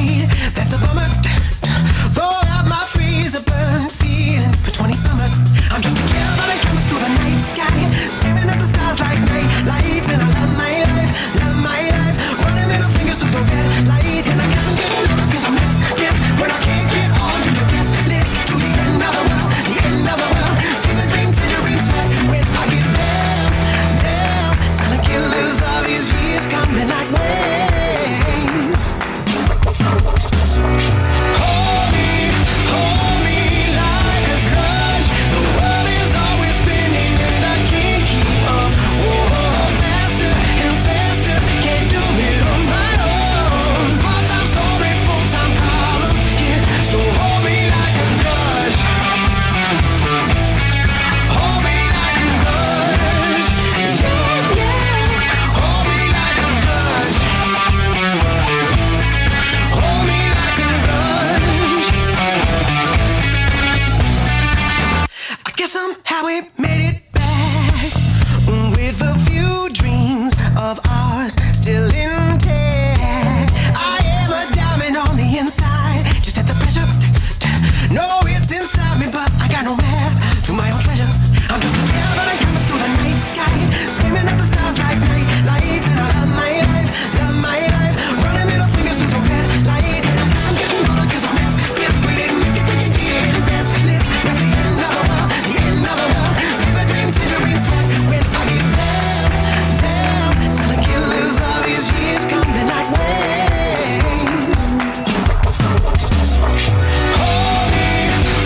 night. That's a bummer. Throw out my freezer burn feelings for 20 summers. I'm just a kid running coming through the night sky, screaming at the stars like night lights. And I love my life, running middle fingers through the red light. And I guess I'm getting older 'cause I'm restless when I can't get on to the rest list. To the end of the world, the end of the world. Fever dream, tangerine sweat when I get down. Silent killers all these years coming like waves. Hold me like a grudge. The world is always spinning and I can't keep up. Whoa, faster and faster, can't do it on my own. Part-time story, full-time problem, yeah. So hold me like a grudge. Hold me like a grudge, yeah, yeah. Hold me like a grudge. Hold me like a grudge. I guess somehow we made it back with a few dreams of ours still intact. I am a diamond on the inside, just at the pressure. No, it's inside me, but I got no map to my own treasure. I'm just a traveler coming through the night sky, screaming at the stars like night lights. And I love my life, running middle fingers through the red light. And I guess I'm getting older 'cause I'm restless. We didn't make it to the end, restless. Not the end of the world, the end of the world. Fever dream, tangerine sweat when I get down. Silent killers all these years coming like waves.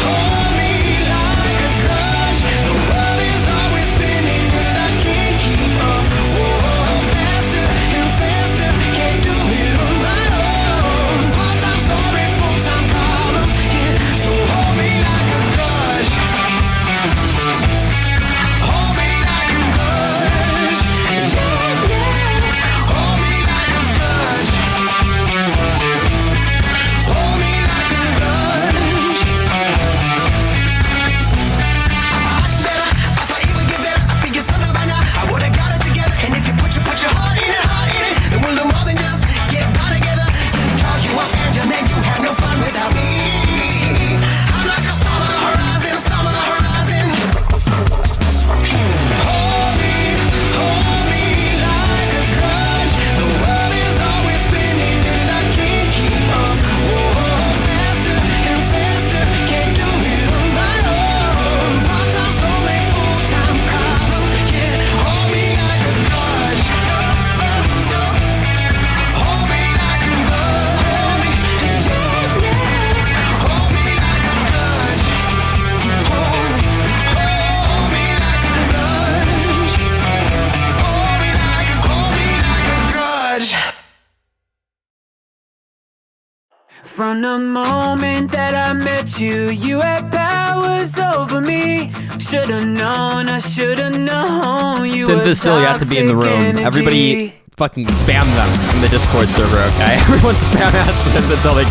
Hold me like a grudge. The world is always spinning and I can't keep up. Whoa, faster and faster, can't do it on my own. Part-time story, full-time problem, yeah. So hold me like a grudge. Hold me like a grudge, yeah, yeah. Hold me like a grudge. Hold me like a grudge. If I even get better, I figured something by now. I would've got it together. And if you put your heart in it, then we'll do more than just get by together. Call you up and you man, you have no fun without me. I'm like a storm on the horizon, storm on the horizon. Hold me like a grudge. The world is always spinning and I can't keep up. Whoa, faster and faster, can't do it on my own. Part-time story, full-time problem, yeah. Hold me like a grudge. Hold me like a grudge, yeah, yeah. Hold me like a grudge. Hold me like a grudge. Hold me like a grudge. From the moment that I met you, you had powers over me. Should've known, I should've known you were Synthesis still have to be in the room. toxic Everybody energy. fucking spam them in the Discord server, okay? Everyone spam Synth until they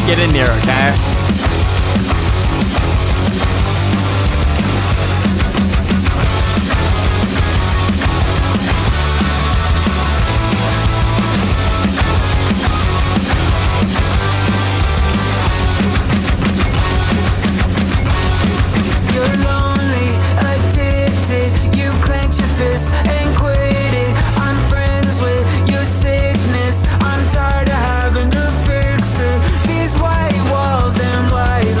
get in here, okay? You're lonely, addicted. You clench your fist and quit it. I'm friends with your sickness. I'm tired of having to fix it. These white walls and white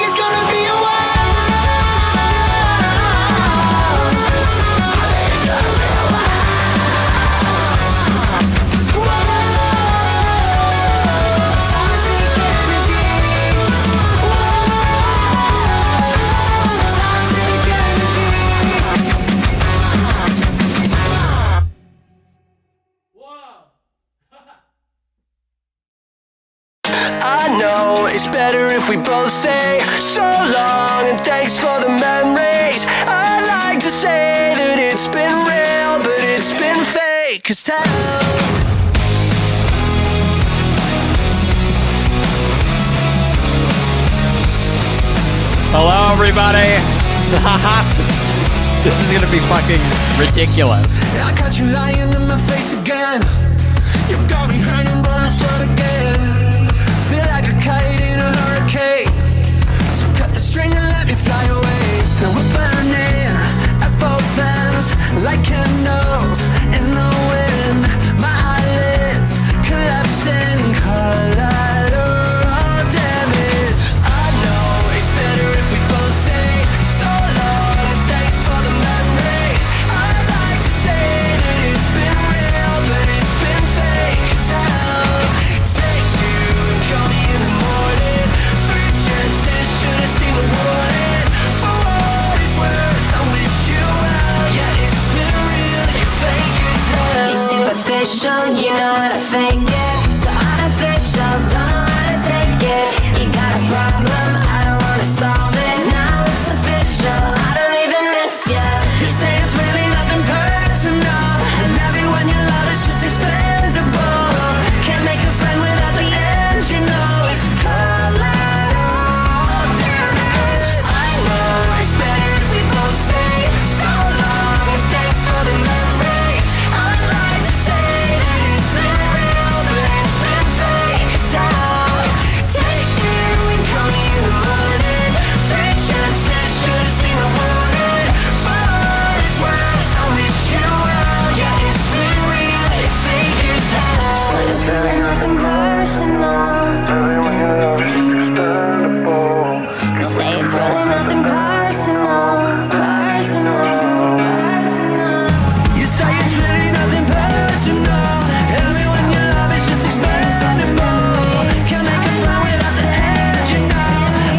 It's gonna be a while. I know it's better if we both say so long and thanks for the memories. I like to say that it's been real, but it's been fake as hell. Hello, everybody. This is gonna be fucking ridiculous. I got you lying in my face again. You got me hanging by the thread again. Feel like a kite in a hurricane. So cut the string and let me fly away. Now we're burning at both ends like candles in the wind. My eyelids collapsing, collateral damage. I know it's better if we both say so long and thanks for the memories. I like to say that it's been real, but it's been fake as hell. Take two and call me in the morning. Three chances, should've seen the warning. For what it's worth, I wish you well. Yeah, it's been real, you're fake as hell. You're superficial, you know how to fake it. So artificial, don't know how to take it. You got a problem, I don't wanna solve it. Now it's official, I don't even miss ya. You say it's really nothing personal, and everyone you love is just expendable. Can't make a friend without the end, you know it's collateral damage. I know it's better if we both say so long and thanks for the memories. I'd like to say that it's been real, but it's been fake as hell. Take two and call me in the morning. Three chances, should've seen the warning. For what it's worth, I wish you well. Yeah, it's been real, it's fake as hell. It's really nothing personal. You say it's really nothing personal. Personal. You say it's really nothing personal. Everyone you love is just expendable. Can't make a friend without the edge, you know.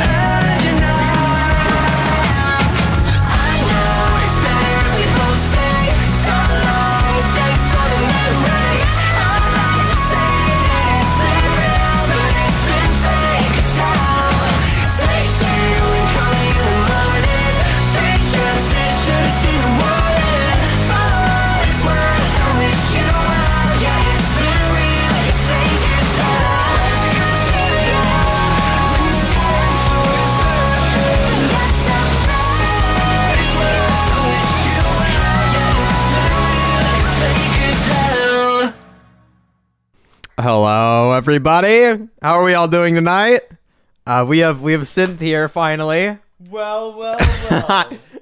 Edge, you know. I know it's better if we both say so long. Thanks for the memories. I'd like to say that it's been real, but it's been fake as hell. Take two and call me in the morning. Three chances, should've seen the warning. For what it's worth, I wish you well. Yeah, it's been real, it's fake as hell. Hello, everybody. How are we all doing tonight? We have Synth here finally. Well.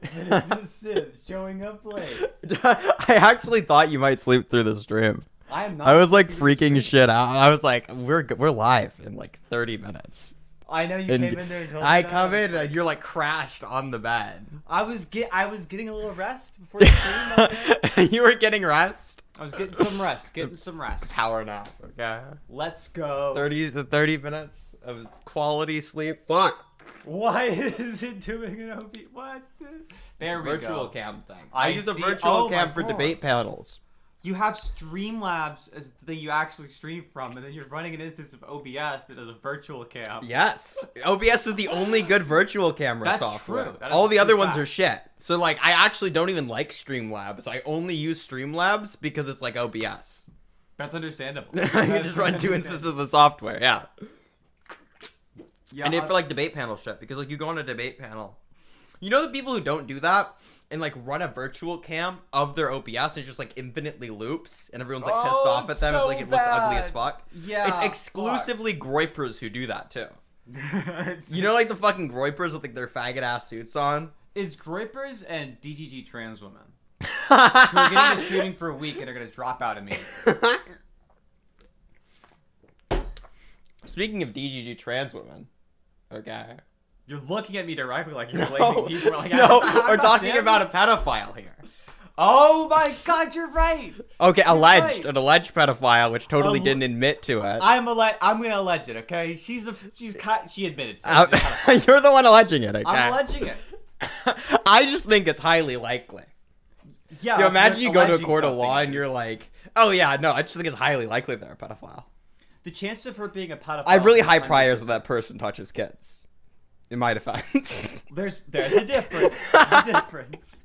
This is Sid showing up late. I actually thought you might sleep through the stream. I am not. I was like sleeping freaking through shit out. I was like, we're live in like 30 minutes. I know you And came in there and told me I that. come was in like- and you're like crashed on the bed. I was getting a little rest before the stream. Okay? You were getting rest. I was getting some rest. Power nap. Okay. Let's go. 30 minutes of quality sleep. Fuck. Why is it doing an OB? What's this? There we Virtual go. cam thing. I I use a see. virtual Oh cam my for God. debate panels. You have Streamlabs as the thing you actually stream from, and then you're running an instance of OBS that is a virtual cam. Yes. OBS is the only good virtual camera That's software. true. That is All a the true other ones fact. are shit. So like I actually don't even like Streamlabs. I only use Streamlabs because it's like OBS. That's understandable. You just run two instances of the software, yeah. Yeah, And it for like debate panel shit because like you go on a debate panel. You know the people who don't do that and like run a virtual cam of their OBS and it just like infinitely loops and everyone's like pissed Oh, off at it's them. so It's like it looks ugly as bad. fuck. Yeah, It's exclusively Groypers who do that too. It's- You know like the fucking Groypers with like their faggot ass suits on? It's Groypers and DGG trans women who are getting into streaming for a week and are gonna drop out immediately. Speaking of DGG trans women, okay. You're looking at me directly like you're blaming people. Like, No, I'm we're not talking them. about a pedophile here. Oh my god, you're right. Okay, You're alleged, right. an alleged pedophile, which totally Alle- didn't admit to it. I'm gonna allege it. Okay, she admitted. So she's a pedophile. You're the one alleging it, okay? I'm alleging it. I just think it's highly likely. Yeah. Do you that's imagine what you go to a alleging court of something law and is. you're like, oh yeah, no, I just think it's highly likely they're a pedophile. The chance of her being a pedophile. I have really is high kind of priors that that person touches kids. In my defense. There's a difference. There's a difference.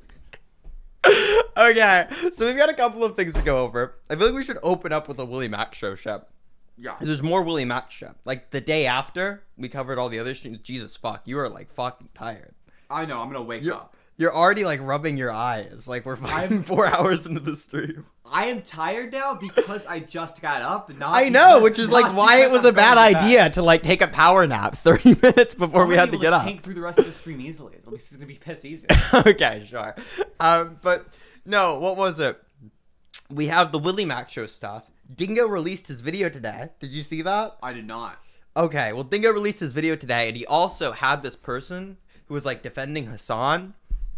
Okay, so we've got a couple of things to go over. I feel like we should open up with a Willie Mack show, Shep. Yeah. There's more Willie Mack Shep. Like the day after we covered all the other streams, Jesus fuck, you are like fucking tired. I know. I'm gonna wake up. You're already like rubbing your eyes. Like we're fucking 4 hours into the stream. I am tired now because I just got up. Not I know, because- which is not like why it because was a I'm bad going to bed. idea to like take a power nap 30 minutes before we had to get up. Tank through the rest of the stream easily. It's gonna be piss easy. Okay, sure. But no, what was it? We have the Willie Mack show stuff. Dingo released his video today. Did you see that? I did not. Okay, well, Dingo released his video today, and he also had this person who was like defending Hassan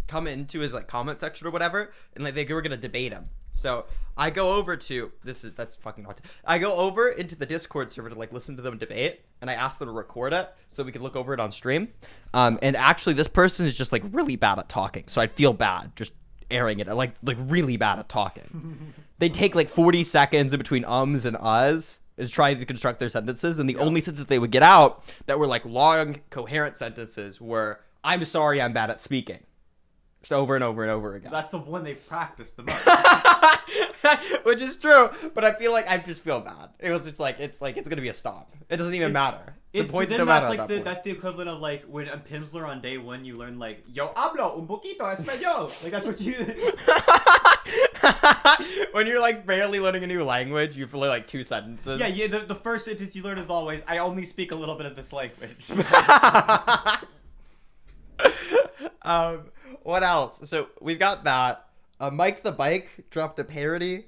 come into his like comment section or whatever, and like they were gonna debate him. So I go over to that's fucking not. I go over into the Discord server to like listen to them debate, and I asked them to record it so we could look over it on stream. And actually, this person is just like really bad at talking, so I feel bad just airing it. Like really bad at talking. They take like 40 seconds in between ums and uhs is trying to construct their sentences, and the only sentences they would get out that were like long, coherent sentences were "I'm sorry, I'm bad at speaking." Just over and over and over again. That's the one they practice the most. Which is true, but I feel like I just feel bad. It's gonna be a stop. It doesn't even matter. The points then don't that's matter like at that point. that's the equivalent of like when in Pimsleur on day one you learn like yo hablo un poquito español. Like that's what you. When you're like barely learning a new language, you learn like 2 sentences. Yeah, the first sentence you learn is always I only speak a little bit of this language. What else? So we've got that. Mike the Bike dropped a parody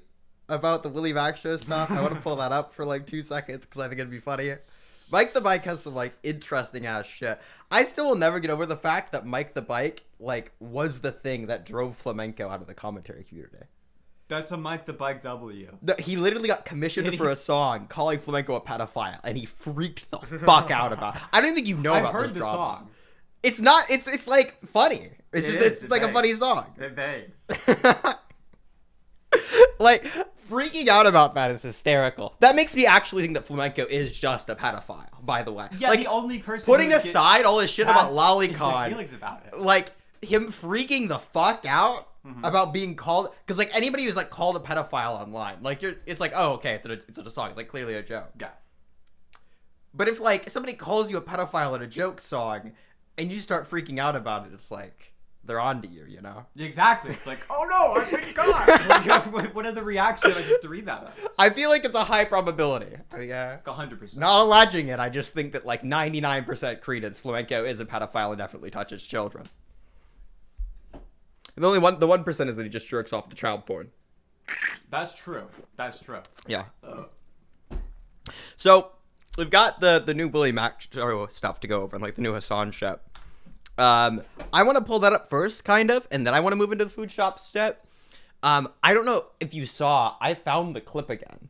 about the Willie Mack show stuff. I want to pull that up for like 2 seconds because I think it'd be funny. Mike the Bike has some like interesting ass shit. I still will never get over the fact that Mike the Bike like was the thing that drove flamenco out of the commentary community. That's a Mike the Bike W. He literally got commissioned for a song calling flamenco a pedophile, and he freaked the fuck out about it. I don't think you know I've about heard this the drama. song. It's not. It's like funny. It's It just is, it's like a bangs. funny song. It bangs. Like freaking out about that is hysterical. That makes me actually think that flamenco is just a pedophile. By the way, Yeah, like the only person putting who would get aside all this shit about their lolicon, feelings about it. like him freaking the fuck out about being called, because like anybody who's like called a pedophile online, like it's like, oh okay, it's a song. It's like clearly a joke. Yeah. But if like somebody calls you a pedophile in a joke song, and you start freaking out about it, it's like they're onto you, you know? Exactly. It's like, oh no, I've been caught. Like, what are the reactions I have to read that as? I feel like it's a high probability. Yeah. 100%. Not alleging it, I just think that like 99% credence flamenco is a pedophile and definitely touches children. And the 1% is that he just jerks off to child porn. That's true. That's true. Yeah. So we've got the new Willie Mack stuff to go over, and like the new Hassan shit. I want to pull that up first, kind of, and then I want to move into the food shop shit. I don't know if you saw, I found the clip again.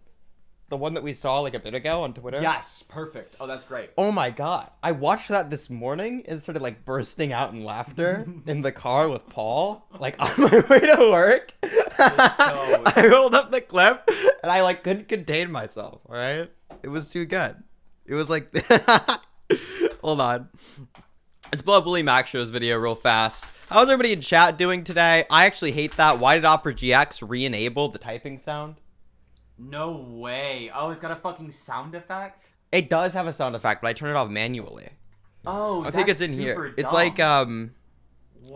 The one that we saw like a bit ago on Twitter. Yes, perfect. Oh, that's great. Oh my god. I watched that this morning and started like bursting out in laughter in the car with Paul, like on my way to work. I rolled up the clip and I like couldn't contain myself, alright? It was too good. It was like hold on. Let's pull up Willie Mack Show's video real fast. How's everybody in chat doing today? I actually hate that. Why did Opera GX re-enable the typing sound? No way. Oh, it's got a fucking sound effect? It does have a sound effect, but I turn it off manually. Oh, I think it's in here. It's like I'm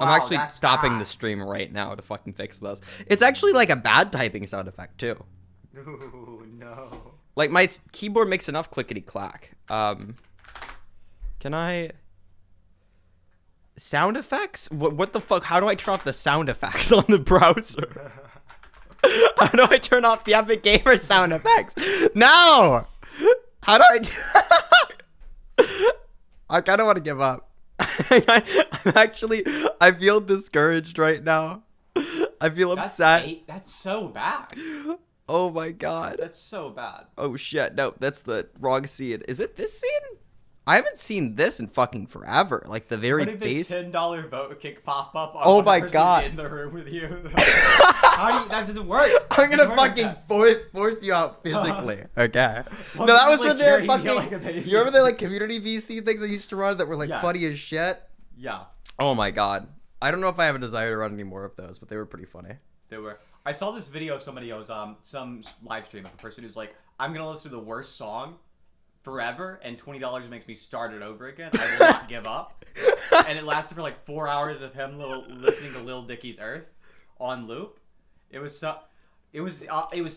actually stopping the stream right now to fucking fix this. It's actually like a bad typing sound effect too. Ooh, no. Like my keyboard makes enough clickety clack. Can I sound effects? What the fuck? How do I turn off the sound effects on the browser? How do I turn off the Epic Gamer sound effects? No! How do I I kind of want to give up. I'm actually, I feel discouraged right now. I feel upset. That's so bad. Oh my god. That's so bad. Oh shit, no, that's the wrong scene. Is it this scene? I haven't seen this in fucking forever. Like the very What did the base. $10 vote kick pop up on Oh when the my person's God. in the room with you? How do you, that doesn't work. I'm It gonna doesn't work fucking like that. force you out physically. Okay. Well, No, that this was is for like the carrying me fucking. like a baby. You remember the like community VC things I used to run that were like Yes. funny as shit? Yeah, Oh my god. I don't know if I have a desire to run any more of those, but they were pretty funny. they were. I saw this video of somebody else, some live stream of a person who's like, I'm gonna listen to the worst song forever, and $20 makes me start it over again. I will not give up. And it lasted for like 4 hours of him listening to Lil Dicky's Earth on loop. It was so. It was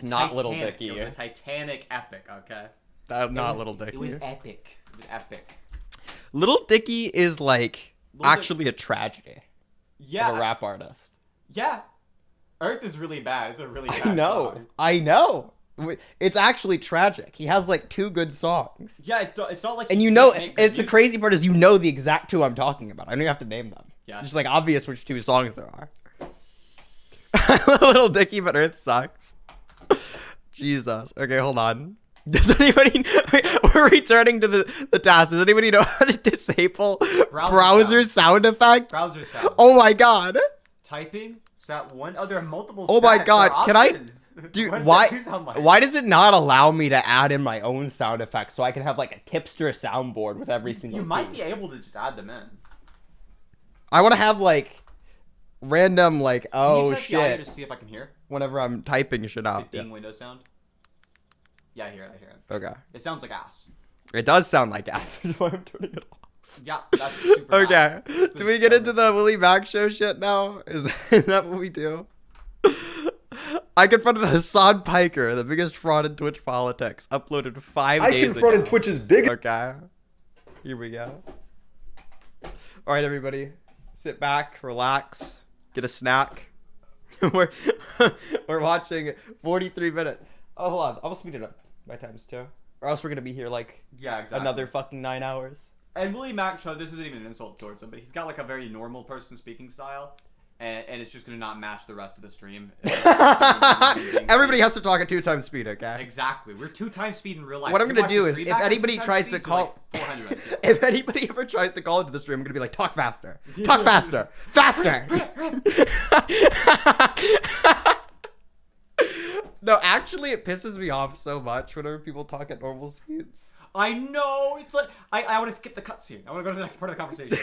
Not Lil Titanic. Dicky. It was a Titanic epic. Okay. Not It was- Little Dicky. It was epic. It was epic. Little Dicky is like Lil Dick- actually a tragedy Yeah. of a rap artist. Yeah. Earth is really bad. It's a really bad I know. song. I know. It's actually tragic. He has like 2 good songs. Yeah, it's not like And he you know, can't make good it's the music. crazy part is you know the exact 2 I'm talking about. I don't even have to name them. Yeah. It's just like obvious which 2 songs there are. Little Dicky, but Earth sucks. Jesus. Okay, hold on. Does anybody? We're returning to the task. Does anybody know how to disable browser sound effects? Browser sound. Oh my god. Typing. Stat one. Oh, there are multiple. Oh my stats or god. Can I? options. Dude, What does why? that do sound like? Why does it not allow me to add in my own sound effects so I can have like a tipster soundboard with every single? You might key? be able to just add them in. I want to have like random like Can oh you test the audio shit to see if I can hear whenever I'm typing shit the out. ding Windows sound? Yeah, I hear it. I hear it. Okay. It sounds like ass. It does sound like ass. Which is why I'm turning it off. Yeah, that's super. Okay. bad. That's Do the we get into dumbest- the Willie Mac show shit now? Is that what we do? I confronted Hassan Piker, the biggest fraud in Twitch politics, uploaded 5 days ago. I confronted Twitch's big. Okay. Here we go. All right, everybody. Sit back, relax, get a snack. we're watching 43 minutes. Oh, hold on. I'll speed it up by times 2. Or else we're going to be here like Yeah, exactly. another fucking 9 hours. And Willie Mac show. This isn't even an insult towards him, but he's got like a very normal person speaking style, and it's just gonna not match the rest of the stream. Everybody has to talk at 2 times speed, okay? Exactly. We're 2 times speed in real life. What I'm You gonna watch do the is, stream if back at anybody 2 times tries to speed, you're call, like 400. Yeah. if anybody ever tries to call into the stream, I'm gonna be like, talk faster, talk faster, faster. No, actually, it pisses me off so much whenever people talk at normal speeds. I know. It's like I want to skip the cutscene. I want to go to the next part of the conversation.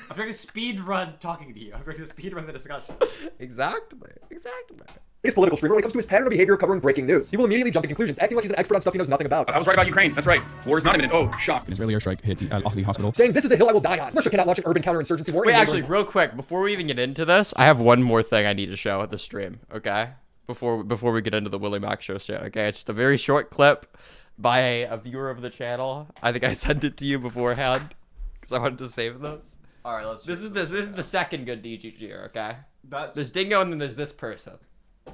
I'm trying to speed run talking to you. I'm trying to speed run the discussion. Exactly. Biggest political streamer when it comes to his pattern of behavior covering breaking news. He will immediately jump to conclusions, acting like he's an expert on stuff he knows nothing about. I was right about Ukraine. That's right. War is not imminent. Oh, shock. An Israeli airstrike hit the Al-Ahli hospital. Saying this is a hill I will die on. Russia cannot launch an urban counterinsurgency war. Wait, in a actually, neighboring- real quick, before we even get into this, I have one more thing I need to show at the stream, okay? Before we get into the Willie Mac show shit, okay? It's just a very short clip by a viewer of the channel. I think I sent it to you beforehand because I wanted to save this. All right, let's. This is the second good DGG, okay? That's There's Dingo and then there's this person.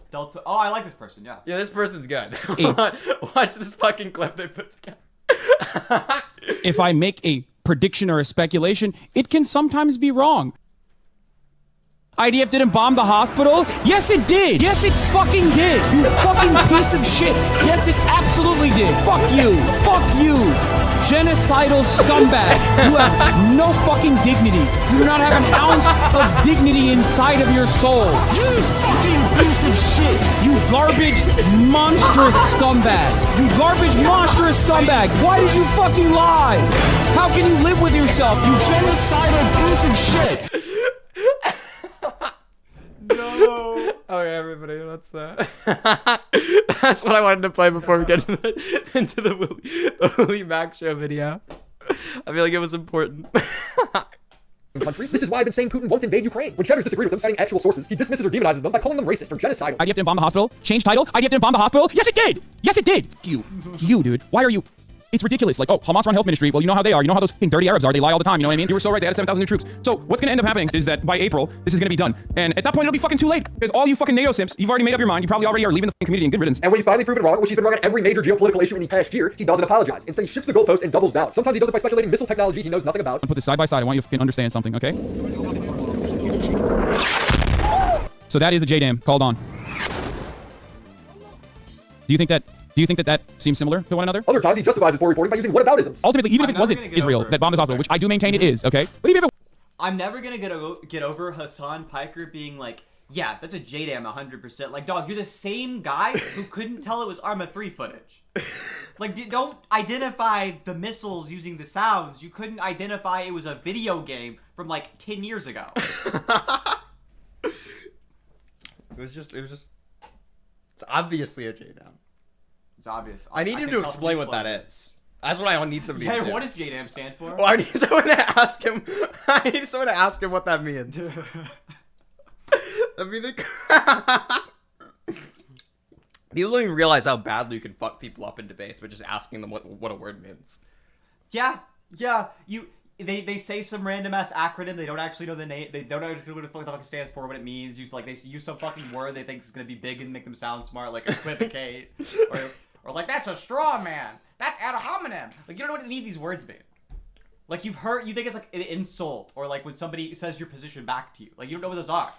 Delta. Oh, I like this person. Yeah. Yeah, this person's good. Watch this fucking clip they put together. If I make a prediction or a speculation, it can sometimes be wrong. IDF didn't bomb the hospital? Yes, it did. Yes, it fucking did. You fucking piece of shit. Yes, it absolutely did. Fuck you. Fuck you. Genocidal scumbag. You have no fucking dignity. You do not have an ounce of dignity inside of your soul. You fucking piece of shit. You garbage, monstrous scumbag. You garbage, monstrous scumbag. Why did you fucking lie? How can you live with yourself, you genocidal piece of shit? No. Okay, everybody, that's that's what I wanted to play before we get into the Willie Mac show video. I feel like it was important. country. This is why I've been saying Putin won't invade Ukraine. When Cheddar's disagreed with him, citing actual sources, he dismisses or demonizes them by calling them racist or genocidal. IDF didn't bomb the hospital. Change title. IDF didn't bomb the hospital. Yes, it did. Yes, it did. You, dude. Why are you? it's ridiculous. Like, oh, Hamas run health ministry. Well, you know how they are. You know how those fucking dirty Arabs are. They lie all the time. You know what I mean? You were so right. They added 7,000 new troops. So what's going to end up happening is that by April, this is going to be done. And at that point, it'll be fucking too late. Because all you fucking NATO simps, you've already made up your mind. You probably already are leaving the fucking community in good riddance. And when he's finally proven wrong, which he's been wrong on every major geopolitical issue in the past year, he doesn't apologize. Instead, he shifts the goalpost and doubles down. Sometimes he does it by speculating missile technology he knows nothing about. Put this side by side. I want you to fucking understand something, okay? So that is a JDAM called on. Do you think that seems similar to one another? Other times, he justifies his poor reporting by using whataboutisms. Ultimately, even if I'm it never wasn't gonna get Israel over that bombed this hospital, which I do maintain it is, okay? But even if it I'm never gonna get over Hassan Piker being like, yeah, that's a JDAM 100%. Like, dog, you're the same guy who couldn't tell it was Arma 3 footage. Like, don't identify the missiles using the sounds. You couldn't identify it was a video game from like 10 years ago. It was just. It's obviously a JDAM. It's obvious. I need him to explain what that is. That's what I need somebody to Yeah, do. what does JDAM stand for? Well, I need someone to ask him. I need someone to ask him what that means. I mean, people don't even realize how badly you can fuck people up in debates by just asking them what a word means. Yeah. They say some random ass acronym. They don't actually know the name. They don't actually know what the fuck it stands for, what it means. They use some fucking word they think is gonna be big and make them sound smart, like equivocate, or like that's a straw man. That's ad hominem. Like, you don't know what any of these words mean. Like, you think it's like an insult, or like when somebody says your position back to you. Like, you don't know what those are.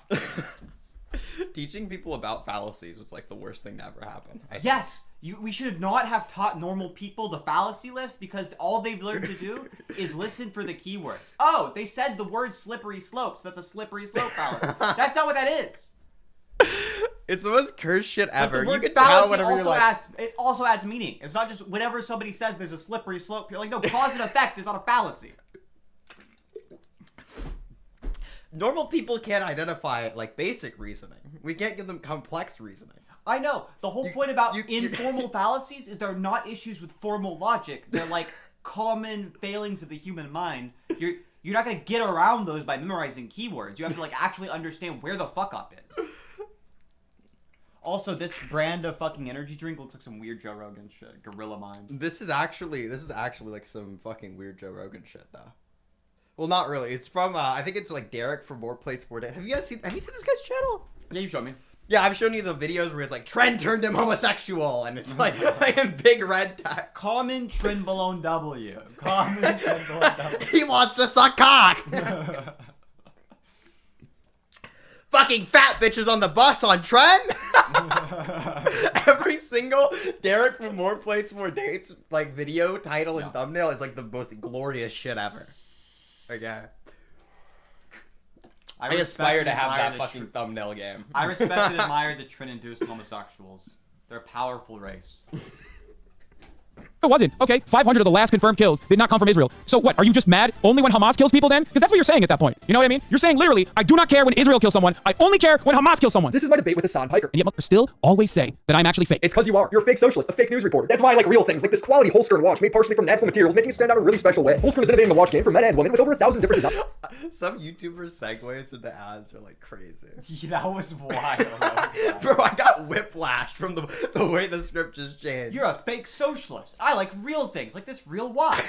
Teaching people about fallacies was like the worst thing to ever happen. Yes, we should not have taught normal people the fallacy list, because all they've learned to do is listen for the keywords. Oh, they said the word slippery slopes. That's a slippery slope fallacy. That's not what that is. It's the most cursed shit ever. But You can fallacy tell whatever you're like. it also adds meaning. It's not just whenever somebody says there's a slippery slope, you're like, no, cause and effect is not a fallacy. Normal people can't identify like basic reasoning. We can't give them complex reasoning. I know. The whole point about informal fallacies is they're not issues with formal logic. They're like common failings of the human mind. You're not gonna get around those by memorizing keywords. You have to like actually understand where the fuck up is. Also, this brand of fucking energy drink looks like some weird Joe Rogan shit. Gorilla Mind. This is actually like some fucking weird Joe Rogan shit though. Well, not really. It's from I think it's like Derek from More Plates More Dates. Have you seen this guy's channel? Yeah, you showed me. Yeah, I've shown you the videos where it's like Trent turned him homosexual, and it's like in big red text. Common Trenbolone W. Common Trenbolone W. He wants to suck cock. Fucking fat bitches on the bus on Trent. Every single Derek from More Plates More Dates like video title and thumbnail is like the most glorious shit ever. Okay. I aspire to have that fucking thumbnail game. I respect and admire the Trin-induced homosexuals. They're a powerful race. It wasn't. Okay, 500 of the last confirmed kills did not come from Israel. So what, are you just mad only when Hamas kills people then? Because that's what you're saying at that point. You know what I mean? You're saying literally, I do not care when Israel kills someone. I only care when Hamas kills someone. This is my debate with Hassan Piker. And yet motherfuckers still always say that I'm actually fake. It's because you are. You're a fake socialist, a fake news reporter. That's why I like real things, like this quality Holstern watch made partially from natural materials, making it stand out in a really special way. Holstern is innovating the watch game for men and women with over 1,000 different designs. Some YouTubers' segues into ads are like crazy. Yeah, that was wild. Bro, I got whiplash from the way the script just changed. You're a fake socialist. I like real things, like this real watch.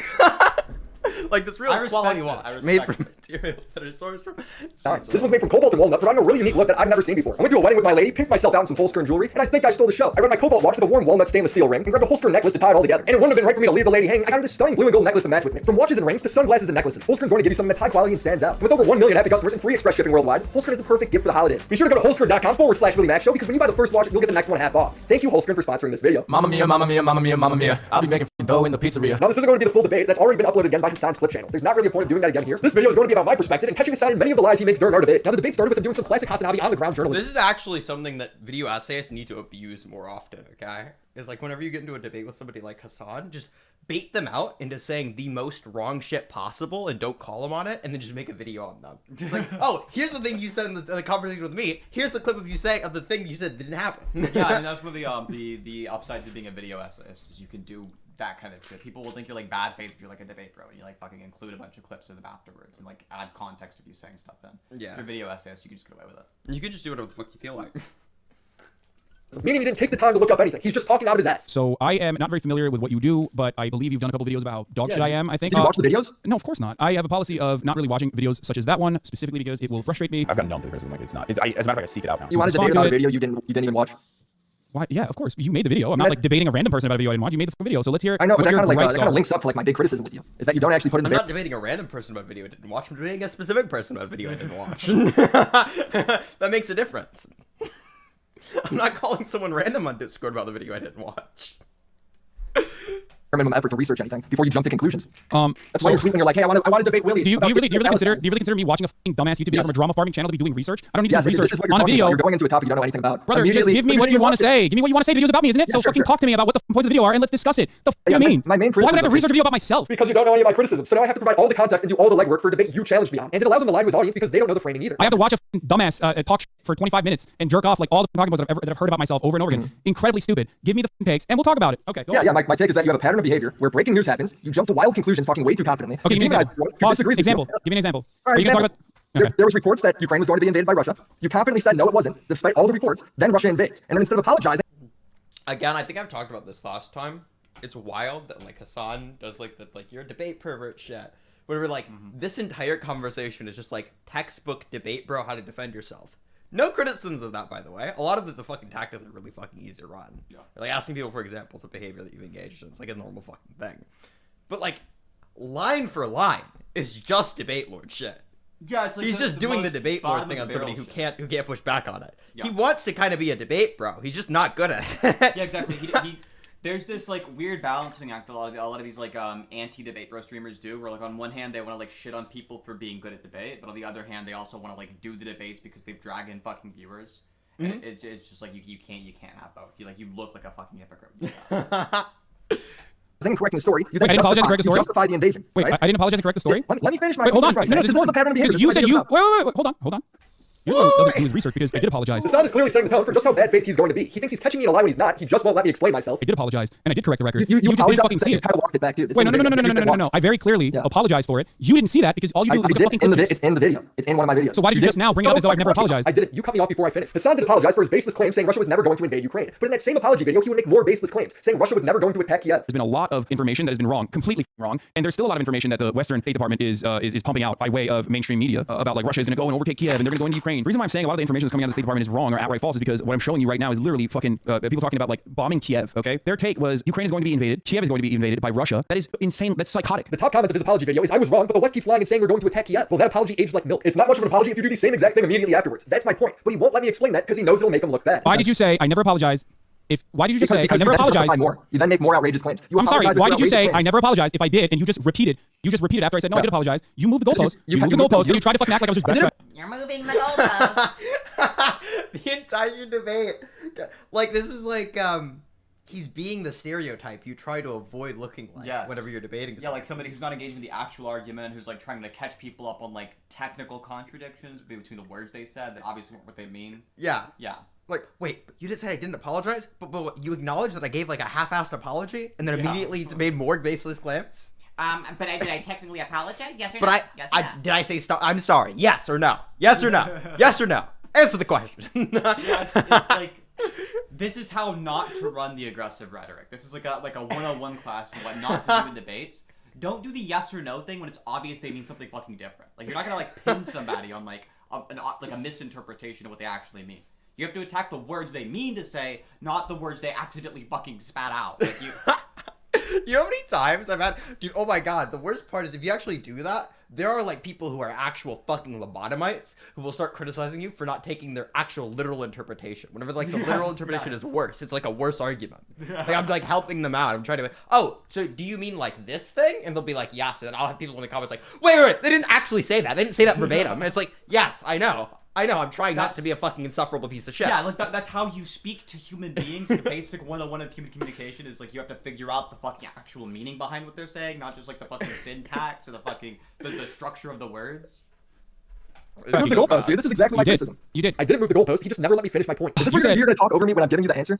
Like this real I respect quality it. watch I respect made it. from materials that are sourced from. This one's made from cobalt and walnut, providing a really unique look that I've never seen before. I went to a wedding with my lady, pimped myself out in some Holstern jewelry, and I think I stole the show. I read my cobalt watch with a warm walnut stainless steel ring and grabbed a Holstern necklace to tie it all together. And it wouldn't have been right for me to leave the lady hanging. I got this stunning blue and gold necklace to match with me. From watches and rings to sunglasses and necklaces, Holstern's going to give you something that's high quality and stands out. And with over 1 million happy customers and free express shipping worldwide, Holstern is the perfect gift for the holidays. Be sure to go to holstern.com/WillyMaxShow because when you buy the first watch, you'll get the next one half off. Thank you, Holstern, for sponsoring this video. Mamma mia, mamma mia, mamma mia, mamma mia. I'll be making dough in the pizzeria. Now, this isn't going to be the full debate. That's already been uploaded again by Hassan's clip channel. There's not really a point of doing that again here. This video is going to be about my perspective and catching Hassan in many of the lies he makes during our debate. Now, the debate started with him doing some classic Hassanabi on-the-ground journalism. This is actually something that video essayists need to abuse more often, okay? Is like whenever you get into a debate with somebody like Hassan, just bait them out into saying the most wrong shit possible and don't call them on it, and then just make a video on them. Like, oh, here's the thing you said in the conversation with me. Here's the clip of you saying of the thing you said didn't happen. Yeah, I mean, that's one of the upsides of being a video essayist is you can do that kind of shit. People will think you're like bad faith if you're like a debate pro and you like fucking include a bunch of clips of them afterwards and like add context of you saying stuff in. Yeah. If you're a video essayist, you can just get away with it. You can just do whatever the fuck you feel like. Meaning he didn't take the time to look up anything. He's just talking out of his ass. So I am not very familiar with what you do, but I believe you've done a couple videos about how dog shit I am, I think. Did you watch the videos? No, of course not. I have a policy of not really watching videos such as that one, specifically because it will frustrate me. I've gotten numb to the criticism. Like, it's not. As a matter of fact, I seek it out now. You wanted to Respond debate to about a it. video you didn't even watch? Why? Yeah, of course. You made the video. I'm not like debating a random person about a video I didn't watch. You made the video, so let's hear. I know, but what that your kind of gripes are. links up to like my big criticism with you. Is that you don't actually put in the I'm bit. not debating a random person about a video I didn't watch. I'm debating a specific person about a video I didn't watch. That makes a difference. I'm not calling someone random on Discord about the video I didn't watch. Minimum effort to research anything before you jump to conclusions. Um, That's why you're tweeting. You're like, hey, I want to debate Willie. Do you about really Palestine. consider me watching a fucking dumbass YouTube video Yes. from a drama farming channel to be doing research? I don't need to Yes, do this research is what you're on a talking video. about. You're going into a topic you don't know anything about. Brother, just Immediately- give me what you want to say. Give me what you want to say. The video's about me, isn't it? So sure, fucking sure. talk to me about what the points of the video are and let's discuss it. The Yeah, you mean? my main Why would I have to criticism research is- a video about myself? Because you don't know any of my criticism. So now I have to provide all the context and do all the legwork for a debate you challenged me on. And it allows him to lie to his audience because they don't know the framing either. I have to watch a fucking dumbass talk shit for 25 minutes and jerk off like all the talking points that I've heard about myself over and over again. Incredibly stupid. Give me the fucking takes and we'll talk about it. Okay, go Yeah, on. yeah. My take is that you have a pattern of behavior where breaking news happens, you jump to wild conclusions, talking way too confidently. Okay, give me an You example. demonize everyone who Pause. disagrees with you. Example. Give me an example. All Are right, you gonna talk example. about? Okay. There was reports that Ukraine was going to be invaded by Russia. You confidently said no, it wasn't, despite all the reports. Then Russia invades, and then instead of apologizing, Again, I think I've talked about this last time. It's wild that like Hassan does like the you're a debate pervert shit. Where we're like, this entire conversation is just like textbook debate, bro, how to defend yourself. No criticisms of that, by the way. A lot of the fucking tactics are really fucking easy to run. Yeah. Like asking people for examples of behavior that you've engaged in. It's like a normal fucking thing. But like, line for line is just debate lord shit. Yeah, it's like He's just doing the most debate lord thing on somebody who can't push back on it. Yeah. He wants to kind of be a debate bro. He's just not good at it. Yeah, exactly. There's this like weird balancing act that a lot of these like anti-debate bro streamers do, where like on one hand they want to like shit on people for being good at debate, but on the other hand they also want to like do the debates because they've dragged in fucking viewers. And it's just like you can't have both. You look like a fucking hypocrite. with that. correcting the story, you Wait, I didn't apologize and correct the you story? justify the invasion. Wait, right? I didn't apologize and correct the story? Let me finish my Wait, hold on. point. No, This is the pattern of behavior. because you This is said what you. I did Wait, hold on. You doesn't do his research because I did apologize. Hassan is clearly setting the tone for just how bad faith he's going to be. He thinks he's catching me in a lie when he's not. He just won't let me explain myself. I did apologize and I did correct the record. You just didn't apologized fucking see and it. kind of walked it back, dude. It's Wait, in no. the video. No. I very clearly apologized for it. You didn't see that because all you do is I look at did. fucking It's in the clips. it's in the video. It's in one of my videos. So why did you just now bring it up as though I've never apologized? I didn't. You cut me off before I finished. Hassan did apologize for his baseless claim saying Russia was never going to invade Ukraine. But in that same apology video, he would make more baseless claims saying Russia was never going to attack Kiev. There's been a lot of information that has been wrong, completely wrong, and there's still a lot of information that the Western State Department is pumping out by way of mainstream media about like Russia is going to go and overtake Kiev and they're going to go into Ukraine. The reason why I'm saying a lot of the information that's coming out of the State Department is wrong or outright false is because what I'm showing you right now is literally fucking people talking about like bombing Kiev. Okay, their take was Ukraine is going to be invaded, Kiev is going to be invaded by Russia. That is insane. That's psychotic. The top comment of his apology video is, I was wrong, but the West keeps lying and saying we're going to attack Kiev. Well, that apology aged like milk. It's not much of an apology if you do the same exact thing immediately afterwards. That's my point. But he won't let me explain that because he knows it'll make him look bad. Why did you say I never apologized? Why did you just say I never you then apologized? justify more. You then make more outrageous claims. I'm sorry. apologize Why for did you outrageous say I claims. never apologized if I did and you just repeated after I said no, I did apologize. You moved the goalpost. You moved the goalpost and you tried to fucking act like I was just backtracking. You're moving the goalpost. The entire debate. Like, this is like, he's being the stereotype you try to avoid looking like Yes. whenever you're debating Yeah, something. like somebody who's not engaging in the actual argument, who's like trying to catch people up on like technical contradictions between the words they said that obviously weren't what they mean. Yeah. Yeah. Like, wait, you just said I didn't apologize? But what, you acknowledge that I gave like a half-assed apology and then Yeah. immediately made more baseless claims? But did I technically apologize? Yes or But no? Yes or no? did I say stop? I'm sorry. Yes or no? Yes or no? Yes or no? Answer the question. Yeah, it's like this is how not to run the aggressive rhetoric. This is like a 101 class on what not to do in debates. Don't do the yes or no thing when it's obvious they mean something fucking different. Like you're not gonna like pin somebody on like a misinterpretation of what they actually mean. You have to attack the words they mean to say, not the words they accidentally fucking spat out. Like you. You know how many times I've had, dude, oh my god, the worst part is if you actually do that, there are like people who are actual fucking lobotomites who will start criticizing you for not taking their actual literal interpretation. Whenever like the literal interpretation is worse, it's like a worse argument. Like I'm like helping them out. I'm trying to, oh, so do you mean like this thing? And they'll be like, yes. And then I'll have people in the comments like, wait, they didn't actually say that. They didn't say that verbatim. And it's like, yes, I know. I'm trying not to be a fucking insufferable piece of shit. Yeah, like that's how you speak to human beings. The basic 101 of human communication is like you have to figure out the fucking actual meaning behind what they're saying, not just like the fucking syntax or the fucking the structure of the words. I moved the goalpost, dude. This is exactly my criticism. You did. I didn't move the goalpost. He just never let me finish my point. Is this You where said- you're going to talk over me when I'm giving you the answer?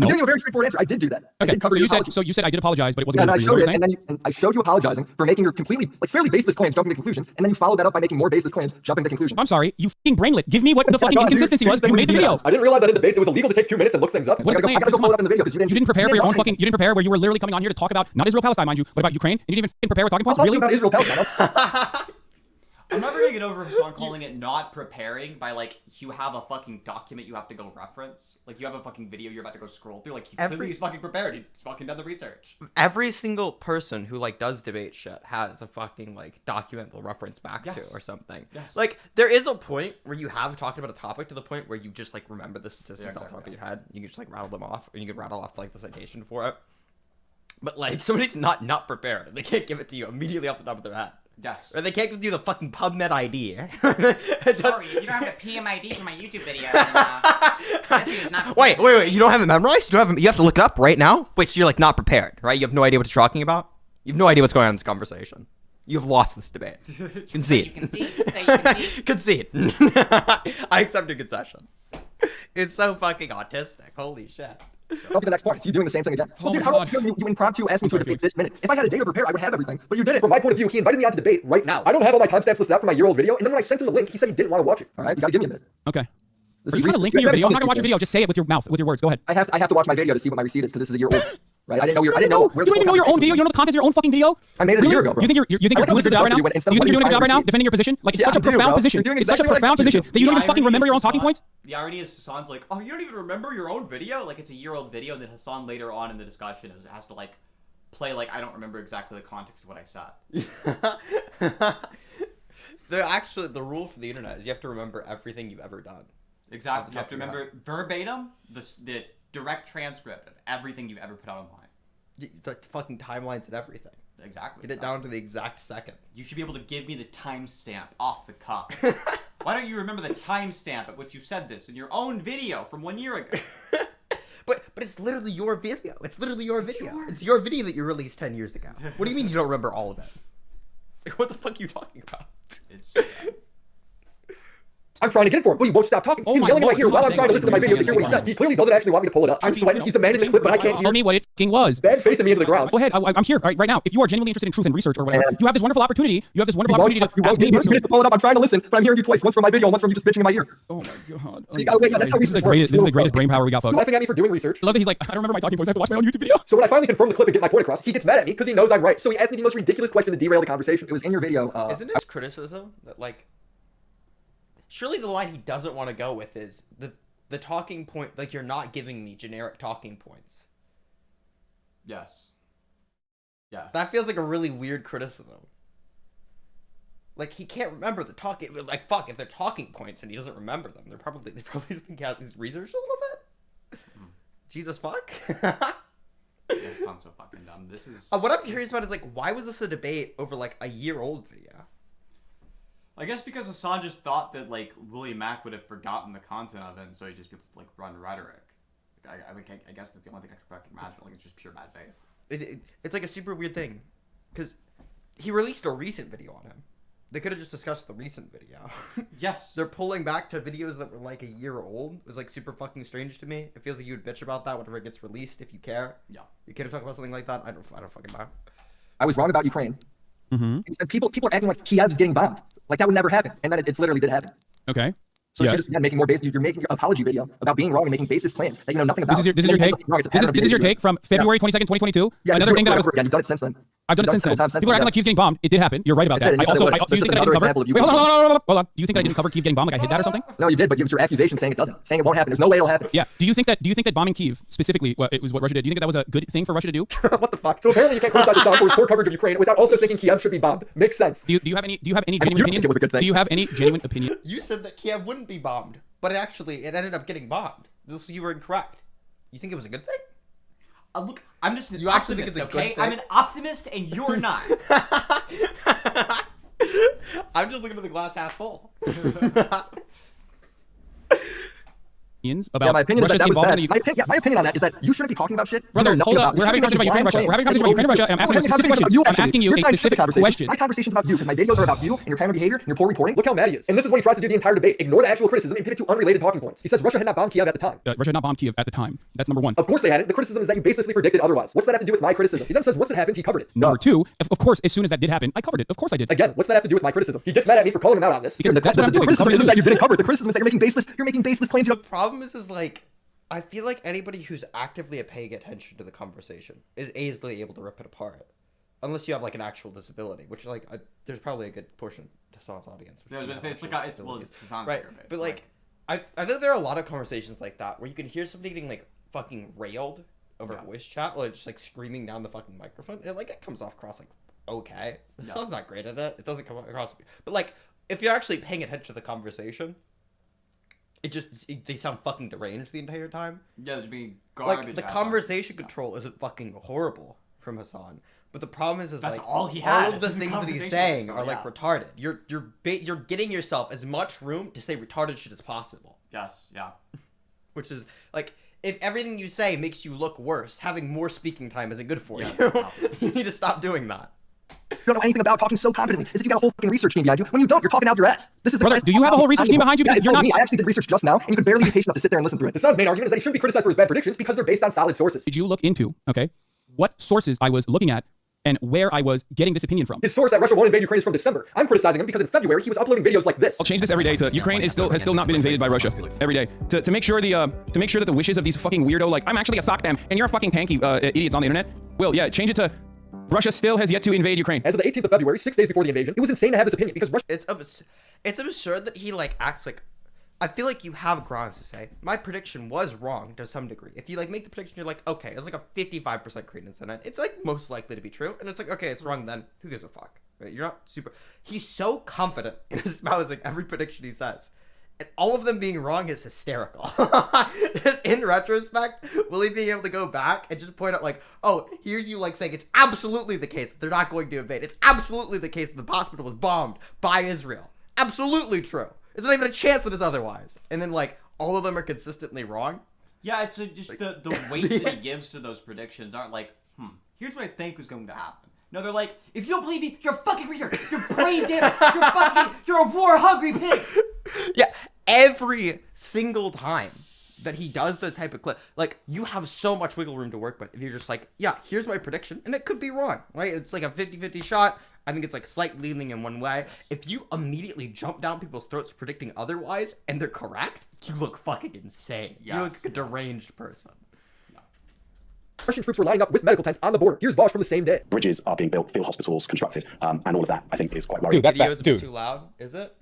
I'm No. giving you a very straightforward answer. I did do that. I Okay. did cover So your you said apology. I did apologize, but it wasn't And I good for you. Is showed that what it, you're saying? and I showed you apologizing for making your completely, like, fairly baseless claims, jumping to conclusions, and then you followed that up by making more baseless claims, jumping to conclusions. I'm sorry. You fucking brainlet. Give me what the fucking God, dude, inconsistency here's was. the You thing made the with video. DMs. I didn't realize that in debates it was illegal to take 2 minutes and look things up. What's the claim? I gotta go pull it up in the video because you You didn't prepare for your own lie. fucking. You didn't prepare where you were literally coming on here to talk about not Israel Palestine, mind you, but about Ukraine, and you didn't even prepare with talking I'll points. talk to Really? you about Israel Palestine. I'm never gonna get over Hassan calling it not preparing by like you have a fucking document you have to go reference. Like you have a fucking video you're about to go scroll through. Like he's fucking prepared. He's fucking done the research. Every single person who like does debate shit has a fucking like document they'll reference back to Yes. or something. Yes. Like there is a point where you have talked about a topic to the point where you just like remember the statistics Yeah, off the top of exactly. your head. You can just like rattle them off, and you can rattle off like the citation for it. But like somebody's not prepared, they can't give it to you immediately off the top of their head. Yes. Or they can't give you the fucking PubMed ID. Sorry, you don't have the PMID for my YouTube video. And, this is not Wait, you don't have it memorized? You have to look it up right now? Wait, so you're like not prepared, right? You have no idea what you're talking about? You have no idea what's going on in this conversation. You've lost this debate. Concede. You concede? Say you concede? Concede. I accept your concession. It's so fucking autistic. Holy shit. Up to the next point. It's you doing the same thing again. Well, Oh dude, my how God. you impromptu asked me to sorry, debate Felix. this minute. If I had a day to prepare, I would have everything. But you didn't. From my point of view, he invited me on to debate right now. I don't have all my timestamps listed out for my year-old video, and then when I sent him the link, he said he didn't want to watch it. All right, you gotta give me a minute. Okay. This Are is you trying to link me your recent. video? I'm not gonna watch This your video. Just say it with your mouth, with your words. Go ahead. I have to watch my video to see what my receipt is because this is a year old. Right? I didn't know. I didn't know. You don't even know your own video. You don't know the contents of your own fucking video. I made it a year ago, bro. You think you're I like doing a good job right now? how you instead of You think you're doing a good job right now, letting me find defending your position? Like it's Yeah, such a I'm doing, profound bro. position. You're doing It's such a exactly what I profound said you position do. that you don't even The fucking remember your own talking irony is points. The irony is Hassan's like, oh, you don't even remember your own video? Like it's a year-old video, and then Hassan later on in the discussion has to like play like I don't remember exactly the context of what I said. The rule for the internet is you have to remember everything you've ever done. Exactly. You have top to of your remember verbatim the direct transcript of everything you've ever put out online. The fucking timelines and everything. Exactly. Get it down to the exact second. You should be able to give me the timestamp off the cuff. Why don't you remember the timestamp at which you said this in your own video from 1 year ago? But it's literally your video. It's literally your video. It's your video that you released 10 years ago. What do you mean you don't remember all of it? It's like, what the fuck are you talking about? It's I'm trying to get it for him, but he won't stop talking. Oh He's my yelling in my Lord, ear while I'm stop trying to listen to my saying video to hear what he anything. said. He clearly doesn't actually want me to pull it up. I'm sweating. He's demanding the clip, but I can't Tell hear. me what it fucking was. Bad faith in me into the ground. Go ahead. I'm here right now. If you are genuinely interested in truth and research or whatever, And- you have this wonderful opportunity. You have this wonderful You won't opportunity to ask give me me 2 personally. minutes to pull it up. I'm trying to listen, but I'm hearing you twice. Once from my video, once from you just bitching in my ear. Oh my god. you gotta wait, yeah, that's how This is the research works. greatest. This is the greatest brain power we got, folks. He's laughing at me for doing research. I love that he's like, I don't remember my talking points. I have to watch my own YouTube video. So when I finally confirm the clip and get my point across, he gets mad at me because he knows I'm right. So he asked me the most ridiculous question to derail the conversation. It was in your video. Isn't his criticism that like surely the line he doesn't want to go with is the talking point, like you're not giving me generic talking points. yes. Yes. That feels like a really weird criticism. Like he can't remember the talking. Like fuck, if they're talking points and he doesn't remember them, they probably think he has researched a little bit. Jesus fuck. That sounds so fucking dumb. This is. What I'm curious about is like, why was this a debate over like a year-old video? I guess because Hassan just thought that like Willie Mack would have forgotten the content of it, and so he just people like run rhetoric. I guess that's the only thing I could fucking imagine. Like it's just pure bad faith. It's like a super weird thing, because he released a recent video on him. They could have just discussed the recent video. Yes. They're pulling back to videos that were like a year old. It was like super fucking strange to me. It feels like you would bitch about that whenever it gets released if you care. Yeah. You care to talk about something like that? I don't fucking know. I was wrong about Ukraine. He said people are acting like Kiev's getting bombed. Like that would never happen. And then it's literally did happen. Okay. So Yes. you're just again, making more basis. You're making your apology video about being wrong and making baseless claims that you know nothing about. This is your take. This is your take from February 22nd, 2022. Yeah, Another thing that I was. You've done it since then. I've done it since then. People are acting like Kiev's getting bombed. It did happen. You're right about that. That's it. I also. That's Do you think that I didn't another cover? example of you Wait, hold being on, hold on. Do you think that I didn't cover Kiev getting bombed? Like I hid that or something? No, you did, but it was your accusation saying it doesn't, saying it won't happen. There's no way it'll happen. Yeah. Do you think that bombing Kiev specifically, it was what Russia did? Do you think that was a good thing for Russia to do? What the fuck? So apparently you can't criticize Assad for his poor coverage of Ukraine without also thinking Kiev should be bombed. Makes sense. Do you have any genuine you don't opinion? think it was a good thing. Do you have any genuine opinion? You said that Kiev wouldn't be bombed, but actually it ended up getting bombed. You were incorrect. You think it was a good thing? Look, I'm just an You actually think optimist, it's a good okay? thing? I'm an optimist, and you're not. I'm just looking at the glass half full. about my opinion is Russia's that was involvement bad. in the My opinion on that is that you shouldn't be talking about shit. you Brother, know nothing hold up. about. We're having a conversation about Ukraine and Russia. We're having a conversation about Ukraine and Russia. I'm asking you a specific question. I'm asking you a specific question. My conversation's about you because my videos are about you and your pattern of behavior and your poor reporting. Look how mad he is. And this is what he tries to do the entire debate. Ignore the actual criticism and pivot to unrelated talking points. He says Russia had not bombed Kiev at the time. Russia had not bombed Kiev at the time. That's number one. Of course they hadn't. The criticism is that you baselessly predicted otherwise. What's that have to do with my criticism? He then says once it happened, he covered it. Number two, of course, as soon as that did happen, I covered it. Of course I did. Again, what's that have to do with my criticism? He gets mad at me for calling him out on this. Because that's what I'm the doing. criticism isn't that you didn't cover it. The criticism is that you're making baseless claims. You know, Problem is like, I feel like anybody who's actively paying attention to the conversation is easily able to rip it apart. Unless you have like an actual disability, which like there's probably a good portion to Hassan's audience. Yeah, I was gonna say, it's Hassan's right, therapist, but like I think there are a lot of conversations like that where you can hear somebody getting like fucking railed over voice chat, like just like screaming down the fucking microphone. And like it comes off across like okay, Hassan's not great at it. It doesn't come across, but like if you're actually paying attention to the conversation, they sound fucking deranged the entire time. Yeah, there's being garbage. Like the conversation control isn't fucking horrible from Hassan. But the problem is that's like all he has. All of the things that he's saying are like retarded. You're getting yourself as much room to say retarded shit as possible. Yes, yeah. Which is like if everything you say makes you look worse, having more speaking time isn't good for you. You need to stop doing that. You don't know anything about talking so confidently. As if you got a whole fucking research team behind you. When you don't, you're talking out your ass. This is the Brother, do you have a whole research team behind you? Because you're not. I actually did research just now, and you could barely be patient enough to sit there and listen through it. Hassan's main argument is that he shouldn't be criticized for his bad predictions because they're based on solid sources. Did you look into what sources I was looking at and where I was getting this opinion from? His source that Russia won't invade Ukraine is from December. I'm criticizing him because in February he was uploading videos like this. I'll change this every day to Ukraine has still not been invaded by Russia every day to make sure that the wishes of these fucking weirdo like I'm actually a sock fan and you're a fucking tanky idiots on the internet. Well, yeah, change it to Russia still has yet to invade Ukraine. As of the 18th of February, 6 days before the invasion, it was insane to have his opinion because Russia. It's absurd that he like acts like. I feel like you have grounds to say my prediction was wrong to some degree. If you like make the prediction, you're like, okay, it's like a 55% credence in it. It's like most likely to be true, and it's like, okay, it's wrong then. Who gives a fuck? Right? You're not super. He's so confident in espousing every prediction he says, and all of them being wrong is hysterical. Just in retrospect, will he be able to go back and just point out like, oh, here's you like saying it's absolutely the case that they're not going to invade. It's absolutely the case that the hospital was bombed by Israel. Absolutely true. There's not even a chance that it's otherwise. And then, like, all of them are consistently wrong. Yeah, it's just like, the weight that he gives to those predictions aren't like, here's what I think is going to happen. No, they're like, if you don't believe me, you're a fucking researcher. You're brain damaged. You're a war-hungry pig. Yeah, every single time that he does this type of clip, like, you have so much wiggle room to work with. If you're just like, yeah, here's my prediction, and it could be wrong, right? It's like a 50-50 shot. I think it's like slightly leaning in one way. If you immediately jump down people's throats predicting otherwise, and they're correct, you look fucking insane. Yeah. You look like a deranged person. Russian troops were lining up with medical tents on the border. Here's Vosh from the same day. Bridges are being built, field hospitals constructed, and all of that, I think, is quite worrying. Dude, that's that. Dude. Too loud, is it?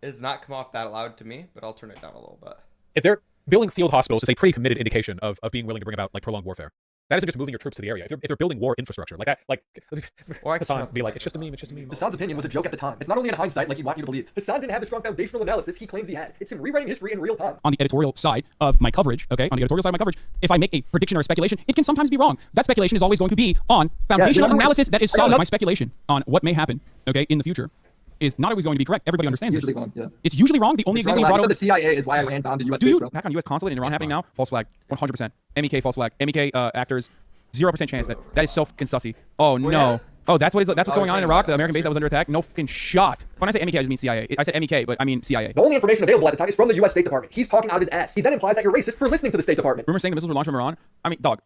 It does not come off that loud to me, but I'll turn it down a little bit. If they're building field hospitals, it's a pretty committed indication of being willing to bring about like prolonged warfare. That isn't just moving your troops to the area. If they're building war infrastructure like that, like Hassan be like, it's just a meme, it's just a meme. Hassan's opinion was a joke at the time. It's not only in hindsight like he'd want you to believe. Hassan didn't have the strong foundational analysis he claims he had. It's him rewriting history in real time. On the editorial side of my coverage, if I make a prediction or a speculation, it can sometimes be wrong. That speculation is always going to be on foundational analysis that is solid. My speculation on what may happen, in the future, is not always going to be correct. Everybody understands this. Wrong, yeah. It's usually wrong. The only example you brought up. The CIA is why Iran bombed the U.S. Do you base, hack on U.S. consulate in Iran happening now? False flag. 100%. MEK false flag. MEK actors. 0% chance that is so fucking sussy. Oh no. Yeah. Oh, that's what's going on in Iraq. The American base that was under attack. No fucking shot. When I say MEK, I just mean CIA. I said MEK, but I mean CIA. The only information available at the time is from the U.S. State Department. He's talking out of his ass. He then implies that you're racist for listening to the State Department. Rumors saying the missiles were launched from Iran. I mean, dog.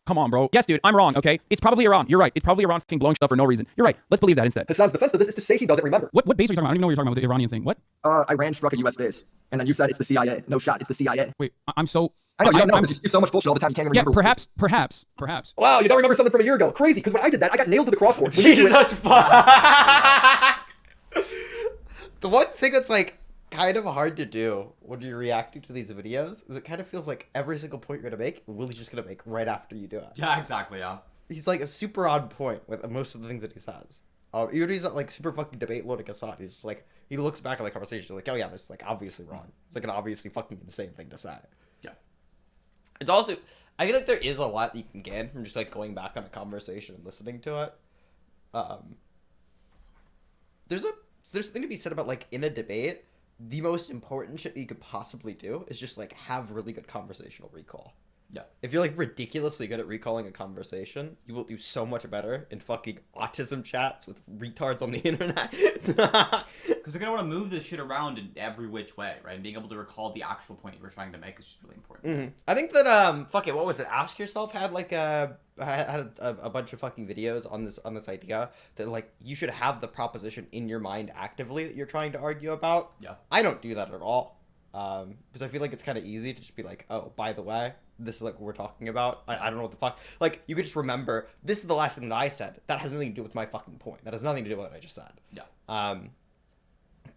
Come on, bro. Yes, dude, I'm wrong, okay? It's probably Iran. You're right. It's probably Iran fucking blowing stuff for no reason. You're right. Let's believe that instead. Hassan's defense to this is to say he doesn't remember. What base are you talking about? I don't even know what you're talking about with the Iranian thing. What? Iran struck a U.S. base. And then you said it's the CIA. No shot. It's the CIA. Wait, I'm so... I know, you don't know, because you do so much bullshit all the time you can't remember. Yeah, perhaps. Wow, you don't remember something from a year ago. Crazy, because when I did that, I got nailed to the crossword. Jesus fuck. The one thing that's like kind of hard to do when you're reacting to these videos is it kind of feels like every single point you're gonna make, Willie's just gonna make right after you do it. Yeah, exactly, yeah. He's like a super on point with most of the things that he says. Even if he's not like super fucking debate loading Assad, he's just like, he looks back on the conversation like, oh yeah, this is like obviously wrong. It's like an obviously fucking insane thing to say. Yeah. It's also, I feel like there is a lot that you can gain from just like going back on a conversation and listening to it. There's something to be said about like in a debate, the most important shit that you could possibly do is just like have really good conversational recall. Yeah. If you're like ridiculously good at recalling a conversation, you will do so much better in fucking autism chats with retards on the internet. Because they're gonna want to move this shit around in every which way, right? And being able to recall the actual point you were trying to make is just really important. I think that fuck it, what was it? Ask Yourself had like had a bunch of fucking videos on this idea that like you should have the proposition in your mind actively that you're trying to argue about. Yeah. I don't do that at all. Because I feel like it's kind of easy to just be like, oh, by the way, this is like what we're talking about. I don't know what the fuck. Like, you could just remember, this is the last thing that I said. That has nothing to do with my fucking point. That has nothing to do with what I just said. Yeah.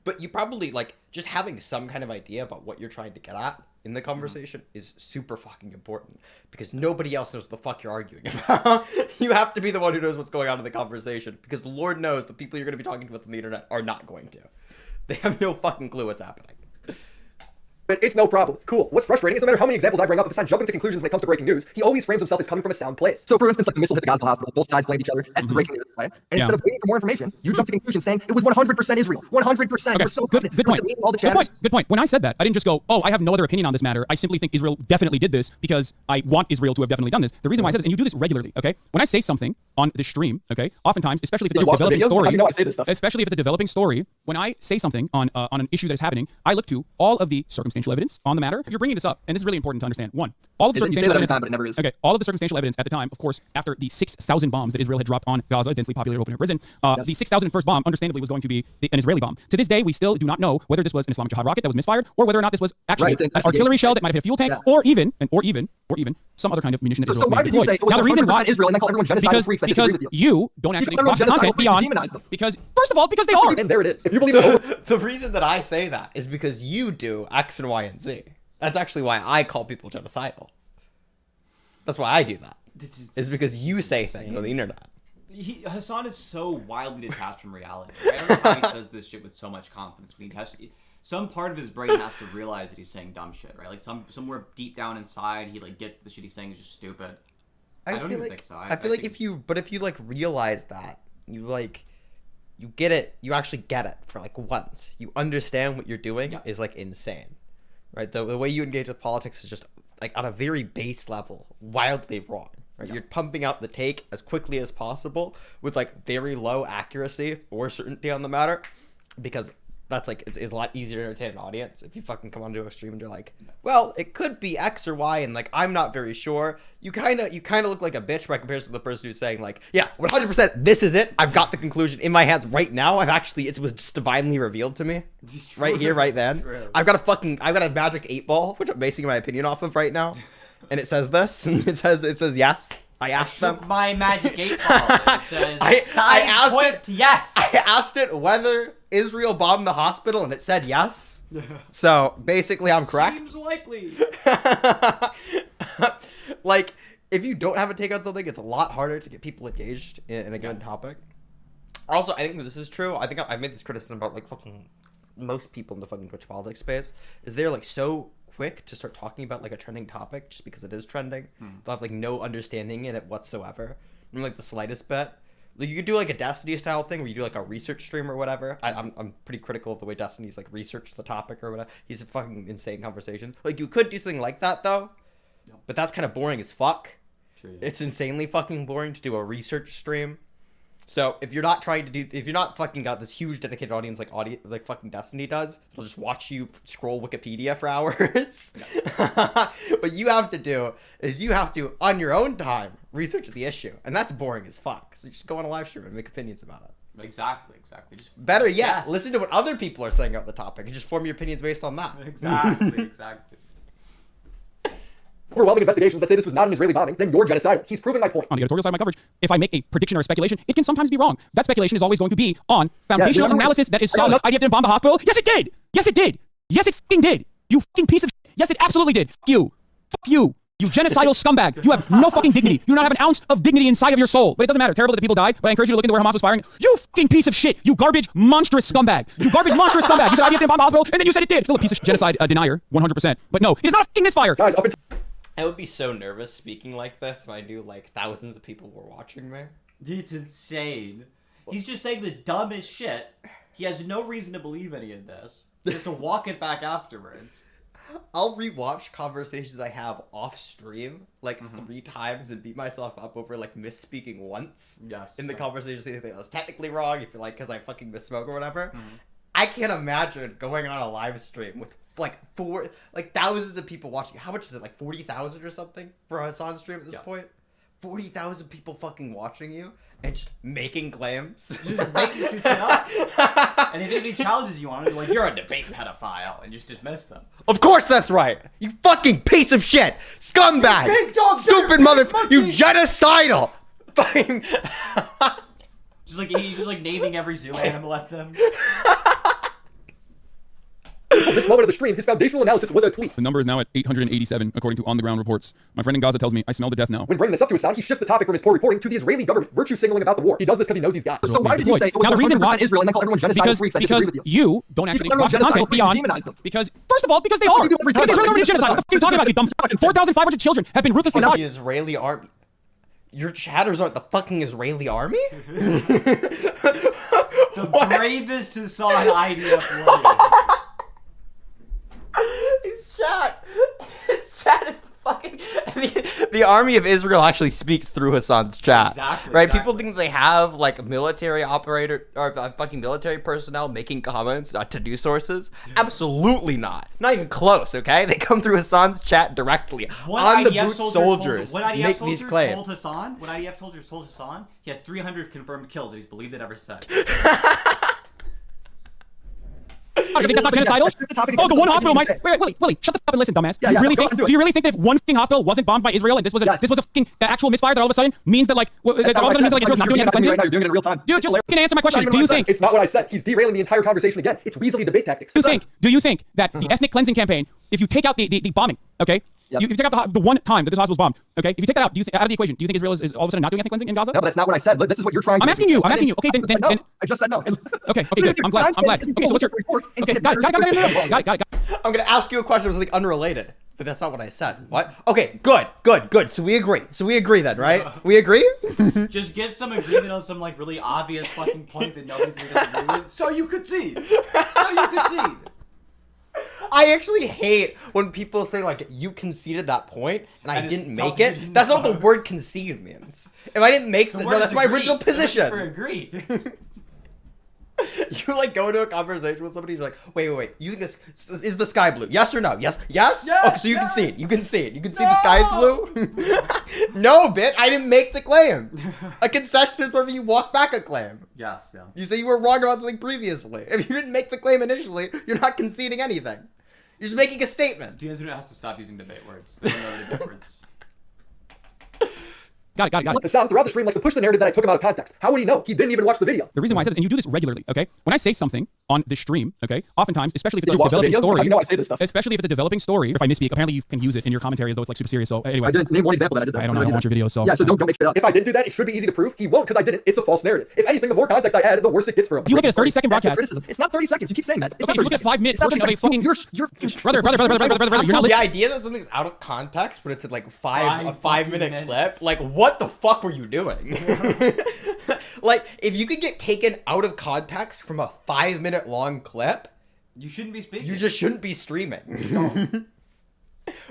But you probably, like, just having some kind of idea about what you're trying to get at in the conversation is super fucking important. Because nobody else knows what the fuck you're arguing about. You have to be the one who knows what's going on in the conversation. Because the Lord knows the people you're going to be talking to on the internet are not going to. They have no fucking clue what's happening. But it's no problem. Cool. What's frustrating is no matter how many examples I bring up, if Hassan jumping to conclusions when it comes to breaking news, he always frames himself as coming from a sound place. So for instance, like the missile hit the Gaza hospital, both sides blamed each other. That's the breaking news, right? And instead of waiting for more information, you jump to conclusions saying it was 100% Israel. 100%. Okay, We're so good point. Good point. When I said that, I didn't just go, oh, I have no other opinion on this matter. I simply think Israel definitely did this because I want Israel to have definitely done this. The reason why I said this, and you do this regularly, okay? When I say something on the stream, okay, oftentimes, especially if it's a developing story, How do you know I say this stuff? especially if it's a developing story, when I say something on an issue that is happening, I look to all of the circumstantial evidence on the matter. You're bringing this up, and this is really important to understand. One, all of the circumstantial evidence. Time, but it never is. Okay, all of the circumstantial evidence at the time, of course, after the 6,000 bombs that Israel had dropped on Gaza, a densely populated open air prison, the 6,001st bomb, understandably, was going to be an Israeli bomb. To this day, we still do not know whether this was an Islamic Jihad rocket that was misfired, or whether or not this was actually an artillery shell that might have hit a fuel tank, or even some other kind of munition that Israel So why may have did you deployed. say it was Now, the reason why Israel and then call everyone genocide freaks that disagree because with you? you don't actually don't know watch the genocide content freaks, you beyond demonize them. because first of all, because they are. And there it is. If you believe it, The reason that I say that is because you do X and Y and Z. That's actually why I call people genocidal. That's why I do that. It's because you say things on the internet. Hassan is so wildly detached from reality. Right? I don't know how he says this shit with so much confidence. But some part of his brain has to realize that he's saying dumb shit, right? Like somewhere deep down inside, he like gets the shit he's saying is just stupid. I don't even think so. I feel like if you like realize that, you get it, you actually get it for like once. You understand what you're doing is like insane, right? The way you engage with politics is just like on a very base level, wildly wrong. Right? You're pumping out the take as quickly as possible with like very low accuracy or certainty on the matter, because that's like it's a lot easier to entertain an audience. If you fucking come onto a stream and you're like, well, it could be X or Y, and like I'm not very sure. You kind of look like a bitch by comparison to the person who's saying like, yeah, 100%, this is it. I've got the conclusion in my hands right now. it was just divinely revealed to me, right here, right then. I've got a magic 8-ball, which I'm basing my opinion off of right now, and it says this, and it says yes. I asked them. My magic 8-ball. It says I asked it. Yes. I asked it whether Israel bombed the hospital, and it said yes. So basically, I'm correct. Seems likely. Like, if you don't have a take on something, it's a lot harder to get people engaged in a given topic. Also, I think that this is true. I think I've made this criticism about like fucking most people in the fucking Twitch politics space. Is they're like so quick to start talking about like a trending topic just because it is trending. They'll have like no understanding in it whatsoever. And like the slightest bit. Like you could do like a Destiny style thing where you do like a research stream or whatever. I'm pretty critical of the way Destiny's like researched the topic or whatever. He's a fucking insane conversation. Like you could do something like that though, but that's kind of boring as fuck. True, yeah. It's insanely fucking boring to do a research stream. So if you're not fucking got this huge dedicated audience like fucking Destiny does, they'll just watch you scroll Wikipedia for hours. What you have to do is you have to, on your own time, research the issue. And that's boring as fuck. So you just go on a live stream and make opinions about it. Exactly. Just better yet, listen to what other people are saying about the topic and just form your opinions based on that. Exactly. overwhelming investigations that say this was not an Israeli bombing, then you're genocidal. He's proving my point. On the editorial side of my coverage, if I make a prediction or a speculation, it can sometimes be wrong. That speculation is always going to be on foundational analysis that is solid. IDF didn't bomb the hospital. Yes, it did. Yes, it did. Yes, it fucking did. You fucking piece of shit. Yes, it absolutely did. Fuck you. Fuck you. You genocidal scumbag. You have no fucking dignity. You do not have an ounce of dignity inside of your soul. But it doesn't matter. Terrible that people died, but I encourage you to look into where Hamas was firing. You fucking piece of shit. You garbage, monstrous scumbag. You garbage, monstrous scumbag. You said IDF didn't bomb the hospital, and then you said it did. Still a piece of genocide denier, 100%. But no, it is not a fucking misfire. Guys, up until I would be so nervous speaking like this if I knew like thousands of people were watching me. It's insane. He's just saying the dumbest shit. he has no reason to believe any of this. Just to walk it back afterwards. I'll rewatch conversations I have off stream like 3 times and beat myself up over like misspeaking once. Yes. In the conversation, saying I was technically wrong. If you're like, because I fucking misspoke or whatever. I can't imagine going on a live stream with like thousands of people watching. How much is it? Like 40,000 or something for Hassan's stream at this point? 40,000 people fucking watching you and just making claims. Just making shit up. And if anybody challenges you on it, you're like, you're a debate pedophile, and just dismiss them. Of course that's right. You fucking piece of shit. Scumbag. Big dog, Stupid motherfucker. You genocidal. Fucking. He's just like naming every zoo animal at them. Until this moment of the stream, his foundational analysis was a tweet. The number is now at 887, according to on-the-ground reports. My friend in Gaza tells me I smell the death now. When bringing this up to Hassan, he shifts the topic from his poor reporting to the Israeli government virtue signaling about the war. He does this because he knows he's got. So why did you say it was now the reason why Israel and then call everyone genocidal freaks? I disagree because with you. you don't actually watch the genocidal content freaks beyond and demonize them. because first of all because they are you do every because time. Israeli government is genocide. What the fuck are you talking about, you dumb fuck? 4,500 children have been ruthlessly The slaughtered. Israeli army. Your chatters aren't the fucking Israeli army? The bravest Hassan IDF warriors. His chat is fucking. The army of Israel actually speaks through Hassan's chat. Exactly, right? exactly. People think they have like military operator or fucking military personnel making comments to news sources. Absolutely not. Not even close. Okay, they come through Hassan's chat directly. On the boot soldiers make these claims. What IDF soldiers told Hassan, he has 300 confirmed kills that he's believed it ever said. You think that's not genocidal? Oh, the one hospital might. Wait, Willie, shut the fuck up and listen, dumbass. Do you really think that if one fucking hospital wasn't bombed by Israel and this was a fucking the actual misfire that all of a sudden means that like Israel's not doing anything? Right now, you're doing it in real time. Dude, just fucking answer my question. Do you think? It's not what I said. He's derailing the entire conversation again. It's weaselly debate tactics. Do you think that the ethnic cleansing campaign, if you take out the bombing, okay? If you take out the one time that this hospital was bombed, okay? If you take that out, out of the equation, do you think Israel is all of a sudden not doing ethnic cleansing in Gaza? No, but that's not what I said. This is what you're trying to I'm asking you. Okay, then I just said no. Okay, good. I'm glad. Okay, so what's your reports? Okay, got it. I'm gonna ask you a question that was like unrelated, but that's not what I said. What? Okay, good. So we agree then, right? We agree? Just get some agreement on some like really obvious fucking point that nobody's gonna disagree with. So you could see. I actually hate when people say like you conceded that point and I didn't make it. That's not what the word concede means. If I didn't make no, that's my original position. Agree. You like go into a conversation with somebody who's like, wait. You think this is the sky blue? Yes or no? Yes. Okay, so you can see it. You can see the sky's blue. No, bitch. I didn't make the claim. A concession is whenever you walk back a claim. Yes. Yeah. You say you were wrong about something previously. If you didn't make the claim initially, you're not conceding anything. You're just making a statement. The internet has to stop using debate words. They don't know the difference. Got it. Hassan, throughout the stream, likes to push the narrative that I took him out of context. How would he know? He didn't even watch the video. The reason why I said this, and you do this regularly, okay? When I say something on the stream, okay, oftentimes, especially if it's a watch the developing video? story, How do you know I say this stuff? especially if it's a developing story, if I misspeak, apparently you can use it in your commentary as though it's like super serious. So anyway, I didn't name one example that I did that. I don't know. I don't watch your videos, so yeah. So don't make shit up. If I did do that, it should be easy to prove. He won't because I didn't. It's a false narrative. If anything, the more context I add, the worse it gets for him. If you look at a 30-second broadcast, criticism. It's not 30 seconds. You keep saying that. It's okay, if you look at a 5-minute version of a fucking brother, you're not the idea that something's out of context when it's in like a 5-minute clip. Like, what the fuck were you doing? Like, if you could get taken out of context from a 5-minute long clip, you shouldn't be speaking. You just shouldn't be streaming.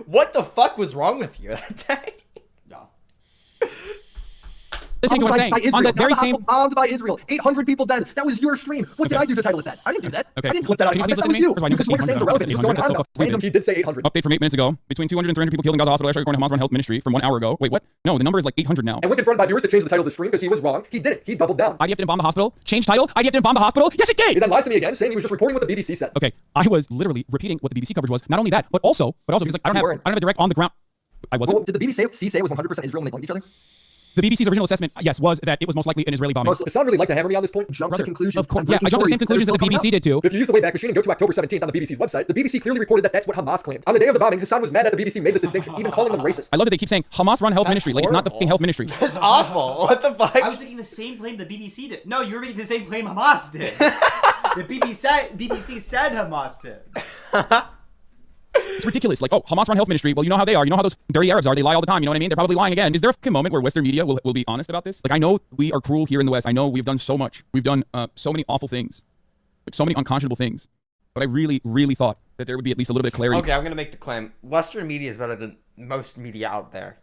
What the fuck was wrong with you that day? No. Listening to what I'm saying. On the very same. Bombed by Israel. 800 people dead. That was your stream. What did I do to title it that? I didn't do that. Okay. I didn't clip that out of context. That was you. Because what you're saying is irrelevant. It's going on. Random. He did say 800. Update from 8 minutes ago. Between 200 and 300 people killed in Gaza hospital according to Hamas Run Health Ministry from 1 hour ago. Wait, what? No, the number is like 800 now. And when confronted by viewers to change the title of the stream because he was wrong, he did it. He doubled down. IDF didn't bomb the hospital. Change title. IDF didn't bomb the hospital. Yes, it did. He then lies to me again, saying he was just reporting what the BBC said. Okay, I was literally repeating what the BBC coverage was. Not only that, but also because like I don't have a direct on the ground. I wasn't. Well, did the BBC say it was 100% Israel and they blamed each other? The BBC's original assessment, yes, was that it was most likely an Israeli bombing. Hassan really liked to hammer me on this point. Jump to conclusions. Of course, yeah, I jumped to the same conclusions that the BBC did too. If you use the Wayback Machine and go to October 17th on the BBC's website, the BBC clearly reported that that's what Hamas claimed. On the day of the bombing, Hassan was mad that the BBC made this distinction, even calling them racist. I love that they keep saying Hamas Run Health Ministry, like it's not the fucking health ministry. That's awful. What the fuck? I was making the same claim the BBC did. No, you were making the same claim Hamas did. The BBC said Hamas did. It's ridiculous. Like, oh, Hamas Run Health Ministry. Well, you know how they are. You know how those dirty Arabs are. They lie all the time. You know what I mean? They're probably lying again. Is there a fucking moment where Western media will be honest about this? Like, I know we are cruel here in the West. I know we've done so much. We've done so many awful things. so many unconscionable things. But I really, really thought that there would be at least a little bit of clarity. Okay, I'm gonna make the claim. Western media is better than most media out there.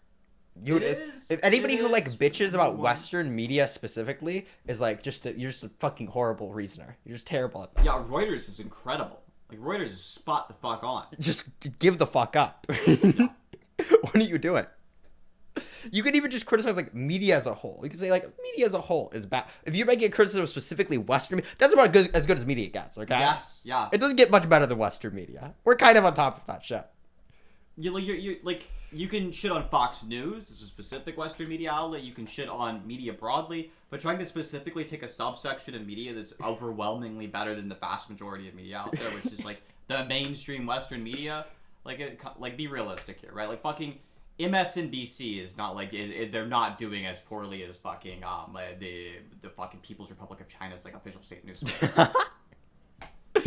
If anybody who like bitches about Western media specifically is like you're just a fucking horrible reasoner. You're just terrible at this. Yeah, Reuters is incredible. Like Reuters is spot the fuck on. Just give the fuck up. What are you doing? You can even just criticize like media as a whole. You can say like media as a whole is bad. If you're making a criticism specifically Western media, that's about as good as media gets. Okay. Yes. Yeah. It doesn't get much better than Western media. We're kind of on top of that shit. You can shit on Fox News. It's a specific Western media outlet. You can shit on media broadly, but trying to specifically take a subsection of media that's overwhelmingly better than the vast majority of media out there, which is like the mainstream Western media, like be realistic here, right? Like fucking MSNBC is not like they're not doing as poorly as fucking the fucking People's Republic of China's like official state news.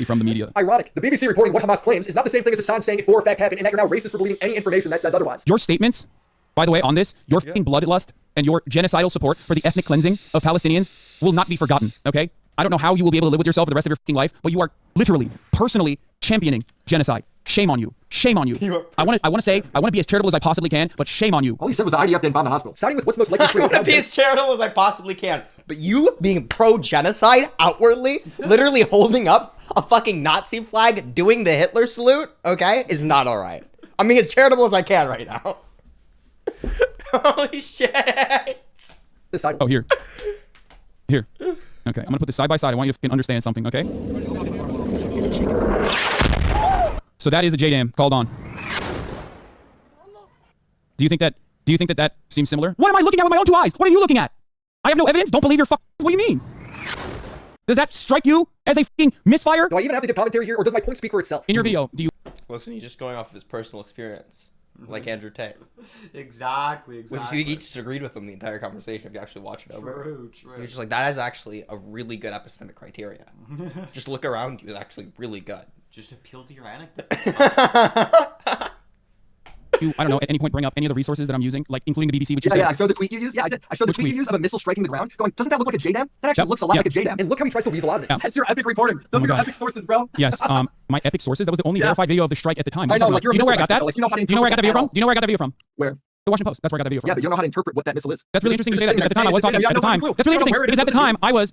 From the media. Ironic. The BBC reporting what Hamas claims is not the same thing as Hassan saying it for a fact happened and that you're now racist for believing any information that says otherwise. Your statements, by the way, on this, your fucking bloodlust and your genocidal support for the ethnic cleansing of Palestinians will not be forgotten, okay? I don't know how you will be able to live with yourself for the rest of your fucking life, but you are literally, personally championing genocide. Shame on you. Shame on you. I want to be as charitable as I possibly can, but shame on you. All he said was the IDF didn't bomb the hospital. Siding with what's most likely true. I want to be as charitable as I possibly can. But you being pro-genocide outwardly, literally holding up a fucking Nazi flag, doing the Hitler salute, okay, is not all right. I'm being as charitable as I can right now. Holy shit. Oh, here. Here. Okay, I'm going to put this side by side. I want you to understand something, okay? So that is a JDAM called on. Do you think that seems similar? What am I looking at with my own two eyes? What are you looking at? I have no evidence. Don't believe your What do you mean? Does that strike you as a fucking misfire? Do I even have to give commentary here, or does my point speak for itself? In your video, do you... Listen, he's just going off of his personal experience, like Andrew Tate. Exactly. Which you just agreed with him the entire conversation if you actually watch it over. True. He's just like, that is actually a really good epistemic criteria. Just look around you is actually really good. Just appeal to your anecdote. You, I don't know, at any point bring up any of the resources that I'm using, like including the BBC, which you said. Yeah, I showed the tweet you used. Yeah, I did. I showed the tweet you used of a missile striking the ground, going, doesn't that look like a JDAM? That actually looks a lot like a JDAM. And look how he tries to weasel out of it. Yeah. That's your epic reporting. Those are your epic sources, bro. Yes, my epic sources. That was the only verified video of the strike at the time. I know, like you know where I got that? Like, you know how to do you know where I got that video from? Do you know where I got that video from? Where? The Washington Post. That's where I got that video from. Yeah, but you don't know how to interpret what that missile is. That's really interesting to say that because at the time I was talking. At the time, that's really interesting because at the time I was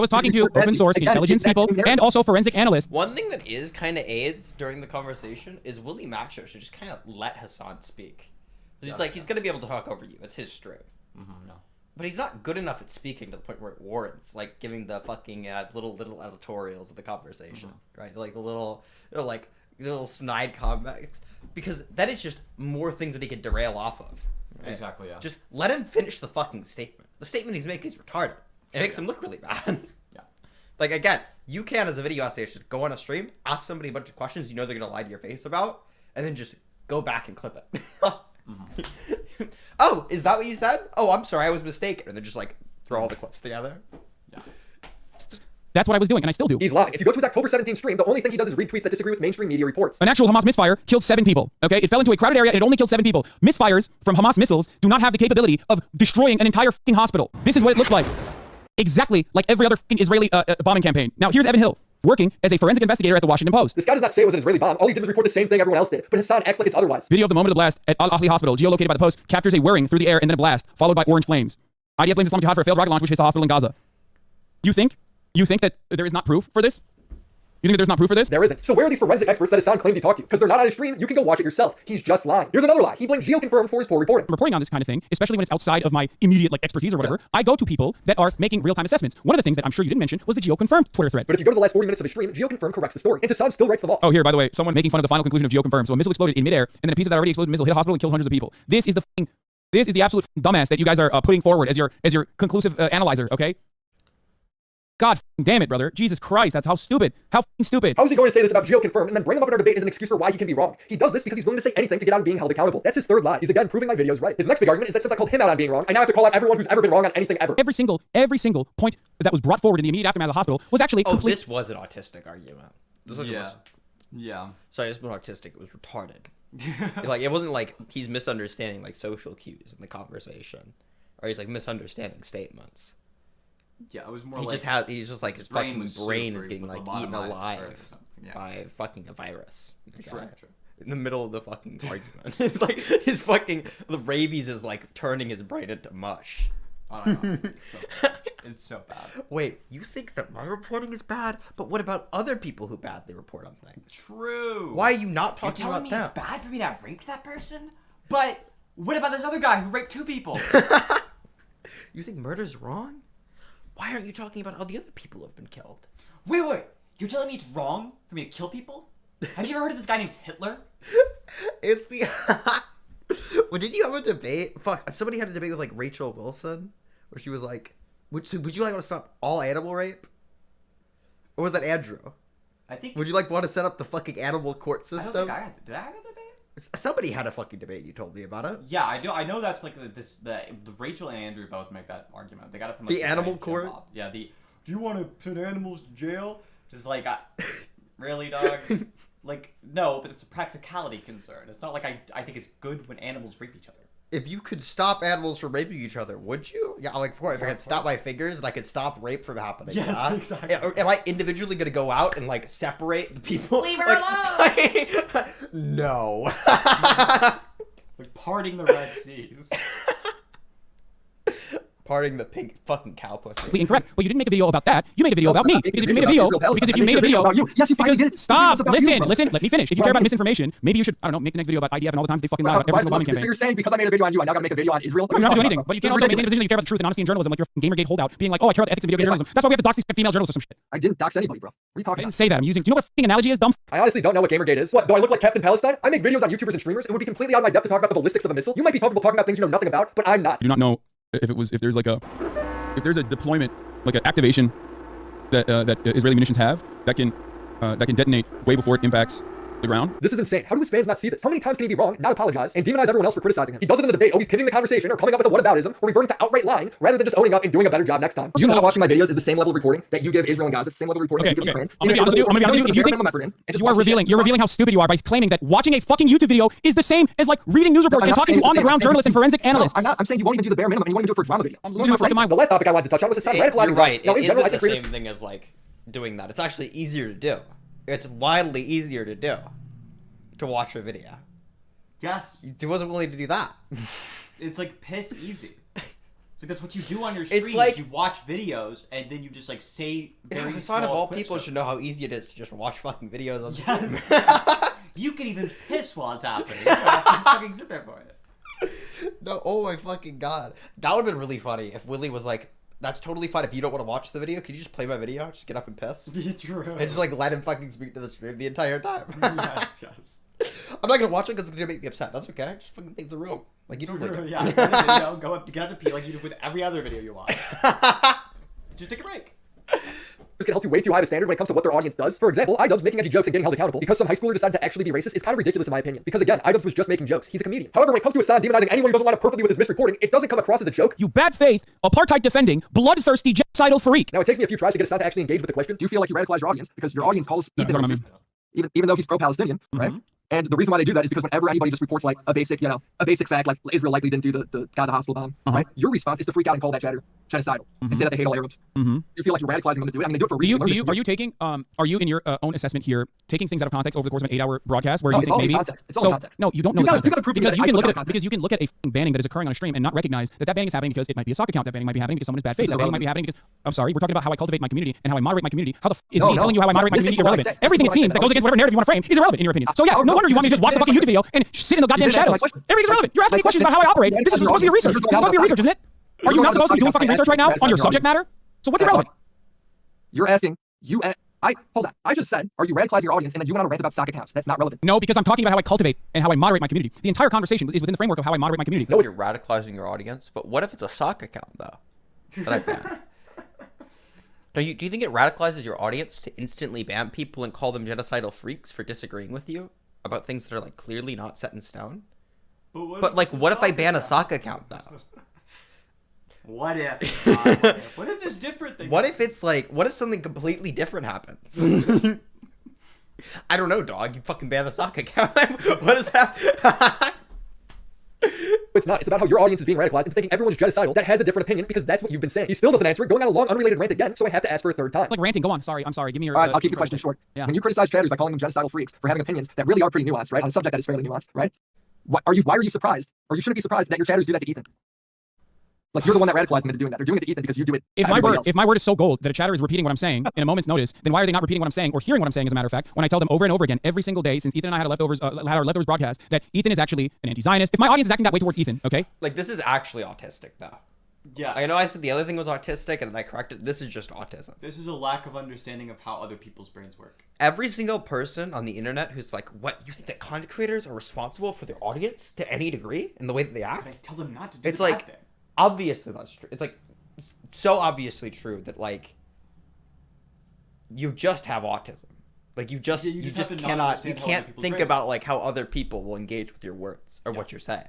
talking to open source intelligence people and also forensic analysts. One thing that is kind of aids during the conversation is Willie Macho should just kind of let Hassan speak. He's like he's gonna be able to talk over you. It's his stream. No. But he's not good enough at speaking to the point where it warrants like giving the fucking little editorials of the conversation, right? Like the little snide comments, because that is just more things that he could derail off of. Right? Exactly, yeah. Just let him finish the fucking statement. The statement he's making is retarded. It makes him look really bad. Yeah. Like, again, you can, as a video essayist, just go on a stream, ask somebody a bunch of questions you know they're going to lie to your face about, and then just go back and clip it. Oh, is that what you said? Oh, I'm sorry, I was mistaken. And then just, like, throw all the clips together. Yeah. That's what I was doing, and I still do. He's lying. If you go to his October 17th stream, the only thing he does is read tweets that disagree with mainstream media reports. An actual Hamas misfire killed 7 people, okay? It fell into a crowded area and it only killed 7 people. Misfires from Hamas missiles do not have the capability of destroying an entire fucking hospital. This is what it looked like. Exactly like every other fucking Israeli bombing campaign. Now, here's Evan Hill, working as a forensic investigator at the Washington Post. This guy does not say it was an Israeli bomb. All he did was report the same thing everyone else did. But Hassan acts like it's otherwise. Video of the moment of the blast at Al-Ahli Hospital, geolocated by the Post, captures a whirring through the air and then a blast, followed by orange flames. IDF blames Islamic Jihad for a failed rocket launch which hit the hospital in Gaza. You think that there is not proof for this? You think that there's not proof for this? There isn't. So where are these forensic experts that Hassan claimed he talked to? Because they're not on his stream. You can go watch it yourself. He's just lying. Here's another lie. He blamed GeoConfirm for his poor reporting. Reporting on this kind of thing, especially when it's outside of my immediate expertise or whatever, I go to people that are making real-time assessments. One of the things that I'm sure you didn't mention was the GeoConfirm Twitter thread. But if you go to the last 40 minutes of his stream, GeoConfirm corrects the story. And Hassan still writes them off. Oh, here, by the way, someone making fun of the final conclusion of GeoConfirm. So a missile exploded in midair, and then a piece of that already exploded missile hit a hospital and killed hundreds of people. This is the absolute dumbass that you guys are putting forward as your conclusive analyzer, okay? God damn it, brother. Jesus Christ, that's how stupid. How stupid. How is he going to say this about GeoConfirm and then bring him up in our debate as an excuse for why he can be wrong? He does this because he's willing to say anything to get out of being held accountable. That's his third lie. He's again proving my videos right. His next big argument is that since I called him out on being wrong, I now have to call out everyone who's ever been wrong on anything ever. Every single point that was brought forward in the immediate aftermath of the hospital was actually complete. This was an autistic argument. Yeah. Sorry, it's not autistic. It was retarded. Like, it wasn't like he's misunderstanding like social cues in the conversation, or he's like misunderstanding statements. Yeah, it was more He's just like his brain fucking was brain soup, is or getting he's, like like, eaten lobotomized alive or something. Yeah. by fucking a virus. True, Okay. true. In the middle of the fucking argument. It's like the rabies is like turning his brain into mush. Oh, no. It's so bad. Wait, you think that my reporting is bad? But what about other people who badly report on things? True. Why are you not You're talking telling about me them? it's bad for me to have raped that person? But what about this other guy who raped 2 people? You think murder's wrong? Why aren't you talking about all the other people who have been killed? Wait. You're telling me it's wrong for me to kill people? Have you ever heard of this guy named Hitler? It's the. Well, did you have a debate? Fuck, somebody had a debate with like Rachel Wilson, where she was like, would you like want to stop all animal rape? Or was that Andrew? I think. Would you like want to set up the fucking animal court I don't system? think did I have a debate? Somebody had a fucking debate. You told me about it. Yeah, I know that's like the Rachel and Andrew both make that argument. They got it from like, The animal Jim court? Bob. Yeah, do you want to send animals to jail? Just like really, dog? Like, no, but it's a practicality concern. It's not like I think it's good when animals rape each other. If you could stop animals from raping each other, would you? Yeah, like if I could stop my fingers and I could stop rape from happening. Yes, yeah? exactly. Am I individually gonna go out and like separate the people? Leave her alone. No. Like parting the Red Seas. Parting the pink fucking cow pussy. Completely incorrect. Well, you didn't make a video about that. You made a video about me. Because if you made a video, about you. Yes, you fucking did. Stop! It's about you, bro. Listen. Let me finish. If you care about misinformation, maybe you should, I don't know, make the next video about IDF and all the times they fucking lied about every single bombing So campaign. you're saying because I made a video on you, I now gotta make a video on Israel? You don't have to do anything, but you can't also maintain a position that you care about the truth and honesty in journalism, like your Gamergate holdout, being like, oh, I care about the ethics of video game journalism. That's why we have to dox these female journalists or some shit. I didn't dox anybody, bro. What are you I talking didn't about? say that. I'm using. Do you know what a fucking analogy is, dumb? I honestly don't know what Gamergate is. What, do I look like Captain Palestine? I make videos on YouTubers and streamers. It would be completely out of my depth to talk about the ballistics of a missile. You might be comfortable talking about things you know nothing about, but I'm not. Do not know if there's a deployment, like an activation that Israeli munitions have that can detonate way before it impacts the ground. This is insane. How do his fans not see this? How many times can he be wrong, not apologize, and demonize everyone else for criticizing him? He does it in the debate, always pivoting the conversation or coming up with a whataboutism or reverting to outright lying rather than just owning up and doing a better job next time. You know, watching my videos is the same level of reporting that you give Israel and Gaza. It's the same level of reporting that you give Ukraine. I'm gonna be honest with you. If you think you're revealing how stupid you are by claiming that watching a fucking YouTube video is the same as like reading news reports and talking to on-the-ground journalists and forensic analysts. I'm not. I'm saying you won't even do the bare minimum and you won't even do it for a drama video. I'm losing my fucking mind. The last topic I wanted to touch on was Hassan radicalizing. You're right. Now, in It general, I isn't think the same thing as like doing that. It's actually easier to do. It's wildly easier to do. To watch a video. Yes. He wasn't willing to do that. It's like piss easy. It's like that's what you do on your streams. like- You watch videos and then you just like say very Hassan of small all clips people of should it. know how easy it is to just watch fucking videos on Yes. You can even piss while it's happening. You don't have to fucking sit there for it. No, oh my fucking god. That would have been really funny if Willie was like, that's totally fine if you don't want to watch the video. Can you just play my video? Just get up and piss? True. And just like let him fucking speak to the stream the entire time. Yes. I'm not gonna watch it because it's gonna make me upset. That's okay. Just fucking leave the room. Like you don't True, like it. yeah. Get a video, go up, get up to pee like you do with every other video you watch. Just take a break. This can help you way too high of a standard when it comes to what their audience does. For example, iDubbbz making edgy jokes and getting held accountable because some high schooler decided to actually be racist is kind of ridiculous in my opinion. Because again, iDubbbz was just making jokes. He's a comedian. However, when it comes to Hassan demonizing anyone who doesn't line up perfectly with his misreporting, it doesn't come across as a joke. You bad faith, apartheid defending, bloodthirsty genocidal freak. Now, it takes me a few tries to get Hassan to actually engage with the question. Do you feel like you radicalize your audience? Because your audience calls Ethan racist, even though he's pro-Palestinian, right? And the reason why they do that is because whenever anybody just reports like a basic fact, like Israel likely didn't do the Gaza hospital bomb, right? Your response is to freak out and call that genocidal and say that they hate all Arabs. You feel like you're radicalizing them to do it. I mean, they do it for a reason. Are you in your own assessment here taking things out of context over the course of an 8-hour broadcast where No, you it's think all in maybe context. It's all in context. No, you don't know You the gotta context prove because it. you I can took look it at out of because you can look at a banning that is occurring on a stream and not recognize that banning is happening because it might be a sock account. That banning might be happening because someone is bad faith. That banning might be happening because I'm sorry, we're talking about how I cultivate my community and how I moderate my community. How the is me telling you how I moderate my community irrelevant? Everything it seems that goes against whatever narrative you want to frame is irrelevant in your opinion. So yeah, no wonder you want me to just watch the fucking YouTube video and sit in the goddamn shadows. Everything's irrelevant. You're asking me questions about how I operate. This is supposed to be research. This is supposed to be research, isn't it? Are you not supposed to be doing fucking research right now on your subject matter? So what's irrelevant? You're asking hold on. I just said, are you radicalizing your audience? And then you went on a rant about sock accounts. That's not relevant. No, because I'm talking about how I cultivate and how I moderate my community. The entire conversation is within the framework of how I moderate my community. No, you're radicalizing your audience, but what if it's a sock account though? That I ban. Do you think it radicalizes your audience to instantly ban people and call them genocidal freaks for disagreeing with you about things that are like clearly not set in stone? But like, what if I ban a sock account though? What if? What if there's different things? What if it's like, what if something completely different happens? I don't know, dog. You fucking ban the sock account. What does that? It's not. It's about how your audience is being radicalized into thinking everyone's genocidal that has a different opinion because that's what you've been saying. He still doesn't answer it, going on a long, unrelated rant again, so I have to ask for a third time. Like ranting. Go on. Sorry. I'm sorry. Give me your. All right, I'll keep the question short. Yeah. When you criticize chatters by calling them genocidal freaks for having opinions that really are pretty nuanced, right, on a subject that is fairly nuanced, right? Why are you surprised, or you shouldn't be surprised that your chatters do that to Ethan? Like, you're the one that radicalized them into doing that. They're doing it to Ethan because you do it. If my word is so gold that a chatter is repeating what I'm saying in a moment's notice, then why are they not repeating what I'm saying or hearing what I'm saying? As a matter of fact, when I tell them over and over again every single day since Ethan and I had our leftovers broadcast that Ethan is actually an anti-Zionist. If my audience is acting that way towards Ethan, okay? Like, this is actually autistic, though. Yeah. I know I said the other thing was autistic, and then I corrected. This is just autism. This is a lack of understanding of how other people's brains work. Every single person on the internet who's like, what, you think that content creators are responsible for their audience to any degree in the way that they act? But I tell them not to do It's the like, bad thing. obviously that's true. It's like, so obviously true that, like, you just have autism. Like, you just have to not cannot, you understand how other can't people's think brains about, like, how other people will engage with your words or what you're saying.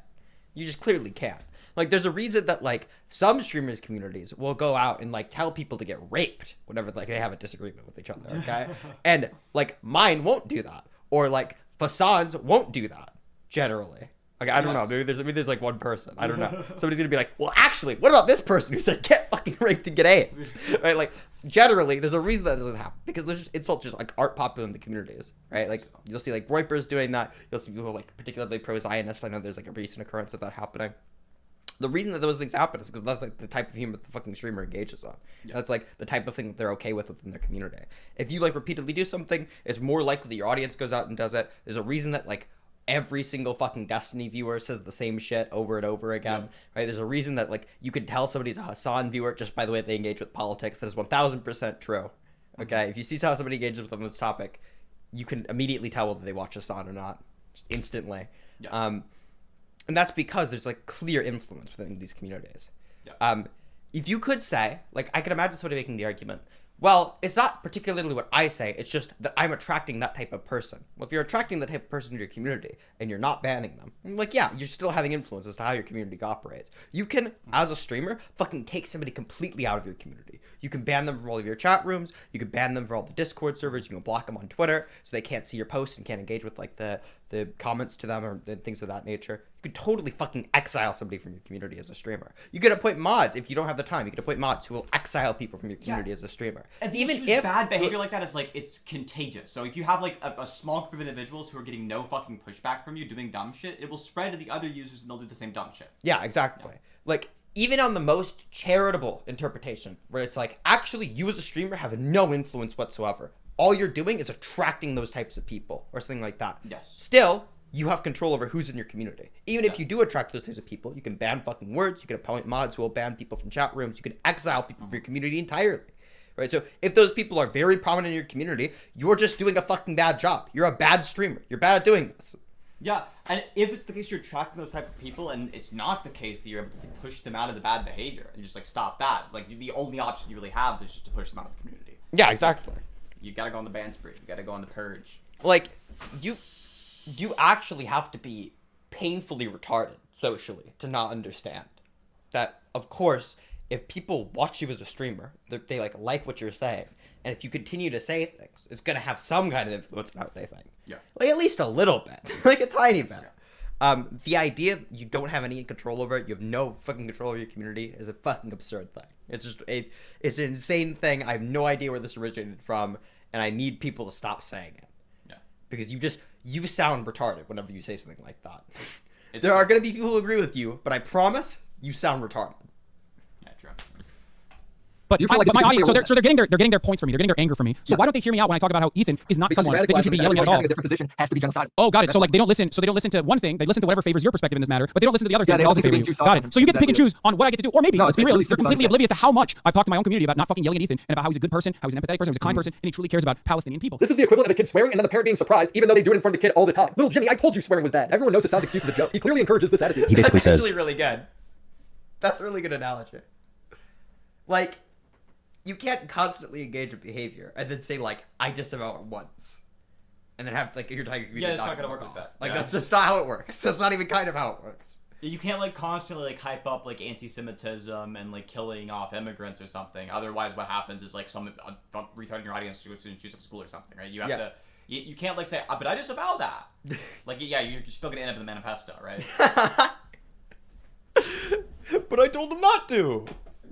You just clearly can't. Like, there's a reason that, like, some streamers communities will go out and, like, tell people to get raped whenever, like, they have a disagreement with each other, okay? And, like, mine won't do that. Or, like, Fasan's won't do that, generally. Like, I don't know. Maybe there's like one person. I don't know. Somebody's gonna be like, well, actually, what about this person who said get fucking raped and get AIDS? Right? Like, generally, there's a reason that doesn't happen because there's just insults just like aren't popular in the communities, right? Like, you'll see like Reupers doing that. You'll see people like particularly pro-Zionists. I know there's like a recent occurrence of that happening. The reason that those things happen is because that's like the type of humor the fucking streamer engages on. That's like the type of thing that they're okay with within their community. If you like repeatedly do something, it's more likely that your audience goes out and does it. There's a reason that like every single fucking Destiny viewer says the same shit over and over again, right? There's a reason that, like, you can tell somebody's a Hasan viewer just by the way they engage with politics. That is 1000% true, okay? If you see how somebody engages with on this topic, you can immediately tell whether they watch Hasan or not, just instantly. And that's because there's, like, clear influence within these communities. If you could say, like, I could imagine somebody making the argument, well, it's not particularly what I say, it's just that I'm attracting that type of person. Well, if you're attracting that type of person to your community and you're not banning them, I'm like, yeah, you're still having influence as to how your community operates. You can, as a streamer, fucking take somebody completely out of your community. You can ban them from all of your chat rooms, you can ban them from all the Discord servers, you can block them on Twitter so they can't see your posts and can't engage with, like, the comments to them or things of that nature. You could totally fucking exile somebody from your community as a streamer. You could appoint mods if you don't have the time. You could appoint mods who will exile people from your community as a streamer. And even if bad behavior like that is like, it's contagious. So if you have like a small group of individuals who are getting no fucking pushback from you doing dumb shit, it will spread to the other users and they'll do the same dumb shit. Yeah, exactly. Like, even on the most charitable interpretation, where it's like, actually, you as a streamer have no influence whatsoever. All you're doing is attracting those types of people, or something like that. Yes. Still, you have control over who's in your community. Even if you do attract those types of people, you can ban fucking words, you can appoint mods who will ban people from chat rooms, you can exile people from your community entirely. Right? So if those people are very prominent in your community, you're just doing a fucking bad job. You're a bad streamer. You're bad at doing this. Yeah, and if it's the case you're attracting those type of people, and it's not the case that you're able to push them out of the bad behavior and just like stop that, like the only option you really have is just to push them out of the community. Yeah, exactly. You gotta go on the ban spree. You gotta go on the purge. Like, you actually have to be painfully retarded socially to not understand that, of course, if people watch you as a streamer, they like what you're saying, and if you continue to say things, it's gonna have some kind of influence on how they think. Yeah. Like, at least a little bit. Like, a tiny bit. Yeah. The idea you don't have any control over it, you have no fucking control over your community, is a fucking absurd thing. It's just, it's an insane thing. I have no idea where this originated from, and I need people to stop saying it. Yeah. Because you sound retarded whenever you say something like that. There are gonna be people who agree with you, but I promise, you sound retarded. Yeah, true. But my audience, so they're getting their points from me. They're getting their anger from me. So why don't they hear me out when I talk about how Ethan is not someone that you should be yelling at all? Having a different position has to be genocidal. Oh, got it. So like they don't listen. So they don't listen to one thing. They listen to whatever favors your perspective in this matter, but they don't listen to the other thing. Yeah, they that all doesn't think favor they're you. being too Got it. soft. So you get to pick and Exactly. choose on what I get to do, or maybe No, let's be it's real. really They're super completely fun. oblivious to how much I've talked to my own community about not fucking yelling at Ethan and about how he's a good person, how he's an empathetic person, how he's a kind person, and he truly cares about Palestinian people. This is the equivalent of a kid swearing and then the parent being surprised, even though they do it in front of the kid all the time. Little Jimmy, I told you swearing was bad. Everyone knows Hassan's excuse is a joke. He clearly encourages this attitude. That's actually really good. That's a really good analogy. Like, you can't constantly engage with behavior and then say, like, I disavow it once. And then have, like, your entire community. Yeah, it's not gonna work like that. Like, Yeah. that's just not how it works. That's not even kind of how it works. You can't like constantly like hype up like anti-Semitism and like killing off immigrants or something. Otherwise, what happens is like some retard in your audience goes to choose up school or something, right? You have to. You can't like say, but I disavow that. Like, yeah, you're still gonna end up in the manifesto, right? But I told them not to.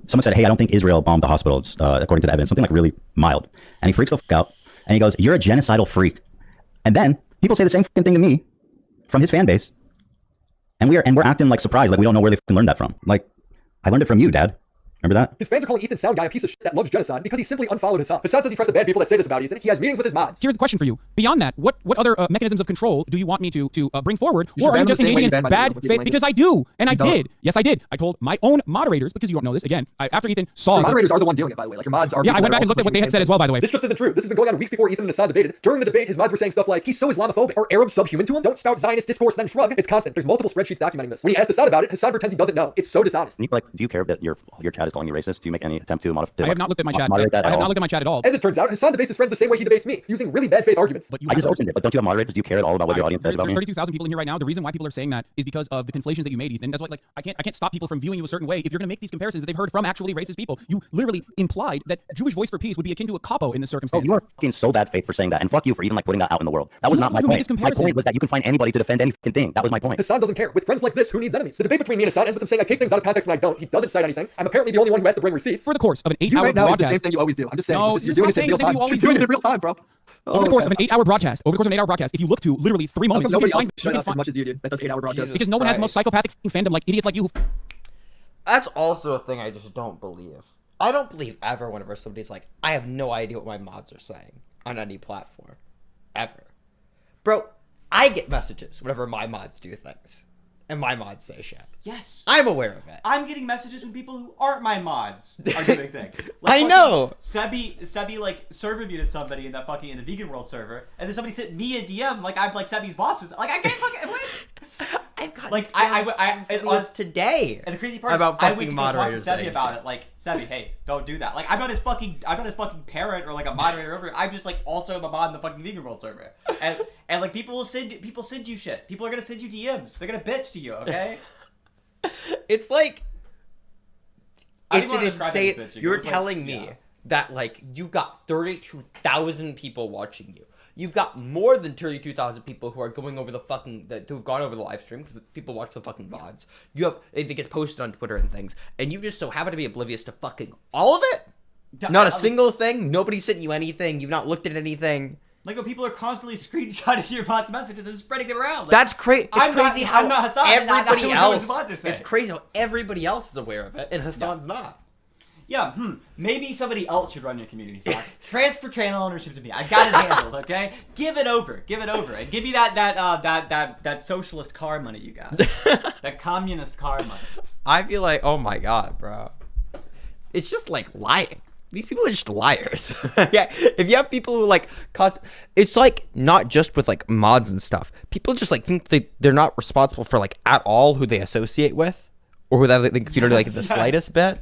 Someone said, hey, I don't think Israel bombed the hospital, according to the evidence, something like really mild. And he freaks the fuck out. And he goes, you're a genocidal freak. And then people say the same fucking thing to me from his fan base. And we're acting like surprised, like we don't know where they fucking learned that from. Like, I learned it from you, Dad. Remember that? His fans are calling Ethan Sound Guy a piece of shit that loves genocide because he simply unfollowed Hassan. Hassan says he trusts the bad people that say this about Ethan. He has meetings with his mods. Here's the question for you. Beyond that, what other mechanisms of control do you want me to bring forward? Or are you just engaging in bad faith? Because I do. And I did. Yes, I did. I told my own moderators, because you don't know this, again, after Ethan saw... Your moderators are the one doing it, by the way. Like, your mods are... Yeah, I went back and looked at what they had said as well, by the way. This just isn't true. This has been going on weeks before Ethan and Hassan debated. During the debate, his mods were saying stuff like, he's so Islamophobic. Are Arabs subhuman to him? Don't spout Zionist discourse, then shrug. It's constant. There's multiple spreadsheets documenting this. When he asked Hassan about it, Hassan pretends he doesn't know. It's so dishonest. Do you care that your chat is calling you racist? Do you make any attempt to modify? I have not looked at my chat. I have not looked at my chat at all. As it turns out, Hassan debates his friends the same way he debates me, using really bad faith arguments. But I just opened it. But don't you have moderators? Do you care at all about what your audience says about me? There's 32,000 people in here right now. The reason why people are saying that is because of the conflations that you made, Ethan. That's why, like, I can't stop people from viewing you a certain way. If you're going to make these comparisons that they've heard from actually racist people, you literally implied that Jewish Voice for Peace would be akin to a capo in this circumstance. Oh, you are fucking so bad faith for saying that, and fuck you for even like putting that out in the world. That was not my point. My point was that you can find anybody to defend any fucking thing. That was my point. Hassan doesn't care. With friends like this, who needs enemies? The debate between me and Hassan ends with him saying I take things out of context when I don't. He doesn't cite anything. I'm apparently the only one who has to bring receipts. For the course of an 8-hour right now broadcast. It's the same thing you always do. I'm just saying. No, you're doing it in real time. You're doing it in real time, bro. Over the course of an 8-hour broadcast, if you look to literally 3 moments, nobody you else can shut find up as much as you do. That does 8-hour broadcasts. because no one has the most psychopathic fandom like idiots like you. That's also a thing I just don't believe. I don't believe ever whenever somebody's like, I have no idea what my mods are saying on any platform. Ever. Bro, I get messages whenever my mods do things. And my mods say shit. Yes. I'm aware of it. I'm getting messages from people who aren't my mods are doing things. Like, I know. Sebi like server muted somebody in the vegan world server, and then somebody sent me a DM like I'm like Sebi's boss. Like I can't fucking what? I've got like it was today. And the crazy part about is I went fucking to go talk to moderators Sebi saying about shit. it. Like Sebi, hey, don't do that. Like I'm not his fucking parent or like a moderator over. I'm just like also a mod in the fucking vegan world server. And like people send you shit. People are gonna send you DMs. They're gonna bitch to you. Okay. It's like I it's don't an even wanna describe it as insane. bitching. You're It was like, telling me yeah. that like you got 32,000 people watching you. You've got more than 32,000 people who are going over who've gone over the live stream because people watch the fucking VODs. You have it gets posted on Twitter and things, and you just so happen to be oblivious to fucking all of it. Not a single thing. Nobody sent you anything. You've not looked at anything. Like when people are constantly screenshotting your bot's messages and spreading them around. Like, That's crazy. It's crazy how I'm not Hassan, everybody else. It's It's crazy how everybody else is aware of it and Hassan's not. Yeah, maybe somebody else should run your community Slack. Transfer channel ownership to me. I got it handled, okay? Give it over, and give me that socialist car money you got, that communist car money. I feel like, oh my god, bro, it's just like lying. These people are just liars. Yeah, if you have people who like, it's like not just with like mods and stuff. People just like think they're not responsible for like at all who they associate with, or who they think you know like the slightest bit.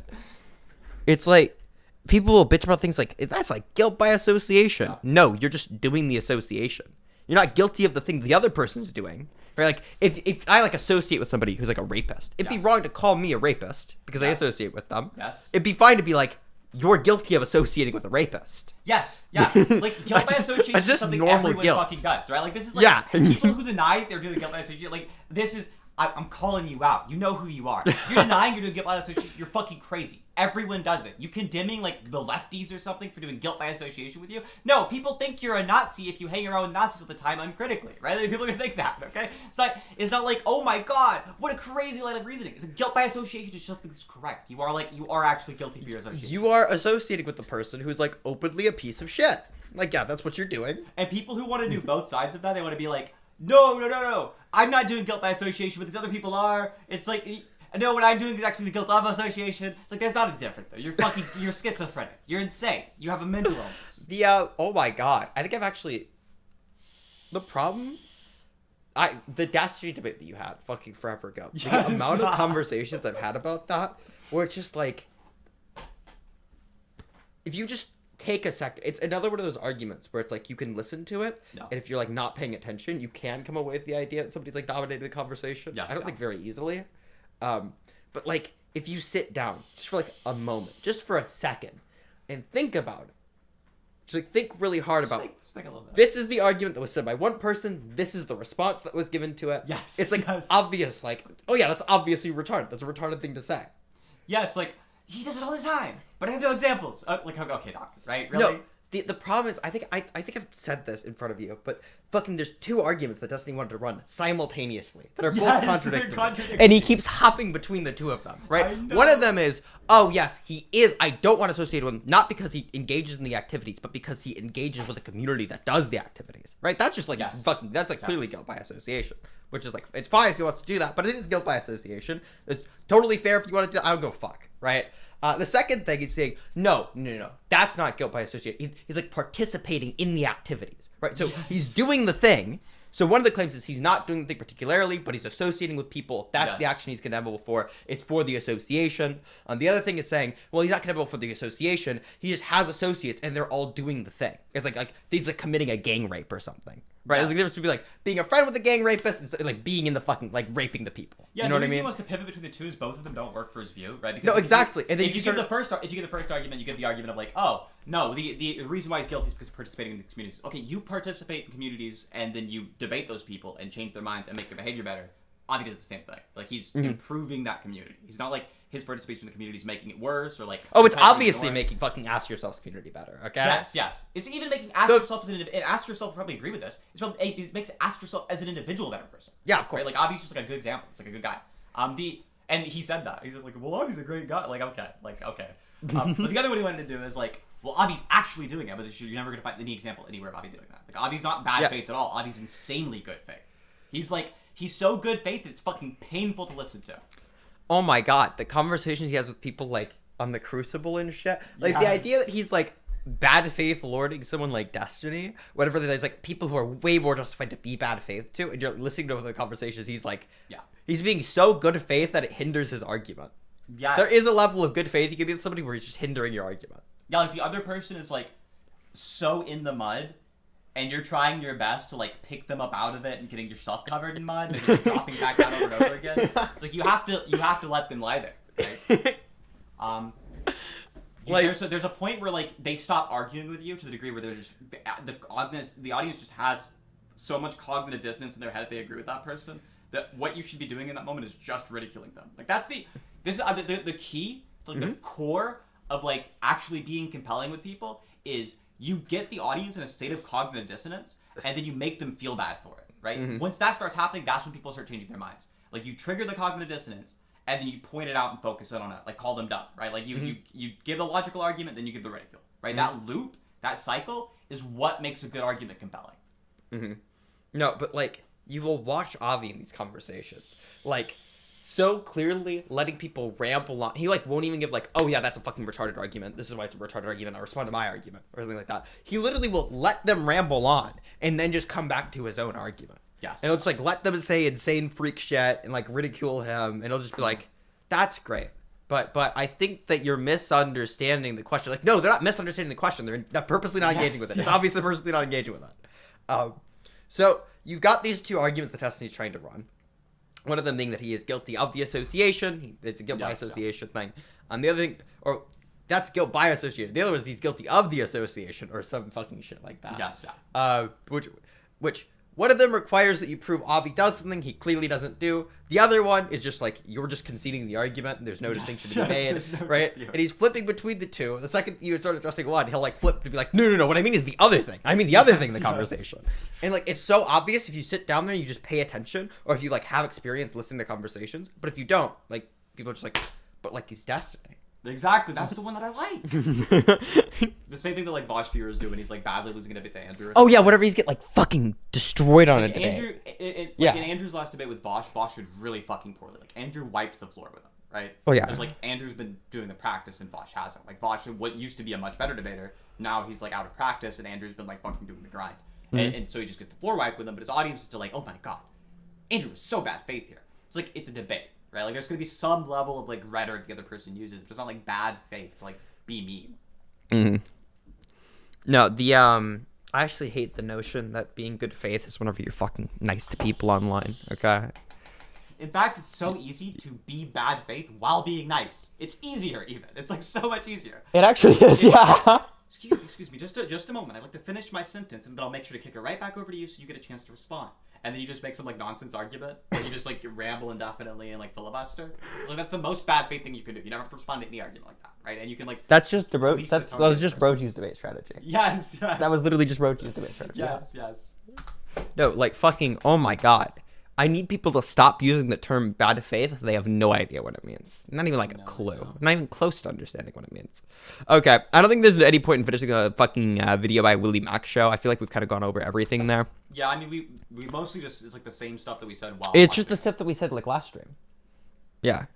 It's like people will bitch about things like that's like guilt by association. Yeah. No, you're just doing the association. You're not guilty of the thing the other person's doing. Right? Like if I like associate with somebody who's like a rapist, it'd be wrong to call me a rapist because I associate with them. Yes. It'd be fine to be like, you're guilty of associating with a rapist. Yes, yeah. Like guilt by association is something everyone fucking does, right? Like this is like people who deny they're doing guilt by association. Like this is I'm calling you out. You know who you are. You're denying you're doing guilt by association. You're fucking crazy. Everyone does it. You condemning like the lefties or something for doing guilt by association with you? No, people think you're a Nazi if you hang around with Nazis all the time uncritically, right? Like, people are gonna think that, okay? It's not like, oh my god, what a crazy line of reasoning. It's a guilt by association is something that's correct. You are actually guilty for your association. You are associating with the person who's like openly a piece of shit. Like, yeah, that's what you're doing. And people who want to do both sides of that, they want to be like, no. I'm not doing guilt by association, but these other people are. It's like, no, what I'm doing is actually the guilt of association. It's like, there's not a difference there. You're schizophrenic. You're insane. You have a mental illness. Oh my god. I think I've actually, the problem, the Destiny debate that you had fucking forever ago. The amount of conversations I've had about that, where it's just like, if you just take a second, it's another one of those arguments where it's like you can listen to it, and if you're like not paying attention, you can come away with the idea that somebody's like dominating the conversation. I don't think very easily, but like if you sit down just for like a moment, just for a second, and think about it, just like think really hard about it. Just think a little bit. This is the argument that was said by one person. This is the response that was given to it. Yes. It's like obvious. Like, oh yeah, that's obviously retarded. That's a retarded thing to say. Yes, like he does it all the time, but I have no examples. Like, okay, doc, right? Really? No, the problem is, I think I've said this in front of you, but fucking there's two arguments that Destiny wanted to run simultaneously that are both Yes, they're contradictory. contradictory. And he keeps hopping between the two of them, right? I know. One of them is, oh yes, he is, I don't want to associate with him, not because he engages in the activities, but because he engages with a community that does the activities, right? That's just like fucking, that's like clearly guilt by association, which is like, it's fine if he wants to do that, but it is guilt by association. It's totally fair if you want to do that. I don't go fuck, right? The second thing is saying, no, that's not guilt by association. He's like participating in the activities, right? So he's doing the thing. So one of the claims is he's not doing the thing particularly, but he's associating with people. That's the action he's condemnable for. It's for the association. The other thing is saying, well, he's not condemnable for the association. He just has associates, and they're all doing the thing. It's like he's like committing a gang rape or something, right? It's like difference would be like being a friend with a gang rapist and like being in the fucking like raping the people. Yeah, you know what I the reason mean? he wants to pivot between the two is both of them don't work for his view, right? Because No, exactly. And then if you you give the first argument, you give the argument of like, oh no, the reason why he's guilty is because of participating in the communities. Okay, you participate in communities and then you debate those people and change their minds and make their behavior better. Avi does the same thing. Like he's improving that community. He's not like his participation in the community is making it worse or like. Oh, it's obviously making fucking Ask Yourself's community better. Okay. Yes. It's even making Ask Yourself as an individual. Ask Yourself will probably agree with this. It makes Ask Yourself as an individual a better person. Yeah, of course. Right? Like Avi's just like a good example. It's like a good guy. And he said that. He's like, well, Avi's a great guy. Like, okay. But the other one he wanted to do is like, well, Avi's actually doing it, but you're never going to find any example anywhere of Avi doing that. Like, Avi's not bad faith at all. Avi's insanely good faith. He's so good faith that it's fucking painful to listen to. Oh my god, the conversations he has with people like on the Crucible and shit. Like the idea that he's like bad faith lording someone like Destiny, whatever. There's like people who are way more justified to be bad faith to, and you're listening to the conversations. He's like, he's being so good faith that it hinders his argument. Yes. There is a level of good faith you can be with somebody where he's just hindering your argument. Yeah, like the other person is like so in the mud, and you're trying your best to like pick them up out of it and getting yourself covered in mud, and they're just dropping back down over and over again. It's like you have to let them lie there. Right? There's a point where like they stop arguing with you to the degree where they're just the audience just has so much cognitive dissonance in their head that they agree with that person that what you should be doing in that moment is just ridiculing them. Like that's the key, like the core of like actually being compelling with people is you get the audience in a state of cognitive dissonance and then you make them feel bad for it, right? Once that starts happening, that's when people start changing their minds. Like you trigger the cognitive dissonance and then you point it out and focus in on it, like call them dumb, right? Like you give the logical argument, then you give the ridicule, right? That loop, that cycle is what makes a good argument compelling. No, but like you will watch Avi in these conversations, like so clearly letting people ramble on. He like won't even give like, oh yeah, that's a fucking retarded argument. This is why it's a retarded argument. I'll respond to my argument or something like that. He literally will let them ramble on and then just come back to his own argument. Yes. And it'll just like let them say insane freak shit and like ridicule him, and it'll just be like, that's great. But I think that you're misunderstanding the question. Like, no, they're not misunderstanding the question. They're purposely not engaging with it. It's obviously purposely not engaging with it. So you've got these two arguments that Destiny's trying to run. One of them being that he is guilty of the association. It's a guilt by association thing. The other thing, or that's guilt by association. The other one is he's guilty of the association or some fucking shit like that. Yes. Which one of them requires that you prove Avi does something he clearly doesn't do. The other one is just like you're just conceding the argument and there's no distinction to be made, right? And he's flipping between the two. The second you start addressing one, he'll like flip to be like, no. What I mean is the other thing. I mean the other thing in the conversation. And like it's so obvious if you sit down there and you just pay attention, or if you like have experience listening to conversations. But if you don't, like people are just like, but like he's Destiny. Exactly, that's the one that I like. The same thing that like Vosh viewers do when he's like badly losing a debate to Andrew. Oh yeah, whatever he's get like fucking destroyed on like a debate. In Andrew's last debate with Vosh did really fucking poorly. Like Andrew wiped the floor with him, right? Oh yeah. Because like Andrew's been doing the practice and Vosh hasn't. Like Vosh, what used to be a much better debater, now he's like out of practice and Andrew's been like fucking doing the grind. And so he just gets the floor wiped with him, but his audience is still like, oh my god, Andrew was so bad faith here. It's like it's a debate. Right, like there's gonna be some level of like rhetoric the other person uses, but it's not like bad faith to like be mean. No, I actually hate the notion that being good faith is whenever you're fucking nice to people online. Okay. In fact, it's so easy to be bad faith while being nice. It's easier even. It's like so much easier. It actually is, yeah. Excuse me, just a moment. I'd like to finish my sentence, and then I'll make sure to kick it right back over to you so you get a chance to respond. And then you just make some like nonsense argument, or you just like ramble indefinitely and like filibuster. So that's the most bad faith thing you can do. You never have to respond to any argument like that, right? And you can like. That's just police the that was targeted just person. Brochi's debate strategy. Yes. That was literally just Brochi's debate strategy. Yes. Yes. No, like fucking. Oh my god. I need people to stop using the term bad faith if they have no idea what it means. Not even like a clue. Not even close to understanding what it means. Okay, I don't think there's any point in finishing a fucking video by Willie Mac show. I feel like we've kind of gone over everything there. Yeah, I mean, we mostly just, it's like the same stuff that we said while It's just the stuff that we said like last stream. Yeah.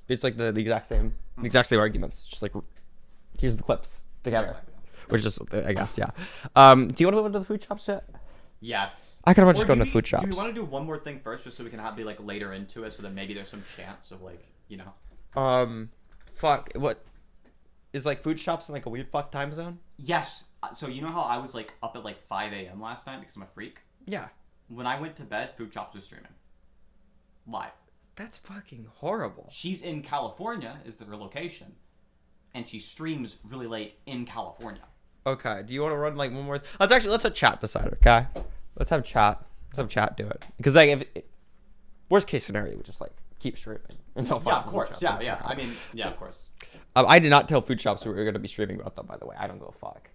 It's like the exact same arguments. Just like, here's the clips together. Exactly. Which is, I guess, yeah. Do you want to go into the food shops yet? Yes. I kind of just Or go do into we- food shops. Do we want to do one more thing first, just so we can be like later into it, so that maybe there's some chance of like, you know. Fuck. What? Is like food shops in like a weird fuck time zone? Yes. So you know how I was like up at like 5 a.m. last night because I'm a freak? Yeah. When I went to bed, food shops was streaming. Live. That's fucking horrible. She's in California, is her location, and she streams really late in California. Okay. Do you want to run like one more? Let's have chat decide. Okay. Let's have chat. Let's have chat do it. Because like if worst case scenario, we just like keep streaming until Yeah, of course. Yeah. I mean, yeah, of course. I did not tell food shops we were going to be streaming about them. By the way, I don't go fuck.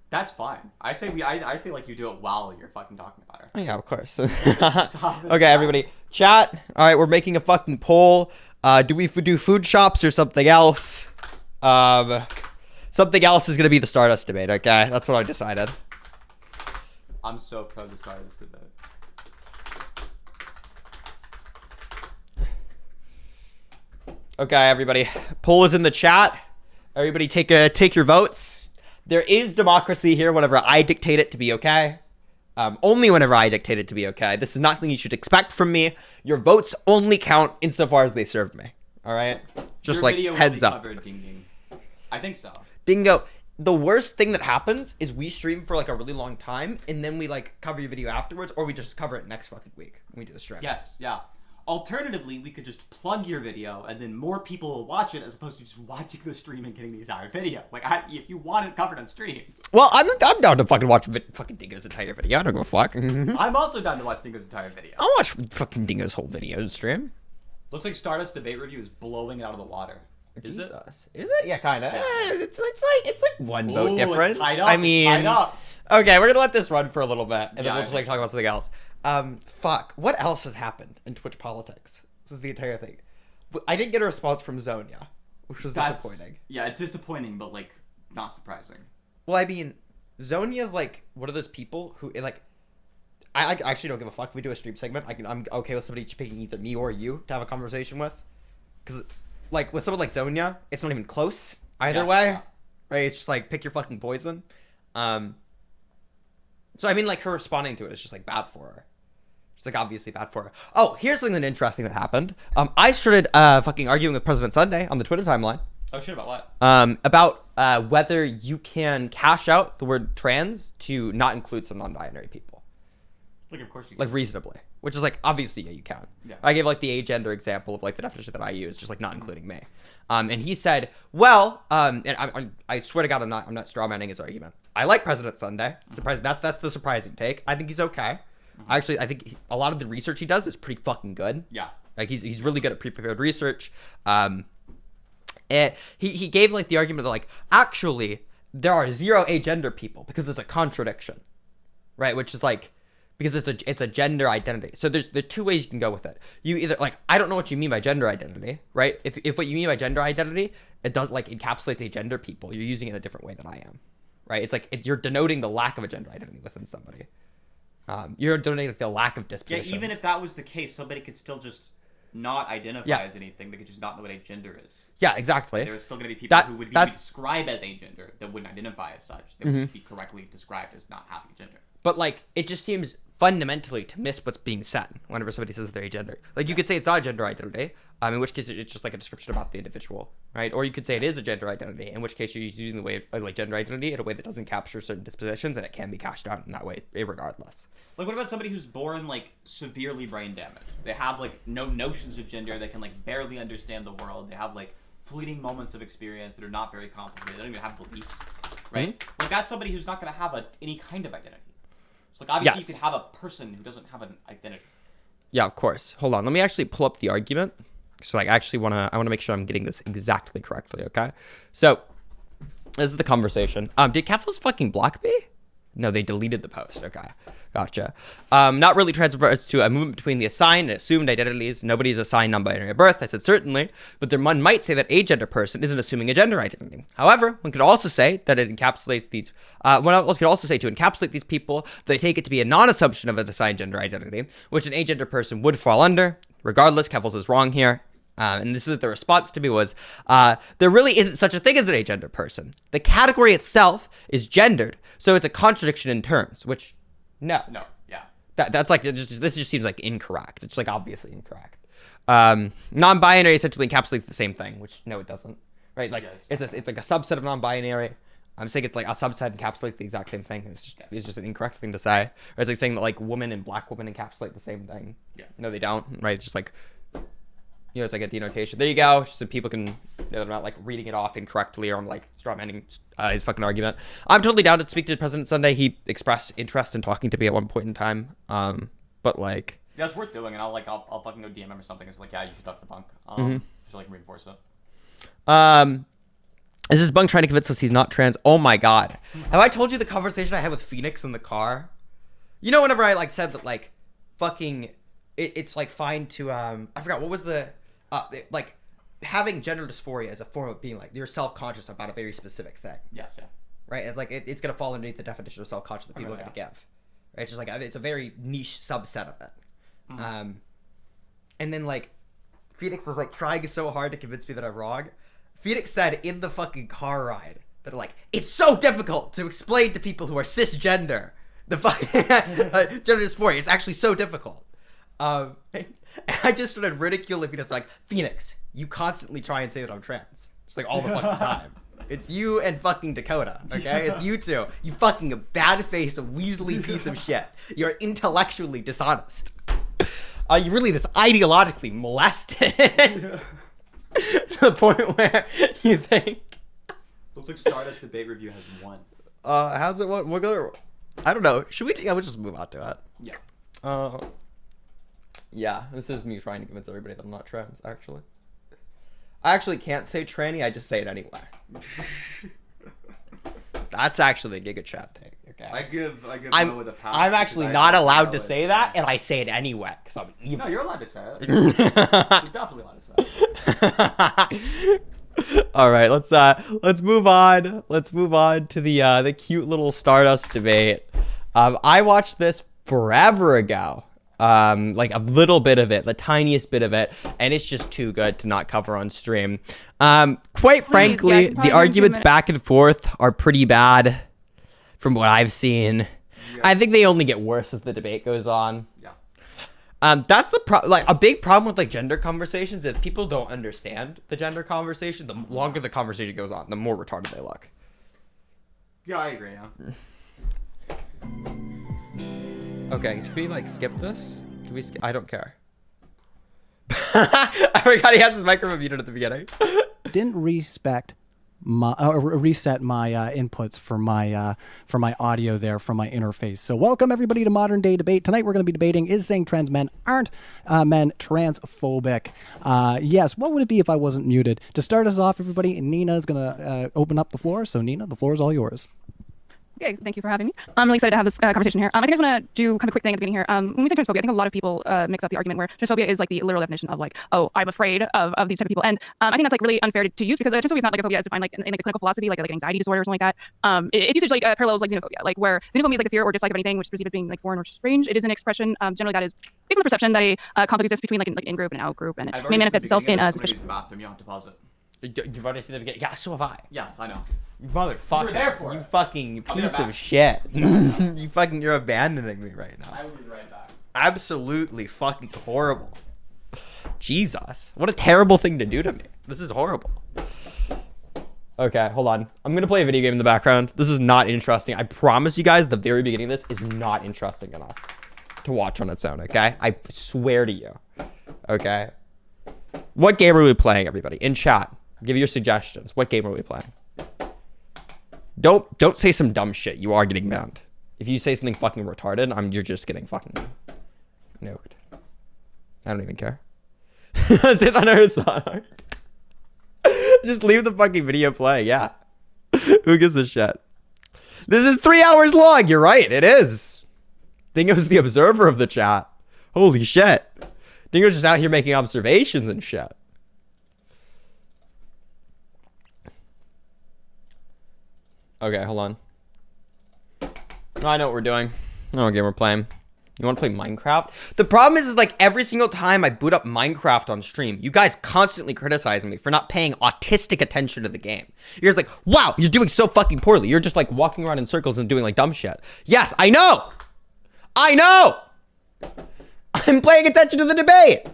That's fine. I say like you do it while you're fucking talking about her. Oh, yeah, of course. Okay, everybody, chat. All right, we're making a fucking poll. Do we do food shops or something else? Something else is gonna be the Stardust debate. Okay, that's what I decided. I'm so proud to start this debate. Okay, everybody, poll is in the chat. Everybody, take your votes. There is democracy here whenever I dictate it to be okay. Only whenever I dictate it to be okay. This is not something you should expect from me. Your votes only count insofar as they serve me. All right? Just Your like video will heads be up. covered, ding ding. I think so. Dingo. The worst thing that happens is we stream for like a really long time and then we like cover your video afterwards, or we just cover it next fucking week when we do the stream. Yes, yeah. Alternatively, we could just plug your video and then more people will watch it as opposed to just watching the stream and getting the entire video. Like, if you want it covered on stream. Well, I'm down to fucking watch fucking Dingo's entire video. I don't give a fuck. I'm also down to watch Dingo's entire video. I'll watch fucking Dingo's whole video stream. Looks like Stardust debate review is blowing it out of the water. Is it? Is it? Yeah, kind of. Yeah. It's like one vote Ooh, difference. it's tied up, I it's mean, tied up. okay, we're gonna let this run for a little bit, and then Yeah, we'll I just like think talk about something else. Fuck. What else has happened in Twitch politics? This is the entire thing. I didn't get a response from Zonia, which was disappointing. Yeah, it's disappointing, but like not surprising. Well, I mean, Zonia's like one of those people who like. I actually don't give a fuck if we do a stream segment. I'm okay with somebody picking either me or you to have a conversation with, because like with someone like Zonia, it's not even close either way, yeah. right? It's just like pick your fucking poison. So I mean, like her responding to it is just like bad for her. It's like obviously bad for her. Oh, here's something interesting that happened. I started fucking arguing with President Sunday on the Twitter timeline. Oh shit, about what? About whether you can cash out the word trans to not include some non-binary people. Like, of course you can. Like reasonably, which is like obviously yeah you can. Yeah. I gave like the agender example of like the definition that I use, just like not including me. And he said, well, and I swear to God, I'm not strawmanning his argument. I like President Sunday. Surprising. That's the surprising take. I think he's okay. Actually, I think a lot of the research he does is pretty fucking good. Yeah. Like he's really good at pre-prepared research. He gave like the argument that like actually there are zero agender people because there's a contradiction, right? Which is like because it's a gender identity. So there are two ways you can go with it. You either like I don't know what you mean by gender identity, right? If what you mean by gender identity it does like encapsulates agender people, you're using it in a different way than I am, right? It's like you're denoting the lack of a gender identity within somebody. You're denoting the lack of dispositions. Yeah, even if that was the case, somebody could still just not identify as anything. They could just not know what agender is. Yeah, exactly. There's still going to be people who would be described as agender that wouldn't identify as such. They would just be correctly described as not having gender. But like, it just seems fundamentally to miss what's being said whenever somebody says they're agender. Like, you could say it's not a gender identity, in which case it's just like a description about the individual, right? Or you could say it is a gender identity, in which case you're using the way of like gender identity in a way that doesn't capture certain dispositions, and it can be cashed out in that way, regardless. Like, what about somebody who's born like severely brain damaged? They have like no notions of gender. They can like barely understand the world. They have like fleeting moments of experience that are not very complicated. They don't even have beliefs, right? Like that's somebody who's not gonna have any kind of identity. So like obviously you could have a person who doesn't have an identity. Yeah, of course. Hold on. Let me actually pull up the argument. So like I wanna make sure I'm getting this exactly correctly, okay? So this is the conversation. Did Keffels fucking block me? No, they deleted the post. Okay. Gotcha. Not really transfers to a movement between the assigned and assumed identities. Nobody's assigned non-binary at birth. I said certainly, but one might say that a gender person isn't assuming a gender identity. However, one could also say that it encapsulates these. One else could also say to encapsulate these people, they take it to be a non-assumption of an assigned gender identity, which an agender person would fall under. Regardless, Keffels is wrong here. And this is the response to me was, there really isn't such a thing as an agender person. The category itself is gendered, so it's a contradiction in terms, which, no, yeah. That's like, this just seems like incorrect. It's like obviously incorrect. Non-binary essentially encapsulates the same thing, which no, it doesn't, right? Like it's like a subset of non-binary. I'm saying it's like a subset encapsulates the exact same thing. It's just an incorrect thing to say. Or it's like saying that like women and black women encapsulate the same thing. Yeah. No, they don't, right? It's just like, it's like a denotation. There you go. Just so people can, they're not like reading it off incorrectly or I'm like straw manning his fucking argument. I'm totally down to speak to President Sunday. He expressed interest in talking to me at one point in time. But like, yeah, it's worth doing, and I'll fucking go DM him or something. It's like, yeah, you should talk to Bunk. So I can reinforce it. Is this Bunk trying to convince us he's not trans? Oh my god. Have I told you the conversation I had with Phoenix in the car? You know, whenever I like said that like fucking it's like fine to I forgot what was the like having gender dysphoria as a form of being like you're self-conscious about a very specific thing. Yes, yeah. Right? It's like it's gonna fall underneath the definition of self-conscious that people are gonna give. Right? It's just like it's a very niche subset of it. And then like Phoenix was like trying so hard to convince me that I'm wrong. Phoenix said in the fucking car ride that like it's so difficult to explain to people who are cisgender the fucking gender dysphoria. It's actually so difficult. I just started ridiculing Phoenix like, Phoenix, you constantly try and say that I'm trans. Just like all the fucking time. It's you and fucking Dakota, okay? It's you two. You fucking bad-faced, weaselly piece of shit. You're intellectually dishonest. You're really this ideologically molested. To the point where you think... Looks like Stardust Debate Review has won. How's it won? We're gonna... I don't know. Should we... Yeah, we'll just move on to it. Yeah. Yeah, this is me trying to convince everybody that I'm not trans, actually. I actually can't say tranny, I just say it anyway. That's actually the Giga Chat take, okay? I give I'm, with a pass. I'm actually not allowed to say that, and I say it anyway, because I'm evil. No, you're allowed to say it. You're definitely allowed to say it. All right, let's move on. Let's move on to the cute little Stardust debate. I watched this forever ago. Like a little bit of it, the tiniest bit of it, and it's just too good to not cover on stream. Quite frankly, the arguments back and forth are pretty bad from what I've seen. Yeah. I think they only get worse as the debate goes on. Yeah. That's the like a big problem with like gender conversations is people don't understand the gender conversation. The longer the conversation goes on, the more retarded they look. Yeah, I agree. Yeah. Okay, can we like skip this? Can we I don't care. I forgot he has his microphone muted at the beginning. Didn't reset my inputs for my audio there from my interface. So welcome everybody to Modern Day Debate. Tonight we're going to be debating, is saying trans men aren't men transphobic? Yes, what would it be if I wasn't muted? To start us off, everybody, Nina is going to open up the floor. So Nina, the floor is all yours. Okay, thank you for having me. I'm really excited to have this conversation here. I think I just want to do kind of a quick thing at the beginning here. When we say transphobia, I think a lot of people mix up the argument where transphobia is like the literal definition of like, oh, I'm afraid of these type of people. And I think that's like really unfair to use because transphobia is not like a phobia as defined like in like a clinical philosophy, like an anxiety disorder or something like that. It uses like parallels like xenophobia, like where xenophobia is like the fear or dislike of anything which is perceived as being like foreign or strange. It is an expression generally that is based on the perception that a conflict exists between like in-group and out-group, and it may manifest itself in suspicion. The bathroom, you don't have to pause it. You've already seen the beginning. Yeah, so have I. Yes, I know. You motherfucker. You were there for you it. fucking piece of shit. You're abandoning me right now. I will be right back. Absolutely fucking horrible. Jesus. What a terrible thing to do to me. This is horrible. Okay, hold on. I'm going to play a video game in the background. This is not interesting. I promise you guys the very beginning of this is not interesting enough to watch on its own, okay? I swear to you. Okay? What game are we playing, everybody? In chat. Give your suggestions. What game are we playing? Don't say some dumb shit. You are getting banned. If you say something fucking retarded, you're just getting fucking nuked. I don't even care. Sit on her song. Just leave the fucking video play. Yeah. Who gives a shit? This is 3 hours long. You're right. It is. Dingo's the observer of the chat. Holy shit. Dingo's just out here making observations and shit. Okay, hold on. I know what we're doing. I know what game we're playing. You want to play Minecraft? The problem is like every single time I boot up Minecraft on stream, you guys constantly criticizing me for not paying autistic attention to the game. You're just like, wow, you're doing so fucking poorly. You're just like walking around in circles and doing like dumb shit. Yes, I know. I know. I'm paying attention to the debate.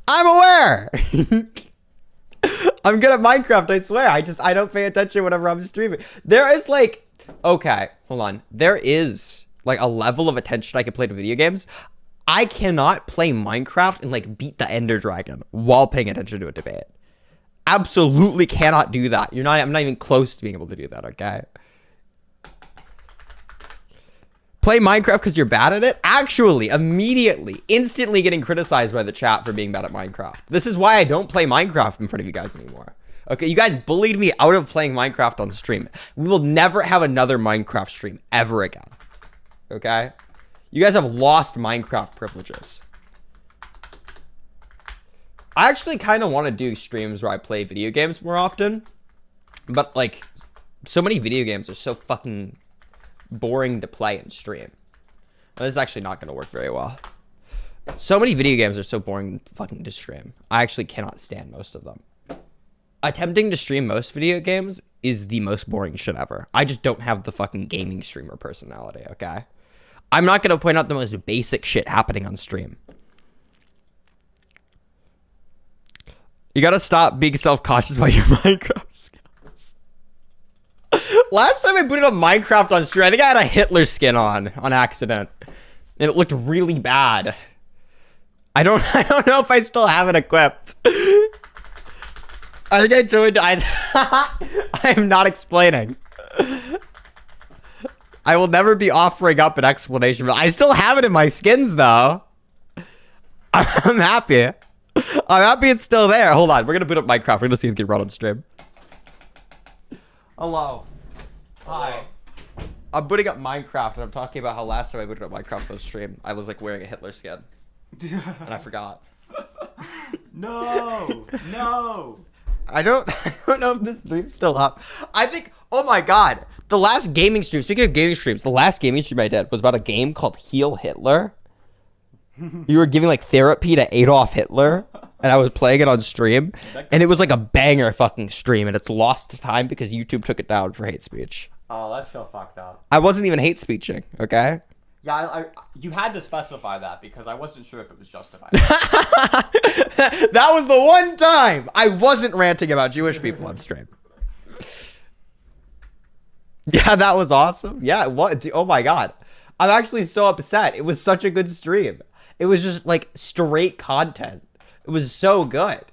I'm aware. I'm good at Minecraft, I swear. I don't pay attention whenever I'm streaming. There is like, okay, hold on. There is like a level of attention I can play to video games. I cannot play Minecraft and like beat the Ender Dragon while paying attention to a debate. Absolutely cannot do that. I'm not even close to being able to do that, okay? Play Minecraft because you're bad at it? Actually, immediately, instantly getting criticized by the chat for being bad at Minecraft. This is why I don't play Minecraft in front of you guys anymore. Okay, you guys bullied me out of playing Minecraft on stream. We will never have another Minecraft stream ever again. Okay? You guys have lost Minecraft privileges. I actually kind of want to do streams where I play video games more often. But, like, so many video games are so fucking boring to play and stream. This is actually not going to work very well. So many video games are so boring fucking to stream. I actually cannot stand most of them. Attempting to stream most video games is the most boring shit ever. I just don't have the fucking gaming streamer personality, okay? I'm not going to point out the most basic shit happening on stream. You got to stop being self-conscious about your Minecraft skills. Last time I booted up Minecraft on stream, I think I had a Hitler skin on accident. And it looked really bad. I don't know if I still have it equipped. I think I joined. I am not explaining. I will never be offering up an explanation. I still have it in my skins, though. I'm happy. I'm happy it's still there. Hold on. We're going to boot up Minecraft. We're going to see if it can run on stream. Hello. Hi. I'm booting up Minecraft, and I'm talking about how last time I booted up Minecraft on stream, I was, like, wearing a Hitler skin. And I forgot. No. No. I don't know if this stream's still up. I think, oh my god, the last gaming stream, speaking of gaming streams, the last gaming stream I did was about a game called Heal Hitler. You were giving like therapy to Adolf Hitler, and I was playing it on stream, and it was like a banger fucking stream, and it's lost to time because YouTube took it down for hate speech. Oh, that's so fucked up. I wasn't even hate speeching, okay? Yeah, you had to specify that because I wasn't sure if it was justified. That was the one time I wasn't ranting about Jewish people on stream. Yeah, that was awesome. Yeah, what? Oh my god. I'm actually so upset. It was such a good stream. It was just like straight content. It was so good.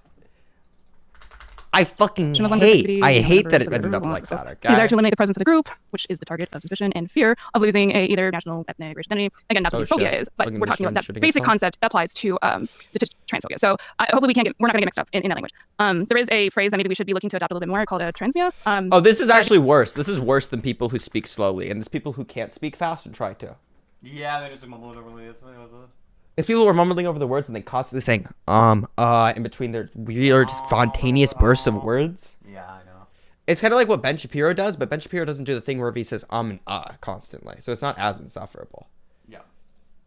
I fucking hate that it ended up like that, okay? Desire to eliminate the presence of the group, which is the target of suspicion and fear of losing a either national, ethnic, racial identity. Again, that's what phobia is, but we're talking about that basic concept applies to transphobia. So hopefully we're not gonna get mixed up in that language. There is a phrase that maybe we should be looking to adopt a little bit more called a transphobia. Oh, this is actually worse. This is worse than people who speak slowly, and there's people who can't speak fast and try to. Yeah, they just mumble it over. It's people who are mumbling over the words and they constantly saying in between their weird spontaneous bursts of words. Yeah, I know. It's kind of like what Ben Shapiro does, but Ben Shapiro doesn't do the thing where he says and constantly, so it's not as insufferable. Yeah,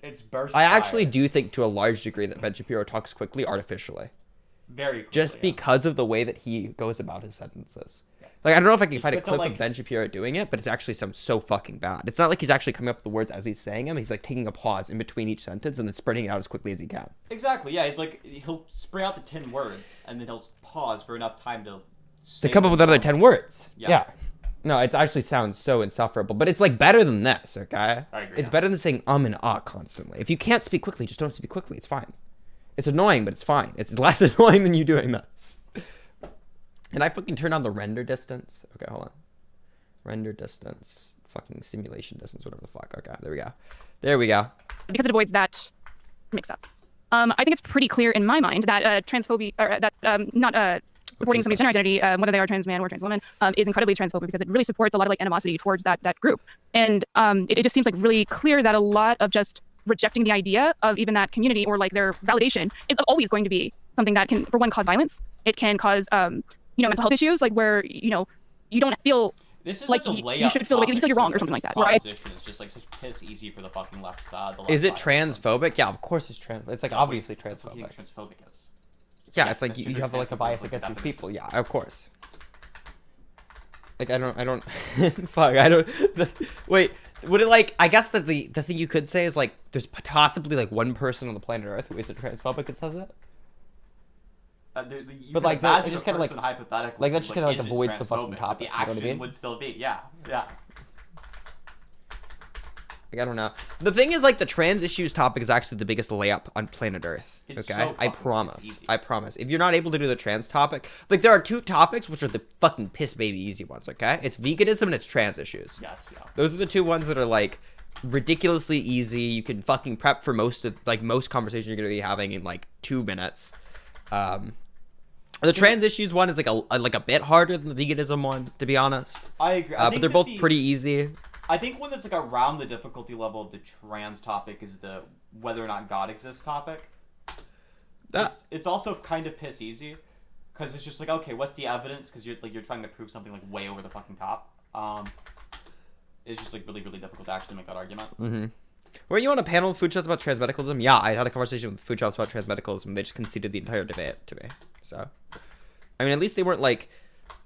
it's burst. I actually do think to a large degree that Ben Shapiro talks quickly artificially. Very quickly, just because of the way that he goes about his sentences. Like, I don't know if I can find a clip like, of Ben Shapiro doing it, but it's actually so fucking bad. It's not like he's actually coming up with the words as he's saying them. He's like taking a pause in between each sentence and then spreading it out as quickly as he can. Exactly, yeah. It's like he'll spray out the 10 words and then he'll pause for enough time to come up with another 10 words. Yeah. No, it actually sounds so insufferable, but it's like better than this, okay? I agree. It's better than saying and constantly. If you can't speak quickly, just don't speak quickly. It's fine. It's annoying, but it's fine. It's less annoying than you doing this. And I fucking turn on the render distance. Okay, hold on. Render distance. Fucking simulation distance, whatever the fuck. Okay, there we go. There we go. Because it avoids that mix-up. I think it's pretty clear in my mind that transphobia, or that not supporting somebody's gender identity, whether they are trans man or trans woman, is incredibly transphobic because it really supports a lot of like animosity towards that group. And it just seems like really clear that a lot of just rejecting the idea of even that community or like their validation is always going to be something that can, for one, cause violence. It can cause, mental health issues, like where, you don't feel This is like such a you layup should feel like you feel like you're wrong or something like that, right? Proposition is just like such piss easy for the fucking left side. The left Is it side. transphobic? Yeah, of course it's trans. It's like obviously That's what transphobic. transphobic is. Yeah, Yeah, it's like you transgender have like a transphobic bias is like the against these definition. people. Yeah, of course. Like I don't fuck, I don't wait, would it like, I guess that the thing you could say is like there's possibly like one person on the planet Earth who isn't transphobic and says it? But like that, it just kind of like hypothetically, like that just kind of like isn't avoids the fucking transphobic, but topic. The You know action what I mean? would still be, yeah. Like, I don't know. The thing is, like, the trans issues topic is actually the biggest layup on planet Earth. It's Okay? so I fucking promise. easy. I promise. If you're not able to do the trans topic, like, there are two topics which are the fucking piss baby easy ones, okay? It's veganism and it's trans issues. Yes, yeah. Those are the two ones that are, like, ridiculously easy. You can fucking prep for most conversation you're going to be having in, like, 2 minutes. The trans issues one is, like, a bit harder than the veganism one, to be honest. I agree. But they're both pretty easy. I think one that's like around the difficulty level of the trans topic is the whether or not God exists topic. It's also kind of piss easy, because it's just like, okay, what's the evidence? Because you're trying to prove something like way over the fucking top. It's just like really difficult to actually make that argument. Mm-hmm. Were you on a panel with Food Shops about transmedicalism? Yeah, I had a conversation with Food Shops about transmedicalism. They just conceded the entire debate to me. So, I mean, at least they weren't like,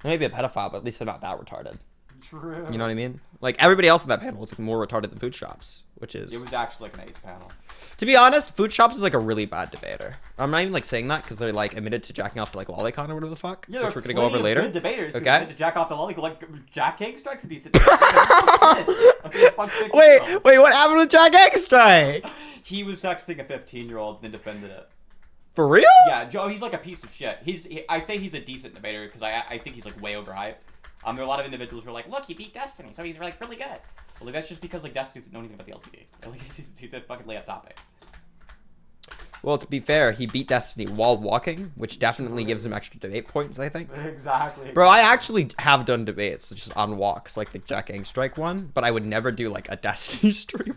maybe a pedophile, but at least they're not that retarded. True. You know what I mean? Like, everybody else in that panel was like more retarded than Food Shops, which is... It was actually like an AIDS panel. To be honest, Food Shops is like a really bad debater. I'm not even like saying that because they're like admitted to jacking off to like Lolicon or whatever the fuck, Yeah, which we're gonna go over later. Good debaters who Okay. admit to jack off the lolly, like Jack Hagstrike's a decent. Wait, what happened with Jack Hagstrike? He was sexting a 15-year-old and then defended it. For real? Yeah, Joe, he's like a piece of shit. I say he's a decent debater because I think he's like way overhyped. There are a lot of individuals who are like, look, he beat Destiny, so he's like really good. Well, like, that's just because like Destiny doesn't know anything about the LTV. Like, he's a fucking layup topic. Well, to be fair, he beat Destiny while walking, which definitely gives him extra debate points, I think. Exactly. Bro, I actually have done debates just on walks, like the Jack Hagstrike one, but I would never do like a Destiny stream.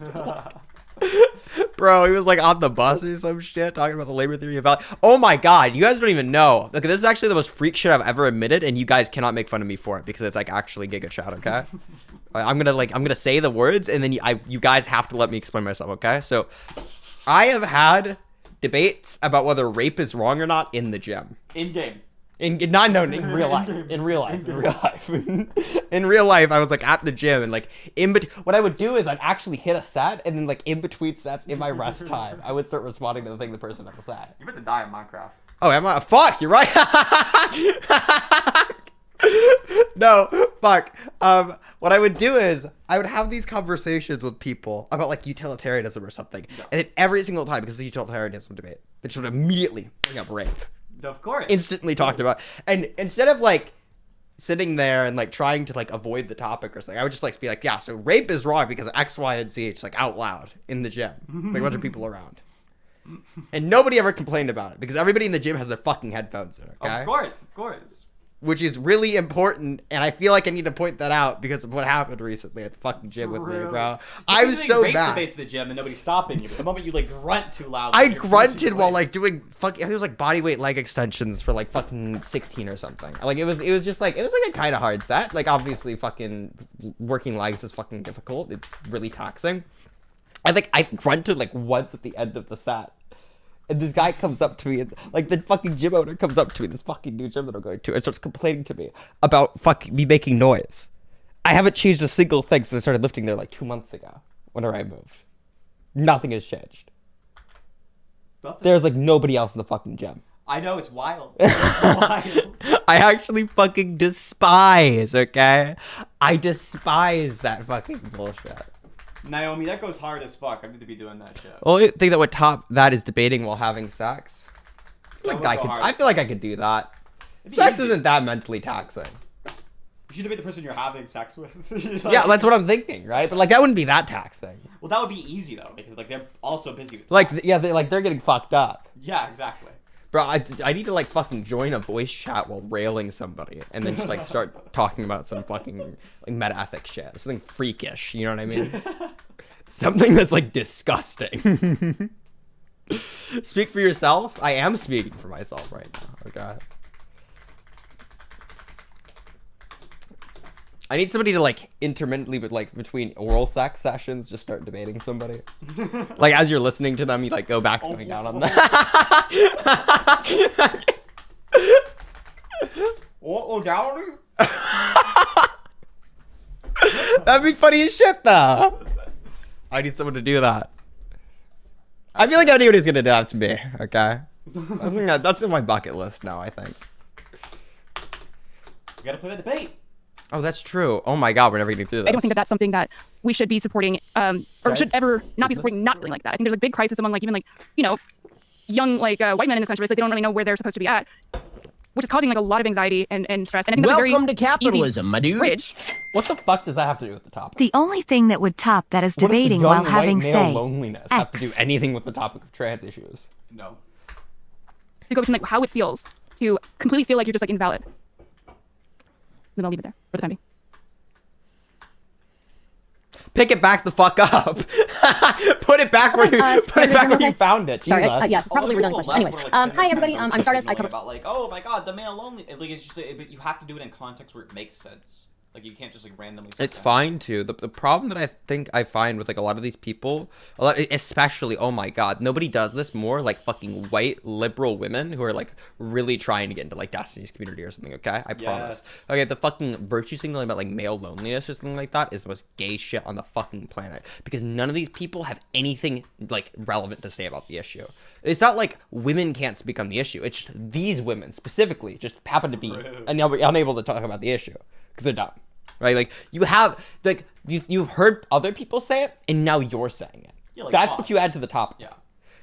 Bro, he was like on the bus or some shit talking about the labor theory of value. Oh my god, you guys don't even know. Look, this is actually the most freak shit I've ever admitted, and you guys cannot make fun of me for it because it's like actually giga chat, okay? I'm gonna say the words, and then you guys have to let me explain myself, okay? So, I have had debates about whether rape is wrong or not in the gym. In game. In real life. In real life. In real life, I was like at the gym and like what I would do is I'd actually hit a set and then like in between sets in my rest time, I would start responding to the thing the person had to say. You're about to die in Minecraft. Oh, am I? Fuck, you're right. No, fuck. What I would do is I would have these conversations with people about like utilitarianism or something, and then every single time, because it's a utilitarianism debate, they just would immediately bring up rape. Of course. Instantly talked about, and instead of like sitting there and like trying to like avoid the topic or something, I would just like be like, yeah, so rape is wrong because X, Y, and Z, just like out loud in the gym, like a bunch of people around. And nobody ever complained about it because everybody in the gym has their fucking headphones in, okay? Of course. Which is really important, and I feel like I need to point that out because of what happened recently at the fucking gym with me, bro. I was so rape bad. Debates at the gym and nobody's stopping you. But the moment you like grunt too loud, I grunted while like doing fucking. It was like body weight leg extensions for like fucking 16 or something. Like it was just like it was like a kind of hard set. Like obviously fucking working legs is fucking difficult. It's really taxing. I think I grunted like once at the end of the set. And this guy comes up to me, and like the fucking gym owner comes up to me, this fucking new gym that I'm going to, and starts complaining to me about fucking me making noise. I haven't changed a single thing since I started lifting there like 2 months ago, whenever I moved. Nothing has changed. There's like nobody else in the fucking gym. I know, it's wild. It's wild. I actually fucking despise, okay? I despise that fucking bullshit. Naomi, that goes hard as fuck. I need to be doing that shit. Only thing that would top that is debating while having sex. That I feel like I could do that. Sex isn't that mentally taxing. You should debate the person you're having sex with. Yeah, that's what I'm thinking, right? But like that wouldn't be that taxing. Well, that would be easy though, because like they're also busy with. Like they're getting fucked up. Yeah, exactly. Bro, I need to like fucking join a voice chat while railing somebody, and then just like start talking about some fucking like meta ethic shit, something freakish. You know what I mean? Something that's like disgusting. Speak for yourself. I am speaking for myself right now. Okay. I need somebody to like intermittently, but like between oral sex sessions, just start debating somebody. Like as you're listening to them, you like go back going down on that. What modality? That'd be funny as shit, though. I need someone to do that. I feel like anybody's gonna do that to me. Okay, I think that's in my bucket list now. I think. We gotta play the debate. Oh, that's true. Oh my god, we're never getting through this. I don't think that that's something that we should be supporting, or should ever not be supporting not feeling like that. I think there's a big crisis among like even like, you know, young like white men in this country. It's like they don't really know where they're supposed to be at, which is causing like a lot of anxiety and stress. And I think that's Welcome a very to capitalism, my dude. Bridge. What the fuck does that have to do with the topic? The only thing that would top that is What does debating young while having white male say. loneliness have to do anything with the topic of trans issues? No. To go between like how it feels to completely feel like you're just like invalid. Then I'll leave it there for the time being. Pick it back the fuck up. Put it back where you put it back where you found it. Jesus. Sorry, yeah, probably redundant question. Anyways, hi everybody. I'm Stardust. I cover. About like, oh my god, the male lonely. Like it's just, but you have to do it in context where it makes sense. Like you can't just like randomly. It's fine too. The problem that I think I find with like a lot of these people, especially, oh my god, nobody does this more like fucking white liberal women who are like really trying to get into like Destiny's community or something. Okay, I promise. Okay, the fucking virtue signaling about like male loneliness or something like that is the most gay shit on the fucking planet, because none of these people have anything like relevant to say about the issue. It's not like women can't speak on the issue. It's just these women specifically just happen to be unable to talk about the issue because they're dumb, right? Like you have like you've heard other people say it and now you're saying it. Yeah, like that's what you add to the topic. Yeah.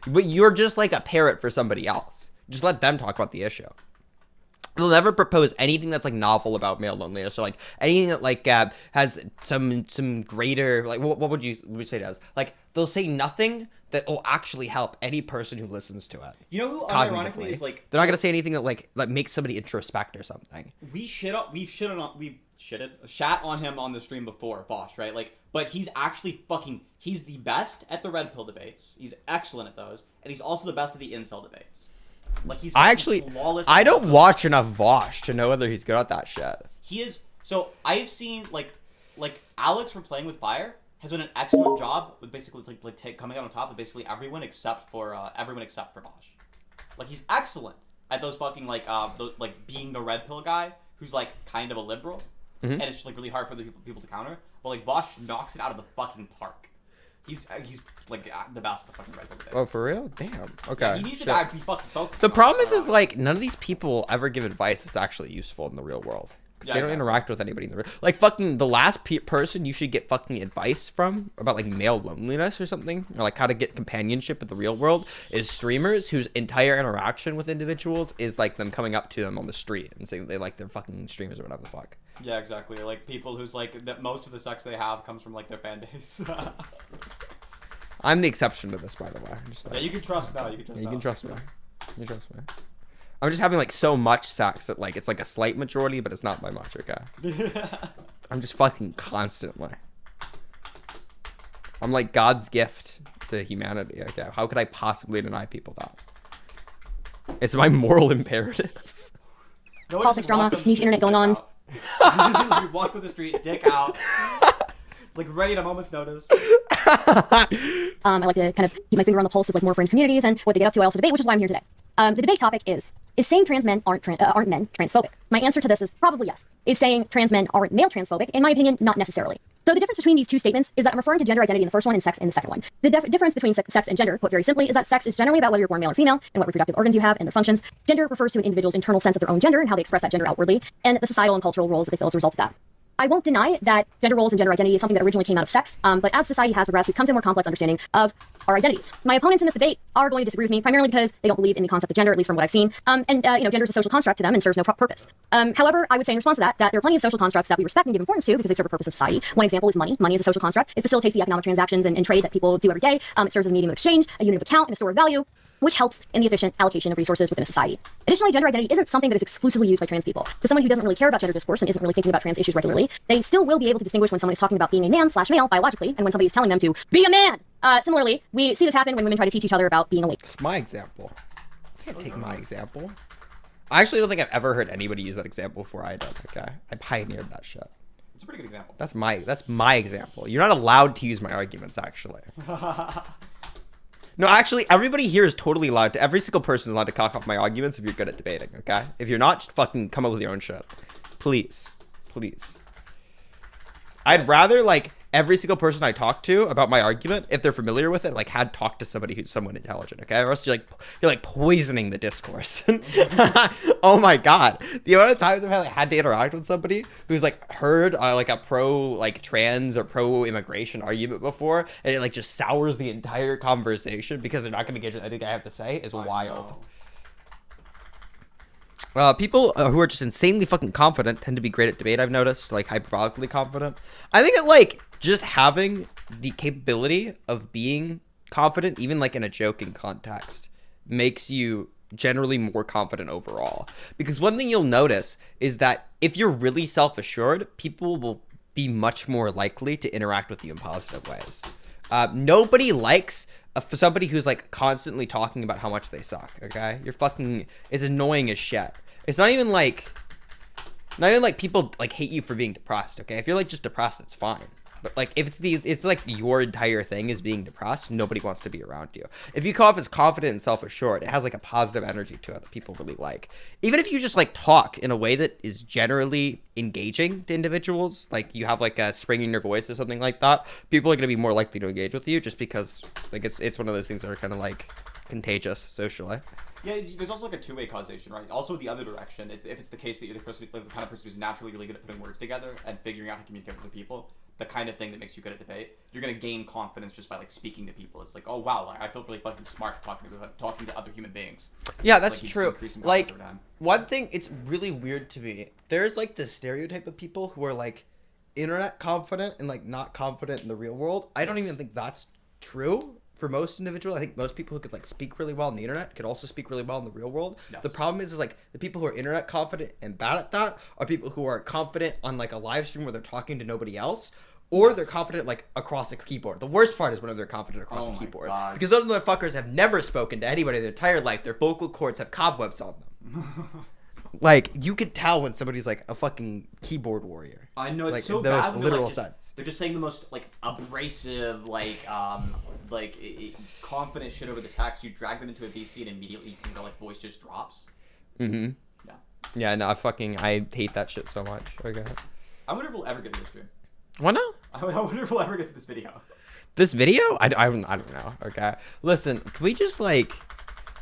But you're just like a parrot for somebody else. Just let them talk about the issue. They'll never propose anything that's like novel about male loneliness or like anything that like has some greater like what would you say it as? Like they'll say nothing that will actually help any person who listens to it. You know who ironically is like they're not gonna say anything that like makes somebody introspect or something. We've shat on him on the stream before, Bosch, right? Like, but he's actually he's the best at the red pill debates. He's excellent at those, and he's also the best at the incel debates. Like he's flawless. I don't watch enough Vosh to know whether he's good at that shit. He is. So I've seen like Alex from Playing with Fire has done an excellent job with basically coming out on top of basically everyone except for Bosch. Like he's excellent at those fucking like being the red pill guy who's like kind of a liberal, and it's just like really hard for the people to counter. But like Bosch knocks it out of the fucking park. He's like the best at the fucking red pill debates. Oh, for real? Damn. Okay. Yeah, he needs to be fucking focused. The problem is like none of these people ever give advice that's actually useful in the real world. Because they don't interact with anybody in the real. Like fucking the last person you should get fucking advice from about like male loneliness or something, or like how to get companionship in the real world is streamers whose entire interaction with individuals is like them coming up to them on the street and saying they like their fucking streamers or whatever the fuck. Yeah, exactly. Like people who's like that most of the sex they have comes from like their fan base. I'm the exception to this, by the way. I'm just, like, yeah, you can trust now. You can trust. You can trust me. You can trust me. I'm just having like so much sex that like it's like a slight majority, but it's not by much. Okay. I'm just fucking constantly. I'm like God's gift to humanity. Okay. How could I possibly deny people that? It's my moral imperative. Politics drama, niche internet going on. He walks up the street, dick out, like ready at a moment's notice. I like to kind of keep my finger on the pulse of like more fringe communities and what they get up to. I also debate, which is why I'm here today. The debate topic is saying trans men aren't men transphobic? My answer to this is probably yes. Is saying trans men aren't male transphobic? In my opinion, not necessarily. So the difference between these two statements is that I'm referring to gender identity in the first one and sex in the second one. The difference between sex and gender, put very simply, is that sex is generally about whether you're born male or female and what reproductive organs you have and their functions. Gender refers to an individual's internal sense of their own gender and how they express that gender outwardly, and the societal and cultural roles that they fill as a result of that. I won't deny that gender roles and gender identity is something that originally came out of sex, but as society has progressed, we've come to a more complex understanding of our identities. My opponents in this debate are going to disagree with me primarily because they don't believe in the concept of gender, at least from what I've seen, gender is a social construct to them and serves no purpose. However, I would say in response to that there are plenty of social constructs that we respect and give importance to because they serve a purpose in society. One example is money. Money is a social construct. It facilitates the economic transactions and trade that people do every day. It serves as a medium of exchange, a unit of account, and a store of value, which helps in the efficient allocation of resources within a society. Additionally, gender identity isn't something that is exclusively used by trans people. For someone who doesn't really care about gender discourse and isn't really thinking about trans issues regularly, they still will be able to distinguish when someone is talking about being a man/male biologically and when somebody is telling them to be a man. Similarly, we see this happen when women try to teach each other about being a lady. It's my example. You can't take my example. I actually don't think I've ever heard anybody use that example before I did, okay? I pioneered that shit. It's a pretty good example. That's my example. You're not allowed to use my arguments, actually. No, actually, everybody here is totally allowed to. Every single person is allowed to cock off my arguments if you're good at debating, okay? If you're not, just fucking come up with your own shit. Please. Please. I'd rather, like, every single person I talk to about my argument, if they're familiar with it, like, had talked to somebody who's somewhat intelligent, okay? Or else you're like poisoning the discourse. Oh my god. The amount of times I've had to interact with somebody who's, like, heard, like, a pro, like, trans or pro-immigration argument before, and it, like, just sours the entire conversation because they're not going to get anything I have to say is wild. People who are just insanely fucking confident tend to be great at debate, I've noticed, like, hyperbolically confident. I think that, like, just having the capability of being confident, even, like, in a joking context, makes you generally more confident overall. Because one thing you'll notice is that if you're really self-assured, people will be much more likely to interact with you in positive ways. Nobody likes somebody who's, like, constantly talking about how much they suck, okay? It's annoying as shit. It's not even like people, like, hate you for being depressed, okay? If you're, like, just depressed, it's fine. But, like, if it's like your entire thing is being depressed, nobody wants to be around you. If you come off as confident and self-assured, it has, like, a positive energy to it that people really like. Even if you just, like, talk in a way that is generally engaging to individuals, like, you have, like, a spring in your voice or something like that, people are going to be more likely to engage with you just because, like, it's one of those things that are kind of, like, contagious socially. Yeah, there's also like a two-way causation, right? Also the other direction, if it's the case that you're the kind of person who's naturally really good at putting words together and figuring out how to communicate with other people, the kind of thing that makes you good at debate, you're gonna gain confidence just by, like, speaking to people. It's like, oh wow, like, I feel really fucking smart talking to other human beings. Yeah, that's like, true. Like, one thing, it's really weird to me. There's, like, this stereotype of people who are, like, internet confident and, like, not confident in the real world. I don't even think that's true. For most individuals, I think most people who could, like, speak really well on the internet could also speak really well in the real world. Yes. The problem is like the people who are internet confident and bad at that are people who are confident on, like, a live stream where they're talking to nobody else, or they're confident, like, across a keyboard. The worst part is when they're confident across a keyboard, because those motherfuckers have never spoken to anybody their entire life. Their vocal cords have cobwebs on them. Like, you can tell when somebody's, like, a fucking keyboard warrior. I know, it's like, so in the bad. most literal sense. They're just saying the most, like, abrasive, confident shit over the text. You drag them into a VC and immediately their, like, voice just drops. Mm-hmm. Yeah. Yeah, no, I hate that shit so much. Okay. I wonder if we'll ever get to this stream. What now? I wonder if we'll ever get to this video. This video? I don't know. Okay. Listen, can we just, like...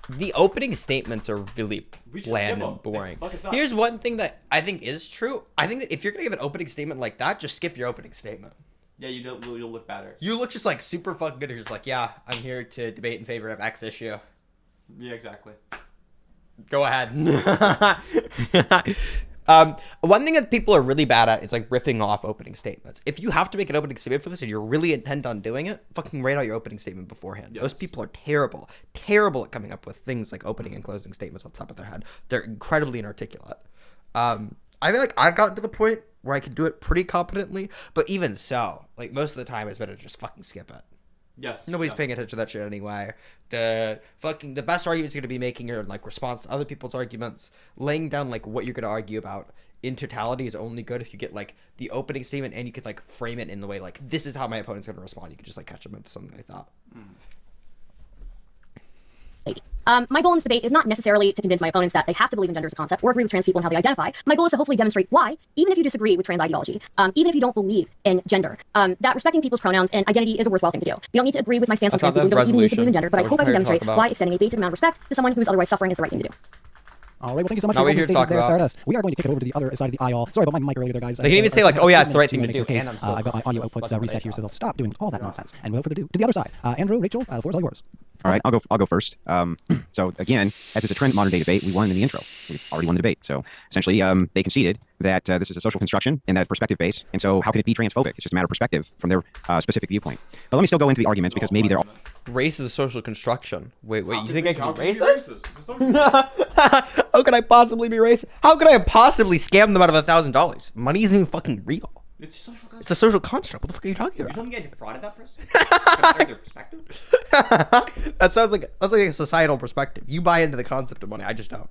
The opening statements are really bland and boring. Here's one thing that I think is true. I think that if you're going to give an opening statement like that, just skip your opening statement. Yeah, you'll look better. You look just, like, super fucking good. You're just like, yeah, I'm here to debate in favor of X issue. Yeah, exactly. Go ahead. One thing that people are really bad at is, like, riffing off opening statements. If you have to make an opening statement for this and you're really intent on doing it, fucking write out your opening statement beforehand. Yes. Those people are terrible at coming up with things like opening and closing statements on top of their head. They're incredibly inarticulate. I feel like I've gotten to the point where I can do it pretty competently, but even so, like, most of the time it's better to just fucking skip it. Yes. Nobody's paying attention to that shit anyway. The best arguments you're gonna be making are, like, response to other people's arguments. Laying down, like, what you're gonna argue about in totality is only good if you get, like, the opening statement and you could, like, frame it in the way, like, this is how my opponent's gonna respond. You could just, like, catch them into something like that. My goal in this debate is not necessarily to convince my opponents that they have to believe in gender as a concept or agree with trans people and how they identify. My goal is to hopefully demonstrate why, even if you disagree with trans ideology, even if you don't believe in gender, that respecting people's pronouns and identity is a worthwhile thing to do. You don't need to agree with my stance on trans people, you don't even need to believe in gender, but I hope I can demonstrate why extending a basic amount of respect to someone who is otherwise suffering is the right thing to do. All right, well, thank you so much Now for we're holding here the to stage talk there, about- Stardust. We are going to kick it over to the other side of the aisle. Sorry about my mic earlier there, guys. They can even say, like, oh, yeah, it's the right thing to do, Make and I'm still I've got my audio outputs reset here, so they'll stop doing all that nonsense. And without further ado, to the other side. Andrew, Rachel, the floor is all yours. All right, I'll go first. So again, as it's a trend modern day debate, we won in the intro. We already won the debate. So essentially, they conceded that this is a social construction and that it's perspective based. And so how can it be transphobic? It's just a matter of perspective from their specific viewpoint. But let me still go into the arguments because maybe they're all... Race is a social construction. Wait, you think I can be racist? How could I possibly be racist? How could I have possibly scammed them out of $1,000? Money isn't even fucking real. It's a social construct. What the fuck are you talking You're about? telling me I defrauded that person? Consider their perspective? That sounds like a societal perspective. You buy into the concept of money. I just don't.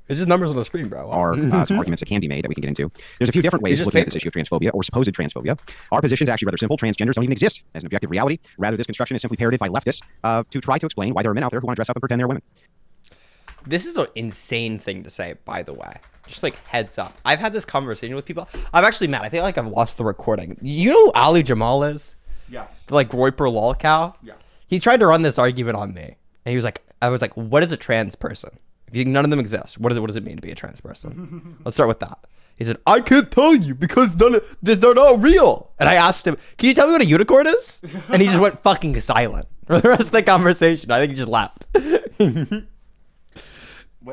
It's just numbers on the screen, bro. Are some arguments that can be made that we can get into. There's a few different ways of looking at this issue of transphobia or supposed transphobia. Our position is actually rather simple. Transgenders don't even exist as an objective reality. Rather, this construction is simply parroted by leftists to try to explain why there are men out there who want to dress up and pretend they're women. This is an insane thing to say, by the way. Just like heads up. I've had this conversation with people. I'm actually mad. I think like I've lost the recording. You know who Ali Jamal is? Yeah. Like Roiper Lolcow? Yeah. He tried to run this argument on me. And he was like, I was like, what is a trans person? If none of them exist, what does it mean to be a trans person? Let's start with that. He said, I can't tell you because they're not real. And I asked him, can you tell me what a unicorn is? And he just went fucking silent for the rest of the conversation. I think he just laughed. Wait,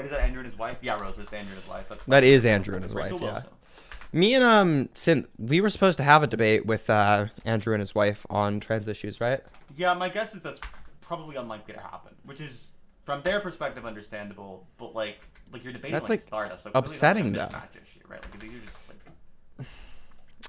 is that Andrew and his wife? Yeah, Rose, it's Andrew and his wife. That is Andrew and his wife, Rachel yeah. Wilson. Me and Synth, we were supposed to have a debate with Andrew and his wife on trans issues, right? Yeah, my guess is that's probably unlikely to happen, which is, from their perspective, understandable, but like you're debating That's like like Stardust, so upsetting really them. mismatch issue, right? Like, you're just like...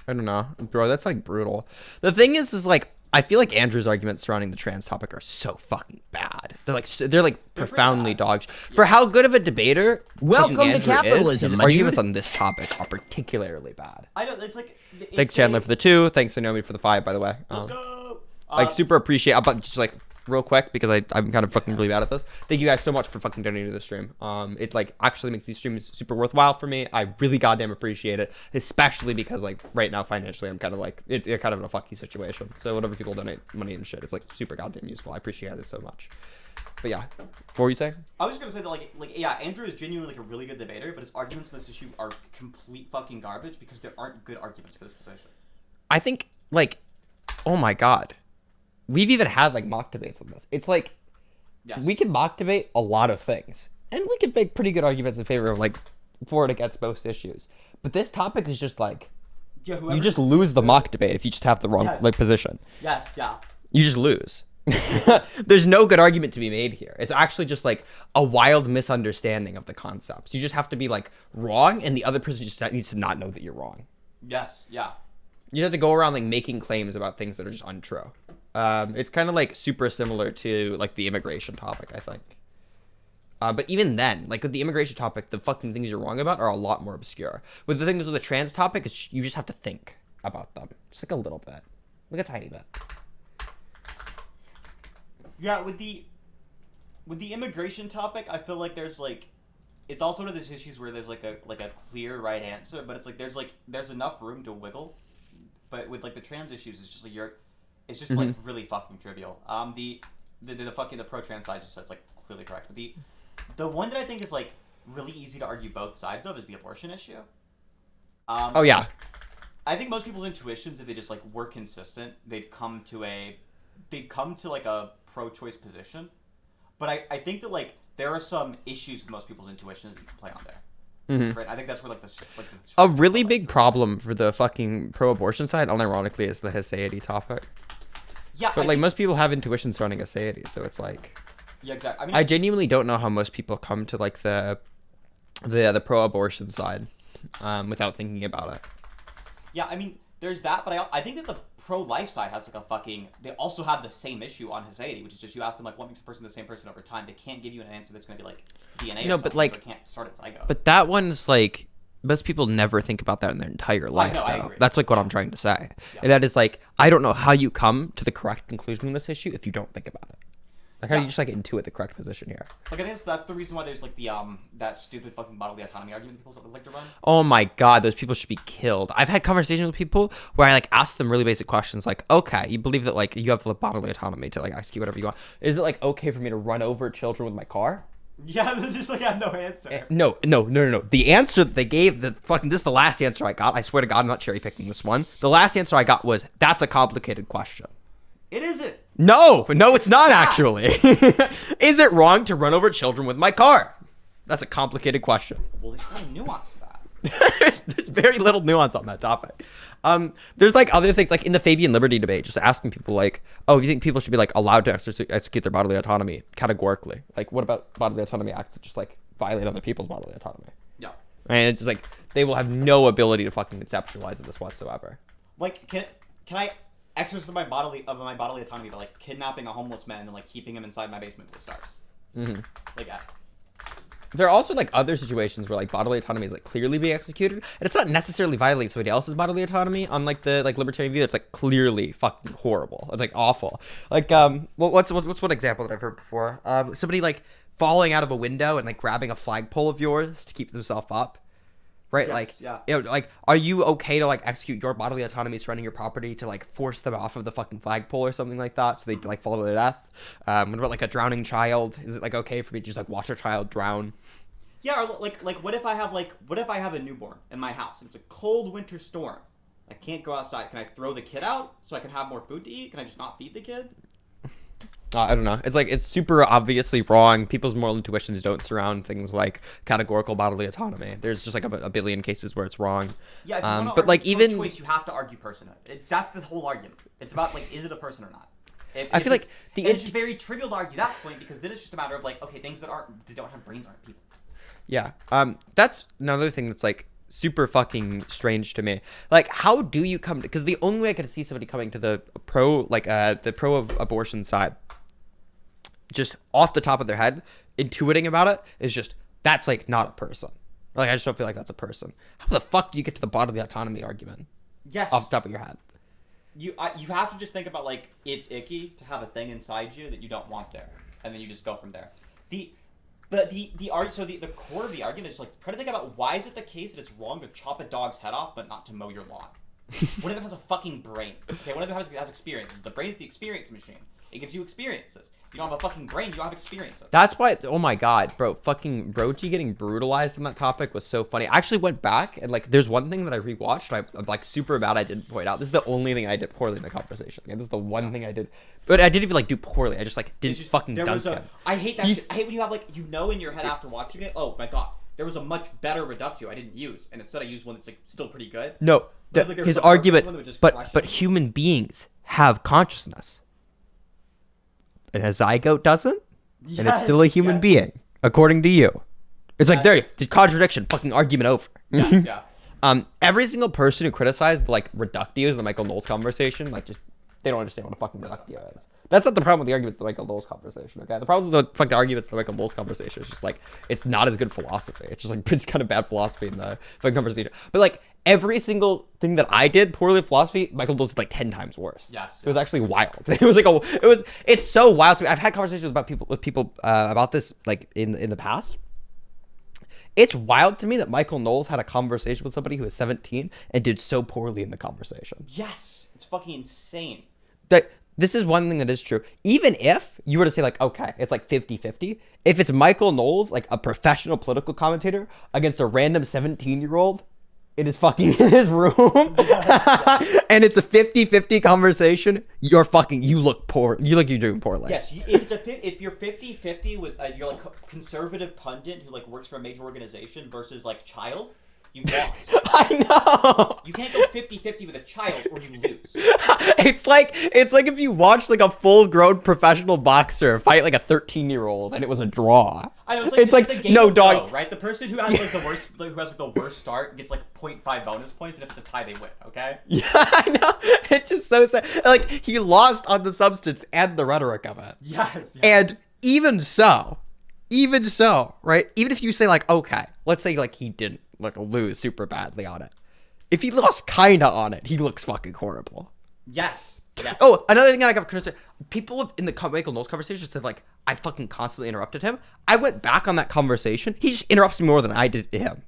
I don't know, bro. That's like brutal. The thing is like I feel like Andrew's arguments surrounding the trans topic are so fucking bad. They're like profoundly dog. For how good of a debater Welcome fucking to Andrew capitalism, his my arguments dude. on this topic are particularly bad. I don't. It's like. Thanks Chandler for the 2. Thanks Naomi for the 5. By the way. Let's go. Like super appreciate. But just like real quick because I'm kind of fucking really bad at this. Thank you guys so much for fucking donating to the stream. It like actually makes these streams super worthwhile for me. I really goddamn appreciate it, especially because like right now financially I'm kind of like it's kind of in a fucky situation. So whatever people donate money and shit, it's like super goddamn useful. I appreciate it so much. But yeah, what were you saying? I was just gonna say that like yeah, Andrew is genuinely like a really good debater, but his arguments on this issue are complete fucking garbage because there aren't good arguments for this position. I think like, oh my god. We've even had like mock debates on this. It's like we can mock debate a lot of things, and we can make pretty good arguments in favor of like for and against most issues. But this topic is just like you just lose the mock debate if you just have the wrong like position. Yes, yeah. You just lose. There's no good argument to be made here. It's actually just like a wild misunderstanding of the concepts. You just have to be like wrong, and the other person just needs to not know that you're wrong. Yes, yeah. You have to go around like making claims about things that are just untrue. It's kind of like super similar to like the immigration topic, I think. But even then, like with the immigration topic, the fucking things you're wrong about are a lot more obscure. With the things with the trans topic, it's, you just have to think about them. Just like a little bit. Like a tiny bit. Yeah, with the immigration topic, I feel like there's like it's also one of those issues where there's like a clear right answer, but it's like there's enough room to wiggle. But with like the trans issues, it's just like it's just like really fucking trivial. The pro-trans side just says like clearly correct. But the one that I think is like really easy to argue both sides of is the abortion issue. Oh yeah. I think most people's intuitions, if they just like were consistent, they'd come to like a pro-choice position. But I think that like there are some issues with most people's intuitions that you can play on there. Right? I think that's where like a really big problem for the fucking pro-abortion side, unironically, is the Hasaidi topic. Yeah, but like most people have intuitions surrounding Hasaidi, so it's like. Yeah, exactly. I mean, I genuinely don't know how most people come to like the pro-abortion side, without thinking about it. Yeah, I mean, there's that, but I think that the pro-life side has like a fucking. They also have the same issue on Hasaidi, which is just you ask them like what makes a person the same person over time. They can't give you an answer that's gonna be like DNA. No, or but something, like, so it can't start at zygote. But that one's like most people never think about that in their entire life. I though. agree. That's like what I'm trying to say. And that is like I don't know how you come to the correct conclusion in this issue if you don't think about it. Like, how do you just like intuit the correct position here? Like, I think that's the reason why there's like the that stupid fucking bodily autonomy argument people like to run. Oh my god, those people should be killed. I've had conversations with people where I like ask them really basic questions like, okay, you believe that like you have the bodily autonomy to like execute whatever you want. Is it like okay for me to run over children with my car? Yeah, they just like have no answer. No. The answer that they gave, this is the last answer I got. I swear to God, I'm not cherry picking this one. The last answer I got was, that's a complicated question. It isn't. No, it's not actually. Is it wrong to run over children with my car? That's a complicated question. Well, there's no nuance to that. there's very little nuance on that topic. There's like other things, like in the Fabian Liberty debate, just asking people like, oh, you think people should be like allowed to execute their bodily autonomy categorically? Like, what about bodily autonomy acts that just like violate other people's bodily autonomy? Yeah. And it's just like they will have no ability to fucking conceptualize this whatsoever. Like, can I exercise my bodily autonomy by like kidnapping a homeless man and then like keeping him inside my basement till he starves? Mm-hmm. Like that. There are also like other situations where like bodily autonomy is like clearly being executed, and it's not necessarily violating somebody else's bodily autonomy. On like the like libertarian view, it's like clearly fucking horrible. It's like awful. Like what's one example that I've heard before? Somebody like falling out of a window and like grabbing a flagpole of yours to keep themselves up, right? Yes, like yeah. you know, like are you okay to like execute your bodily autonomy surrendering your property to like force them off of the fucking flagpole or something like that so they like fall to their death? What about like a drowning child? Is it like okay for me to just like watch a child drown? Yeah, or like what if I have a newborn in my house and it's a cold winter storm? I can't go outside. Can I throw the kid out so I can have more food to eat? Can I just not feed the kid? I don't know. It's like it's super obviously wrong. People's moral intuitions don't surround things like categorical bodily autonomy. There's just like a billion cases where it's wrong. Yeah, if you wanna but like argue even choice, you have to argue personhood. That's the whole argument. It's about like, is it a person or not? I feel like it's just very trivial to argue that point because then it's just a matter of like, okay, things that don't have brains aren't people. Yeah. That's another thing that's like super fucking strange to me. Like, how do you come to, because the only way I could see somebody coming to the pro of abortion side, just off the top of their head, intuiting about it, is just, that's like not a person. Like, I just don't feel like that's a person. How the fuck do you get to the bodily autonomy argument? Yes. Off the top of your head. You have to just think about like, it's icky to have a thing inside you that you don't want there, and then you just go from there. The core of the argument is like, try to think about why is it the case that it's wrong to chop a dog's head off but not to mow your lawn? One of them has a fucking brain. Okay, one of them has experiences. The brain is the experience machine. It gives you experiences. If you don't have a fucking brain, you don't have experiences. That's why, oh my god, bro, fucking Brogy getting brutalized on that topic was so funny. I actually went back and like, there's one thing that I rewatched. I'm like super bad I didn't point out. This is the only thing I did poorly in the conversation. Like, this is the one thing I did, but I didn't even like do poorly. I just like didn't fucking dunk him. I hate that. I hate when you have like, you know in your head after watching it, oh my god, there was a much better reductio I didn't use, and instead I used one that's like still pretty good. No, his argument, but human beings have consciousness. And a zygote doesn't, and it's still a human being, according to you. It's like, there, the contradiction, fucking argument over. Yes, yeah. Every single person who criticized like reductios in the Michael Knowles conversation, like just they don't understand what a fucking reductio is. That's not the problem with the arguments of the Michael Knowles conversation, okay? The problem with the fucking arguments of the Michael Knowles conversation is just like, it's not as good philosophy. It's just like, it's kind of bad philosophy in the fucking conversation. But like, every single thing that I did poorly in philosophy, Michael Knowles did like 10 times worse. Yes. It was actually wild. It was like, it's so wild to me. I've had conversations with people about this like in the past. It's wild to me that Michael Knowles had a conversation with somebody who was 17 and did so poorly in the conversation. Yes. It's fucking insane. This is one thing that is true. Even if you were to say like, okay, it's like 50-50. If it's Michael Knowles, like a professional political commentator, against a random 17-year-old in his fucking in his room, and it's a 50-50 conversation, you look poor. You look you're doing poorly. Yes, if you're 50-50 with you're like a conservative pundit who like works for a major organization versus like child, you lost. I know. You can't go 50-50 with a child or you lose. It's like if you watched like a full-grown professional boxer fight like a 13-year-old and it was a draw. I know, it's like the game no of dog, Go, right? The person who has like the worst start gets like 0.5 bonus points, and if it's a tie, they win. Okay? Yeah, I know. It's just so sad. Like he lost on the substance and the rhetoric of it. Yes. And even so, right? Even if you say like, okay, let's say like he didn't like lose super badly on it. If he lost kinda on it, he looks fucking horrible. Yes. Yes. Oh, another thing that I got criticized. People in the Michael Knowles conversation said like I fucking constantly interrupted him. I went back on that conversation. He just interrupts me more than I did him.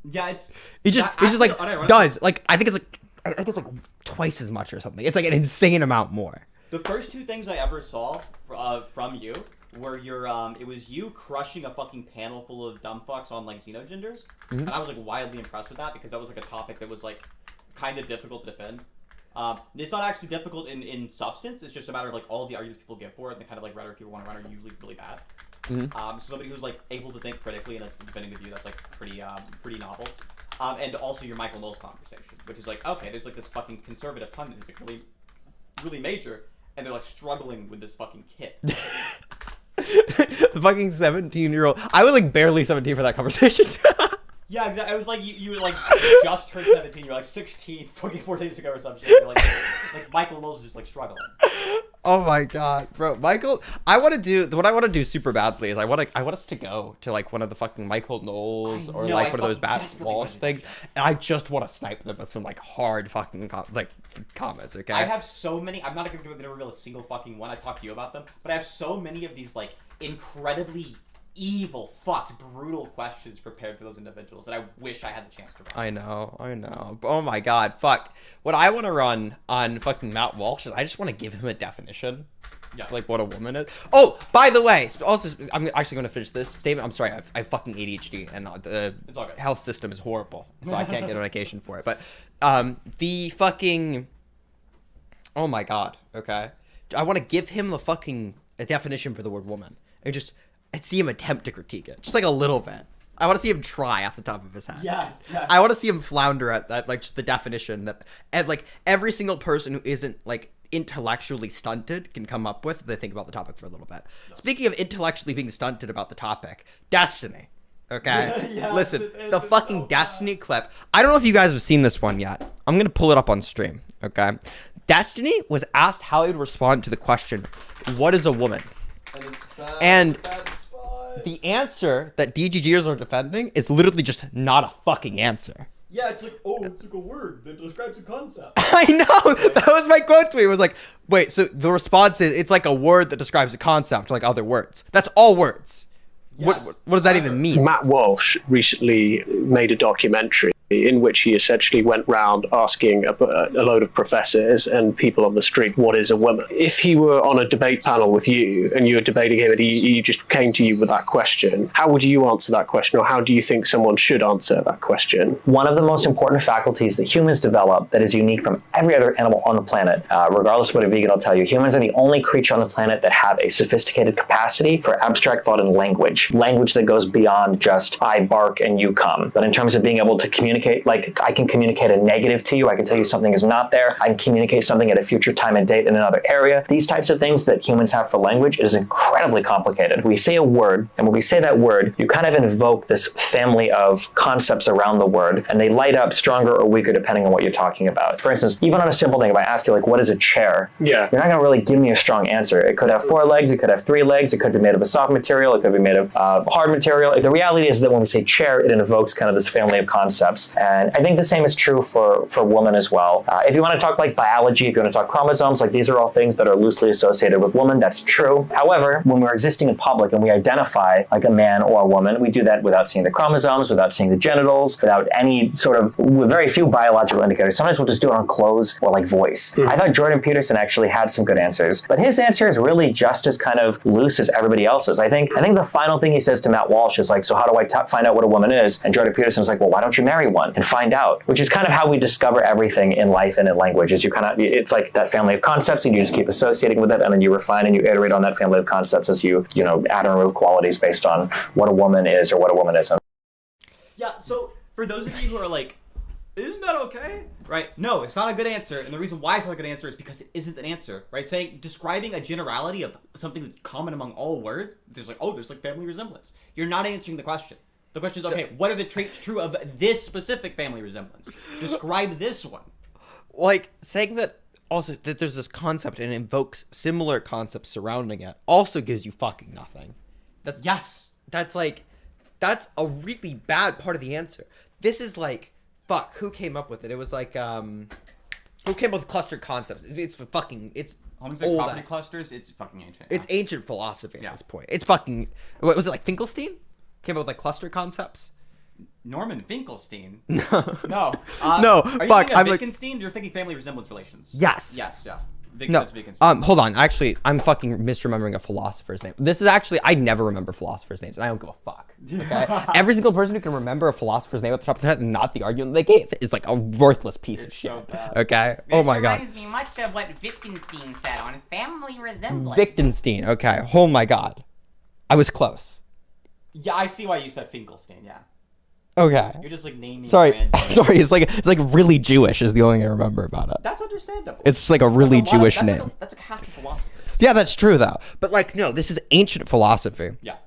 Yeah, it's He just like does like I think it's like twice as much or something. It's like an insane amount more. The first two things I ever saw from you were your it was you crushing a fucking panel full of dumb fucks on like xenogenders, and I was like wildly impressed with that because that was like a topic that was like kind of difficult to defend. It's not actually difficult in substance. It's just a matter of like all the arguments people give for it and the kind of like rhetoric people want to run are usually really bad. So somebody who's like able to think critically and that's defending the view that's like pretty novel. And also your Michael Knowles conversation, which is like okay, there's like this fucking conservative pundit who's like really major, and they're like struggling with this fucking kid. The fucking 17-year-old. I was like barely 17 for that conversation. Yeah, exactly. It was like you were like just turned 17. You're like 16, 44 days ago or some shit. You're like Michael Knowles is just like struggling. Oh my god, bro, Michael! I want to do what I want to do super badly is I want us to go to like one of the fucking Michael Knowles or like one of those bad Walsh things, and I just want to snipe them with some like hard fucking comments. Okay. I have so many. I'm not gonna reveal a single fucking one. I talked to you about them, but I have so many of these like incredibly evil, fucked, brutal questions prepared for those individuals that I wish I had the chance to run. I know. Oh my god, fuck. What I want to run on fucking Matt Walsh is I just want to give him a definition. Yeah. Like what a woman is. Oh, by the way, also, I'm actually going to finish this statement. I'm sorry, I have fucking ADHD and the health system is horrible, so I can't get a medication for it. But the fucking, oh my god, okay. I want to give him a definition for the word woman and just see him attempt to critique it, just like a little bit. I want to see him try off the top of his head. Yes. I want to see him flounder at that, like just the definition that, and like every single person who isn't like intellectually stunted can come up with if they think about the topic for a little bit. No. Speaking of intellectually being stunted about the topic, Destiny. Okay, Yeah, listen, the fucking so Destiny clip. I don't know if you guys have seen this one yet. I'm gonna pull it up on stream. Okay, Destiny was asked how he would respond to the question, "What is a woman?" And the answer that DGGers are defending is literally just not a fucking answer. Yeah, it's like, oh, it's like a word that describes a concept. I know! That was my quote tweet. It was like, wait, so the response is, it's like a word that describes a concept, like other words. That's all words. Yes. What does that even mean? Matt Walsh recently made a documentary in which he essentially went round asking a load of professors and people on the street, what is a woman? If he were on a debate panel with you and you were debating him and he just came to you with that question, how would you answer that question, or how do you think someone should answer that question? One of the most important faculties that humans develop that is unique from every other animal on the planet, regardless of what a vegan will tell you, humans are the only creature on the planet that have a sophisticated capacity for abstract thought and language that goes beyond just I bark and you come. But in terms of being able to communicate, like I can communicate a negative to you, I can tell you something is not there, I can communicate something at a future time and date in another area. These types of things that humans have for language is incredibly complicated. We say a word, and when we say that word, you kind of invoke this family of concepts around the word, and they light up stronger or weaker depending on what you're talking about. For instance, even on a simple thing, if I ask you like, what is a chair? Yeah. You're not gonna really give me a strong answer. It could have 4 legs, it could have 3 legs, it could be made of a soft material, it could be made of hard material. The reality is that when we say chair, it invokes kind of this family of concepts. And I think the same is true for women as well. If you want to talk like biology, if you want to talk chromosomes, like these are all things that are loosely associated with women, that's true. However, when we're existing in public and we identify like a man or a woman, we do that without seeing the chromosomes, without seeing the genitals, without any sort of, with very few biological indicators. Sometimes we'll just do it on clothes or like voice. I thought Jordan Peterson actually had some good answers, but his answer is really just as kind of loose as everybody else's. I think the final thing he says to Matt Walsh is like, so how do I find out what a woman is? And Jordan Peterson's like, well, why don't you marry one and find out? Which is kind of how we discover everything in life and in language. Is you kind of, it's like that family of concepts, and you just keep associating with it, and then you refine and you iterate on that family of concepts as you add and remove qualities based on what a woman is or what a woman isn't. Yeah. So for those of you who are like, isn't that okay? Right? No, it's not a good answer, and the reason why it's not a good answer is because it isn't an answer. Right? Describing a generality of something that's common among all words, there's like family resemblance. You're not answering the question. The question is, okay, what are the traits true of this specific family resemblance? Describe this one. Like, saying that also that there's this concept and invokes similar concepts surrounding it also gives you fucking nothing. That's a really bad part of the answer. This is like, fuck, who came up with it? It was like, Who came up with cluster concepts? It's fucking. It's Homestead old property ass. clusters. It's fucking ancient. It's ancient philosophy at this point. It's fucking. What was it like? Finkelstein came up with like cluster concepts. Norman Finkelstein. No. No. No, Are you fuck, thinking I'm of like- Wittgenstein? You're thinking family resemblance relations. Yes. Yes. Yeah. No, That's Wittgenstein. hold on. Actually, I'm fucking misremembering a philosopher's name. This is actually, I never remember philosophers' names, and I don't give a fuck. Okay? Every single person who can remember a philosopher's name at the top of their head and not the argument they gave is like a worthless piece of shit. Okay? Oh my god. Reminds me much of what Wittgenstein said on family resemblance. Wittgenstein. Okay. Oh my god. I was close. Yeah, I see why you said Finkelstein. Yeah. Okay. You're just like naming. Sorry. random- Sorry. It's like really Jewish is the only thing I remember about it. That's understandable. It's just like a really That's a lot of- Jewish that's name. Like that's like half the philosophers. Yeah, that's true though. But like, no, this is ancient philosophy. Yeah.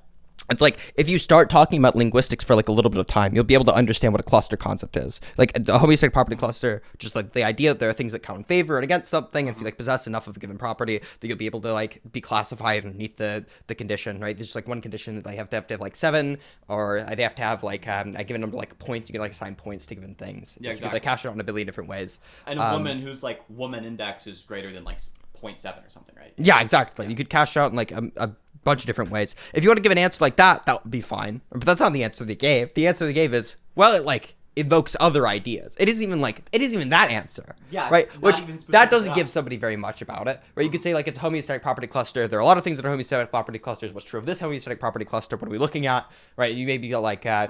It's like if you start talking about linguistics for like a little bit of time, you'll be able to understand what a cluster concept is. Like the homeostatic property cluster, just like the idea that there are things that count in favor and against something. And if you like possess enough of a given property, that you'll be able to like be classified underneath the condition, right? There's just like one condition that they have to have like 7, or they have to have like a given number of like points. You can like assign points to given things. Yeah, You can like exactly. cash it out in a billion different ways. And a woman whose like woman index is greater than like 0.7 or something, right? Yeah, exactly. You could cash out in like a bunch of different ways. If you want to give an answer like that, that would be fine. But that's not the answer they gave. The answer they gave is, well, it like evokes other ideas. It isn't even that answer. Yeah, it's right. not Which even specific that doesn't enough. give somebody very much about it. Right. You could say like it's a homeostatic property cluster. There are a lot of things that are homeostatic property clusters. What's true of this homeostatic property cluster? What are we looking at? Right. You maybe got like a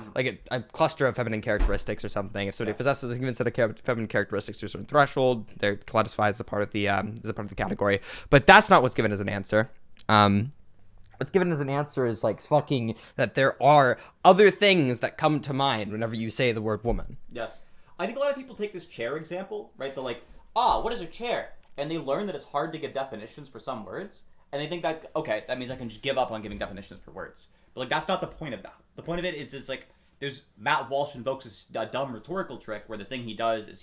cluster of feminine characteristics or something. If somebody possesses a given set of feminine characteristics to a certain threshold, they're classified as a part of the category. But that's not what's given as an answer. What's given as an answer is like fucking that there are other things that come to mind whenever you say the word woman. Yes. I think a lot of people take this chair example, right? They're like, what is a chair? And they learn that it's hard to give definitions for some words. And they think that, okay, that means I can just give up on giving definitions for words. But like, that's not the point of that. The point of it is like, there's Matt Walsh invokes a dumb rhetorical trick where the thing he does is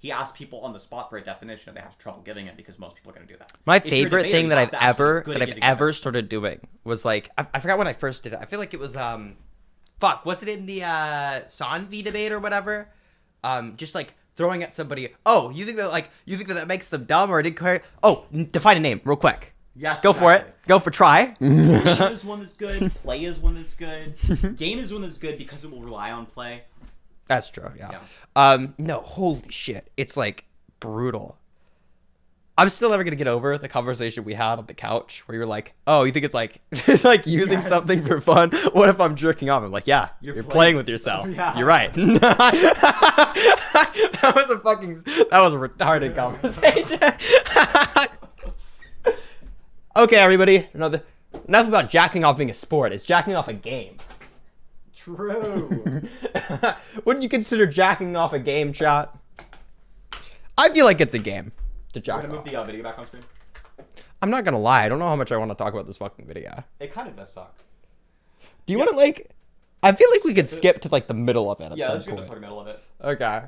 he asks people on the spot for a definition and they have trouble giving it because most people are going to do that. My If you're a favorite debater, thing you that have I've to actually ever be good at getting ever started doing was like I forgot when I first did it. I feel like it was was it in the Sanvi debate or whatever? Just like throwing at somebody. Oh, you think that makes them dumb or didn't care? Oh, define a name real quick. Yes, Go for it. Go for try. Game is one that's good. Play is one that's good. Game is one that's good because it will rely on play. That's true. Yeah. No, holy shit. It's like brutal. I'm still never gonna get over the conversation we had on the couch where you were like, "Oh, you think it's like like using something for fun? What if I'm jerking off?" I'm like, "Yeah, you're playing with yourself. Yeah. You're right." That was a retarded conversation. Okay, everybody. Enough about jacking off being a sport. It's jacking off a game. True. Wouldn't you consider jacking off a game, chat? I feel like it's a game to We're jack gonna off. move the video back on screen. I'm not gonna lie. I don't know how much I want to talk about this fucking video. It kind of does suck. Do you want to like? I feel like we could skip to like the middle of it at Yeah, some let's get to point. the fucking middle of it. Okay,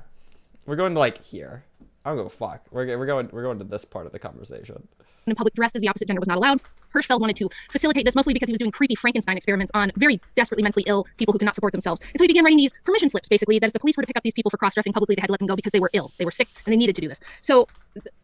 we're going to like here. I don't go fuck. We're going to this part of the conversation. In public dressed as the opposite gender was not allowed. Hirschfeld wanted to facilitate this mostly because he was doing creepy Frankenstein experiments on very desperately mentally ill people who could not support themselves. And so he began writing these permission slips, basically, that if the police were to pick up these people for cross-dressing publicly, they had to let them go because they were ill, they were sick, and they needed to do this. So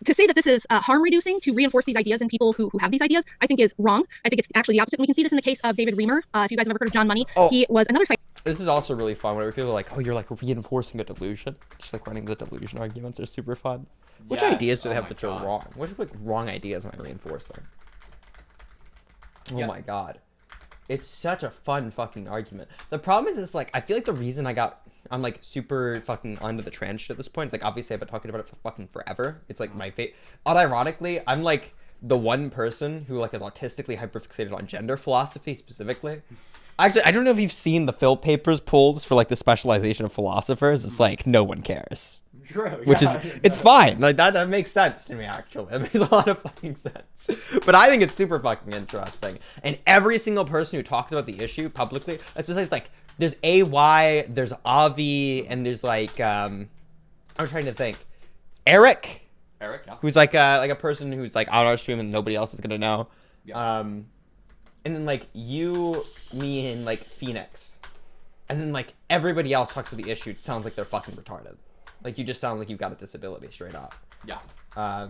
to say that this is harm-reducing to reinforce these ideas in people who have these ideas, I think is wrong. I think it's actually the opposite. And we can see this in the case of David Reamer. If you guys have ever heard of John Money, he was another site. This is also really fun whenever people are like, "Oh, you're like reinforcing a delusion." Just like running the delusion arguments are super fun. Which Yes. ideas do they Oh have my that are God. wrong? Which like wrong ideas am I reinforcing? Oh Yeah. my god. It's such a fun fucking argument. The problem is, it's like, I feel like the reason I'm like super fucking onto the trans shit at this point is like, obviously I've been talking about it for fucking forever. It's like my unironically, I'm like the one person who like is autistically hyperfixated on gender philosophy specifically. Actually, I don't know if you've seen the Phil Papers polls for like the specialization of philosophers. It's like no one cares. True. Which yeah. is, it's fine. Like that makes sense to me, actually. It makes a lot of fucking sense. But I think it's super fucking interesting. And every single person who talks about the issue publicly, especially like, there's AY, there's Avi, and there's like, I'm trying to think. Eric, yeah. who's like a person who's like on our stream and nobody else is gonna know. Yeah. And then like you, me, and like Phoenix. And then like everybody else talks about the issue. It sounds like they're fucking retarded. Like you just sound like you've got a disability straight up. Yeah.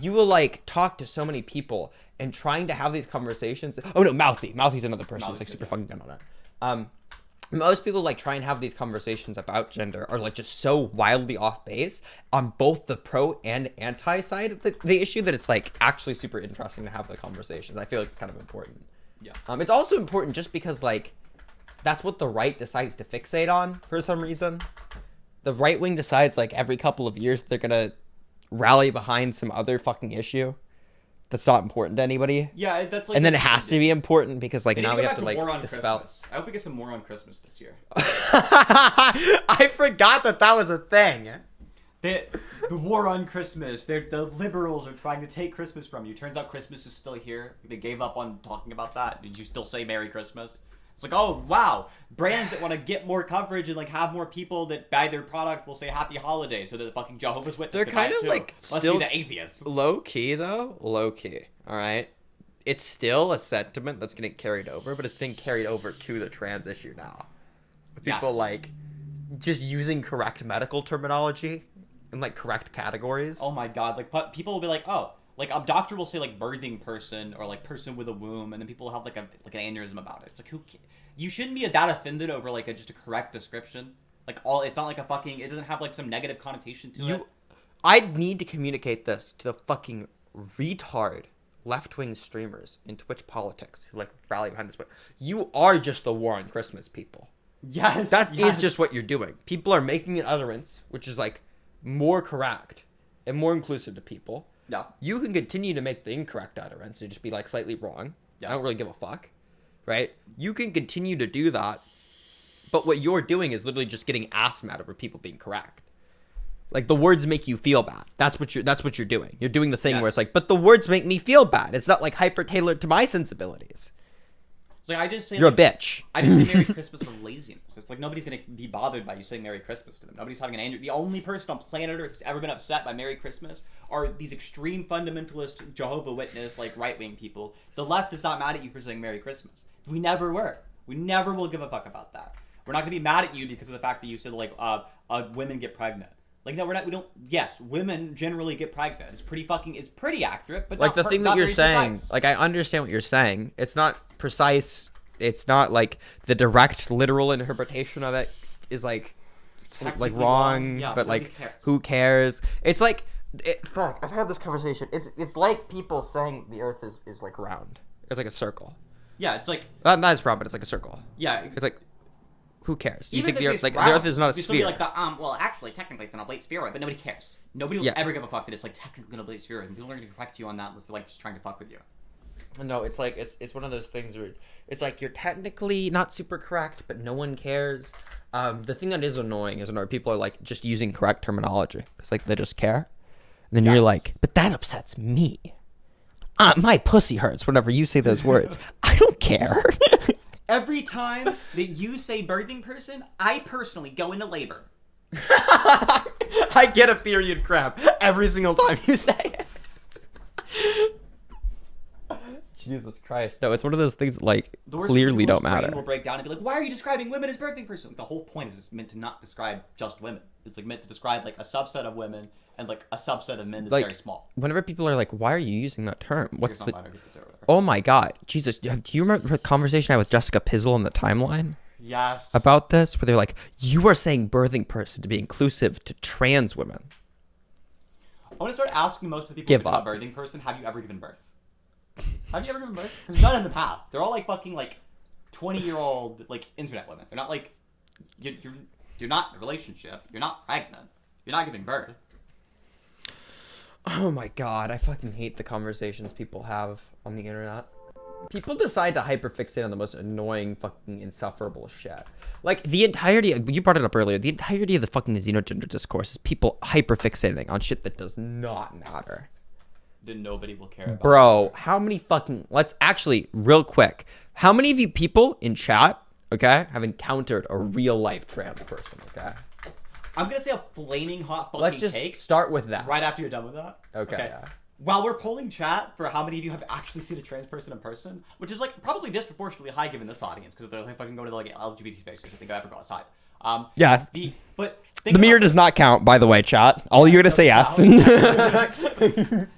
You will like talk to so many people and trying to have these conversations. Oh no, Mouthy's another person who's like super fucking good on it. Most people like try and have these conversations about gender are like just so wildly off base on both the pro and anti side of the issue that it's like actually super interesting to have the conversations. I feel like it's kind of important. Yeah. It's also important just because like that's what the right decides to fixate on for some reason. The right wing decides like every couple of years they're gonna rally behind some other fucking issue that's not important to anybody. Yeah, that's like. And then it has to be important because like They now need we to have go to back like war on dispel. Christmas. I hope we get some more on Christmas this year. I forgot that was a thing. The war on Christmas. The liberals are trying to take Christmas from you. Turns out Christmas is still here. They gave up on talking about that. Did you still say Merry Christmas? It's like, oh wow, brands that want to get more coverage and like have more people that buy their product will say Happy Holidays so that the fucking Jehovah's Witnesses They're can buy kind it of too. like Must still be the atheists. low key though. Low key. All right. It's still a sentiment that's getting carried over, but it's getting carried over to the trans issue now. People Yes. like just using correct medical terminology and like correct categories. Oh my god, like people will be like, oh, like a doctor will say like birthing person or like person with a womb, and then people will have like an aneurysm about it. It's like you shouldn't be that offended over like just a correct description. Like it's not like a fucking, it doesn't have like some negative connotation to it. I need to communicate this to the fucking retard left-wing streamers in Twitch politics who like rally behind this. But you are just the war on Christmas people. Yes, That yes. is just what you're doing. People are making an utterance which is like more correct and more inclusive to people. Yeah. You can continue to make the incorrect utterance and just be like slightly wrong. Yes. I don't really give a fuck. Right? You can continue to do that. But what you're doing is literally just getting ass mad over people being correct. Like the words make you feel bad. That's what you're doing. You're doing the thing where it's like, but the words make me feel bad. It's not like hyper tailored to my sensibilities. It's like I just say You're like, a bitch. I just say Merry Christmas for laziness. It's like nobody's gonna be bothered by you saying Merry Christmas to them. Nobody's having an anger. The only person on planet Earth who's ever been upset by Merry Christmas are these extreme fundamentalist Jehovah Witness like right wing people. The left is not mad at you for saying Merry Christmas. We never were. We never will give a fuck about that. We're not gonna be mad at you because of the fact that you said like women get pregnant. Like no, we're not. We don't. Yes, women generally get pregnant. It's pretty accurate, but Like not the thing that not you're very saying, precise. like I understand what you're saying. It's not precise. It's not like the direct literal interpretation of it is like it's like Technically wrong, wrong. Yeah, but nobody like cares. who cares? It's like fuck, I've had this conversation. It's like people saying the earth is like round. It's like a circle. Yeah, it's like Not as round, but it's like a circle. yeah. It's like who cares? You Even think if the they earth say like round, the earth is not a it'd still be sphere? like the well, actually, technically, it's an oblate spheroid, but nobody cares. Nobody will Yeah. ever give a fuck that it's like technically an oblate spheroid. And people are gonna correct you on that unless they're like just trying to fuck with you. No, it's like it's one of those things where it's like you're technically not super correct, but no one cares. The thing that is annoying is when people are like just using correct terminology because like they just care, and then you're like, but that upsets me. My pussy hurts whenever you say those words. I don't care. Every time that you say birthing person, I personally go into labor. I get a period cramp every single time you say it. Jesus Christ. No, it's one of those things that, like, The worst clearly people's don't matter. brain will break down and be like, why are you describing women as birthing person? The whole point is it's meant to not describe just women. It's like meant to describe like a subset of women and like a subset of men that's Like, very small. whenever people are like, why are you using that term? What's It's the... not binary people or whatever. Oh my God. Jesus. Do you remember the conversation I had with Jessica Pizzle on the timeline? Yes. About this? Where they're like, you are saying birthing person to be inclusive to trans women. I want to start asking most of the people Give who talk up. about birthing person, have you ever given birth? Have you ever given birth? Because none of them have. They're all like fucking like 20-year-old like internet women. They're not like you're not in a relationship. You're not pregnant. You're not giving birth. Oh my God. I fucking hate the conversations people have on the internet. People decide to hyperfixate on the most annoying, fucking insufferable shit. Like, the entirety, you brought it up earlier, the entirety of the fucking xenogender discourse is people hyperfixating on shit that does not matter. Then nobody will care about Bro, how many fucking, let's actually, real quick, how many of you people in chat, okay, have encountered a real life trans person, okay? I'm gonna say a flaming hot fucking Let's just take. start with that. Right after you're done with that. Okay, yeah. While we're polling chat for how many of you have actually seen a trans person in person, which is like probably disproportionately high given this audience because they're like fucking going to like LGBT spaces. I think I ever go outside. Yeah. But The mirror does not count, by the way, chat. All you're gonna say yes.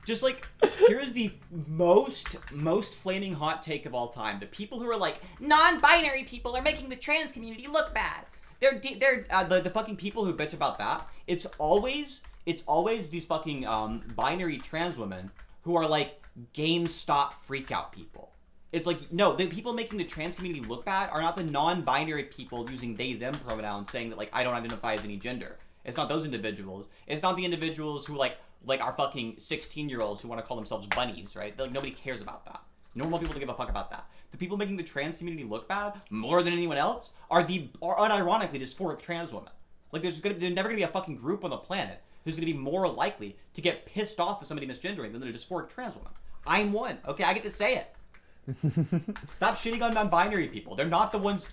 Just like, here's the most flaming hot take of all time. The people who are like, non-binary people are making the trans community look bad. They're the fucking people who bitch about that. It's always these fucking binary trans women who are like GameStop freakout people. It's like, no, the people making the trans community look bad are not the non-binary people using they/them pronouns saying that, like, I don't identify as any gender. It's not those individuals. It's not the individuals who, like are fucking 16-year-olds who want to call themselves bunnies, right? Like, nobody cares about that. Normal people don't give a fuck about that. The people making the trans community look bad more than anyone else are unironically dysphoric trans women. Like, there's never gonna be a fucking group on the planet who's gonna be more likely to get pissed off with somebody misgendering than a dysphoric trans woman. I'm one. Okay, I get to say it. Stop shitting on non-binary people. They're not the ones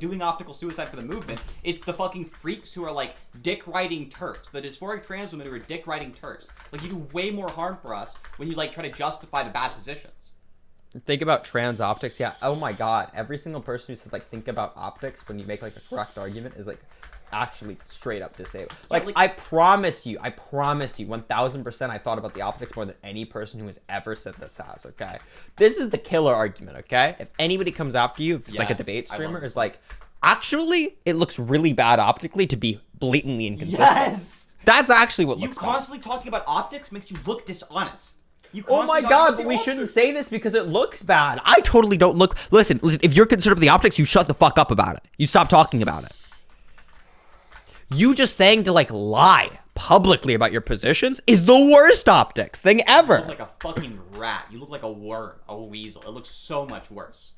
doing optical suicide for the movement. It's the fucking freaks who are like dick-riding Turks. The dysphoric trans women who are dick-riding Turks. Like, you do way more harm for us when you like try to justify the bad positions. Think about trans optics. Yeah. Oh my god. Every single person who says like think about optics when you make like a correct argument is like actually straight up disabled. Like, I promise you 1000% I thought about the optics more than any person who has ever said this has. Okay, this is the killer argument. Okay, if anybody comes after you, if it's like a debate streamer, it's like, actually it looks really bad optically to be blatantly inconsistent. Yes, that's actually what you looks constantly talking about optics makes you look dishonest. Oh my god, but we shouldn't say this because it looks bad. I totally don't look. Listen, if you're concerned with the optics, you shut the fuck up about it. You stop talking about it. You just saying to like lie publicly about your positions is the worst optics thing ever. You look like a fucking rat. You look like a worm, a weasel. It looks so much worse.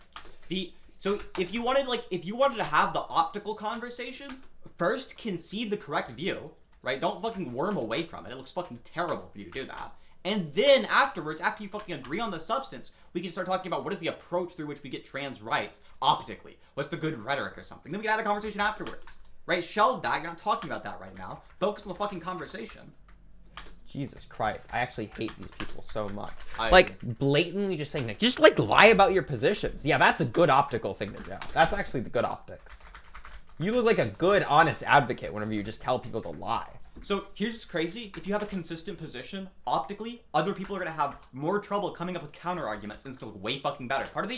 So if you wanted to have the optical conversation, first concede the correct view, right? Don't fucking worm away from it. It looks fucking terrible for you to do that. And then afterwards, after you fucking agree on the substance, we can start talking about what is the approach through which we get trans rights optically. What's the good rhetoric or something? Then we can have the conversation afterwards. Right? Shelve that. You're not talking about that right now. Focus on the fucking conversation. Jesus Christ. I actually hate these people so much. I like, blatantly just saying, like, just, like, lie about your positions. Yeah, that's a good optical thing to do. That's actually the good optics. You look like a good, honest advocate whenever you just tell people to lie. So here's what's crazy. If you have a consistent position, optically, other people are going to have more trouble coming up with counter arguments, and it's going to look way fucking better. Part of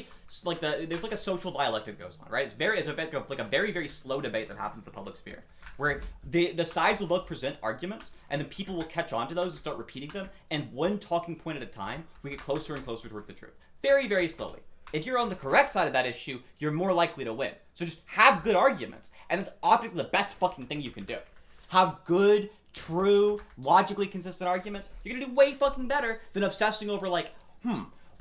there's like a social dialectic that goes on, right? It's a very, very slow debate that happens in the public sphere, where the sides will both present arguments, and then people will catch on to those and start repeating them, and one talking point at a time, we get closer and closer towards the truth. Very, very slowly. If you're on the correct side of that issue, you're more likely to win. So just have good arguments, and it's optically the best fucking thing you can do. Have good, true, logically consistent arguments. You're gonna do way fucking better than obsessing over like,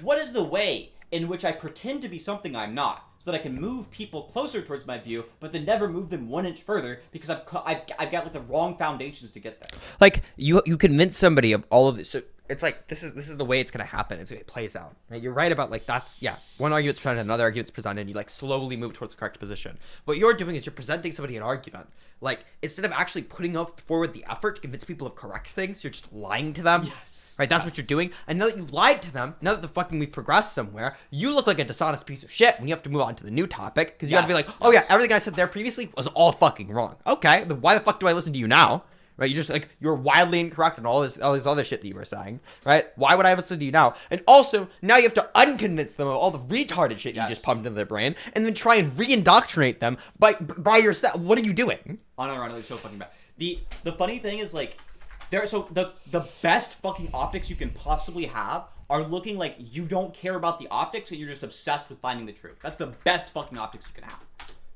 what is the way in which I pretend to be something I'm not, so that I can move people closer towards my view, but then never move them 1 inch further because I've got like the wrong foundations to get there. Like, you convince somebody of all of this. So it's like, this is the way it's gonna happen. It plays out. Right? You're right about like, that's, yeah, one argument's presented, another argument's presented, and you like slowly move towards the correct position. What you're doing is you're presenting somebody an argument. Like, instead of actually putting forward the effort to convince people of correct things, you're just lying to them. Yes. Right, that's what you're doing. And now that you've lied to them, now that we've progressed somewhere, you look like a dishonest piece of shit when you have to move on to the new topic. Because you have to be like, oh yeah, everything I said there previously was all fucking wrong. Okay, then why the fuck do I listen to you now? Right, you're just like, you're wildly incorrect on all this other shit that you were saying. Right? Why would I listen to you now? And also, now you have to unconvince them of all the retarded shit you just pumped into their brain, and then try and re-indoctrinate them by yourself. What are you doing? Unironically, so fucking bad. The funny thing is like, the best fucking optics you can possibly have are looking like you don't care about the optics and you're just obsessed with finding the truth. That's the best fucking optics you can have.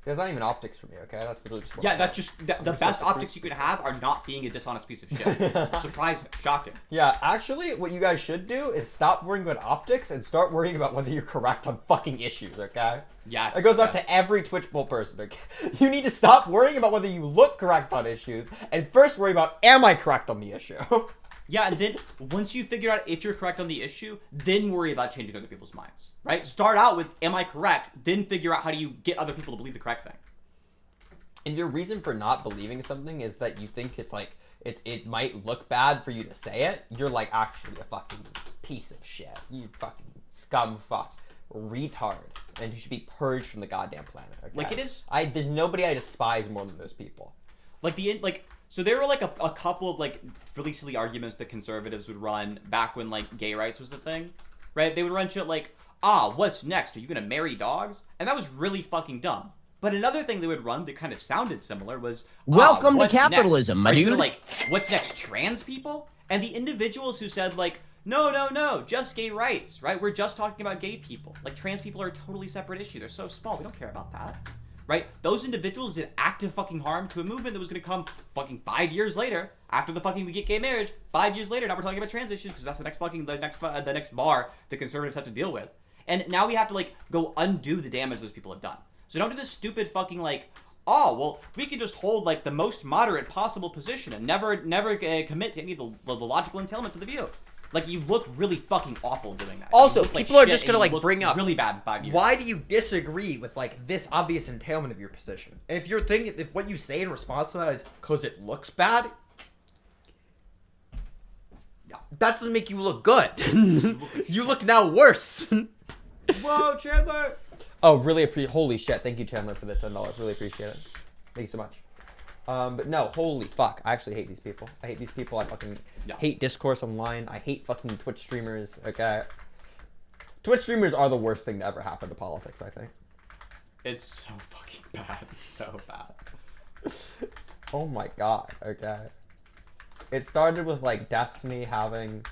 There's not even optics for me, okay? That's literally just yeah, that's just the best optics you could have are not being a dishonest piece of shit. Surprising, shocking. Yeah, actually, what you guys should do is stop worrying about optics and start worrying about whether you're correct on fucking issues, okay? Yes. It goes out to every Twitch Bowl person, okay? You need to stop worrying about whether you look correct on issues and first worry about, am I correct on the issue? Yeah, and then once you figure out if you're correct on the issue, then worry about changing other people's minds, right? Start out with, am I correct? Then figure out how do you get other people to believe the correct thing. And your reason for not believing something is that you think it's like, it might look bad for you to say it. You're like actually a fucking piece of shit. You fucking scum fuck. retard, and you should be purged from the goddamn planet. Okay? Like, it is- There's nobody I despise more than those people. So there were like a couple of like really silly arguments that conservatives would run back when like gay rights was a thing, right? They would run shit like, what's next? Are you gonna marry dogs? And that was really fucking dumb. But another thing they would run that kind of sounded similar was, Welcome to what's capitalism, next? my Are you dude. gonna, like, what's next? Trans people? And the individuals who said like, no, just gay rights, right? We're just talking about gay people. Like, trans people are a totally separate issue. They're so small. We don't care about that. Right? Those individuals did active fucking harm to a movement that was going to come fucking 5 years later after the fucking we get gay marriage. 5 years later, now we're talking about trans issues because that's the next bar the conservatives have to deal with. And now we have to like go undo the damage those people have done. So don't do this stupid fucking like, we can just hold like the most moderate possible position and never commit to any of the logical entailments of the view. Like, you look really fucking awful doing that. Also, like people are shit just gonna and you like look bring up really bad in 5 years. Why do you disagree with like this obvious entailment of your position? And if you're thinking, if what you say in response to that is because it looks bad, that doesn't make you look good. You look now worse. Whoa, Chandler! Oh, really holy shit! Thank you, Chandler, for the $10. Really appreciate it. Thank you so much. But no, holy fuck. I actually hate these people. I hate these people. I fucking hate discourse online. I hate fucking Twitch streamers. Okay. Twitch streamers are the worst thing to ever happen to politics, I think. It's so fucking bad. It's so bad. Oh my god. Okay. It started with like Destiny having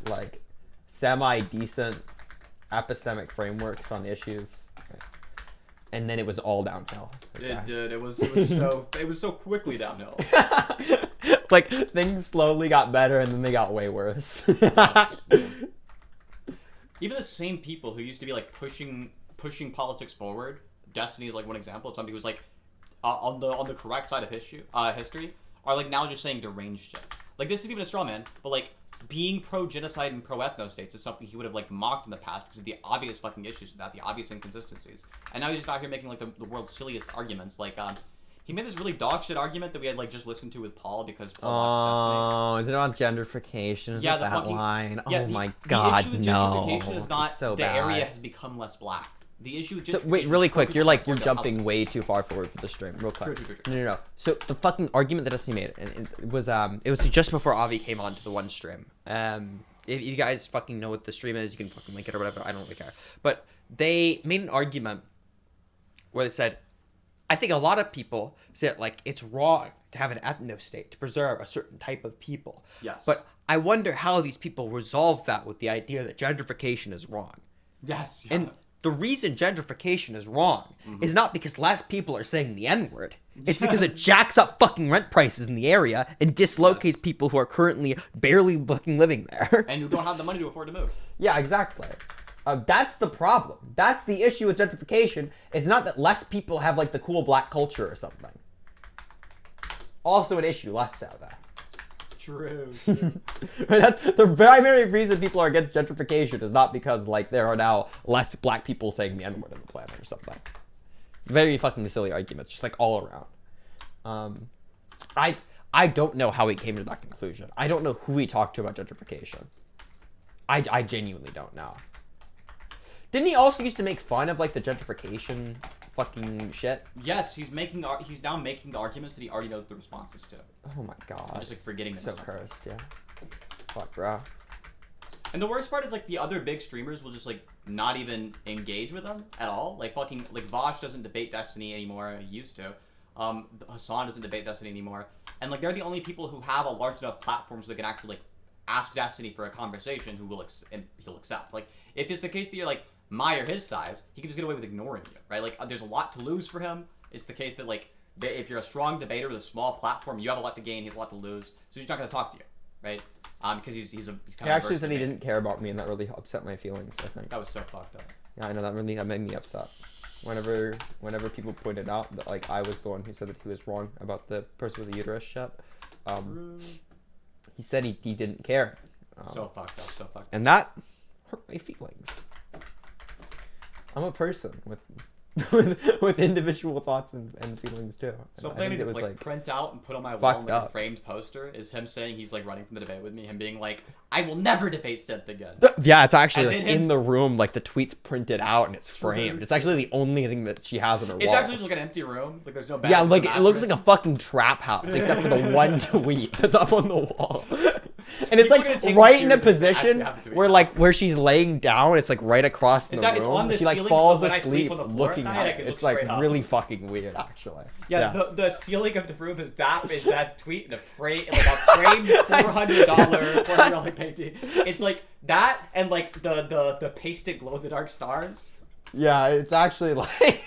like semi-decent epistemic frameworks on issues. And then it was all downhill. Okay? It did. It was so quickly downhill. Like, things slowly got better and then they got way worse. Even the same people who used to be like pushing politics forward, Destiny is like one example of somebody who's like on the correct side of history are like now just saying deranged shit. Like, this isn't even a straw man, but like being pro-genocide and pro-ethno states is something he would have like mocked in the past because of the obvious fucking issues with that, the obvious inconsistencies. And now he's just out here making like the world's silliest arguments. Like, he made this really dog shit argument that we had like just listened to with Paul because Paul watched Destiny. Is it on gentrification? Is it that fucking line? Yeah, oh my the god, issue with no. gentrification is not It's so the bad. area has become less black. The issue with So, gentrification wait, really is quick. people You're afford their jumping houses. way too far forward for the stream. Real quick. True. No. So the fucking argument that Destiny made, and it was just before Avi came on to the one stream. If you guys fucking know what the stream is, you can fucking link it or whatever. I don't really care. But they made an argument where they said, I think a lot of people said like it's wrong to have an ethno state to preserve a certain type of people. Yes. But I wonder how these people resolve that with the idea that gentrification is wrong. Yes. And the reason gentrification is wrong is not because less people are saying the N-word. It's because it jacks up fucking rent prices in the area and dislocates people who are currently barely fucking living there. And who don't have the money to afford to move. Yeah, exactly. That's the problem. That's the issue with gentrification. It's not that less people have like the cool black culture or something. Also an issue, less so though. True. That's the primary reason people are against gentrification is not because like there are now less black people saying the N-word on the planet or something. It's a very fucking silly argument, just like all around. I don't know how he came to that conclusion. I don't know who he talked to about gentrification. I genuinely don't know. Didn't he also used to make fun of like the gentrification fucking shit? Yes, he's now making the arguments that he already knows the responses to. Oh my god. I'm just like forgetting them. So cursed, yeah. Fuck, bro. And the worst part is like the other big streamers will just like not even engage with them at all. Like fucking like Vosh doesn't debate Destiny anymore. He used to. Hassan doesn't debate Destiny anymore. And like they're the only people who have a large enough platform so they can actually like ask Destiny for a conversation who will and he'll accept. Like if it's the case that you're like my or his size, he can just get away with ignoring you, right? Like there's a lot to lose for him. It's the case that like if you're a strong debater with a small platform, you have a lot to gain, he has a lot to lose, so he's not going to talk to you, right? Because he's kind of. He actually said he didn't care about me, and that really upset my feelings. I think that was so fucked up. Yeah, I know that made me upset. Whenever people pointed out that like I was the one who said that he was wrong about the person with the uterus shit, he said he didn't care. So fucked up. And that hurt my feelings. I'm a person with with individual thoughts and feelings too. And I Something think I need it to was like print out and put on my wall fucked in like a up. framed poster is him saying he's like running from the debate with me, him being like, I will never debate Synth again. Yeah, it's actually And like then him- in the room, like the tweet's printed out and it's framed. It's actually the only thing that she has on her It's wall. actually just like an empty room. Like there's no bed. Yeah, there's like no it looks like mattress. a fucking trap house, except for the one tweet that's up on the wall. And it's People are gonna like take right it in a seriously if they position actually have to tweet. where like where she's laying down, it's like right across the It's room. on the she like ceiling, falls so when I sleep asleep on the floor at looking night, at I it. can It's look like straight up. really fucking weird, actually. Yeah, the ceiling of the room is that tweet in a frame, like a framed $400 painting. It's like that and like the pasted glow in the dark stars. Yeah, it's actually like,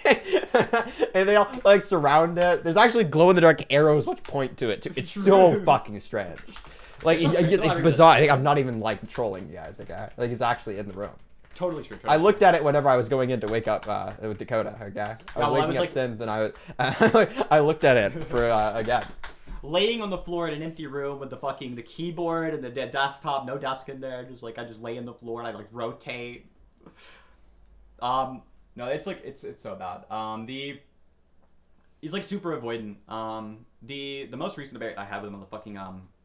and they all like surround it. There's actually glow in the dark arrows which point to it too. It's so True. fucking strange. Like It's not strange, it's it's not bizarre. I think I'm not even like trolling you guys. Okay, like it's actually in the room. Totally true. I looked at it whenever I was going in to wake up with Dakota. Okay, I was well, I waking was up like- since, and I looked at it for again. Laying on the floor in an empty room with the keyboard and the dead desktop, no desk in there. Just like I just lay on the floor and I like rotate. No, it's like it's so bad. He's like super avoidant. The most recent debate I had with him on the fucking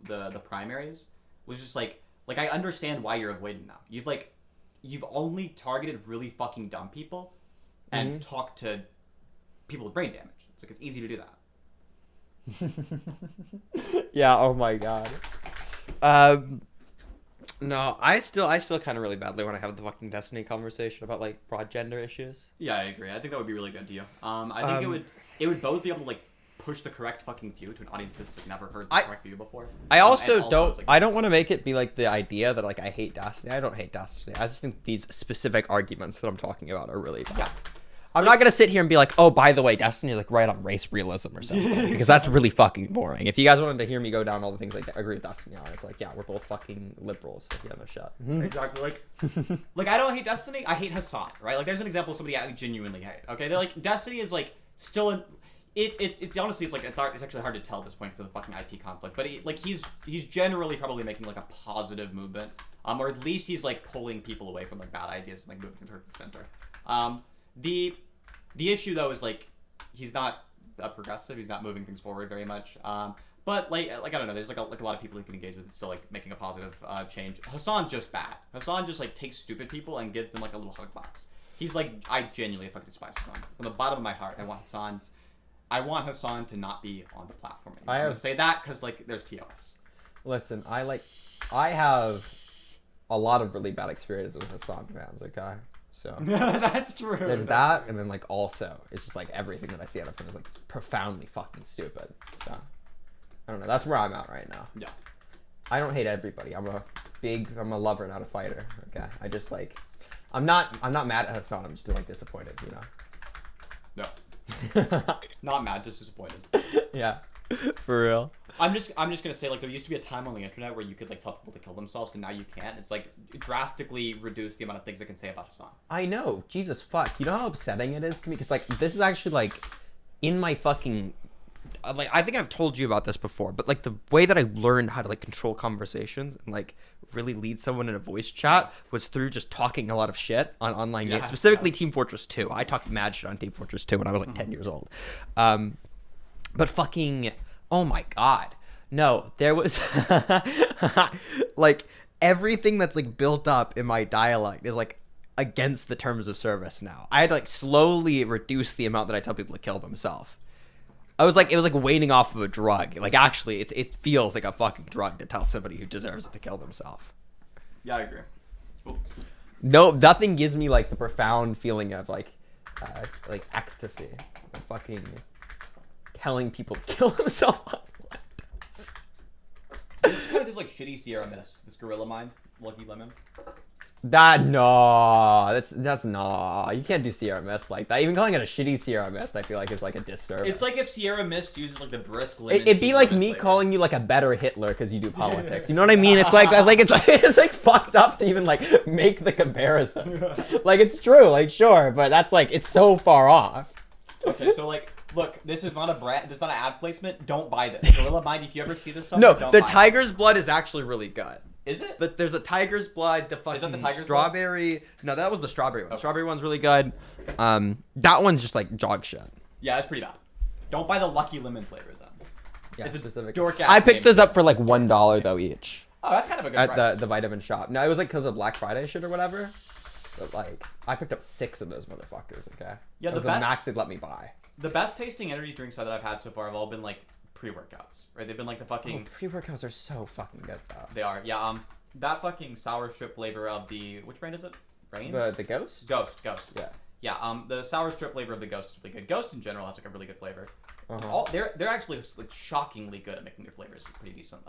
the primaries was just like I understand why you're avoidant now. You've only targeted really fucking dumb people and talked to people with brain damage. It's like it's easy to do that. Yeah. Oh my god. No, I still kind of really badly want to have the fucking Destiny conversation about like broad gender issues. Yeah, I agree. I think that would be really good to you. I think it would both be able to like push the correct fucking view to an audience that's like, never heard the correct view before. I also and don't. it's, like, I don't want to make it be like the idea that like I hate Destiny. I don't hate Destiny. I just think these specific arguments that I'm talking about are really bad. Yeah. I'm not gonna sit here and be like, oh, by the way, Destiny like right on race realism or something, because that's really fucking boring. If you guys wanted to hear me go down all the things like I agree with Destiny on, it's like, yeah, we're both fucking liberals. So yeah, no shit. Exactly. Like I don't hate Destiny. I hate Hassan. Right. Like there's an example of somebody I genuinely hate. Okay. They're like Destiny is like still in. It's honestly it's actually hard to tell at this point because of the fucking IP conflict. But he's generally probably making like a positive movement. Or at least he's like pulling people away from like bad ideas and like moving them towards the center. The issue though is like he's not a progressive. He's not moving things forward very much. But like I don't know. There's like a lot of people who can engage with it still like making a positive change. Hassan's just bad. Hassan just like takes stupid people and gives them like a little hug box. He's like I genuinely fucking despise Hassan from the bottom of my heart. I want Hassan to not be on the platform anymore. I'm gonna say that because like there's TOS. Listen, I have a lot of really bad experiences with Hassan fans. Okay. So That's true. There's that, and then like also, it's just like everything that I see out of him is like profoundly fucking stupid. So I don't know. That's where I'm at right now. Yeah. I don't hate everybody. I'm a lover, not a fighter. Okay. I just like, I'm not mad at Hassan. I'm just like disappointed. You know. No. Not mad, just disappointed. Yeah. For real. I'm just gonna say like there used to be a time on the internet where you could like tell people to kill themselves and now you can't. It's like drastically reduced the amount of things I can say about Hassan. I know. Jesus fuck. You know how upsetting it is to me? Because like this is actually like in my fucking like I think I've told you about this before, but like the way that I learned how to like control conversations and like really lead someone in a voice chat was through just talking a lot of shit on online games, specifically Team Fortress 2. I talked mad shit on Team Fortress 2 when I was like 10 years old. But fucking oh my god. No, there was like everything that's like built up in my dialect is like against the terms of service now. I had to like slowly reduce the amount that I tell people to kill themselves. It was like waning off of a drug. Like actually it feels like a fucking drug to tell somebody who deserves it to kill themselves. Yeah, I agree. Cool. No, nothing gives me like the profound feeling of like ecstasy. Like, fucking telling people to kill themselves. This kind of just like shitty Sierra Mist, this Gorilla Mind, Lucky Lemon. That's no. You can't do Sierra Mist like that. Even calling it a shitty Sierra Mist, I feel like is like a disservice. It's like if Sierra Mist uses like the brisk lemon. It'd be like me calling you like a better Hitler because you do politics. You know what I mean? It's like it's like fucked up to even like make the comparison. Like it's true, like sure, but that's like it's so far off. Okay, so like, look, this is not a brand. This is not an ad placement. Don't buy this. Gorilla Mind. If you ever see this, No, don't the buy it. Tiger's Blood is actually really good. Is it? There's a tiger's blood. The fucking the tiger's strawberry. No, that was the strawberry one. The strawberry one's really good. That one's just like jog shit. Yeah, it's pretty bad. Don't buy the Lucky Lemon flavor then. Yeah, it's specific. a dork ass I picked name. those up for like $1 though each. Oh, that's kind of a good at price. the vitamin shop. No, it was like because of Black Friday shit or whatever. But like, I picked up 6 of those motherfuckers. Okay. Yeah, that was the best- max they'd let me buy. The best tasting energy drinks that I've had so far have all been like pre-workouts, right? They've been like the fucking. Pre-workouts are so fucking good though. They are, yeah. That fucking sour strip flavor of the which brand is it? Rain. The Ghost. Ghost. Yeah. Yeah. The sour strip flavor of the Ghost is really good. Ghost in general has like a really good flavor. Uh-huh. They're actually like shockingly good at making their flavors pretty decent.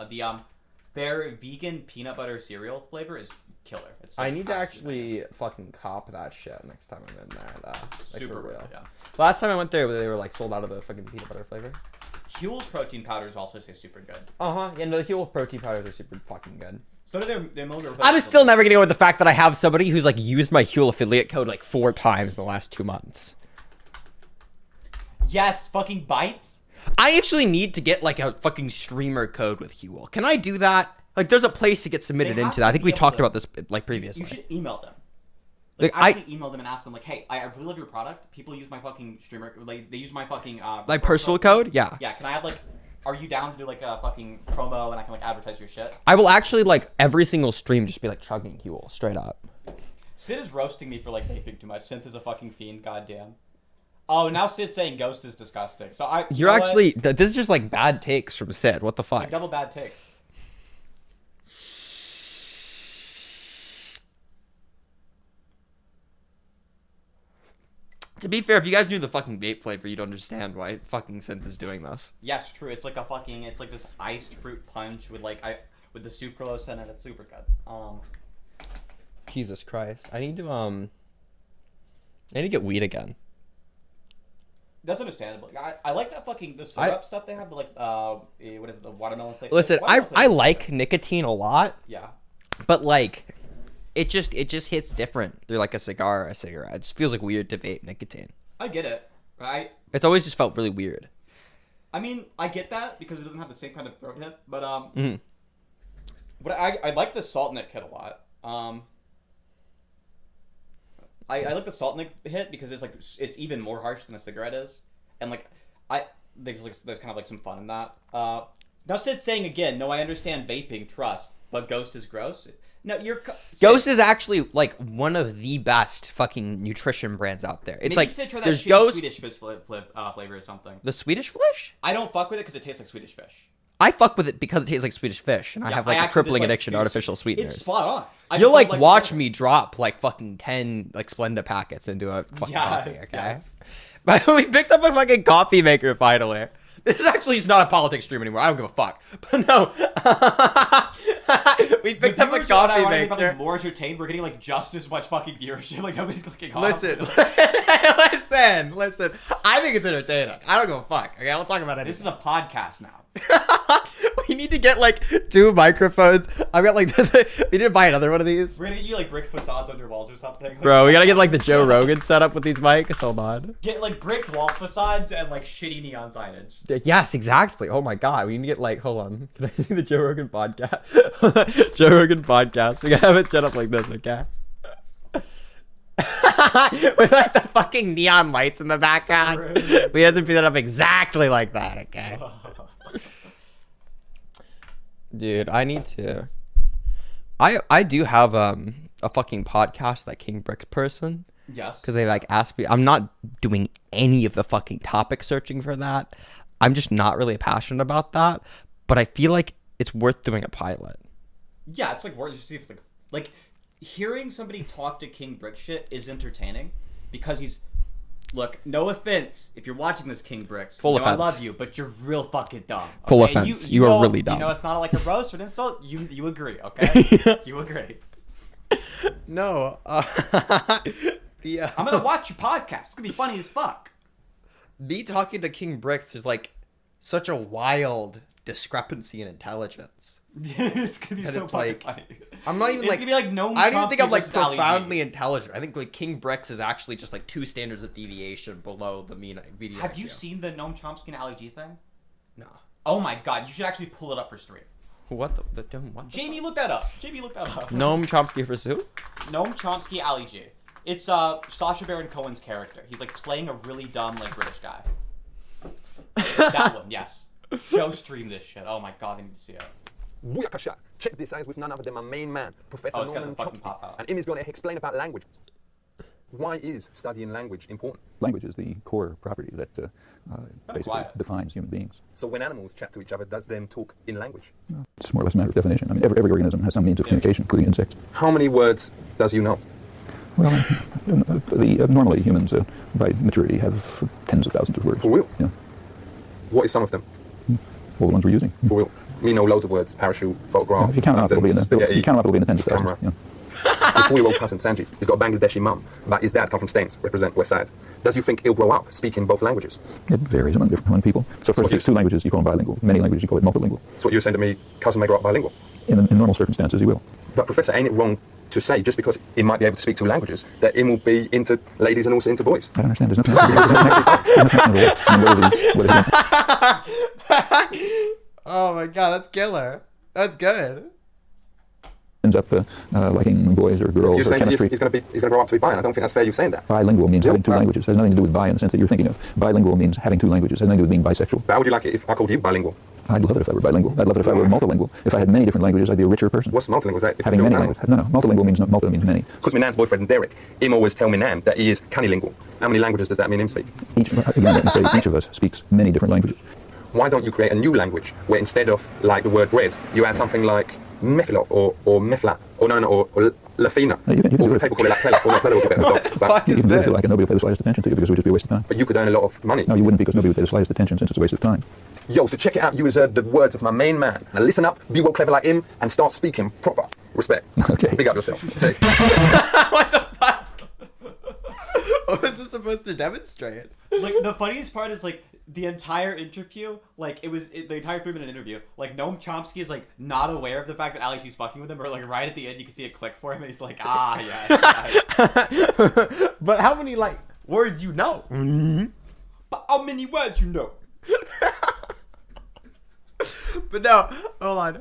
Their vegan peanut butter cereal flavor is killer. It's I need to actually fucking cop that shit next time I'm in there. Like, Super for real. good, yeah. Last time I went there, they were like sold out of the fucking peanut butter flavor. Huel's protein powders also taste super good. Yeah, no, the Huel protein powders are super fucking good. So do their Milk Replacement. I'm still never gonna go with the fact that I have somebody who's like used my Huel affiliate code like 4 times in the last 2 months. Yes, fucking bites. I actually need to get like a fucking streamer code with Huel. Can I do that? Like, there's a place to get submitted They have into that. I to think be we able talked to- about this like previously. You should email them. Like, Actually email them and ask them like, hey, I really love your product. People use my fucking streamer. Like, they use my fucking Like personal code? Yeah. Yeah. Can I have like? Are you down to do like a fucking promo and I can like advertise your shit? I will actually like every single stream just be like chugging Huel straight up. Sid is roasting me for like vaping too much. Synth is a fucking fiend. Goddamn. Oh, now Sid's saying Ghost is disgusting. So You're know what? actually this is just like bad takes from Sid. What the fuck? Like double bad takes. To be fair, if you guys knew the fucking vape flavor, you'd understand why fucking Synth is doing this. Yes, true. It's like it's like this iced fruit punch with with the sucralose in it. It's super good. Jesus Christ. I need to get weed again. That's understandable. I like that fucking the syrup stuff they have. The what is it? The watermelon flavor. Listen, Watermelon I flavor. like nicotine a lot. Yeah. But like it just hits different through like a cigar or a cigarette. It just feels like weird to vape nicotine. I get it. Right. It's always just felt really weird. I mean, I get that because it doesn't have the same kind of throat hit. But Mhm. But I like the salt nick hit a lot. I like the salt nick hit because it's even more harsh than a cigarette is, and there's kind of like some fun in that. Now Sid's saying again, no, I understand vaping, trust, but Ghost is gross. No, Ghost is actually like one of the best fucking nutrition brands out there. It's maybe like Sid try that there's shitty Ghost, Swedish fish flavor or something. the Swedish fish. I don't fuck with it because it tastes like Swedish fish. I fuck with it because it tastes like Swedish fish, and I Yeah, have I like a actually crippling dislike addiction to Swedish artificial fish. sweeteners. It's spot on. I You'll just like don't like watch the- me drop like fucking 10 like Splenda packets into a fucking Yes, coffee, okay? yes. But we picked up a fucking coffee maker finally. This is actually just not a politics stream anymore. I don't give a fuck. But no, we picked up a Viewers are coffee ironically probably maker. more entertained. We're getting like just as much fucking viewership. Like nobody's clicking off. Listen, listen. I think it's entertaining. I don't give a fuck. Okay, I'll talk about it. This is a podcast now. We need to get like 2 microphones. I've got like we need to buy another one of these. We're gonna get you like brick facades on your walls or something. Bro, we gotta get like the Joe Rogan setup with these mics. Hold on. Get like brick wall facades and like shitty neon signage. Yes, exactly. Oh my god, we need to get like. Hold on. Can I see the Joe Rogan podcast? Joe Rogan podcast. We gotta have it set up like this, okay? With like the fucking neon lights in the background. We have to put that up exactly like that, okay? Dude, I need to. I do have a fucking podcast, that King Bricks person. Yes. Because they like asked me. I'm not doing any of the fucking topic searching for that. I'm just not really passionate about that. But I feel like it's worth doing a pilot. Yeah, it's like worth to see if it's like hearing somebody talk to King Brick shit is entertaining because he's. Look, no offense if you're watching this, King Bricks. Full you know offense. I love you, but you're real fucking dumb. Full okay? offense. You are know- really dumb. You know, it's not like a roast or an insult. You agree, okay? You agree. No. The, I'm gonna watch your podcast. It's gonna be funny as fuck. Me talking to King Bricks is like such a wild discrepancy in intelligence. It's gonna be 'Cause so it's fucking like, funny. I'm not even It's like. gonna be like Noam I don't even think I'm Chomsky like versus Ali G. profoundly intelligent. I think like King Bricks is actually just like 2 standards of deviation below the mean video. Have you seen the Noam Chomsky and Ali G thing? No. Oh my god, you should actually pull it up for stream. What the what? Jamie, look that up. Noam Chomsky for Sue? Noam Chomsky, Ali G. It's Sacha Baron Cohen's character. He's like playing a really dumb like British guy. That one, yes. Show stream this shit. Oh my god, I need to see it. Booyakasha. Check this out with none other than my main man, Professor it's got Norman the fucking Chomsky. pop out. And Im is going to explain about language. Why is studying language important? Language is the core property that basically quiet. defines human beings. So when animals chat to each other, does them talk in language? It's more or less a matter of definition. I mean, every organism has some means of communication, including insects. How many words does you know? Well, normally humans, by maturity, have tens of thousands of words. For real? Yeah. What is some of them? All the ones we're using. For real? We know loads of words: parachute, photograph. If you count them up, it'll be in the spaghetti, tens of thousands. camera. Yeah. The 4-year-old cousin Sanjeev, he's got a Bangladeshi mum, but his dad comes from Staines, represent West Side. Does you think he'll grow up speaking both languages? It varies among people. So first, if it's 2 languages, you call them bilingual. Many languages, you call it multilingual. So what you were saying to me, cousin may grow up bilingual? In normal circumstances, he will. But Professor, ain't it wrong to say, just because he might be able to speak 2 languages, that him will be into ladies and also into boys? I don't understand. There's nothing. Oh my god, that's killer. That's good. Ends up liking boys or girls You're or saying chemistry. he's going to grow up to be bi, and I don't think that's fair you saying that. Bilingual means having 2 languages. It has nothing to do with bi in the sense that you're thinking of. Bilingual means having 2 languages. It has nothing to do with being bisexual. But how would you like it if I called you bilingual? I'd love it if I were bilingual. I'd love it if I were multilingual. If I had many different languages, I'd be a richer person. What's multilingual? Is that having many languages? No. Multilingual means multi means many. Because my nan's boyfriend Derek, him always tell me nan that he is cunnilingual. How many languages does that mean him speak? Again, let me say each of us speaks many different languages. Why don't you create a new language where instead of like the word bread, you add something like mefilot or mefla or lafina? You can or people call it lakpela, or not plela would be better. But you can do it if you like, and nobody would pay the slightest attention to you because it would just be a waste of time. But you could earn a lot of money. No, you wouldn't, because nobody would pay the slightest attention since it's a waste of time. Yo, so check it out. You as the words of my main man. Now listen up, be well clever like him, and start speaking proper. Respect. Okay. Big up yourself. Safe. What the fuck? What was this supposed to demonstrate? Like, the funniest part is, like, the entire interview, like, the entire 3-minute interview, like, Noam Chomsky is, like, not aware of the fact that Ali G's fucking with him, or, like, right at the end, you can see a click for him, and he's like, yes. But how many, like, words you know? Mm-hmm. But how many words you know? But no, hold on. Do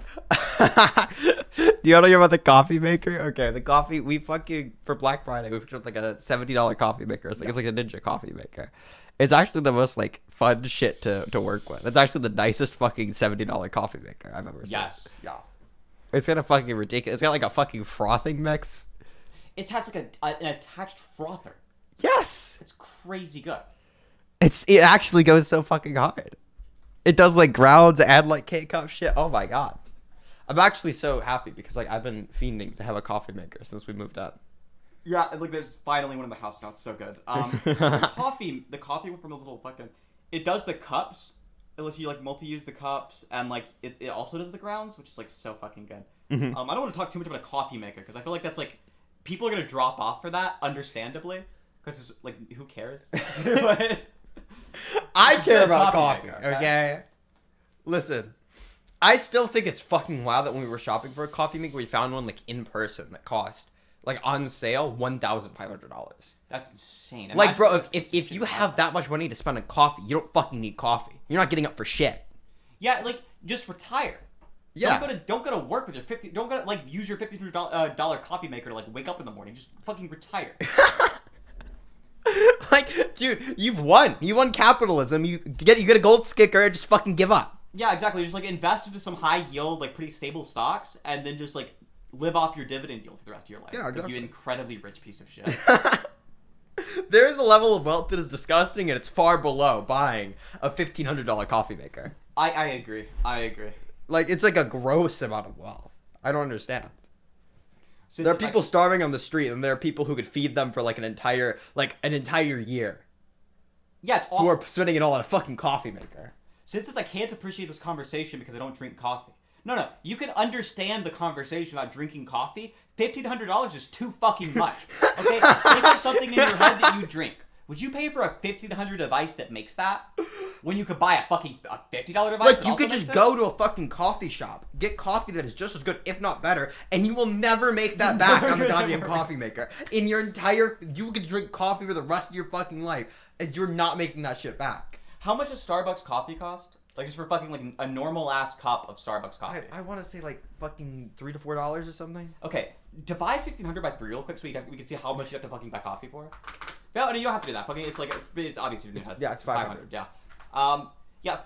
you want to hear about the coffee maker? Okay, the coffee, we fucking, for Black Friday, we picked up like a $70 coffee maker. It's like a Ninja coffee maker. It's actually the most like fun shit to work with. It's actually the nicest fucking $70 coffee maker I've ever seen. Yes. Yeah. It's kind of fucking ridiculous. It's got like a fucking frothing mix. It has like an attached frother. Yes. It's crazy good. It actually goes so fucking hard. It does like grounds and like K-cup shit. Oh my god. I'm actually so happy because like I've been fiending to have a coffee maker since we moved out. Yeah, like there's finally one in the house now. It's so good. The coffee from those little fucking, it does the cups. It lets you like multi-use the cups, and like it also does the grounds, which is like so fucking good. Mhm. I don't want to talk too much about a coffee maker because I feel like that's like people are gonna drop off for that, understandably, because it's like who cares? But I it's care a about coffee, maker, okay? Listen, I still think it's fucking wild that when we were shopping for a coffee maker, we found one like in person that cost like on sale $1,500. That's insane. Like, bro, if you have that much money to spend on coffee, you don't fucking need coffee. You're not getting up for shit. Yeah, like just retire. Yeah. Don't go to work with your Don't go to like use your $53 coffee maker to like wake up in the morning. Just fucking retire. Like, dude, you've won. You won capitalism. You get a gold sticker. Just fucking give up. Yeah, exactly. Just like invest into some high yield, like pretty stable stocks, and then just like live off your dividend yield for the rest of your life. Yeah, Like, exactly. you incredibly rich piece of shit. There is a level of wealth that is disgusting, and it's far below buying a $1,500 coffee maker. I agree. I agree. Like, it's like a gross amount of wealth. I don't understand. Since There are it's people actually- starving on the street, and there are people who could feed them for like an entire year. Yeah, it's awful. Who are spending it all on a fucking coffee maker. Since I can't appreciate this conversation because I don't drink coffee. No, you can understand the conversation about drinking coffee. $1,500 is too fucking much. Okay, think of something in your head that you drink. Would you pay for a $1,500 device that makes that when you could buy a fucking $50 device? Like, that you also could makes just it? go to a fucking coffee shop, get coffee that is just as good, if not better, and you will never make that back on the goddamn coffee maker. In your entire, you could drink coffee for the rest of your fucking life, and you're not making that shit back. How much does Starbucks coffee cost? Like just for fucking like a normal ass cup of Starbucks coffee. I want to say like fucking $3 to $4 or something. Okay, divide 1,500 by 3 real quick so we can see how much you have to fucking buy coffee for. No, you don't have to do that. Fucking, it's obviously it's 500. Yeah. Yeah,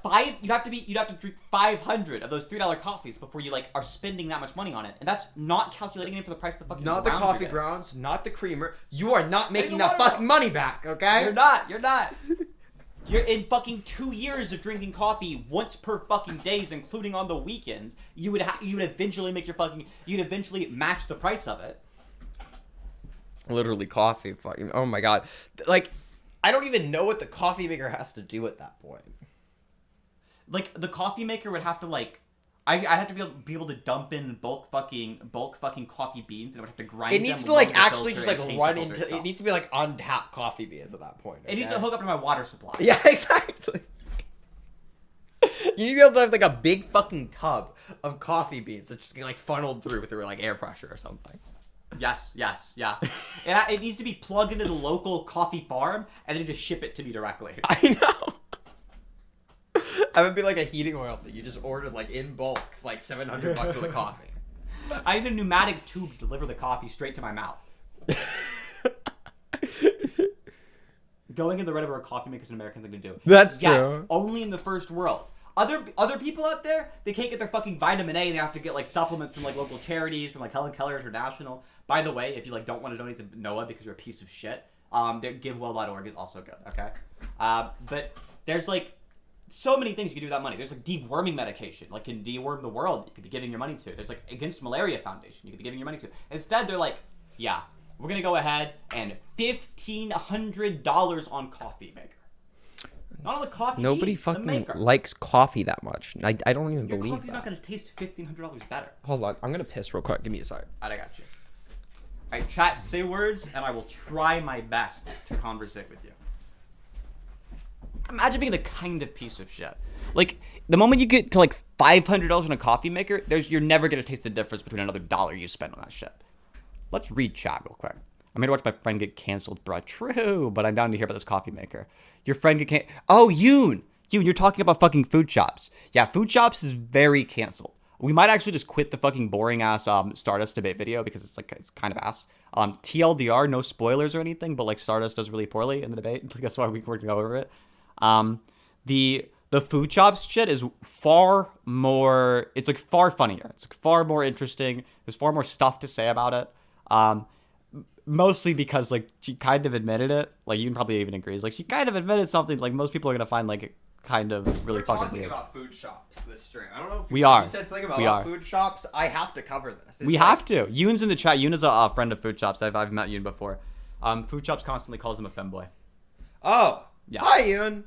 you'd have to drink 500 of those $3 coffees before you like are spending that much money on it, and that's not calculating it for the price of the fucking. Not the grounds coffee you're getting. grounds, not the creamer. You are not making that fucking money back, okay? You're not. You're in fucking 2 years of drinking coffee once per fucking days, including on the weekends. You would eventually you'd eventually match the price of it. Literally coffee, fucking. Oh my god, like, I don't even know what the coffee maker has to do at that point. Like the coffee maker would have to like, I'd have to be able to dump in bulk fucking coffee beans, and it would have to grind. It needs them, to like load the actually filter, just like and change run the filter into. itself. It needs to be like untapped coffee beans at that point. It needs to hook up to my water supply. Yeah, exactly. You need to be able to have like a big fucking tub of coffee beans that's just getting like funneled through like air pressure or something. Yes, yeah. It needs to be plugged into the local coffee farm and then just ship it to me directly. I know. That would be like a heating oil that you just ordered like in bulk for like $700 for the coffee. I need a pneumatic tube to deliver the coffee straight to my mouth. Going in the red of a coffee maker is an American thing to do. That's yes, true. Only in the first world. Other people out there, they can't get their fucking vitamin A. They have to get like supplements from like local charities, from like Helen Keller International. By the way, if you like don't want to donate to NOAA because you're a piece of shit, GiveWell.org is also good. Okay, but there's like so many things you can do with that money. There's like deworming medication, like can deworm the world. You could be giving your money to. There's like Against Malaria Foundation. You could be giving your money to. Instead, they're like, yeah, we're gonna go ahead and $1,500 on coffee maker. Not on the coffee. Nobody the fucking maker. likes coffee that much. I don't even Your believe coffee's that. not gonna taste $1,500 better. Hold on, I'm gonna piss real quick. Give me a sec. Alright, I got you. Alright, chat, say words, and I will try my best to conversate with you. Imagine being the kind of piece of shit. Like, the moment you get to like $500 on a coffee maker, you're never gonna taste the difference between another dollar you spend on that shit. Let's read chat real quick. I'm here to watch my friend get canceled, bruh. True, but I'm down to hear about this coffee maker. Your friend get canceled. Oh, Yoon, you're talking about fucking food shops. Yeah, food shops is very canceled. We might actually just quit the fucking boring ass Stardust debate video because it's kind of ass. TLDR, no spoilers or anything, but like Stardust does really poorly in the debate. That's why we're gonna go over it. The food shops shit is far more. It's like far funnier. It's like far more interesting. There's far more stuff to say about it. Mostly because like she kind of admitted it. Like you can probably even agree. Like she kind of admitted something. Like most people are gonna find like kind of really fucking weird. We're talking about food shops this stream. I don't know if We are. you said something about food shops. I have to cover this. We have to. Yoon's in the chat. Yoon is a friend of food shops. I've met Yoon before. Food shops constantly calls him a femboy. Oh. Yeah. Hi, Yoon.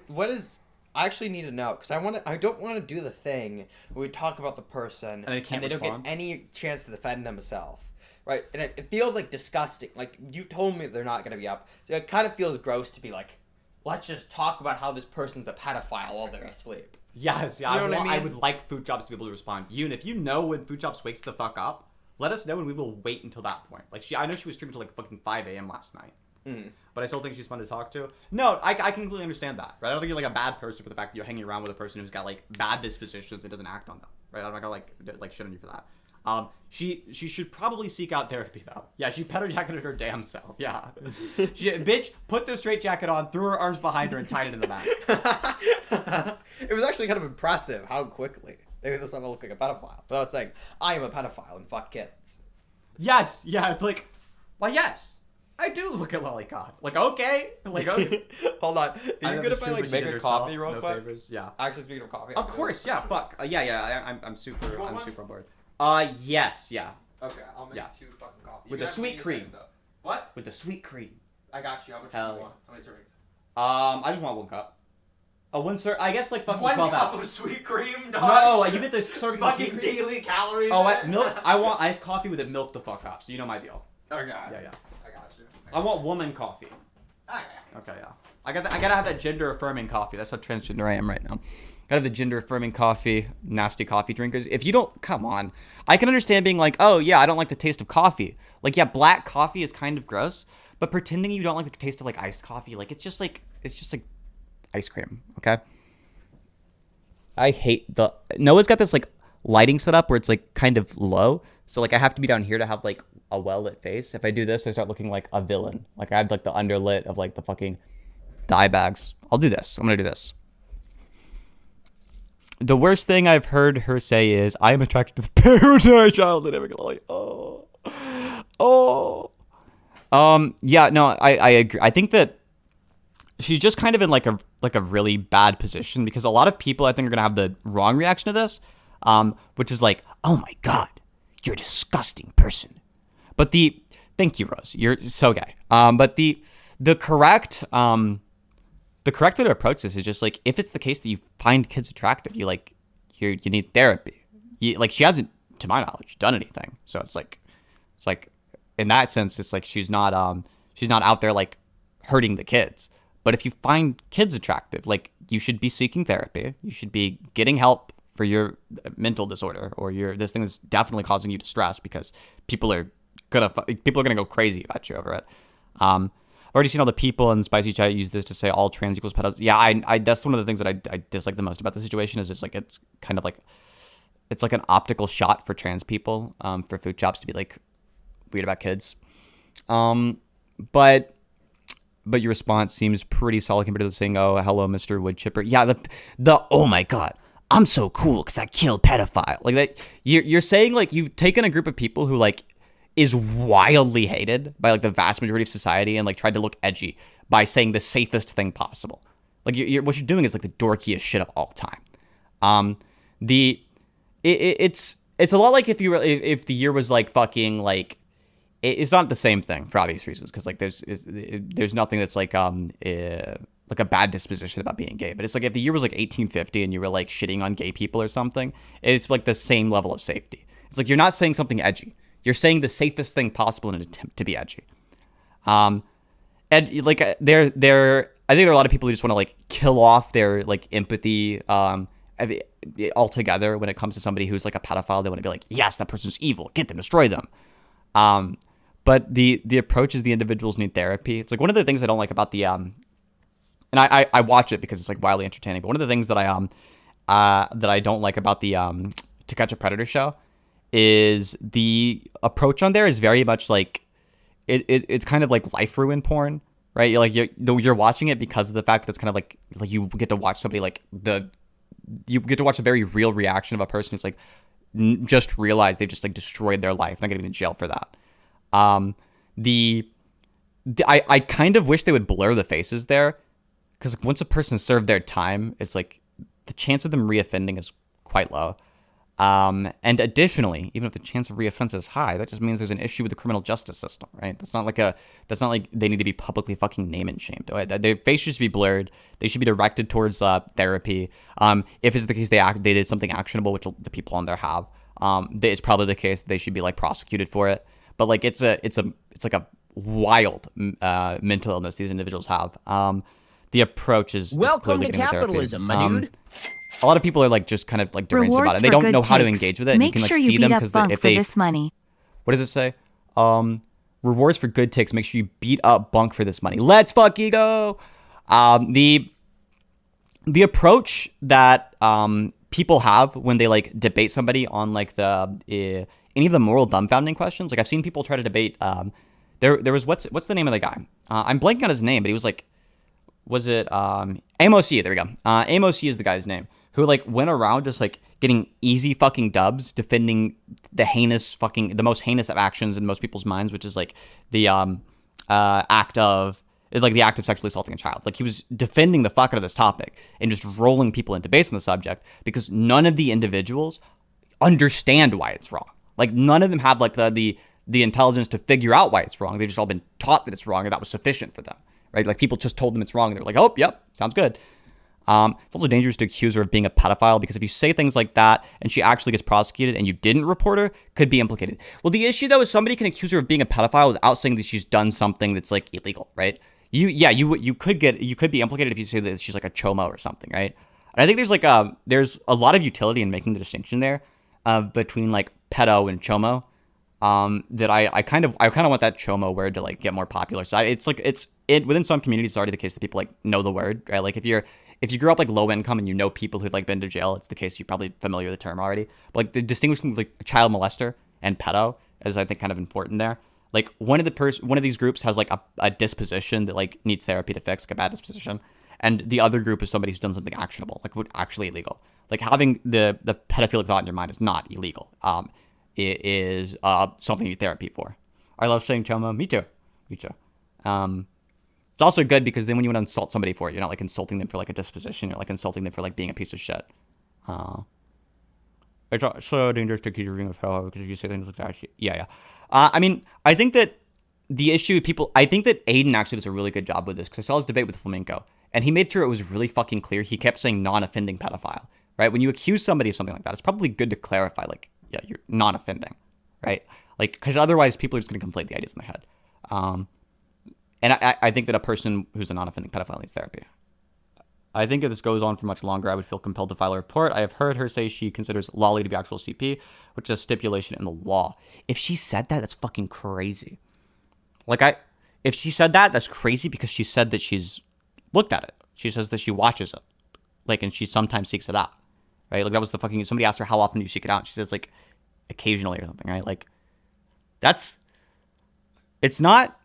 What is? I actually need to know because I don't want to do the thing where we talk about the person and they don't get any chance to defend themselves, right? And it feels like disgusting. Like you told me they're not gonna be up. So it kind of feels gross to be like, let's just talk about how this person's a pedophile while they're asleep. Yes, yeah. You know what I mean? I would like food shops to be able to respond. Yoon, if you know when food shops wakes the fuck up, let us know and we will wait until that point. Like I know she was streaming till like fucking 5 a.m. last night. But I still think she's fun to talk to. No, I can completely understand that, right? I don't think you're like a bad person for the fact that you're hanging around with a person who's got like bad dispositions and doesn't act on them, right? I'm not gonna like shit on you for that. She should probably seek out therapy though. Yeah, she petter jacketed her damn self. Yeah, bitch put the straight jacket on, threw her arms behind her, and tied it in the back. It was actually kind of impressive how quickly they made this one look like a pedophile without saying I am a pedophile and fuck kids. Yes, yeah, it's like, well, yes. I do look at Lolicon. Like, okay. Like, okay. Hold on. Are you good if I like make a coffee real no quick? Favors. Yeah. Actually, speaking of coffee. Of course, yeah. Fuck. I'm super on board. Yes, yeah. Okay, I'll make 2 fucking coffee. With the sweet cream. What? With the sweet cream. I got you. How much do you want? How many servings? I just want 1 cup. A 1 serve. I guess like fucking 1 12 cup ounce. of sweet cream, dog. No, you get the serving of fucking sweet cream. daily calories. Oh, milk. I want iced coffee with it milk the fuck up. So you know my deal. Okay. Yeah. I got you. I want woman coffee. Okay, yeah. I gotta have that gender affirming coffee. That's how transgender I am right now. Gotta have the gender affirming coffee, nasty coffee drinkers. If you don't, come on. I can understand being like, oh yeah, I don't like the taste of coffee. Like, yeah, black coffee is kind of gross, but pretending you don't like the taste of like iced coffee, like it's just like ice cream. Okay. I hate Noah's got this like lighting set up where it's like kind of low. So like I have to be down here to have like a well-lit face. If I do this, I start looking like a villain. Like I have like the underlit of like the fucking eye bags. I'll do this. I'm going to do this. The worst thing I've heard her say is, I am attracted to the parent child dynamic. Yeah, no, I agree. I think that she's just kind of in like a really bad position because a lot of people I think are gonna have the wrong reaction to this, which is like, oh my god, you're a disgusting person. But thank you, Rose, you're so gay. But the correct way to approach this is just like, if it's the case that you find kids attractive, you need therapy. Like she hasn't, to my knowledge, done anything. So it's like in that sense, it's like she's not out there like hurting the kids. But if you find kids attractive, like you should be seeking therapy. You should be getting help for your mental disorder or this thing that's definitely causing you distress because people are gonna go crazy about you over it. I've already seen all the people in Spicy Chat use this to say all trans equals pedos. Yeah, I that's one of the things that I dislike the most about the situation is just like it's kind of like it's like an optical shot for trans people, for food shops to be like weird about kids. But your response seems pretty solid compared to the saying, "Oh, hello, Mr. Wood Chipper." Yeah, the oh my god, I'm so cool because I killed pedophile. Like that, you're saying like you've taken a group of people who like is wildly hated by like the vast majority of society and like tried to look edgy by saying the safest thing possible. Like what you're doing is like the dorkiest shit of all time. It's a lot like if the year was like fucking like it's not the same thing for obvious reasons because like there's nothing that's like a bad disposition about being gay, but it's like if the year was like 1850 and you were like shitting on gay people or something, it's like the same level of safety. It's like you're not saying something edgy. You're saying the safest thing possible in an attempt to be edgy. And like I think there are a lot of people who just want to like kill off their like empathy altogether when it comes to somebody who's like a pedophile. They want to be like, yes, that person's evil. Get them, destroy them. But the approach is the individuals need therapy. It's like one of the things I don't like about the and I watch it because it's like wildly entertaining. But one of the things that I don't like about the To Catch a Predator show is the approach on there is very much like it's kind of like life ruin porn, right? You're watching it because of the fact that it's kind of like you get to watch somebody you get to watch a very real reaction of a person who's like just realized they've just like destroyed their life. They're not getting in jail for that. I kind of wish they would blur the faces there because once a person served their time, it's like the chance of them reoffending is quite low. And additionally, even if the chance of reoffense is high, that just means there's an issue with the criminal justice system, right? That's not like they need to be publicly fucking name and shamed. Their face should be blurred. They should be directed towards therapy. If it's the case they did something actionable, which the people on there have, it's probably the case that they should be like prosecuted for it. But like it's like a wild mental illness these individuals have. The approach is welcome to getting capitalism, therapy. my dude. A lot of people are like just kind of like deranged about it. They don't know how to engage with it. And you can like see them because if they this money. What does it say? Rewards for good takes. Make sure you beat up Bunk for this money. Let's fucking go. The approach that people have when they like debate somebody on like the any of the moral dumbfounding questions. Like I've seen people try to debate. There was what's the name of the guy? I'm blanking on his name, but he was like, was it AMOC? There we go. AMOC is the guy's name. Who like went around just like getting easy fucking dubs defending the most heinous of actions in most people's minds, which is like the act of sexually assaulting a child. Like he was defending the fuck out of this topic and just rolling people into base on the subject because none of the individuals understand why it's wrong. Like none of them have like the intelligence to figure out why it's wrong. They've just all been taught that it's wrong and that was sufficient for them, right? Like people just told them it's wrong and they're like, oh, yep, sounds good. It's also dangerous to accuse her of being a pedophile because if you say things like that and she actually gets prosecuted and you didn't report her, could be implicated. Well, the issue though is somebody can accuse her of being a pedophile without saying that she's done something that's like illegal, right? You could be implicated if you say that she's like a chomo or something, right? And I think there's a lot of utility in making the distinction there between like pedo and chomo. That I kind of want that chomo word to like get more popular. So it's within some communities it's already the case that people like know the word, right? Like if you're if you grew up like low income and you know people who've like been to jail, it's the case you're probably familiar with the term already. But like the distinguishing like child molester and pedo is I think kind of important there. Like one of these groups has like a disposition that like needs therapy to fix, like a bad disposition, and the other group is somebody who's done something actionable, like actually illegal. Like having the pedophilic thought in your mind is not illegal. It is something you need therapy for. I love saying Choma. Me too. It's also good because then when you want to insult somebody for it, you're not like insulting them for like a disposition. You're like insulting them for like being a piece of shit. It's so dangerous to keep reading of hell because you say things like that. Yeah. I mean, I think that the issue with people, I think that Aiden actually does a really good job with this because I saw his debate with Flamenco and he made sure it was really fucking clear. He kept saying non-offending pedophile, right? When you accuse somebody of something like that, it's probably good to clarify, like, yeah, you're non-offending, right? Like, because otherwise people are just going to conflate the ideas in their head. And I think that a person who's a non-offending pedophile needs therapy. I think if this goes on for much longer, I would feel compelled to file a report. I have heard her say she considers Lolly to be actual CP, which is a stipulation in the law. If she said that, that's fucking crazy. If she said that, that's crazy because she said that she's looked at it. She says that she watches it. Like, and she sometimes seeks it out, right? Like, that was the fucking, somebody asked her, how often do you seek it out? And she says, like, occasionally or something, right? Like, it's not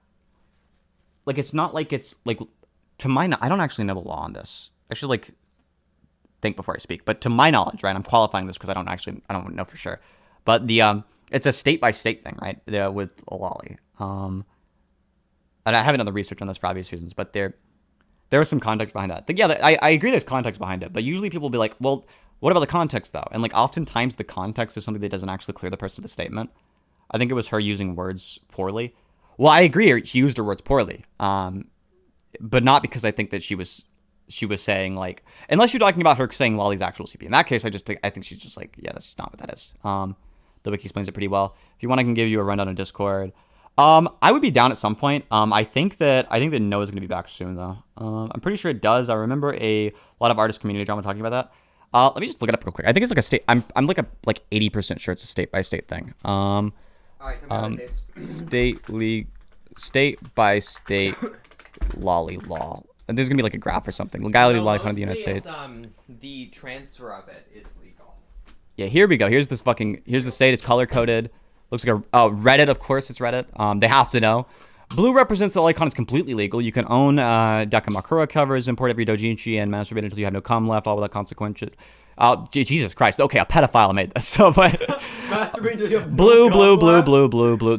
like, to my, I don't actually know the law on this. I should, like, think before I speak. But to my knowledge, right, I'm qualifying this because I don't know for sure. But it's a state-by-state thing, right, with Lolly. And I haven't done the research on this for obvious reasons, but there was some context behind that. I agree there's context behind it, but usually people will be like, well, what about the context, though? And, like, oftentimes the context is something that doesn't actually clear the person of the statement. I think it was her using words poorly. Well, I agree, she used her words poorly, but not because I think that she was saying, like, unless you're talking about her saying Lolly's actual CP. In that case, I think she's just like, yeah, that's just not what that is. The wiki explains it pretty well. If you want, I can give you a rundown on Discord. I would be down at some point. I think that Noah's going to be back soon, though. I'm pretty sure it does. I remember a lot of artist community drama talking about that. Let me just look it up real quick. I think it's like a state. I'm like 80% sure it's a state by state thing. All right, state by state Lolly law. And there's gonna be like a graph or something. Legality law in the United States. The transfer of it is legal. Yeah, here we go. Here's the state. It's color coded. Looks like Reddit. Of course, it's Reddit. They have to know. Blue represents the icon is completely legal. You can own Dakamakura covers, import every doujinshi, and masturbate until you have no cum left, all without consequences. Jesus Christ. Okay, a pedophile made this. So, but blue.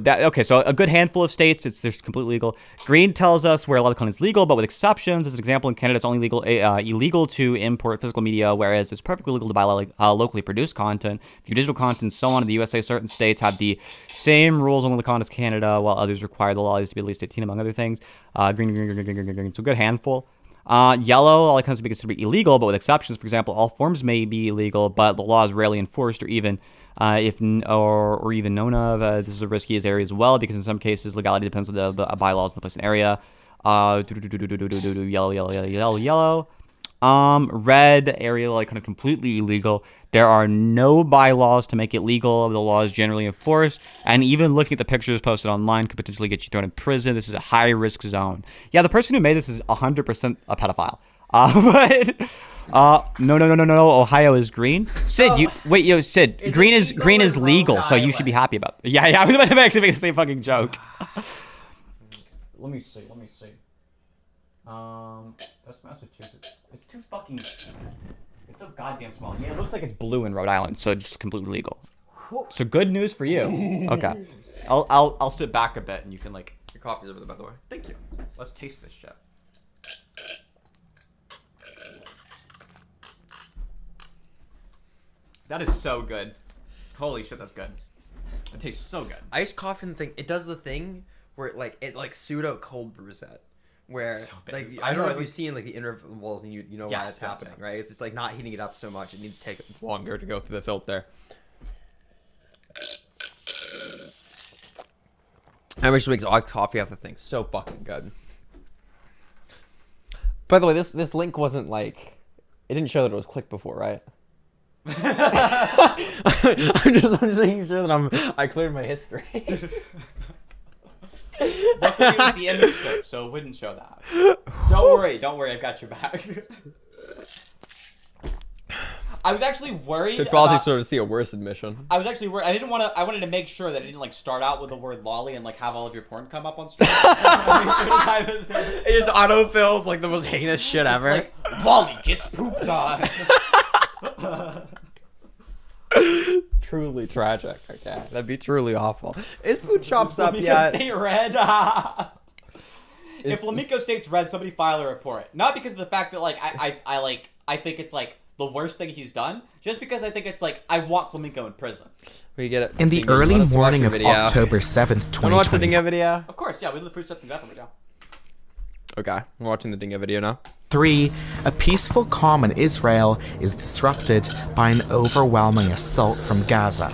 Okay, so a good handful of states, they're completely legal. Green tells us where a lot of content is legal, but with exceptions. As an example, in Canada, it's only illegal to import physical media, whereas it's perfectly legal to buy locally produced content, do digital content, and so on. In the USA, certain states have the same rules on the content as Canada, while others require the laws to be at least 18, among other things. Green. So a good handful. Yellow, all icons may be considered illegal, but with exceptions. For example, all forms may be illegal, but the law is rarely enforced, or even even known of. This is a riskiest area as well, because in some cases, legality depends on the bylaws in the place and area. Yellow. Red area, like kind of completely illegal. There are no bylaws to make it legal. The law is generally enforced, and even looking at the pictures posted online could potentially get you thrown in prison. This is a high-risk zone. Yeah, the person who made this is 100% a pedophile. No. Ohio is green. Sid, Sid. Green is legal, so you should be happy about it. Yeah. I was about to actually make the same fucking joke. Let me see. That's Massachusetts. It's too fucking. It's so goddamn small. Yeah, it looks like it's blue in Rhode Island, so it's just completely legal. So good news for you. Okay, I'll sit back a bit and you can like. Your coffee's over there, by the way. Thank you. Let's taste this shit. That is so good. Holy shit, that's good. It tastes so good. Iced coffee thing. It does the thing where it pseudo cold brews it. Where so I don't know if you've seen like the intervals and you know why it's happening, right? It's just like not heating it up so much. It needs to take longer to go through the filter. That makes iced coffee off the thing so fucking good. By the way, this link wasn't like it didn't show that it was clicked before, right? I'm just making sure that I cleared my history. Luckily it was the end of the show, so it wouldn't show that. Don't worry, I've got your back. I was actually worried. Could probably about, sort of see a worse admission. I was actually worried. I wanted to make sure that it didn't like start out with the word lolly and like have all of your porn come up on screen. It just autofills like the most heinous shit ever. Like, Wally gets pooped on. Truly tragic. Okay, that'd be truly awful. Is Food Shops up Flamenco yet? State red. If Flamenco State's red, somebody file a report. Not because of the fact that like I think it's like the worst thing he's done. Just because I think it's like I want Flamenco in prison. We get it. In the early morning of October 7th, 2020. Wanna watch the Dingo video? Of course, yeah. We did the Food Stuff and Death video. Okay, I'm watching the Dingo video now. 3. A peaceful calm in Israel is disrupted by an overwhelming assault from Gaza.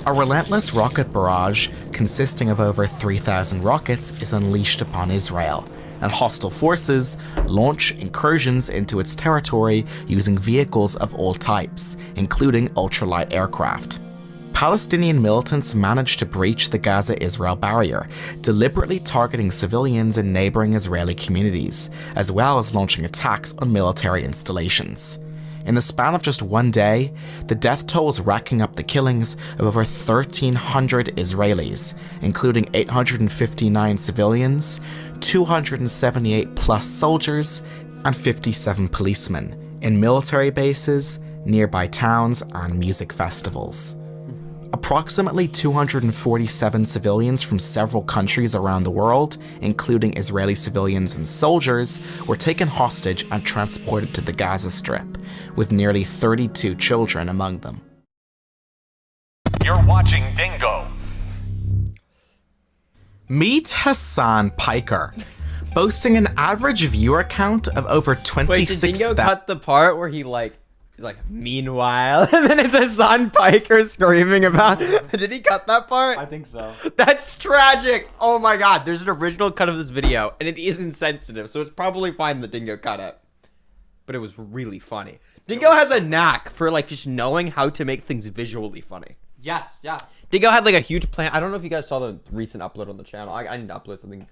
A relentless rocket barrage consisting of over 3,000 rockets is unleashed upon Israel, and hostile forces launch incursions into its territory using vehicles of all types, including ultralight aircraft. Palestinian militants managed to breach the Gaza-Israel barrier, deliberately targeting civilians in neighboring Israeli communities, as well as launching attacks on military installations. In the span of just one day, the death toll was racking up the killings of over 1,300 Israelis, including 859 civilians, 278 plus soldiers, and 57 policemen, in military bases, nearby towns, and music festivals. Approximately 247 civilians from several countries around the world, including Israeli civilians and soldiers, were taken hostage and transported to the Gaza Strip, with nearly 32 children among them. You're watching Dingo. Meet Hassan Piker, boasting an average viewer count of over 26,000. Wait, did Dingo cut the part where he's like, meanwhile, and then it's Hassan Piker screaming about. Did he cut that part? I think so. That's tragic. Oh my god, there's an original cut of this video, and it is insensitive, so it's probably fine that Dingo cut it. But it was really funny. Dingo has a knack for like just knowing how to make things visually funny. Yes, yeah. Dingo had like a huge plan. I don't know if you guys saw the recent upload on the channel. I need to upload something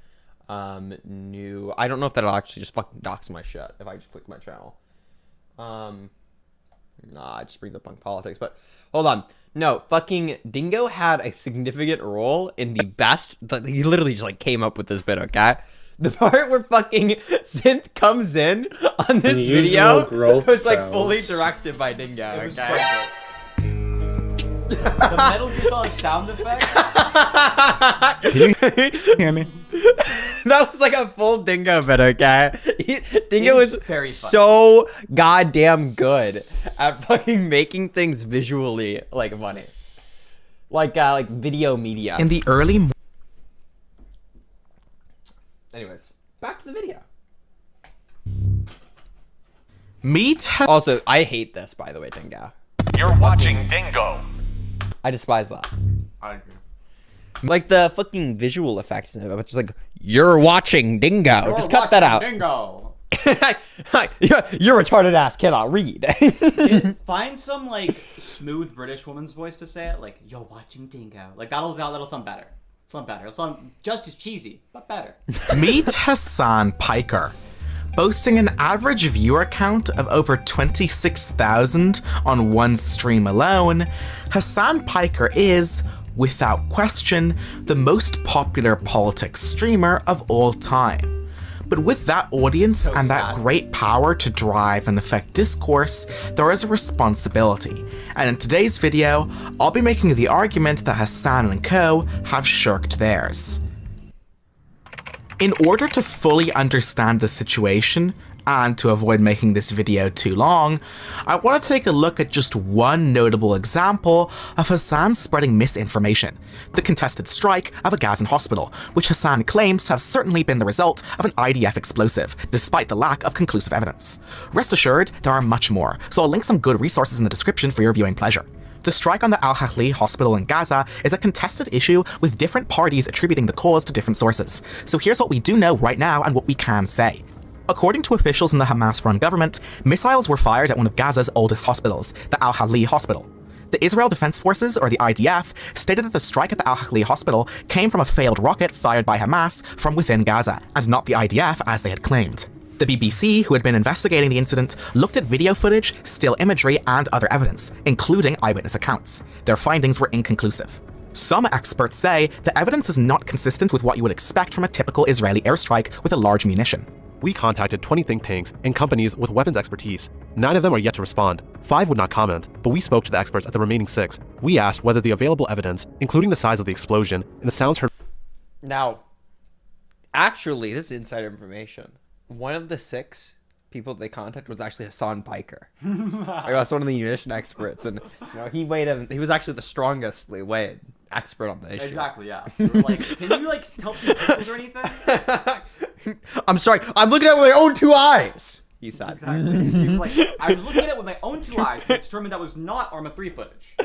new. I don't know if that'll actually just fucking dox my shit if I just click my channel. Nah, it just brings up punk politics, but hold on. No, fucking Dingo had a significant role in the best. He literally just like came up with this bit, okay? The part where fucking Synth comes in on this video was like fully directed by Dingo, okay? The Metal Gear Solid sound effect. Can you hear me? That was like a full Dingo bit, okay? Dingo was is very so goddamn good at fucking making things visually like funny, like video media. In the early. Anyways, back to the video. Also, I hate this, by the way, Dingo. You're watching Dingo. I despise that. I agree. Like the fucking visual effects, but just like you're watching Dingo. You're just cut that out. Dingo. Your retarded ass cannot read. Find some like smooth British woman's voice to say it, like "You're watching Dingo." Like that'll sound better. It'll sound just as cheesy, but better. Meet Hassan Piker, boasting an average viewer count of over 26,000 on one stream alone. Hassan Piker is, without question, the most popular politics streamer of all time. But with that audience and that great power to drive and affect discourse, there is a responsibility. And in today's video, I'll be making the argument that Hassan and co have shirked theirs. In order to fully understand the situation, and to avoid making this video too long, I want to take a look at just one notable example of Hassan spreading misinformation: the contested strike of a Gazan hospital, which Hassan claims to have certainly been the result of an IDF explosive, despite the lack of conclusive evidence. Rest assured, there are much more, so I'll link some good resources in the description for your viewing pleasure. The strike on the Al-Ahli hospital in Gaza is a contested issue with different parties attributing the cause to different sources. So here's what we do know right now and what we can say. According to officials in the Hamas-run government, missiles were fired at one of Gaza's oldest hospitals, the Al-Ahli hospital. The Israel Defense Forces, or the IDF, stated that the strike at the Al-Ahli hospital came from a failed rocket fired by Hamas from within Gaza, and not the IDF as they had claimed. The BBC, who had been investigating the incident, looked at video footage, still imagery, and other evidence, including eyewitness accounts. Their findings were inconclusive. Some experts say the evidence is not consistent with what you would expect from a typical Israeli airstrike with a large munition. We contacted 20 think tanks and companies with weapons expertise. 9 of them are yet to respond. 5 would not comment, but we spoke to the experts at the remaining 6. We asked whether the available evidence, including the size of the explosion and the sounds heard. Now, actually, this is insider information. One of the 6 people they contacted was actually Hassan Piker. That's one of the munition experts, and he was actually the strongestly weighed expert on the issue. Exactly, yeah. You were like, can you like tell some pictures or anything? I'm sorry, I'm looking at it with my own 2 eyes. He said. Exactly. He was like, I was looking at it with my own 2 eyes to determine that was not Arma 3 footage.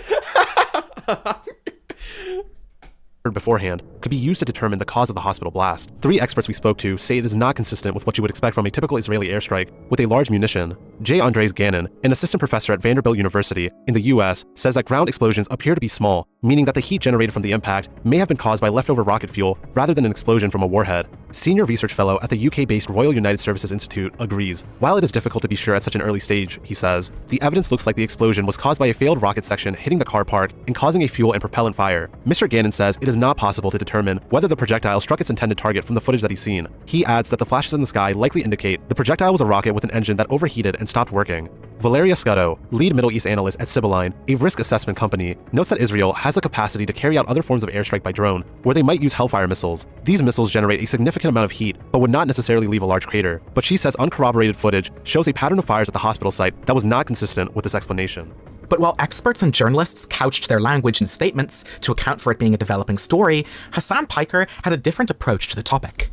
beforehand could be used to determine the cause of the hospital blast. 3 experts we spoke to say it is not consistent with what you would expect from a typical Israeli airstrike with a large munition. J. Andres Gannon, an assistant professor at Vanderbilt University in the US, says that ground explosions appear to be small, meaning that the heat generated from the impact may have been caused by leftover rocket fuel rather than an explosion from a warhead. Senior research fellow at the UK-based Royal United Services Institute agrees. While it is difficult to be sure at such an early stage, he says, the evidence looks like the explosion was caused by a failed rocket section hitting the car park and causing a fuel and propellant fire. Mr. Gannon says it is not possible to determine whether the projectile struck its intended target from the footage that he's seen. He adds that the flashes in the sky likely indicate the projectile was a rocket with an engine that overheated and stopped working. Valeria Scuddo, lead Middle East analyst at Sibylline, a risk assessment company, notes that Israel has the capacity to carry out other forms of airstrike by drone, where they might use Hellfire missiles. These missiles generate a significant amount of heat, but would not necessarily leave a large crater. But she says uncorroborated footage shows a pattern of fires at the hospital site that was not consistent with this explanation. But while experts and journalists couched their language in statements to account for it being a developing story, Hassan Piker had a different approach to the topic.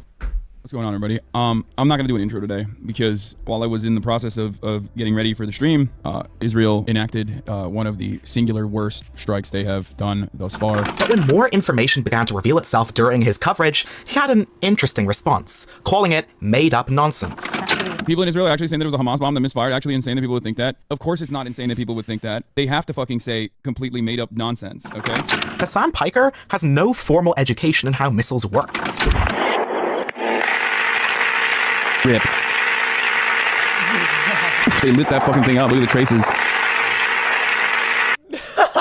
What's going on, everybody? I'm not going to do an intro today because while I was in the process of getting ready for the stream, Israel enacted one of the singular worst strikes they have done thus far. But when more information began to reveal itself during his coverage, he had an interesting response, calling it made-up nonsense. People in Israel are actually saying that it was a Hamas bomb that misfired. Actually insane that people would think that. Of course it's not insane that people would think that. They have to fucking say completely made-up nonsense, okay? Hassan Piker has no formal education in how missiles work. Rip. They lit that fucking thing up. Look at the traces.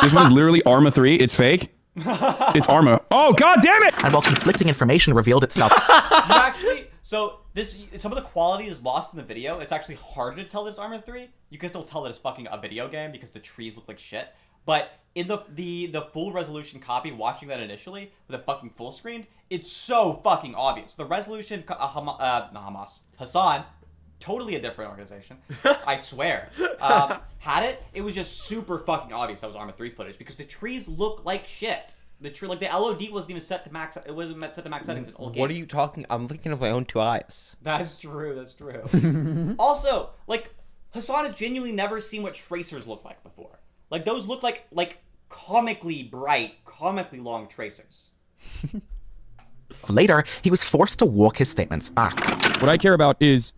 This one is literally Arma 3. It's fake. It's Arma. Oh, god damn it! And while conflicting information revealed itself. You actually, so this, some of the quality is lost in the video. It's actually harder to tell this Arma 3. You can still tell that it's fucking a video game because the trees look like shit. But in the full resolution copy, watching that initially with a fucking full screen, it's so fucking obvious. The resolution, Hassan, totally a different organization, I swear, had it. It was just super fucking obvious that was Arma 3 footage because the trees look like shit. The tree, like the LOD wasn't even set to max. It wasn't set to max settings in old game. What are you talking? I'm looking at my own 2 eyes. That's true. That's true. Also, like Hassan has genuinely never seen what tracers look like before. Like those look like comically bright, comically long tracers. Later, he was forced to walk his statements back. What I care about is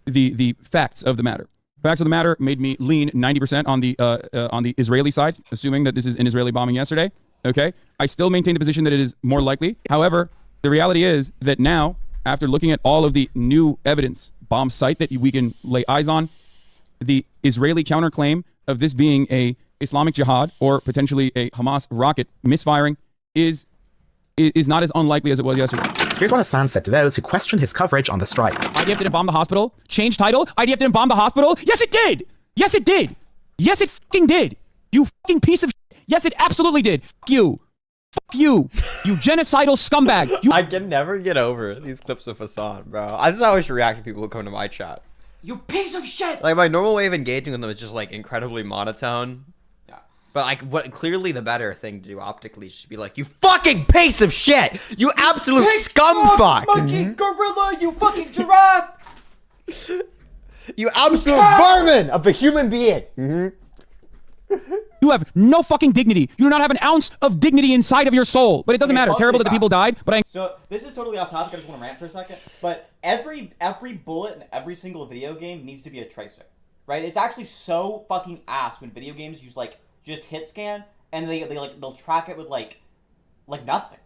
the facts of the matter. Facts of the matter made me lean 90% on the Israeli side, assuming that this is an Israeli bombing yesterday. Okay, I still maintain the position that it is more likely. However, the reality is that now, after looking at all of the new evidence, bomb site that we can lay eyes on, the Israeli counterclaim of this being a Islamic Jihad or potentially a Hamas rocket misfiring is not as unlikely as it was yesterday. Here's what Hassan said to those who questioned his coverage on the strike. IDF didn't bomb the hospital. Change title. IDF didn't bomb the hospital. Yes, it did. Yes, it did. Yes, it fucking did. You fucking piece of shit. Yes, it absolutely did. Fuck you. Fuck you. You genocidal scumbag. I can never get over these clips of Hassan, bro. This is how I should react to people who come to my chat. You piece of shit. Like my normal way of engaging with them is just like incredibly monotone. Yeah. But like what clearly the better thing to do optically is just be like, you fucking piece of shit! You absolute scumfuck! Monkey, gorilla, you fucking giraffe! You absolute vermin of a human being! You have no fucking dignity. You do not have an ounce of dignity inside of your soul. But it doesn't matter. Terrible that the people died, but So this is totally off topic. I just want to rant for a second. But every bullet in every single video game needs to be a tracer, right? It's actually so fucking ass when video games use like just hit scan and they'll track it with like nothing.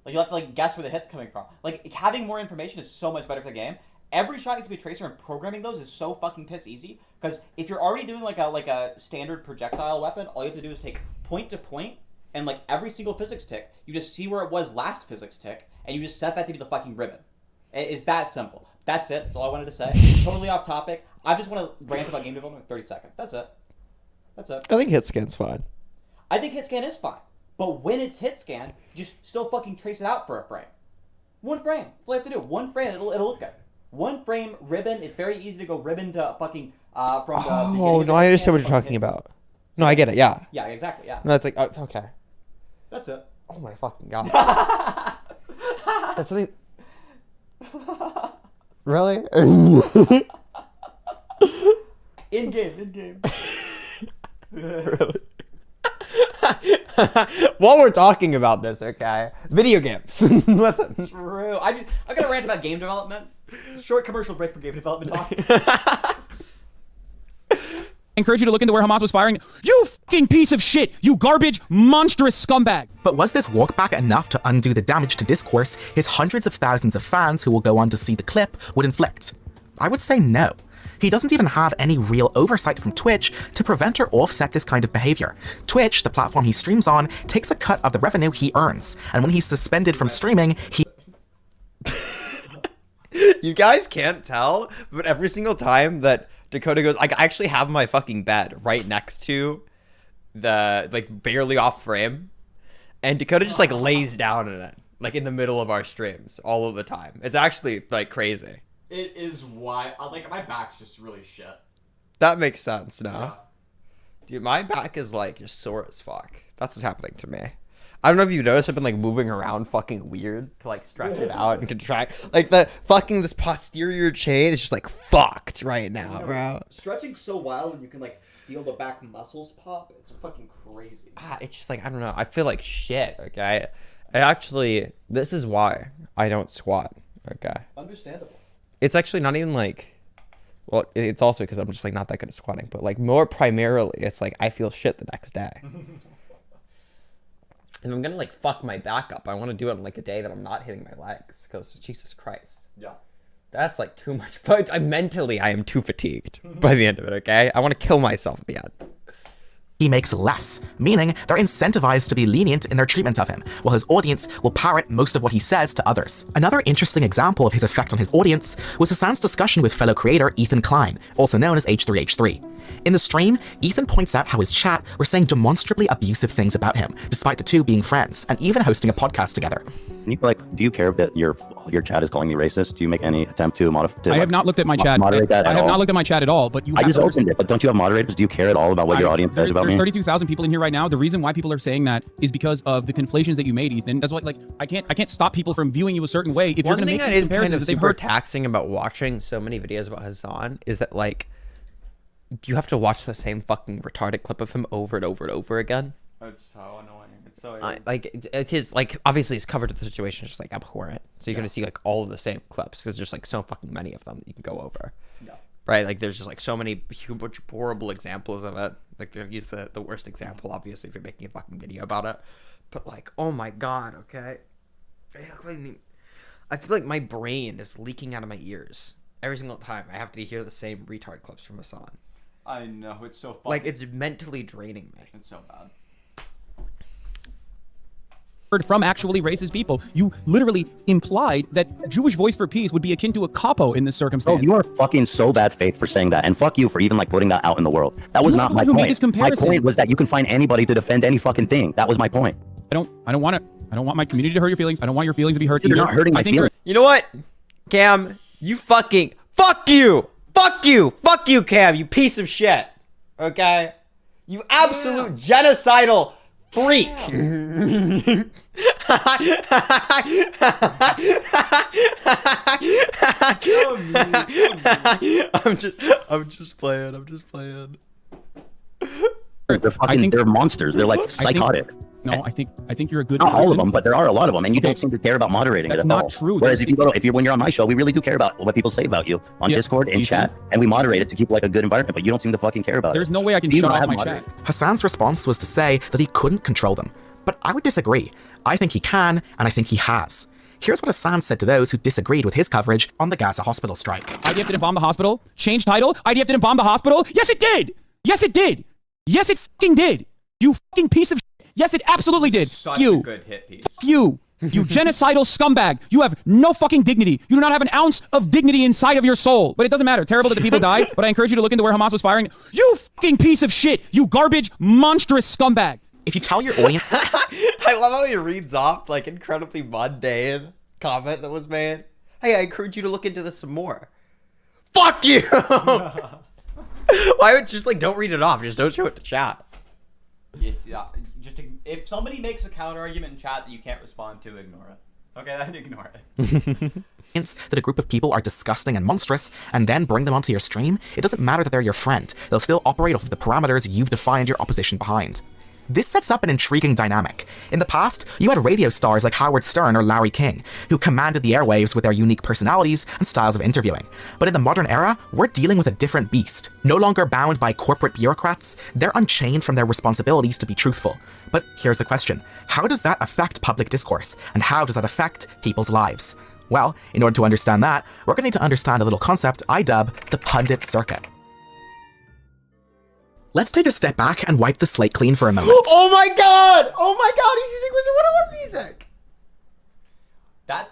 Like you have to like guess where the hit's coming from. Like having more information is so much better for the game. every shot needs to be a tracer, and programming those is so fucking piss easy. Because if you're already doing like a standard projectile weapon, all you have to do is take point to point, and like every single physics tick, you just see where it was last physics tick, and you just set that to be the fucking ribbon. It's that simple. That's it. That's all I wanted to say. Totally off topic. I just want to rant about game development for 30 seconds. That's it. That's it. I think hit scan's fine. I think hit scan is fine. But when it's hit scan, you just still fucking trace it out for a frame. One frame. That's all you have to do. One frame, it'll look good. One frame, ribbon. It's very easy to go ribbon to fucking from the beginning Oh, of no, the I hit understand scan what to you're fucking talking hit. about. No, I get it, yeah. Yeah, exactly, yeah. No, it's like, oh, okay. That's it. Oh my fucking god. That's something... Really? In-game. Really? While we're talking about this, okay? Video games. Listen. True. I gotta rant about game development. Short commercial break for game development talk. I encourage you to look into where Hamas was firing. You fucking piece of shit! You garbage, monstrous scumbag! But was this walkback enough to undo the damage to discourse his hundreds of thousands of fans who will go on to see the clip would inflict? I would say no. He doesn't even have any real oversight from Twitch to prevent or offset this kind of behavior. Twitch, the platform he streams on, takes a cut of the revenue he earns, and when he's suspended from streaming, he... You guys can't tell, but every single time that Dakota goes, I actually have my fucking bed right next to the, like, barely off frame, and Dakota just, like, lays down in it, like, in the middle of our streams all of the time. It's actually, like, crazy. It is why, like, my back's just really shit. That makes sense now. Dude, my back is, like, just sore as fuck. That's what's happening to me. I don't know if you've noticed, I've been, like, moving around fucking weird to, like, stretch it out and contract. Like, this posterior chain is just, like, fucked right now, bro. Stretching so wild when you can, like, feel the back muscles pop. It's fucking crazy. It's just, like, I don't know. I feel like shit, okay? I actually, this is why I don't squat, okay? Understandable. It's actually not even, like, well, it's also because I'm just, like, not that good at squatting, but, like, more primarily, it's, like, I feel shit the next day. And I'm gonna, like, fuck my back up. I want to do it on, like, a day that I'm not hitting my legs, because Jesus Christ. Yeah. That's, like, too much. But mentally, I am too fatigued by the end of it, okay? I want to kill myself at the end. He makes less, meaning they're incentivized to be lenient in their treatment of him, while his audience will parrot most of what he says to others. Another interesting example of his effect on his audience was Hassan's discussion with fellow creator Ethan Klein, also known as H3H3. In the stream, Ethan points out how his chat were saying demonstrably abusive things about him, despite the two being friends, and even hosting a podcast together. Do you care that your chat is calling me racist? Do you make any attempt to modify? I have not looked at my chat. Moderate that I at have all? not looked at my chat at all, but you I have just to opened it, but don't you have moderators? Do you care at all about what your audience says about There's me? 32,000 people in here right now. The reason why people are saying that is because of the conflations that you made, Ethan. That's why, like, I can't stop people from viewing you a certain way if you're One going to thing make that these is kind comparisons of that they've super heard. taxing about watching so many videos about Hassan is that, like, you have to watch the same fucking retarded clip of him over and over and over again. It's so annoying. It's so Like, it is, like, obviously his coverage of the situation is just, like, abhorrent. So you're Yeah. going to see, like, all of the same clips because there's just, like, so fucking many of them that you can go over. Yeah. Right? Like, there's just, like, so many huge, horrible examples of it. Like, they're use the worst example, obviously, if you're making a fucking video about it. But, like, oh my god, okay? I feel like my brain is leaking out of my ears every single time I have to hear the same retard clips from Hassan. I know, it's so fucking... Like, it's mentally draining me. It's so bad. From actually racist people. You literally implied that Jewish Voice for Peace would be akin to a capo in this circumstance. Oh, you are fucking so bad faith for saying that, and fuck you for even like putting that out in the world. That was You not are the my one who made point. this comparison. My point was that you can find anybody to defend any fucking thing. That was my point. I don't want my community to hurt your feelings. I don't want your feelings to be hurt. You're either. not hurting my I think you're- You know what, Cam? You fucking... Fuck you! Fuck you! Fuck you, Cam, you piece of shit. Okay? You absolute genocidal freak. I'm just playing. They're monsters. They're like psychotic. I think you're a good Not person. all of them, but there are a lot of them, and you don't seem to care about moderating That's it at not all. true. Whereas when you're on my show, we really do care about what people say about you on Discord, in chat, and we moderate it to keep like a good environment. But you don't seem to fucking care about it. There's no way I can You shut don't off have my moderators. chat. Hassan's response was to say that he couldn't control them. But I would disagree. I think he can, and I think he has. Here's what Hassan said to those who disagreed with his coverage on the Gaza hospital strike. IDF didn't bomb the hospital. Change title. IDF didn't bomb the hospital. Yes, it did. Yes, it did. Yes, it fucking did. You fucking piece of shit. Yes, it absolutely did. Such You. a good hit piece. You genocidal scumbag. You have no fucking dignity. You do not have an ounce of dignity inside of your soul. But it doesn't matter. Terrible that the people died, but I encourage you to look into where Hamas was firing. You fucking piece of shit. You garbage, monstrous scumbag. If you tell your audience... I love how he reads off, like, incredibly mundane comment that was made. Hey, I encourage you to look into this some more. Fuck you! Why would you just, like, don't read it off? Just don't show it to chat. It's if somebody makes a counter argument in chat that you can't respond to, ignore it. Okay, then ignore it. that a group of people are disgusting and monstrous, and then bring them onto your stream, it doesn't matter that they're your friend. They'll still operate off of the parameters you've defined your opposition behind. This sets up an intriguing dynamic. In the past, you had radio stars like Howard Stern or Larry King, who commanded the airwaves with their unique personalities and styles of interviewing. But in the modern era, we're dealing with a different beast. No longer bound by corporate bureaucrats, they're unchained from their responsibilities to be truthful. But here's the question: how does that affect public discourse? And how does that affect people's lives? Well, in order to understand that, we're going to need to understand a little concept I dub the pundit circuit. Let's take a step back and wipe the slate clean for a moment. Oh my god! Oh my god, he's using Wizard 101 music!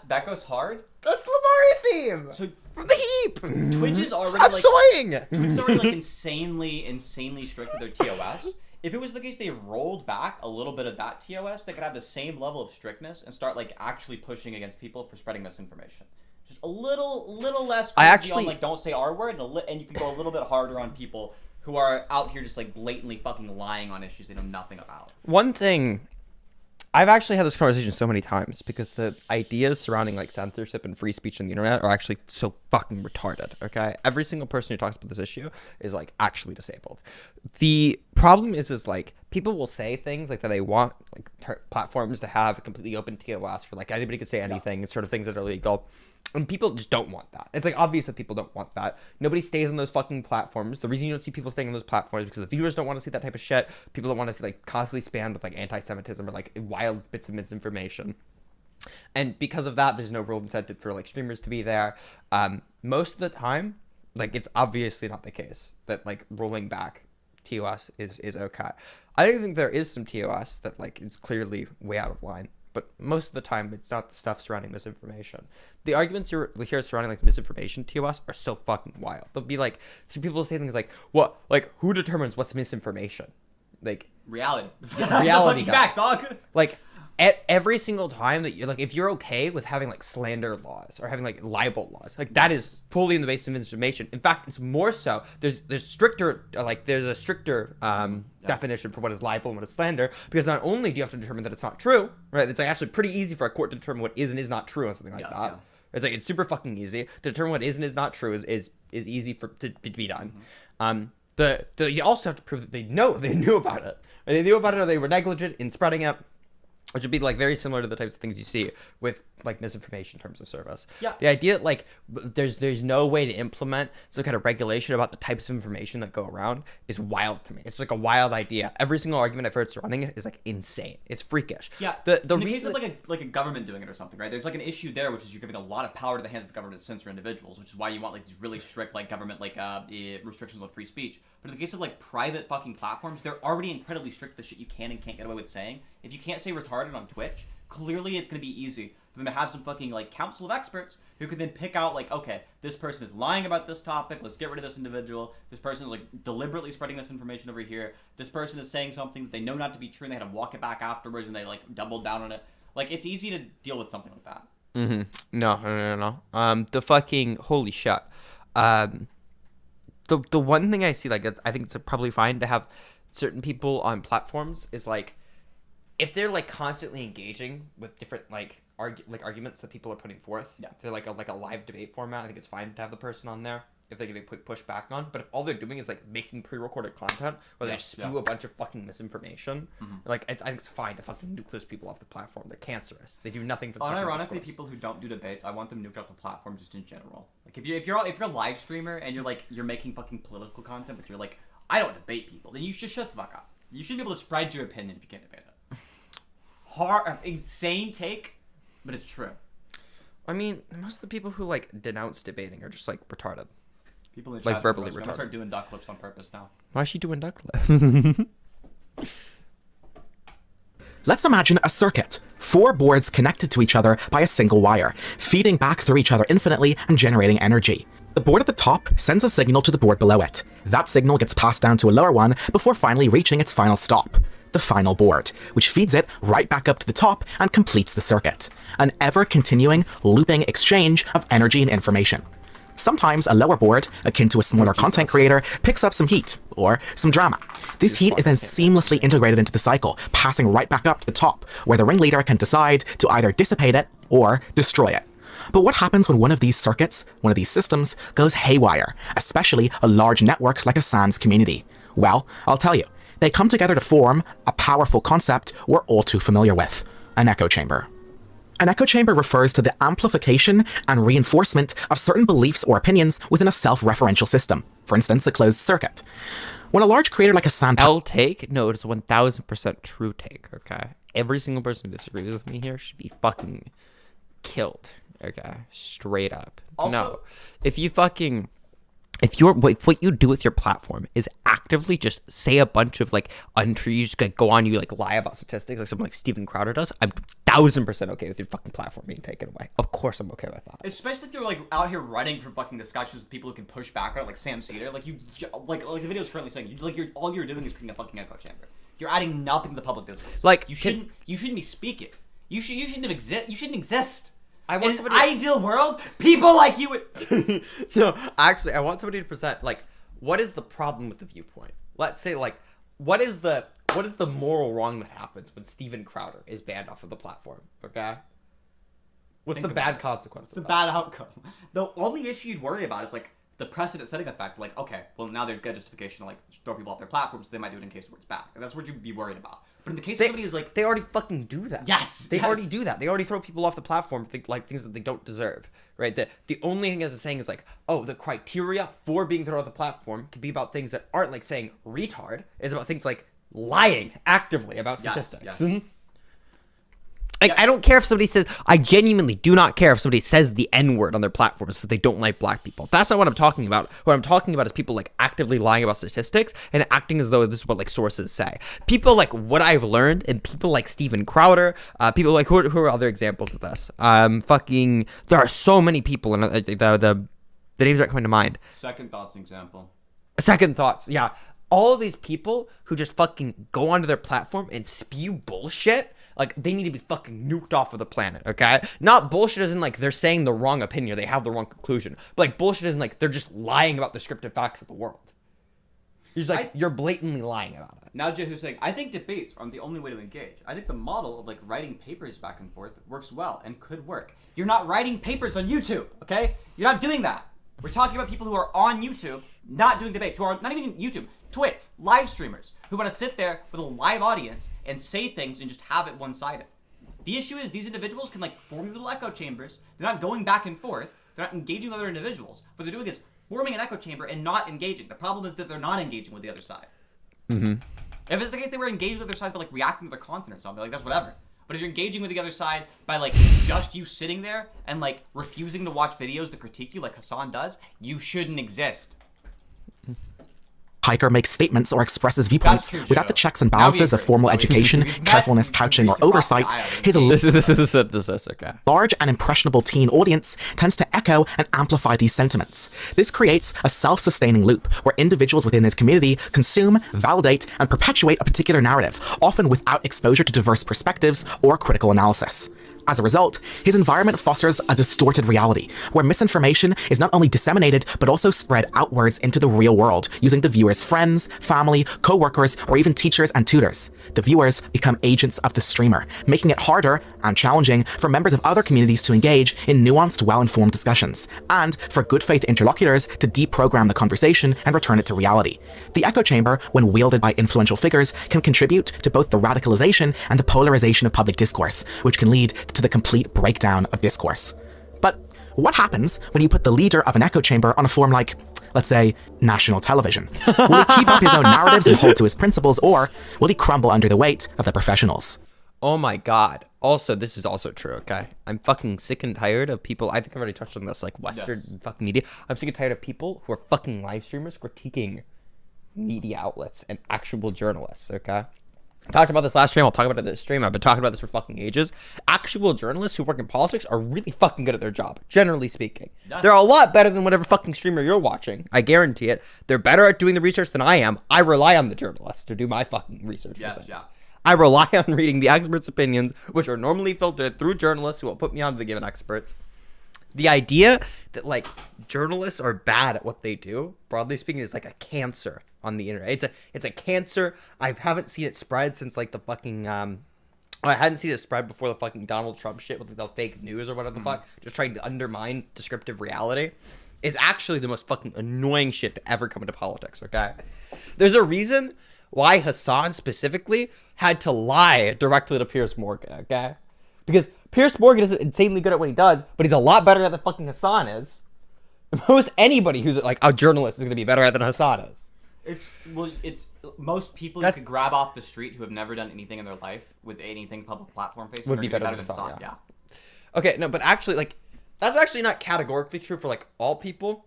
That goes hard? That's the Lemuria theme! So, from the heap! Twitch is already Stop swaying! Twitch is already like insanely strict with their TOS. If it was the case they rolled back a little bit of that TOS, they could have the same level of strictness and start like actually pushing against people for spreading misinformation. Just a little less crazy on like don't say R word, and you can go a little bit harder on people who are out here just like blatantly fucking lying on issues they know nothing about. One thing, I've actually had this conversation so many times because the ideas surrounding like censorship and free speech on the internet are actually so fucking retarded, okay? Every single person who talks about this issue is like actually disabled. The problem is like people will say things like that they want like platforms to have a completely open TOS for like anybody could say anything, and sort of things that are legal. And people just don't want that. It's like obvious that people don't want that. Nobody stays on those fucking platforms. The reason you don't see people staying on those platforms is because the viewers don't want to see that type of shit. People don't want to see like constantly spammed with like anti-Semitism or like wild bits of misinformation. And because of that, there's no real incentive for like streamers to be there. Most of the time, like it's obviously not the case that like rolling back TOS is okay. I do think there is some TOS that like is clearly way out of line. But most of the time, it's not the stuff surrounding misinformation. The arguments you hear surrounding like misinformation to us are so fucking wild. They'll be like, people say things like, "What? Like, who determines what's misinformation?" Like reality. Reality. Facts, dog. Like every single time that you're like, if you're okay with having like slander laws or having like libel laws, like that is fully in the basis of misinformation. In fact, it's more so. There's stricter there's a stricter definition for what is libel and what is slander, because not only do you have to determine that it's not true, right? It's like actually pretty easy for a court to determine what is and is not true on something like that. Yeah. It's like it's super fucking easy to determine what is and is not true is easy to be done. You also have to prove that they knew about it. They knew about it or they were negligent in spreading it. Which would be like very similar to the types of things you see with like misinformation in terms of service. Yeah. The idea that like there's no way to implement some kind of regulation about the types of information that go around is wild to me. It's like a wild idea. Every single argument I've heard surrounding it is like insane. It's freakish. Yeah. The in the reason case of like a government doing it or something, right? There's like an issue there, which is you're giving a lot of power to the hands of the government to censor individuals, which is why you want like these really strict like government like restrictions on free speech. But in the case of like private fucking platforms, they're already incredibly strict the shit you can and can't get away with saying. If you can't say retarded on Twitch, clearly it's going to be easy for them to have some fucking like council of experts who could then pick out like, okay, this person is lying about this topic, let's get rid of this individual. This person is like deliberately spreading this information over here. This person is saying something that they know not to be true and they had to walk it back afterwards and they like doubled down on it. Like it's easy to deal with something like that. No. The fucking holy shit. The one thing I see, like, I think it's probably fine to have certain people on platforms is like, if they're like constantly engaging with different like arguments that people are putting forth. Yeah. If they're like a live debate format, I think it's fine to have the person on there if they get a quick push back on. But if all they're doing is like making pre-recorded content where they spew a bunch of fucking misinformation, like I think it's fine to fucking nuke those people off the platform. They're cancerous. They do nothing for the unironically, people who don't do debates, I want them nuked off the platform just in general. Like if you're a live streamer and you're making fucking political content, but you're like, I don't debate people, then you should shut the fuck up. You shouldn't be able to spread your opinion if you can't debate it. Insane take, but it's true. I mean, most of the people who like denounce debating are just like retarded. People in the like chat verbally I'm gonna start retarded. doing duck clips on purpose now. Why is she doing duck clips? Let's imagine a circuit. 4 boards connected to each other by a single wire, feeding back through each other infinitely and generating energy. The board at the top sends a signal to the board below it. That signal gets passed down to a lower one before finally reaching its final stop, the final board, which feeds it right back up to the top and completes the circuit. An ever-continuing, looping exchange of energy and information. Sometimes a lower board, akin to a smaller content creator, picks up some heat, or some drama. This heat is then seamlessly integrated into the cycle, passing right back up to the top, where the ringleader can decide to either dissipate it or destroy it. But what happens when one of these circuits, one of these systems, goes haywire, especially a large network like a SANS community? Well, I'll tell you. They come together to form a powerful concept we're all too familiar with, an echo chamber. An echo chamber refers to the amplification and reinforcement of certain beliefs or opinions within a self-referential system, for instance, a closed circuit. When a large creator like a SAN... L take? No, it's 1000% true take, okay? Every single person who disagrees with me here should be fucking killed, okay? Straight up. Also- No. If you fucking... If what you do with your platform is actively just say a bunch of like untrue, you just like go on, you like lie about statistics like someone like Steven Crowder does, I'm 1000% okay with your fucking platform being taken away. Of course I'm okay with that. Especially if you're like out here running for fucking discussions with people who can push back on it, like Sam Cedar. Like you, like the video is currently saying, all you're doing is creating a fucking echo chamber. You're adding nothing to the public discourse. Like you shouldn't be speaking. You shouldn't exist. You shouldn't exist. I want in somebody... an ideal world, people like you would... No, actually, I want somebody to present, like, what is the problem with the viewpoint? Let's say, like, what is the moral wrong that happens when Steven Crowder is banned off of the platform, okay? What's the bad consequence It's the of that? bad outcome. The only issue you'd worry about is, like, the precedent setting effect. Like, okay, well, now they've got justification to, like, throw people off their platforms, so they might do it in case it's bad. And that's what you'd be worried about. But in the case of somebody who's like... They already fucking do that. Yes! They already do that. They already throw people off the platform for like things that they don't deserve, right? The only thing as it's saying is like, oh, the criteria for being thrown off the platform can be about things that aren't like saying retard. It's about things like lying actively about statistics. Yes. Like, I don't care if somebody says, I genuinely do not care if somebody says the N-word on their platform so they don't like black people. That's not what I'm talking about. What I'm talking about is people, like, actively lying about statistics and acting as though this is what, like, sources say. People like what I've learned and people like Steven Crowder, people like, who are other examples of this? There are so many people, and the names aren't coming to mind. Second Thoughts example. Second Thoughts, yeah. All of these people who just fucking go onto their platform and spew bullshit, like, they need to be fucking nuked off of the planet, okay? Not bullshit as in, like, they're saying the wrong opinion, they have the wrong conclusion. But, like, bullshit as in, like, they're just lying about the descriptive facts of the world. You're just, like, you're blatantly lying about it. Now Jehu's saying, I think debates aren't the only way to engage. I think the model of, like, writing papers back and forth works well and could work. You're not writing papers on YouTube, okay? You're not doing that. We're talking about people who are on YouTube, not doing debates, who are not even YouTube, Twitch, live streamers, who want to sit there with a live audience and say things and just have it one-sided. The issue is these individuals can, like, form little echo chambers. They're not going back and forth. They're not engaging with other individuals. What they're doing is forming an echo chamber and not engaging. The problem is that they're not engaging with the other side. Mm-hmm. If it's the case they were engaged with the other side by, like, reacting to their content or something, like, that's whatever. But if you're engaging with the other side by, like, just you sitting there and, like, refusing to watch videos that critique you like Hassan does, you shouldn't exist. Piker makes statements or expresses viewpoints true, without the checks and balances of formal education, carefulness, couching, or oversight. His large and impressionable teen audience tends to echo and amplify these sentiments. This creates a self-sustaining loop where individuals within his community consume, validate, and perpetuate a particular narrative, often without exposure to diverse perspectives or critical analysis. As a result, his environment fosters a distorted reality, where misinformation is not only disseminated, but also spread outwards into the real world, using the viewer's friends, family, co-workers, or even teachers and tutors. The viewers become agents of the streamer, making it harder and challenging for members of other communities to engage in nuanced, well-informed discussions, and for good faith interlocutors to deprogram the conversation and return it to reality. The echo chamber, when wielded by influential figures, can contribute to both the radicalization and the polarization of public discourse, which can lead to the complete breakdown of discourse. But what happens when you put the leader of an echo chamber on a forum like, let's say, national television? Will he keep up his own narratives and hold to his principles, or will he crumble under the weight of the professionals? Oh my god. Also, this is also true, okay? I'm fucking sick and tired of people. I think I've already touched on this, like Western fucking media. I'm sick and tired of people who are fucking live streamers critiquing media outlets and actual journalists, okay? I talked about this last stream. I'll talk about it this stream. I've been talking about this for fucking ages. Actual journalists who work in politics are really fucking good at their job, generally speaking. They're a lot better than whatever fucking streamer you're watching. I guarantee it. They're better at doing the research than I am. I rely on the journalists to do my fucking research. Yes, yeah. I rely on reading the experts' opinions, which are normally filtered through journalists who will put me onto the given experts. The idea that, like, journalists are bad at what they do, broadly speaking, is like a cancer on the internet. It's a cancer. I haven't seen it spread since, like, the fucking, I hadn't seen it spread before the fucking Donald Trump shit with, like, the fake news or whatever the fuck, just trying to undermine descriptive reality. It's actually the most fucking annoying shit to ever come into politics, okay? There's a reason why Hassan specifically had to lie directly to Piers Morgan, okay? Because Piers Morgan isn't insanely good at what he does, but he's a lot better at than fucking Hassan is. Most anybody who's like a journalist is going to be better at than Hassan is. It's most people you could grab off the street who have never done anything in their life with anything public platform facing Would be better than Hassan, yeah. Okay, no, but actually, like, that's actually not categorically true for, like, all people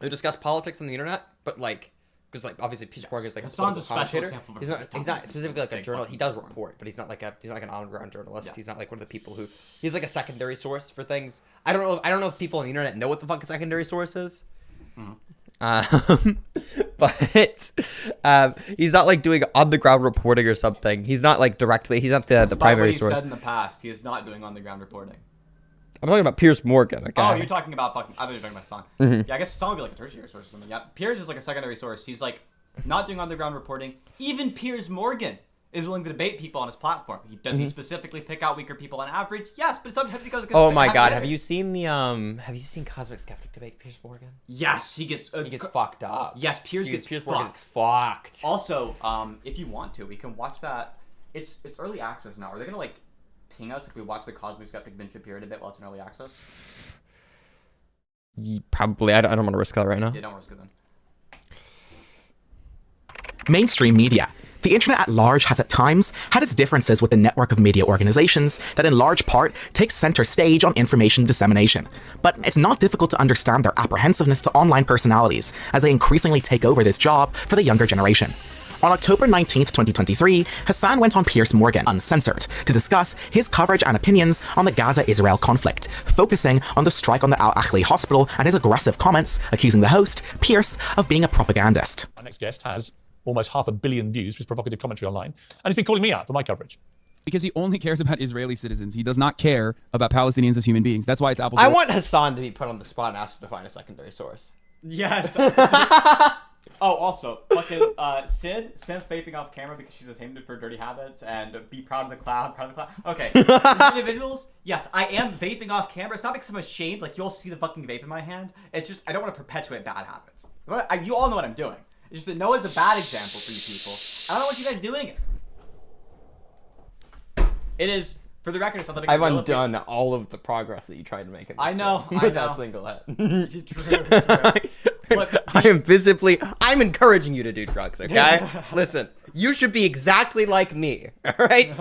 who discuss politics on the internet, but, like, because, like, obviously Piers Morgan is like Hassan's a a special commentator. example. He's not specifically like a journalist. He does report, but he's not like an on-ground journalist. He's not like one of the people who he's like a secondary source for things. I don't know if people on the internet know what the fuck a secondary source is. But he's not like doing on-the-ground reporting or something. He's not like directly. He's not the primary source. What he said in the past, he is not doing on-the-ground reporting. I'm talking about Piers Morgan. Okay? Oh, you're talking about fucking. I thought you were talking about Hassan. Mhm. Yeah, I guess Hassan would be like a tertiary source or something. Yeah, Piers is like a secondary source. He's like not doing on-the-ground reporting. Even Piers Morgan is willing to debate people on his platform. Does he specifically pick out weaker people on average? Yes, but sometimes he goes against. Oh my god, have you seen Cosmic Skeptic debate Piers Morgan? Yes, he gets fucked up. Yes, Piers gets Piers fucked. Morgan is fucked. Also, if you want to, we can watch that. It's early access now. Are they gonna like ping us if we watch the Cosmic Skeptic Ben Shapiro debate while it's in early access? Probably. I don't want to risk that right now. Yeah, don't risk it then. Mainstream media. The internet at large has at times had its differences with the network of media organizations that in large part takes center stage on information dissemination. But it's not difficult to understand their apprehensiveness to online personalities as they increasingly take over this job for the younger generation. On October 19th, 2023, Hassan went on Piers Morgan, Uncensored, to discuss his coverage and opinions on the Gaza-Israel conflict, focusing on the strike on the Al-Ahli hospital and his aggressive comments, accusing the host, Piers, of being a propagandist. Our next guest has almost 500 million views for his provocative commentary online, and he's been calling me out for my coverage. Because he only cares about Israeli citizens. He does not care about Palestinians as human beings. That's why it's Apple's. I want Hassan to be put on the spot and asked to find a secondary source. Yes. Oh, also, fucking Sid vaping off camera because she's ashamed for dirty habits and be proud of the cloud, Okay, individuals, yes, I am vaping off camera. It's not because I'm ashamed, like, you'll see the fucking vape in my hand. It's just, I don't want to perpetuate bad habits. You all know what I'm doing. It's just that Noah's a bad example for you people. I don't want you guys doing it. It is, for the record, it's something I've undone all of the progress that you tried to make in this I know. with that single hit. True. I'm encouraging you to do drugs, okay? Listen, you should be exactly like me, alright?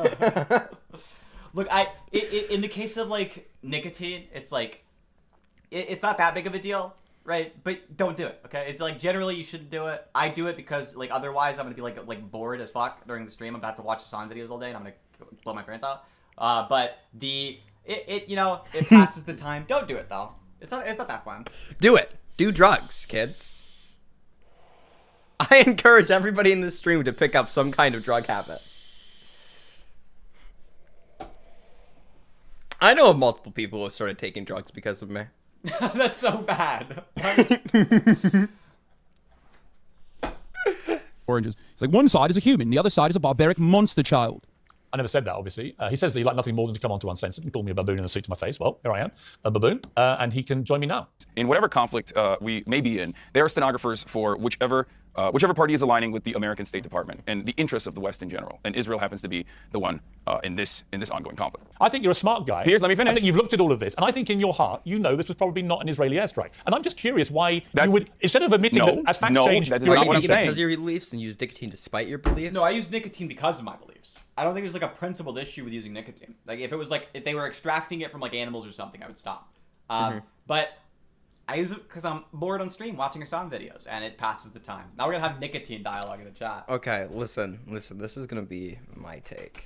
Look, in the case of, like, nicotine, it's like, it's not that big of a deal, right? But don't do it, okay? It's like, generally, you shouldn't do it. I do it because, like, otherwise I'm gonna be, like bored as fuck during the stream. I'm gonna have to watch the song videos all day, and I'm gonna blow my brains out. But you know, it passes the time. Don't do it, though. It's not that fun. Do it. Do drugs, kids. I encourage everybody in this stream to pick up some kind of drug habit. I know of multiple people who have started taking drugs because of me. That's so bad. Oranges. It's like one side is a human, the other side is a barbaric monster child. I never said that, obviously. He says that he'd like nothing more than to come onto Uncensored and call me a baboon in a suit to my face. Well, here I am, a baboon, and he can join me now. In whatever conflict we may be in, there are stenographers for whichever whichever party is aligning with the American State Department and the interests of the West in general. And Israel happens to be the one in this ongoing conflict. I think you're a smart guy. Let me finish. I think you've looked at all of this, and I think in your heart, you know this was probably not an Israeli airstrike. And I'm just curious why you would, instead of admitting that as facts change, that is not what I'm saying. Because of your beliefs and use nicotine despite your beliefs? No, I use nicotine because of my beliefs. I don't think there's like a principled issue with using nicotine. Like if it was like if they were extracting it from like animals or something, I would stop. But I use it because I'm bored on stream watching Hassan videos, and it passes the time. Now we're gonna have nicotine dialogue in the chat. Okay, listen. This is gonna be my take.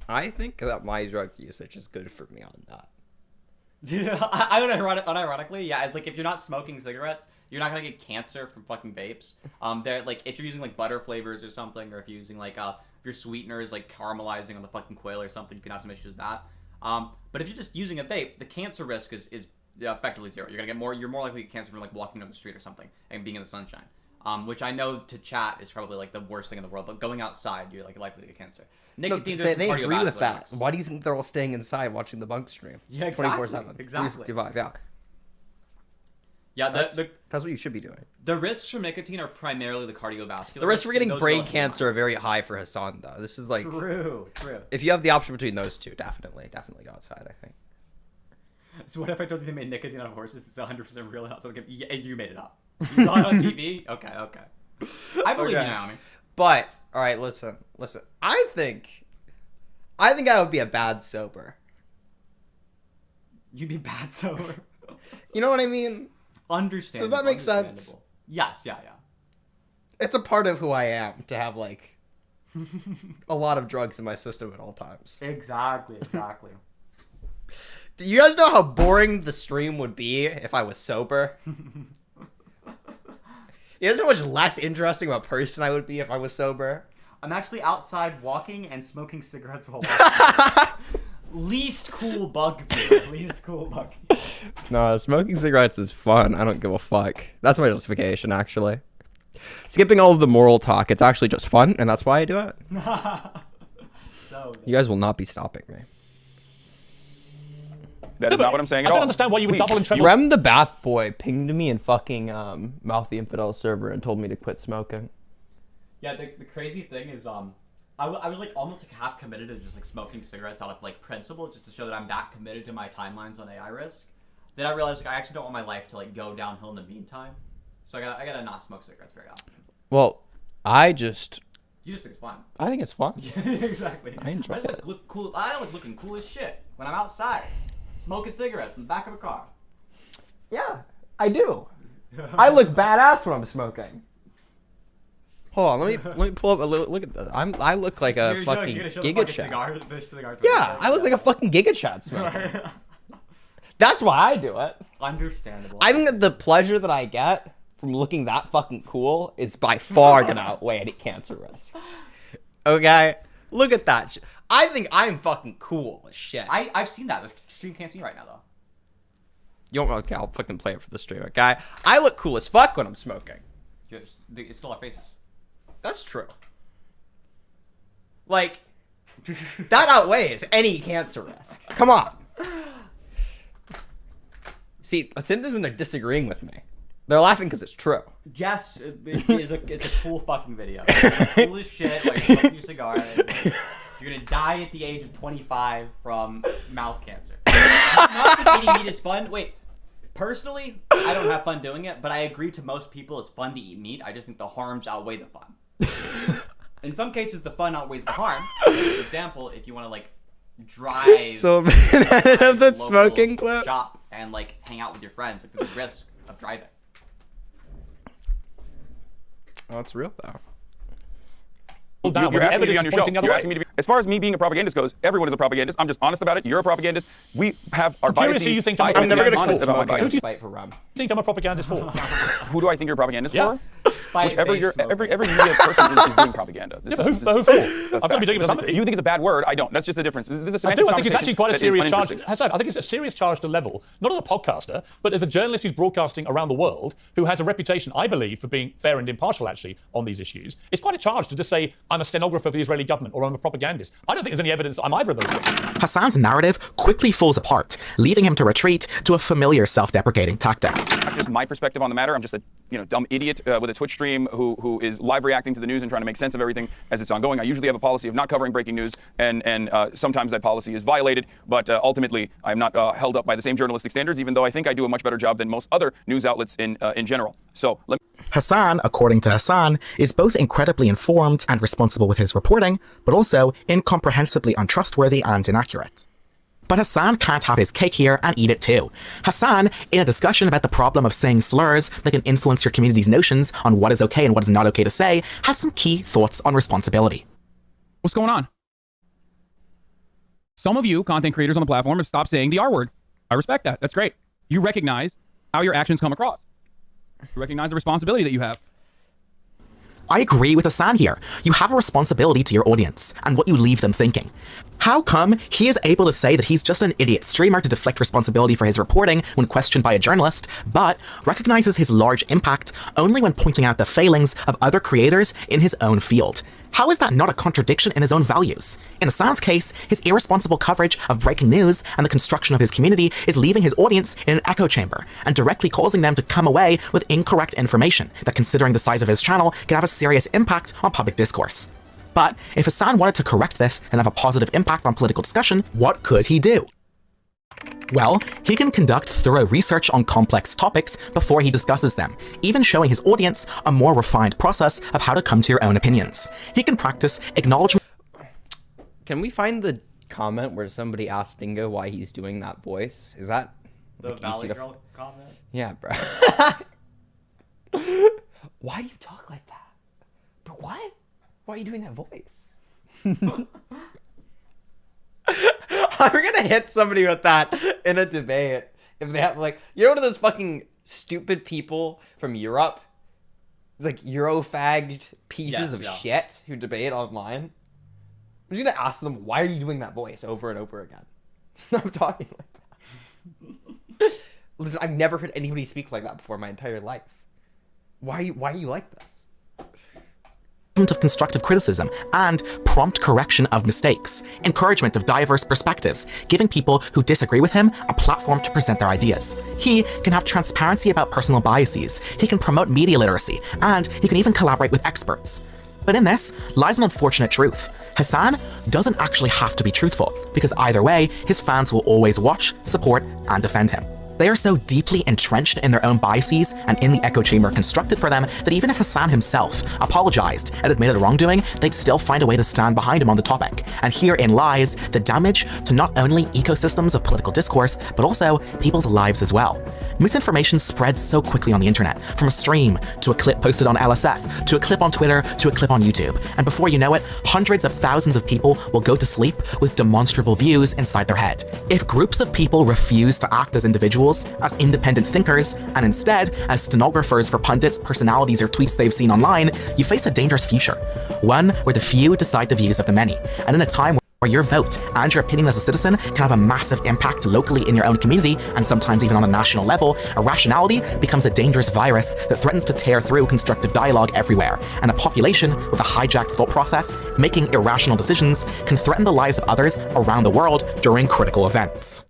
I think that my drug usage is good for me on that. I don't know, unironically, yeah, it's like if you're not smoking cigarettes, you're not gonna get cancer from fucking vapes. They're like if you're using like butter flavors or something, or if you're using like if your sweetener is like caramelizing on the fucking quail or something, you can have some issues with that. But if you're just using a vape, the cancer risk is effectively zero. You're more likely to get cancer from like walking down the street or something and being in the sunshine. Which I know to chat is probably like the worst thing in the world, but going outside, you're like likely to get cancer. Nicotine, they agree with that. Why do you think they're all staying inside watching the bunk stream? Yeah, exactly. 24/7. Exactly. 365, yeah. Yeah, that's what you should be doing. The risks from nicotine are primarily the cardiovascular. The risks for getting brain cancer are very high for Hassan, though. This is like true. If you have the option between those two, definitely go outside. I think. So what if I told you they made nicotine out of horses? It's 100% real. So you made it up. You saw it on TV. Okay. I believe you, Naomi. But all right, listen. I think I would be a bad sober. You'd be bad sober. You know what I mean? Understandable. Does that make sense? Yes. Yeah. It's a part of who I am to have like a lot of drugs in my system at all times. Exactly. Do you guys know how boring the stream would be if I was sober? You know how much less interesting of a person I would be if I was sober? I'm actually outside walking and smoking cigarettes while walking. Least cool bug. No, smoking cigarettes is fun. I don't give a fuck. That's my justification, actually. Skipping all of the moral talk, it's actually just fun, and that's why I do it. You guys will not be stopping me. That is not what I'm saying at all. I don't understand why you would double and treble. Rem the Bath Boy pinged me in fucking Mouth the Infidel server and told me to quit smoking. Yeah, the crazy thing is, I was like almost like half committed to just like smoking cigarettes out of like principle, just to show that I'm that committed to my timelines on AI risk. Then I realized like I actually don't want my life to like go downhill in the meantime, so I gotta not smoke cigarettes very often. Well, you just think it's fun. I think it's fun. Yeah, exactly. I enjoy it. Look cool. I like looking cool as shit when I'm outside, smoking cigarettes in the back of a car. Yeah, I do. I look badass when I'm smoking. Hold on, let me pull up a little. Look at that. I look like a fucking Giga Chat. Yeah, I look like a fucking Giga Chat smoker. That's why I do it. Understandable. I think that the pleasure that I get from looking that fucking cool is by far gonna outweigh any cancer risk. Okay, look at that. I think I'm fucking cool as shit. I've seen that. The stream can't see right now though. You don't. Okay, I'll fucking play it for the stream. Okay, I look cool as fuck when I'm smoking. It's still our faces. That's true. Like, that outweighs any cancer risk. Come on. See, Synth isn't disagreeing with me. They're laughing because it's true. Yes, it's a cool fucking video. It's cool as shit. Like you're smoking your cigar. And you're gonna die at the age of 25 from mouth cancer. Not eating meat is fun. Wait. Personally, I don't have fun doing it, but I agree to most people it's fun to eat meat. I just think the harms outweigh the fun. In some cases, the fun outweighs the harm. For example, if you want to like drive so the smoking clip shop and like hang out with your friends, like there's a risk of driving. Oh, that's real though. You're asking me to be on your show. You're asking me to be. As far as me being a propagandist goes, everyone is a propagandist. I'm just honest about it. You're a propagandist. We have our biases. You think I'm never going to about my Who do you think I'm a propagandist for? Who do I think you're a propagandist for? Whichever every media person is doing propaganda. Yeah, but who for? I've got to be doing it with somebody. You think it's a bad word? I don't. That's just the difference. This is a I do. I think it's actually quite a serious charge. Hassan, I think it's a serious charge to level, not as a podcaster, but as a journalist who's broadcasting around the world, who has a reputation, I believe, for being fair and impartial, actually, on these issues. It's quite a charge to just say, I'm a stenographer for the Israeli government, or I'm a propagandist. I don't think there's any evidence I'm either of those things. Hassan's narrative quickly falls apart, leading him to retreat to a familiar self-deprecating tactic. That's just my perspective on the matter. I'm just a dumb idiot with a Twitch stream who is live reacting to the news and trying to make sense of everything as it's ongoing. I usually have a policy of not covering breaking news, and sometimes that policy is violated, but ultimately I'm not held up by the same journalistic standards, even though I think I do a much better job than most other news outlets in general. So Hassan, according to Hassan, is both incredibly informed and responsible with his reporting, but also incomprehensibly untrustworthy and inaccurate. But Hassan can't have his cake here and eat it too. Hassan, in a discussion about the problem of saying slurs that can influence your community's notions on what is okay and what is not okay to say, has some key thoughts on responsibility. What's going on? Some of you content creators on the platform have stopped saying the R word. I respect that. That's great. You recognize how your actions come across. You recognize the responsibility that you have. I agree with Hassan here. You have a responsibility to your audience and what you leave them thinking. How come he is able to say that he's just an idiot streamer to deflect responsibility for his reporting when questioned by a journalist, but recognizes his large impact only when pointing out the failings of other creators in his own field? How is that not a contradiction in his own values? In Hassan's case, his irresponsible coverage of breaking news and the construction of his community is leaving his audience in an echo chamber and directly causing them to come away with incorrect information that, considering the size of his channel, can have a serious impact on public discourse. But if Hassan wanted to correct this and have a positive impact on political discussion, what could he do? Well, he can conduct thorough research on complex topics before he discusses them, even showing his audience a more refined process of how to come to your own opinions. He can practice acknowledgement. Can we find the comment where somebody asked Dingo why he's doing that voice? Is that the Valley Girl comment? Yeah, bro. Why do you talk like that? But what? Why are you doing that voice? I'm gonna hit somebody with that in a debate if they have one of those fucking stupid people from Europe. It's like Eurofagged pieces of shit who debate online. I'm just gonna ask them, why are you doing that voice over and over again? I'm talking like that. Listen, I've never heard anybody speak like that before in my entire life. Why are you like this? Of constructive criticism and prompt correction of mistakes, encouragement of diverse perspectives, giving people who disagree with him a platform to present their ideas. He can have transparency about personal biases, he can promote media literacy, and he can even collaborate with experts. But in this lies an unfortunate truth. Hassan doesn't actually have to be truthful, because either way, his fans will always watch, support, and defend him. They are so deeply entrenched in their own biases and in the echo chamber constructed for them that even if Hassan himself apologized and admitted wrongdoing, they'd still find a way to stand behind him on the topic. And herein lies the damage to not only ecosystems of political discourse, but also people's lives as well. Misinformation spreads so quickly on the internet, from a stream to a clip posted on LSF, to a clip on Twitter, to a clip on YouTube. And before you know it, hundreds of thousands of people will go to sleep with demonstrable views inside their head. If groups of people refuse to act as individuals, as independent thinkers, and instead as stenographers for pundits, personalities, or tweets they've seen online, you face a dangerous future. One where the few decide the views of the many. And in a time where your vote and your opinion as a citizen can have a massive impact locally in your own community, and sometimes even on a national level, irrationality becomes a dangerous virus that threatens to tear through constructive dialogue everywhere. And a population with a hijacked thought process, making irrational decisions, can threaten the lives of others around the world during critical events.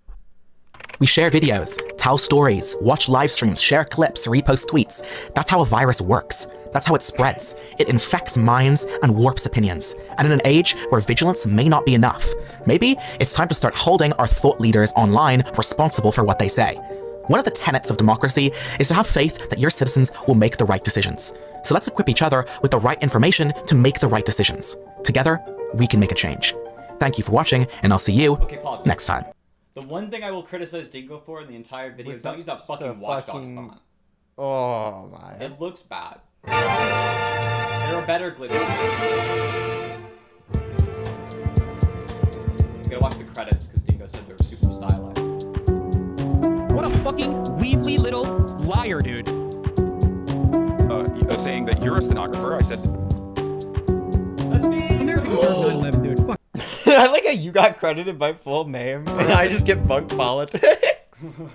We share videos, tell stories, watch live streams, share clips, repost tweets. That's how a virus works. That's how it spreads. It infects minds and warps opinions. And in an age where vigilance may not be enough, maybe it's time to start holding our thought leaders online responsible for what they say. One of the tenets of democracy is to have faith that your citizens will make the right decisions. So let's equip each other with the right information to make the right decisions. Together, we can make a change. Thank you for watching, and I'll see you next time. The one thing I will criticize Dingo for in the entire video is don't use that fucking watchdog font. Oh my. It looks bad. There are better glitches. You gotta watch the credits because Dingo said they were super stylized. What a fucking Weasley little liar, dude. Saying that you're a stenographer, I said. That's me. American 9/11, dude. Fuck. I like how you got credited by full name, and I just get Bug Politics.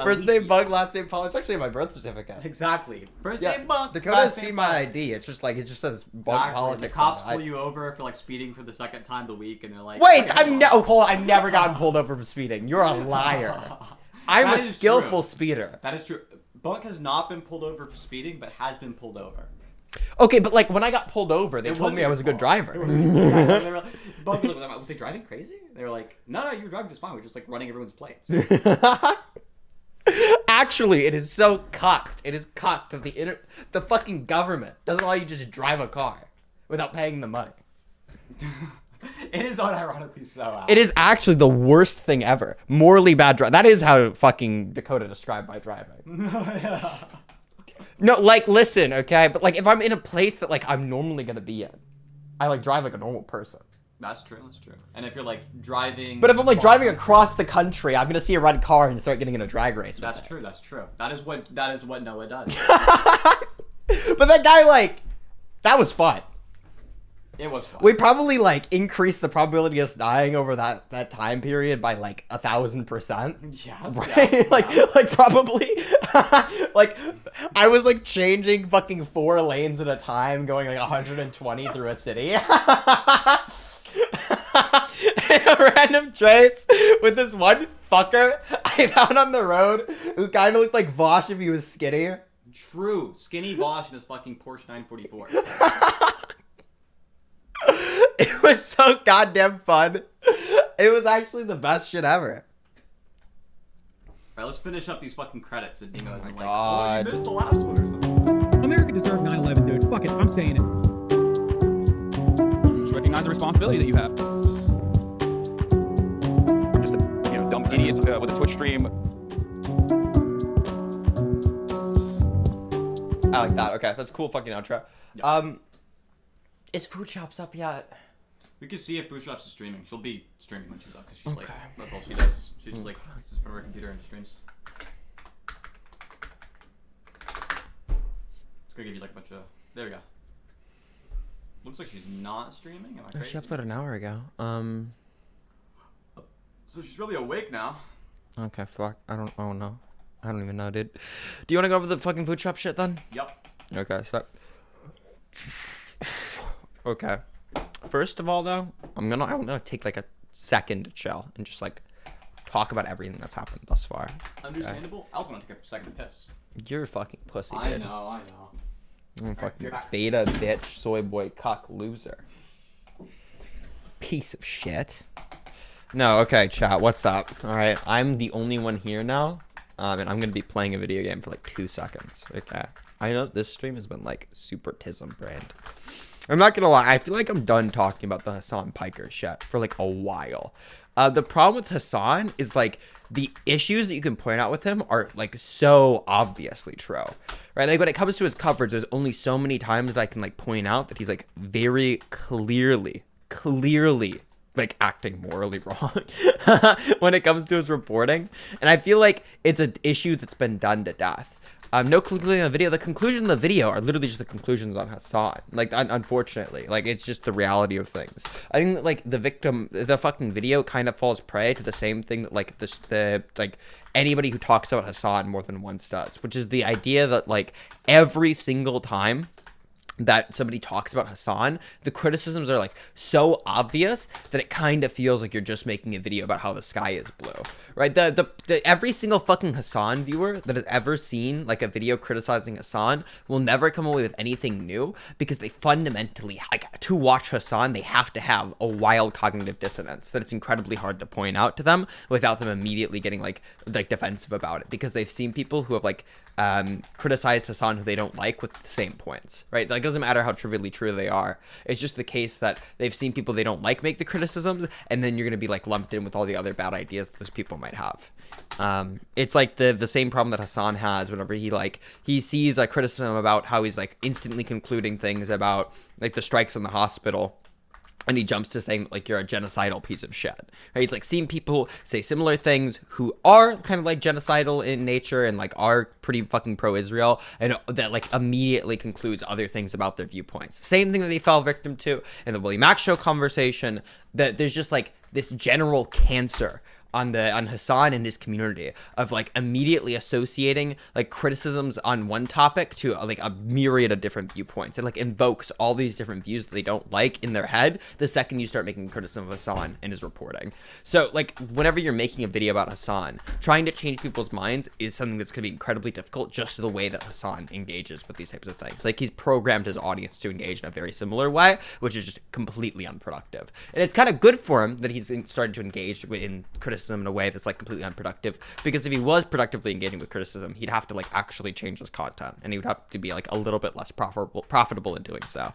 First name Bug, last name Politics. It's actually my birth certificate. Exactly. First name Bug. Dakota's seen my ID. It's just like it just says Bug Politics. The cops pull you over for like speeding for the second time the week, and they're like, "Wait, hold on. I've never gotten pulled over for speeding. You're a liar. I'm That a is skillful true. speeder. That is true. Bunk has not been pulled over for speeding, but has been pulled over. Okay, but like when I got pulled over, they It told me wasn't I was a good driver. They were like, Bunk was like, was he driving crazy? They were like, no, you were driving just fine. We're just like running everyone's plates. Actually, it is so cocked. It is cocked that the fucking government doesn't allow you to just drive a car without paying the money. It is unironically so out. It is actually the worst thing ever. Morally bad driving. That is how fucking Dakota described my driving. No, like, listen, okay? But, like, if I'm in a place that, like, I'm normally gonna be in, I, like, drive like a normal person. That's true. And if you're like driving... But if I'm, like, driving across the country, I'm gonna see a red car and start getting in a drag race with That's it. true. That is what Noah does. But that guy, like, that was fun. It was fun. We probably, like, increased the probability of us dying over that time period by, like, 1,000%. Yes, right? yeah. like probably, like, I was, like, changing fucking 4 lanes at a time, going, like, 120 through a city. A random chase with this one fucker I found on the road who kind of looked like Vosh if he was skinny. True. Skinny Bosch in his fucking Porsche 944. It was so goddamn fun. It was actually the best shit ever. Alright, let's finish up these fucking credits so Dingo isn't like, God. oh, you missed the last one or something. America deserved 9/11, dude. Fuck it, I'm saying it. Recognize the responsibility that you have. I'm just a dumb idiot with a Twitch stream. I like that. Okay, that's a cool fucking outro. Is Food Shops up yet? We can see if Food Shops is streaming. She'll be streaming when she's up because she's like, that's all she does. She's just like, sits in front of her computer and streams. It's gonna give you like a bunch of. There we go. Looks like she's not streaming. Am I crazy? She uploaded an hour ago. So she's really awake now. Okay, fuck. I don't know. I don't even know, dude. Do you want to go over the fucking Food Shop shit then? Yep. Okay, so. Okay. First of all, though, I'm gonna take like a second to chill and just like talk about everything that's happened thus far. Understandable. I was gonna take a second to piss. You're a fucking pussy, I dude. know. I'm a fucking beta bitch, soy boy, cuck loser. Piece of shit. No, okay, chat. What's up? All right, I'm the only one here now, and I'm gonna be playing a video game for like 2 seconds. Okay. I know this stream has been like super Tism brand. I'm not gonna lie, I feel like I'm done talking about the Hassan Piker shit for like a while. The problem with Hassan is like the issues that you can point out with him are like so obviously true, right? Like when it comes to his coverage, there's only so many times that I can like point out that he's like very clearly like acting morally wrong when it comes to his reporting. And I feel like it's an issue that's been done to death. No conclusion of the video. The conclusions of the video are literally just the conclusions on Hassan. Like, unfortunately, like it's just the reality of things. I think that, like the fucking video kind of falls prey to the same thing that like like anybody who talks about Hassan more than once does, which is the idea that like every single time that somebody talks about Hassan, the criticisms are like so obvious that it kind of feels like you're just making a video about how the sky is blue, right? The every single fucking Hassan viewer that has ever seen like a video criticizing Hassan will never come away with anything new because they fundamentally, like, to watch Hassan, they have to have a wild cognitive dissonance that it's incredibly hard to point out to them without them immediately getting like defensive about it, because they've seen people who have like criticized Hassan who they don't like with the same points, right? Like, it doesn't matter how trivially true they are. It's just the case that they've seen people they don't like make the criticisms, and then you're going to be like lumped in with all the other bad ideas that those people might have. It's like the same problem that Hassan has whenever he sees a criticism about how he's like instantly concluding things about like the strikes in the hospital, and he jumps to saying like you're a genocidal piece of shit, right? It's like seeing people say similar things who are kind of like genocidal in nature and like are pretty fucking pro-Israel, and that like immediately concludes other things about their viewpoints. Same thing that he fell victim to in the Willie Mack show conversation, that there's just like this general cancer on Hassan and his community of like immediately associating like criticisms on one topic to like a myriad of different viewpoints. It like invokes all these different views that they don't like in their head the second you start making criticism of Hassan and his reporting. So like whenever you're making a video about Hassan, trying to change people's minds is something that's going to be incredibly difficult, just the way that Hassan engages with these types of things. Like he's programmed his audience to engage in a very similar way, which is just completely unproductive. And it's kind of good for him that he's started to engage in criticism in a way that's like completely unproductive, because if he was productively engaging with criticism, he'd have to like actually change his content, and he would have to be like a little bit less profitable in doing so.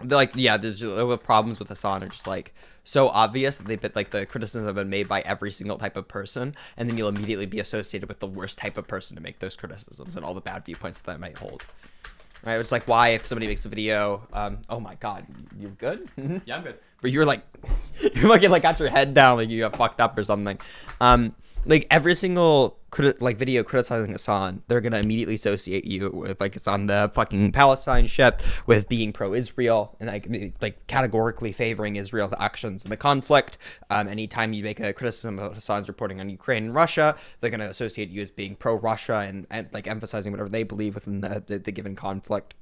There's problems with Hassan are just like so obvious that they've been like the criticisms have been made by every single type of person, and then you'll immediately be associated with the worst type of person to make those criticisms and all the bad viewpoints that might hold. Right? It's like, why if somebody makes a video, oh my god, you're good? Yeah, I'm good. But you're like like got your head down like you got fucked up or something. Like every single video criticizing Hassan, they're gonna immediately associate you with like it's on the fucking Palestine ship with being pro-Israel and like categorically favoring Israel's actions in the conflict. Anytime you make a criticism of Hassan's reporting on Ukraine and Russia, they're gonna associate you as being pro-Russia and like emphasizing whatever they believe within the given conflict.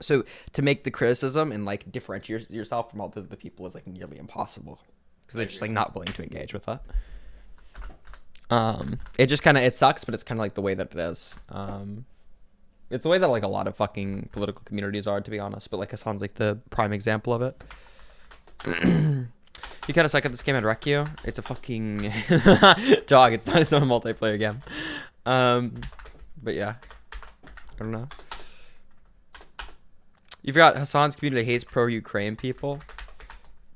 So to make the criticism and like differentiate yourself from all the people is like nearly impossible, because they're just like not willing to engage with that. It just kind of, it sucks, but it's kind of like the way that it is. It's the way that like a lot of fucking political communities are, to be honest, but like Hassan's like the prime example of it. You kind of suck at this game, I'd wreck you. It's a fucking dog. It's not a multiplayer game. But yeah, I don't know. You forgot Hassan's community hates pro-Ukraine people.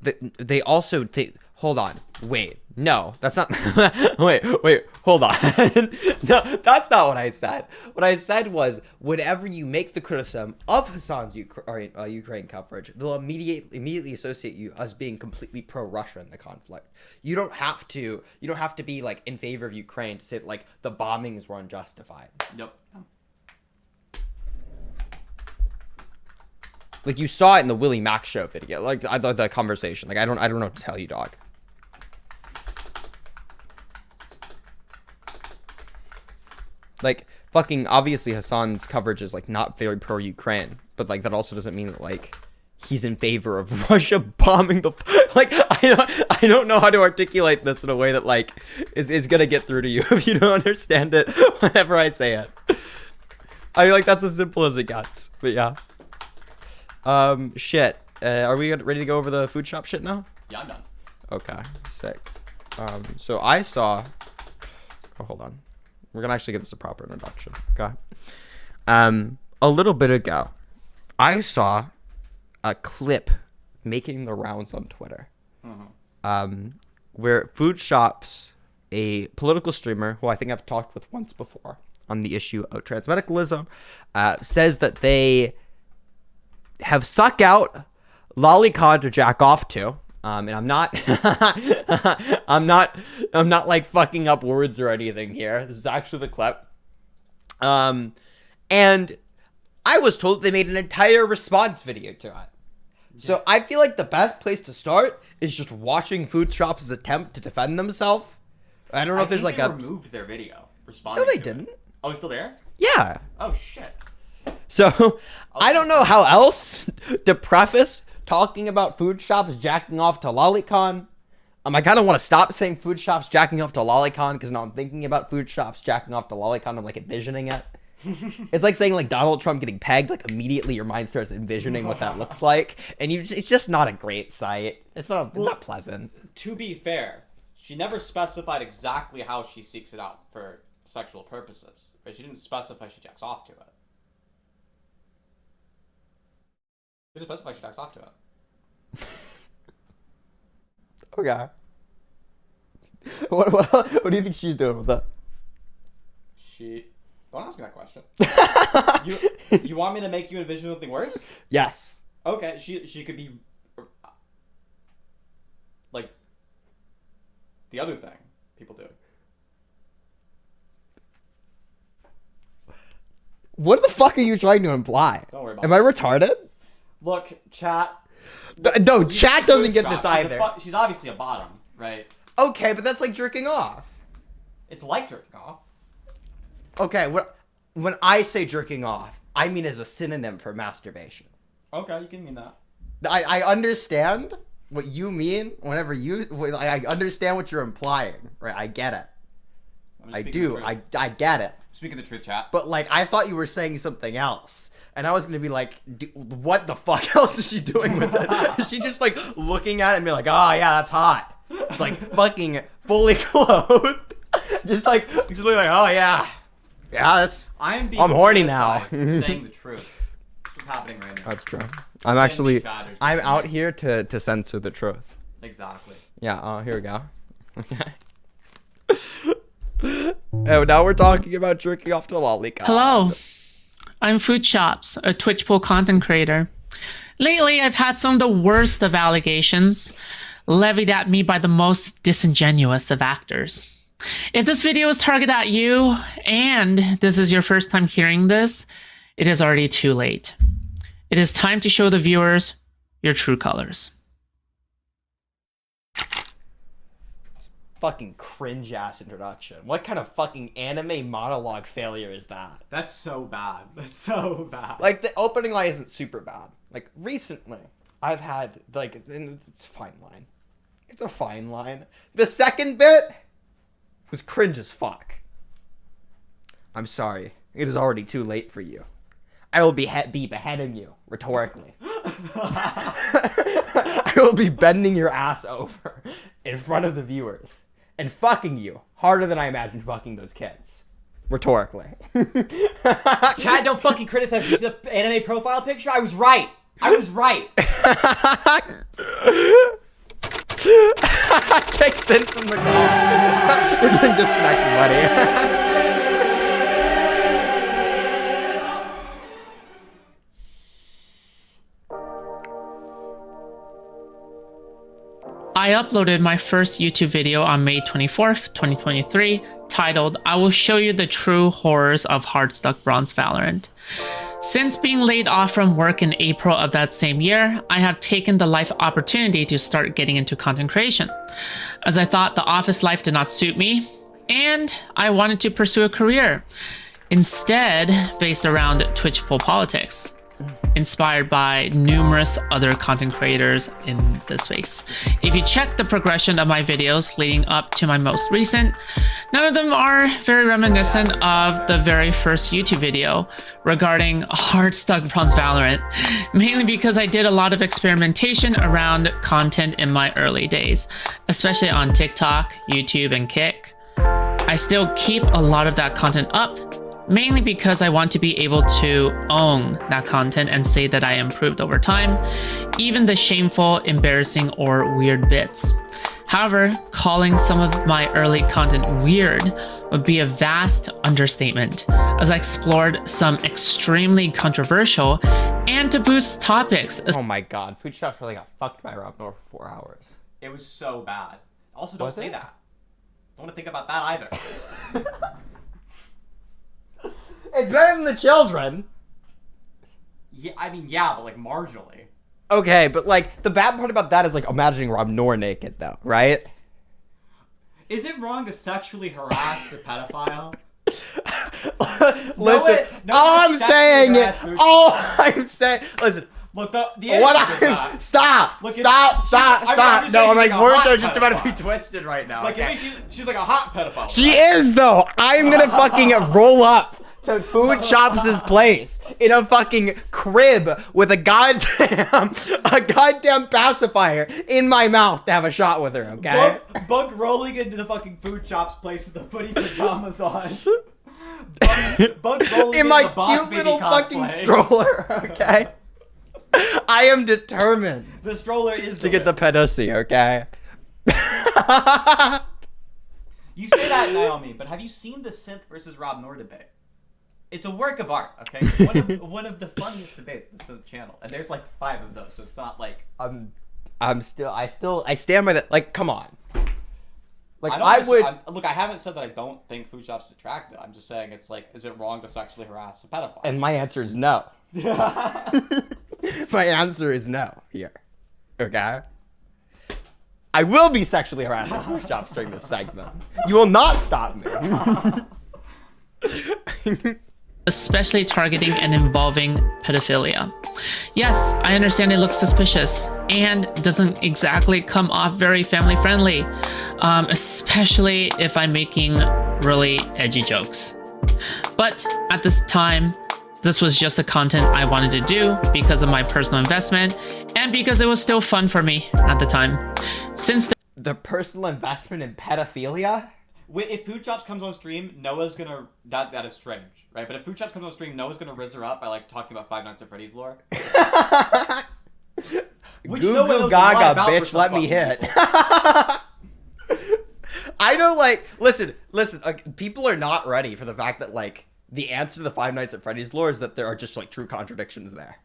They also hold on. Wait, no, that's not. wait, hold on. No, that's not what I said. What I said was, whenever you make the criticism of Hassan's Ukraine coverage, they'll immediately associate you as being completely pro-Russia in the conflict. You don't have to be like in favor of Ukraine to say that, like the bombings were unjustified. Nope. Like you saw it in the Willie Mack show video, like the conversation. Like I don't know what to tell you, dog. Like fucking obviously Hassan's coverage is like not very pro-Ukraine, but like that also doesn't mean that like he's in favor of Russia bombing the like I don't know how to articulate this in a way that like is gonna get through to you if you don't understand it whenever I say it. I mean, like that's as simple as it gets. But yeah. Shit. Are we ready to go over the food shop shit now? Yeah, I'm done. Okay, sick. So I saw. Oh, hold on. We're gonna actually get this a proper introduction. Okay. A little bit ago, I saw a clip making the rounds on Twitter. Where Food Shops, a political streamer who I think I've talked with once before on the issue of transmedicalism, says that they have suck out Lolicon to jack off to. And I'm not I'm not like fucking up words or anything here. This is actually the clip. And I was told they made an entire response video to it. So I feel like the best place to start is just watching Food Shops' attempt to defend themselves. I don't know if there's like they removed their video responding. No, they didn't. Oh, it's still there? Yeah. Oh shit. So I don't know how else to preface talking about Food Shops jacking off to Lolicon. I kind of want to stop saying Food Shops jacking off to Lolicon, because now I'm thinking about Food Shops jacking off to Lolicon. I'm like envisioning it. It's like saying like Donald Trump getting pegged. Like immediately your mind starts envisioning what that looks like, and it's just not a great sight. It's not pleasant. To be fair, she never specified exactly how she seeks it out for sexual purposes, but she didn't specify she jacks off to it. She didn't specify she jacks off to it. Okay. What do you think she's doing with that? Don't ask me that question. you want me to make you envision something worse? Yes. Okay, she could be like the other thing people do. What the fuck are you trying to imply? Don't worry about it. Am I retarded? Look, chat. No, chat doesn't get this either. She's obviously a bottom. right? Okay, but that's like jerking off. It's like jerking off. Okay, when I say jerking off, I mean as a synonym for masturbation. Okay, you can mean that. I understand what you mean whenever I understand what you're implying, right? I get it. I do. I get it. Speaking the truth, chat. But like, I thought you were saying something else, and I was gonna be like, "What the fuck else is she doing with it?" Is she just like looking at it and be like, "Oh yeah, that's hot." It's like fucking fully clothed, just like "Oh yeah, that's. I'm horny now." Saying the truth. That's what's happening right now. That's true. I'm out here to censor the truth. Exactly. Yeah. Here we go. Okay. Oh, now we're talking about jerking off to lolicon. Hello, I'm Food Chops, a Twitch pool content creator. Lately, I've had some of the worst of allegations levied at me by the most disingenuous of actors. If this video is targeted at you, and this is your first time hearing this, it is already too late. It is time to show the viewers your true colors. Fucking cringe ass introduction. What kind of fucking anime monologue failure is that? That's so bad. That's so bad. Like, the opening line isn't super bad. Like, recently, I've had, like, it's a fine line. It's a fine line. The second bit was cringe as fuck. I'm sorry. It is already too late for you. I will be beheading you, rhetorically. I will be bending your ass over in front of the viewers and fucking you harder than I imagined fucking those kids. Rhetorically. Chad, don't fucking criticize me. See the anime profile picture? I was right. I was right. Kicks in from the call. You're getting disconnected, buddy. I uploaded my first YouTube video on May 24th, 2023, titled, "I will show you the true horrors of Hardstuck Bronze Valorant." Since being laid off from work in April of that same year, I have taken the life opportunity to start getting into content creation, as I thought the office life did not suit me, and I wanted to pursue a career, instead based around Twitch pool politics, inspired by numerous other content creators in the space. If you check the progression of my videos leading up to my most recent, none of them are very reminiscent of the very first YouTube video regarding Hardstuck Bronze Valorant, mainly because I did a lot of experimentation around content in my early days, especially on TikTok, YouTube, and Kick. I still keep a lot of that content up, mainly because I want to be able to own that content and say that I improved over time, even the shameful, embarrassing, or weird bits. However, calling some of my early content weird would be a vast understatement, as I explored some extremely controversial and taboo topics. Oh my god, Food Shops really got fucked by Rob Noor for 4 hours. It was so bad. Also, don't Was say it? that. Don't want to think about that either. It's better than the children. Yeah, I mean, yeah, but like marginally. Okay, but like, the bad part about that is like imagining Rob Noor naked though, right? Is it wrong to sexually harass a pedophile? Listen, all I'm saying, listen. Look, the What issue with I'm that- stop, Look, stop. I'm No, saying like she's a words hot are just about to be pedophile. twisted right now. Like, okay? at least she's like a hot pedophile. She is though. I'm gonna fucking roll up to Food Chops' place in a fucking crib with a goddamn pacifier in my mouth to have a shot with her. Okay. Bug rolling into the fucking Food Chops place with the footy pajamas on. Bug rolling In my the Boss cute Baby little fucking cosplay. stroller. Okay. I am determined The stroller is to get the pedosi. Okay. You say that, Naomi, but have you seen the Synth versus Rob Noor debate? It's a work of art, okay? One of the funniest debates on the Synth channel, and there's like 5 of those, so it's not like I stand by that. Like, come on. Like, look, I haven't said that I don't think Food Chops is attractive. I'm just saying it's like, is it wrong to sexually harass a pedophile? And my answer is no. My answer is no here. Okay? I will be sexually harassing food shops during this segment. You will not stop me. Especially targeting and involving pedophilia. Yes, I understand it looks suspicious and doesn't exactly come off very family friendly, especially if I'm making really edgy jokes. But at this time, this was just the content I wanted to do because of my personal investment and because it was still fun for me at the time. Since the personal investment in pedophilia? If Food Chops comes on stream, Noah's gonna... That is strange, right? But if Food Chops comes on stream, Noah's gonna rizz her up by, like, talking about Five Nights at Freddy's lore. Which Goo Noah goo knows a lot gaga, about for bitch, some let me fucking hit. people. I know, like, listen, like, people are not ready for the fact that, like, the answer to the Five Nights at Freddy's lore is that there are just, like, true contradictions there.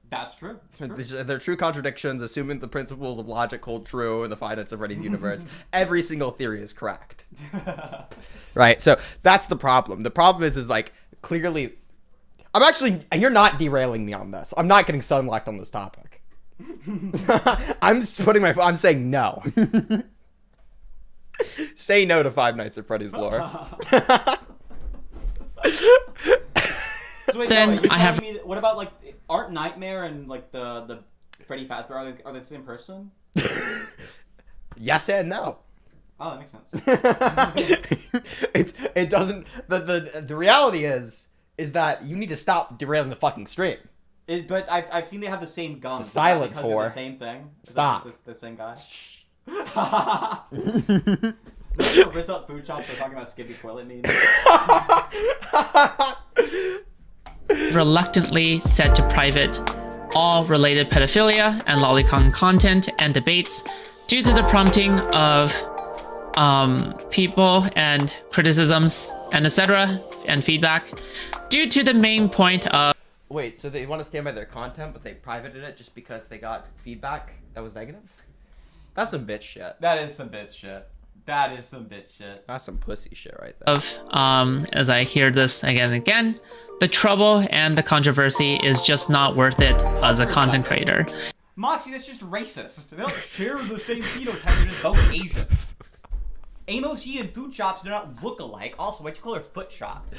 That's true. They're true contradictions, assuming the principles of logic hold true in the Five Nights at Freddy's universe. Every single theory is correct. Right, so that's the problem. The problem is like, clearly... You're not derailing me on this. I'm not getting sunlocked on this topic. I'm saying no. Say no to Five Nights at Freddy's lore. So wait, Then Noah, you're I have- telling me that- what about, like, aren't Nightmare and, like, the Freddy Fazbear, are they the same person? Yes and no. Oh, that makes sense. It doesn't... The reality is that you need to stop derailing the fucking stream. But I've seen they have the same gun. Silence, because they're whore. the same thing. Is Stop. that the same guy. Rizz up Food Chops. They're talking about Skippy toilet memes. reluctantly set to private all related pedophilia and lolicon content and debates due to the prompting of people and criticisms and etc. and feedback due to the main point of... Wait, so they want to stand by their content, but they privated it just because they got feedback that was negative? That's some bitch shit. That is some bitch shit. That is some bitch shit. That's some pussy shit right there. As I hear this again and again, the trouble and the controversy is just not worth it as a content creator. Moxie, that's just racist. They don't share the same phenotype, they're just both Asian. Amos Yee and Food Shops do not look alike. Also, why'd you call her Foot Shops?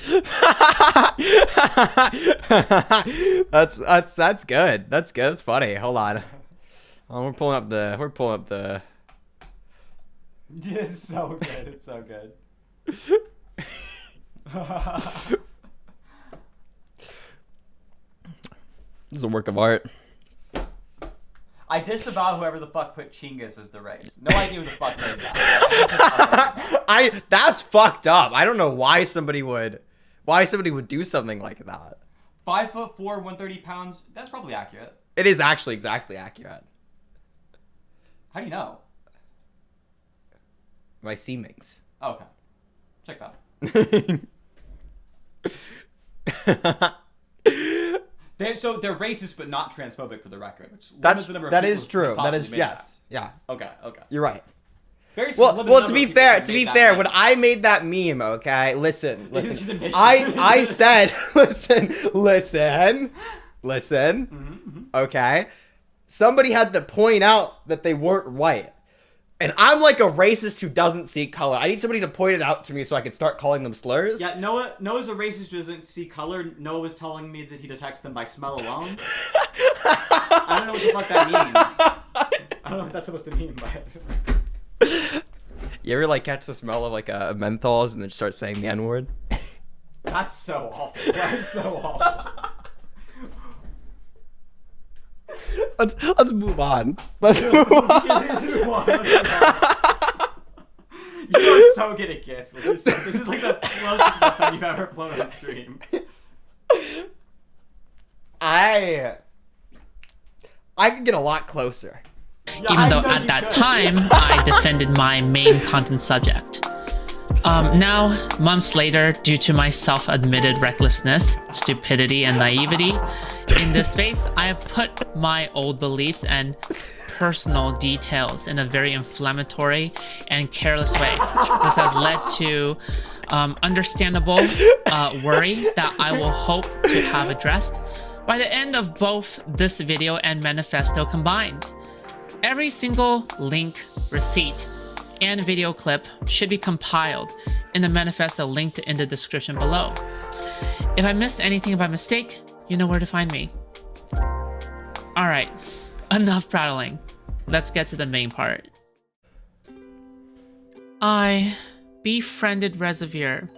That's good. That's good. That's funny. Hold on. We're pulling up the. It's so good. It's so good. This is a work of art. I disavow whoever the fuck put Chingus as the race. No idea who the fuck made that. That's fucked up. I don't know why somebody would do something like that. 5'4", 130 pounds. That's probably accurate. It is actually exactly accurate. How do you know? My seemings. Oh, okay. Checked out. So they're racist but not transphobic for the record. Which limits the number of that people is who true. could That possibly is make yes. Yeah. Okay. You're right. Very small. Well, to be fair, when I made that meme, okay, listen. I said, listen. Okay, somebody had to point out that they weren't white, and I'm like a racist who doesn't see color. I need somebody to point it out to me so I can start calling them slurs. Yeah, Noah's a racist who doesn't see color. Noah was telling me that he detects them by smell alone. I don't know what the fuck that means. I don't know what that's supposed to mean, but... You ever like catch the smell of like a menthols and then start saying the N-word? That's so awful. That's so awful. Let's move on. Let's move on. You are so good at gifts. This is like the closest to you've ever flown on stream. I could get a lot closer. Even though at that time, I defended my main content subject. Now, months later, due to my self-admitted recklessness, stupidity, and naivety, in this space, I have put my old beliefs and personal details in a very inflammatory and careless way. This has led to understandable worry that I will hope to have addressed by the end of both this video and manifesto combined. Every single link, receipt, and video clip should be compiled in the manifesto linked in the description below. If I missed anything by mistake, you know where to find me. Alright, enough prattling. Let's get to the main part. I befriended Reservoir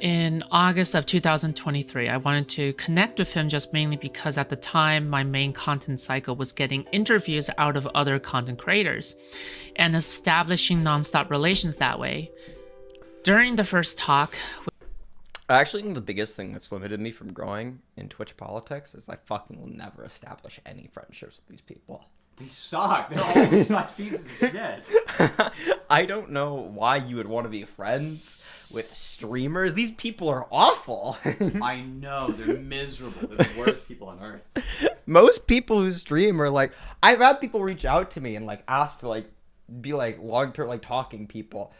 in August of 2023. I wanted to connect with him just mainly because at the time my main content cycle was getting interviews out of other content creators and establishing non-stop relations that way. During the first talk, I actually think the biggest thing that's limited me from growing in Twitch politics is I fucking will never establish any friendships with these people. They suck. They're all such pieces of shit. I don't know why you would want to be friends with streamers. These people are awful. I know. They're miserable. They're the worst people on earth. Most people who stream are like, I've had people reach out to me and like ask to like be like long-term like talking people.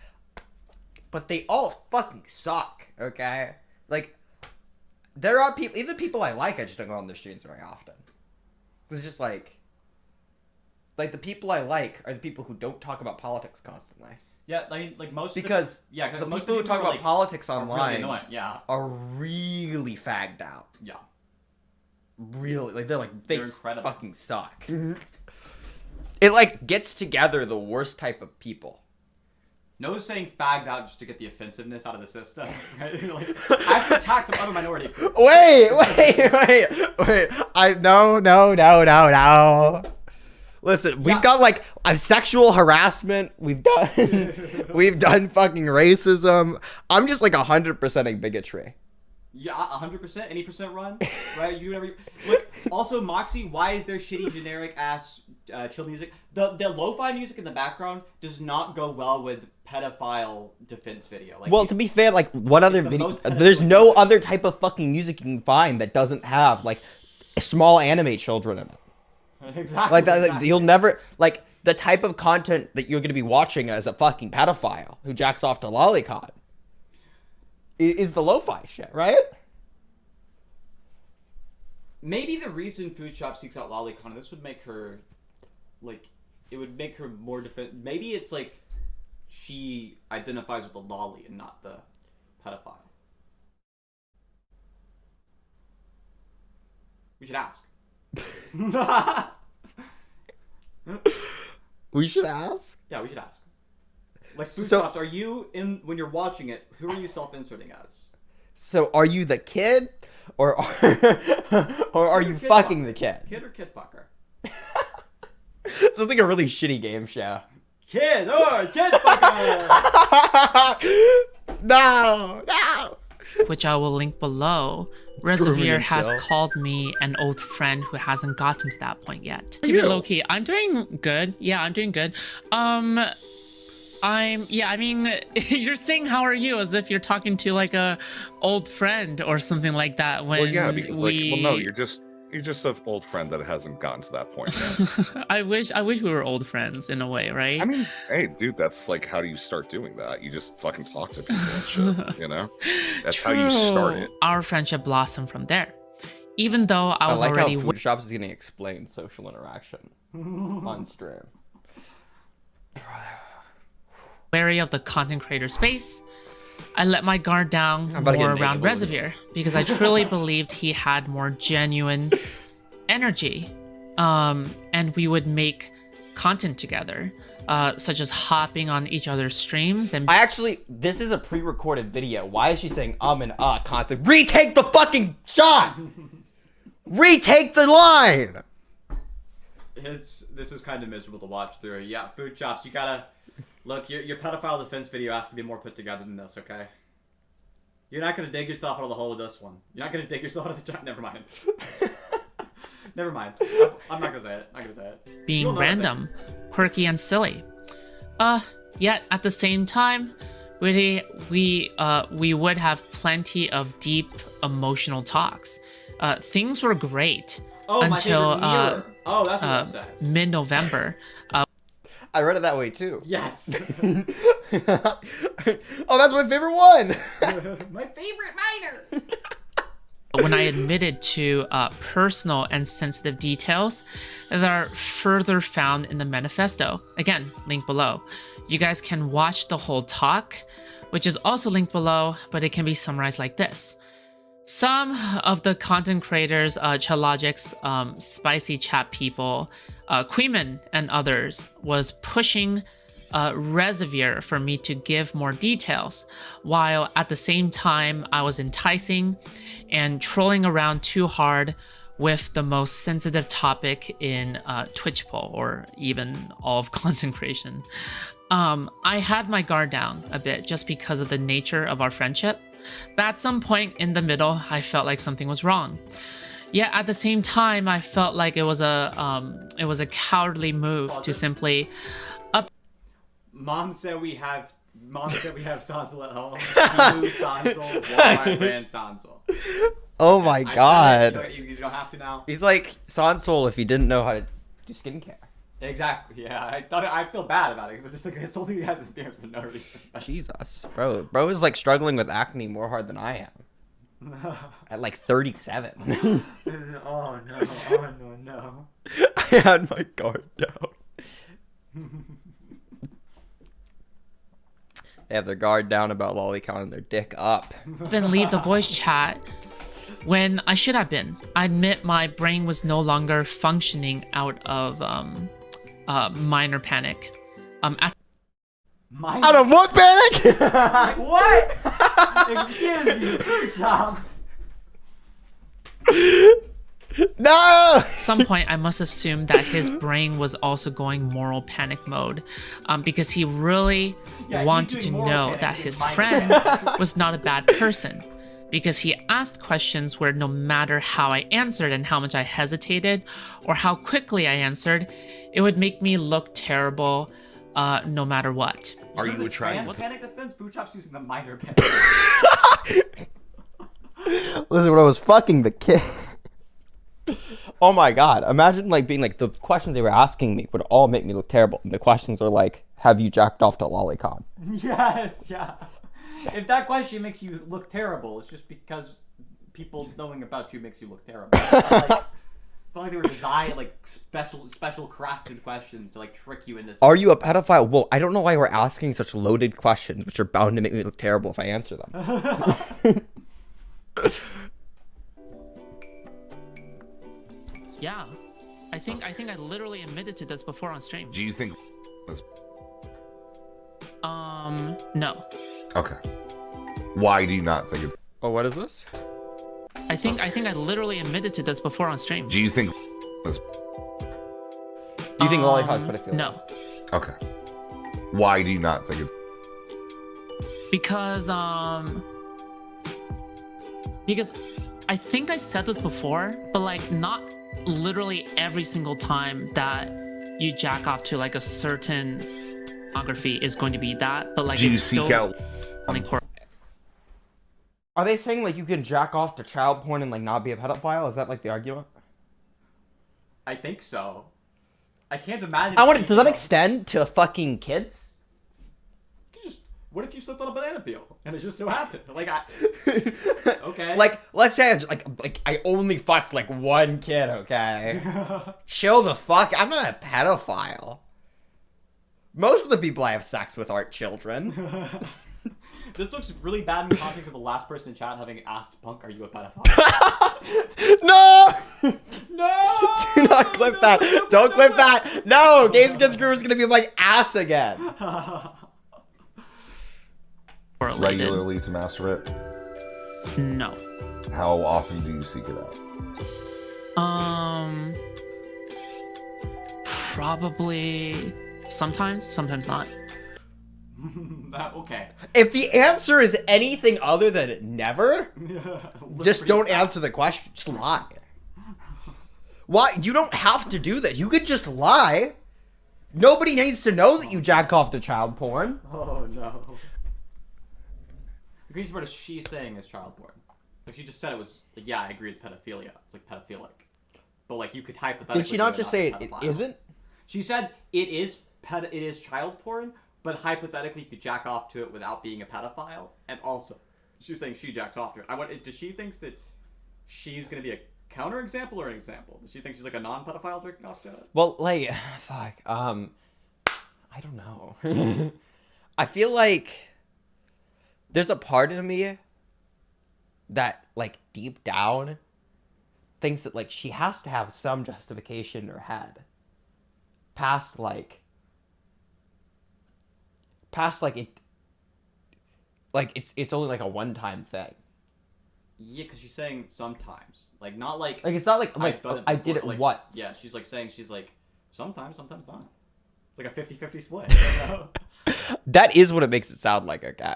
But they all fucking suck, okay? Like, there are people, even people I like, I just don't go on their streams very often. It's just like the people I like are the people who don't talk about politics constantly. Yeah, like most because of the most people who talk about like, politics are online really annoying. Yeah. are really fagged out. Yeah. Really, like they're They're incredible. fucking suck. It like gets together the worst type of people. No saying fagged out just to get the offensiveness out of the system. Right? Like, I have to attack some other minority group. Wait. No. Listen, we've got like a sexual harassment. We've done fucking racism. I'm just like 100%ing bigotry. Yeah, 100%, any percent run, right? You do whatever. Look, also Moxie, why is there shitty generic ass chill music? The lo-fi music in the background does not go well with pedophile defense video. Like, Well, to be fair, like what other video? There's no other type of fucking music you can find that doesn't have like small anime children in it. Exactly. Like that, like, you'll never like the type of content that you're gonna be watching as a fucking pedophile who jacks off to lolicon is the lo-fi shit, right? Maybe the reason Food Shop seeks out lolicon, this would make her, like, it would make her more maybe it's like she identifies with the lolly and not the pedophile. We should ask. We should ask? Yeah, we should ask. Like, Food So- Shops, are you, when you're watching it, who are you self-inserting as? So are you the kid or are you Kid fucking fucker. the kid? Kid or kid fucker? This is like a really shitty game show. Kid or kid fucker! No. which I will link below, Reservoir Grooming has himself. called me an old friend who hasn't gotten to that point yet. How are Keep it you? low key. I'm doing good. Yeah, I'm doing good. You're saying how are you as if you're talking to like a old friend or something like that. When Well, yeah, because we... like, well, no, you're just an old friend that hasn't gotten to that point yet. I wish we were old friends in a way, right? I mean, hey, dude, that's like, how do you start doing that? You just fucking talk to people and shit, you know? That's how you start it. Our friendship blossomed from there. Even though I was like already how Food Shops is going to explain social interaction on stream. wary of the content creator space, I let my guard down I'm about to get more naked, around but Reservoir because I truly believed he had more genuine energy. And we would make content together, such as hopping on each other's streams and This is a pre-recorded video. Why is she saying and constantly? Retake the fucking shot! Retake the line! This is kind of miserable to watch through. Yeah, Food Shops, you gotta look. Your pedophile defense video has to be more put together than this, okay? You're not gonna dig yourself out of the hole with this one. You're not gonna dig yourself out of the job. Never mind. Never mind. I'm not gonna say it. I'm not gonna say it. being You'll know random, quirky, and silly. Yet at the same time, we would have plenty of deep emotional talks. Things were great Oh, my until favorite mirror. Oh, that's what that says. mid-November. I read it that way too. Yes. Oh, that's my favorite one. My favorite minor. when I admitted to personal and sensitive details that are further found in the manifesto. Again, link below. You guys can watch the whole talk, which is also linked below, but it can be summarized like this. Some of the content creators, Chalogic's spicy chat people, Queeman and others, was pushing Reservoir for me to give more details, while at the same time I was enticing and trolling around too hard with the most sensitive topic in Twitch poll, or even all of content creation. I had my guard down a bit just because of the nature of our friendship, but at some point in the middle, I felt like something was wrong. Yet at the same time, I felt like it was a cowardly move to simply Mom said we have Sansel at home. Blue Sansel, Walmart brand Sansel. Oh my I god. said it, you don't have to now. He's like Sansol if he didn't know how to do skincare. Exactly. Yeah, I feel bad about it because I'm just like insulting you guys' appearance for no reason. Jesus, bro is like struggling with acne more hard than I am. At like 37. Oh no. I had my guard down. They have their guard down about Lolicon and their dick up. Then leave the voice chat when I should have been. I admit my brain was no longer functioning out of minor panic. Out of what panic? What? Excuse you, Chops. No! At some point, I must assume that his brain was also going moral panic mode, because he really wanted to know that his friend was not a bad person, because he asked questions where no matter how I answered and how much I hesitated or how quickly I answered, it would make me look terrible no matter what. Are you attracted to panic defense? Food Chops using the minor panic. Listen, when I was fucking the kid. Oh my god, imagine like being like, the questions they were asking me would all make me look terrible. And the questions are like, have you jacked off to Lolicon? Yes, yeah. If that question makes you look terrible, it's just because people knowing about you makes you look terrible. It's not like they were designed like special crafted questions to like trick you into. Are you a pedophile? Well, I don't know why we're asking such loaded questions, which are bound to make me look terrible if I answer them. Yeah, I think I literally admitted to this before on stream. Do you think no. Okay. Why do you not think it's... Oh, what is this? I think I literally admitted to this before on stream. Do you think it's... Do you think Lollicon's pedophilia? No. Okay. Why do you not think it's... Because I think I said this before, but like not literally every single time that you jack off to like a certain pornography is going to be that, but like do you it's seek still out... Are they saying like you can jack off to child porn and like not be a pedophile? Is that like the argument? I think so. I can't imagine. Does that extend to fucking kids? What if you slipped on a banana peel and it just so happened? Like, okay. Like, let's say I only fucked like one kid, okay? Chill the fuck. I'm not a pedophile. Most of the people I have sex with aren't children. This looks really bad in context of the last person in chat having asked Punk, "Are you a pedophile?" No! No! Do not clip that. Don't clip that. No! Games Against Groomers is gonna be my ass again. Regularly to masturbate? No. How often do you seek it out? Probably sometimes not. Okay. If the answer is anything other than never, just don't answer the question. Just lie. Why? You don't have to do that. You could just lie. Nobody needs to know that you jack off to child porn. Oh no. The crazy part is she's saying is child porn. Like she just said it was like, yeah, I agree it's pedophilia. It's like pedophilic. But like you could hypothetically. Did she not just say it isn't? She said it is child porn, but hypothetically you could jack off to it without being a pedophile. And also, she was saying she jacks off to it. Does she thinks that she's gonna be a counterexample or an example? Does she think she's like a non-pedophile drinking off to? Well, like, fuck. I don't know. I feel like there's a part of me that, like, deep down thinks that, like, she has to have some justification in her head past like it's only like a one-time thing. Yeah, because she's saying sometimes, like not like it's not like I did it like, once. Yeah, she's like saying like sometimes not. It's like a 50-50 split. You know? That is what it makes it sound like, okay?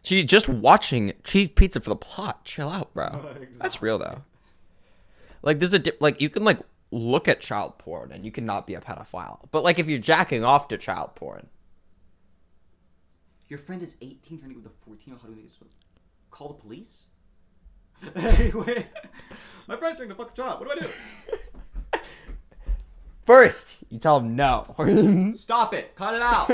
She just watching cheese pizza for the plot. Chill out, bro. Exactly. That's real though. Like there's like you can like look at child porn and you cannot be a pedophile. But like if you're jacking off to child porn. Your friend is 18 trying to get with a 14. How do we call the police? Wait, my friend's trying to fuck a child. What do I do? First, you tell him no. Stop it. Cut it out.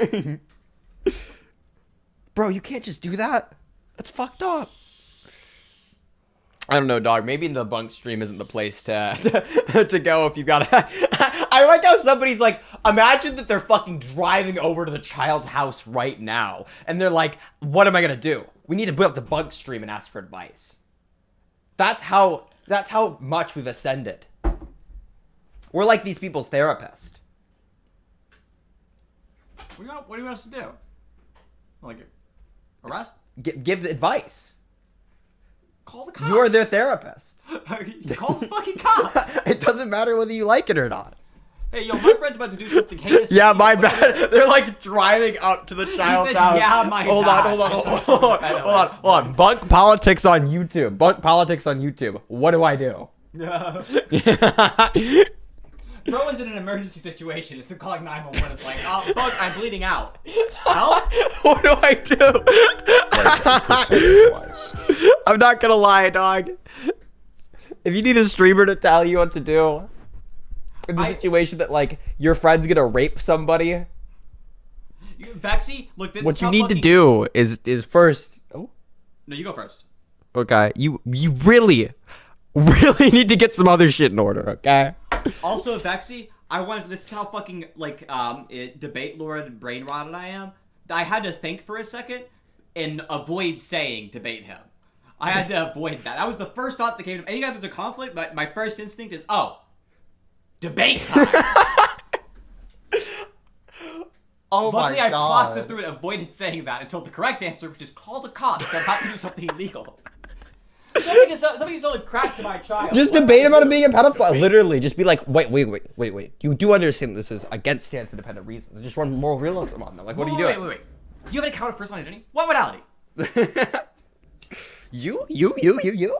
Bro, you can't just do that. That's fucked up. I don't know, dog. Maybe the bunk stream isn't the place to go if you've got to... I like how somebody's like, imagine that they're fucking driving over to the child's house right now. And they're like, what am I going to do? We need to put up the bunk stream and ask for advice. That's how much we've ascended. We're like these people's therapist. What do you want us to do? Like, arrest? Give advice. Call the cops. You are their therapist. Call the fucking cops. It doesn't matter whether you like it or not. Hey, yo, my friend's about to do something heinous. Yeah, my bad. They're like driving up to the child's house. Yeah, my bad. Hold on. Bunk politics on YouTube. What do I do? Bro is in an emergency situation. It's calling 911. It's like, oh, fuck, I'm bleeding out. Help? What do I do? I'm not gonna lie, dog. If you need a streamer to tell you what to do in the situation that like your friend's gonna rape somebody, Vexy, look, this what is you how need to fucking... do is first. Oh. No, you go first. Okay, you really need to get some other shit in order. Okay. Also, Vexy, this is how fucking, like, debate lord brain rotted I am. I had to think for a second and avoid saying debate him. I had to avoid that. That was the first thought that came to me. Anytime there's a conflict, my first instinct is, oh, debate time. Oh Luckily, my I God. processed through it and avoided saying that until the correct answer, which is call the cops. I'm about to do something illegal. Somebody sold a crack to my child. Just debate about it being a pedophile. Literally, just be like, wait. You do understand this is against stance independent reasons. Just run moral realism on them. Like, what are you doing? Wait. Do you have an account of personal identity? What modality? You? You're going to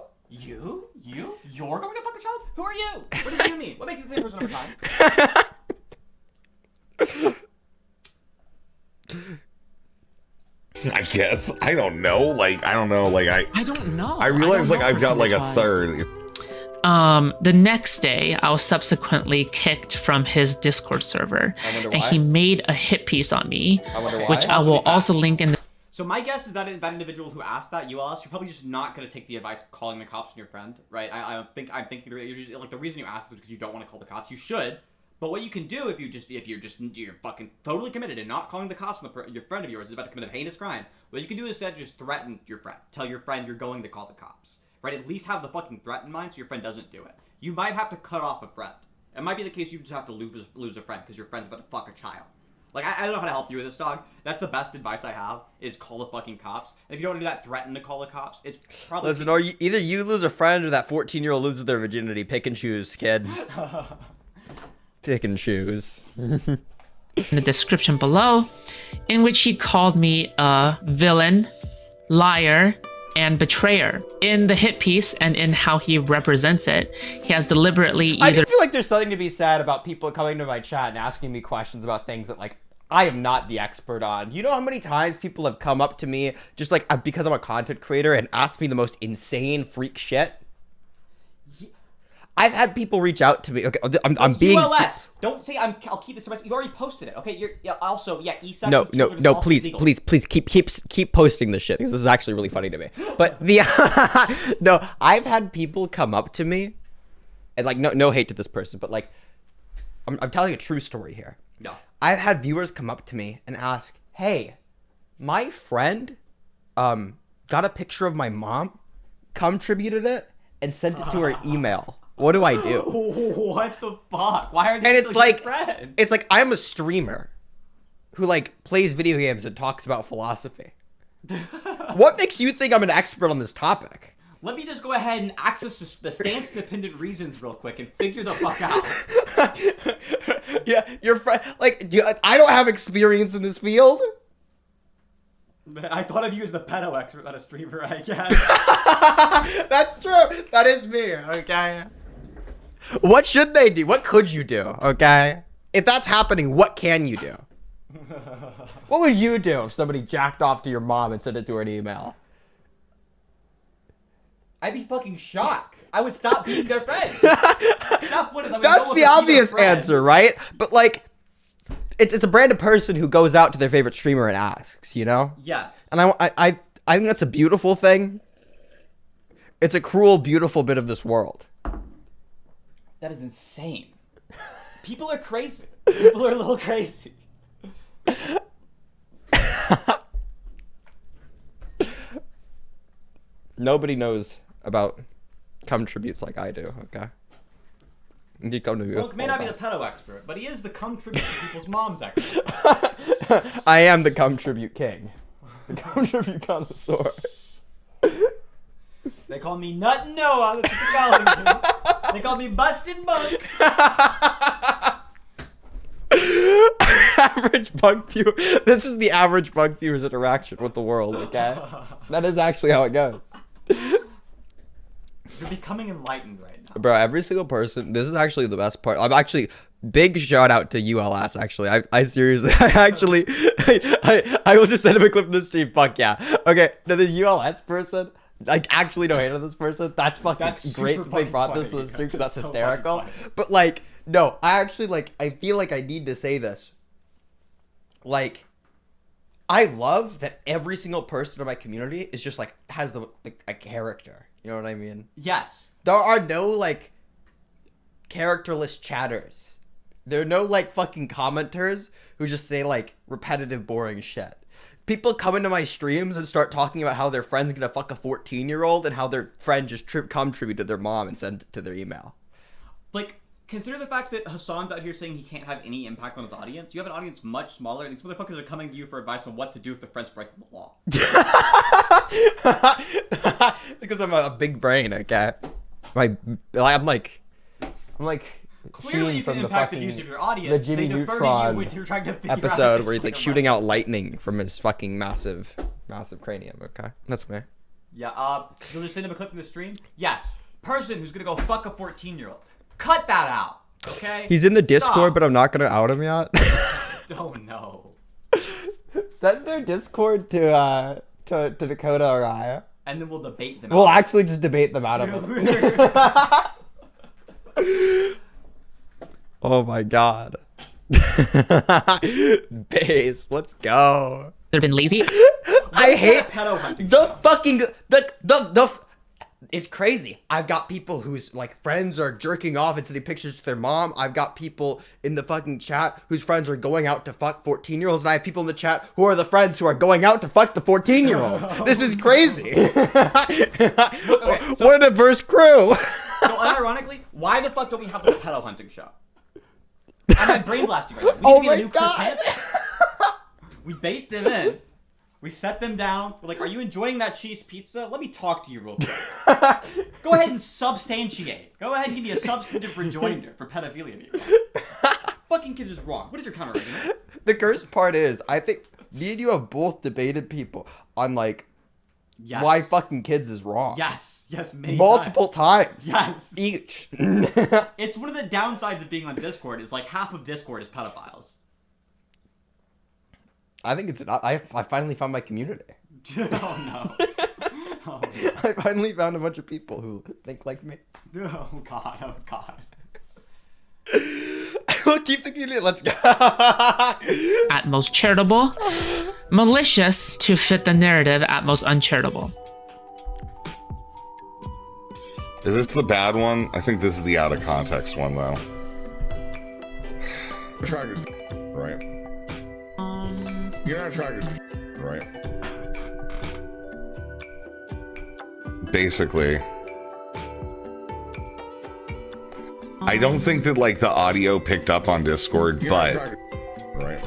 fuck a child? Who are you? What does you mean? What makes you the same person over time? I guess. I don't know. Like, I don't know. Like, I don't know. I realize, don't like, know I've got, like, a percentage-wise. third. The next day, I was subsequently kicked from his Discord server, wonder and why. he made a hit piece on me, which I will also link in the. So my guess is that that individual who asked that ULS, you're probably just not going to take the advice of calling the cops on your friend, right? I'm thinking you're just, like, the reason you asked is because you don't want to call the cops. You should. But what you can do if you're fucking totally committed and not calling the cops on your friend of yours is about to commit a heinous crime, what you can do is instead just threaten your friend. Tell your friend you're going to call the cops. Right? At least have the fucking threat in mind so your friend doesn't do it. You might have to cut off a friend. It might be the case you just have to lose a friend because your friend's about to fuck a child. Like, I don't know how to help you with this, dog. That's the best advice I have, is call the fucking cops. And if you don't do that, threaten to call the cops. It's probably... Listen, or either you lose a friend or that 14-year-old loses their virginity. Pick and choose, kid. Pick and choose. in the description below, in which he called me a villain, liar, and betrayer. In the hit piece and in how he represents it, he has deliberately I either do feel like there's something to be said about people coming to my chat and asking me questions about things that, like, I am not the expert on. You know how many times people have come up to me just, like, because I'm a content creator and asked me the most insane freak shit? I've had people reach out to me. Okay, I'm being. ULS. Don't say I'll keep this to myself. You already posted it. Okay, also East No, please keep posting this shit because this is actually really funny to me. But no, I've had people come up to me, and like no hate to this person, but like I'm telling a true story here. No. I've had viewers come up to me and ask, "Hey, my friend, got a picture of my mom, contributed it, and sent it to her email. What do I do?" What the fuck? Why are they? And it's still like, your friend? it's like I'm a streamer who like plays video games and talks about philosophy. What makes you think I'm an expert on this topic? Let me just go ahead and access the stance-dependent reasons real quick and figure the fuck out. Yeah, your friend. Like, I don't have experience in this field. I thought of you as the pedo expert, not a streamer, I guess. That's true. That is me. Okay. What should they do? What could you do? Okay. If that's happening, what can you do? What would you do if somebody jacked off to your mom and sent it to her an email? I'd be fucking shocked. I would stop being their friend. That's the obvious answer, right? But like, it's a brand of person who goes out to their favorite streamer and asks, you know? Yes. And I think that's a beautiful thing. It's a cruel, beautiful bit of this world. That is insane. People are crazy. People are a little crazy. Nobody knows about cum tributes like I do, okay? You come to me Luke may not be the pedo expert, but he is the cum tribute to people's moms expert. I am the cum tribute king. The cum tribute connoisseur. They call me Nut Noah. That's what they call me. They call me Busted Monk. Average bug viewer. This is the average bug viewer's interaction with the world, okay? That is actually how it goes. You're becoming enlightened right now. Bro, every single person, this is actually the best part. I'm actually, big shout out to ULS, actually. I seriously, I will just send him a clip of this stream. Fuck yeah. Okay, now the ULS person, like, actually no hate on this person. That's fucking great that they brought this to the stream because that's so hysterical. But like, no, I actually, like, I feel like I need to say this. Like, I love that every single person in my community is just like, has a character. You know what I mean? Yes. There are no, like, characterless chatters. There are no, like, fucking commenters who just say, like, repetitive, boring shit. People come into my streams and start talking about how their friend's gonna fuck a 14-year-old and how their friend just contributed their mom and sent it to their email. Like, consider the fact that Hassan's out here saying he can't have any impact on his audience. You have an audience much smaller, and these motherfuckers are coming to you for advice on what to do if their friends break the law. Because I'm a big brain, okay? I'm like clearly you can impact the views of your audience. The Jimmy they defer Neutron to you when you're trying to figure out episode where he's like shooting out lightning from his fucking massive cranium. Okay, that's me. Yeah. You'll just send him a clip from the stream. Yes. Person who's gonna go fuck a 14-year-old. Cut that out. Okay. He's in the Discord, but I'm not gonna out him yet. Don't know. Send their Discord to Dakota or Aya. And then we'll debate them. We'll actually just debate them out of it. Oh my god. Base, let's go. They've been lazy. I hate the fucking it's crazy. I've got people whose like friends are jerking off and sending pictures to their mom. I've got people in the fucking chat whose friends are going out to fuck 14-year-olds, and I have people in the chat who are the friends who are going out to fuck the 14-year-olds. This is crazy. What a diverse crew. So unironically, why the fuck don't we have the pedo hunting show? I'm like brain blasting right now. We need to be the new Chris Hansen. We bait them in. We set them down. We're like, are you enjoying that cheese pizza? Let me talk to you real quick. Go ahead and substantiate. Go ahead and give me a substantive rejoinder for pedophilia. Fucking kids is wrong. What is your counter argument? The cursed part is, I think me and you have both debated people on like why fucking kids is wrong. Yes, many multiple times. Yes, each. It's one of the downsides of being on Discord. Is like half of Discord is pedophiles. I think it's not. I finally found my community. Oh no. I finally found a bunch of people who think like me. Oh god, oh god. We'll keep the community. Let's go. At most charitable. Malicious to fit the narrative at most uncharitable. Is this the bad one? I think this is the out of context one, though. Attracted, right? You're not attracted, right? Basically, I don't think that like the audio picked up on Discord, but right.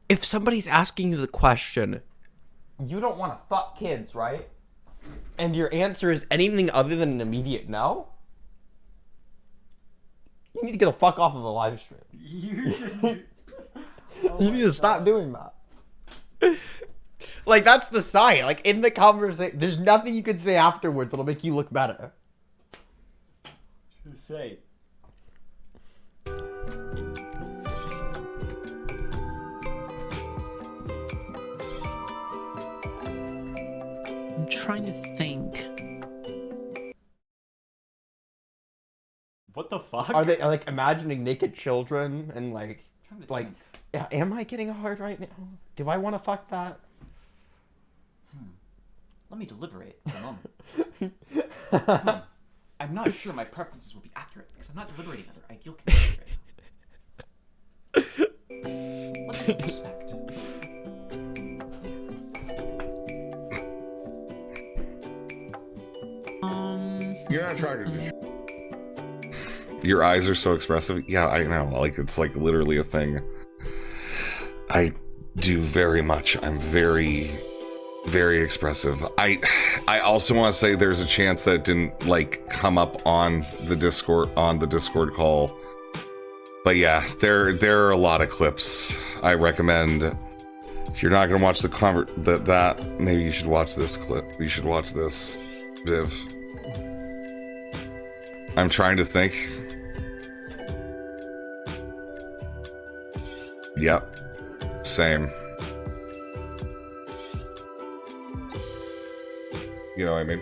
If somebody's asking you the question, you don't want to fuck kids, right? And your answer is anything other than an immediate no? You need to get the fuck off of the live stream. You need to stop doing that. Like, that's the sign. Like, in the conversation, there's nothing you can say afterwards that'll make you look better. Say. I'm trying to think. What the fuck? Are they like imagining naked children and like, yeah, am I getting hard right now? Do I want to fuck that? Let me deliberate for a moment. I'm not sure my preferences will be accurate because I'm not deliberating under ideal conditions right now. Let me introspect. You're not attracted. Your eyes are so expressive. Yeah, I know. Like, it's like literally a thing I do very much. I'm very, very expressive. I also want to say there's a chance that it didn't like come up on the Discord call. But yeah, there are a lot of clips. I recommend if you're not gonna watch that maybe you should watch this clip. You should watch this, Viv. I'm trying to think. Yep. Same. You know what I mean?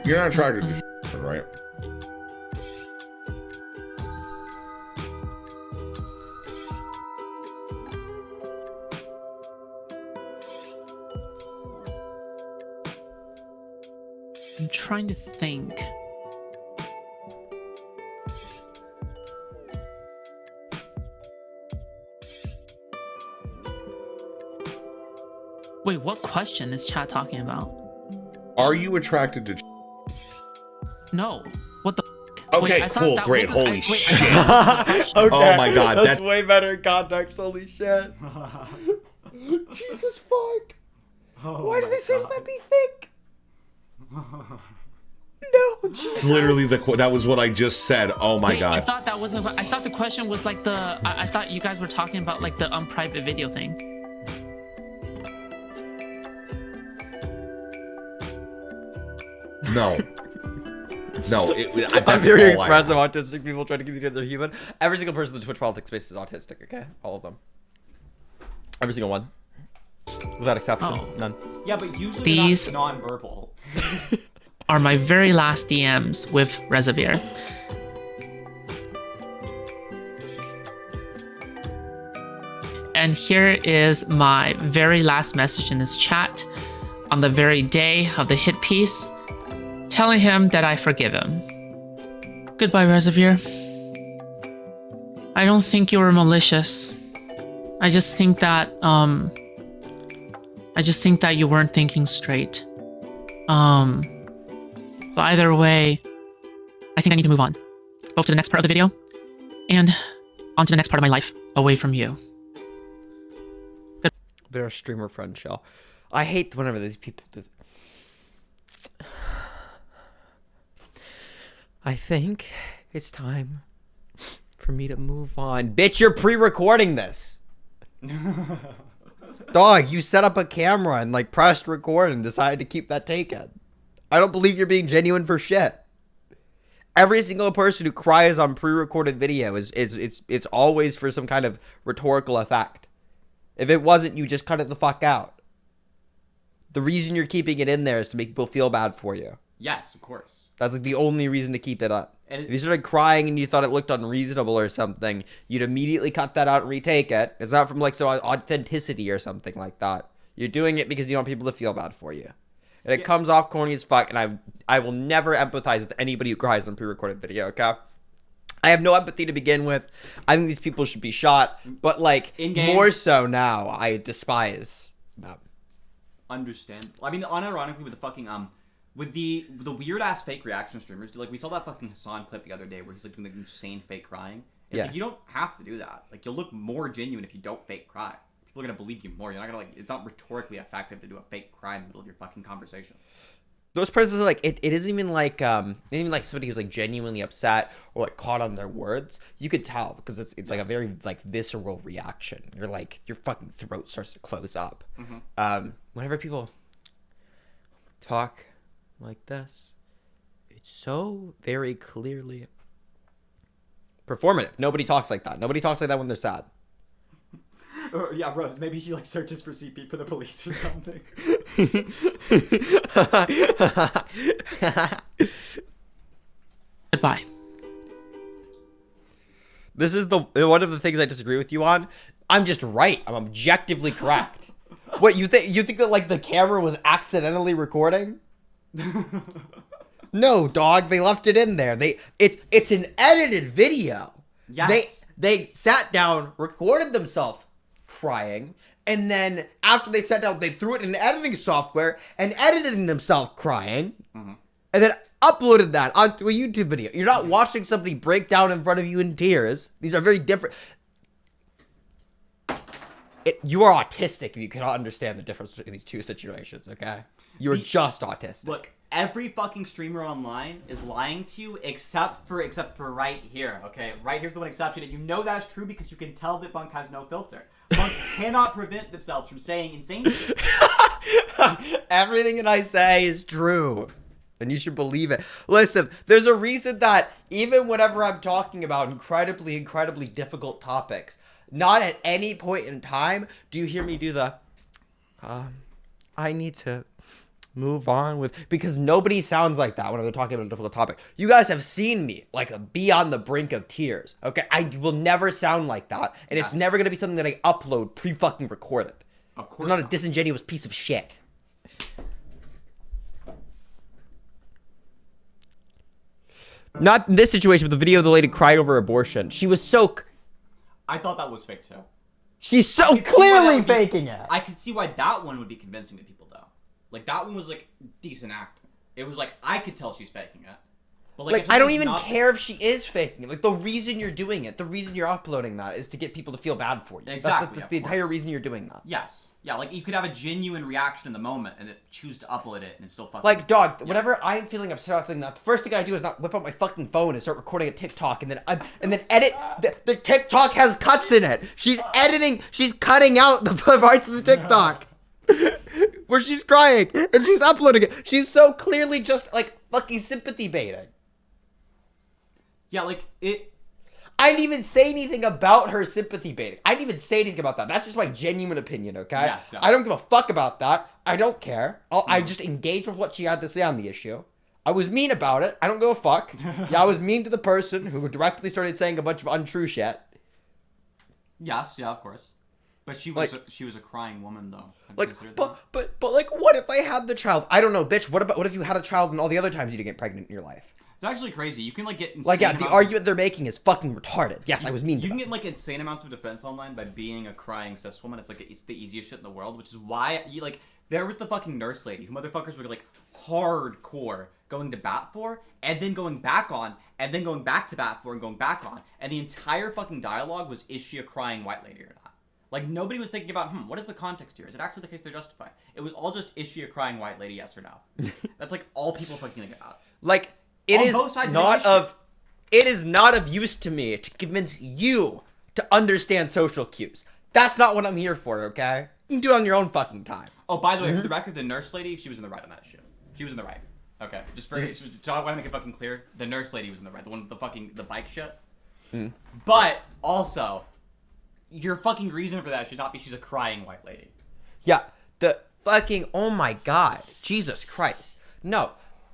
You're not attracted to right? I'm trying to think. Wait, what question is chat talking about? Are you attracted to? No. What the? Okay, Wait, cool, great, holy shit. Okay, oh my god, that's way better in context. Holy shit. Jesus fuck. Why did they say let me think? No, Jesus. It's literally that was what I just said. Oh my Wait, god. I thought that wasn't. I thought the question was like the. I thought you guys were talking about like the unprivate video thing. No. No, I'm very expressive, autistic people trying to communicate they're human. Every single person in the Twitch politics space is autistic, okay? All of them. Every single one. Without exception. Oh. None. Yeah, but usually These they're not non-verbal. are my very last DMs with Reservoir. And here is my very last message in this chat on the very day of the hit piece, telling him that I forgive him. Goodbye, Reservoir. I don't think you were malicious. I just think that you weren't thinking straight. But either way, I think I need to move on. Both to the next part of the video and on to the next part of my life away from you. They're a streamer friend, Shell. I hate whenever these people do that. I think it's time for me to move on. Bitch, you're pre-recording this. Dog, you set up a camera and like pressed record and decided to keep that taken. I don't believe you're being genuine for shit. Every single person who cries on pre-recorded video it's always for some kind of rhetorical effect. If it wasn't, you just cut it the fuck out. The reason you're keeping it in there is to make people feel bad for you. Yes, of course. That's like the only reason to keep it up. And if you started crying and you thought it looked unreasonable or something, you'd immediately cut that out and retake it. It's not from like so authenticity or something like that. You're doing it because you want people to feel bad for you. And it comes off corny as fuck, and I will never empathize with anybody who cries on pre-recorded video, okay? I have no empathy to begin with. I think these people should be shot, but like In-game. more so now, I despise them. Understand. I mean, unironically, with the fucking with the weird ass fake reaction streamers, like we saw that fucking Hassan clip the other day where he's like doing like insane fake crying. It's Yeah. like you don't have to do that. Like you'll look more genuine if you don't fake cry. People are gonna believe you more. You're not gonna like. It's not rhetorically effective to do a fake cry in the middle of your fucking conversation. Those persons are like it isn't even like somebody who's like genuinely upset or like caught on their words. You could tell because it's like a very like visceral reaction. You're like your fucking throat starts to close up. Whenever people talk like this, it's so very clearly performative. Nobody talks like that. Nobody talks like that when they're sad. Or, yeah, Rose. Maybe she like searches for CP for the police or something. Goodbye. This is the one of the things I disagree with you on. I'm just right. I'm objectively correct. What you think that like the camera was accidentally recording? No, dog. They left it in there. It's an edited video. Yes. They sat down, recorded themselves crying, and then after they sat down, they threw it in editing software and edited themselves crying, and then uploaded that onto a YouTube video. You're not watching somebody break down in front of you in tears. These are very different. You are autistic if you cannot understand the difference between these two situations, okay? You're just autistic. Look, every fucking streamer online is lying to you except for right here, okay? Right here's the one exception, and you know that's true because you can tell that Bunk has no filter. Bunk cannot prevent themselves from saying insane shit. Everything that I say is true. And you should believe it. Listen, there's a reason that even whenever I'm talking about incredibly, incredibly difficult topics, not at any point in time do you hear me do the, I need to move on with, because nobody sounds like that when they're talking about a difficult topic. You guys have seen me like be on the brink of tears, okay? I will never sound like that, and it's never gonna be something that I upload pre-fucking recorded. Of course I'm not a disingenuous piece of shit. Not in this situation, but the video of the lady crying over abortion. She was so... I thought that was fake too. She's so clearly faking it. I could see why that one would be convincing to people though. Like that one was like decent acting. It was like I could tell she's faking it. But Like, if I don't somebody's even not- care if she is faking it. Like, the reason you're doing it, the reason you're uploading that is to get people to feel bad for you. Exactly, That's of the entire course. reason you're doing that. Yes. Yeah, like you could have a genuine reaction in the moment and then choose to upload it and it's still fucking. Like, dog, whenever I'm feeling upset about something, the first thing I do is not whip out my fucking phone and start recording a TikTok and then edit. The TikTok has cuts in it. She's editing, she's cutting out the parts of the TikTok where she's crying and she's uploading it. She's so clearly just, like, fucking sympathy baiting. Yeah, like, it... I didn't even say anything about her sympathy baiting. I didn't even say anything about that. That's just my genuine opinion, okay? Yes, yeah. I don't give a fuck about that. I don't care. I just engaged with what she had to say on the issue. I was mean about it. I don't give a fuck. Yeah, I was mean to the person who directly started saying a bunch of untrue shit. Yes, yeah, of course. But she was she was a crying woman though. Have you Like, considered that? but like, what if I had the child? I don't know, bitch. What if you had a child and all the other times you didn't get pregnant in your life? It's actually crazy. You can like get insane Like, yeah, the amounts argument they're making is fucking retarded. Yes, I was mean to You can them. get like insane amounts of defense online by being a crying cis woman. It's like it's the easiest shit in the world, which is why you like there was the fucking nurse lady who motherfuckers were like hardcore going to bat for, and then going back on, and then going back to bat for, and going back on, and the entire fucking dialogue was, is she a crying white lady or not? Like nobody was thinking about what is the context here? Is it actually the case they're justified? It was all just, is she a crying white lady? Yes or no? That's like all people fucking think about. Like, it On is both sides of not the of it is not of use to me to convince you to understand social cues. That's not what I'm here for, okay? You can do it on your own fucking time. Oh, by the way, for the record, the nurse lady, she was in the right on that shit. She was in the right. Okay, just so I want to make it fucking clear. The nurse lady was in the right, the one with the bike shit. Mm. But also, your fucking reason for that should not be she's a crying white lady. Yeah, the fucking, oh my god, Jesus Christ. No,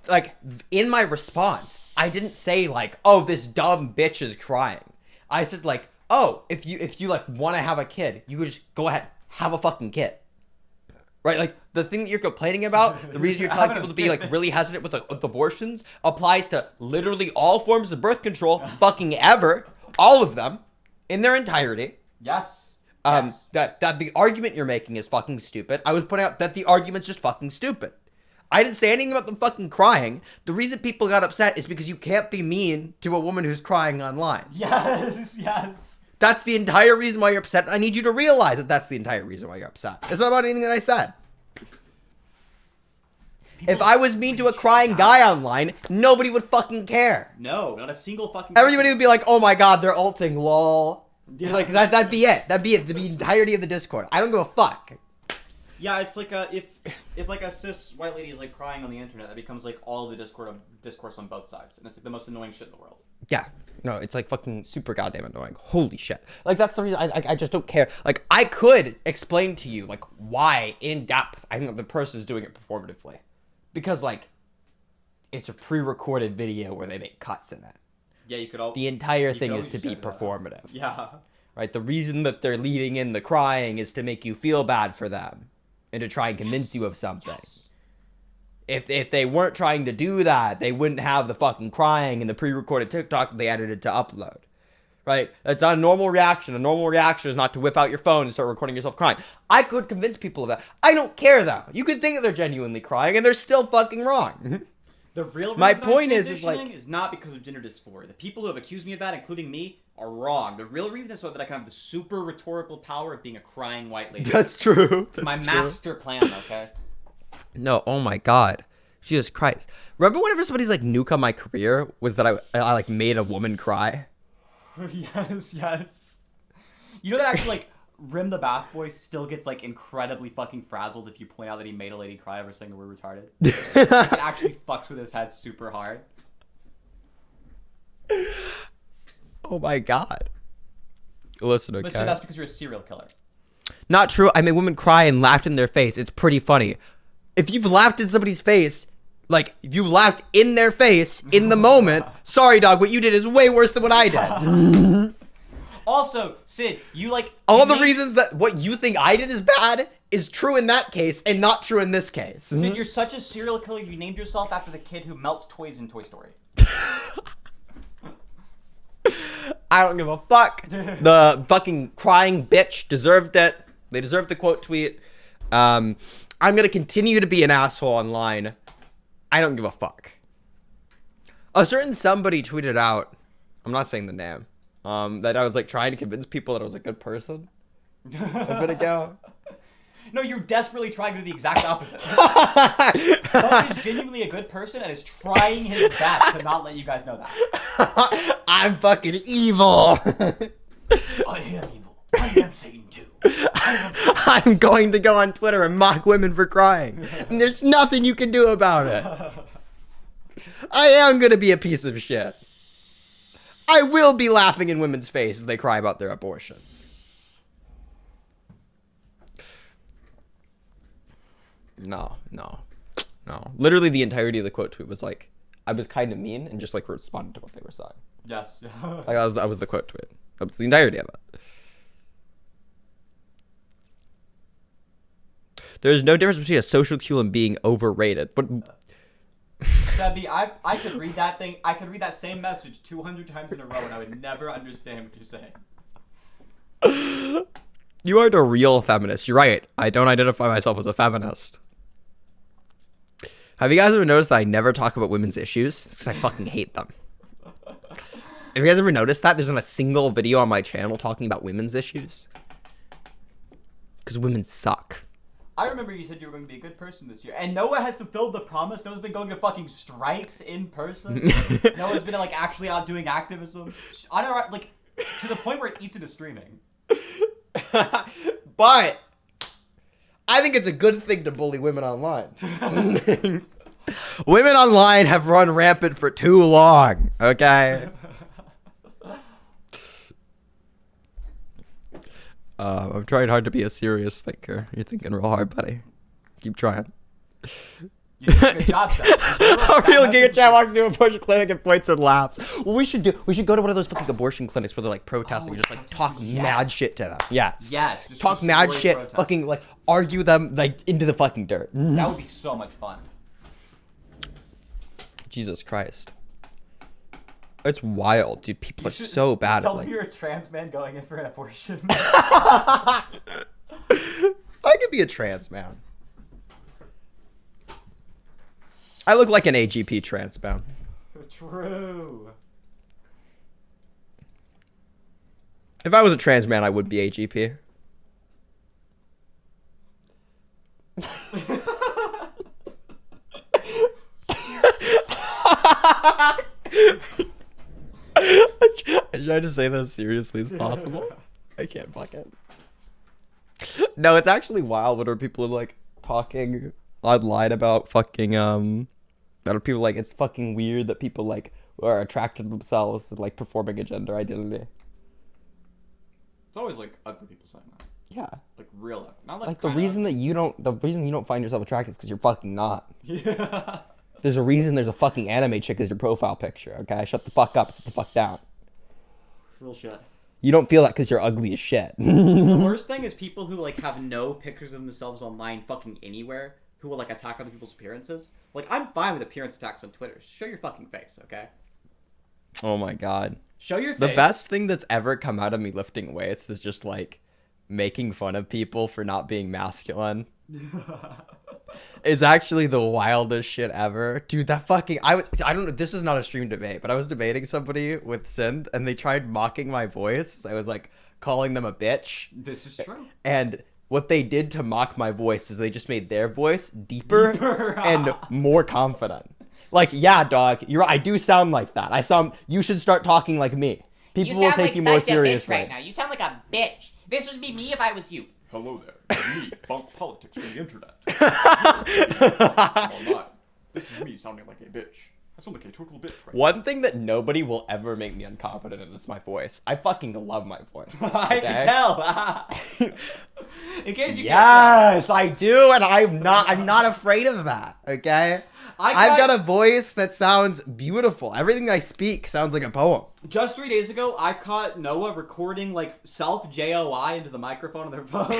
like, in my response, I didn't say, like, oh, this dumb bitch is crying. I said, like, oh, if you like, want to have a kid, you could just go ahead, have a fucking kid. Right, like, the thing that you're complaining about, the reason you're telling people to be, like, really hesitant with abortions applies to literally all forms of birth control fucking ever. All of them. In their entirety. Yes. That the argument you're making is fucking stupid. I was pointing out that the argument's just fucking stupid. I didn't say anything about them fucking crying. The reason people got upset is because you can't be mean to a woman who's crying online. Yes, yes. That's the entire reason why you're upset. I need you to realize that that's the entire reason why you're upset. It's not about anything that I said. If I was mean to a crying guy online, nobody would fucking care. No, not a single fucking... Everybody would be like, oh my god, they're ulting, lol. Like, that'd be it. That'd be it. The entirety of the Discord. I don't give a fuck. Yeah, it's like if like a cis white lady is like crying on the internet, that becomes like all the discourse on both sides, and it's like the most annoying shit in the world. Yeah. No, it's like fucking super goddamn annoying. Holy shit. Like, that's the reason I just don't care. Like, I could explain to you, like, why in depth I think the person is doing it performatively. Because, like, it's a pre-recorded video where they make cuts in it. Yeah, you could all... The entire thing is to be performative. Yeah. Right? The reason that they're leading in the crying is to make you feel bad for them. And to try and convince you of something. Yes. If they weren't trying to do that, they wouldn't have the fucking crying and the pre-recorded TikTok that they edited to upload. Right? That's not a normal reaction. A normal reaction is not to whip out your phone and start recording yourself crying. I could convince people of that. I don't care, though. You could think that they're genuinely crying, and they're still fucking wrong. The real reason My point is like... is not because of gender dysphoria. The people who have accused me of that, including me, are wrong. The real reason is so that I can have the super rhetorical power of being a crying white lady. That's true. It's my master plan, okay? No, oh my god. Jesus Christ. Remember whenever somebody's like nuke on my career was that I like made a woman cry? Yes, yes. You know that actually, like, Rim the Bath Boy still gets, like, incredibly fucking frazzled if you point out that he made a lady cry over saying the word retarded? Like, it actually fucks with his head super hard. Oh my god. Listen, okay? Listen, that's because you're a serial killer. Not true. I made women cry and laughed in their face. It's pretty funny. If you've laughed in somebody's face, like, if you laughed in their face in the moment, sorry, dog, what you did is way worse than what I did. Also, Sid, you, like... All the reasons that what you think I did is bad is true in that case and not true in this case. Sid, you're such a serial killer, you named yourself after the kid who melts toys in Toy Story. I don't give a fuck. The fucking crying bitch deserved it. They deserved the quote tweet. I'm gonna continue to be an asshole online. I don't give a fuck. A certain somebody tweeted out, I'm not saying the name, that I was like trying to convince people that I was a good person a bit ago. No, you're desperately trying to do the exact opposite. Buck is genuinely a good person and is trying his best to not let you guys know that. I'm fucking evil. I am evil. I am Satan too. I'm going to go on Twitter and mock women for crying. And there's nothing you can do about it. I am going to be a piece of shit. I will be laughing in women's faces as they cry about their abortions. No. Literally the entirety of the quote tweet was like, I was kind of mean and just like responded to what they were saying. Yes. Like, I was the quote tweet. That was the entirety of it. There's no difference between a social cue and being overrated. But Sebi, I could read that thing. I could read that same message 200 times in a row, and I would never understand what you're saying. You aren't a real feminist. You're right. I don't identify myself as a feminist. Have you guys ever noticed that I never talk about women's issues? It's because I fucking hate them. Have you guys ever noticed that? There's not a single video on my channel talking about women's issues. Because women suck. I remember you said you were going to be a good person this year, and Noah has fulfilled the promise. Noah's been going to fucking strikes in person. Noah's been like actually out doing activism. I don't like to the point where it eats into streaming. But I think it's a good thing to bully women online. Women online have run rampant for too long, okay? I'm trying hard to be a serious thinker. You're thinking real hard, buddy. Keep trying. You did a good job, Seth. A real Giga Chat walks into an abortion clinic and points and laughs. What we should go to one of those fucking abortion clinics where they're like protesting and just like talk mad shit to them. Yes. Yes. Just Talk mad destroy shit, protest. fucking like argue them like into the fucking dirt. That would be so much fun. Jesus Christ. It's wild, dude. People are so bad at Tell like me you're a trans man going in for an abortion. I could be a trans man. I look like an AGP trans man. True. If I was a trans man, I would be AGP. I tried to say that as seriously as possible. I can't fucking. No, it's actually wild when people are like talking online about fucking that are people like it's fucking weird that people like are attracted to themselves and like performing a gender identity. It's always like other people saying that. Yeah. Like real. Not like Like the reason you don't find yourself attractive is because you're fucking not. Yeah. There's a reason there's a fucking anime chick as your profile picture, okay? Shut the fuck up, sit the fuck down. Real shit. You don't feel that because you're ugly as shit. The worst thing is people who like have no pictures of themselves online fucking anywhere who will like attack other people's appearances. Like I'm fine with appearance attacks on Twitter. Show your fucking face, okay? Oh my god. Show your The face. best thing that's ever come out of me lifting weights is just like making fun of people for not being masculine. It's actually the wildest shit ever. Dude, that fucking I don't know, this is not a stream debate, but I was debating somebody with Synth and they tried mocking my voice. So I was like calling them a bitch. This is true. And what they did to mock my voice is they just made their voice deeper and more confident. Like, yeah, dog, I do sound like that. You should start talking like me. People will take you more seriously. Right now. You sound like a bitch. This would be me if I was you. Hello there, me, bunk politics from the internet. Online. This is me sounding like a bitch. I sound like a total bitch right One thing that nobody will ever make me unconfident in is my voice. I fucking love my voice. I can tell. In case you Yes, I do, and I'm not afraid of that, okay? I've got a voice that sounds beautiful. Everything I speak sounds like a poem. Just 3 days ago, I caught Noah recording like self JOI into the microphone of their phone.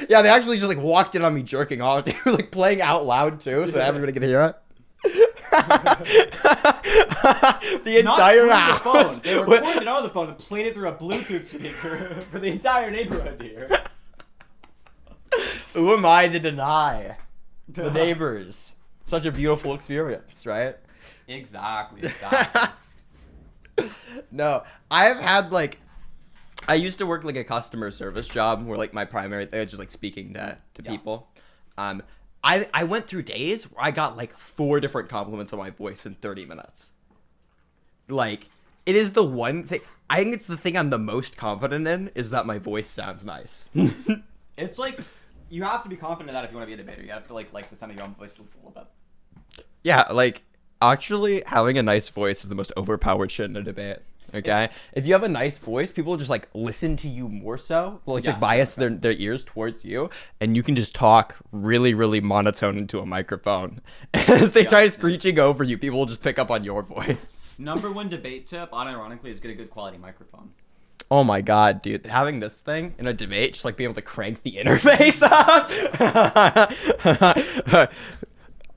Yeah, they actually just like walked in on me jerking off. They were like playing out loud too, so everybody could hear it. The entire Not through the house. phone. They recorded it on the phone and played it through a Bluetooth speaker for the entire neighborhood here. Who am I to deny the neighbors such a beautiful experience, right? Exactly. No, I've had like, I used to work like a customer service job where like my primary thing was just like speaking to people. I went through days where I got like 4 different compliments on my voice in 30 minutes. Like, it is the one thing, I think it's the thing I'm the most confident in is that my voice sounds nice. It's like, you have to be confident in that if you want to be a debater. You have to like the sound of your own voice a little bit. Yeah, like, actually having a nice voice is the most overpowered shit in a debate. Okay, if you have a nice voice, people just like listen to you more so. Like, Yeah, just bias their ears towards you, and you can just talk really, really monotone into a microphone. As they try screeching over you, people will just pick up on your voice. #1 debate tip, unironically, is get a good quality microphone. Oh my god, dude, having this thing in a debate, just like being able to crank the interface up.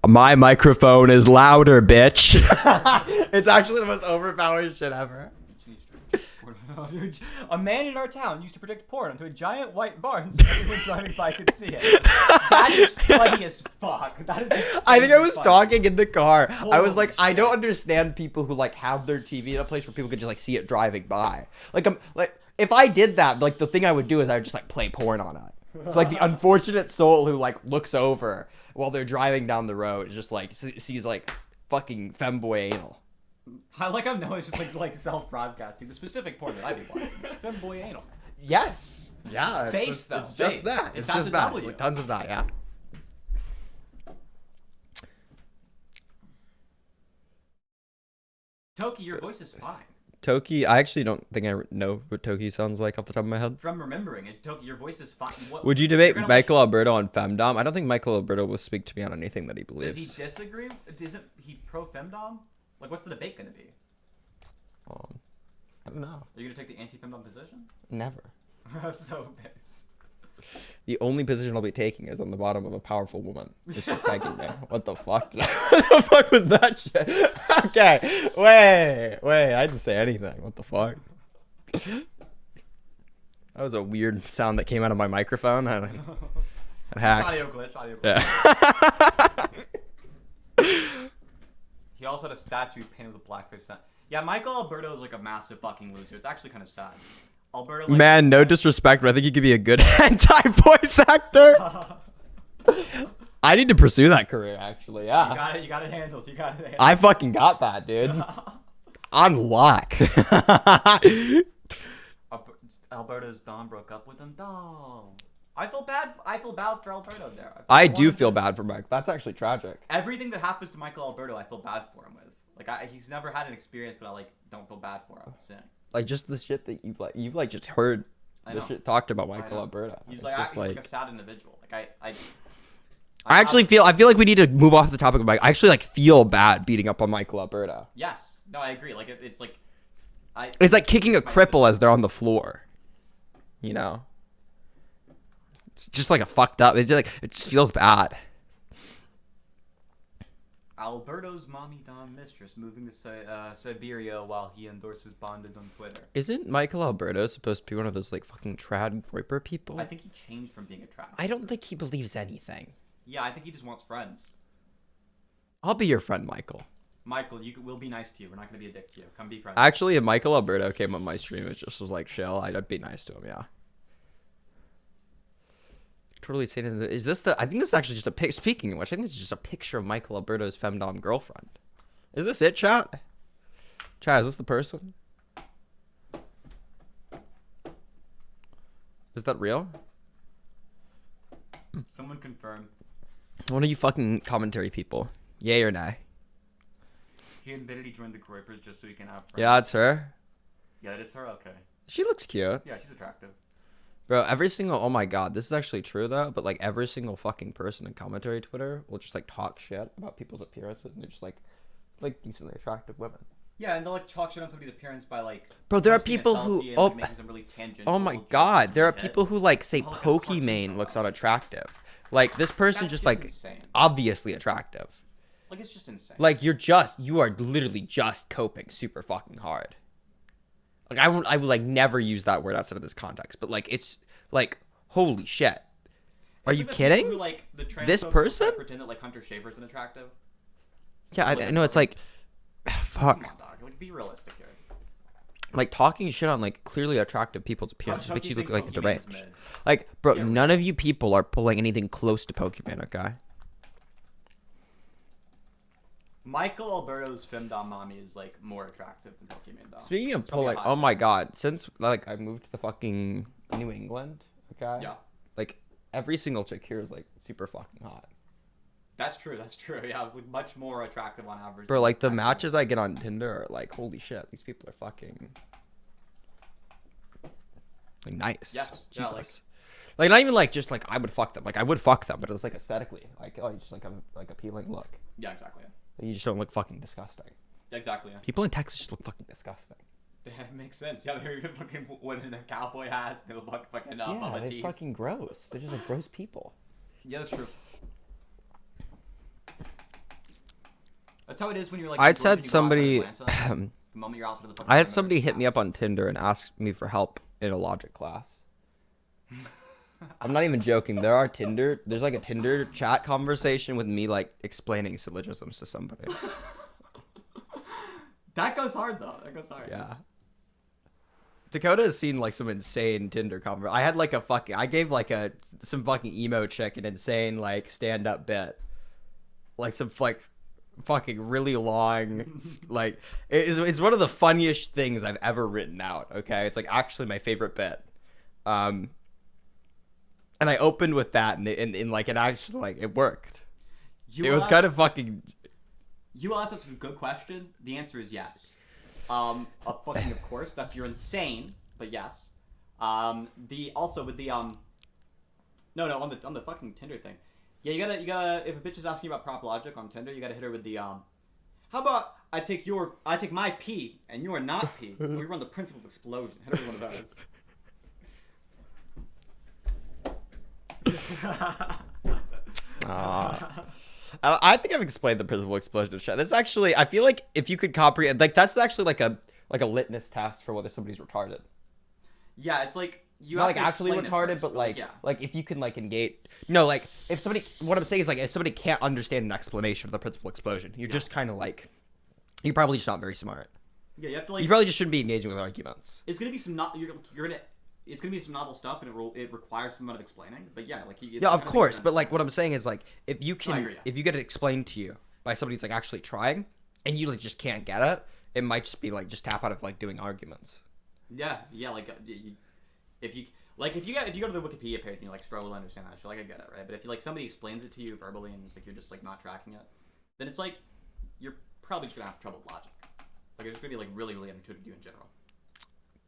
My microphone is louder, bitch. It's actually the most overpowered shit ever. A man in our town used to project porn onto a giant white barn so everyone driving by could see it. That is funny as fuck. That is I think I was funny. talking in the car. I was Holy like, I don't understand people who like have their TV in a place where people could just like see it driving by. Like, if I did that, like the thing I would do is I would just like play porn on it. It's like the unfortunate soul who like looks over while they're driving down the road, just like sees like fucking femboy anal. I like how Noah's just like self-broadcasting. The specific porn that I'd be watching is femboy anal. Yes. Yeah. Base, though. It's just Base. that. It's It's got just the that. W. Like, tons of that. Yeah. Toki, your voice is fine. Toki, I actually don't think I know what Toki sounds like off the top of my head. From remembering it, Toki, your voice is fine. Would you debate Michael Alberto on femdom? I don't think Michael Alberto will speak to me on anything that he believes. Does he disagree? Isn't he pro femdom? Like, what's the debate gonna be? I don't know. Are you gonna take the anti-femdom position? Never. So pissed. The only position I'll be taking is on the bottom of a powerful woman. It's just begging me. What the fuck? What the fuck was that shit? Okay. Wait. I didn't say anything. What the fuck? That was a weird sound that came out of my microphone. I hacked. Audio glitch. Yeah. He also had a statue painted with a blackface. Yeah, Michael Alberto is like a massive fucking loser. It's actually kind of sad. Alberto, like, man, no disrespect, but I think he could be a good anti-voice actor. I need to pursue that career, actually. Yeah. You got it handled. I fucking got that, dude. On lock. Alberto's Dom broke up with him. Dom. I feel bad for Alberto there. I do feel bad for Mike. That's actually tragic. Everything that happens to Michael Alberto, I feel bad for him with. Like, he's never had an experience that I like don't feel bad for him. Like, just the shit that you've just heard the shit talked about Michael Alberto. He's like a sad individual. Like I feel like we need to move off the topic of Mike. I actually feel bad beating up on Michael Alberto. Yes. No, I agree. Like it's like it's like kicking a cripple as they're on the floor. You know? It's just like a fucked up. It just feels bad. Alberto's mommy Dom mistress moving to Siberia while he endorses bondage on Twitter. Isn't Michael Alberto supposed to be one of those fucking trad Viper people? I think he changed from being a trad. I don't think he believes anything. Yeah, I think he just wants friends. I'll be your friend, Michael. Michael, we'll be nice to you. We're not gonna be a dick to you. Come be friends. Actually, if Michael Alberto came on my stream, it just was like chill. I'd be nice to him. Yeah. Totally saying, is this I think this is actually just a pic. Speaking of which, I think this is just a picture of Michael Alberto's femdom girlfriend. Is this it, chat? Chat, is this the person? Is that real? Someone confirm. One of you fucking commentary people. Yay or nay? He admitted he joined the Groypers just so he can have friends. Yeah, it's her. Yeah, it is her? Okay. She looks cute. Yeah, she's attractive. Bro, every single, oh my god, this is actually true though, but every single fucking person in commentary Twitter will just talk shit about people's appearances, and they're just like decently attractive women. Yeah, and they'll talk shit on somebody's appearance by bro, there are people who making some really oh my god, there are people who say Pokimane looks unattractive. This person's just insane. Obviously attractive. It's just insane. You are literally just coping super fucking hard. I would never use that word outside of this context, but it's holy shit. Are you kidding? Who, the this person? Pretend that Hunter Schafer's inattractive. Yeah, I know it's fuck. Come on, dog. Be realistic here. Talking shit on clearly attractive people's appearance makes you look like a deranged. Bro, none of you people are pulling anything close to Pokemon, okay? Michael Alberto's femdom mommy is more attractive than Pokemon though. Speaking of pulling, oh my god, since I moved to the fucking New England, okay? Yeah. Every single chick here is super fucking hot. That's true. Yeah, much more attractive on average. Bro, the matches I get on Tinder are holy shit, these people are fucking nice. Yes. Jesus. Yeah, not even just I would fuck them. I would fuck them, but it's aesthetically you just have appealing look. Yeah, exactly. You just don't look fucking disgusting. Exactly. Yeah. People in Texas just look fucking disgusting. That makes sense. Yeah, they're even fucking women in their cowboy hats. They look fucking yeah, they're fucking gross. They're just gross people. Yeah, that's true. That's how it is when you're I had somebody. The moment you're outside of the fucking I had somebody hit me up on Tinder and ask me for help in a logic class. I'm not even joking. There's a Tinder chat conversation with me explaining syllogisms to somebody. That goes hard though. That goes hard. Yeah. Dakota has seen some insane Tinder conversation. I had I gave some fucking emo chick an insane stand up bit. Some fucking really long it's one of the funniest things I've ever written out, okay? It's actually my favorite bit. And I opened with that, and it actually it worked. It was kind of fucking. You asked us a good question. The answer is yes. A fucking of course. That's you're insane. But yes. Also with the No, on the fucking Tinder thing. Yeah, you gotta. If a bitch is asking you about prop logic on Tinder, you gotta hit her with the How about I take my P and you are not P. And we run the principle of explosion. Hit her with one of those. I think I've explained the principle of explosion to chat. That's actually, I feel like if you could comprehend, like that's actually like a litmus test for whether somebody's retarded. Yeah, it's like you not have like to actually explain it retarded, first, but like yeah. like if you can like engage. No, like if somebody, what I'm saying is like if somebody can't understand an explanation of the principle of explosion, you're just kind of like, you're probably just not very smart. Yeah, you have to like. You probably just shouldn't be engaging with arguments. It's gonna be some it's gonna be some novel stuff, and it requires some amount of explaining. But yeah, like Yeah, of course. But like what I'm saying is like if you can, I agree, yeah. if you get it explained to you by somebody who's like actually trying, and you like just can't get it, it might just be like just tap out of like doing arguments. Yeah, like if you go to the Wikipedia page and you like struggle to understand that shit, like I get it, right? But if you like somebody explains it to you verbally and it's like you're just like not tracking it, then it's like you're probably just gonna have trouble with logic. Like it's gonna be like really unintuitive to you in general.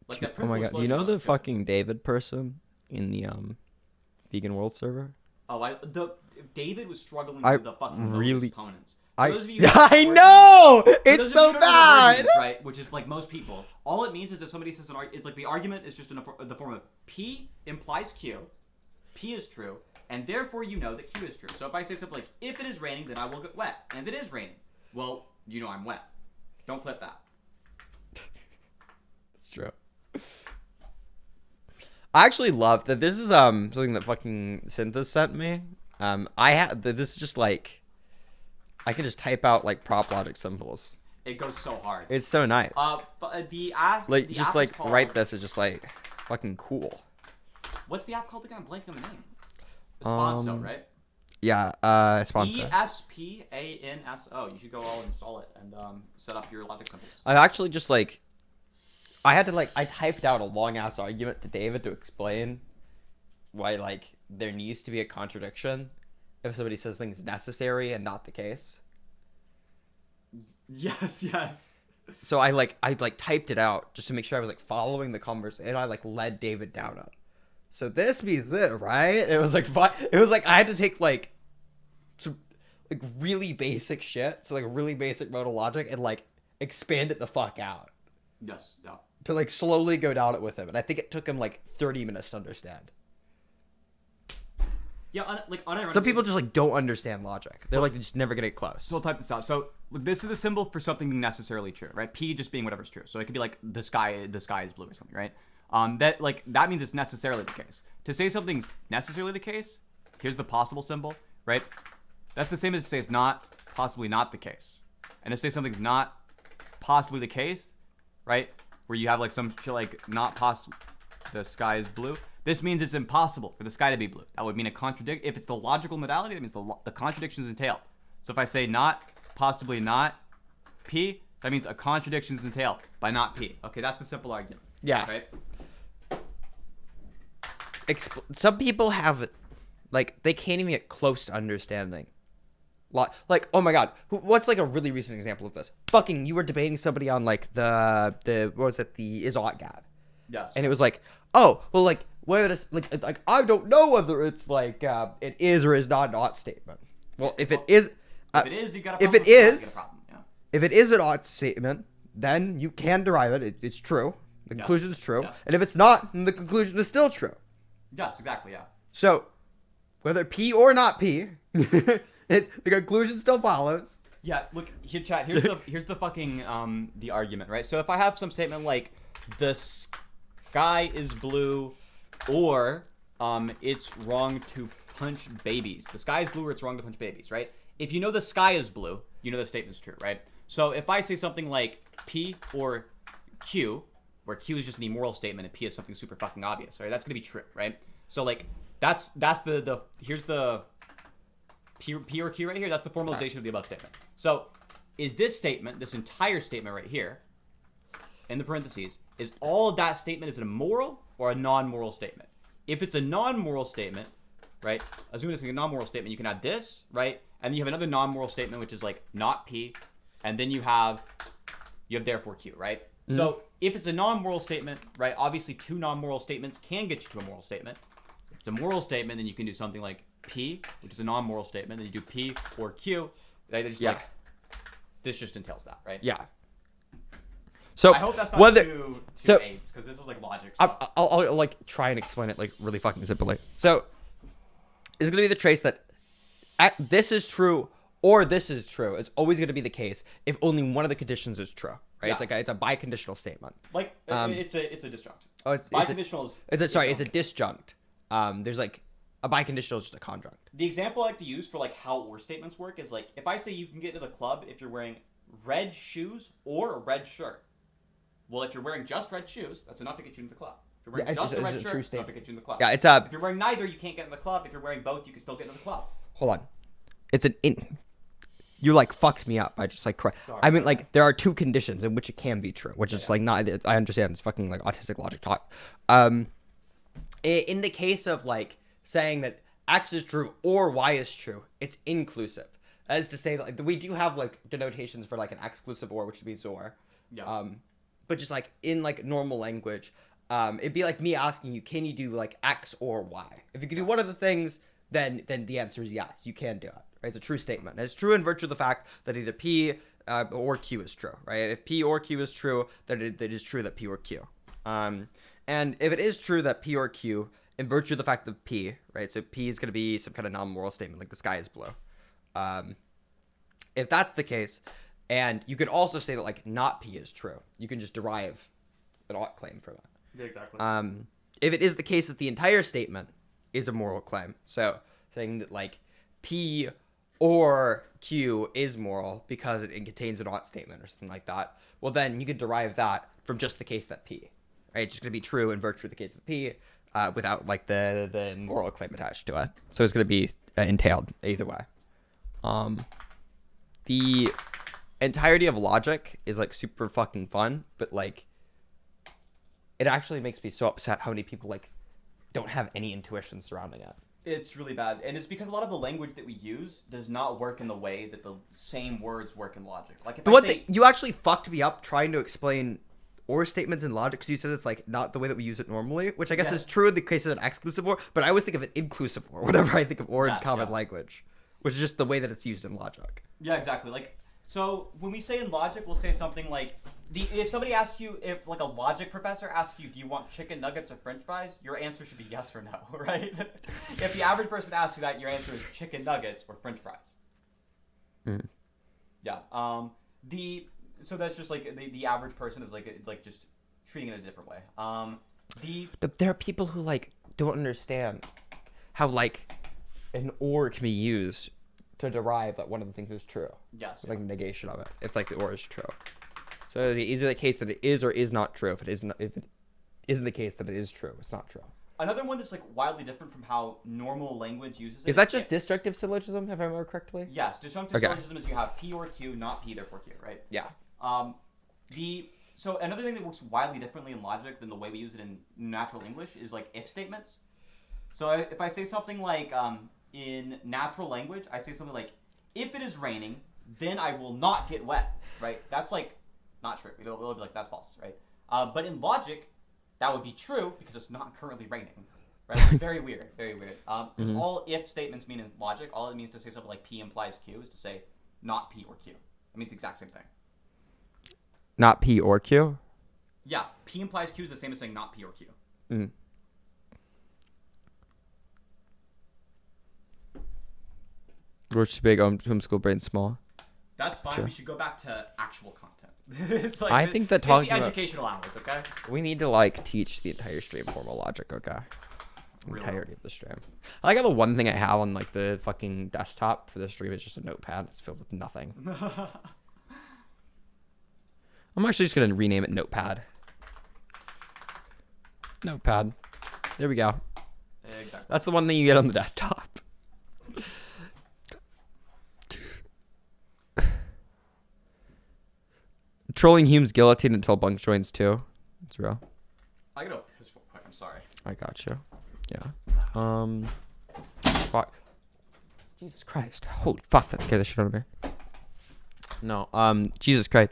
Like that Oh my god, do you know the fucking David person in the Vegan World server? Oh, David was struggling I with the fucking really- components. I- For those of you who I haven't heard- know! for It's those of so you who don't know the bad! argument, right? Which is like most people. All it means is if somebody says an argument, it's like the argument is just in the form of P implies Q, P is true, and therefore you know that Q is true. So if I say something like, if it is raining, then I will get wet. And if it is raining, well, you know I'm wet. Don't clip that. It's true. I actually love that this is something that fucking Synthis sent me. This is just like I can just type out like prop logic symbols. It goes so hard. It's so nice. The Just app like is called, write this is just like fucking cool. What's the app called again? I'm blanking on the name. Espanso, right? Yeah, Espanso. ESPANSO. You should go all install it and set up your logic symbols. I actually just like I typed out a long ass argument to David to explain why like there needs to be a contradiction if somebody says things necessary and not the case. Yes. So I typed it out just to make sure I was like following the conversation, and I like led David down it. So this means it, right? It was like I had to take like some like really basic shit, so like really basic modal logic, and like expand it the fuck out. Yes, yeah. To like slowly go down it with him, and I think it took him like 30 minutes to understand. Yeah, unironically. Some people just like don't understand logic. They're like they just never gonna get close. So I'll type this out. So look, this is the symbol for something being necessarily true, right? P just being whatever's true. So it could be like the sky is blue or something, right? That means it's necessarily the case. To say something's necessarily the case, here's the possible symbol, right? That's the same as to say it's not possibly not the case. And to say something's not possibly the case, right? Where you have like some shit like not possible, the sky is blue. This means it's impossible for the sky to be blue. That would mean a contradiction. If it's the logical modality, that means the contradiction is entailed. So if I say not, possibly not, P, that means a contradiction is entailed by not P. Okay, that's the simple argument. Yeah. Right? Some people have, like, they can't even get close to understanding. Like, oh my god, what's like a really recent example of this? Fucking, you were debating somebody on like the what was it, the is-ought-gab. Yes. And it was like, oh, well, like, whether it's like I don't know whether it's like it is or is not statement. Well, if it is, you got a if problem. it is, You got a problem, yeah. if it is an ought statement, then you can derive it. It's true. The conclusion is true. Yeah. And if it's not, then the conclusion is still true. Yes, exactly, yeah. So, whether P or not P, the conclusion still follows. Yeah, look, here, chat. Here's the fucking the argument, right? So if I have some statement like the sky is blue, or it's wrong to punch babies. The sky is blue, or it's wrong to punch babies, right? If you know the sky is blue, you know the statement's true, right? So if I say something like P or Q, where Q is just an immoral statement and P is something super fucking obvious, right? That's gonna be true, right? So like that's the here's the P or Q right here. That's the formalization of the above statement. So is this statement, this entire statement right here, in the parentheses, is all of that statement is it a moral or a non-moral statement? If it's a non-moral statement, right? Assuming it's a non-moral statement, you can add this, right? And then you have another non-moral statement, which is like not P, and then you have therefore Q, right? So if it's a non-moral statement, right? Obviously, two non-moral statements can get you to a moral statement. If it's a moral statement, then you can do something like P, which is a non-moral statement. Then you do P or Q. Right? Like, this just entails that, right? Yeah. So I hope that's not too AIDS, because this is like logic stuff. I'll like try and explain it like really fucking simply. So it's gonna be the trace that this is true or this is true. It's always gonna be the case if only one of the conditions is true, right? Yeah. It's a biconditional statement. Like it's a disjunct. Oh, it's biconditional is. It's a disjunct. There's like a biconditional is just a conjunct. The example I like to use for like how or statements work is like if I say you can get to the club if you're wearing red shoes or a red shirt. Well, if you're wearing just red shoes, that's enough to get you into the club. If you're wearing just a red shirt, it's enough to get you in the club. Yeah, it's if you're wearing neither, you can't get in the club. If you're wearing both, you can still get into the club. Hold on. You like fucked me up by just like I mean like there are two conditions in which it can be true, which is like not. I understand it's fucking like autistic logic talk. In the case of like saying that X is true or Y is true, it's inclusive. As to say that like we do have like denotations for like an exclusive or, which would be XOR. Yeah. But just like in like normal language, it'd be like me asking you, can you do like X or Y? If you can do one of the things, then the answer is yes, you can do it. Right? It's a true statement. And it's true in virtue of the fact that either P or Q is true. Right? If P or Q is true, then it is true that P or Q. And if it is true that P or Q, in virtue of the fact of P, right? So P is going to be some kind of non-moral statement, like the sky is blue. If that's the case. And you could also say that like not P is true. You can just derive an ought claim from it. Yeah, exactly. If it is the case that the entire statement is a moral claim, so saying that like P or Q is moral because it contains an ought statement or something like that, well then you could derive that from just the case that P, right? It's just gonna be true in virtue of the case of P, without like the moral claim attached to it. So it's gonna be entailed either way. The entirety of logic is like super fucking fun, but like it actually makes me so upset how many people like don't have any intuition surrounding it. It's really bad, and it's because a lot of the language that we use does not work in the way that the same words work in logic. Like if you actually fucked me up trying to explain or statements in logic, because you said it's like not the way that we use it normally, which I guess is true in the case of an exclusive or, but I always think of an inclusive or whenever I think of or in common language, which is just the way that it's used in logic. Yeah, exactly. Like, so when we say in logic, we'll say something like, if somebody asks you, if like a logic professor asks you, do you want chicken nuggets or french fries? Your answer should be yes or no, right? If the average person asks you that, your answer is chicken nuggets or french fries. Mm. Yeah. So that's just like the average person is like just treating it a different way. There are people who like don't understand how like an or can be used to derive that one of the things is true. Yes. Like negation of it, if like the or is true. So is it the case that it is or is not true? If it isn't the case that it is true, it's not true. Another one that's like wildly different from how normal language uses it. Is that just disjunctive syllogism, if I remember correctly? Yes, disjunctive syllogism is you have P or Q, not P, therefore Q, right? Yeah. So another thing that works wildly differently in logic than the way we use it in natural English is like if statements. So if I say something like in natural language, I say something like, if it is raining, then I will not get wet, right? That's like not true. It'll be like, that's false, right? But in logic, that would be true because it's not currently raining, right? It's very weird, very weird. Because all if statements mean in logic, all it means to say something like P implies Q is to say not P or Q. It means the exact same thing. Not P or Q? Yeah, P implies Q is the same as saying not P or Q. Mm. Rich big, homeschool brain small. That's fine. Sure. We should go back to actual content. It's like I think that talking it's the about educational hours, okay? We need to like teach the entire stream formal logic, okay? The entirety of the stream. I like how the one thing I have on like the fucking desktop for the stream is just a notepad. It's filled with nothing. I'm actually just gonna rename it Notepad. Notepad. There we go. Exactly. That's the one thing you get on the desktop. Trolling Hume's guillotine until bunk joins too. It's real. I gotta piss real quick. I'm sorry. I got you. Yeah. Fuck. Jesus Christ. Holy fuck, that scared the shit out of me. No, Jesus Christ.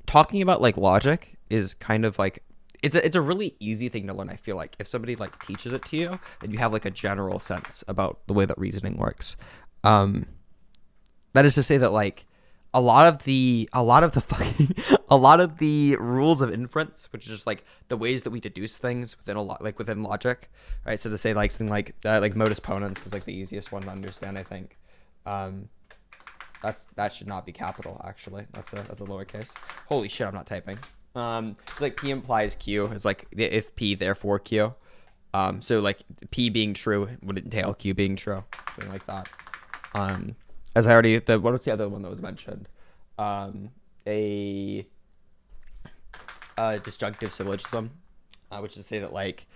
talking about like logic is kind of like it's a really easy thing to learn. I feel like if somebody like teaches it to you and you have like a general sense about the way that reasoning works. That is to say that like a lot of the rules of inference, which is just like the ways that we deduce things within logic, right? So to say like something like modus ponens is like the easiest one to understand, I think. That should not be capital, actually. That's a lowercase. Holy shit, I'm not typing. It's like P implies Q is like if P therefore Q. So like P being true would entail Q being true, something like that. As I already what was the other one that was mentioned? A disjunctive syllogism, which is to say that like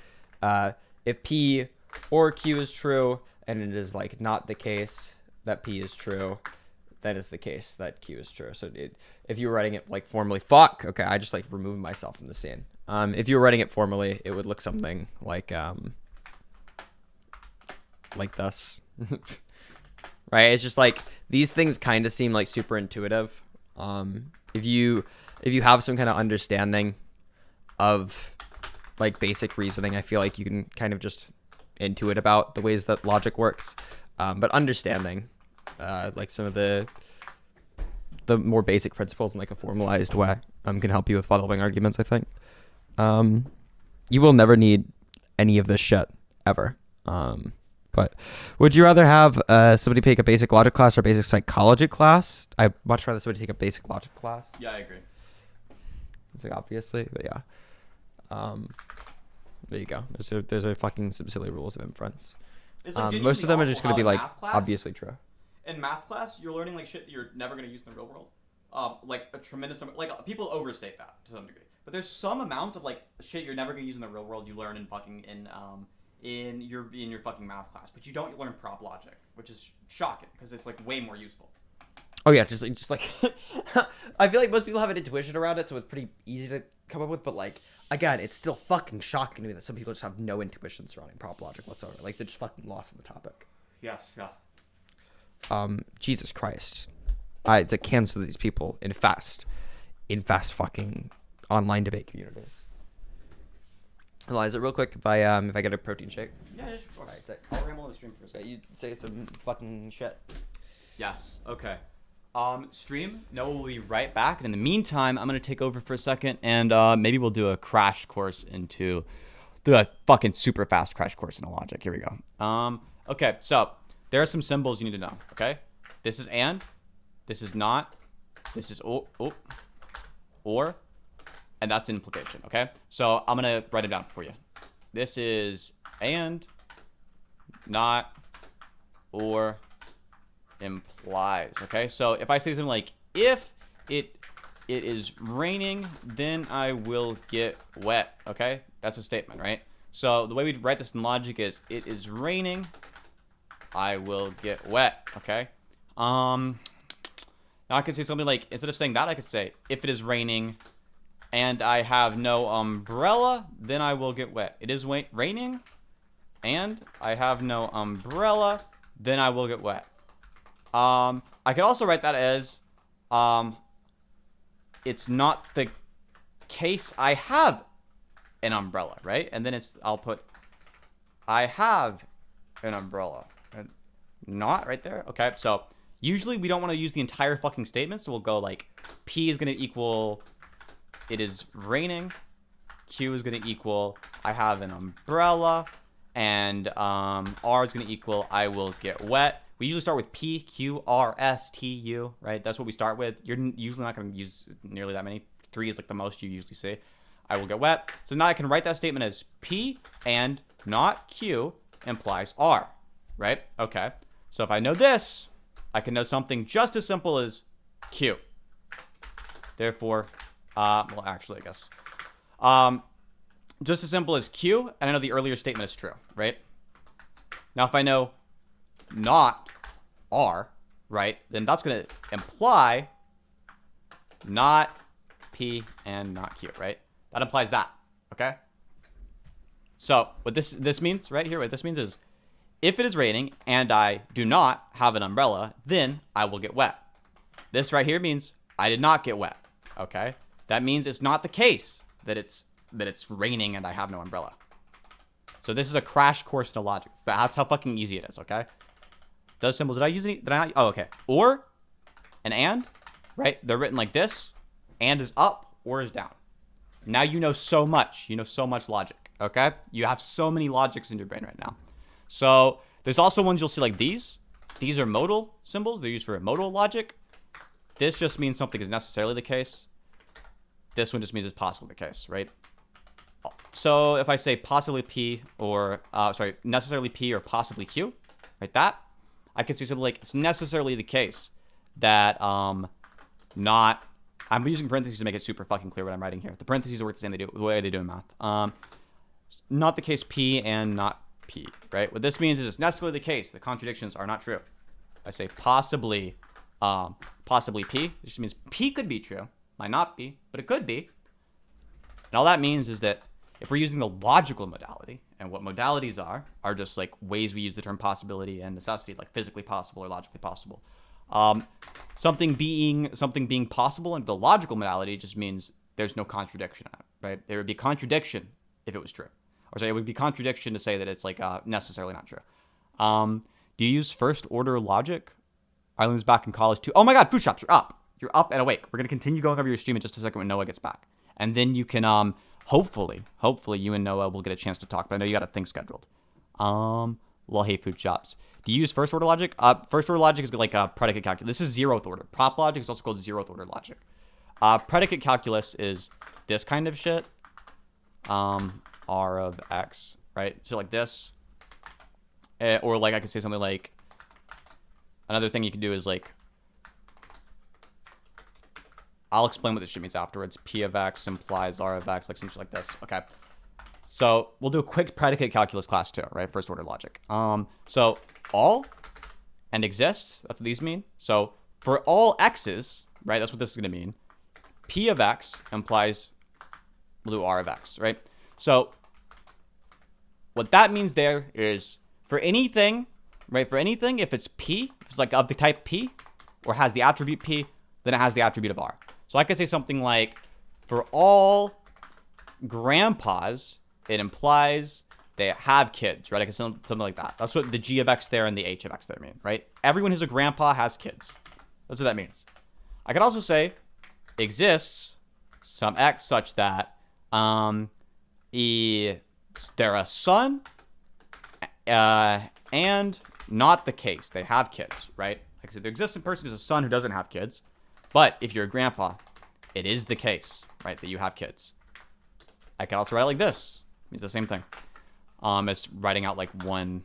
if P or Q is true and it is like not the case that P is true, that is the case that Q is true. So if you were writing it like formally, fuck, okay, I just like removed myself from the scene. If you were writing it formally, it would look something like this. Right? It's just like these things kind of seem like super intuitive. If you have some kind of understanding of like basic reasoning, I feel like you can kind of just intuit about the ways that logic works. But understanding like some of the more basic principles in like a formalized way can help you with following arguments, I think. You will never need any of this shit ever. But would you rather have somebody take a basic logic class or a basic psychology class? I'd much rather somebody take a basic logic class. Yeah, I agree. It's like obviously, but yeah. There you go. There's a fucking some silly rules of inference. Most of them are just going to be like obviously true. In math class, you're learning like shit that you're never going to use in the real world. Like a tremendous amount, like people overstate that to some degree. But there's some amount of like shit you're never going to use in the real world you learn in fucking in your fucking math class, but you don't learn prop logic, which is shocking because it's like way more useful. Oh yeah, just like I feel like most people have an intuition around it, so it's pretty easy to come up with. But like again, it's still fucking shocking to me that some people just have no intuition surrounding prop logic whatsoever. Like they're just fucking lost in the topic. Yes, yeah. Jesus Christ, I to cancel these people in fast fucking online debate communities. Eliza, real quick, if I get a protein shake. Yeah, of course. Alright, sick. I'll ramble on the stream for a second. You say some fucking shit. Yes. Okay. Stream. Noah will be right back, and in the meantime, I'm gonna take over for a second, and maybe we'll do a crash course do a fucking super fast crash course in logic. Here we go. Okay. So there are some symbols you need to know. Okay. This is and. This is not. This is or. And that's an implication, okay? So I'm going to write it down for you. This is and, not, or, implies, okay? So if I say something like, if it is raining, then I will get wet, okay? That's a statement, right? So the way we write this in logic is, it is raining, I will get wet, okay? Now I could say something like, instead of saying that, I could say, if it is raining, and I have no umbrella, then I will get wet. It is raining, and I have no umbrella, then I will get wet. I could also write that as, it's not the case I have an umbrella, right? And then I'll put, I have an umbrella. And not right there. Okay, so usually we don't want to use the entire fucking statement, so we'll go like, P is going to equal... it is raining. Q is going to equal I have an umbrella. And R is going to equal I will get wet. We usually start with P, Q, R, S, T, U, right? That's what we start with. You're usually not going to use nearly that many. 3 is like the most you usually say. I will get wet. So now I can write that statement as P and not Q implies R, right? Okay. So if I know this, I can know something just as simple as Q. Therefore... well, actually, I guess. Just as simple as Q, and I know the earlier statement is true, right? Now, if I know not R, right, then that's going to imply not P and not Q, right? That implies that, okay? So, what this means, right here, what this means is, if it is raining and I do not have an umbrella, then I will get wet. This right here means I did not get wet, okay? that means it's not the case that it's raining and I have no umbrella. So this is a crash course to logic. That's how fucking easy it is, okay? Those symbols, did I use any? Did I not? Oh, okay. Or and, right? They're written like this. And is up or is down. Now you know so much. You know so much logic, okay? You have so many logics in your brain right now. So there's also ones you'll see like these. These are modal symbols. They're used for modal logic. This just means something is necessarily the case. This one just means it's possibly the case, right? So if I say possibly P or, necessarily P or possibly Q, like that, I can see something like it's necessarily the case that I'm using parentheses to make it super fucking clear what I'm writing here. The parentheses work the way they do in math. Not the case P and not P, right? What this means is it's necessarily the case. The contradictions are not true. I say possibly P, which means P could be true. Might not be, but it could be. And all that means is that if we're using the logical modality, and what modalities are just like ways we use the term possibility and necessity, like physically possible or logically possible. Something being possible in the logical modality just means there's no contradiction in it, right? There would be contradiction if it was true. Or sorry, it would be contradiction to say that it's like necessarily not true. Do you use first order logic? I was back in college too. Oh my God, food shops, you're up. You're up and awake. We're going to continue going over your stream in just a second when Noah gets back. And then you can, hopefully you and Noah will get a chance to talk, but I know you got a thing scheduled. Well, hey, food shops. Do you use first order logic? First order logic is like a predicate calculus. This is zeroth order. Prop logic is also called zeroth order logic. Predicate calculus is this kind of shit. R of X, right? So like this. Or like I could say something like, another thing you can do is like, I'll explain what this shit means afterwards. P of X implies R of X, like something like this. Okay. So we'll do a quick predicate calculus class too, right? First order logic. So all and exists, that's what these mean. So for all X's, right? That's what this is going to mean. P of X implies, we'll do R of X, right? So what that means there is for anything, right? For anything, if it's P, if it's like of the type P or has the attribute P, then it has the attribute of R. So I could say something like, for all grandpas, it implies they have kids, right? I can say something like that. That's what the G of X there and the H of X there mean, right? Everyone who's a grandpa has kids. That's what that means. I could also say, exists some X such that they're a son and not the case. They have kids, right? Like I said, there exists a person who's a son who doesn't have kids. But if you're a grandpa, it is the case, right, that you have kids. I can also write it like this. It means the same thing. It's writing out like 1,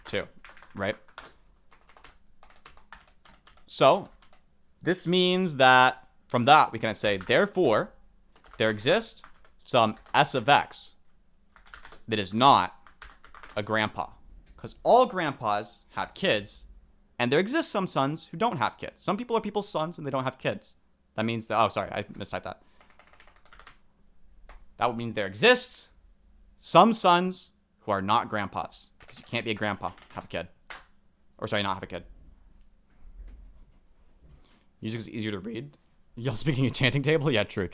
2, right? So this means that from that we can say, therefore, there exists some S of X that is not a grandpa. Because all grandpas have kids. And there exist some sons who don't have kids. Some people are people's sons and they don't have kids. That means that, oh, sorry, I mistyped that. That means there exists some sons who are not grandpas. Because you can't be a grandpa, have a kid. Or sorry, not have a kid. Music is easier to read. Y'all speaking a chanting table? Yeah, true.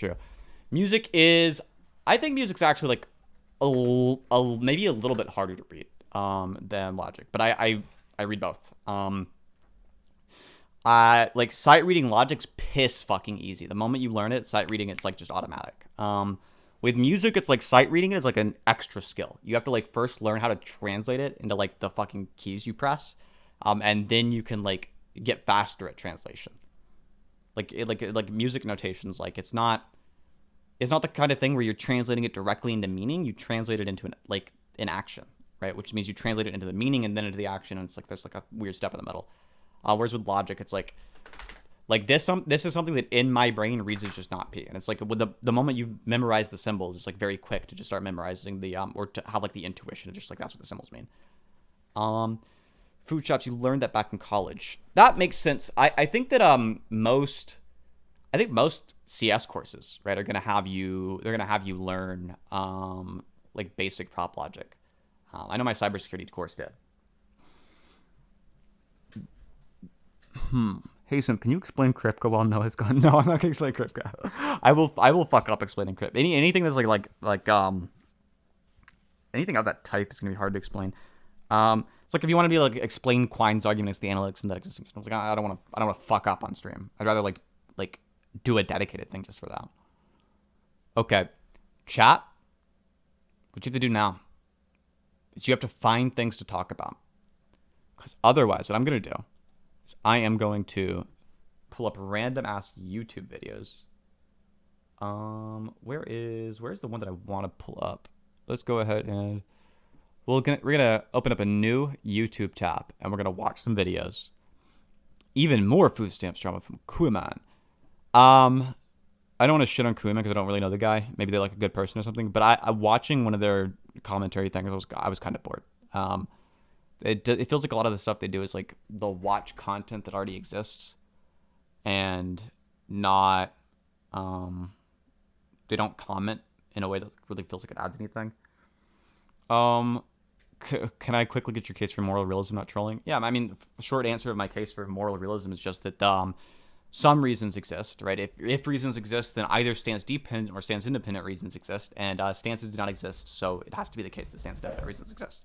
Music is, I think music's actually like maybe a little bit harder to read than logic. But I read both. Like sight reading logic's piss fucking easy. The moment you learn it, sight reading it's like just automatic. With music, it's like sight reading it is like an extra skill. You have to like first learn how to translate it into like the fucking keys you press, and then you can like get faster at translation. Like music notations, like it's not the kind of thing where you're translating it directly into meaning. You translate it into an action, right? Which means you translate it into the meaning and then into the action, and it's like there's like a weird step in the middle. Whereas with logic, it's like this is something that in my brain reads as just not P. And it's like with the moment you memorize the symbols, it's like very quick to just start memorizing the or to have like the intuition of just like that's what the symbols mean. Food shops, you learned that back in college. That makes sense. I think that most CS courses, right, are gonna have you learn like basic prop logic. I know my cybersecurity course did. Hey Sim, can you explain crypto while Noah's gone? No, I'm not gonna explain crypto. I will fuck up explaining crypto. Anything that's anything of that type is gonna be hard to explain. It's like if you want to be like explain Quine's argument against the analytics and that existence. It's like I don't want to fuck up on stream. I'd rather like do a dedicated thing just for that. Okay, chat. What you have to do now is you have to find things to talk about. Because otherwise, what I'm gonna do is I am going to pull up random ass YouTube videos. Where's the one that I want to pull up? Let's go ahead and we're gonna open up a new YouTube tab and we're gonna watch some videos. Even more food stamps drama from Kuman. I don't want to shit on Kuman because I don't really know the guy. Maybe they're like a good person or something. But I'm watching one of their commentary things. I was kind of bored. It feels like a lot of the stuff they do is like they'll watch content that already exists and not they don't comment in a way that really feels like it adds anything. Can I quickly get your case for moral realism, not trolling? Yeah, I mean, short answer of my case for moral realism is just that some reasons exist, right? If reasons exist, then either stance dependent or stance independent reasons exist, and stances do not exist, so it has to be the case that stance independent reasons exist.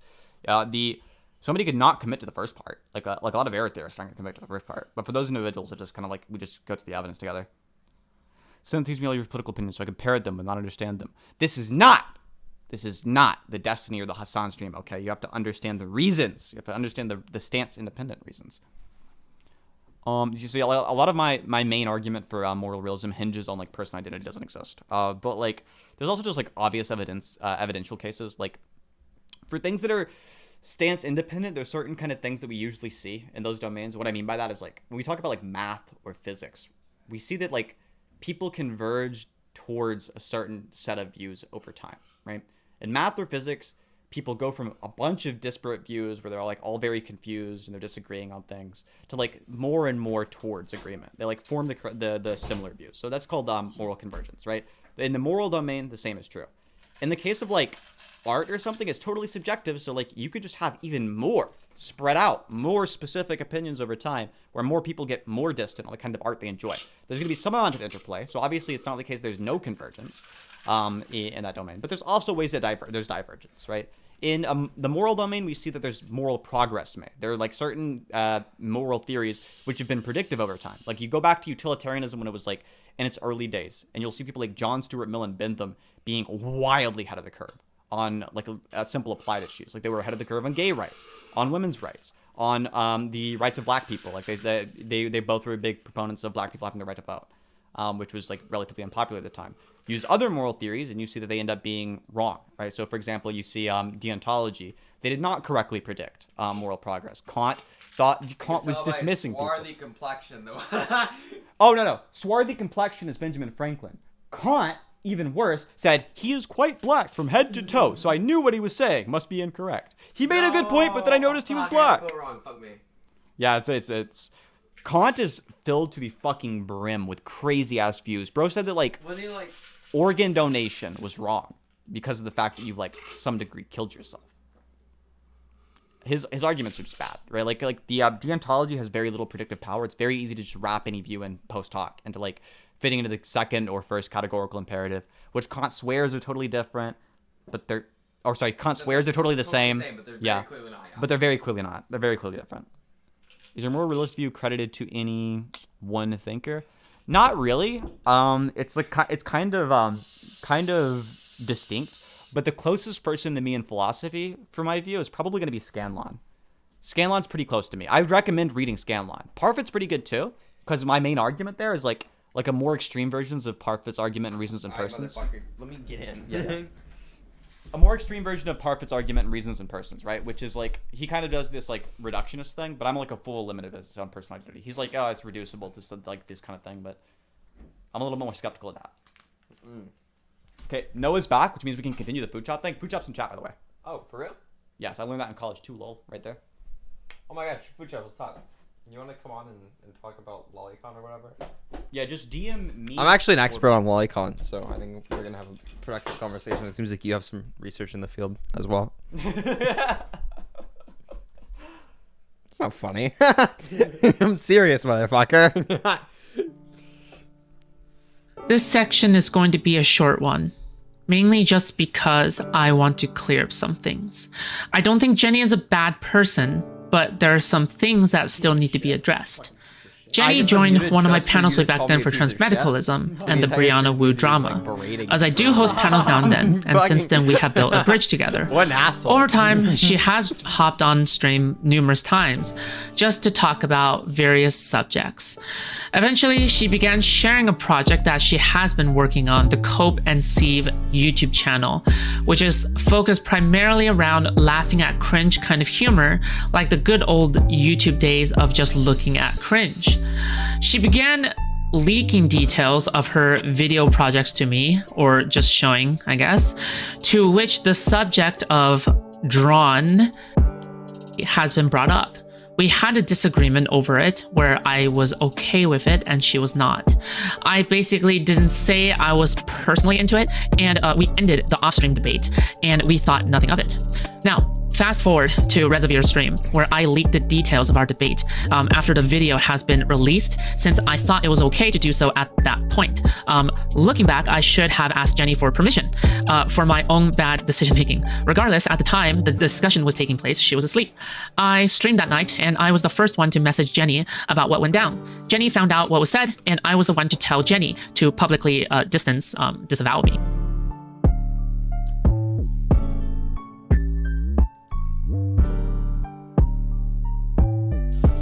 Somebody could not commit to the first part, like a lot of error theorists aren't going to commit to the first part, but for those individuals, it just kind of like we just go through the evidence together. Send these me all your political opinions so I compare them but not understand them. This is not the Destiny or the Hassan stream, okay? You have to understand the reasons. You have to understand the stance independent reasons. You see, a lot of my main argument for moral realism hinges on like person identity doesn't exist. But like, there's also just like obvious evidential cases. Like, for things that are stance independent, there's certain kind of things that we usually see in those domains. What I mean by that is like when we talk about like math or physics, we see that like people converge towards a certain set of views over time, right? In math or physics, people go from a bunch of disparate views where they're all like all very confused and they're disagreeing on things to like more and more towards agreement. They like form the similar views. So that's called moral convergence, right? In the moral domain, the same is true. In the case of like art or something, it's totally subjective. So like you could just have even more spread out, more specific opinions over time where more people get more distant on the kind of art they enjoy. There's going to be some amount of interplay. So obviously it's not the case there's no convergence in that domain, but there's also ways that there's divergence, right? In the moral domain, we see that there's moral progress made. There are like certain moral theories which have been predictive over time. Like you go back to utilitarianism when it was like in its early days, and you'll see people like John Stuart Mill and Bentham being wildly ahead of the curve on like a simple applied issues. Like they were ahead of the curve on gay rights, on women's rights, on the rights of black people. Like they both were big proponents of black people having the right to vote, which was like relatively unpopular at the time. Use other moral theories and you see that they end up being wrong, right? So for example, you see deontology. They did not correctly predict moral progress. Kant was dismissing people. Swarthy complexion though. Oh no. Swarthy complexion is Benjamin Franklin. Kant, even worse, said he is quite black from head to toe, so I knew what he was saying must be incorrect. He made a good point, but then I noticed he was black. Wrong. Fuck me. Yeah, it's Kant is filled to the fucking brim with crazy ass views. Bro said that like organ donation was wrong because of the fact that you've like to some degree killed yourself. His arguments are just bad, right? Like the deontology has very little predictive power. It's very easy to just wrap any view in post hoc into like fitting into the second or first categorical imperative, which Kant swears are totally different, but Kant swears they're totally the same. But they're Yeah, very clearly not. but they're very clearly not. They're very clearly different. Is your more realistic view credited to any one thinker? Not really. It's kind of distinct. But the closest person to me in philosophy, for my view, is probably going to be Scanlon. Scanlon's pretty close to me. I would recommend reading Scanlon. Parfit's pretty good too, because my main argument there is like a more extreme versions of Parfit's argument and reasons and persons. Let me get in. Yeah. A more extreme version of Parfit's argument and reasons and persons, right? Which is like, he kind of does this like reductionist thing, but I'm like a full eliminativist on personal identity. He's like, oh, it's reducible to like this kind of thing, but I'm a little bit more skeptical of that. Okay, Noah's back, which means we can continue the food shop thing. Food shop's in chat, by the way. Oh, for real? Yes, I learned that in college too, lol, right there. Oh my gosh, food shop, let's talk. You want to come on and talk about Lolicon or whatever? Yeah, just DM me. I'm actually an expert on Lolicon, so I think we're going to have a productive conversation. It seems like you have some research in the field as well. It's not funny. I'm serious, motherfucker. This section is going to be a short one, mainly just because I want to clear up some things. I don't think Jenny is a bad person, but there are some things that still need to be addressed. Jenny joined one of my panels way back then for transmedicalism and the Brianna Wu drama, as I do host panels now and then, and since then we have built a bridge together. What an asshole. Over time, she has hopped on stream numerous times just to talk about various subjects. Eventually, she began sharing a project that she has been working on, the Cope and Sieve YouTube channel, which is focused primarily around laughing at cringe kind of humor, like the good old YouTube days of just looking at cringe. She began leaking details of her video projects to me, or just showing, I guess, to which the subject of drawn has been brought up. We had a disagreement over it where I was okay with it and she was not. I basically didn't say I was personally into it, and we ended the off-stream debate and we thought nothing of it. Now, fast forward to Reservoir stream, where I leaked the details of our debate after the video has been released, since I thought it was okay to do so at that point. Looking back, I should have asked Jenny for permission for my own bad decision making. Regardless, at the time the discussion was taking place, she was asleep. I streamed that night, and I was the first one to message Jenny about what went down. Jenny found out what was said, and I was the one to tell Jenny to publicly disavow me.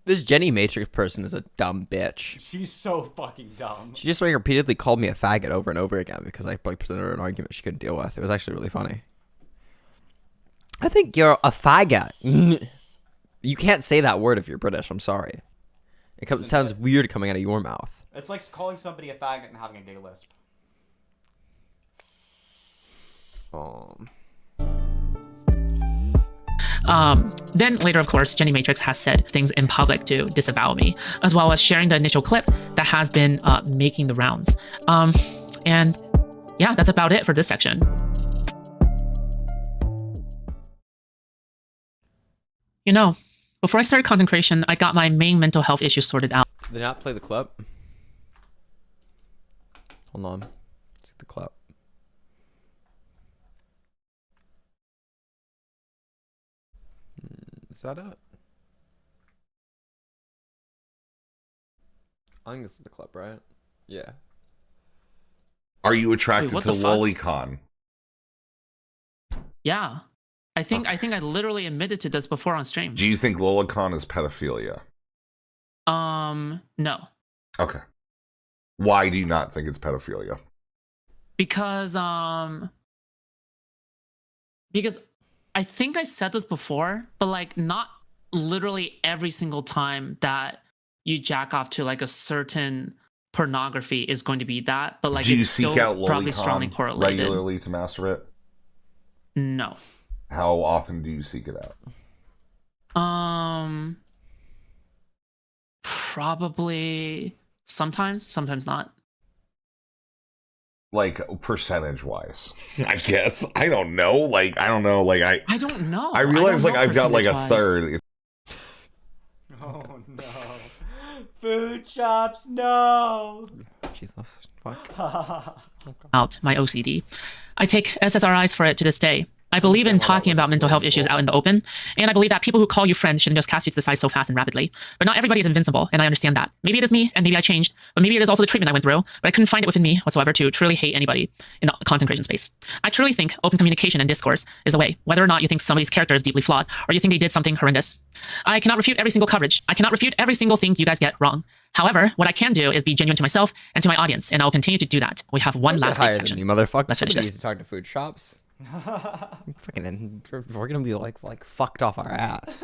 This Jenny Matrix person is a dumb bitch. She's so fucking dumb. She just repeatedly called me a faggot over and over again because I presented her an argument she couldn't deal with. It was actually really funny. I think you're a faggot. You can't say that word if you're British. I'm sorry. It sounds weird coming out of your mouth. It's like calling somebody a faggot and having a gay lisp. Then later, of course, Jenny Matrix has said things in public to disavow me, as well as sharing the initial clip that has been making the rounds. And yeah, that's about it for this section. You know, before I started content creation, I got my main mental health issues sorted out. Did not play the clip. Hold on. Let's get the clip. Is that it? I think this is the clip, right? Yeah. Are you attracted Wait, to what the fuck? lolicon? Yeah. I think I literally admitted to this before on stream. Do you think lolicon is pedophilia? No. Okay. Why do you not think it's pedophilia? Because I think I said this before, but like not literally every single time that you jack off to like a certain pornography is going to be that, but like do you it's seek still out probably strongly lolicon correlated. regularly to masturbate? No. How often do you seek it out? Probably sometimes not. Like percentage wise, I guess. I don't know. Like I don't know. Like I don't know. I realize like I've got like a percentage-wise. third. Oh no. Food shops, no. Jesus. Fuck. Out my OCD. I take SSRIs for it to this day. I believe in talking about mental health issues out in the open, and I believe that people who call you friends shouldn't just cast you to the side so fast and rapidly. But not everybody is invincible, and I understand that. Maybe it is me, and maybe I changed, but maybe it is also the treatment I went through, but I couldn't find it within me whatsoever to truly hate anybody in the content creation space. I truly think open communication and discourse is the way, whether or not you think somebody's character is deeply flawed, or you think they did something horrendous. I cannot refute every single coverage. I cannot refute every single thing you guys get wrong. However, what I can do is be genuine to myself and to my audience, and I'll continue to do that. We have one last big section. You motherfucker. Let's finish Somebody this. needs to talk to food shops. Fucking, we're gonna be like fucked off our ass.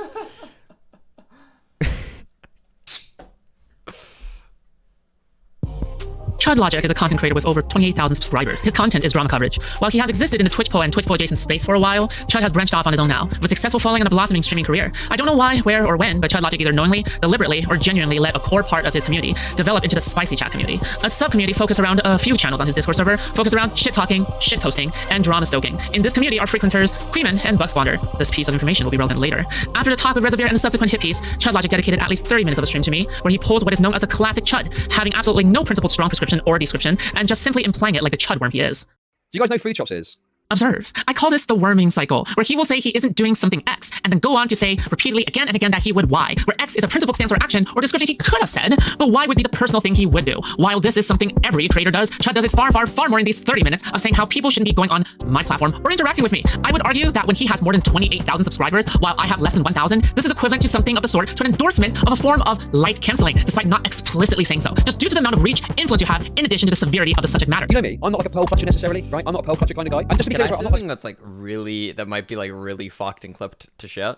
Chud Logic is a content creator with over 28,000 subscribers. His content is drama coverage. While he has existed in the Twitch Poll and Twitch Poll adjacent space for a while, Chud has branched off on his own now, with a successful following and a blossoming streaming career. I don't know why, where, or when, but Chud Logic either knowingly, deliberately, or genuinely let a core part of his community develop into the Spicy Chat community. A sub-community focused around a few channels on his Discord server, focused around shit-talking, shit-posting, and drama-stoking. In this community are frequenters Creeman and Bug Squander. This piece of information will be relevant later. After the talk with Reservoir and the subsequent hit piece, Chud Logic dedicated at least 30 minutes of a stream to me, where he pulls what is known as a classic Chud, having absolutely no principled strong prescription or description, and just simply implying it like the Chud worm he is. Do you guys know Food Chops is? Observe. I call this the worming cycle, where he will say he isn't doing something X, and then go on to say repeatedly again and again that he would Y, where X is a principled stance or action or description he could have said, but Y would be the personal thing he would do. While this is something every creator does, Chud does it far, far, far more in these 30 minutes of saying how people shouldn't be going on my platform or interacting with me. I would argue that when he has more than 28,000 subscribers, while I have less than 1,000, this is equivalent to something of the sort to an endorsement of a form of light canceling, despite not explicitly saying so, just due to the amount of reach, influence you have, in addition to the severity of the subject matter. You know me, I'm not like a pearl clutcher necessarily, right? I'm not a pearl clutcher kind of guy. And just to be clear, Can I I'm say not like something that's like really, that might be like really fucked and clipped to shit?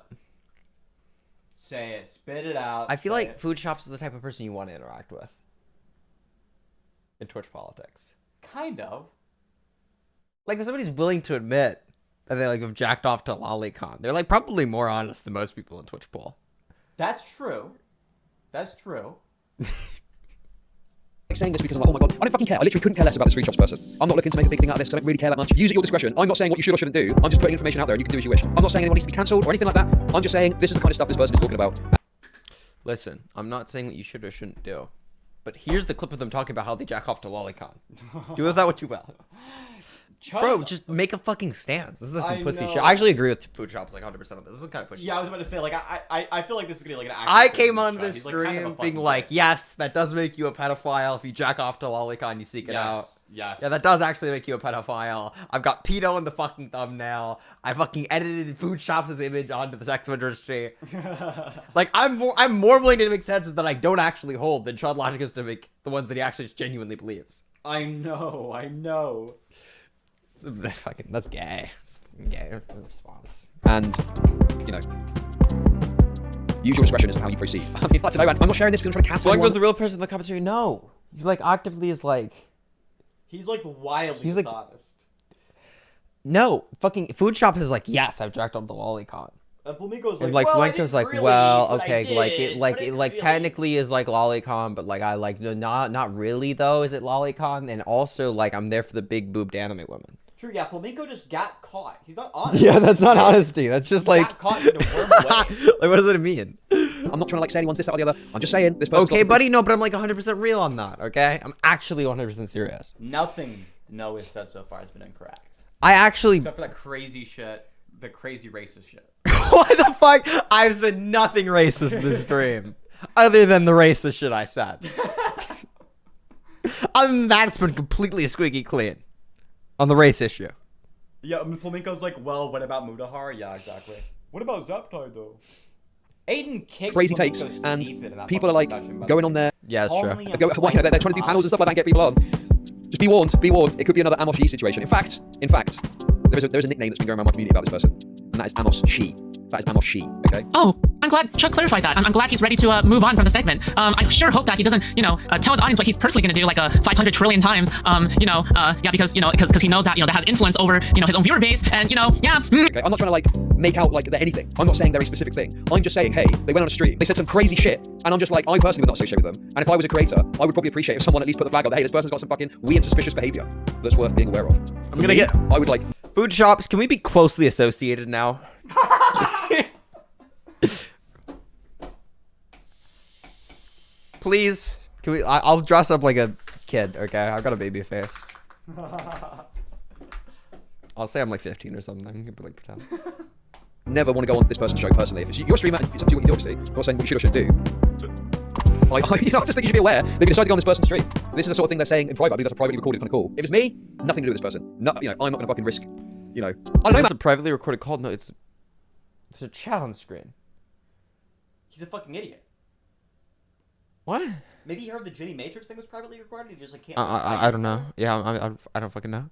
Say it. Spit it out. I feel like Food Chops is the type of person you want to interact with in Twitch politics. Kind of. Like if somebody's willing to admit that they like have jacked off to Lolicon, they're like probably more honest than most people in Twitch poll. That's true. That's true. saying this because I'm like, oh my god, I don't fucking care. I literally couldn't care less about this Food Chops person. I'm not looking to make a big thing out of this because I don't really care that much. Use it at your discretion. I'm not saying what you should or shouldn't do. I'm just putting information out there and you can do as you wish. I'm not saying anyone needs to be cancelled or anything like that. I'm just saying this is the kind of stuff this person is talking about. Listen, I'm not saying what you should or shouldn't do, but here's the clip of them talking about how they jack off to Lolicon. Do with that what you will. Bro, just make a fucking stance. This is some pussy shit. I actually agree with Food Chops like 100% of this. This is kind of pussy. Yeah, I was about to say, like, I feel like this is gonna be like an actual I came on shot. this He's, like, stream kind of a being fucking like, bitch. yes, that does make you a pedophile if you jack off to Lolicon, you seek it out. Yes. Yeah, that does actually make you a pedophile. I've got pedo in the fucking thumbnail. I fucking edited Food Chops' image onto the sex registry. Like, I'm more willing to make senses that I don't actually hold than Chud Logic is to make the ones that he actually just genuinely believes. I know. Fucking, that's gay. It's gay response. And, you know, use your discretion as to how you proceed. I mean, I don't know, man. I'm not sharing this because I'm trying to cancel So like anyone. goes the real person in the commentary. No, you like actively is like. He's like wildly He's like- dishonest. No, fucking Food Chops is like, yes, I've jacked on the Lolicon. And Flamingo's And like, like well, I Flamenco's didn't like, really, well, but I okay, did, like it, but I didn't really. technically is like Lolicon, but like I like no, not really though. Is it Lolicon? And also like I'm there for the big boobed anime women. True, yeah, Flamenco just got caught. He's not honest. Yeah, that's not honesty. That's just He like. got caught in a worm away. Like, what does it mean? I'm not trying to like say anyone's this, that, or the other. I'm just saying this person. Okay, buddy, no, but I'm like 100% real on that. Okay, I'm actually 100% serious. Nothing Noah said so far has been incorrect. I actually. Except for that crazy shit, the crazy racist shit. What the fuck? I've said nothing racist in this stream, other than the racist shit I said. Other than that, it's been completely squeaky clean on the race issue. Yeah, Flamenco's like, well, what about Mudahar? Yeah, exactly. What about Zaptai, though? Aiden kicked Crazy takes, Flamenco's and teeth into that people are like fucking discussion, by the going way. on there. Yeah, that's true. Calmly and They're trying to do panels and stuff like that and get people on. Just be warned, be warned. It could be another Amos She situation. In fact, there is a nickname that's been going around my community about this person, and that is Amos She. That is Amos She. Okay. Oh, I'm glad Chuck clarified that. I'm glad he's ready to move on from the segment. I sure hope that he doesn't, tell his audience what he's personally going to do like 500 trillion times. Because he knows that that has influence over his own viewer base, and yeah. Okay, I'm not trying to like make out like they're anything. I'm not saying they're a specific thing. I'm just saying, hey, they went on a stream, they said some crazy shit, and I'm just like, I personally would not associate with them. And if I was a creator, I would probably appreciate if someone at least put the flag up, hey, this person's got some fucking weird, suspicious behavior that's worth being aware of. I'm gonna get. I would like. Food Chops, can we be closely associated now? Please, can we? I'll dress up like a kid. Okay, I've got a baby face. I'll say I'm like 15 or something. You can like pretend. Never want to go on this person's show personally. If it's your streamer, it's up to you what you do, obviously. I'm not saying what you should or shouldn't do. I just think you should be aware they can decide to go on this person's stream. This is the sort of thing they're saying in private. I believe that's a privately recorded kind of call. If it's me, nothing to do with this person. No, I'm not going to fucking risk. I don't know. It's a privately recorded call. No, there's a chat on the screen. He's a fucking idiot. What? Maybe he heard the Jimmy Matrix thing was privately recorded. He just like can't. I don't know. Yeah, I don't fucking know.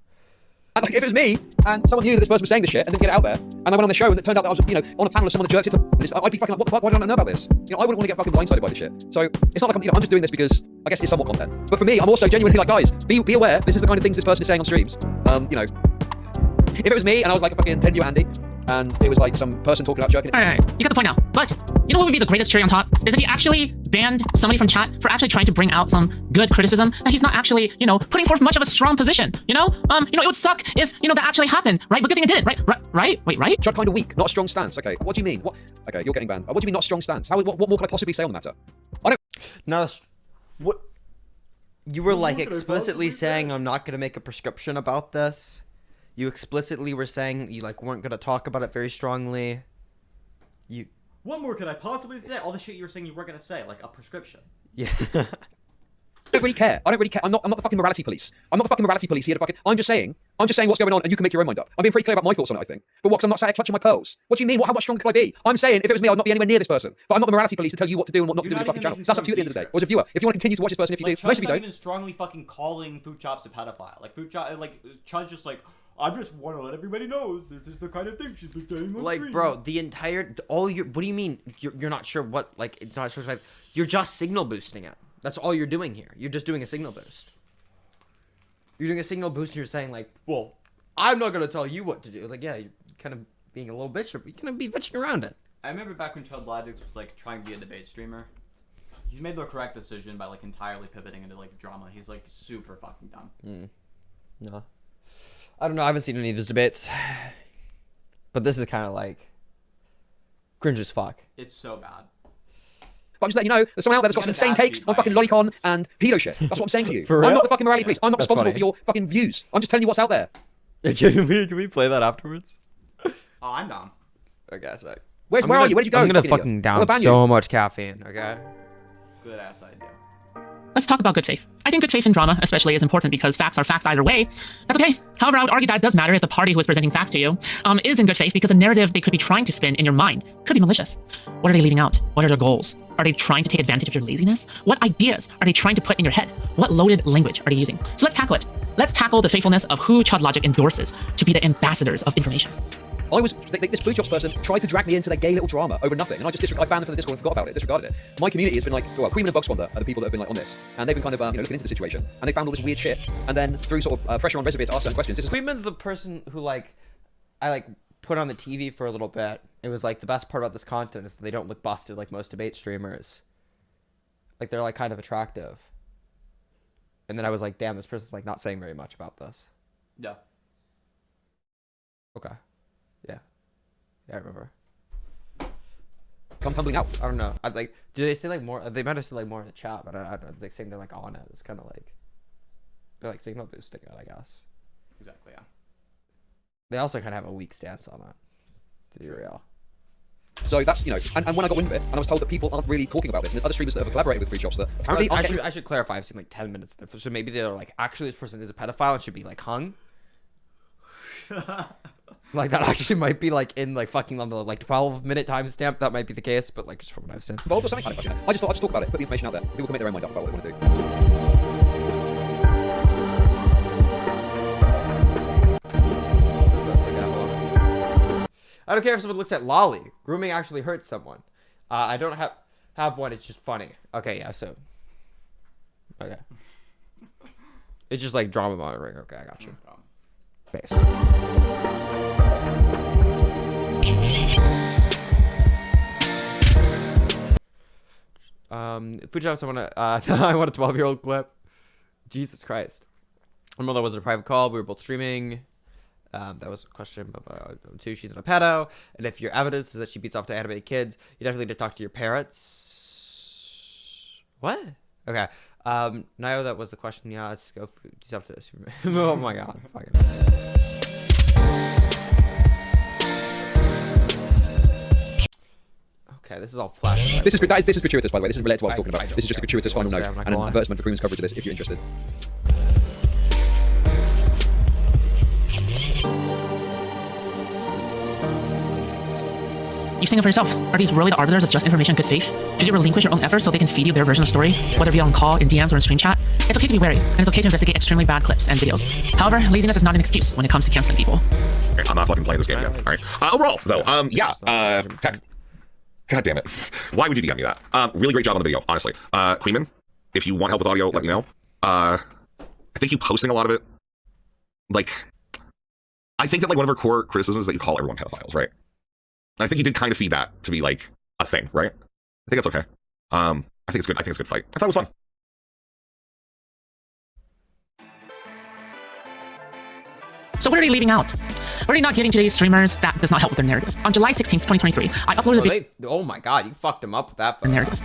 And like, if it was me, and someone knew that this person was saying this shit, and didn't get it out there, and I went on the show, and it turned out that I was, on a panel of someone that jerks it to this, I'd be fucking like, what the fuck, why don't I know about this? I wouldn't want to get fucking blindsided by this shit. So, it's not like I'm just doing this because I guess it's somewhat content. But for me, I'm also genuinely like, guys, be aware, this is the kind of things this person is saying on streams. You know, if it was me and I was like a fucking 10-year Andy, and it was like some person talking about jerking. All right, you got the point now. But you know what would be the greatest cherry on top? Is if he actually banned somebody from chat for actually trying to bring out some good criticism that he's not actually, you know, putting forth much of a strong position. You know, it would suck if, you know, that actually happened, right? But good thing it did, right? Right? Wait, right? Chud kind of weak, not a strong stance. Okay, what do you mean? What? Okay, you're getting banned. What do you mean not a strong stance? What more could I possibly say on the matter? I don't. Not what? You were like explicitly saying I'm not gonna make a prescription about this. You explicitly were saying you like weren't gonna talk about it very strongly. What more could I possibly say? All the shit you were saying you weren't gonna say, like a prescription. Yeah. I don't really care. I'm not the fucking morality police. I'm not the fucking morality police here to fucking. I'm just saying what's going on, and you can make your own mind up. I'm being pretty clear about my thoughts on it, I think. But what? 'Cause I'm not sat here clutching my pearls. What do you mean? How much stronger could I be? I'm saying if it was me, I'd not be anywhere near this person. But I'm not the morality police to tell you what to do and what not to do with your fucking channel. That's up to you at the end of the day. Or as a viewer, if you want to continue to watch this person, if you do, most of you don't. Even strongly fucking calling Food Chops a pedophile. Like Food Chop, like Chud's just like, I just want to let everybody know this is the kind of thing she's been saying on Like, stream. bro, the entire what do you mean you're not sure what, like, it's not sure? You're just signal boosting it. That's all you're doing here. You're just doing a signal boost. You're doing a signal boost and you're saying like, well, I'm not gonna tell you what to do. Like, yeah, you're kind of being a little bitch, but you're gonna be bitching around it. I remember back when Chud Ladix was like trying to be a debate streamer. He's made the correct decision by like entirely pivoting into like drama. He's like super fucking dumb. No. I don't know. I haven't seen any of those debates, but this is kind of like cringe as fuck. It's so bad. But I'm just letting you know, there's someone out there that's got some insane takes on fucking lolicon and pedo shit. That's what I'm saying to you. For I'm real? not the fucking morality police. I'm not That's responsible funny. for your fucking views. I'm just telling you what's out there. Can we play that afterwards? Oh, I'm dumb. Okay, sec. Where are you? Where did you go? I'm gonna fucking fucking idiot? down I'm gonna ban so you. much caffeine. Okay. Good ass idea. Let's talk about good faith. I think good faith in drama especially is important because facts are facts either way. That's okay. However, I would argue that it does matter if the party who is presenting facts to you is in good faith because the narrative they could be trying to spin in your mind could be malicious. What are they leaving out? What are their goals? Are they trying to take advantage of your laziness? What ideas are they trying to put in your head? What loaded language are they using? So let's tackle it. Let's tackle the faithfulness of who Chud Logic endorses to be the ambassadors of information. This Food Chops person tried to drag me into their gay little drama over nothing, and I banned them from the Discord and forgot about it, disregarded it. My community has been like, well, Cream and Bug Squander are the people that have been like on this, and they've been kind of looking into the situation, and they found all this weird shit, and then through sort of pressure on Reservoir to ask certain questions. Queenman's the person who I put on the TV for a little bit. It was like the best part about this content is that they don't look busted like most debate streamers. Like they're like kind of attractive. And then I was like, damn, this person's like not saying very much about this. Yeah. Okay. Yeah. Yeah, I remember. Come tumbling out. I don't know. I like. Do they say like more? They might have said like more in the chat, but I don't like saying they're like on it. It's kind of like they're like signal boosting it, I guess. Exactly. Yeah. They also kind of have a weak stance on it, to be real. So that's, and when I got wind of it, and I was told that people aren't really talking about this, and there's other streamers that have collaborated with Food Chops that apparently I should clarify. I've seen like 10 minutes there, so maybe they're like, actually, this person is a pedophile and should be like hung. Like that actually might be like in like fucking on the like 12-minute timestamp. That might be the case, but like just from what I've seen. involved or something. I just thought I'd just talk about it, put the information out there. People can make their own mind up about what they want to do. I don't care if someone looks at lolly. Grooming actually hurts someone. I don't have one. It's just funny. Okay, yeah. So. Okay. It's just like drama monitoring. Okay, I got you. Based. Food Chops, I want a 12-year-old clip. Jesus Christ. My mother was in a private call. We were both streaming. That was a question about two. She's in a pedo, and if your evidence is that she beats off to animated kids, you definitely need to talk to your parents. What? Okay. Nio, that was the question. Yeah, let's go. Just up to this. Oh my god. Okay, this is all flash. This is gratuitous, by the way. This is related to what I was talking about. This is just a gratuitous final note and an advertisement for Cream's coverage of this, if you're interested. You sing it for yourself. Are these really the arbiters of just information and good faith? Should you relinquish your own efforts so they can feed you their version of story, whether via on call, in DMs, or in stream chat? It's okay to be wary, and it's okay to investigate extremely bad clips and videos. However, laziness is not an excuse when it comes to canceling people. I'm not fucking playing this game again. All right. Overall, though, God damn it. Why would you DM me that? Really great job on the video, honestly. Queenman, if you want help with audio, let me know. I think you posting a lot of it, like, I think that like one of our core criticisms is that you call everyone pedophiles, right? And I think you did kind of feed that to be like a thing, right? I think that's okay. I think it's good. I think it's a good fight. I thought it was fun. So what are they leaving out? What are they not giving to these streamers that does not help with their narrative? On July 16th, 2023, I uploaded a video. Oh my god, you fucked him up with that narrative.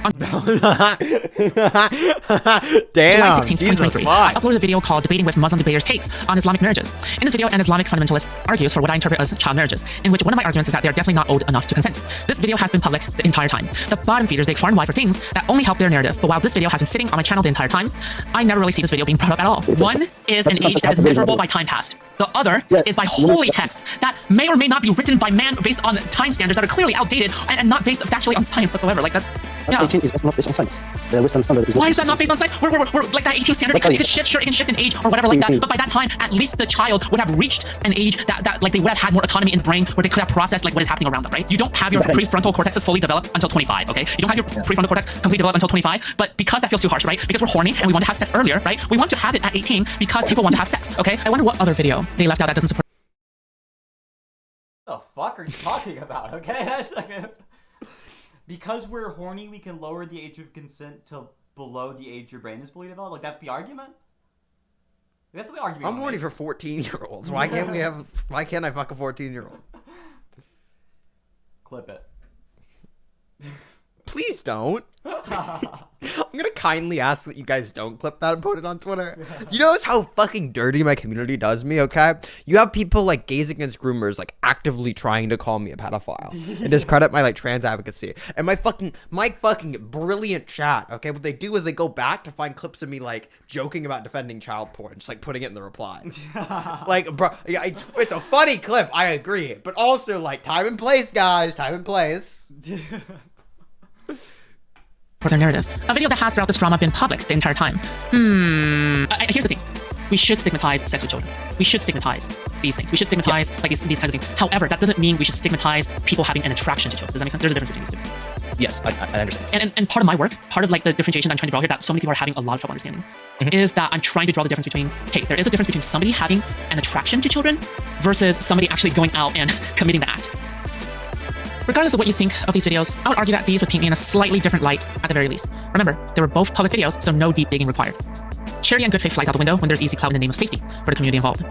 Damn, July 16th, Jesus 2023, I uploaded a video called Debating with Muslim Debaters' Takes on Islamic Marriages. In this video, an Islamic fundamentalist argues for what I interpret as child marriages, in which one of my arguments is that they are definitely not old enough to consent. This video has been public the entire time. The bottom feeders dig far and wide for things that only help their narrative, but while this video has been sitting on my channel the entire time, I never really see this video being brought up at all. One is an age that is measurable by time past. The other is by holy texts that may or may not be written by man based on time standards that are clearly outdated and not based factually on science whatsoever. Like that's yeah. 18 is not based on science. The Western standard is Why is that not based on science? We're like that 18 standard. It could shift, sure, it can shift in age or whatever like that. But by that time, at least the child would have reached an age that like they would have had more autonomy in the brain where they could have processed like what is happening around them, right? You don't have your prefrontal cortexes fully developed until 25, okay? You don't have your prefrontal cortex completely developed until 25, but because that feels too harsh, right? Because we're horny and we want to have sex earlier, right? We want to have it at 18 because people want to have sex, okay? I wonder what other video they left out that doesn't support. What the fuck are you talking about? Okay, that's like because we're horny, we can lower the age of consent to below the age your brain is fully developed. Like that's the argument. That's the argument. I'm horny for 14-year-olds. Why can't we have? Why can't I fuck a 14-year-old? Clip it. Please don't. I'm gonna kindly ask that you guys don't clip that and put it on Twitter. You know how fucking dirty my community does me, okay? You have people like Gays Against Groomers like actively trying to call me a pedophile and discredit my like trans advocacy. And my fucking brilliant chat, okay? What they do is they go back to find clips of me like joking about defending child porn, just like putting it in the replies. Like, bro, yeah, it's a funny clip, I agree. But also like time and place, guys, time and place. For their narrative. A video that has throughout this drama been public the entire time. Here's the thing. We should stigmatize sex with children. We should stigmatize these things. We should stigmatize like these kinds of things. However, that doesn't mean we should stigmatize people having an attraction to children. Does that make sense? There's a difference between these two. Yes, I understand. And part of my work, part of like the differentiation that I'm trying to draw here that so many people are having a lot of trouble understanding, is that I'm trying to draw the difference between, hey, there is a difference between somebody having an attraction to children versus somebody actually going out and committing the act. Regardless of what you think of these videos, I would argue that these would paint me in a slightly different light at the very least. Remember, they were both public videos, so no deep digging required. Charity and good faith flies out the window when there's easy clout in the name of safety for the community involved.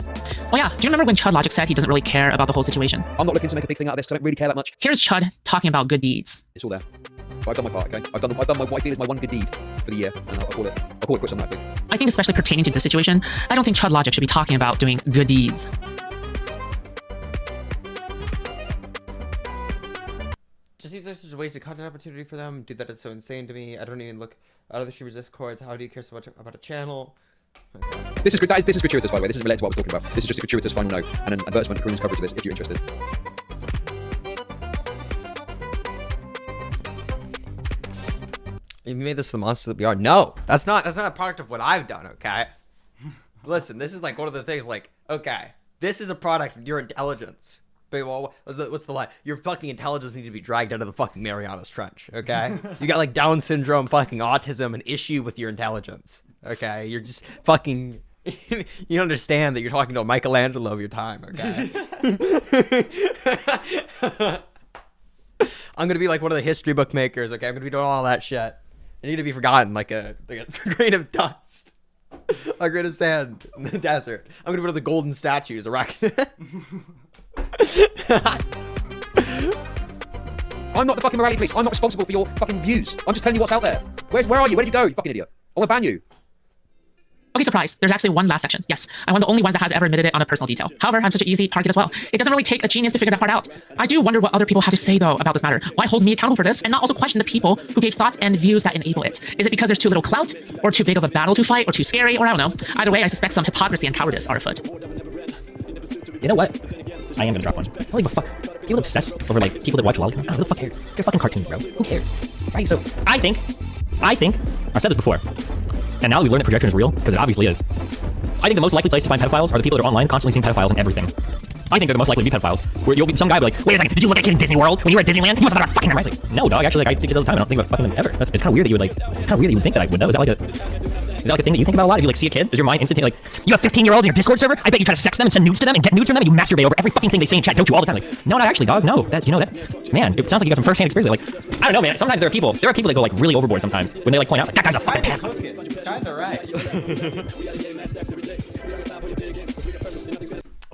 Oh yeah, do you remember when Chud Logic said he doesn't really care about the whole situation? I'm not looking to make a big thing out of this, so I don't really care that much. Here's Chud talking about good deeds. It's all there. I've done my part, okay? I've done what I feel is my one good deed for the year, and I'll call it quits on that thing. I think especially pertaining to this situation, I don't think Chud Logic should be talking about doing good deeds. Just these are just ways of content opportunity for them. Dude, that is so insane to me. I don't even look at other streamers' discords. How do you care so much about a channel? This is gratuitous, by the way. This is related to what we're talking about. This is just a gratuitous final note and an advertisement for Korean's coverage of this, if you're interested. You made this the monster that we are. No, that's not a product of what I've done, okay? Listen, this is like one of the things like, okay, this is a product of your intelligence. But well, what's the line? Your fucking intelligence needs to be dragged out of the fucking Marianas Trench, okay? You got like Down syndrome, fucking autism, an issue with your intelligence, okay? You're just fucking... You understand that you're talking to a Michelangelo of your time, okay? I'm gonna be like one of the history book makers, okay? I'm gonna be doing all that shit. I need to be forgotten like a grain of dust. A grain of sand in the desert. I'm gonna be one of the golden statues, a rocket. I'm not the fucking morality police. I'm not responsible for your fucking views. I'm just telling you what's out there. Where are you? Where did you go, you fucking idiot? I'm gonna ban you. Okay, surprise. There's actually one last section. Yes, I'm one of the only ones that has ever admitted it on a personal detail. However, I'm such an easy target as well. It doesn't really take a genius to figure that part out. I do wonder what other people have to say, though, about this matter. Why hold me accountable for this and not also question the people who gave thoughts and views that enable it? Is it because there's too little clout, or too big of a battle to fight, or too scary, or I don't know. Either way, I suspect some hypocrisy and cowardice are afoot. You know what? I am gonna drop one. I don't give a fuck. People obsess over like people that watch Lollipop. Who the fuck cares? They're fucking cartoons, bro. Who cares? Right? So I think, I've said this before, and now we learned that projection is real because it obviously is. I think the most likely place to find pedophiles are the people that are online constantly seeing pedophiles in everything. I think they're the most likely to be pedophiles. Where you'll be some guy be like, wait a second, did you look at a kid in Disney World when you were at Disneyland? You must have thought about fucking them, right? Like, no, dog. Actually, like, I see kids all the time. I don't think about fucking them ever. It's kind of weird that you would like. It's kind of weird that you would think that I would know. Is that like a thing that you think about a lot? If you like see a kid, does your mind instantly like, you have 15-year-olds in your Discord server? I bet you try to sex them and send nudes to them and get nudes from them and you masturbate over every fucking thing they say in chat, don't you, all the time? Like, no, not actually, dog. No, that man, it sounds like you got some first-hand experience. Like, I don't know, man. Sometimes there are people that go like really overboard sometimes when they like point out like that guy's a fucking pedophile. Kinda right.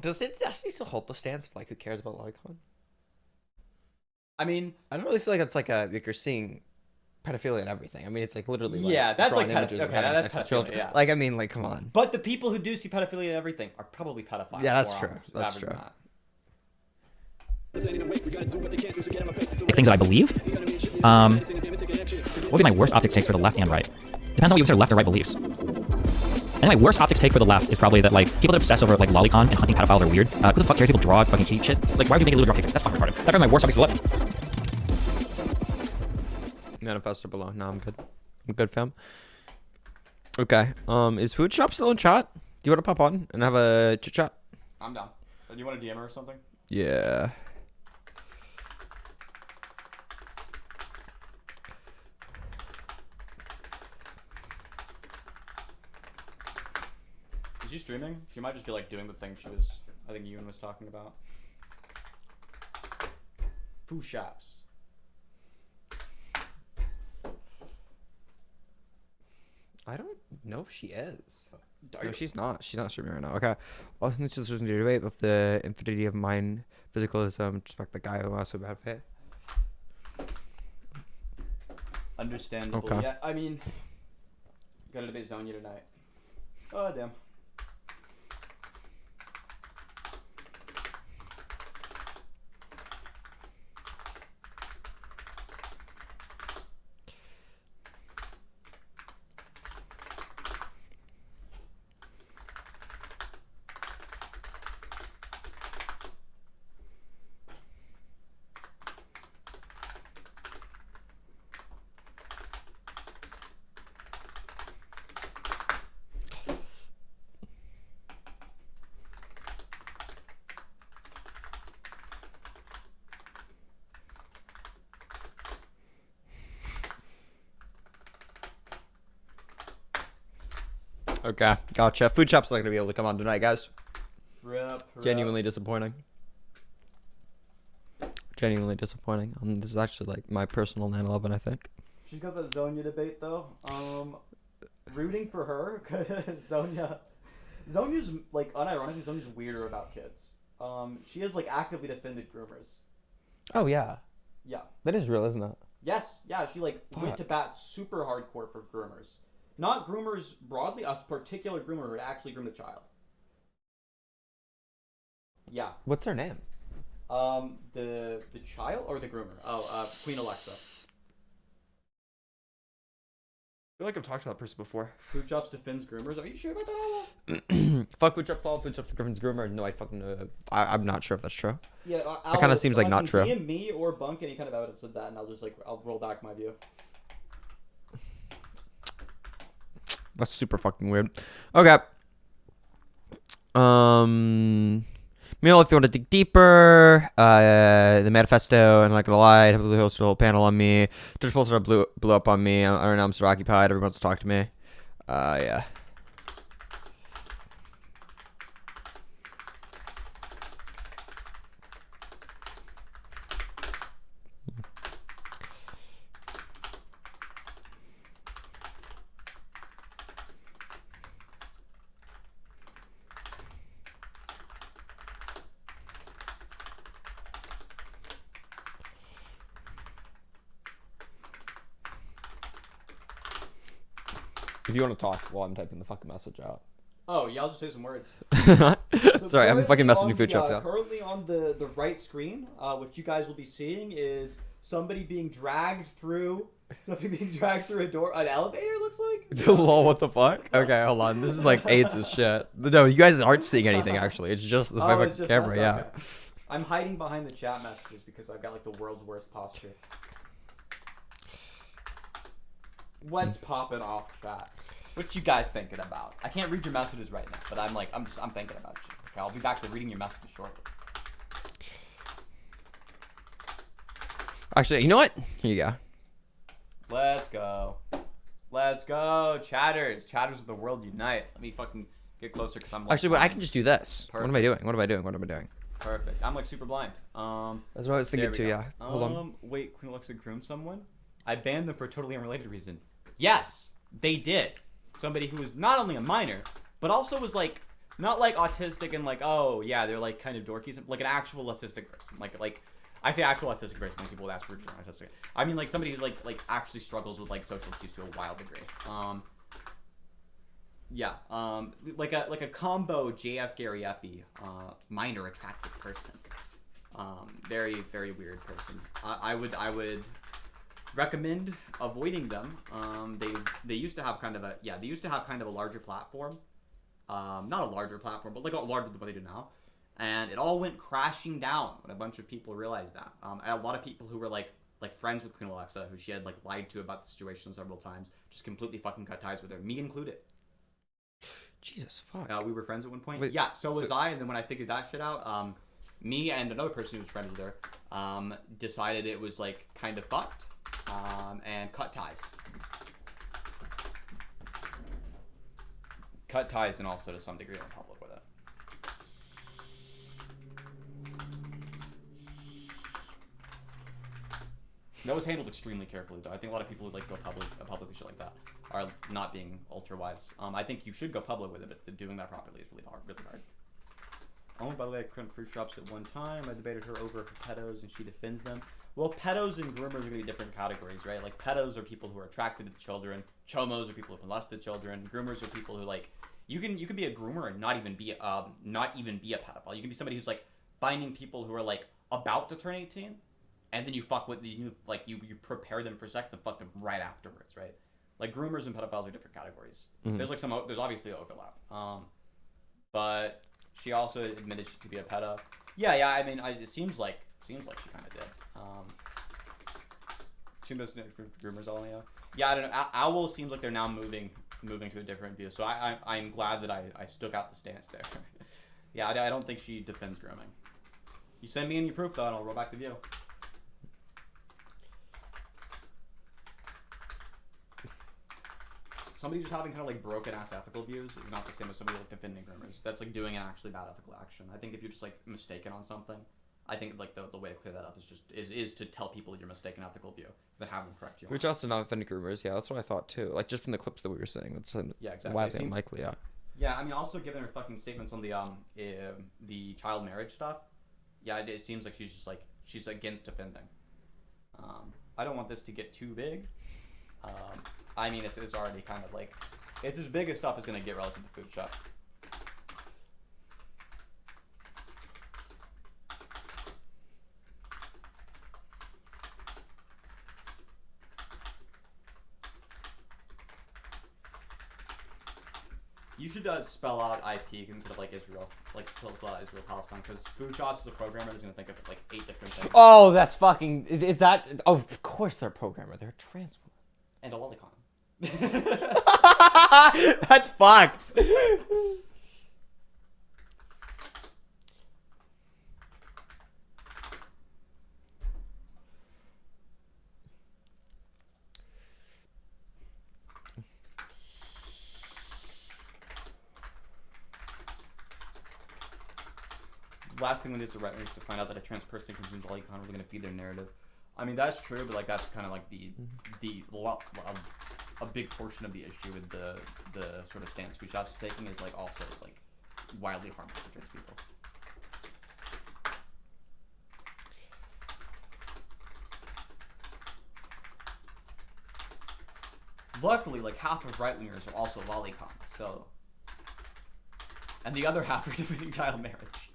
Does it still hold the stance of like who cares about Lolicon? I mean, I don't really feel like it's like you're seeing pedophilia and everything. I mean, it's like literally like yeah, that's like images of having that's sex with pedophilia. children. Yeah. Like, I mean, like, come on. But the people who do see pedophilia and everything are probably pedophiles. Yeah, that's more true. often That's than true. not. Things that I believe. What would be my worst optics takes for the left and right? Depends on what you consider left or right beliefs. I think my worst optics take for the left is probably that like people that obsess over like lolicon and hunting pedophiles are weird. Who the fuck cares? People draw fucking cute shit. Like, why would you make a little draw picture? That's fucking retarded. That's probably my worst optics for the left. Manifesto below. No, I'm good. I'm good, fam. Okay. Is Food Shop still in chat? Do you want to pop on and have a chit chat? I'm down. Do you want to DM her or something? Yeah. Is she streaming? She might just be like doing the thing I think Ewan was talking about. Food shops. I don't know if she is. No, she's not. She's not streaming right now. Okay. Well, let's just listen to your debate with the infinity of mind, physicalism, respect the guy who also bad pay. Understandable. Okay. Yeah, I mean, gotta debate Zonia tonight. Oh, damn. Okay, gotcha. Food Shop's not gonna be able to come on tonight, guys. Rip. Genuinely disappointing. Genuinely disappointing. This is actually like my personal 9/11, I think. She's got the Zonia debate though. Rooting for her because Zonia's like unironically Zonia's weirder about kids. She has like actively defended groomers. Oh yeah. Yeah. That is real, isn't it? Yes. Yeah. She like went to bat super hardcore for groomers. Not groomers broadly, a particular groomer who actually groomed a child. Yeah. What's their name? The child or the groomer? Oh, Queen Alexa. I feel like I've talked to that person before. Food Shops defends groomers. Are you sure about that? Fuck Food Shops all. Food Shops Griffin's groomer. No, I fucking. I'm not sure if that's true. Yeah. That kind of seems like not true. DM me or Bunk any kind of evidence of that, and I'll roll back my view. That's super fucking weird. Okay. Meal, if you want to dig deeper, the manifesto, and I'm not gonna lie, have hosted a whole panel on me. Twitch Pulsar blew up on me. Right now I'm still occupied. Everyone wants to talk to me. Yeah. If you want to talk while I'm typing the fucking message out. Oh, yeah, I'll just say some words. Sorry, I'm fucking messing your Food Shops out. Currently on the right screen, what you guys will be seeing is somebody being dragged through a door, an elevator, looks like. Lol, what the fuck? Okay, hold on. This is like AIDS as shit. No, you guys aren't seeing anything actually. It's just the it's fucking just camera, us? yeah. Okay. I'm hiding behind the chat messages because I've got like the world's worst posture. What's popping off, chat? What you guys thinking about? I can't read your messages right now, but I'm thinking about you. Okay, I'll be back to reading your messages shortly. Actually, you know what? Here you go. Let's go. Let's go. Chatters. Chatters of the world unite. Let me fucking get closer because I'm like Actually, but I can just do this. Perfect. What am I doing? What am I doing? What am I doing? Perfect. I'm like super blind. That's what I was thinking there we too, go. yeah. Hold on. Wait, Queen Alexa groomed someone? I banned them for a totally unrelated reason. Yes, they did. Somebody who was not only a minor, but also was like, not like autistic and like, oh yeah, they're like kind of dorky, like an actual autistic person. Like, I say actual autistic person, like people with Asperger's are autistic. I mean like somebody who's like actually struggles with like social cues to a wild degree. Like a combo JF Gary Effie, minor attractive person. Very, very weird person. I would recommend avoiding them. They used to have kind of a larger platform. Not a larger platform, but like a larger than what they do now. And it all went crashing down when a bunch of people realized that. And a lot of people who were like friends with Queen Alexa, who she had like lied to about the situation several times, just completely fucking cut ties with her, me included. Jesus fuck. We were friends at one point. Wait, yeah, so was I. And then when I figured that shit out, me and another person who was friends with her, decided it was like kind of fucked, and cut ties. Cut ties and also to some degree in public with it. That was handled extremely carefully, though. I think a lot of people who like go public with shit like that are not being ultra wise. I think you should go public with it, but doing that properly is really hard. Oh, by the way, I couldn't fruit shops at one time. I debated her over her pedos, and she defends them. Well, pedos and groomers are gonna be different categories, right? Like pedos are people who are attracted to children. Chomos are people who molest children. Groomers are people who like you can be a groomer and not even be a pedophile. You can be somebody who's like finding people who are like about to turn 18. And then you fuck with you prepare them for sex and fuck them right afterwards, right? Like groomers and pedophiles are different categories. Mhm. There's obviously overlap. But she also admitted she could be a pedo. Yeah. I mean, it seems like she kind of did. She knows groomers all know. Yeah, I don't know. Owl seems like they're now moving to a different view. So I'm glad that I stuck out the stance there. Yeah, I don't think she defends grooming. You send me any proof though, and I'll roll back the view. Somebody just having kind of like broken ass ethical views is not the same as somebody like defending groomers. That's like doing an actually bad ethical action. I think if you're just like mistaken on something, I think like the way to clear that up is to tell people your mistaken ethical view, then have them correct you. Which also not offending groomers, yeah, that's what I thought too. Like just from the clips that we were saying, that's exactly. wildly unlikely, yeah. Yeah, I mean, also given her fucking statements on the child marriage stuff, yeah, it seems like she's against defending. I don't want this to get too big. I mean, it's already kind of like, it's as big as stuff is going to get relative to food shop. You should spell out IP instead of like Israel, like spell out Israel Palestine, because Food Shops as a programmer is going to think of like 8 different things. Oh, that's fucking, is that, oh, of course they're a programmer, they're a transformer. And a lolicon. That's fucked. Last thing we need to write is to find out that a trans person consumes lolicon really going to feed their narrative. I mean, that's true, but like that's kind of like a big portion of the issue with the sort of stance Food Shop's taking is like also is like wildly harmful to trans people. Luckily, like half of right-wingers are also lolicons, so, and the other half are defending child marriage.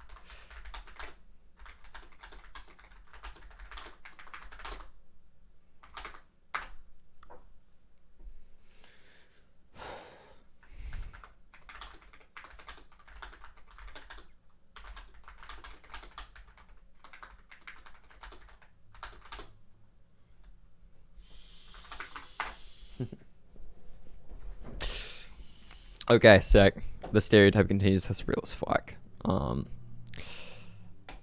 Okay, sick. The stereotype continues. That's real as fuck.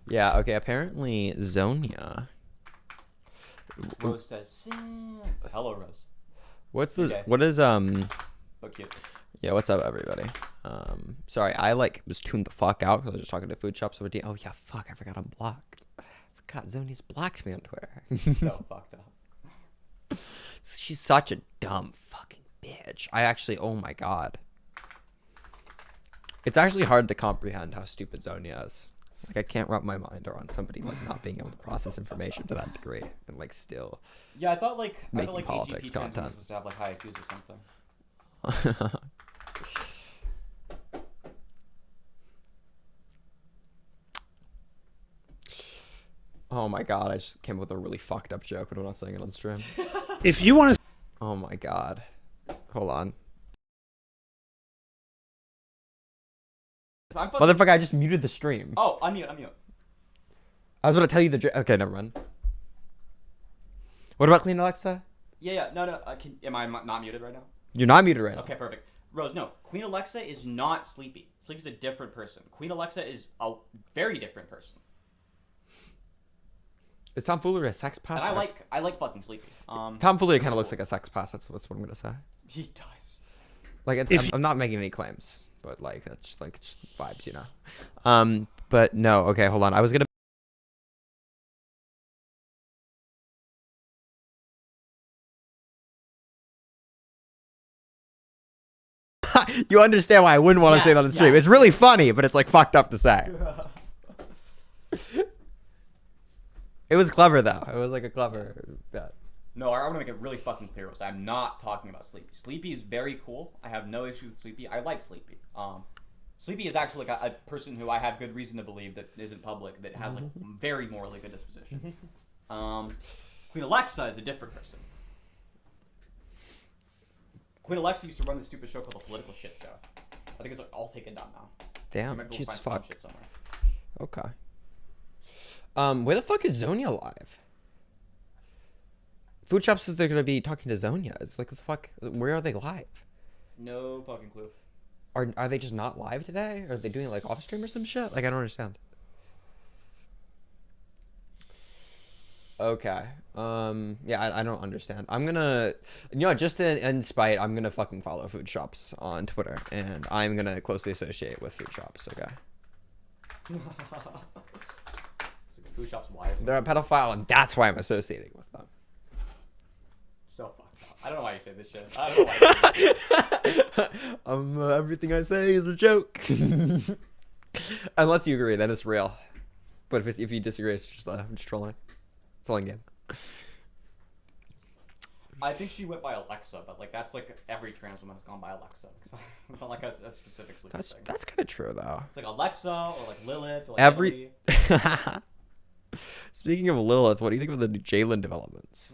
Yeah, okay, apparently Zonia Rose says, "Simp." Hello, Rose. What's the Okay. what is But cute. Yeah, what's up, everybody? Sorry, I like was tuned the fuck out because I was just talking to food shops over. Oh yeah, fuck, I forgot I'm blocked. I forgot Zoni's blocked me on Twitter. So fucked up. She's such a dumb fucking bitch. I actually, oh my god. It's actually hard to comprehend how stupid Zonia is. Like, I can't wrap my mind around somebody like not being able to process information to that degree and like still. Yeah, I thought like making politics AGP trans women content. were supposed to have like high IQs or something. Oh my god, I just came up with a really fucked up joke, but I'm not saying it on stream. If you want to. Oh my god. Hold on. Motherfucker, I just muted the stream. Oh, unmute, unmute. I was going to tell you the joke. Okay, never mind. What about Clean Alexa? Yeah. No. Am I not muted right now? You're not muted right now. Okay, perfect. Rose, no. Queen Alexa is not Sleepy. Sleepy's a different person. Queen Alexa is a very different person. Is tomfoolery a sex pass? And I like fucking Sleepy. Tomfoolery kind of looks like a sex pass. That's what I'm going to say. He does. Like, I'm not making any claims, but like, that's just like just vibes, you know? But no, okay, hold on. I was going to. You understand why I wouldn't want to say that on the stream. It's really funny, but it's like fucked up to say. It was clever though. It was like a clever bet. No, I want to make it really fucking clear, Rose. I'm not talking about Sleepy. Sleepy is very cool. I have no issue with Sleepy. I like Sleepy. Sleepy is actually like a person who I have good reason to believe that isn't public, that has like very morally good dispositions. Queen Alexa is a different person. Queen Alexa used to run this stupid show called The Political Shit Show. I think it's like all taken down now. Damn, You might be able to Jesus find some fuck. shit somewhere. Okay. Where the fuck is Zonia live? Food Shop says they're gonna be talking to Zonia. It's like, what the fuck? Where are they live? No fucking clue. Are they just not live today? Are they doing it like off stream or some shit? Like, I don't understand. Okay. Yeah, I don't understand. I'm gonna, just in spite, I'm gonna fucking follow Food Shops on Twitter, and I'm gonna closely associate with Food Shops. Okay. Food Shop's wires. They're a pedophile, and that's why I'm associating with them. So fucked up. I don't know why you say this shit. I don't know why you say this. Everything I say is a joke. Unless you agree, then it's real. But if you disagree, it's just I'm just trolling. It's all in game. I think she went by Alexa, but like that's like every trans woman has gone by Alexa. It's not like a specific Sleepy thing. That's kind of true though. It's like Alexa or like Lilith or like Every. Emily. Speaking of Lilith, what do you think of the new Jalen developments?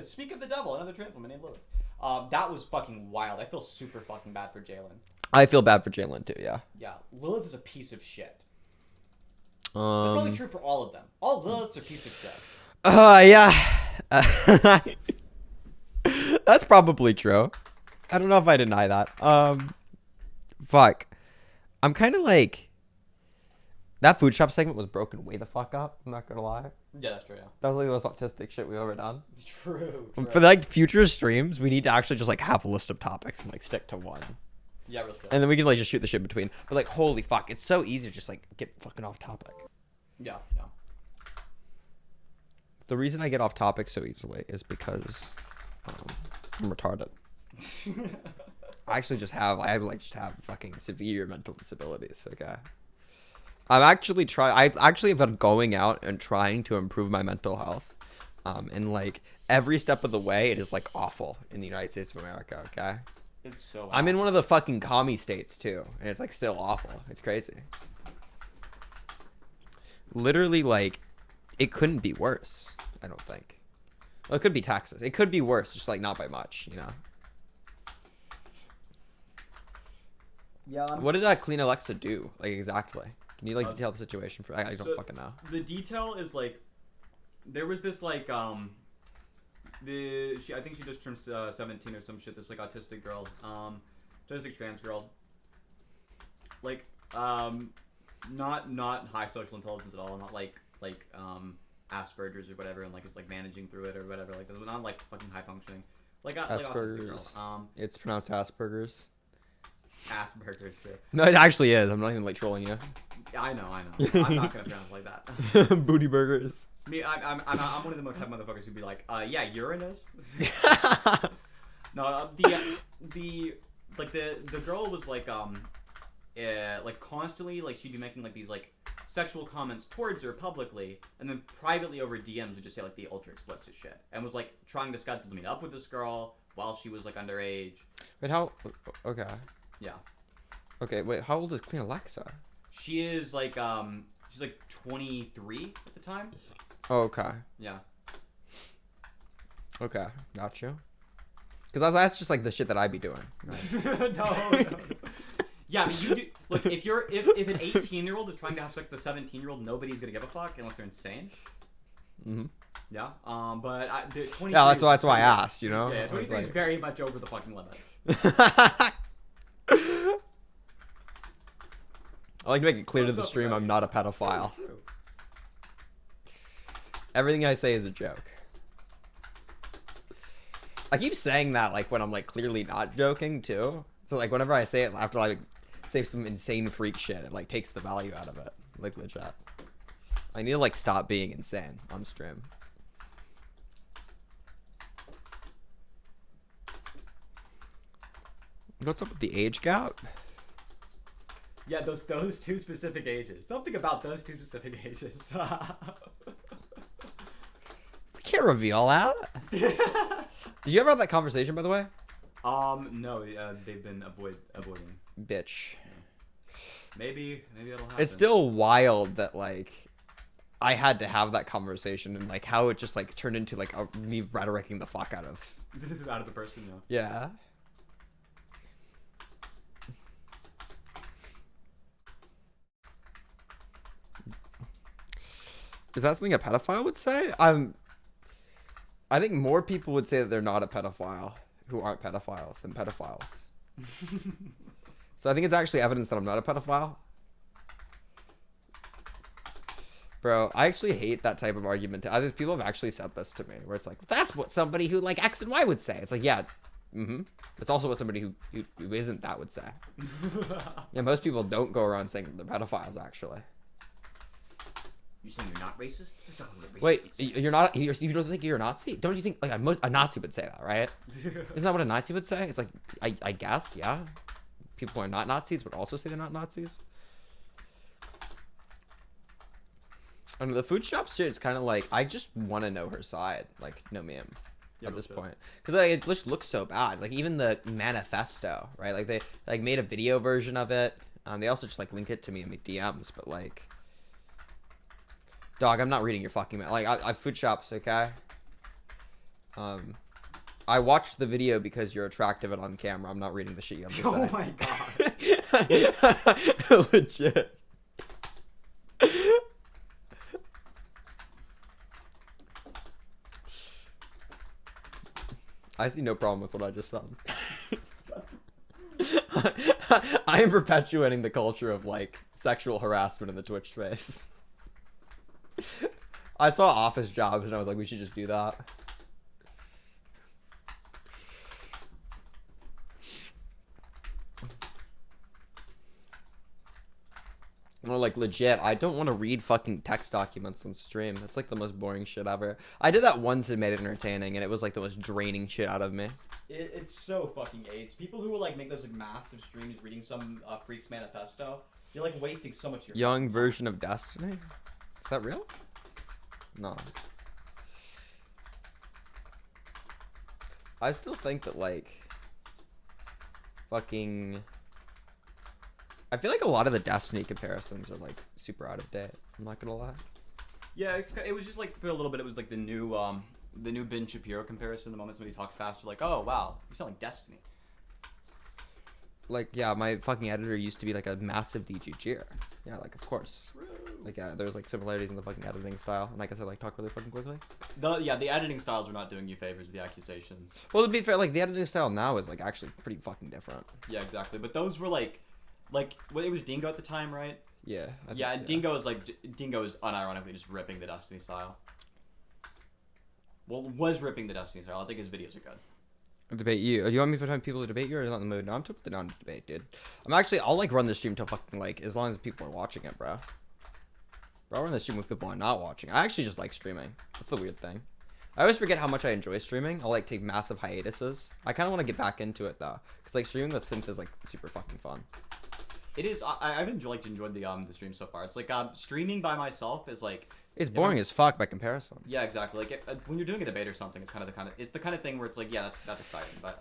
Speak of the devil, another trans woman named Lilith. That was fucking wild. I feel super fucking bad for Jalen. I feel bad for Jalen too. Yeah. Yeah, Lilith is a piece of shit. That's probably true for all of them. All Liliths are pieces of shit. Yeah. That's probably true. I don't know if I deny that. Fuck. I'm kind of like, that Food Shop segment was broken way the fuck up. I'm not gonna lie. Yeah, that's true. Yeah. That was like the most autistic shit we've ever done. True. For like future streams, we need to actually just like have a list of topics and like stick to one. Yeah, real shit. And then we can like just shoot the shit between. But like, holy fuck, it's so easy to just like get fucking off topic. Yeah. The reason I get off topic so easily is because I'm retarded. I actually just have fucking severe mental disabilities. Okay. I actually have been going out and trying to improve my mental health. And like every step of the way, it is like awful in the United States of America. Okay. It's so. I'm in one of the fucking commie states too, and it's like still awful. It's crazy. Literally, like, it couldn't be worse. I don't think. Well, it could be Texas. It could be worse, just like not by much, you know. Yeah. What did Clean Alexa do, like exactly? Can you like detail the situation for? I don't fucking know. The detail is like, there was this like I think she just turned 17 or some shit. This like autistic girl, autistic trans girl. Like not high social intelligence at all. Not like Asperger's or whatever, and like is like managing through it or whatever. Like not like fucking high functioning. Like autistic girl. Asperger's. It's pronounced Asperger's. Asperger's, true. No, it actually is. I'm not even like trolling you. I know. I'm not gonna pronounce it like that. Booty burgers. It's me. I'm one of the type of motherfuckers who'd be like, yeah, Uranus. No, the girl was like constantly like she'd be making like these like sexual comments towards her publicly, and then privately over DMs would just say like the ultra explicit shit, and was like trying to schedule to meet up with this girl while she was like underage. Wait, how? Okay. Yeah. Okay, wait. How old is Queen Alexa? She is like she's like 23 at the time. Oh, okay. Yeah. Okay, got you. Because that's just like the shit that I'd be doing. Right? No. Yeah, I mean, you do, look, if an 18-year-old is trying to have sex with a 17-year-old, nobody's gonna give a fuck unless they're insane. Mm-hmm. Yeah. But the 23. Yeah, that's why I asked. You know. Yeah, 23 is very much over the fucking limit. I like to make it clear to the stream I'm not a pedophile. Everything I say is a joke. I keep saying that like when I'm like clearly not joking too. So like whenever I say it after I like, say some insane freak shit, it like takes the value out of it. Like legit. I need to like stop being insane on stream. What's up with the age gap? Yeah, those two specific ages. Something about those two specific ages. We can't reveal that. Did you ever have that conversation, by the way? No, they've been avoiding. Bitch. Maybe that'll happen. It's still wild that like I had to have that conversation and like how it just like turned into like me rhetoricing the fuck out of the person. Yeah. Is that something a pedophile would say? I think more people would say that they're not a pedophile who aren't pedophiles than pedophiles. So I think it's actually evidence that I'm not a pedophile. Bro, I actually hate that type of argument. Other people have actually said this to me, where it's like, that's what somebody who like X and Y would say. It's like, yeah, It's also what somebody who isn't that would say. Yeah, most people don't go around saying they're pedophiles, actually. You saying you're not racist? Racist. Wait, you're not? You don't think you're a Nazi? Don't you think like a Nazi would say that, right? Isn't that what a Nazi would say? It's like I guess, yeah. People who are not Nazis would also say they're not Nazis. And the food shop shit is kind of like I just want to know her side, like no ma'am, at this point, because like, it just looks so bad. Like even the manifesto, right? Like they like made a video version of it. They also just like link it to me in my DMs, but like. Dog, I'm not reading your fucking like I food shops, okay? I watched the video because you're attractive and on camera. I'm not reading the shit you have to say. Oh my god. Legit. I see no problem with what I just said. I am perpetuating the culture of like sexual harassment in the Twitch space. I saw Office Jobs and I was like, we should just do that. No, like legit, I don't want to read fucking text documents on stream. That's like the most boring shit ever. I did that once and made it entertaining, and it was like the most draining shit out of me. It's so fucking AIDS. People who will like make those like massive streams reading some Freaks Manifesto, you're like wasting so much of your Young version of Destiny? Is that real? No. I still think that like fucking I feel like a lot of the Destiny comparisons are like super out of date. I'm not gonna lie. Yeah, it was just like for a little bit. It was like the new Ben Shapiro comparison. The moments when he talks faster, like, oh wow, you sound like Destiny. Like yeah, my fucking editor used to be like a massive DGGer. Yeah, like of course. Like yeah, there's like similarities in the fucking editing style, and I guess I like talk really fucking quickly. The editing styles are not doing you favors with the accusations. Well, to be fair, like the editing style now is like actually pretty fucking different. Yeah, exactly. But those were like well, it was Dingo at the time, right? Yeah. Yeah, Dingo is like Dingo is unironically just ripping the Destiny style. Well, was ripping the Destiny style. I think his videos are good. Debate you. Do you want me to find people to debate you, or not in the mood? No, I'm totally down to debate, dude. I'll like run the stream till fucking like as long as people are watching it, bro. I'll run the stream with people are not watching. I actually just like streaming. That's the weird thing. I always forget how much I enjoy streaming. I'll like take massive hiatuses. I kind of want to get back into it though, because like streaming with Synth is like super fucking fun. It is. I've enjoyed the stream so far. It's like streaming by myself is like. It's boring as fuck by comparison. Yeah, exactly. Like when you're doing a debate or something, it's the kind of thing where it's like, yeah, that's exciting. But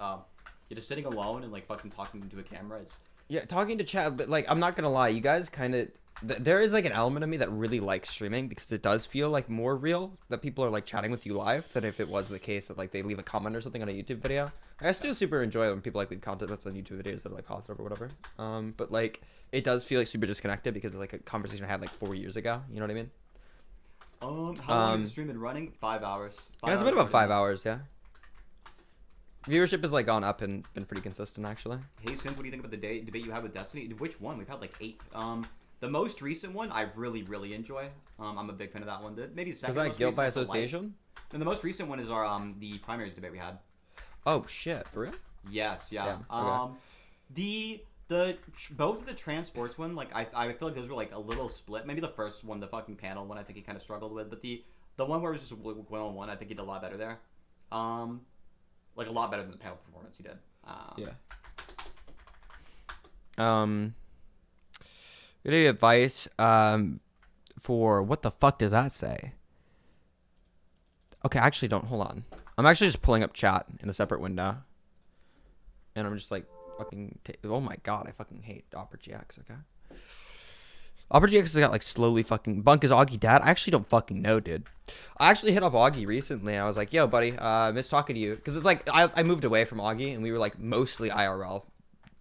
you're just sitting alone and like fucking talking into a camera. Yeah, talking to chat, but like I'm not gonna lie, you guys kind of there is like an element of me that really likes streaming because it does feel like more real that people are like chatting with you live than if it was the case that like they leave a comment or something on a YouTube video. I still super enjoy when people like leave content that's on YouTube videos that are like positive or whatever. But like it does feel like super disconnected because of like a conversation I had like 4 years ago. You know what I mean? How long has the stream been running? 5 hours. Yeah, it's been about 5 hours. Yeah. Viewership has like gone up and been pretty consistent actually. Hey Synth, what do you think about the debate you had with Destiny? Which one? We've had like 8. The most recent one I really enjoy. I'm a big fan of that one. Maybe the second. Was that Guilt by Association? And the most recent one is our the primaries debate we had. Oh shit, for real? Yes, yeah. Okay. Both of the transports one, like I feel like those were like a little split. Maybe the first one, the fucking panel one, I think he kind of struggled with, but the one where it was just one-on-one, I think he did a lot better there. Like a lot better than the panel performance he did. Any advice for what the fuck does that say? Okay, actually don't. Hold on. I'm actually just pulling up chat in a separate window. And I'm just like fucking oh my god, I fucking hate Opera GX, okay? Opera GX has got like slowly fucking Bunk. Is Augie dad? I actually don't fucking know, dude. I actually hit up Augie recently. I was like, yo, buddy, miss talking to you. Because it's like I moved away from Augie and we were like mostly IRL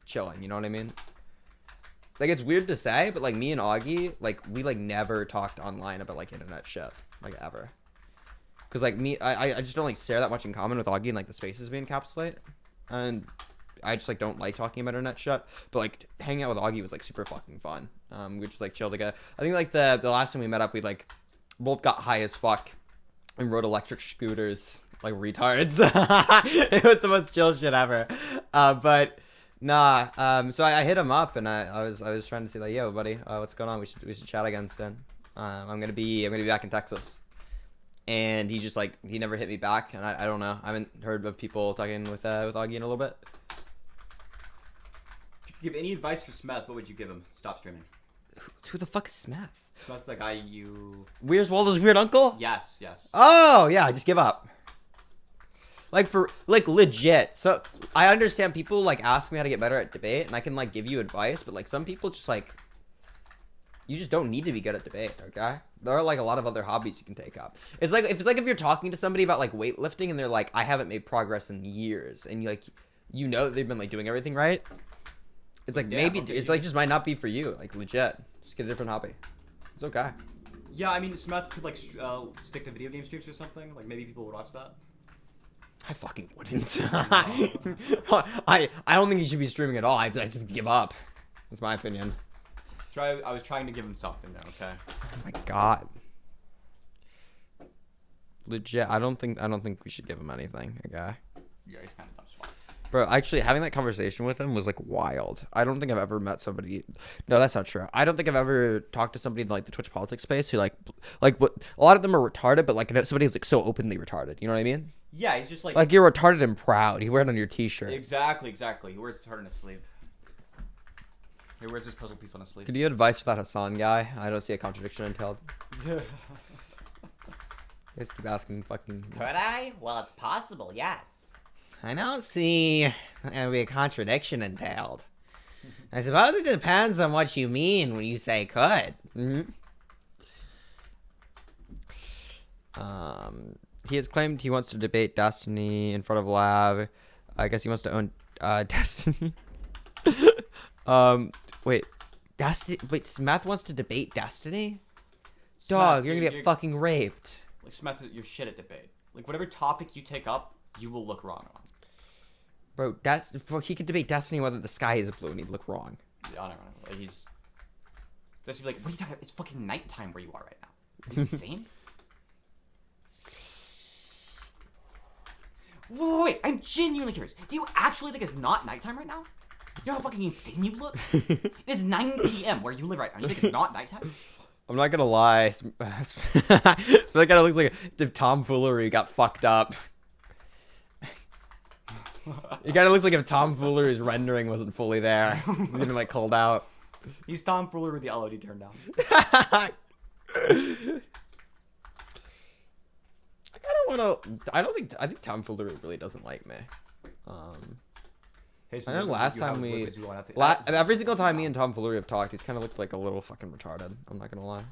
chilling, you know what I mean? Like it's weird to say, but like me and Augie, like we like never talked online about like internet shit. Like ever. Cause like me, I just don't like share that much in common with Augie and like the spaces we encapsulate. And I just like don't like talking about internet shit. But like hanging out with Augie was like super fucking fun. We just like chilled together. I think like the last time we met up, we like both got high as fuck and rode electric scooters like retards. It was the most chill shit ever. But nah. So I hit him up and I was trying to say like, yo, buddy, what's going on? We should chat again soon. I'm gonna be back in Texas. And he just like he never hit me back, and I don't know. I haven't heard of people talking with Augie in a little bit. If you could give any advice for Smeth, what would you give him? Stop streaming. Who the fuck is Smeth? Smeth's the guy you. Where's Waldo's weird uncle? Yes. Oh yeah, just give up. Like for like legit. So I understand people like ask me how to get better at debate, and I can like give you advice, but like some people just like. You just don't need to be good at debate, okay? There are like a lot of other hobbies you can take up. It's like if you're talking to somebody about like weightlifting and they're like, I haven't made progress in years, and you know they've been like doing everything right. It's like maybe it's like just might not be for you, like legit. Just get a different hobby. It's okay. Yeah, I mean Smith could like stick to video game streams or something. Like maybe people would watch that. I fucking wouldn't. I don't think you should be streaming at all. I just give up. That's my opinion. I was trying to give him something there, okay? Oh my god. Legit, I don't think we should give him anything, okay? Yeah, he's kind of dumb swap. Bro, actually having that conversation with him was like wild. I don't think I've ever met somebody. No, that's not true. I don't think I've ever talked to somebody in like the Twitch politics space who like what a lot of them are retarded, but like somebody who's like so openly retarded. You know what I mean? Yeah, he's just like you're retarded and proud. You wear it on your t-shirt. Exactly. He wears his heart on his sleeve. He wears his puzzle piece on his sleeve. Could you advice for that Hassan guy? I don't see a contradiction entailed. Just keep asking fucking. Could I? Well, it's possible, yes. I don't see there be a contradiction entailed. I suppose it depends on what you mean when you say could. He has claimed he wants to debate Destiny in front of Lav. I guess he wants to own Destiny. Wait, Destiny. Wait, Smeth wants to debate Destiny? Dog, you're gonna get fucking raped. Like Smeth, you're shit at debate. Like whatever topic you take up, you will look wrong on. Bro, he could debate Destiny whether the sky is blue and he'd look wrong. Yeah, I don't know. Like, he's. Just be like, what are you talking about? It's fucking nighttime where you are right now. Are you insane? Wait, I'm genuinely curious. Do you actually think it's not nighttime right now? You know how fucking insane you look? It is 9 p.m. where you live right now. You think it's not nighttime? I'm not gonna lie. That kind of looks like if tomfoolery got fucked up. It kind of looks like if tomfoolery's rendering wasn't fully there. He's been like called out. He's tomfoolery with the LOD turned down. I think tomfoolery really doesn't like me. Hey, so I know last time every single time me and tomfoolery have talked, he's kind of looked like a little fucking retarded. I'm not gonna lie.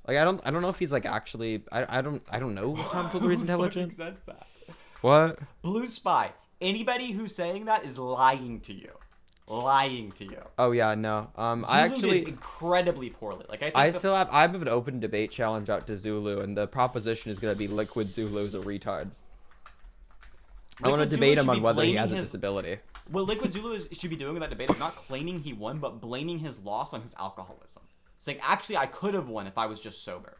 Like I don't know if he's like actually I don't know if tomfoolery's intelligent. Who says that? What? Blue Spy. Anybody who's saying that is lying to you. Lying to you. Oh yeah, no. Zulu I actually did incredibly poorly. Like I have an open debate challenge out to Zulu, and the proposition is gonna be Liquid Zulu's a retard. I want to debate him on whether he has a disability. What Liquid Zulu should be doing in that debate is not claiming he won, but blaming his loss on his alcoholism. Saying, actually, I could have won if I was just sober.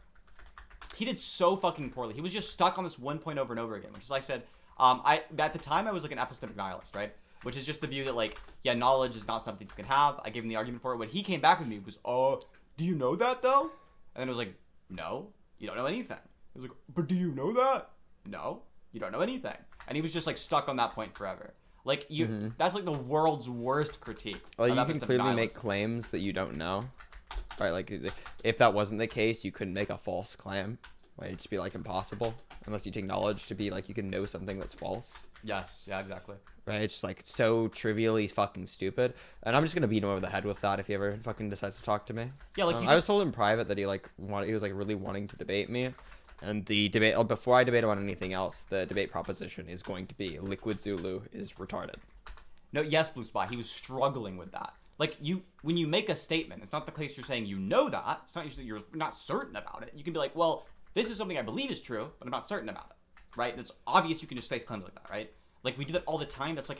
He did so fucking poorly. He was just stuck on this one point over and over again, which is like I said, at the time I was like an epistemic nihilist, right? Which is just the view that like, yeah, knowledge is not something you can have. I gave him the argument for it. When he came back with me, was, do you know that though? And then it was like, no, you don't know anything. He was like, but do you know that? No, you don't know anything. And he was just like stuck on that point forever. Like that's like the world's worst critique. Well, you can clearly make claims that you don't know. Right, like if that wasn't the case, you couldn't make a false claim. Right, it'd just be like impossible unless you take knowledge to be like you can know something that's false. Yes, yeah, exactly. Right, it's just like so trivially fucking stupid, and I'm just gonna beat him over the head with that if he ever fucking decides to talk to me. Yeah, like I was told in private that he was like really wanting to debate me, and the debate before I debate him on anything else, the debate proposition is going to be Liquid Zulu is retarded. No, yes, Blue Spy, he was struggling with that. Like, when you make a statement, it's not the case you're saying you know that. It's not you're not certain about it. You can be like, well, this is something I believe is true, but I'm not certain about it, right? And it's obvious you can just say claims like that, right? Like, we do that all the time. That's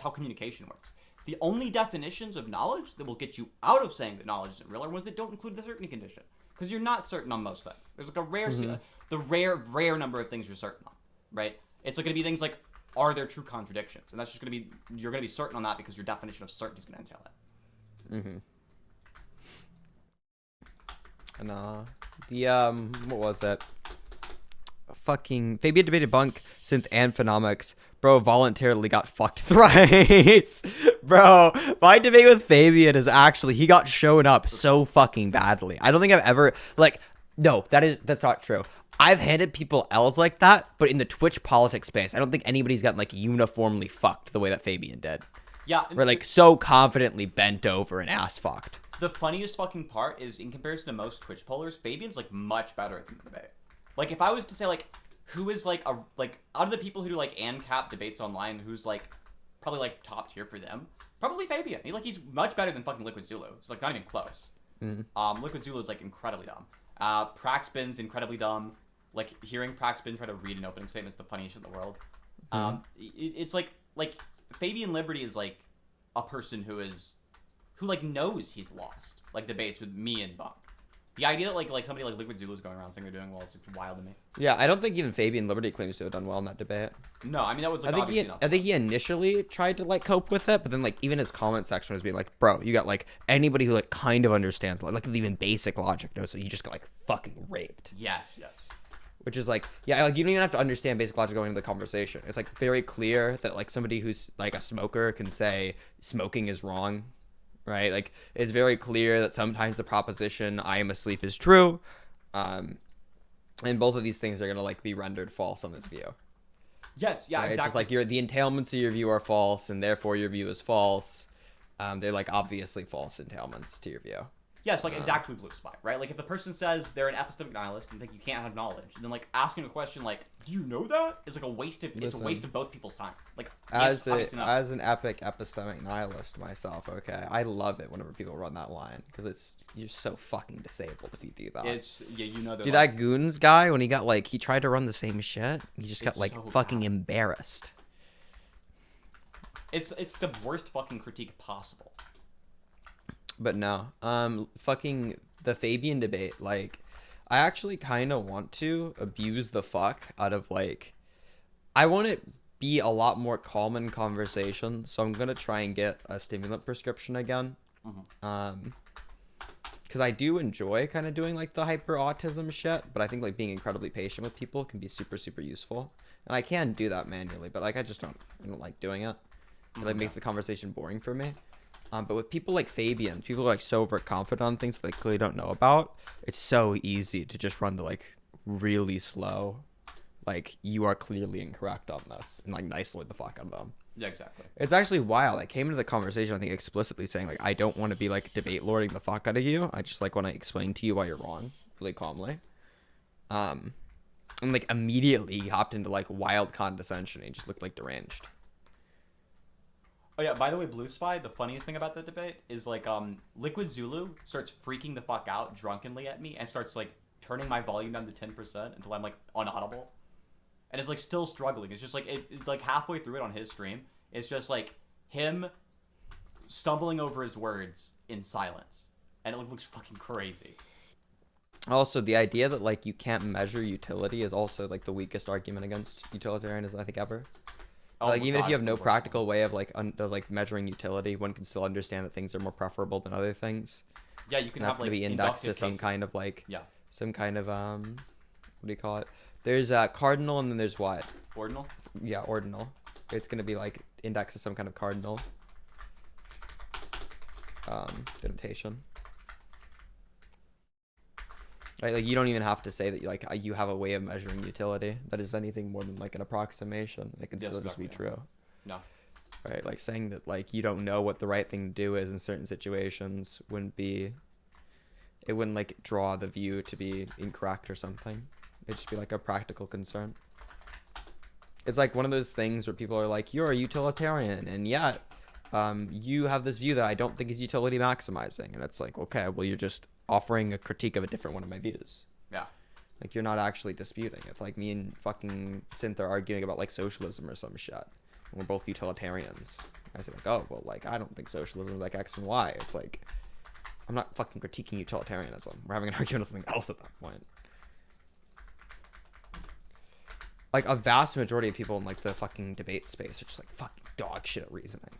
how communication works. The only definitions of knowledge that will get you out of saying that knowledge isn't real are ones that don't include the certainty condition. Because you're not certain on most things. There's like a rare number of things you're certain on, right? It's like going to be things like, are there true contradictions? And that's just going to be, you're going to be certain on that because your definition of certainty is going to entail it. And what was that? Fucking Fabian debated Bunk, Synth, and Phenomics. Bro voluntarily got fucked thrice. Bro, my debate with Fabian is actually he got shown up so fucking badly. I don't think I've ever no, that's not true. I've handed people L's like that, but in the Twitch politics space, I don't think anybody's gotten like uniformly fucked the way that Fabian did. Yeah. We're like so confidently bent over and ass fucked. The funniest fucking part is in comparison to most Twitch pollers, Fabian's like much better at the debate. Like if I was to say like who is like out of the people who do like ANCAP debates online, who's like probably like top tier for them, probably Fabian. He's much better than fucking Liquid Zulu. It's like not even close. Liquid Zulu is like incredibly dumb. Praxbin's incredibly dumb. Like hearing Praxbin try to read an opening statement is the funniest in the world. It's like Fabian Liberty is like a person who like knows he's lost like debates with me and Bunk. The idea that like somebody like Liquid Zulu is going around saying they're doing well is wild to me. Yeah, I don't think even Fabian Liberty claims to have done well in that debate. No, I mean that was like I think he initially tried to like cope with it, but then like even his comment section was being like, bro, you got like anybody who like kind of understands like even basic logic knows that you just got like fucking raped. Yes. Which is like, yeah, like you don't even have to understand basic logic going into the conversation. It's like very clear that like somebody who's like a smoker can say smoking is wrong, right? Like it's very clear that sometimes the proposition I am asleep is true. And both of these things are going to like be rendered false on this view. Yes, yeah, right? exactly. It's just like the entailments of your view are false and therefore your view is false. They're like obviously false entailments to your view. Yes, like exactly Blue Spy, right? Like if the person says they're an epistemic nihilist and think you can't have knowledge, then like asking a question like, "Do you know that?" is like a waste of both people's time. Like as an epic epistemic nihilist myself, okay, I love it whenever people run that line because you're so fucking disabled if you do that. Dude, that Goons guy when he tried to run the same shit, he just got like so fucking embarrassed. It's the worst fucking critique possible. But no, fucking the Fabian debate, like, I actually kind of want to abuse the fuck out of, like, I want to be a lot more calm in conversation, so I'm gonna try and get a stimulant prescription again. Because I do enjoy kind of doing like the hyper autism shit, but I think like being incredibly patient with people can be super useful, and I can do that manually, but like I don't like doing it. It like makes the conversation boring for me. But with people like Fabian, people are like so overconfident on things that they clearly don't know about. It's so easy to just run the like really slow, like you are clearly incorrect on this, and like isolate the fuck out of them. Yeah, exactly. It's actually wild. I came into the conversation, I think, explicitly saying like I don't want to be like debate lording the fuck out of you. I just like want to explain to you why you're wrong, really calmly. And like immediately he hopped into like wild condescension. He just looked like deranged. Oh yeah, by the way, Blue Spy, the funniest thing about the debate is like Liquid Zulu starts freaking the fuck out drunkenly at me and starts like turning my volume down to 10% until I'm like unaudible. And it's like still struggling. It's just like it like halfway through it on his stream, it's just like him stumbling over his words in silence. And it looks fucking crazy. Also, the idea that like you can't measure utility is also like the weakest argument against utilitarianism I think ever. Oh like my even God, if you have it's no the worst practical way of like mejoring utility, one can still understand that things are more preferable than other things. Yeah, you can and that's have going like to be indexed to inductive some cases. kind of like Yeah. some kind of what do you call it? There's cardinal, and then there's what? Ordinal? Yeah, ordinal. It's going to be like indexed to some kind of cardinal denotation. Right, like you don't even have to say that you have a way of measuring utility that is anything more than like an approximation. It can still just be true. No. Right, like saying that like you don't know what the right thing to do is in certain situations wouldn't like draw the view to be incorrect or something. It'd just be like a practical concern. It's like one of those things where people are like, you're a utilitarian, and yet you have this view that I don't think is utility maximizing. And it's like, okay, well, you're just offering a critique of a different one of my views. Yeah. Like, you're not actually disputing. If like me and fucking Synth are arguing about like socialism or some shit, and we're both utilitarians, I say like, oh, well, like, I don't think socialism is like X and Y. It's like, I'm not fucking critiquing utilitarianism. We're having an argument on something else at that point. Like, a vast majority of people in like the fucking debate space are just like fucking dog shit at reasoning.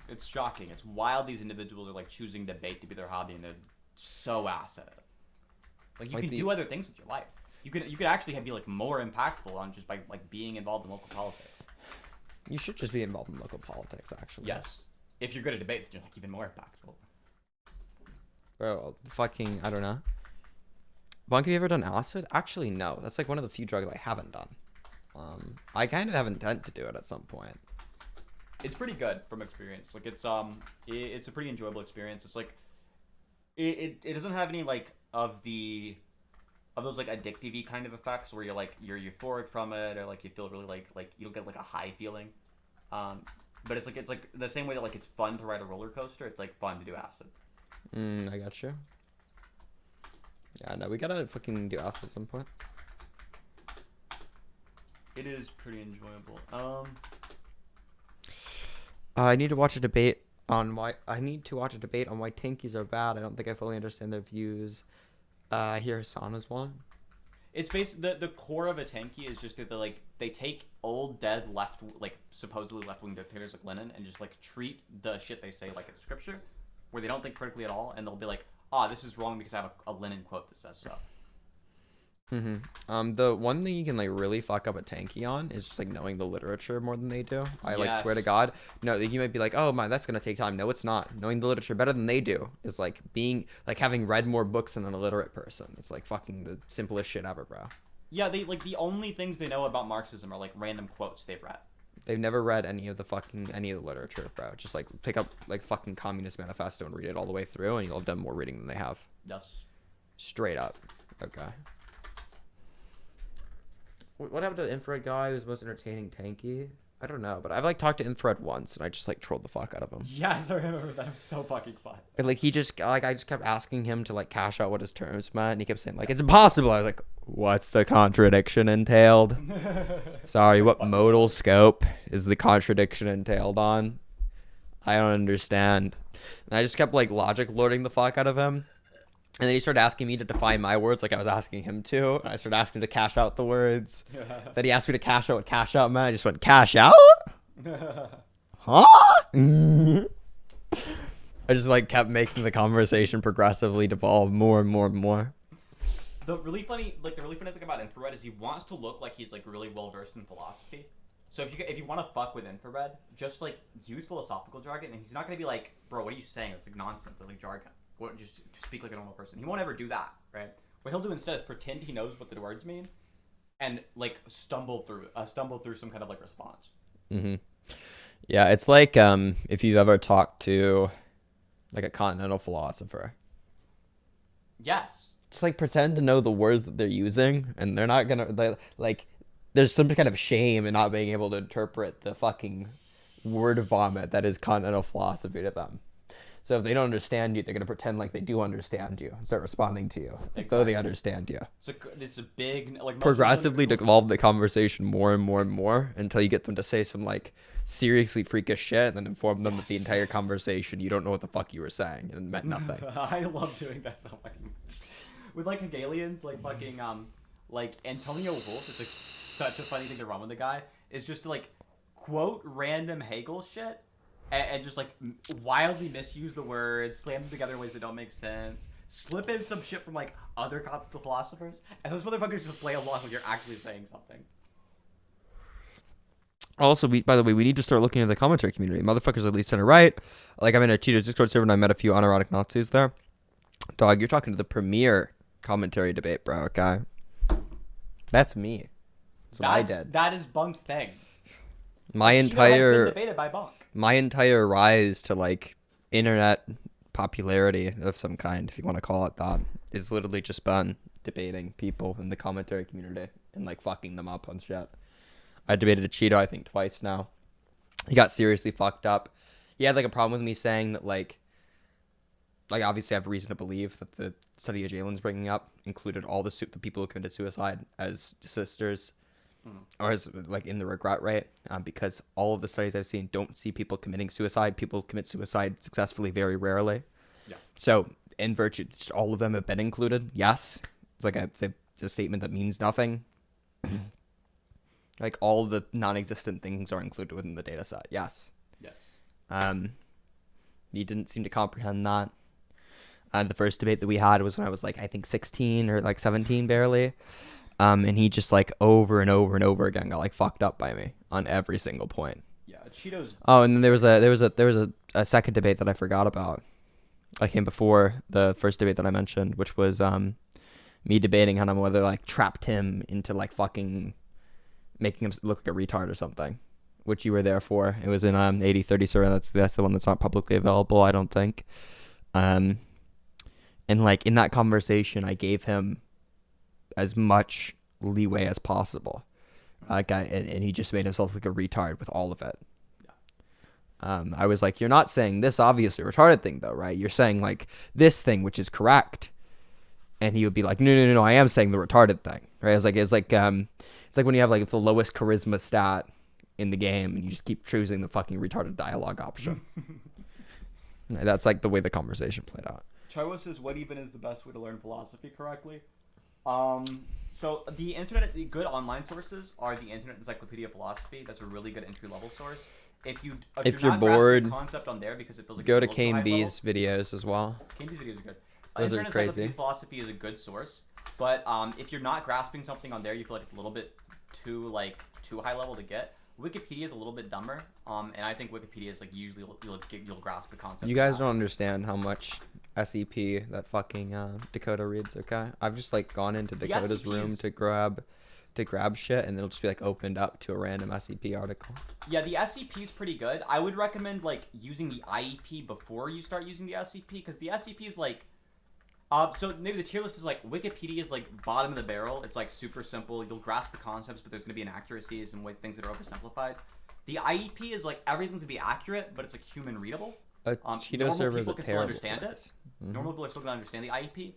It's shocking. It's wild these individuals are like choosing debate to be their hobby, and they're so ass at it. Like you Like can do other things with your life. You could actually be like more impactful on just by like being involved in local politics. You should just be involved in local politics, actually. Yes. If you're good at debates, you're like even more impactful. Bro, fucking, I don't know. Bunk, have you ever done acid? Actually, no. That's like one of the few drugs I haven't done. I kind of have intent to do it at some point. It's pretty good from experience. Like it's a pretty enjoyable experience. It's like it doesn't have any like of those like addictive-y kind of effects where you're euphoric from it, or like you feel really like you don't get like a high feeling. But it's like the same way that like it's fun to ride a roller coaster, it's like fun to do acid. I got you. Yeah, no, we gotta fucking do acid at some point. It is pretty enjoyable. I need to watch a debate on why tankies are bad. I don't think I fully understand their views. I hear Hassan is one. It's basically the core of a tanky is just that they take old dead supposedly left-wing dictators like Lenin and just like treat the shit they say like it's scripture, where they don't think critically at all, and they'll be like, this is wrong because I have a Lenin quote that says so. The one thing you can like really fuck up a tanky on is just like knowing the literature more than they do. I like swear to God. No, you might be like, oh man, that's gonna take time. No, it's not. Knowing the literature better than they do is like being like having read more books than an illiterate person. It's like fucking the simplest shit ever, bro. Yeah, they like the only things they know about Marxism are like random quotes they've read. They've never read any of the literature, bro. Just like pick up like fucking Communist Manifesto and read it all the way through, and you'll have done more reading than they have. Yes. Straight up. Okay. What happened to the infrared guy who was the most entertaining tanky? I don't know, but I've like talked to infrared once and I just like trolled the fuck out of him. Yes, I remember that. It was so fucking fun. And like he just like I just kept asking him to like cash out what his terms meant, and he kept saying like it's impossible. I was like, what's the contradiction entailed? Sorry, what modal scope is the contradiction entailed on? I don't understand. And I just kept like logic lording the fuck out of him. And then he started asking me to define my words like I was asking him to. I started asking him to cash out the words. Then he asked me to cash out what cash out meant. I just went, cash out? Huh? I just like kept making the conversation progressively devolve more and more and more. The really funny thing about Infrared is he wants to look like he's like really well versed in philosophy. So if you want to fuck with Infrared, just like use philosophical jargon, and he's not gonna be like, bro, what are you saying? It's like nonsense. That's like jargon. Just speak like a normal person. He won't ever do that, right? What he'll do instead is pretend he knows what the words mean, and like stumble through some kind of like response. Mm-hmm. Yeah, it's like if you've ever talked to like a continental philosopher. Yes. Just like pretend to know the words that they're using, and they're not gonna like. There's some kind of shame in not being able to interpret the fucking word vomit that is continental philosophy to them. So if they don't understand you, they're gonna pretend like they do understand you and start responding to you as though they understand you. So this is a big like Progressively devolve the conversation more and more and more until you get them to say some like seriously freakish shit, and then inform them that the entire conversation you don't know what the fuck you were saying and it meant nothing. I love doing that so fucking much. With like Hegelians, like fucking like Antonio Wolff, it's like such a funny thing to run with the guy, is just to like quote random Hegel shit and just like wildly misuse the words, slam them together in ways that don't make sense, slip in some shit from like other conceptual philosophers, and those motherfuckers just play along like you're actually saying something. Also, by the way, we need to start looking at the commentary community. Motherfuckers at least center right. Like, I'm in a Cheaters Discord server and I met a few unerotic Nazis there. Dog, you're talking to the premier commentary debate, bro, okay? That's me. That's what I did. That is Bunk's thing. My Cheeto entire has been debated by Bunk. My entire rise to like internet popularity of some kind, if you want to call it that, is literally just been debating people in the commentary community and like fucking them up on shit. I debated a Cheeto, I think, twice now. He got seriously fucked up. He had like a problem with me saying that like obviously I have reason to believe that the study of Jalen's bringing up included all the people who committed suicide as sisters, or as like in the regret rate, because all of the studies I've seen don't see people committing suicide. People commit suicide successfully very rarely. Yeah. So in virtue, all of them have been included. Yes, it's like it's a statement that means nothing. Like all the non-existent things are included within the data set. Yes. Yes. He didn't seem to comprehend that. The first debate that we had was when I was like, I think 16 or like 17 barely. And he just like over and over and over again got like fucked up by me on every single point. Yeah, Cheetos. Oh, and then there was a second debate that I forgot about. I came before the first debate that I mentioned, which was me debating on whether like trapped him into like fucking making him look like a retard or something, which you were there for. It was in 8030 server. That's the one that's not publicly available, I don't think. And like in that conversation, I gave him as much leeway as possible. And he just made himself like a retard with all of it. I was like, you're not saying this obviously retarded thing though, right? You're saying like this thing, which is correct. And he would be like, no, I am saying the retarded thing, right? It's like when you have like the lowest charisma stat in the game and you just keep choosing the fucking retarded dialogue option. That's like the way the conversation played out. Charlo says, what even is the best way to learn philosophy correctly? So the internet, the good online sources are the Internet Encyclopedia of Philosophy. That's a really good entry-level source. If you're not bored, grasping the concept on there because it feels like go it's to a little too high Kane-B's level. videos as well. Kane-B's videos are good. Those are Internet crazy. Encyclopedia of Philosophy is a good source, but if you're not grasping something on there, you feel like it's a little bit too high level to get. Wikipedia is a little bit dumber, and I think Wikipedia is like usually you'll grasp the concept. You guys don't understand how much SEP that fucking Dakota reads. Okay, I've just like gone into Dakota's room to grab shit, and it'll just be like opened up to a random SEP article. Yeah, the SCP is pretty good. I would recommend like using the IEP before you start using the SCP, because the SCP is like, so maybe the tier list is like Wikipedia is like bottom of the barrel. It's like super simple. You'll grasp the concepts, but there's gonna be inaccuracies and things that are oversimplified. The IEP is like everything's gonna be accurate, but it's like human readable. Cheeto server is a people can still terrible understand place. it. Normal people are still gonna understand the IEP.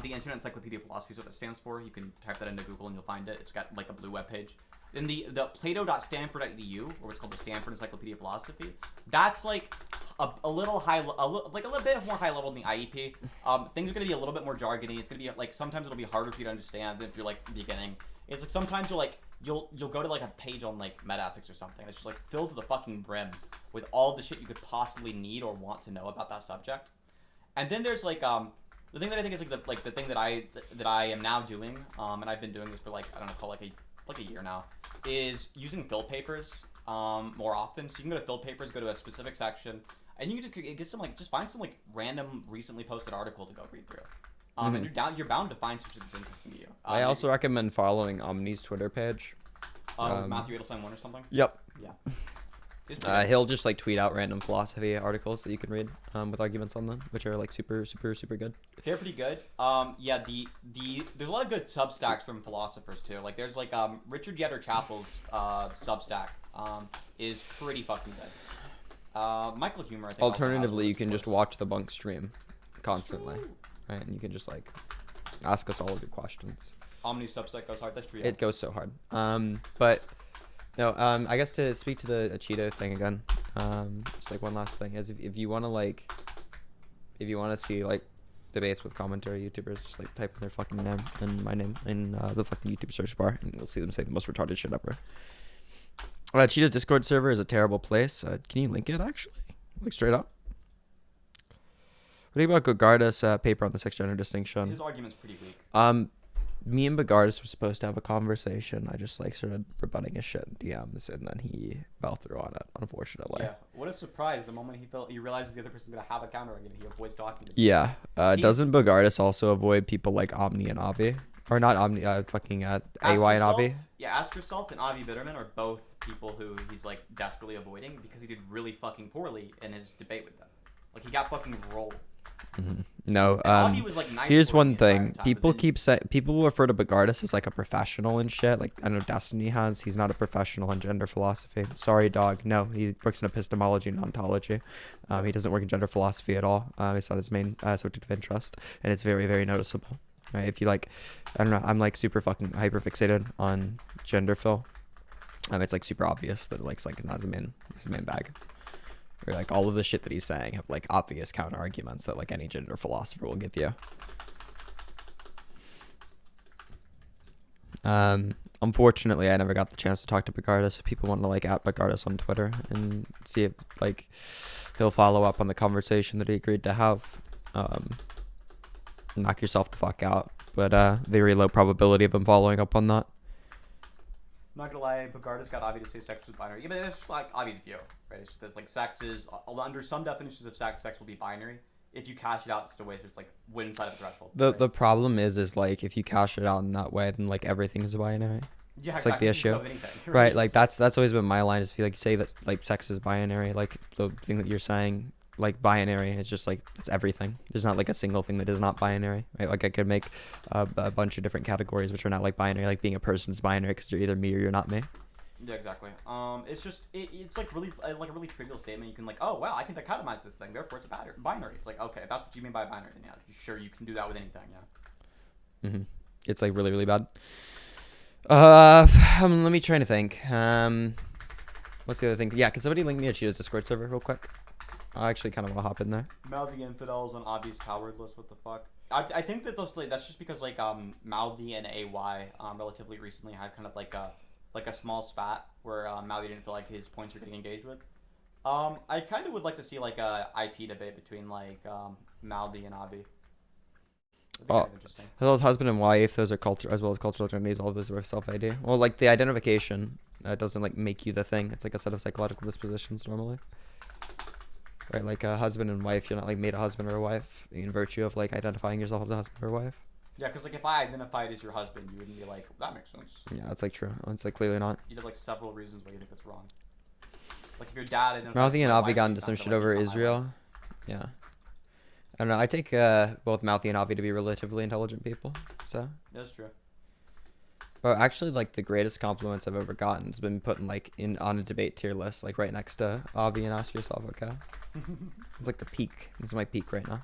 The Internet Encyclopedia of Philosophy is what it stands for. You can type that into Google and you'll find it. It's got like a blue web page. Then the plato.stanford.edu, or what's called the Stanford Encyclopedia of Philosophy, that's like a little like a little bit more high level than the IEP. Things are gonna be a little bit more jargony. It's gonna be like sometimes it'll be harder for you to understand than if you're like beginning. It's like sometimes you'll go to like a page on like meta-ethics or something. It's just like filled to the fucking brim with all the shit you could possibly need or want to know about that subject. And then there's like the thing that I think is like the thing that I am now doing, and I've been doing this for like I don't know, call like a year now, is using fill papers more often. So you can go to fill papers, go to a specific section, and you can just get some like just find some like random recently posted article to go read through. And you're bound to find some shit that's interesting to you. I also recommend following Omni's Twitter page. Matthew Edelstein 1 or something. Yep. Yeah. He'll just like tweet out random philosophy articles that you can read with arguments on them, which are like super good. They're pretty good. Yeah. There's a lot of good Substacks from philosophers too. Like there's like Richard Yetter Chappell's Substack is pretty fucking good. Michael Humer. I think Alternatively, you can just watch the bunk stream constantly, right? And you can just like ask us all of your questions. Omni Substack goes hard. That's true. It goes so hard. But no, I guess to speak to the Cheeto thing again, just like one last thing is if you want to see like debates with commentary YouTubers, just like type in their fucking name and my name in the fucking YouTube search bar, and you'll see them say the most retarded shit ever. Cheeto's Discord server is a terrible place. Can you link it actually? Like straight up. What do you think about Gogardus' paper on the sex gender distinction? His argument's pretty weak. Me and Bogardus were supposed to have a conversation. I just like started rebutting his shit in DMs, and then he fell through on it, unfortunately. Yeah. What a surprise! The moment he realizes the other person's gonna have a counter argument, he avoids talking to them. Yeah. Doesn't Bogardus also avoid people like Omni and Avi, or not Omni? Fucking AY and Avi. Yeah. Ask yourself and Avi Bitterman are both people who he's like desperately avoiding because he did really fucking poorly in his debate with them. Like he got fucking rolled. Mm-hmm. No, Avi was, like, nice here's for one the entire thing. time, People keep saying, people refer to Bogardus as like a professional and shit. Like I know Destiny has. He's not a professional in gender philosophy. Sorry, dog. No, he works in epistemology and ontology. He doesn't work in gender philosophy at all. It's not his main subject of interest, and it's very, very noticeable. Right? If you like, I don't know. I'm like super fucking hyper fixated on gender phil. It's like super obvious that it's like not his main bag. Or like all of the shit that he's saying have like obvious counter arguments that like any gender philosopher will give you. Unfortunately, I never got the chance to talk to Bogardus. If people want to like at Bogardus on Twitter and see if like he'll follow up on the conversation that he agreed to have. Knock yourself the fuck out. But very low probability of him following up on that. I'm not gonna lie, Bogardus got Avi to say sex was binary. Yeah, but that's just like Avi's view, right? It's just there's like sex is under some definitions of sex will be binary. If you cash it out, it's a way, so it's like win inside of the threshold. The problem is like if you cash it out in that way, then like everything is binary. Yeah, it's like the issue, anything, right? Like that's always been my line. Is if you like say that like sex is binary, like the thing that you're saying. Like binary, it's just like it's everything. There's not like a single thing that is not binary, right? Like I could make a bunch of different categories which are not like binary. Like being a person is binary because you're either me or you're not me. Yeah, exactly. It's just it's like really like a really trivial statement. You can like, oh wow, I can dichotomize this thing, therefore it's a binary. It's like, okay, if that's what you mean by binary, then yeah, sure, you can do that with anything. Yeah. Mm-hmm. It's like really, really bad. Let me try to think. What's the other thing? Yeah, can somebody link me a Cheeto's Discord server real quick? I actually kind of want to hop in there. Mouthy infidels on Avi's coward list. What the fuck? I think that those like that's just because like Mouthy and AY relatively recently had kind of like a small spat where Mouthy didn't feel like his points were getting engaged with. I kind of would like to see like a IP debate between like Mouthy and Avi. Well, as well as husband and wife, those are culture as well as cultural identities. All of those are self-ID. Well, like the identification doesn't like make you the thing. It's like a set of psychological dispositions normally. Right, like a husband and wife, you're not like made a husband or a wife in virtue of like identifying yourself as a husband or a wife. Yeah, because like if I identified as your husband, you wouldn't be like, that makes sense. Yeah, it's like true. It's like clearly not. You have like several reasons why you think that's wrong. Like if your dad identifies. Mouthy and Avi got into some shit over Israel. Yeah. I don't know. I take both Mouthy and Avi to be relatively intelligent people. So. That's true. But actually, like the greatest compliments I've ever gotten has been putting like on a debate tier list, like right next to Avi and Ask Yourself, okay? It's like the peak. This is my peak right now.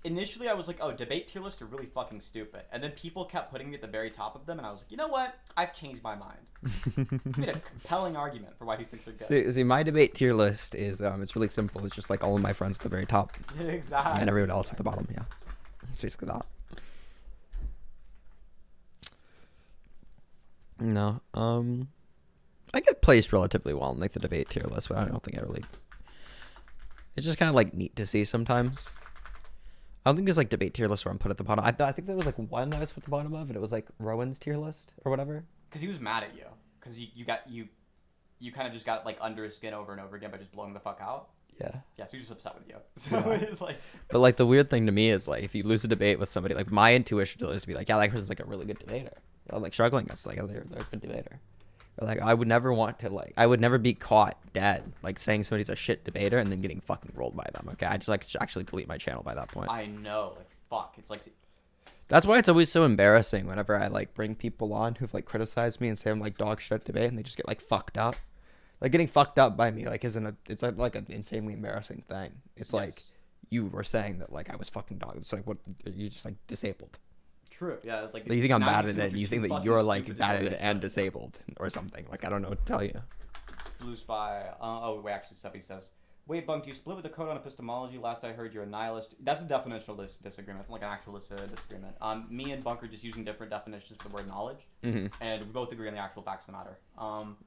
initially I was like, oh, debate tier lists are really fucking stupid. And then people kept putting me at the very top of them, and I was like, you know what? I've changed my mind. I made a compelling argument for why these things are good. See, my debate tier list is it's really simple. It's just like all of my friends at the very top. Exactly. And everyone else at the bottom. Yeah, it's basically that. No, I get placed relatively well in like the debate tier list, but I don't think I really. It's just kind of like neat to see sometimes. I don't think there's like debate tier list where I'm put at the bottom. I think there was like one I was put at the bottom of, and it was like Rowan's tier list or whatever. Because he was mad at you. Because you kind of just got like under his skin over and over again by just blowing the fuck out. Yeah. Yeah, so he's just upset with you. So it's like. But like the weird thing to me is like if you lose a debate with somebody, like my intuition is to be like, yeah, that person's like a really good debater. I'm like struggling against like they're a good debater. Or, like I would never want to I would never be caught dead like saying somebody's a shit debater and then getting fucking rolled by them. Okay, I just like actually delete my channel by that point. I know, like fuck. It's like. That's why it's always so embarrassing whenever I like bring people on who've like criticized me and say I'm like dog shit debate and they just get like fucked up. Like getting fucked up by me like it's like an insanely embarrassing thing. It's like you were saying that like I was fucking dog. It's like what you're just like disabled. True. Yeah. It's like you think I'm bad at see it, and you think that you're like bad at it and disabled or something. Like I don't know what to tell you. Blue Spy. Oh wait, actually, Steffi says, "Wait, Bunk, do you split with the code on epistemology? Last I heard, you're a nihilist." That's a definitional disagreement. It's like an actual disagreement. Me and Bunk are just using different definitions for the word knowledge, and we both agree on the actual facts of the matter.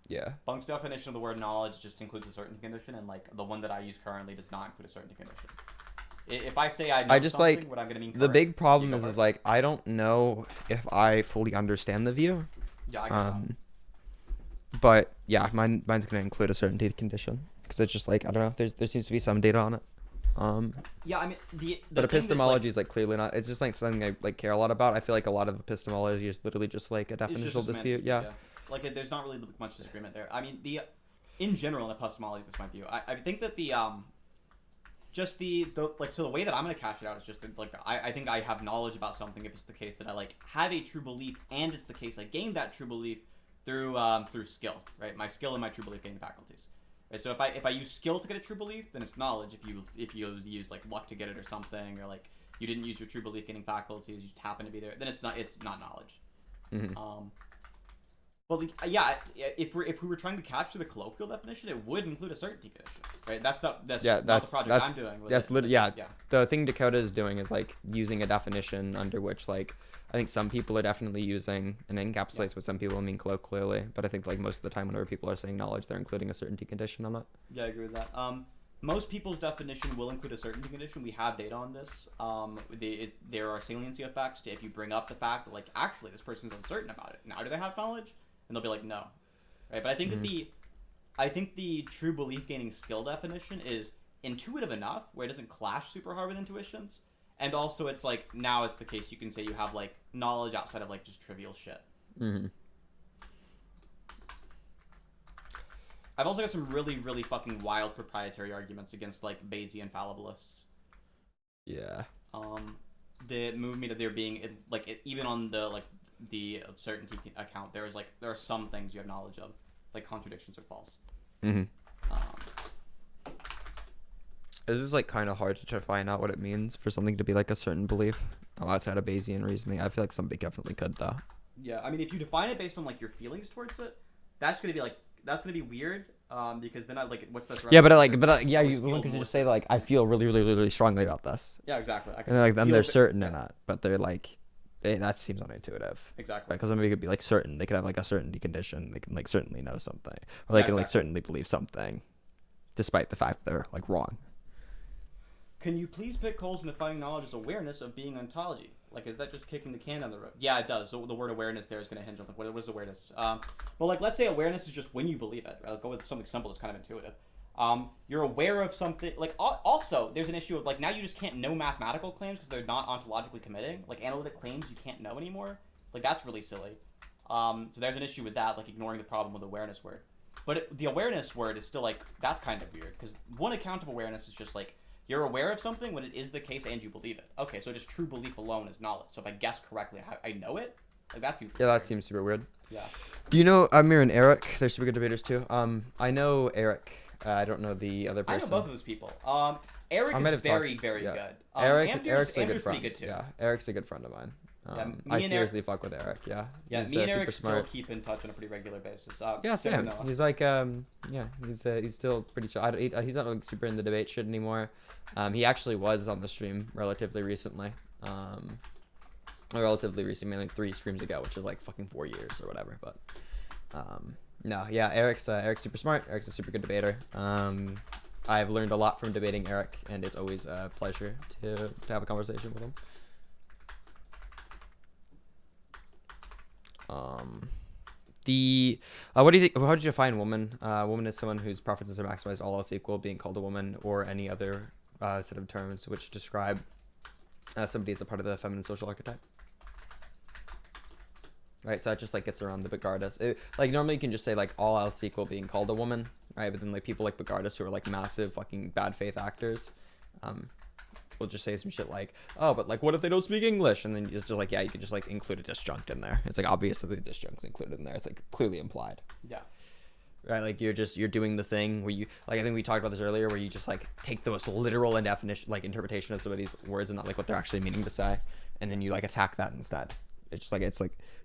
Yeah. Bunk's definition of the word knowledge just includes a certainty condition, and like the one that I use currently does not include a certainty condition. If I say I know just something, like what I'm gonna mean. the big problem is like I don't know if I fully understand the view. Yeah, I get that. But yeah, mine's gonna include a certainty condition because it's just like I don't know. There seems to be some data on it. Yeah, I mean but epistemology is like clearly not. It's just like something I like care a lot about. I feel like a lot of epistemology is literally just like a definitional dispute. Yeah. Like there's not really much disagreement there. I mean in general in epistemology, that's my view. I think that just the way that I'm gonna cash it out is just like I think I have knowledge about something if it's the case that I like have a true belief and it's the case I gained that true belief through skill, right? My skill and my true belief gaining faculties. Right? So if I use skill to get a true belief, then it's knowledge. If you use like luck to get it or something, or like you didn't use your true belief gaining faculties, you just happen to be there, then it's not knowledge. Mm-hmm. Well, yeah. If we were trying to capture the colloquial definition, it would include a certainty condition, right? That's not the project I'm doing. The thing Dakota is doing is like using a definition under which like I think some people are definitely using and encapsulates what some people mean colloquially, but I think like most of the time whenever people are saying knowledge, they're including a certainty condition on it. Yeah, I agree with that. Most people's definition will include a certainty condition. We have data on this. There are saliency effects to if you bring up the fact that like actually this person's uncertain about it. Now do they have knowledge? And they'll be like, no, right? But I think that the true belief gaining skill definition is intuitive enough where it doesn't clash super hard with intuitions, and also it's like now it's the case you can say you have like knowledge outside of like just trivial shit. Mm-hmm. I've also got some really really fucking wild proprietary arguments against like Bayesian fallibilists. Yeah. That move me to there being like even on the certainty account, there are some things you have knowledge of, like contradictions are false. Mm-hmm. It's just like kind of hard to try to find out what it means for something to be like a certain belief outside of Bayesian reasoning. I feel like somebody definitely could though. Yeah, I mean, if you define it based on like your feelings towards it, that's gonna be weird. Because then what's the threat? Yeah, you could just say like I feel really, really, really strongly about this. Yeah, exactly. And then they're certain in that, but they're like. That seems unintuitive. Exactly. Because somebody could be like certain. They could have like a certainty condition. They can like certainly know something, or they can like certainly believe something, despite the fact that they're like wrong. Can you please pick holes in defining knowledge as awareness of being ontology? Like, is that just kicking the can down the road? Yeah, it does. So the word awareness there is going to hinge on what is awareness. But like, let's say awareness is just when you believe it. I'll go with something simple that's kind of intuitive. You're aware of something. Like, also, there's an issue of like now you just can't know mathematical claims because they're not ontologically committing. Like analytic claims you can't know anymore. Like that's really silly. So there's an issue with that, like ignoring the problem with the awareness word. But the awareness word is still like that's kind of weird because one account of awareness is just like you're aware of something when it is the case and you believe it. Okay, so just true belief alone is knowledge. So if I guess correctly, I know it. Like that seems. Yeah, that seems super weird. Yeah. Do you know Amir and Eric? They're super good debaters too. I know Eric. I don't know the other person. I know both of those people. Eric I might is have very, talked- very yeah. good. Eric's a Andrew's good pretty friend. good too. Yeah, Eric's a good friend of mine. Yeah, me I and seriously fuck with Eric. Yeah. Yeah, He's, me and super Eric still smart. keep in touch on a pretty regular basis. Yeah, same same. with Noah. He's like, yeah, he's still pretty chill. He's not like super in the debate shit anymore. He actually was on the stream relatively recently. Relatively recently, like 3 streams ago, which is like fucking 4 years or whatever. But, no, yeah, Eric's super smart. Eric's a super good debater. I've learned a lot from debating Eric, and it's always a pleasure to have a conversation with him. What do you think? How did you define woman? Woman is someone whose preferences are maximized, all else equal, being called a woman, or any other set of terms which describe somebody as a part of the feminine social archetype. Right, so that just like gets around the Bogardus. Like normally you can just say like all else equal, being called a woman, right? But then like people like Bogardus who are like massive fucking bad faith actors, will just say some shit like, oh, but like what if they don't speak English? And then it's just like, yeah, you could just like include a disjunct in there. It's like obvious that the disjunct's included in there. It's like clearly implied. Yeah. Right, like you're doing the thing where you, like I think we talked about this earlier, where you just like take the most literal and definition, like interpretation of somebody's words and not like what they're actually meaning to say, and then you like attack that instead. It's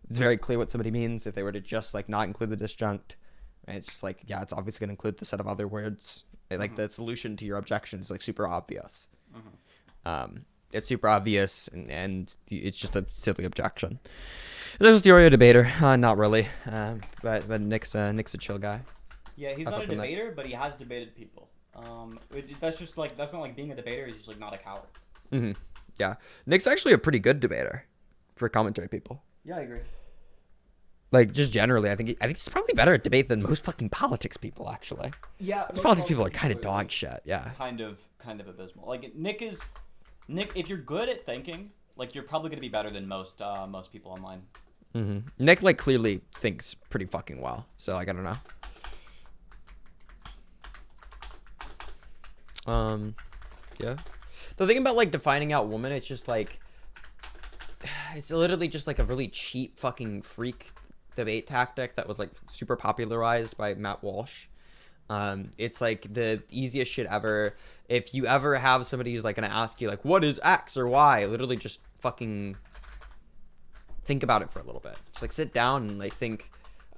very clear what somebody means if they were to just like not include the disjunct. Right? It's just like, yeah, it's obviously going to include the set of other words. Like the solution to your objection is like super obvious. It's super obvious, and it's just a silly objection. There's the Oreo debater. Not really, but Nick's a chill guy. Yeah, he's I not a fuck with Nick. debater, but he has debated people. That's not like being a debator. He's just like not a coward. Yeah, Nick's actually a pretty good debater for commentary people. Yeah, I agree. Like just generally, I think he's probably better at debate than most fucking politics people. Actually, Yeah, most politics people are kind of dog shit. Yeah. Kind of abysmal. Like Nick, if you're good at thinking, like you're probably gonna be better than most people online. Nick like clearly thinks pretty fucking well. So like I don't know. Yeah. The thing about like defining out woman, it's just like it's literally just like a really cheap fucking freak debate tactic that was like super popularized by Matt Walsh. It's like the easiest shit ever. If you ever have somebody who's like gonna ask you like what is X or Y, literally just fucking think about it for a little bit. Just like sit down and like think,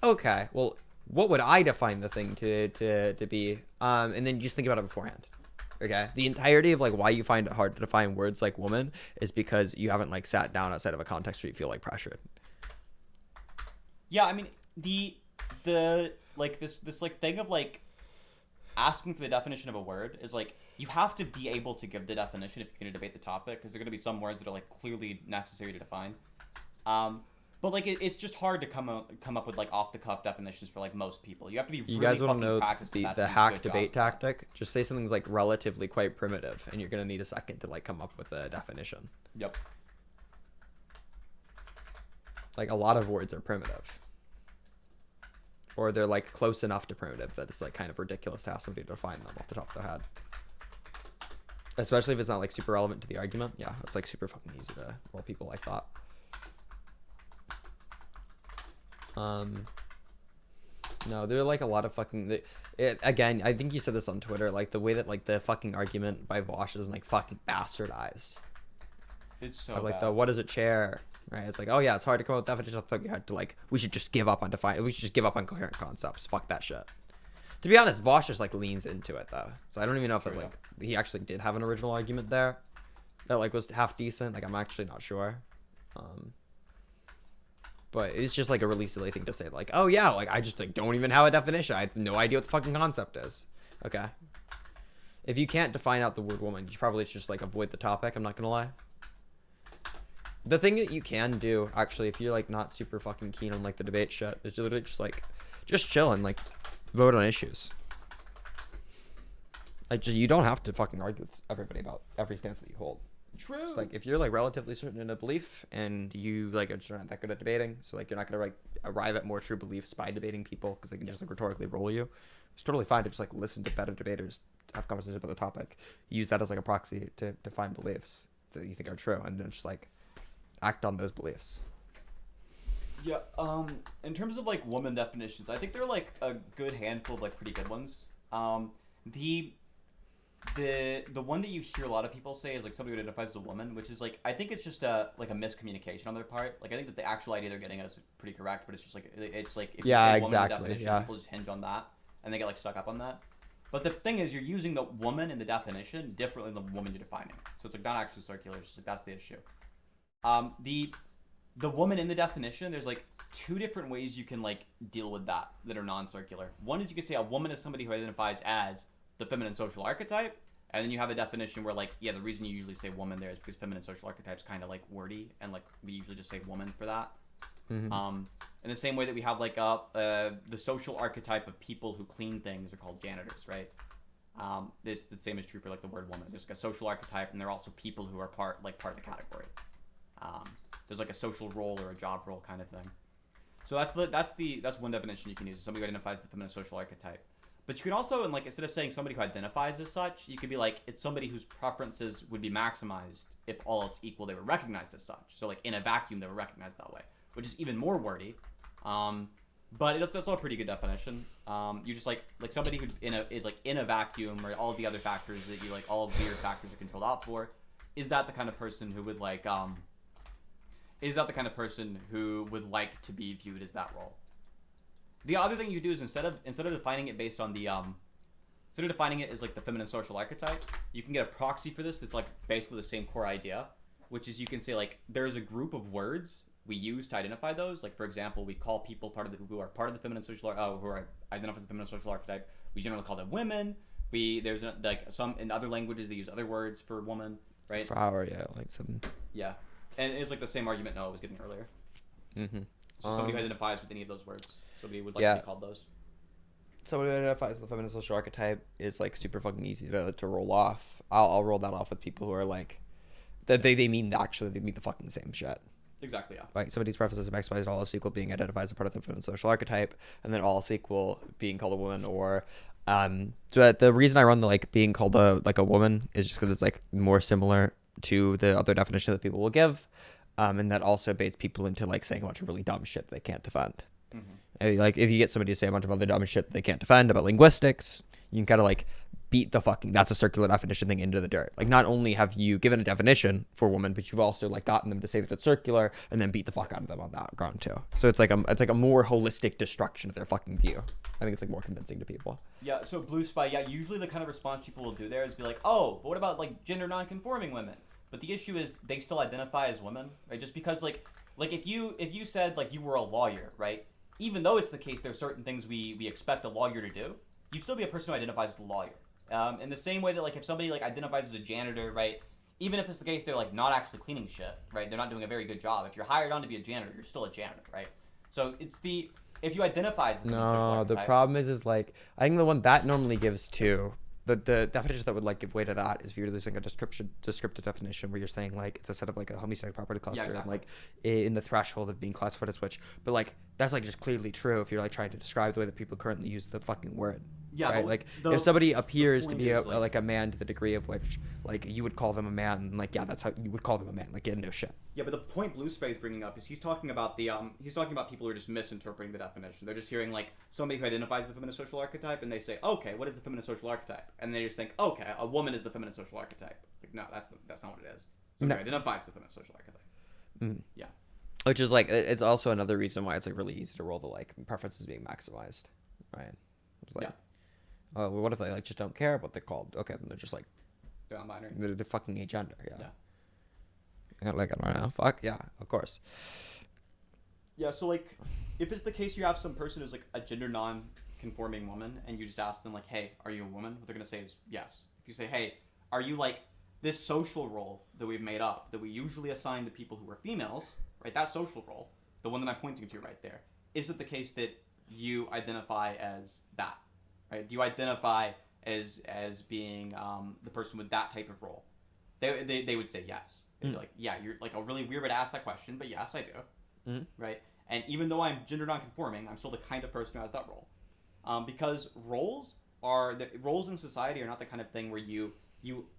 okay, well, what would I define the thing to be? And then just think about it beforehand. Okay, the entirety of like why you find it hard to define words like woman is because you haven't like sat down outside of a context where you feel like pressured. Yeah, I mean the like this like thing of like asking for the definition of a word is like you have to be able to give the definition if you're going to debate the topic, because there are going to be some words that are like clearly necessary to define. But like it's just hard to come up with like off the cuff definitions for like most people. You have to be. You really guys want to fucking know practiced at that the to do hack good debate jobs. tactic? Just say something's like relatively quite primitive, and you're gonna need a second to like come up with a definition. Yep. Like a lot of words are primitive, or they're like close enough to primitive that it's like kind of ridiculous to ask somebody to define them off the top of their head. Especially if it's not like super relevant to the argument. Yeah, it's like super fucking easy to roll people like that. No, there are like a lot of fucking. Again, I think you said this on Twitter. Like the way that like the fucking argument by Vosh is like fucking bastardized. It's so Of, like bad. the what is a chair? Right? It's like, oh yeah, it's hard to come up with definitions. I thought you had to like. We should just give up on we should just give up on coherent concepts. Fuck that shit. To be honest, Vosh just like leans into it though. So I don't even know if that, like he actually did have an original argument there that like was half decent. Like I'm actually not sure. But it's just like a really silly thing to say, like, oh yeah, like I just like don't even have a definition. I have no idea what the fucking concept is. Okay. If you can't define out the word woman, you probably should just like avoid the topic. I'm not gonna lie. The thing that you can do, actually, if you're like not super fucking keen on like the debate shit, is literally just like just chill and like vote on issues. Like just you don't have to fucking argue with everybody about every stance that you hold. True. Just like if you're like relatively certain in a belief and you like are just not that good at debating, so like you're not gonna like arrive at more true beliefs by debating people because they can just like rhetorically roll you. It's totally fine to just like listen to better debaters, have conversations about the topic, use that as like a proxy to find beliefs that you think are true, and then just like act on those beliefs. Yeah, in terms of like woman definitions, I think there are like a good handful of like pretty good ones. the one that you hear a lot of people say is like somebody who identifies as a woman, which is like I think it's just a miscommunication on their part. Like I think that the actual idea they're getting at is pretty correct, but it's just like if you say woman in the definition, people just hinge on that and they get like stuck up on that. But the thing is, you're using the woman in the definition differently than the woman you're defining. So it's like not actually circular. It's just like that's the issue. The woman in the definition, there's like two different ways you can like deal with that are non-circular. One is you can say a woman is somebody who identifies as the feminine social archetype, and then you have a definition where like the reason you usually say woman there is because feminine social archetype is kind of like wordy, and like we usually just say woman for that. Mm-hmm. In the same way that we have like the social archetype of people who clean things are called janitors, right? The same is true for like the word woman. There's like a social archetype, and there are also people who are part of the category. There's like a social role or a job role kind of thing. So that's one definition you can use. Somebody who identifies the feminine social archetype. But you can also, and like instead of saying somebody who identifies as such, you could be like it's somebody whose preferences would be maximized if all else equal they were recognized as such. So like in a vacuum they were recognized that way, which is even more wordy. But it's also a pretty good definition. You just like somebody who is like in a vacuum, or all of the other factors that you like, all of the weird factors are controlled out for. Is that the kind of person who would like is that the kind of person who would like to be viewed as that role? The other thing you do is instead of defining it based on the instead of defining it as like the feminine social archetype, you can get a proxy for this that's like basically the same core idea, which is you can say like there's a group of words we use to identify those. Like for example, we call people who are part of the feminine social who are identified as the feminine social archetype. We generally call them women. There's like some in other languages they use other words for woman, right? Flower, yeah, like some. Yeah, and it's like the same argument Noah was giving earlier. Mm-hmm. So somebody who identifies with any of those words, somebody would like to be called those. Somebody who identifies with the feminine social archetype is like super fucking easy to roll off. I'll roll that off with people who are like, that they mean the fucking same shit. Exactly, yeah. Like somebody's preferences are maximized, all else equal being identified as a part of the feminine social archetype, and then all else equal being called a woman, or so the reason I run the like being called a woman is just because it's like more similar to the other definition that people will give, and that also baits people into like saying a bunch of really dumb shit that they can't defend. Mm-hmm. Like if you get somebody to say a bunch of other dumb shit that they can't defend about linguistics, you can kind of like beat the fucking that's a circular definition thing into the dirt. Like not only have you given a definition for woman, but you've also like gotten them to say that it's circular and then beat the fuck out of them on that ground too. So it's like a more holistic destruction of their fucking view. I think it's like more convincing to people. Yeah, so Blue Spy, usually the kind of response people will do there is be like, oh, but what about like gender non-conforming women? But the issue is they still identify as women, right? Just because like if you said like you were a lawyer, right? Even though it's the case there's certain things we expect a lawyer to do, you'd still be a person who identifies as a lawyer. In the same way that like if somebody like identifies as a janitor, right? Even if it's the case they're like not actually cleaning shit, right? They're not doing a very good job. If you're hired on to be a janitor, you're still a janitor, right? So it's if you identify as the social archetype, the problem is like I think the one that normally gives to the definition that would like give way to that is if you're using a descriptive definition where you're saying like it's a set of like a homostatic property cluster, and like in the threshold of being classified as which, but like that's like just clearly true if you're like trying to describe the way that people currently use the fucking word. Yeah, right? Like if somebody appears to be like a man to the degree of which like you would call them a man, like that's how you would call them a man, like get no shit. Yeah, but the point Blue Spy is bringing up is he's talking about people who are just misinterpreting the definition. They're just hearing like somebody who identifies the feminine social archetype and they say, okay, what is the feminine social archetype? And they just think, okay, a woman is the feminine social archetype. Like no, that's not what it is. Somebody identifies the feminine social archetype. Mm. Yeah. Which is like it's also another reason why it's like really easy to roll the like preferences being maximized, right? It's like, oh, well, what if they like just don't care what they're called? Okay, then they're just like they're non-binary. They're fucking agender. Yeah. Like I don't know. Fuck yeah, of course. Yeah. So like, if it's the case you have some person who's like a gender non-conforming woman, and you just ask them like, hey, are you a woman? What they're gonna say is yes. If you say, hey, are you like this social role that we've made up that we usually assign to people who are females, right? That social role, the one that I'm pointing to right there, is it the case that you identify as that? Right? Do you identify as being the person with that type of role? They would say yes. They'd be like, yeah, you're like a really weird way to ask that question, but yes, I do. Mm-hmm. Right? And even though I'm gender non-conforming, I'm still the kind of person who has that role. Because roles in society are not the kind of thing where you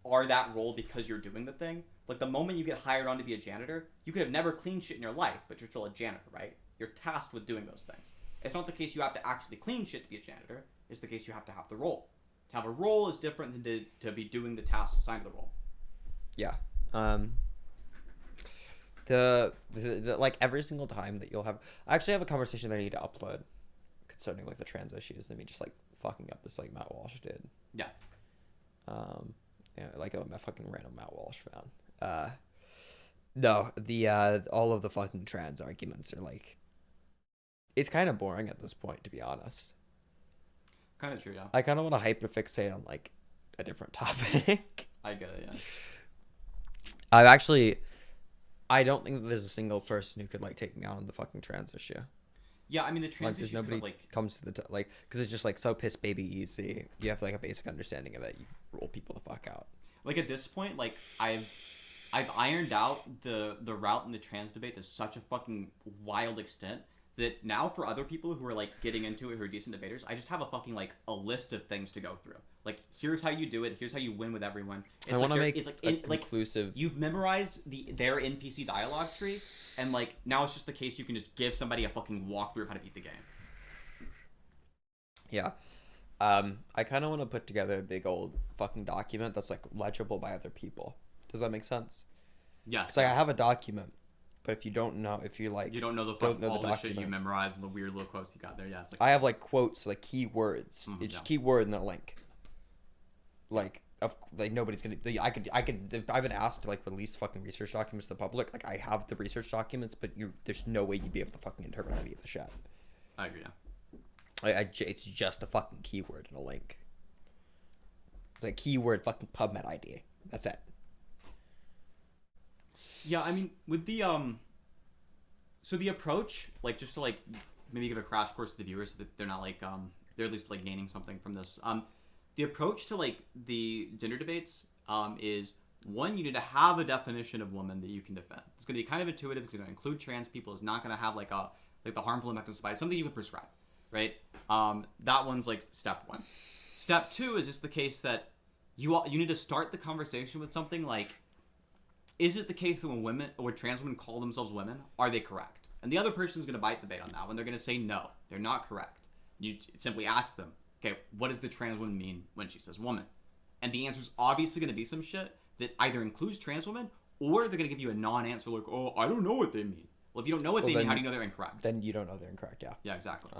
are that role because you're doing the thing. Like the moment you get hired on to be a janitor, you could have never cleaned shit in your life, but you're still a janitor, right? You're tasked with doing those things. It's not the case you have to actually clean shit to be a janitor. It's the case you have to have the role. To have a role is different than to be doing the tasks assigned to the role. Yeah. The like every single time that you'll have, I actually have a conversation that I need to upload concerning like the trans issues and me just like fucking up this like Matt Walsh did. Yeah. Yeah, like I'm a fucking random Matt Walsh fan. No, the all of the fucking trans arguments are like, it's kind of boring at this point, to be honest. Kind of true, yeah. I kind of want to hyperfixate on like a different topic. I get it, yeah. I don't think that there's a single person who could like take me out on the fucking trans issue. Yeah, I mean the trans issue nobody kind of, like comes to the like, because it's just like so piss baby easy. You have like a basic understanding of it. You roll people the fuck out. Like at this point, like I've ironed out the route in the trans debate to such a fucking wild extent that now for other people who are like getting into it, who are decent debaters, I just have a fucking like a list of things to go through. Like, here's how you do it. Here's how you win with everyone. I want to make inclusive. You've memorized their NPC dialogue tree, and like now it's just the case you can just give somebody a fucking walkthrough of how to beat the game. Yeah. I kind of want to put together a big old fucking document that's like legible by other people. Does that make sense? Yeah. It's like I have a document, but if you don't know, if you like, you don't know the shit you memorized and the weird little quotes you got there. Yeah. It's like, I have like quotes, like keywords. It's just keyword and a link. Like nobody's gonna. I've been asked to like release fucking research documents to the public. Like I have the research documents, but there's no way you'd be able to fucking interpret any of the shit. I agree. Yeah. It's just a fucking keyword and a link. It's like keyword fucking PubMed ID. That's it. Yeah, I mean with the so the approach, like just to like maybe give a crash course to the viewers so that they're not like they're at least like gaining something from this. The approach to like the gender debates is one, you need to have a definition of woman that you can defend. It's going to be kind of intuitive. It's going to include trans people. It's not going to have like the harmful impact on society. Something you can prescribe, right? That one's like step one. Step two is just the case that you need to start the conversation with something like, is it the case that when trans women call themselves women, are they correct? And the other person's going to bite the bait on that one. They're going to say no, they're not correct. You simply ask them, okay, what does the trans woman mean when she says woman? And the answer's obviously going to be some shit that either includes trans women or they're going to give you a non-answer like, oh, I don't know what they mean. Well, if you don't know what they mean, how do you know they're incorrect? Then you don't know they're incorrect, yeah. Yeah, exactly.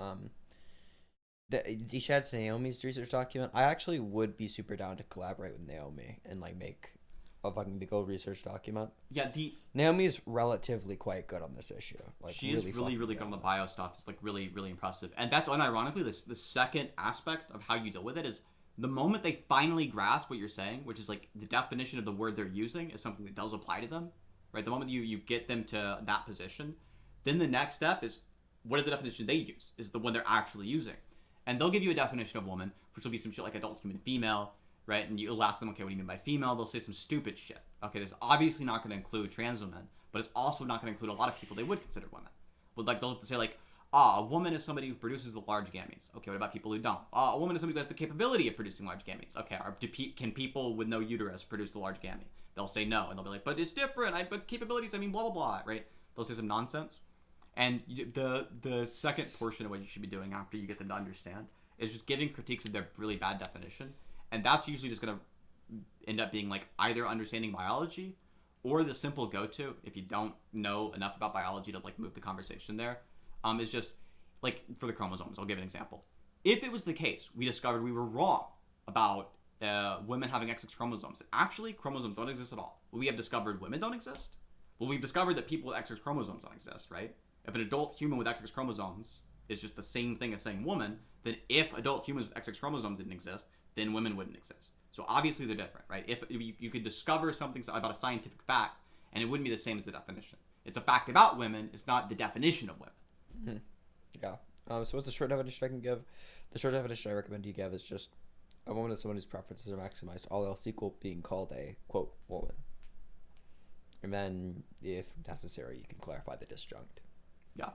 The shout out to Naomi's research document. I actually would be super down to collaborate with Naomi and like make a fucking big old research document. Yeah, Naomi's relatively quite good on this issue. Like she is really good on the bio stuff. It's like really impressive, and that's unironically the second aspect of how you deal with it is the moment they finally grasp what you're saying, which is like the definition of the word they're using is something that does apply to them, right? The moment you get them to that position, then the next step is what is the definition they use? Is the one they're actually using, and they'll give you a definition of woman, which will be some shit like adult human female. Right, and you'll ask them, okay, what do you mean by female? They'll say some stupid shit. Okay, this is obviously not going to include trans women, but it's also not going to include a lot of people they would consider women. But like they'll say like, a woman is somebody who produces the large gametes. Okay, what about people who don't? A woman is somebody who has the capability of producing large gametes. Okay, can people with no uterus produce the large gamete? They'll say no, and they'll be like, but it's different. But capabilities, I mean, blah blah blah. Right? They'll say some nonsense. And the second portion of what you should be doing after you get them to understand is just giving critiques of their really bad definition. And that's usually just going to end up being like either understanding biology or the simple go-to, if you don't know enough about biology to like move the conversation there, is just like for the chromosomes. I'll give an example. If it was the case, we discovered we were wrong about women having XX chromosomes. Actually, chromosomes don't exist at all. We have discovered women don't exist. Well, we've discovered that people with XX chromosomes don't exist, right? If an adult human with XX chromosomes is just the same thing as saying woman, then if adult humans with XX chromosomes didn't exist, then women wouldn't exist. So obviously they're different, right? If you could discover something about a scientific fact, and it wouldn't be the same as the definition. It's a fact about women. It's not the definition of women. Yeah. So what's the short definition I can give? The short definition I recommend you give is just a woman is someone whose preferences are maximized, all else equal, being called a, quote, woman. And then, if necessary, you can clarify the disjunct. Yeah.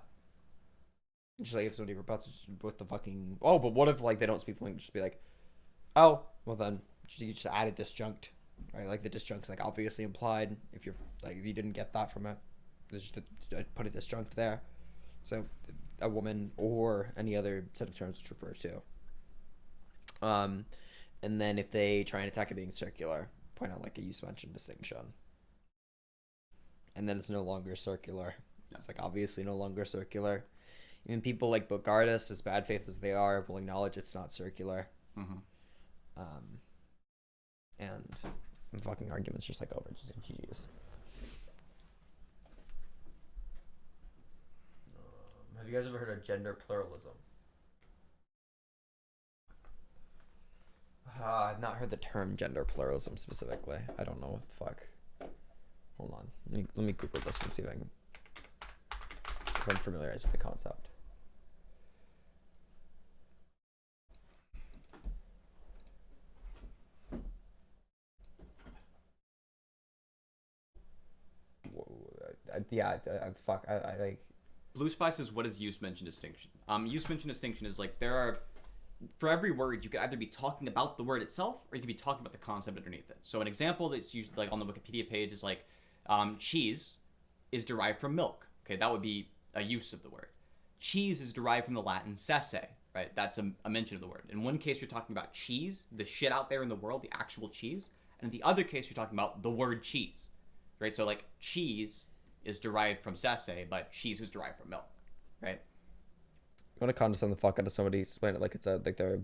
Just like if somebody rebuts with the fucking, oh, but what if like they don't speak the language? Just be like, oh, well then you just add a disjunct, right? Like the disjunct's like obviously implied. If you're like, if you didn't get that from it, there's just put a disjunct there. So a woman or any other set of terms which refer to. And then if they try and attack it being circular, point out like a use mention distinction. And then it's no longer circular. It's like obviously no longer circular. Even people like book artists, as bad faith as they are, will acknowledge it's not circular. And the fucking argument's just like over, just like GG's. Have you guys ever heard of gender pluralism? I've not heard the term gender pluralism specifically. I don't know what the fuck. Hold on. Let me Google this and see if I'm familiarized with the concept. I like. Blue Spy says, what is use mention distinction? Use mention distinction is like there are, for every word, you could either be talking about the word itself or you could be talking about the concept underneath it. So an example that's used like on the Wikipedia page is like cheese is derived from milk. Okay, that would be a use of the word. Cheese is derived from the Latin sesse, right? That's a mention of the word. In one case, you're talking about cheese, the shit out there in the world, the actual cheese. And in the other case, you're talking about the word cheese, right? So like cheese is derived from sesse, but cheese is derived from milk, right? You want to condescend the fuck out of somebody, explain it like it's like they're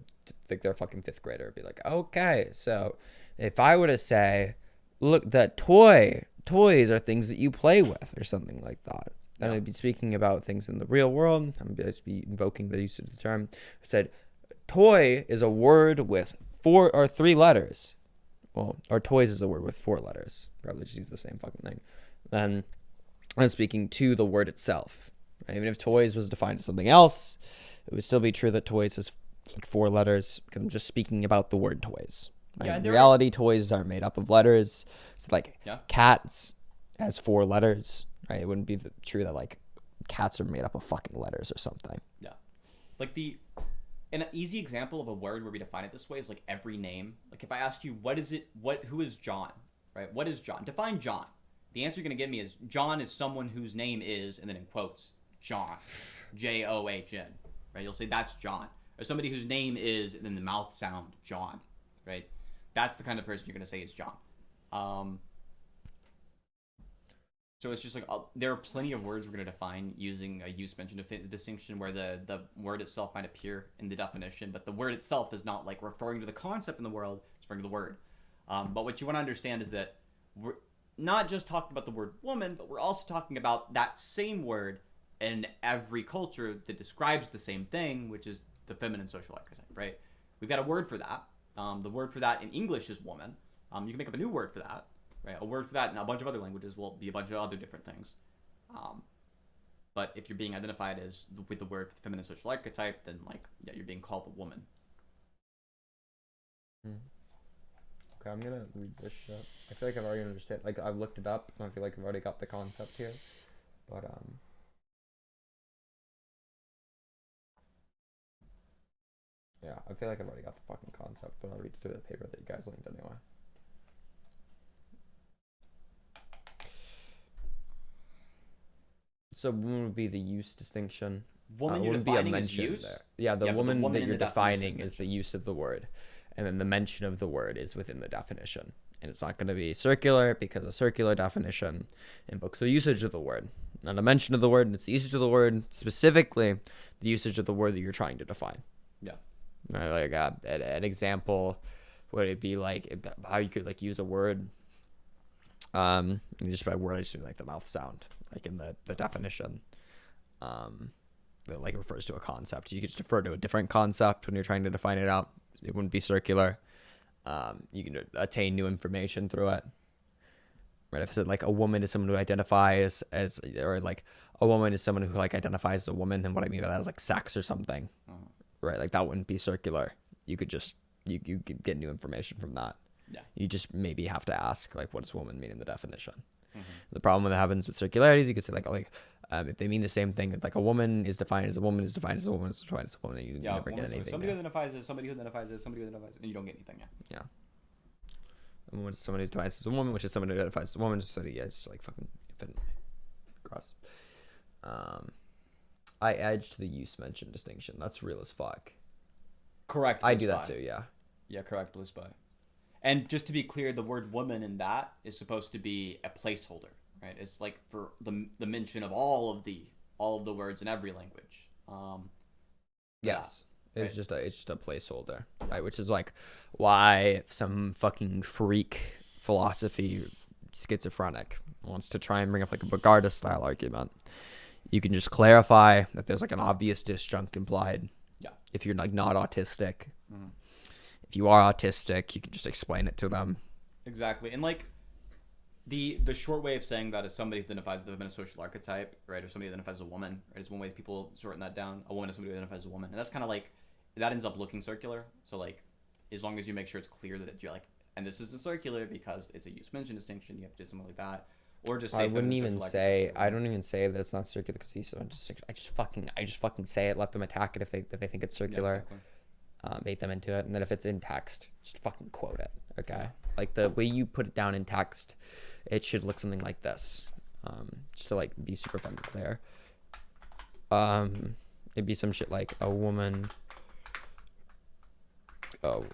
a fucking fifth grader. Be like, okay, so if I were to say, look, that toys are things that you play with, or something like that, then I'd be speaking about things in the real world. I'm going to be invoking the use of the term. I said, toy is a word with 4 or 3 letters. Well, or toys is a word with 4 letters. Probably just use the same fucking thing. Then I'm speaking to the word itself. Even if toys was defined as something else, it would still be true that toys is like 4 letters because I'm just speaking about the word toys. Yeah, in reality, toys are made up of letters. It's like cats has 4 letters, right? It wouldn't be true that like cats are made up of fucking letters or something. Yeah. Like an easy example of a word where we define it this way is like every name. Like if I ask you, who is John, right? What is John? Define John. The answer you're going to give me is John is someone whose name is, and then in quotes, John, John, right? You'll say that's John. Or somebody whose name is, and then the mouth sound, John, right? That's the kind of person you're going to say is John. So it's just like, there are plenty of words we're going to define using a use mention distinction where the word itself might appear in the definition, but the word itself is not like referring to the concept in the world, it's referring to the word. But what you want to understand is that we're not just talking about the word woman, but we're also talking about that same word in every culture that describes the same thing, which is the feminine social archetype, right? We've got a word for that. The word for that in English is woman. You can make up a new word for that, right? A word for that in a bunch of other languages will be a bunch of other different things. But if you're being identified as with the word for the feminine social archetype, then like, yeah, you're being called a woman. Okay, I'm gonna read this shit. I feel like I've already understood. Like I've looked it up, and I feel like I've already got the concept here. But yeah, I feel like I've already got the fucking concept. But I'll read through the paper that you guys linked anyway. So woman would be the use distinction. Woman you're wouldn't be a defining as mention use? there. Yeah, the Yeah, but woman the woman that in you're the definition defining is the use of the word, and then the mention of the word is within the definition. And it's not going to be circular because a circular definition invokes the usage of the word, not a mention of the word. And it's the usage of the word, specifically the usage of the word that you're trying to define. Yeah. Like an example would it be like how you could like use a word. Just by word, I just mean like the mouth sound, like in the definition. That like refers to a concept. You could just refer to a different concept when you're trying to define it out. It wouldn't be circular. You can attain new information through it. Right? If I said like a woman is someone who identifies as, or like a woman is someone who like identifies as a woman, then what I mean by that is like sex or something. Right? Like that wouldn't be circular. You could just you could get new information from that. Yeah. You just maybe have to ask like what does woman mean in the definition. The problem that happens with circularities, you could say like if they mean the same thing, like a woman is defined as a woman is defined as a woman is defined as a woman, you never get anything. Somebody who identifies as somebody who identifies as somebody who identifies, and you don't get anything. Yeah. A woman is somebody who identifies as a woman, which is somebody who identifies as a woman. So yeah, it's just like fucking infinite cross. I edged the use mention distinction. That's real as fuck. Correct. I do that too. Yeah. Yeah, correct, Blue Spy. And just to be clear, the word woman in that is supposed to be a placeholder, right? It's like for the mention of all of the words in every language. Yes. Yeah, It's just a placeholder, right? Which is like why some fucking freak philosophy schizophrenic wants to try and bring up like a Bogarda style argument. You can just clarify that there's like an obvious disjunct implied. Yeah. If you're like not autistic. Mhm. If you are autistic, you can just explain it to them. Exactly. And like the short way of saying that is somebody who identifies with the social archetype, right? Or somebody who identifies as a woman, right? Is one way people shorten that down. A woman is somebody who identifies as a woman. And that's kind of like, that ends up looking circular. So like, as long as you make sure it's clear that you're like, and this is a circular because it's a use-mention distinction, you have to do something like that. Or just say I wouldn't even say, I don't even say that it's not circular because he's so I just fucking say it, let them attack it if they think it's circular. Yeah, exactly. Bait them into it, and then if it's in text, just fucking quote it, okay? Like the way you put it down in text, it should look something like this, just to like be super fucking clear. It'd be some shit like a woman. Oh,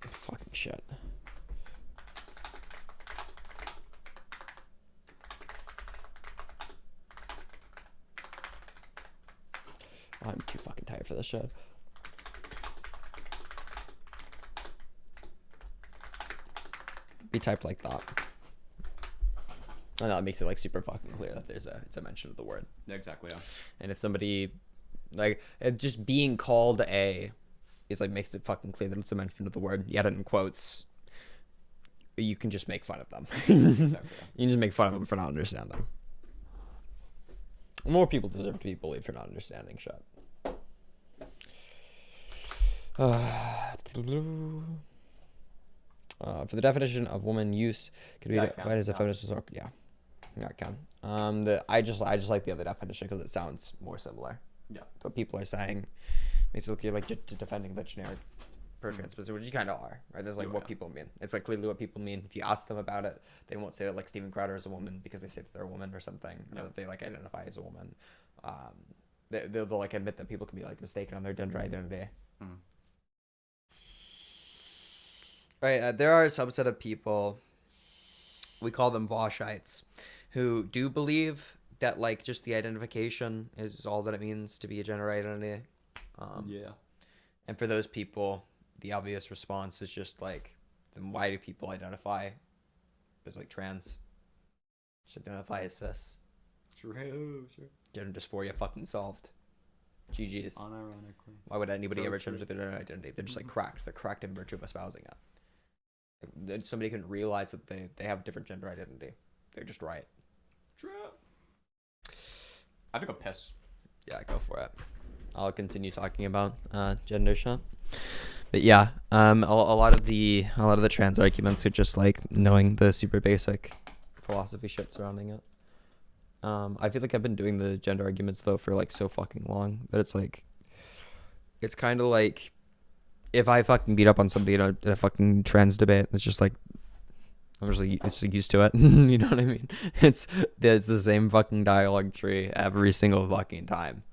fucking shit. Oh, I'm too fucking tired for this shit. Be typed like that. I know it makes it like super fucking clear that it's a mention of the word. Yeah, exactly. Yeah. And if somebody like it just being called a, is like makes it fucking clear that it's a mention of the word. Yet in quotes, you can just make fun of them. Exactly, yeah. You can just make fun of them for not understanding. More people deserve to be bullied for not understanding shit. For the definition of woman, use could be defined as a feminist or yeah, it can. I just like the other definition because it sounds more similar. Yeah. To what people are saying makes it look like just defending the generic Persian specific, which you kind of are, right? There's like what people mean. It's like clearly what people mean. If you ask them about it, they won't say that like Steven Crowder is a woman because they say that they're a woman or something. Or that they like identify as a woman. They'll like admit that people can be like mistaken on their gender identity. Right, there are a subset of people, we call them Voshites, who do believe that like just the identification is all that it means to be a gender identity. Yeah. And for those people, the obvious response is just like, then why do people identify as like trans? Just identify as cis. True. Gender dysphoria fucking solved. GG's. Unironically. Why would anybody ever change True. their gender identity? They're just like cracked. They're cracked in virtue of espousing it. Like, somebody couldn't realize that they have a different gender identity. They're just right. True. I think I'm pissed. Yeah, go for it. I'll continue talking about gender shit. But yeah, a lot of the trans arguments are just like knowing the super basic philosophy shit surrounding it. I feel like I've been doing the gender arguments though for like so fucking long that it's like, it's kind of like if I fucking beat up on somebody in a fucking trans debate, it's just like I'm just like it's used to it. You know what I mean? It's the same fucking dialogue tree every single fucking time.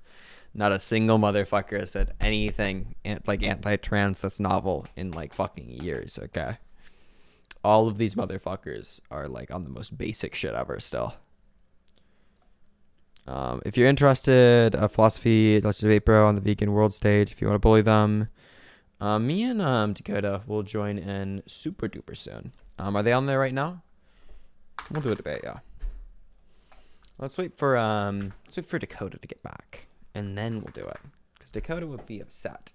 Not a single motherfucker said anything like anti-trans that's novel in like fucking years. Okay, all of these motherfuckers are like on the most basic shit ever still. If you're interested, philosophy, let's debate bro on the vegan world stage. If you want to bully them, me and Dakota will join in super duper soon. Are they on there right now? We'll do a debate, yeah. Let's wait for Dakota to get back, and then we'll do it. Because Dakota would be upset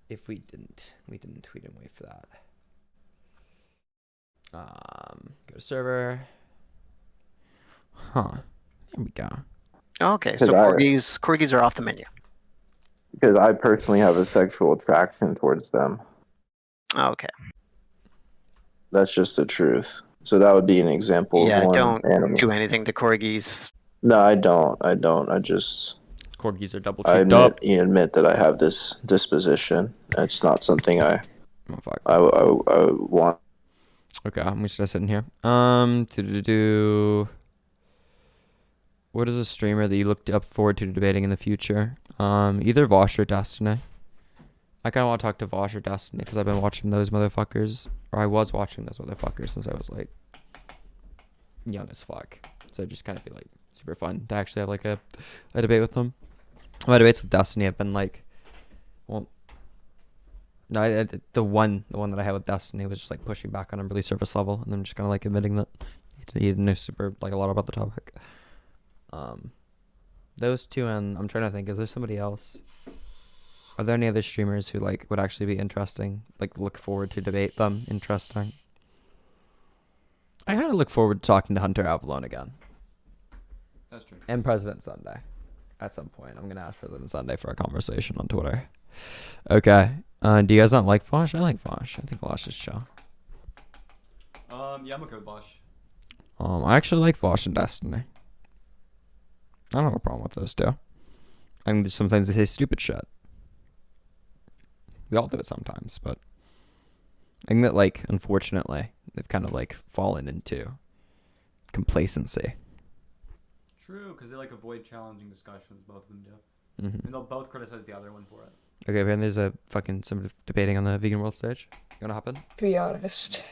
if we didn't wait for that. Go to server. Huh. There we go. Okay, so corgis are off the menu. Because I personally have a sexual attraction towards them. Okay. That's just the truth. So that would be an example Yeah, of one don't animal. do anything to corgis. No, I don't. I just... Corgis are double I cheeked up. admit that I have this disposition. It's not something I want. Okay, I'm just gonna sit in here. What is a streamer that you looked up forward to debating in the future? Either Vosh or Destiny. I kind of want to talk to Vosh or Destiny because I've been watching those motherfuckers, or I was watching those motherfuckers since I was like young as fuck. So it'd just kind of be like super fun to actually have like a debate with them. My debates with Destiny have been like, well, no, the one that I had with Destiny was just like pushing back on him really surface level, and then just kind of like admitting that he didn't know super like a lot about the topic. Those two, and I'm trying to think, is there somebody else? Are there any other streamers who like would actually be interesting? Like look forward to debate them. Interesting. I kind of look forward to talking to Hunter Avalon again. That's true. And President Sunday. At some point, I'm gonna ask President Sunday for a conversation on Twitter. Okay. Do you guys not like Vosh? I like Vosh. I think Vosh is chill. Yeah, I'm okay with Bosch. I actually like Vosh and Destiny. I don't have a problem with those two. I mean, sometimes they say stupid shit. We all do it sometimes, but I think that, like, unfortunately, they've kind of, like, fallen into complacency. True, because they like avoid challenging discussions, both of them do. Mhm. And they'll both criticize the other one for it. Okay, man, there's a fucking somebody debating on the vegan world stage. You wanna hop in? To be honest.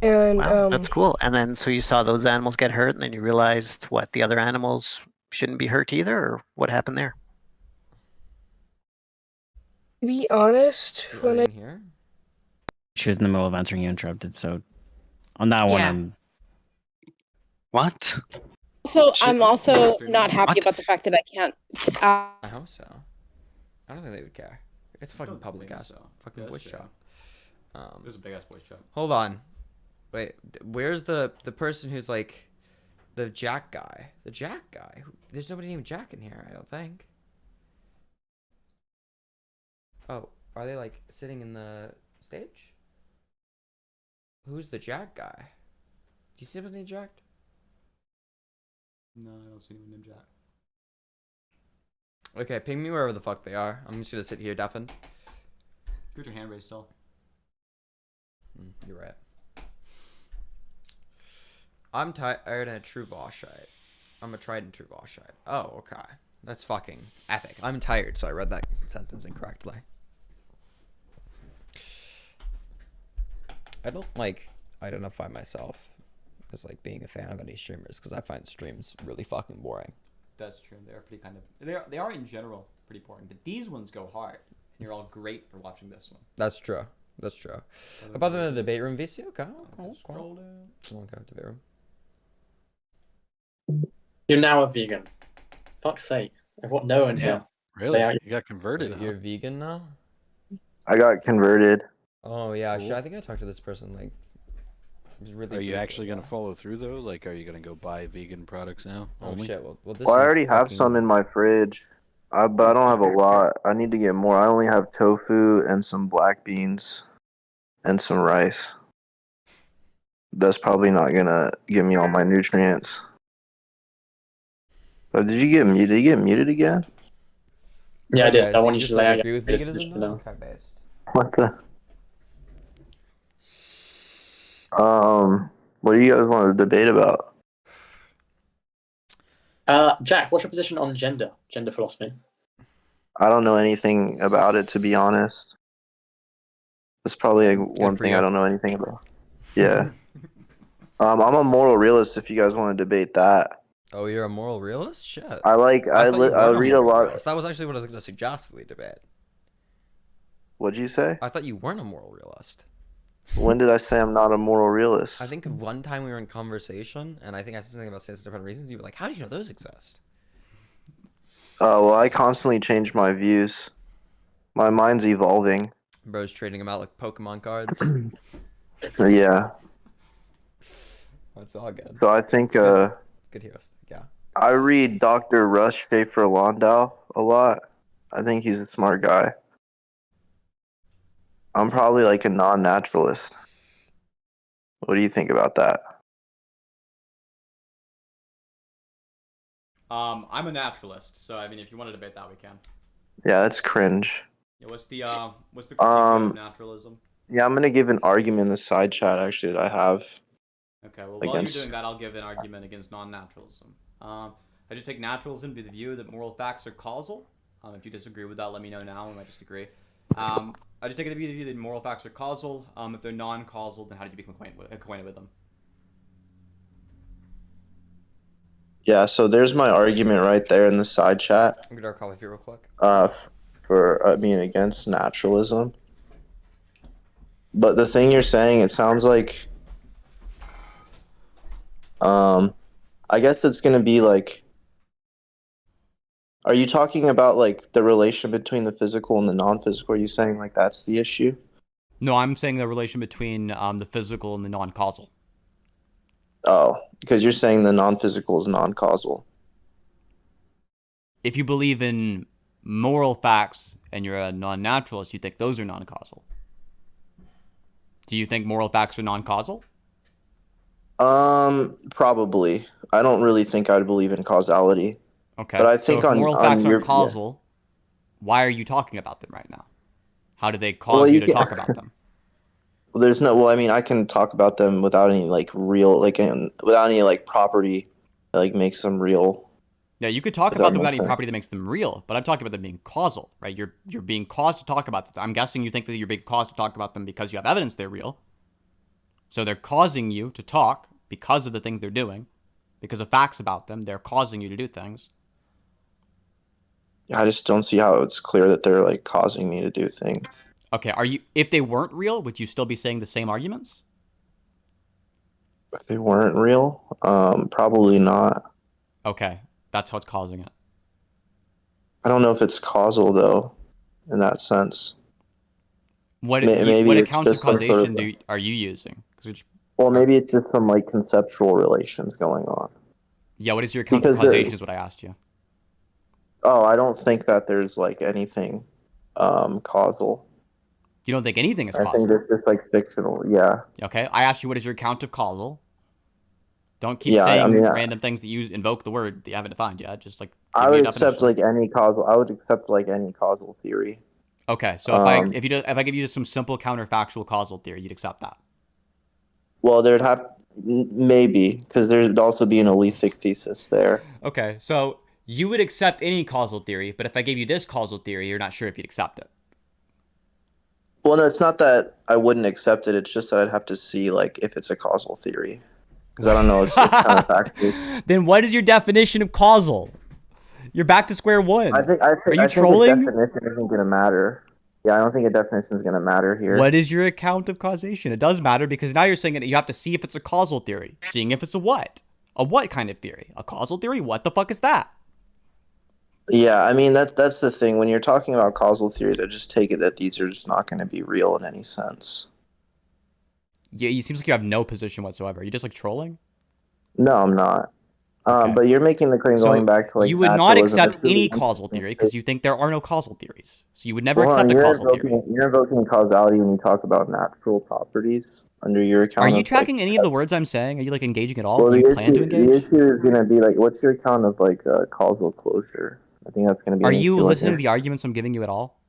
And Wow, that's cool. And then so you saw those animals get hurt, and then you realized what the other animals shouldn't be hurt either, or what happened there? to be honest, when I here? She was in the middle of answering, you interrupted. So on that one, Yeah. I'm. What? So I'm also not happy about the fact that I can't. I hope so. I don't think they would care. It's a fucking public ass fucking Yeah, voice that's chat. It was a big ass voice chat. Hold on. Wait, where's the person who's like the Jack guy? The Jack guy? There's nobody named Jack in here, I don't think. Oh, are they like sitting in the stage? Who's the Jack guy? Do you see somebody named Jack? No, I don't see anyone named Jack. Okay, ping me wherever the fuck they are. I'm just gonna sit here deafened. Put your hand raised still. You're right. I'm tired and a true Voshite. I'm a tried and true Voshite. Oh, okay. That's fucking epic. I'm tired, so I read that sentence incorrectly. I don't like identify myself as like being a fan of any streamers because I find streams really fucking boring. That's true. They are pretty kind of. They are in general pretty boring, but these ones go hard. And you're all great for watching this one. That's true. That's true. About them in the debate room, VC? Okay, cool. Okay, debate room. You're now a vegan. Fuck's sake. I've got no one here. Really? They are- You got converted, You're vegan now? I got converted. Oh yeah, I think I talked to this person like. It was really. Are you briefly, actually going to follow through though? Like, are you going to go buy vegan products now? Oh only? shit! Well, this Well, I is already have fucking- some in my fridge, but I don't have a lot. I need to get more. I only have tofu and some black beans and some rice. That's probably not gonna give me all my nutrients. But did you get muted? Did you get muted again? Yeah, I did. Okay, I so want you you just, to like, lay out agree your with biggest veganism position now? now. Okay, based. What the? What do you guys want to debate about? Jack, what's your position on gender philosophy? I don't know anything about it, to be honest. That's probably one for thing you. I don't know anything about. Yeah. I'm a moral realist. If you guys want to debate that, Oh, you're a moral realist? Shit. I like. I thought you I weren't read a moral lot. realist. That was actually what I was going to suggest for the debate. What'd you say? I thought you weren't a moral realist. When did I say I'm not a moral realist? I think one time we were in conversation, and I think I said something about sensitive different reasons. You were like, "How do you know those exist?" Well, I constantly change my views. My mind's evolving. Bro's trading them out like Pokemon cards. Yeah. That's all good. So I think Good heroes. Yeah. I read Dr. Russ Schaefer Landau a lot. I think he's a smart guy. I'm probably like a non-naturalist. What do you think about that? I'm a naturalist, so I mean, if you want to debate that, we can. Yeah, that's cringe. Yeah, what's the critique of naturalism? Yeah, I'm gonna give an argument in the side chat actually that I have. Okay, well, against- while you're doing that, I'll give an argument against non-naturalism. I just take naturalism to be the view that moral facts are causal. If you disagree with that, let me know now. We might just agree. I just take it to be either moral facts are causal. If they're non-causal, then how did you become acquainted with them? Yeah, so there's my argument right there in the side chat. I'm gonna call with you real quick. Against naturalism. But the thing you're saying, it sounds like, I guess it's gonna be like, are you talking about like the relation between the physical and the non-physical? Are you saying like that's the issue? No, I'm saying the relation between the physical and the non-causal. Oh, because you're saying the non-physical is non-causal. If you believe in moral facts and you're a non-naturalist, you think those are non-causal. Do you think moral facts are non-causal? Probably. I don't really think I'd believe in causality. Okay. But I think so if moral facts your, aren't causal, why are you talking about them right now? How do they cause you to talk about them? Well, there's no. Well, I mean, I can talk about them without any like real, like, without any like property that like makes them real. Yeah, you could talk about them without any property that makes them real, but I'm talking about them being causal, right? You're being caused to talk about them. I'm guessing you think that you're being caused to talk about them because you have evidence they're real. So they're causing you to talk because of the things they're doing, because of facts about them. They're causing you to do things. I just don't see how it's clear that they're like causing me to do things. Okay, if they weren't real, would you still be saying the same arguments? If they weren't real, probably not. Okay, that's how it's causing it. I don't know if it's causal though, in that sense. What maybe account of causation are you using? Well, maybe it's just some like conceptual relations going on. Yeah, what is your account of causation is what I asked you. Oh, I don't think that there's like anything causal. You don't think anything is causal? I think it's just like fictional, yeah. Okay, I asked you what is your account of causal. Don't keep saying random things that you invoke the word that you haven't defined yet. Just like I would accept like any causal. I would accept like any causal theory. Okay, so if I give you just some simple counterfactual causal theory, you'd accept that. Well, there'd have maybe because there'd also be an alethic thesis there. Okay, so you would accept any causal theory, but if I gave you this causal theory, you're not sure if you'd accept it. Well, no, it's not that I wouldn't accept it. It's just that I'd have to see like if it's a causal theory, because I don't know. It's counterfactual. Then what is your definition of causal? You're back to square one. Are you trolling? Think a definition isn't going to matter. Yeah, I don't think a definition is going to matter here. What is your account of causation? It does matter because now you're saying that you have to see if it's a causal theory. Seeing if it's a what? A what kind of theory? A causal theory? What the fuck is that? Yeah, I mean that's the thing. When you're talking about causal theories, I just take it that these are just not going to be real in any sense. Yeah, it seems like you have no position whatsoever. Are you just like trolling? No, I'm not. But you're making the claim going back to like you would not accept any causal theory because you think there are no causal theories. So you would never accept a causal theory. You're invoking causality when you talk about natural properties under your account. Are you tracking any of the words I'm saying? Are you like engaging at all? Well, Do you plan to engage? The issue is going to be like, what's your account of like causal closure? I think that's going to be. Are you listening to the arguments I'm giving you at all?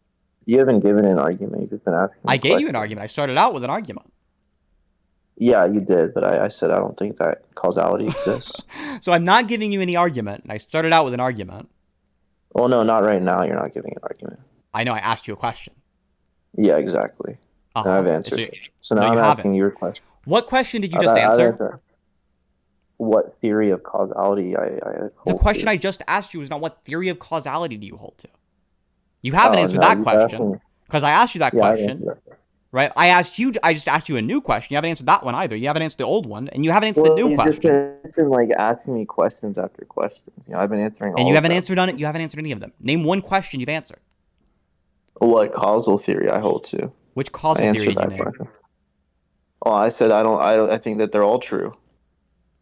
You haven't given an argument. You've just been asking. I gave you an argument. I started out with an argument. Yeah, you did, but I said I don't think that causality exists. So I'm not giving you any argument, and I started out with an argument. Well, no, not right now. You're not giving an argument. I know. I asked you a question. Yeah, exactly. And I've answered it. So now I'm asking you a question. What question did you just answer? What theory of causality I The question I just asked you is not what theory of causality do you hold to. You haven't answered that question because I asked you that question. Right? I just asked you a new question. You haven't answered that one either. You haven't answered the old one, and you haven't answered the new question. You've been like asking me questions after questions. You know, I've been answering all and you haven't answered on it. You haven't answered any of them. Name one question you've answered. What causal theory I hold to? Which causal theory did you name? Question. Well, I said I think that they're all true.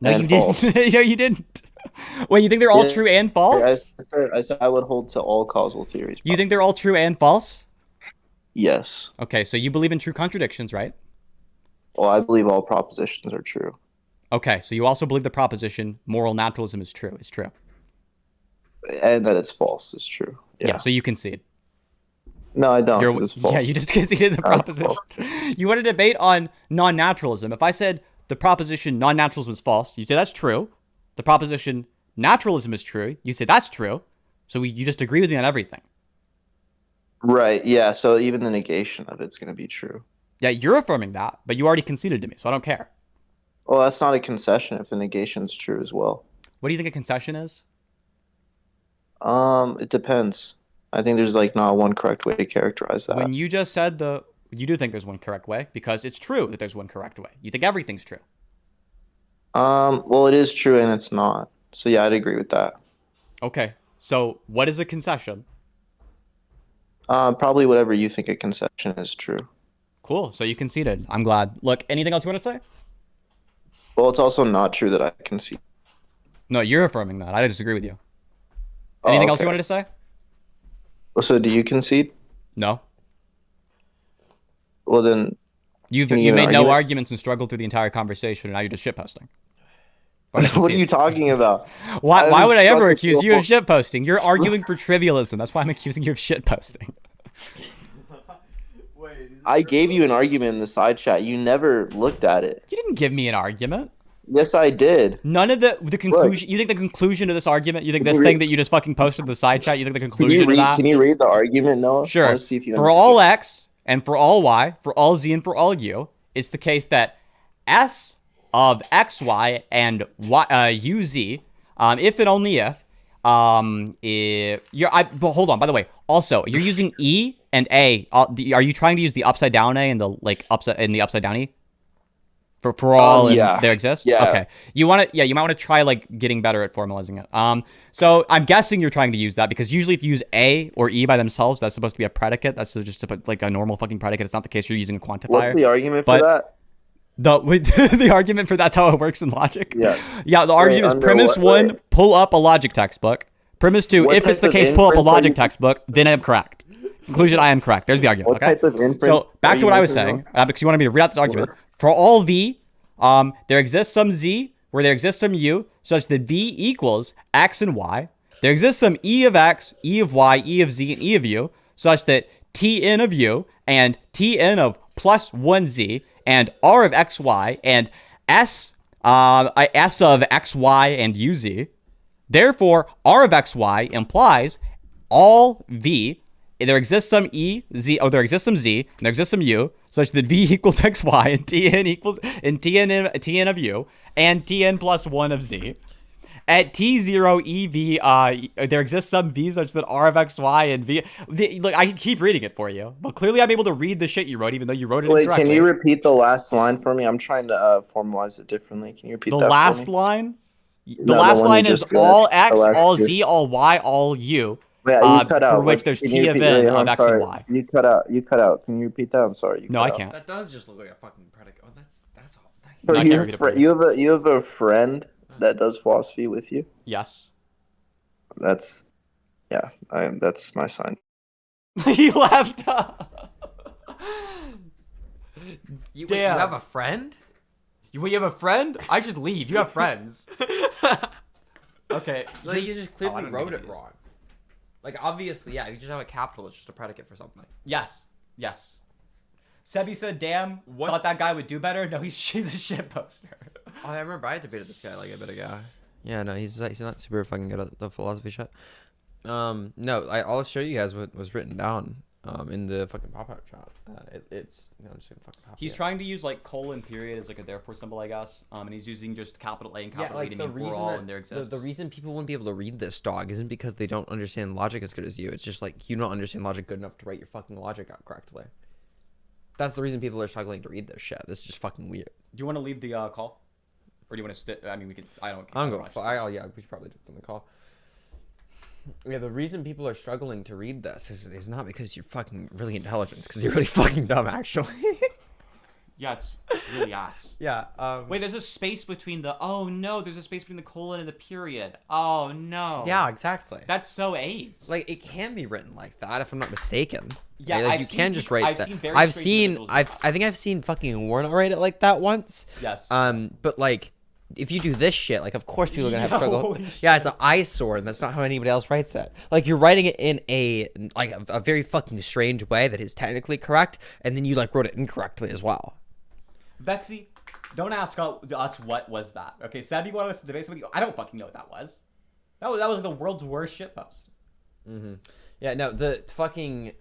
No, you didn't. No, you didn't. Wait, you think they're all true and false? I said I would hold to all causal theories. You think they're all true and false? Yes. Okay, so you believe in true contradictions, right? Well, I believe all propositions are true. Okay, so you also believe the proposition moral naturalism is true. It's true. And that it's false is true. Yeah, so you concede. No, I don't. It's false. Yeah, you just conceded the proposition. You want to debate on non-naturalism. If I said the proposition non-naturalism is false, you say that's true. The proposition naturalism is true, you say that's true. So you just agree with me on everything. Right. Yeah. So even the negation of it's going to be true. Yeah, you're affirming that, but you already conceded to me, so I don't care. Well, that's not a concession if the negation's true as well. What do you think a concession is? It depends. I think there's like not one correct way to characterize that. When you just said you do think there's one correct way because it's true that there's one correct way. You think everything's true. Well, it is true and it's not. So yeah, I'd agree with that. Okay. So what is a concession? Probably whatever you think a concession is true. Cool. So you conceded. I'm glad. Look, anything else you want to say? Well, it's also not true that I concede. No, you're affirming that. I disagree with you. Anything else you wanted to say? Well, so do you concede? No. Well, then you can you made give an no argument? arguments and struggled through the entire conversation, and now you're just shitposting. What are you talking about? Why would I ever struggled accuse so you of hard. shitposting? You're arguing for trivialism. That's why I'm accusing you of shitposting. I gave you an argument in the side chat. You never looked at it. You didn't give me an argument. Yes, I did. None of the conclusion. You think the conclusion to this argument? You think Can this you thing read- that you just fucking posted in the side chat? You think the Can conclusion you read? to that? Can you read the argument, Noah? I Sure. wanna see if you For all x and for all y, for all z and for all u, it's the case that s of xy and y, uz, if and only if but hold on. By the way, also you're using e and a. Are you trying to use the upside down a and the upside down e? For all yeah. there exists? Yeah. Okay. You might want to try like getting better at formalizing it. So I'm guessing you're trying to use that because usually if you use a or e by themselves, that's supposed to be a predicate. That's just like a normal fucking predicate. It's not the case you're using a quantifier. What's the argument But for that? the argument for that's how it works in logic. Yeah. Yeah, the argument is under premise what- one, pull up a logic textbook. Premise two, What if it's type the of case, pull up a inference are logic you- textbook, then I'm correct. Conclusion, I am correct. There's the argument. What Okay. type of inference So back are to what you I was making, saying, because you wanted me to read out this argument. For all v, there exists some z where there exists some u, such that v equals x and y. There exists some e of x, e of y, e of z, and e of u, such that tn of u and tn of plus 1z and r of xy and s of xy and uz. Therefore, r of xy implies all v. There exists some there exists some z, and there exists some u, such that v equals xy and tn of u and tn plus 1 of z. At t0 ev, there exists some v such that r of xy and v. Look, I can keep reading it for you, but clearly I'm able to read the shit you wrote, even though you wrote it Wait, incorrectly. can you repeat the last line for me? I'm trying to formalize it differently. Can you repeat The that last for me? line? No, The last one you line is just all read. x, The last all two. z, all y, all u. Wait, you cut out. For which What- there's can t you of repeat- n wait, of I'm x and sorry. y. You cut out. You cut out. Can you repeat that? I'm sorry. You No, cut I out. can't. That does just look like a fucking predicate. Oh, that's all. So No, I you, can't have read it fr- for you. you have a friend that does philosophy with you. Yes. That's that's my sign. He left. You Damn. have a friend? You have a friend? I should leave. You have friends. Okay. Like you just I clearly don't wrote need it these. wrong. Like obviously, yeah, you just have a capital. It's just a predicate for something. Yes. Yes. Sebi said, damn, thought that guy would do better. No, she's a shit poster. Oh, I remember I debated this guy like a bit ago. Yeah, no, he's not super fucking good at the philosophy shit. No, I'll show you guys what was written down in the fucking pop-out chat. It's I'm just gonna fucking pop He's it. trying to use like colon period as like a therefore symbol, I guess. And he's using just capital A and capital E to mean for all, and there exists. The reason people wouldn't be able to read this, dog, isn't because they don't understand logic as good as you. It's just like you don't understand logic good enough to write your fucking logic out correctly. That's the reason people are struggling to read this shit. This is just fucking weird. Do you want to leave the call, or do you want to sit? I mean, we could. I don't. I'm going. Yeah, we should probably do it on the call. Yeah, the reason people are struggling to read this is not because you're fucking really intelligent. It's because you're really fucking dumb, actually. Yeah, it's really ass. Yeah. Wait, there's a space between the. Oh no, there's a space between the colon and the period. Oh no. Yeah, exactly. That's so AIDS. Like it can be written like that, if I'm not mistaken. Yeah, like, I've you seen can just people- write I've that. seen very I've strange seen. individuals I think I've seen fucking Warner write it like that once. Yes. But like, if you do this shit, like, of course people are gonna have struggle. Holy Yeah, it's an eyesore, and that's not how anybody else writes it. Like you're writing it in a very fucking strange way that is technically correct, and then you like wrote it incorrectly as well. Bexy, don't ask us what was that. Okay, Sabby wanted us to debate something. I don't fucking know what that was. That was the world's worst shitpost. Yeah, no, the fucking.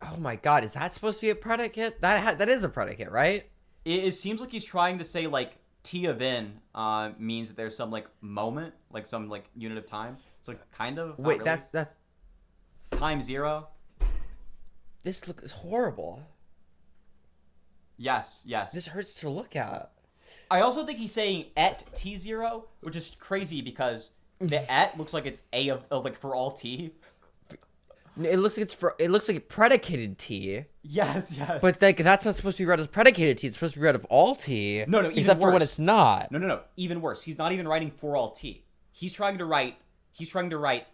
Oh my god, is that supposed to be a predicate? That is a predicate, right? It seems like he's trying to say like T of N means that there's some like moment, like some like unit of time. So like, kind of. Wait, really. that's time 0. This looks horrible. Yes, yes. This hurts to look at. I also think he's saying et T0, which is crazy because the et looks like it's a of like for all T. It looks like it looks like predicated T. Yes, yes. But like that's not supposed to be read as predicated T. It's supposed to be read of all T. No, even except worse. for when it's not. No. Even worse. He's not even writing for all T. He's trying to write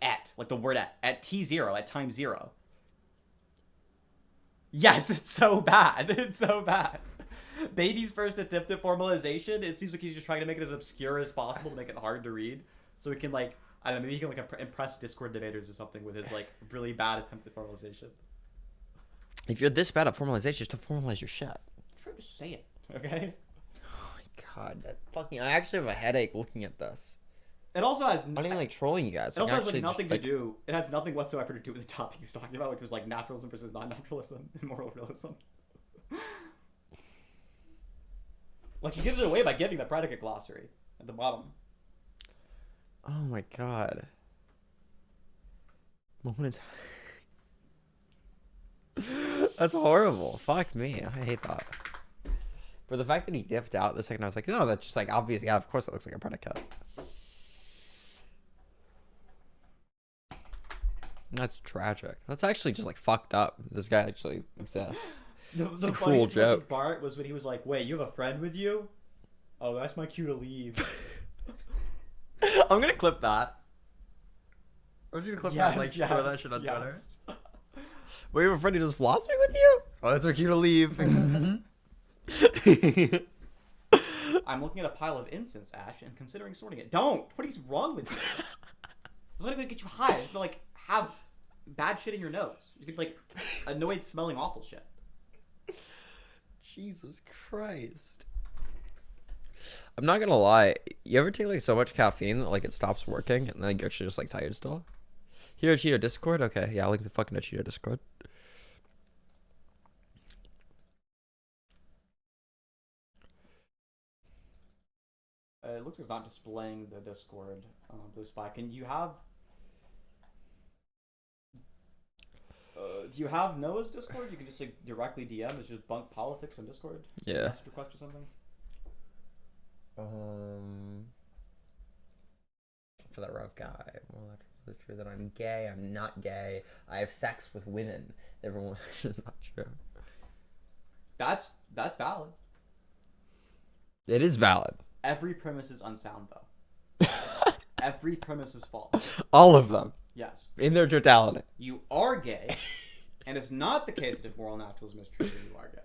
et, like the word at T0, at time 0. Yes, it's so bad. It's so bad. Baby's first attempt at formalization. It seems like he's just trying to make it as obscure as possible to make it hard to read, so he can like I don't know, maybe he can like impress Discord debaters or something with his like really bad attempt at formalization. If you're this bad at formalization, just to formalize your shit. Try to say it, okay? Oh my god, that fucking! I actually have a headache looking at this. It also has. I'm not even like trolling you guys. It also has actually like nothing just, to do. It has nothing whatsoever to do with the topic he was talking about, which was like naturalism versus non-naturalism and moral realism. Like he gives it away by giving the predicate glossary at the bottom. Oh my god. Moment in time. That's horrible. Fuck me. I hate that. For the fact that he dipped out the second, I was like, no, that's just like obvious. Yeah, of course it looks like a predicate. That's tragic. That's actually just like fucked up. This guy actually exists. It's a cruel joke. Part was when he was like, "Wait, you have a friend with you? Oh, that's my cue to leave." I'm gonna clip that. I'm just gonna clip that and like throw that shit on Twitter. Wait, you have a friend who does philosophy with you? Oh, that's my cue to leave. I'm looking at a pile of incense ash and considering sorting it. Don't. What is wrong with you? It's not even gonna get you high. It's gonna like have bad shit in your nose. You get like annoyed smelling awful shit. Jesus Christ. I'm not gonna lie. You ever take like so much caffeine that like it stops working and then you're actually just like tired still? Here, Cheeto Discord? Okay, yeah, I like the fucking Cheeto Discord. It looks like it's not displaying the Discord blue spike. And do you have Noah's Discord? You can just like directly DM. It's just bunk politics on Discord. Yeah. Message request or something. For that rough guy. Well, that's true that I'm gay. I'm not gay. I have sex with women. Everyone is not true. That's valid. It is valid. Every premise is unsound though. Every premise is false. All of them. Yes. In their totality. You are gay, and it's not the case that if moral naturalism is true, then you are gay.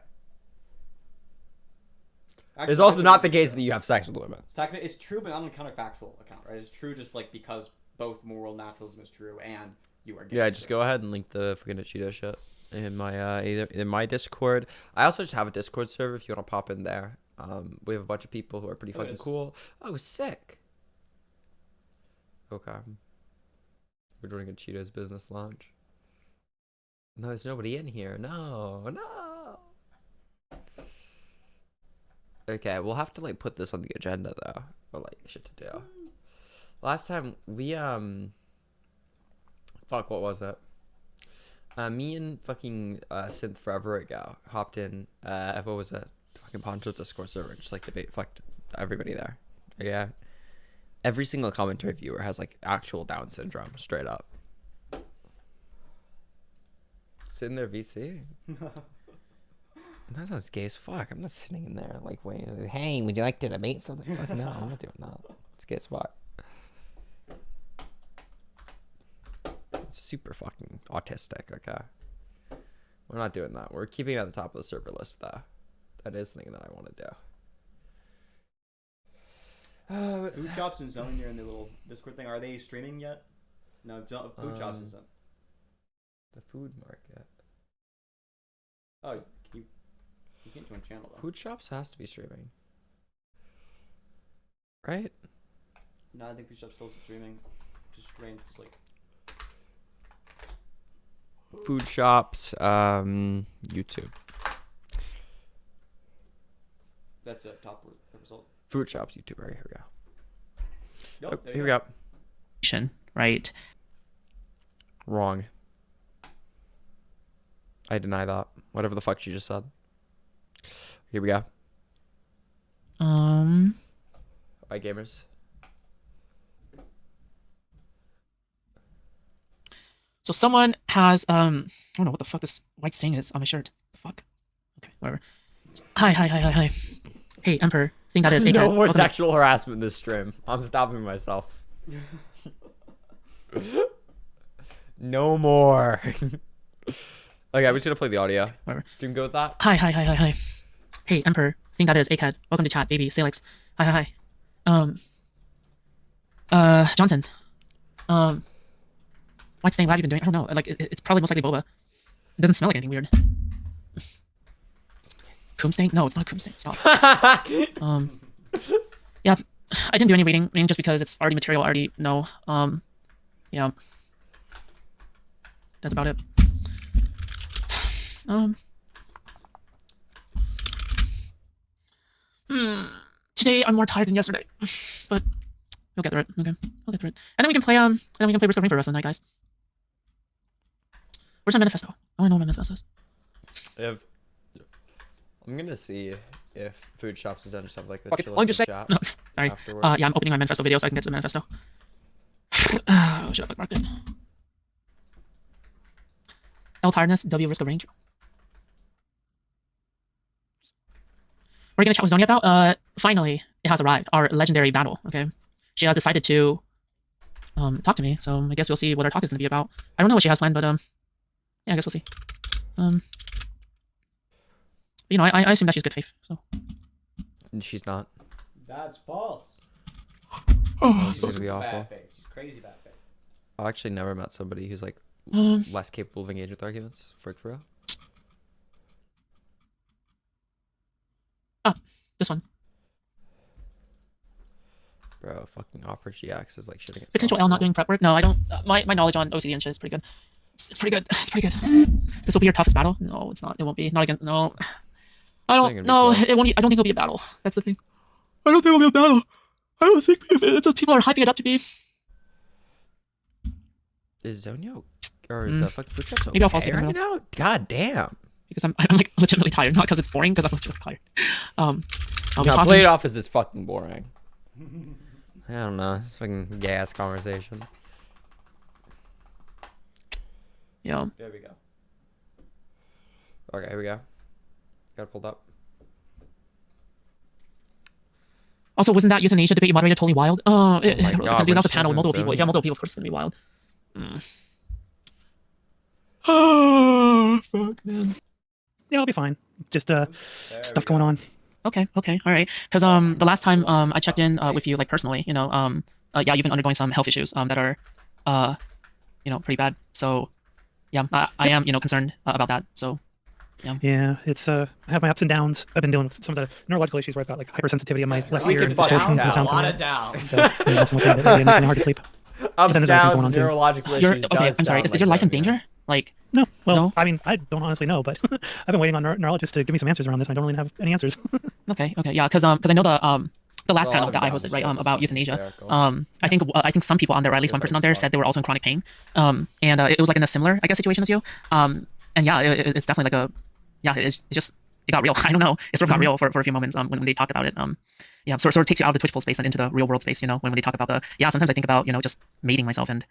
Actually, It's also not the case that you have sex with women. It's true, but not on a counterfactual account, right? It's true just like because both moral naturalism is true and you are gay. Yeah, just go ahead and link the freaking Cheeto shit in my either in my Discord. I also just have a Discord server if you want to pop in there. We have a bunch of people who are pretty fucking cool. Oh, sick. Okay. We're doing a Cheetos business launch. No, there's nobody in here. No. Okay, we'll have to like put this on the agenda though, or like shit to do. Last time we fuck, what was it? Me and fucking Synth forever ago hopped in. What was it? Fucking Poncho's Discord server, just like debate. Fucked everybody there. Yeah. Every single commentary viewer has like actual Down syndrome, straight up. Sit in their VC. That sounds gay as fuck. I'm not sitting in there like, wait, hey, would you like to debate something? Fuck no, I'm not doing that. It's gay as fuck. It's super fucking autistic, okay? We're not doing that. We're keeping it at the top of the server list, though. That is the thing that I want to do. Food Shops and Zone here in the little Discord thing. Are they streaming yet? No, Food Shops isn't. The food market. Oh, you can't join channel though. Food Shops has to be streaming. Right? No, I think Food Shops still is streaming. Which is strange because like Food shops, YouTube. That's a top result. Food shops, YouTube. Right, here we go. Nope, Here we go. Right. Wrong. I deny that. Whatever the fuck you just said. Here we go. Hi, gamers. So someone has I don't know what the fuck this white stain is on my shirt. The fuck. Okay, whatever. Hi. Hey, Emperor. I think that is. No more sexual harassment in this stream. I'm stopping myself. No more. Okay, I'm just gonna play the audio. Whatever. Stream go with that. Hi. Hey, Emperor. I think that is ACAD. Welcome to chat, baby. Salix. Hi. Johnson. White stain, what have you been doing? I don't know. Like, it's probably most likely boba. It doesn't smell like anything weird. Coom stain? No, it's not a coom stain. Stop. Yeah, I didn't do any reading. I mean, just because it's already material, I already know. Yeah. That's about it. Today I'm more tired than yesterday, but we'll get through it. Okay, we'll get through it, and then we can play Risk of Rain for the rest of the night, guys. Where's my manifesto? I want to know what my manifesto is. I'm gonna see if Food Shops has done stuff like the Okay, chill let me just say. chaps No, sorry. afterwards. Yeah, I'm opening my manifesto video so I can get to the manifesto. Oh, should have bookmarked it. L tiredness, W Risk of Rain. We're gonna chat with Zonia about. Finally, it has arrived. Our legendary battle. Okay, she has decided to talk to me. So I guess we'll see what our talk is gonna be about. I don't know what she has planned, but yeah, I guess we'll see. You know, I assume that she's good faith. So. She's not. That's false. She's gonna be awful. Bad faith. She's crazy bad faith. I actually never met somebody who's like less capable of engaging with arguments. For real. This one. Bro, fucking Opera GX is like shitting itself. Potential L not doing prep work? No, I don't. My knowledge on OCD and shit is pretty good. It's pretty good. It's pretty good. This will be your toughest battle? No, it's not. It won't be. Not again. No. I don't. No, it won't. I don't think it'll be a battle. That's the thing. I don't think it'll be a battle. I don't think it's just people are hyping it up to be. Is Zonio or is fucking Food Shops Maybe I'll fall okay asleep right now? God damn. Because I'm like legitimately tired, not because it's boring, because I'm legitimately tired. I'll be No, talking- play it off as it's fucking boring. I don't know. It's fucking gay ass conversation. Yeah. There we go. Okay, here we go. Got it pulled up. Also, wasn't that euthanasia debate you moderated totally wild? my Because God, that was a when panel with multiple people. If you have Zonia- multiple people, of course it's gonna be wild. Oh, fuck, man. Yeah, I'll be fine. Just stuff going on. Okay, all right. Because the last time I checked in with you, like personally, you know, yeah, you've been undergoing some health issues that are, you know, pretty bad. So, yeah, I am, you know, concerned about that. So, yeah. Yeah, it's I have my ups and downs. I've been dealing with some of the neurological issues where I've got like hypersensitivity on my left ear and distortion from the sound. A lot of downs. So it's been messing with me, really making it hard to sleep. Ups, Then there's other things downs, going on, too. neurological You're, issues. okay, does I'm sorry. sound Is your life in Zonia. danger? Like, No, well, No? I mean, I don't honestly know, but I've been waiting on neurologists to give me some answers around this, and I don't really have any answers. okay, yeah, because I know the last A panel lot that of I downs hosted, is right, just about fucking euthanasia. hysterical. I think some people on there, or at least one person on there, said they were also in chronic pain. And it was like in a similar, I guess, situation as you. And yeah, it's definitely like it got real. I don't know. It sort of got real for a few moments when they talked about it. Yeah, sort of takes you out of the Twitch poll space and into the real world space. You know, when they talk about sometimes I think about, you know, just mating myself and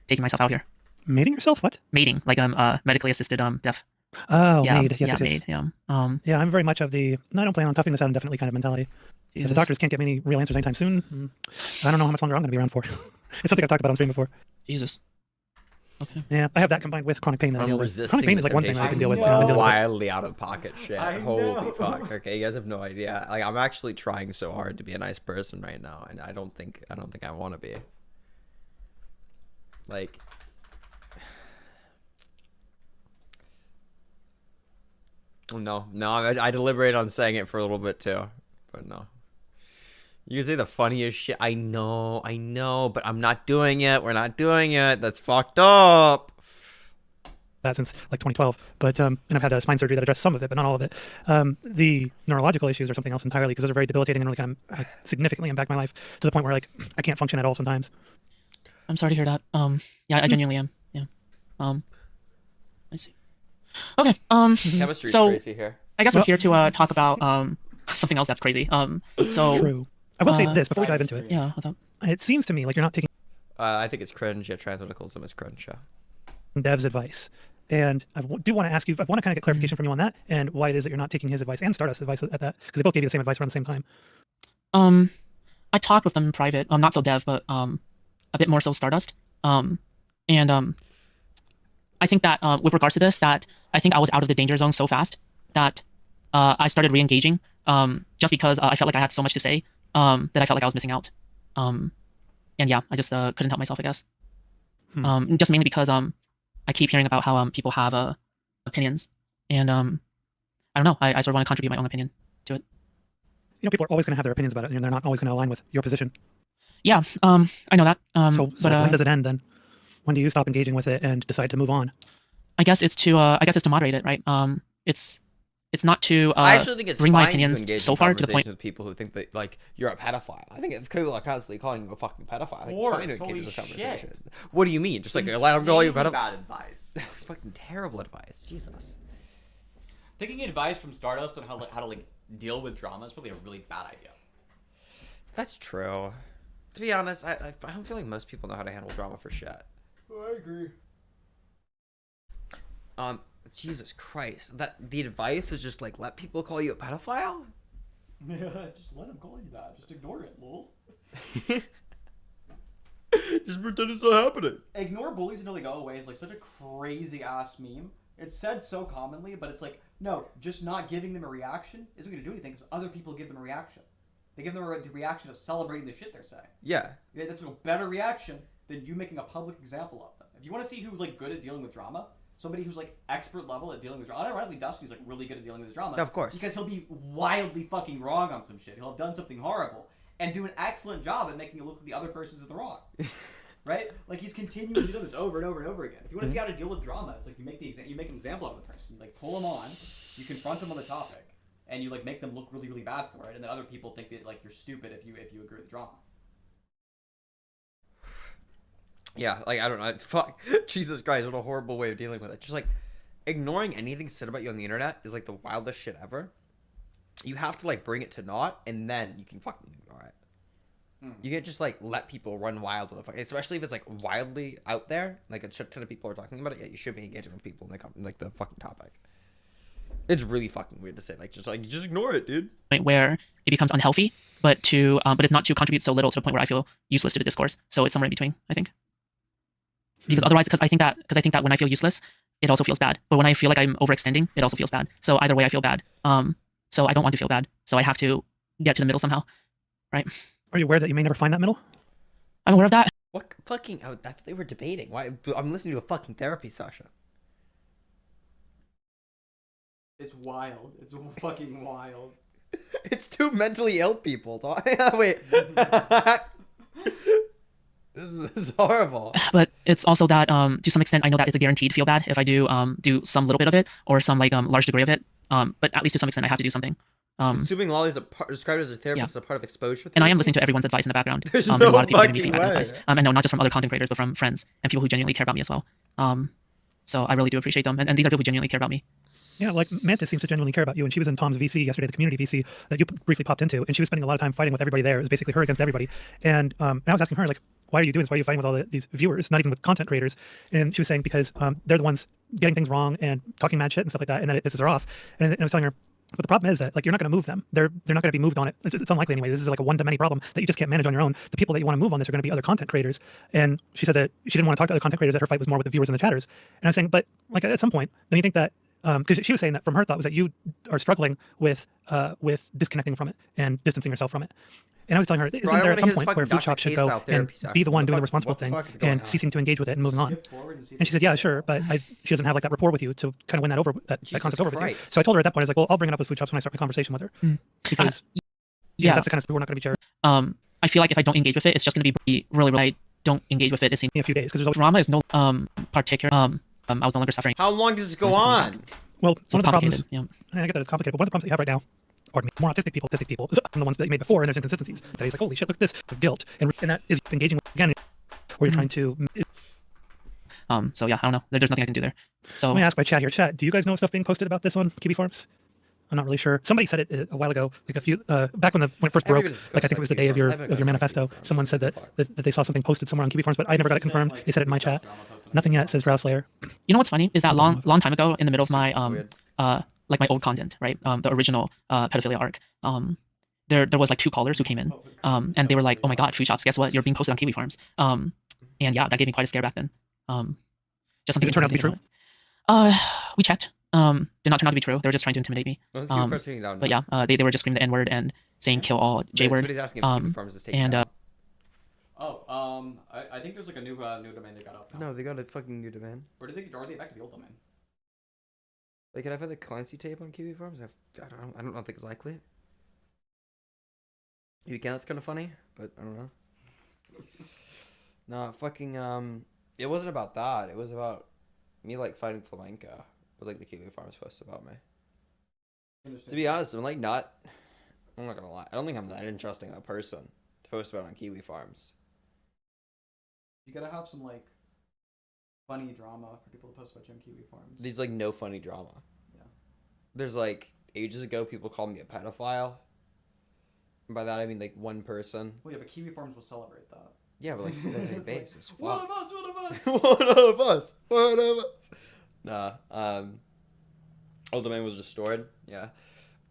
taking myself out here. Mating yourself? What? Mating, like medically assisted death. Oh, Yeah, maid. Yes, yeah, yes, yes. maid. Yeah. Yeah, I'm very much of the no, I don't plan on toughing this out indefinitely kind of mentality. If the Jesus. doctors can't get me any real answers anytime soon, I don't know how much longer I'm going to be around for. It's something I've talked about on stream before. Jesus. Okay. Yeah, I have that combined with chronic pain that I I'm deal with. resisting Chronic pain the is like one thing I can deal with. temptations. I deal with it. Wildly out of pocket shit. I Holy know. fuck. Okay, you guys have no idea. Like, I'm actually trying so hard to be a nice person right now, and I don't think I want to be. Like, no, I deliberate on saying it for a little bit too, but no. You can say the funniest shit. I know, but I'm not doing it. We're not doing it. That's fucked up. that since like 2012, but and I've had a spine surgery that addressed some of it, but not all of it. The neurological issues are something else entirely, because those are very debilitating and really kind of like, significantly impact my life to the point where like I can't function at all sometimes. I'm sorry to hear that. Yeah, I genuinely am. Yeah. I see. Okay. Chemistry's so crazy here. I guess we're here to talk about something else that's crazy. So True. I will say this before we dive into it. Yeah. What's up? It seems to me like you're not taking I think it's cringe. Yeah, transmedicalism is cringe. Yeah. Dev's advice. And I do want to ask you, I want to kind of get clarification from you on that and why it is that you're not taking his advice and Stardust's advice at that, because they both gave you the same advice around the same time. I talked with them in private. Not so Dev, but a bit more so Stardust. I think that with regards to this, that I think I was out of the danger zone so fast that I started re-engaging just because I felt like I had so much to say that I felt like I was missing out. And yeah, I just couldn't help myself, I guess. Just mainly because I keep hearing about how people have opinions, and I don't know. I sort of want to contribute my own opinion to it. You know, people are always going to have their opinions about it, and they're not always going to align with your position. Yeah, I know that. So but when does it end then? When do you stop engaging with it and decide to move on? I guess it's to moderate it, right? It's not to I actually think it's bring my fine to opinions engage so in far to the point. conversations with people who think that like you're a pedophile. I think if people are constantly calling you a fucking pedophile, I think it's fine to engage in the conversation. What do you mean? Just like let them call you a pedophile? Bad advice. Fucking terrible advice. Jesus. Taking advice from Stardust on how to like deal with drama is probably a really bad idea. That's true. To be honest, I don't feel like most people know how to handle drama for shit. I agree. Jesus Christ. That the advice is just like let people call you a pedophile? Yeah, just let them call you that. Just ignore it, lol. Just pretend it's not happening. Ignore bullies until they go away is like such a crazy ass meme. It's said so commonly, but it's like, no, just not giving them a reaction isn't going to do anything because other people give them a reaction. They give them the reaction of celebrating the shit they're saying. Yeah. That's a better reaction than you making a public example of them. If you want to see who's like good at dealing with drama, somebody who's like expert level at dealing with drama. Ironically, Dusty's like really good at dealing with drama. Of course. Because he'll be wildly fucking wrong on some shit. He'll have done something horrible and do an excellent job at making it look like the other person's in the wrong. Right? Like he's continuously doing this over and over and over again. If you want to see how to deal with drama, it's like you make an example of the person. You like pull them on, you confront them on the topic, and you like make them look really, really bad for it, and then other people think that like you're stupid if you agree with drama. Yeah, like I don't know. Fuck. Jesus Christ, what a horrible way of dealing with it. Just like ignoring anything said about you on the internet is like the wildest shit ever. You have to like bring it to naught, and then you can fucking ignore it. You can't just like let people run wild with the fuck, especially if it's like wildly out there, like a shit ton of people are talking about it. Yeah, you should be engaging with people in like the fucking topic. It's really fucking weird to say, like just ignore it, dude. Where it becomes unhealthy, but it's not to contribute so little to the point where I feel useless to the discourse. So it's somewhere in between, I think. Because otherwise, because I think that when I feel useless, it also feels bad. But when I feel like I'm overextending, it also feels bad. So either way, I feel bad. So I don't want to feel bad. So I have to get to the middle somehow, right? Are you aware that you may never find that middle? I'm aware of that. What fucking? I thought they were debating. Why? I'm listening to a fucking therapy, Sasha. It's wild. It's fucking wild. It's two mentally ill people. Wait. This is horrible. But it's also that to some extent I know that it's a guaranteed feel bad if I do some little bit of it or some like large degree of it. But at least to some extent I have to do something. Consuming lollies described as a therapist is a part of exposure therapy? And I am listening to everyone's advice in the background. There's a lot of people giving me fucking feedback and way. advice. And no, not just from other content creators, but from friends and people who genuinely care about me as well. So I really do appreciate them. And these are people who genuinely care about me. Yeah, like Mantis seems to genuinely care about you, and she was in Tom's VC yesterday, the community VC that you briefly popped into, and she was spending a lot of time fighting with everybody there. It was basically her against everybody. And I was asking her, like, why are you doing this? Why are you fighting with all these viewers, not even with content creators? And she was saying because they're the ones getting things wrong and talking mad shit and stuff like that, and then it pisses her off. And I was telling her, but the problem is that like you're not going to move them. They're not going to be moved on it. It's unlikely anyway. This is like a one-to-many problem that you just can't manage on your own. The people that you want to move on this are going to be other content creators. And she said that she didn't want to talk to other content creators. That her fight was more with the viewers and the chatters. And I was saying, but like at some point, don't you think that? Because she was saying that from her thought was that you are struggling with disconnecting from it and distancing yourself from it. And I was telling her, isn't there at some point where Food Shop should go and be the one doing the responsible thing and ceasing to engage with it and moving on? And she said, yeah, sure, but she doesn't have like that rapport with you to kind of win that concept over with you. So I told her at that point, I was like, well, I'll bring it up with Food Shops when I start my conversation with her. Because that's the kind of stuff we're not going to be sharing. I feel like if I don't engage with it, it's just going to be really, really, I don't engage with it. It seems a few days because drama is no particular. I was no longer suffering. How long does this go on? Well, So one of the problems. complicated, yeah. I get that it's complicated, but one of the problems that you have right now, pardon me, more autistic people, and the ones that you made before, and there's inconsistencies. That he's like, holy shit, look at this, guilt, and that is engaging with, again, where you're trying to. So yeah, I don't know. There's nothing I can do there. So Let me ask my chat here. Chat, do you guys know stuff being posted about this on Kiwi Farms? I'm not really sure. Somebody said it a while ago, like a few back when it first broke. Like I think it was the day of your manifesto. Someone said that they saw something posted somewhere on Kiwi Farms, but I never got it confirmed. They said it in my chat. Nothing yet, says Rouslayer. You know what's funny is that long time ago, in the middle of my like my old content, right? The original pedophilia arc. There was like 2 callers who came in, and they were like, "Oh my God, Food Shops, guess what? You're being posted on Kiwi Farms." And yeah, that gave me quite a scare back then. Just something. Did it turn out to be true? We checked. Did not turn out to be true. They were just trying to intimidate me. But yeah, they were just screaming the N-word and saying "kill all J-word." And I think there's like a new domain they got up now. No, they got a fucking new domain. Or are they back to the old domain? Like, can I find the Clancy tape on Kiwi Farms? I don't think it's likely. You can. That's kind of funny, but I don't know. Nah, fucking it wasn't about that. It was about me like fighting flamenco. Was like the Kiwi Farms post about me. To be honest, I'm not gonna lie. I don't think I'm that interesting a person to post about on Kiwi Farms. You gotta have some like funny drama for people to post about you on Kiwi Farms. There's like no funny drama. Yeah. There's like ages ago people called me a pedophile. And by that I mean like one person. Well, yeah, but Kiwi Farms will celebrate that. Yeah, but like that's a basis. Like, one of us, one of us. One of us. Nah. Old domain was restored. Yeah.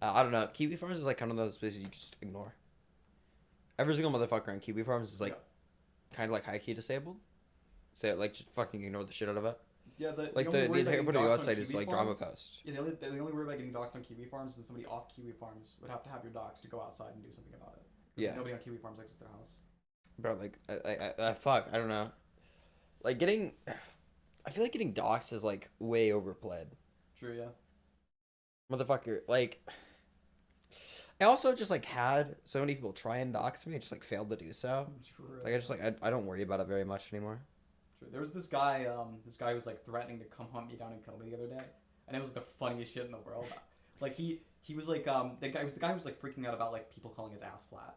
I don't know. Kiwi Farms is like kind of those places you just ignore. Every single motherfucker on Kiwi Farms is like kind of like high key disabled. So like just fucking ignore the shit out of it. Yeah, the entire part of your website is like drama post. Yeah, the only worry about getting doxxed on Kiwi Farms is that somebody off Kiwi Farms would have to have your docs to go outside and do something about it. Yeah. Nobody on Kiwi Farms exits their house. Bro, like I fuck, I don't know. Like I feel like getting doxxed is like way overplayed. True, yeah. Motherfucker, like I also just like had so many people try and dox me and just like failed to do so. True. Like I just like I don't worry about it very much anymore. True. There was this guy who was like threatening to come hunt me down and kill me the other day, and it was the funniest shit in the world. Like he was like the guy who was like freaking out about like people calling his ass flat.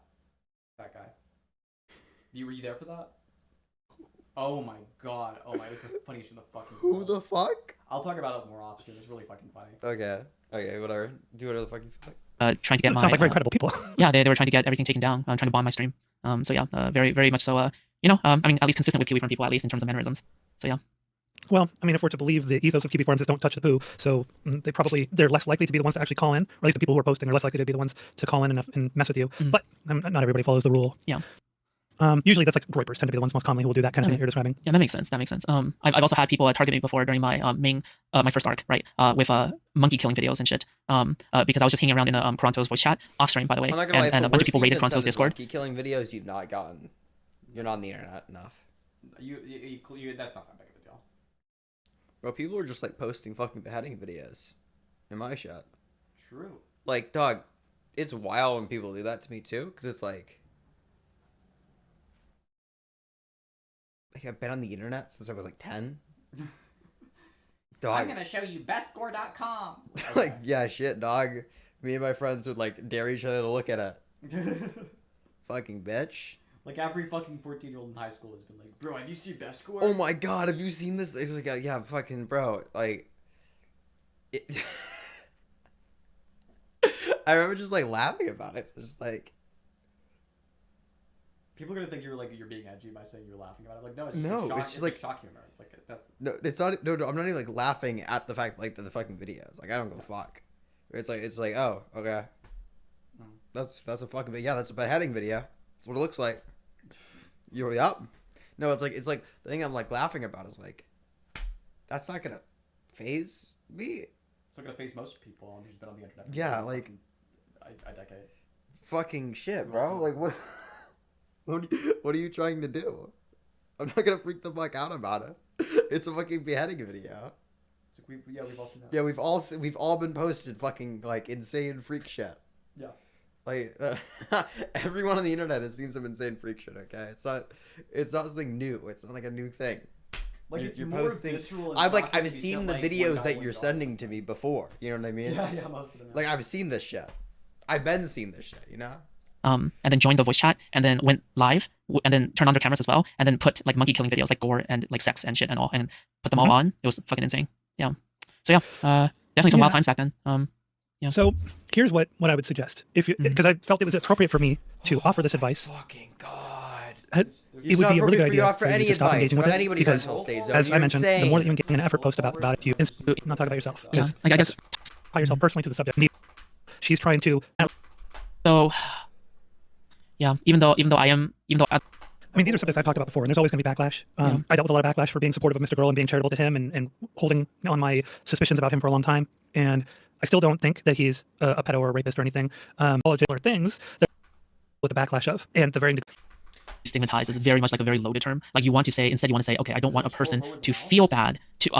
That guy. Were you there for that? Oh my god. Oh my, it was the funniest shit in the fucking world. Who the fuck? I'll talk about it more off stream. It's really fucking funny. Okay, whatever. Do whatever the fuck you feel like. trying to get Sounds like very credible people. Yeah, they were trying to get everything taken down. Trying to bomb my stream. So yeah, very much so. I mean, at least consistent with Kiwi Farm people, at least in terms of mannerisms. So yeah. Well, I mean, if we're to believe the ethos of Kiwi Farms is don't touch the poo, so they're less likely to be the ones to actually call in, or at least the people who are posting are less likely to be the ones to call in and mess with you. But not everybody follows the rule. Yeah. Usually that's like groypers tend to be the ones most commonly who will do that kind of thing that you're describing. Yeah, that makes sense. I've also had people target me before during my my first arc, right? With monkey killing videos and shit. Because I was just hanging around in Toronto's voice chat off stream, by the way, and a bunch of people raided Toronto's Discord. Monkey killing videos you've not gotten. You're not on the internet enough. You that's not that big of a deal. Bro, people are just like posting fucking beheading videos in my chat. True. Like, dog, it's wild when people do that to me too, because it's like I've been on the internet since I was like 10. Dog. I'm gonna show you bestgore.com. Like, yeah, shit, dog. Me and my friends would like dare each other to look at it. Fucking bitch. Like every fucking 14-year-old in high school has been like, bro, have you seen Bestgore? Oh my god, have you seen this? It's like, yeah, fucking bro, like, I remember just like laughing about it. It's just like, people are gonna think you're being edgy by saying you're laughing about it. Like, no, it's just like shock humor. It's like that's... No, it's not. No, I'm not even like laughing at the fact like the fucking videos. Like, I don't go fuck. It's like, oh, okay, that's a fucking yeah, that's a beheading video. That's what it looks like. You're up. No, it's like the thing I'm like laughing about is like, that's not gonna phase me. It's not gonna phase most people who's been on the internet. Yeah, like a decade. Fucking shit, bro. Like what? What are you trying to do? I'm not gonna freak the fuck out about it. It's a fucking beheading video. It's like we've all seen that. Yeah, we've all been posted fucking like insane freak shit. Yeah. Like everyone on the internet has seen some insane freak shit. Okay, it's not something new. It's not like a new thing. Like it's you're more posting. visceral and I've shocking to be seen sent, the like, videos $1 that you're sending to me before. You know what I mean? Yeah, most of them. Like I've seen this shit. I've been seeing this shit. You know. And then joined the voice chat, and then went live, and then turned on their cameras as well, and then put like monkey killing videos, like gore and like sex and shit and all, and put them all on. It was fucking insane. Yeah. So yeah, definitely some wild times back then. Yeah. So here's what I would suggest, if you, because I felt it was appropriate for me to offer this advice. Fucking God. It would be a really good idea for for you any to stop advice engaging with about it, anybody's because, mental state. So as I you're mentioned, the saying- more that you engage in an effort post about it, you not talk about yourself. Yeah, 'cause like I guess tie yourself personally to the subject. She's trying to. So yeah, even though I I mean, these are subjects I've talked about before, and there's always going to be backlash. I dealt with a lot of backlash for being supportive of Mr. Girl and being charitable to him and holding on my suspicions about him for a long time. And I still don't think that he's a pedo or a rapist or anything. All of things that with the backlash of, and the very stigmatized is very much like a very loaded term. Like you want to say, instead you want to say, okay, I don't want a person to feel bad to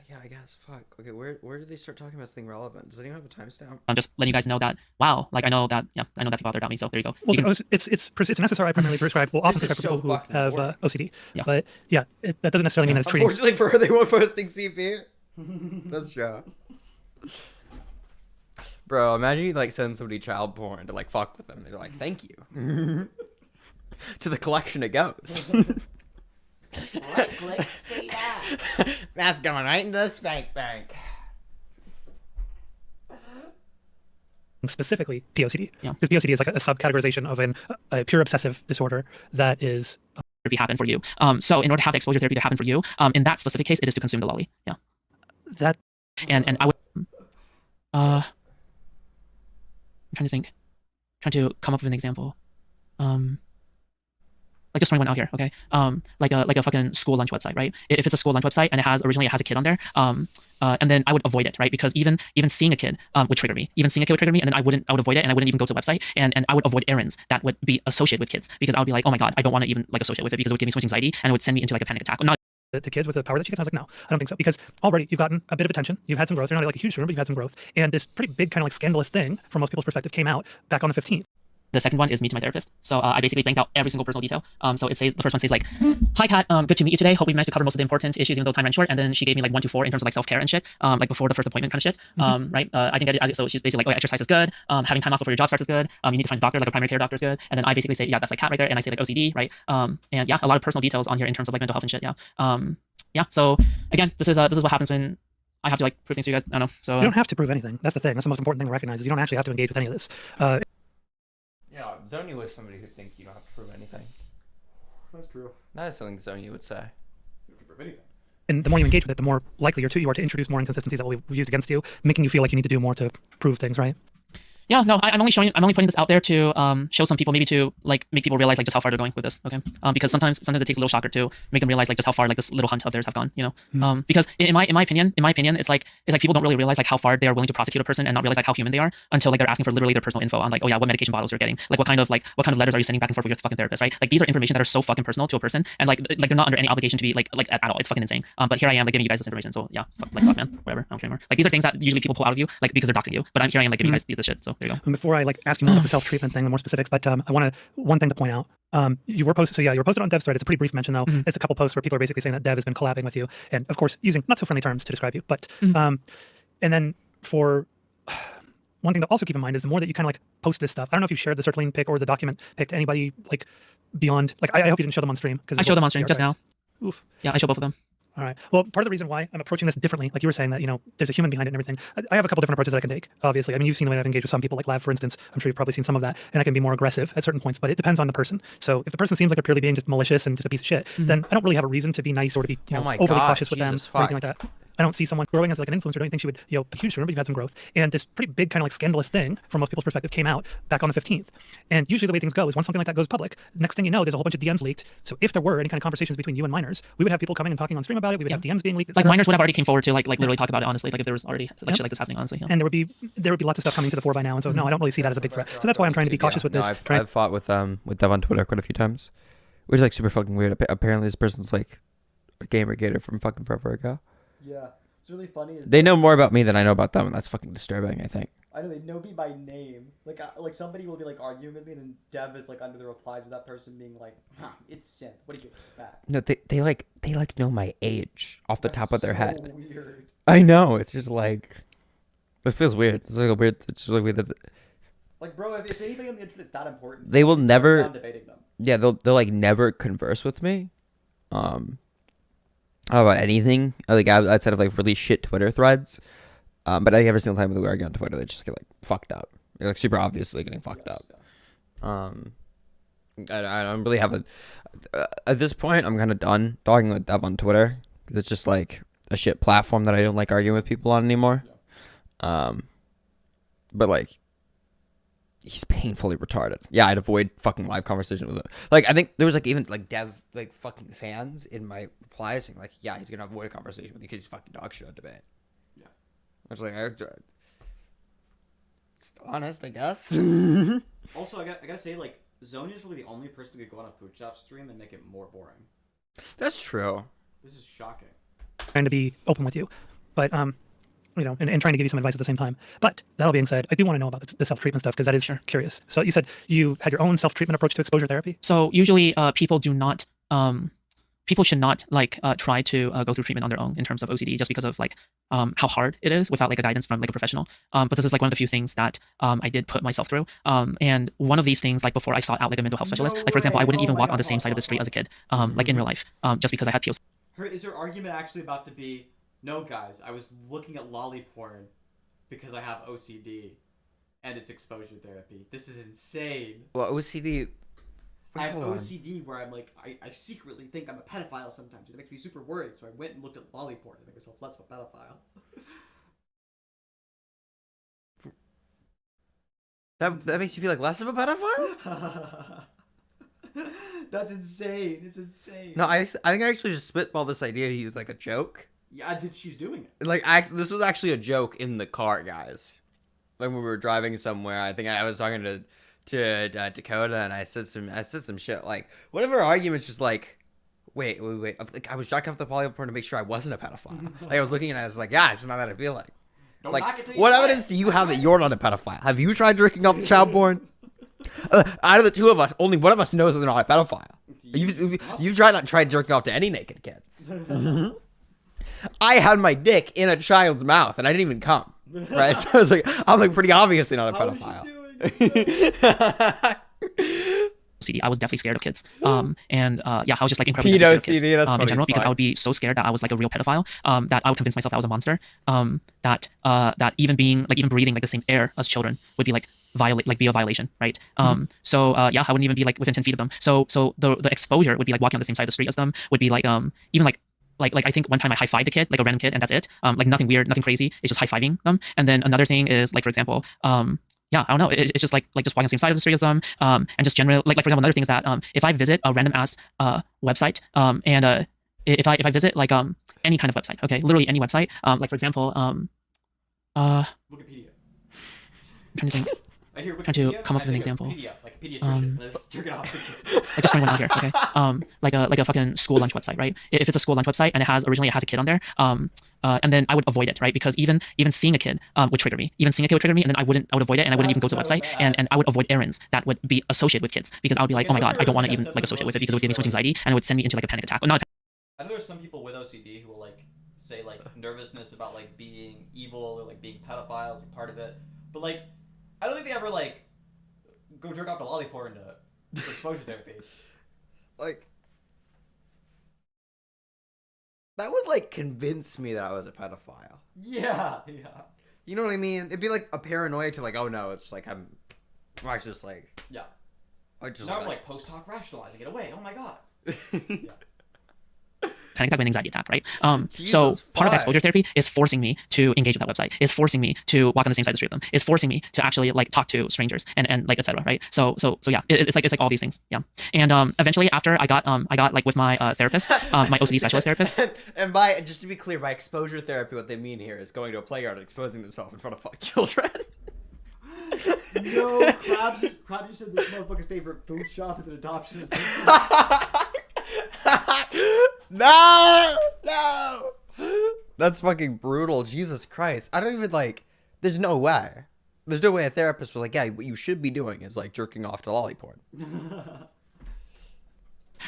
Yeah, I guess. Fuck. Okay, where did they start talking about this thing relevant? Does anyone have a timestamp? I'm just letting you guys know that, wow, like I know that people out there doubt me, so there you go. Well, You can- it's an SSRI primarily prescribed. Well, often This is prescribed for so people who have fucking OCD. Yeah. But yeah, that doesn't necessarily mean that it's treating. Unfortunately for her, they weren't posting CP. That's true. Bro, imagine you like send somebody child porn to like fuck with them. They're like, thank you. To the collection it goes. Right click, say that. That's going right into the spank bank. Specifically POCD. Yeah. Because POCD is like a subcategorization of a pure obsessive disorder that is. Therapy happen for you. So in order to have the exposure therapy to happen for you, in that specific case, it is to consume the lolly. Yeah. That. And I would. I'm trying to think. Trying to come up with an example. Like just 21 out here, okay? Like a fucking school lunch website, right? If it's a school lunch website and it has a kid on there, and then I would avoid it, right? Because even seeing a kid would trigger me. Even seeing a kid would trigger me, and then I would avoid it, and I wouldn't even go to the website, and I would avoid errands that would be associated with kids, because I would be like, oh my god, I don't want to even like associate with it, because it would give me so much anxiety and it would send me into like a panic attack. Not the kids with the power that she gets. I was like, no, I don't think so, because already you've gotten a bit of attention, you've had some growth. You're not like a huge streamer, but you've had some growth, and this pretty big kind of like scandalous thing from most people's perspective came out back on the 15th. The second one is me to my therapist. So I basically blanked out every single personal detail. So it says, the first one says like, hi Kat, good to meet you today. Hope we managed to cover most of the important issues, even though time ran short. And then she gave me like 1 to 4 in terms of like self-care and shit, like before the first appointment kind of shit. Right? I didn't get it. So she's basically like, oh, exercise is good. Having time off before your job starts is good. You need to find a doctor, like a primary care doctor is good. And then I basically say, yeah, that's like Kat right there. And I say like OCD, right? And yeah, a lot of personal details on here in terms of like mental health and shit. Yeah. Yeah. So again, this is what happens when I have to like prove things to you guys. I don't know. So you don't have to prove anything. That's the thing. That's the most important thing to recognize, is you don't actually have to engage with any of this. Yeah, Zony was somebody who thinks you don't have to prove anything. That's true. That is something Zony would say. You have to prove anything. And the more you engage with it, the more likely you are to introduce more inconsistencies that will be used against you, making you feel like you need to do more to prove things, right? yeah, no, I'm only putting this out there to show some people, maybe to like make people realize like just how far they're going with this, okay? Because sometimes it takes a little shocker to make them realize like just how far like this little hunt of theirs have gone, you know? Because in my opinion, it's like people don't really realize like how far they are willing to prosecute a person and not realize like how human they are until like they're asking for literally their personal info on like, oh yeah, what medication bottles you're getting, like what kind of letters are you sending back and forth with your fucking therapist, right? Like these are information that are so fucking personal to a person, and like they're not under any obligation to be like at all. It's fucking insane. But here I am like giving you guys this information, so yeah, fuck man, whatever, I don't care anymore. Like these are things that usually people pull out of you like because they're doxing you, but here I am like giving you guys this shit. So there you go. And before I like ask you more about the self-treatment thing, the more specifics, but I want one thing to point out. You were posted on Dev's thread. It's a pretty brief mention though. It's a couple posts where people are basically saying that Dev has been collabing with you, and of course using not so friendly terms to describe you. But and then for one thing to also keep in mind is the more that you kind of like post this stuff. I don't know if you shared the Sertraline pic or the document pic to anybody like beyond. Like I hope you didn't show them on stream, because I showed them on stream just now. Oof. Yeah, I show both of them. All right. Well, part of the reason why I'm approaching this differently, like you were saying, that, you know, there's a human behind it and everything. I have a couple different approaches that I can take, obviously. I mean, you've seen the way I've engaged with some people, like Lav, for instance. I'm sure you've probably seen some of that. And I can be more aggressive at certain points, but it depends on the person. So if the person seems like they're purely being just malicious and just a piece of shit, then I don't really have a reason to be nice or to be, you know, overly cautious with them or anything like that. I don't see someone growing as like an influencer. Don't you think she would, you know, huge remember you've had some growth. And this pretty big kind of like scandalous thing from most people's perspective came out back on the 15th. And usually the way things go is once something like that goes public, next thing you know, there's a whole bunch of DMs leaked. So if there were any kind of conversations between you and minors, we would have people coming and talking on stream about it. We would have DMs being leaked. Like minors would have already came forward to like literally talk about it, honestly. Like if there was already like shit like this happening, honestly. Yeah. And there would be lots of stuff coming to the fore by now. And so no, I don't really see that as a big threat. So that's why I'm trying to be cautious with this. I've fought with Dev on Twitter quite a few times, which is like super fucking weird. Apparently this person's like a gamer gator from fucking forever ago. Yeah. It's really funny. Is They know more about me than I know about them, and that's fucking disturbing, I think. I know they know me by name. Like somebody will be like arguing with me, and then Dev is like under the replies of that person being like, "Huh, it's synth. What do you expect?" No, they like know my age off the top of their so head. weird. I know. It's just like it feels weird. It's like a weird. It's really weird that Like, bro, if anybody on the internet's that important, they will I'm never. down debating them. Yeah, they'll like never converse with me. About anything like outside of like really shit Twitter threads. But I think every single time we argue on Twitter, they just get like fucked up. They're like super obviously getting fucked up. I don't really have at this point, I'm kind of done talking with Dev on Twitter because it's just like a shit platform that I don't like arguing with people on anymore. But like, he's painfully retarded. Yeah, I'd avoid fucking live conversation with him. Like, I think there was like even like Dev like fucking fans in my replies saying like, yeah, he's gonna avoid a conversation with you because he's fucking dog shit on debate. Yeah, I was like, it's honest, I guess. Also, I gotta say, like, Zonia is probably the only person who could go on a food shop stream and make it more boring. That's true. This is shocking. Trying to be open with you, but you know, and trying to give you some advice at the same time. But that all being said, I do want to know about the self-treatment stuff because that is curious. So you said you had your own self-treatment approach to exposure therapy. So usually people do not people should not like try to go through treatment on their own in terms of OCD just because of like how hard it is without like a guidance from like a professional. But this is like one of the few things that I did put myself through. And one of these things, like before I sought out like a mental health specialist, like for example, I wouldn't even walk on the same side of the street as a kid, like in real life, just because I had POC. Is her argument actually about to be, no guys, I was looking at lolly porn because I have OCD and it's exposure therapy. This is insane. Well, OCD... I have Hold on. OCD where I'm like, I secretly think I'm a pedophile sometimes. It makes me super worried, so I went and looked at lolly porn to make myself less of a pedophile. That makes you feel like less of a pedophile? That's insane. It's insane. No, I think I actually just spitballed this idea he was like a joke. Yeah, I think she's doing it. Like, this was actually a joke in the car, guys. Like when we were driving somewhere, I think I was talking to Dakota, and I said some shit like, what if our argument's just like, wait. Like, I was jacking off the poly porn to make sure I wasn't a pedophile. Like I was looking and I was like, yeah, it's not that I feel like. Don't like, knock it till you what try evidence it. do you have that you're not a pedophile? Have you tried jerking off the child porn? Out of the two of us, only one of us knows that they're not a pedophile. You've tried jerking off to any naked kids. I had my dick in a child's mouth and I didn't even come. Right? So I was like, I'm like pretty obviously not a pedophile. OCD. I was definitely scared of kids. Yeah, I was just like incredibly scared of kids in general because I would be so scared that I was like a real pedophile. That I would convince myself I was a monster. That even breathing like the same air as children would be like be a violation, right? So yeah, I wouldn't even be like within 10 feet of them. So the exposure would be like walking on the same side of the street as them. Would be like even like I think one time I high-fived a kid, like a random kid, and that's it. Like nothing weird, nothing crazy. It's just high-fiving them. And then another thing is like, for example, yeah, I don't know. It's just like just walking on the same side of the street as them. And just generally like for example, another thing is that if I visit a random ass website, and if I visit like any kind of website, okay, literally any website, like for example, Wikipedia. I'm trying to think. I hear Trying to Wikipedia, come up with an I think example. Wikipedia, like a pediatrician. Let's jerk it off. Like just throwing one out here, okay? Like a fucking school lunch website, right? If it's a school lunch website and it has a kid on there, and then I would avoid it, right? Because even seeing a kid would trigger me. Even seeing a kid would trigger me, and then I would avoid it, and I wouldn't even go to the website, and I would avoid errands that would be associated with kids because I would be like, oh my god, I don't want to even like associate with it because it would give me so much anxiety and it would send me into like a panic attack. Well, not I know there's some people with OCD who will like say like nervousness about like being evil or like being pedophiles and part of it, but like I don't think they ever like go jerk off to lolly porn to exposure therapy. Like that would like convince me that I was a pedophile. Yeah. You know what I mean? It'd be like a paranoia to like, oh no, it's like I'm actually just like Yeah. I just Now I'm like post hoc rationalizing it away. Oh my god. panic attack and anxiety attack, right? So Jesus part of fuck. exposure therapy is forcing me to engage with that website, is forcing me to walk on the same side of the street with them, is forcing me to actually like talk to strangers and like etc. Right? So yeah, it's like all these things. Yeah. And eventually after I got like with my therapist, my OCD specialist therapist. And by just to be clear, by exposure therapy, what they mean here is going to a playground and exposing themselves in front of fuck children. No, Krabs just said this motherfucker's favorite food shop is an adoption. No. That's fucking brutal. Jesus Christ. I don't even like. There's no way. There's no way a therapist was like, yeah, what you should be doing is like jerking off to lolly porn.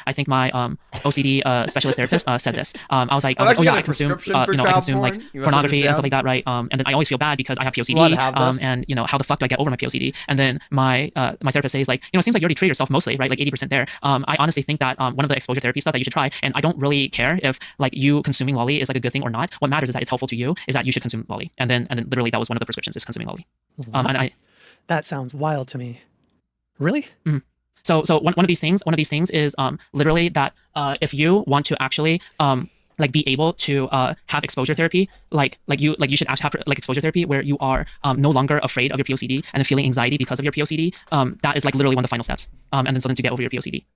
I think my OCD specialist therapist said this. I was like, Oh, yeah, you I consume, prescription for I child consume like porn? You must pornography and stuff like understand. that, right? And then I always feel bad because I have What, POCD. have this? And how the fuck do I get over my POCD? And then my therapist says like, it seems like you already treat yourself mostly, right? Like 80% there. I honestly think that one of the exposure therapy stuff that you should try, and I don't really care if like you consuming lolly is like a good thing or not. What matters is that it's helpful to you. Is that you should consume lolly, and then literally that was one of the prescriptions is consuming lolly. And That sounds wild to me. Really? Mm-hmm. So one of these things is literally that if you want to actually like be able to have exposure therapy, like you should actually have like exposure therapy where you are no longer afraid of your POCD and feeling anxiety because of your POCD. That is like literally one of the final steps. And then something to get over your POCD.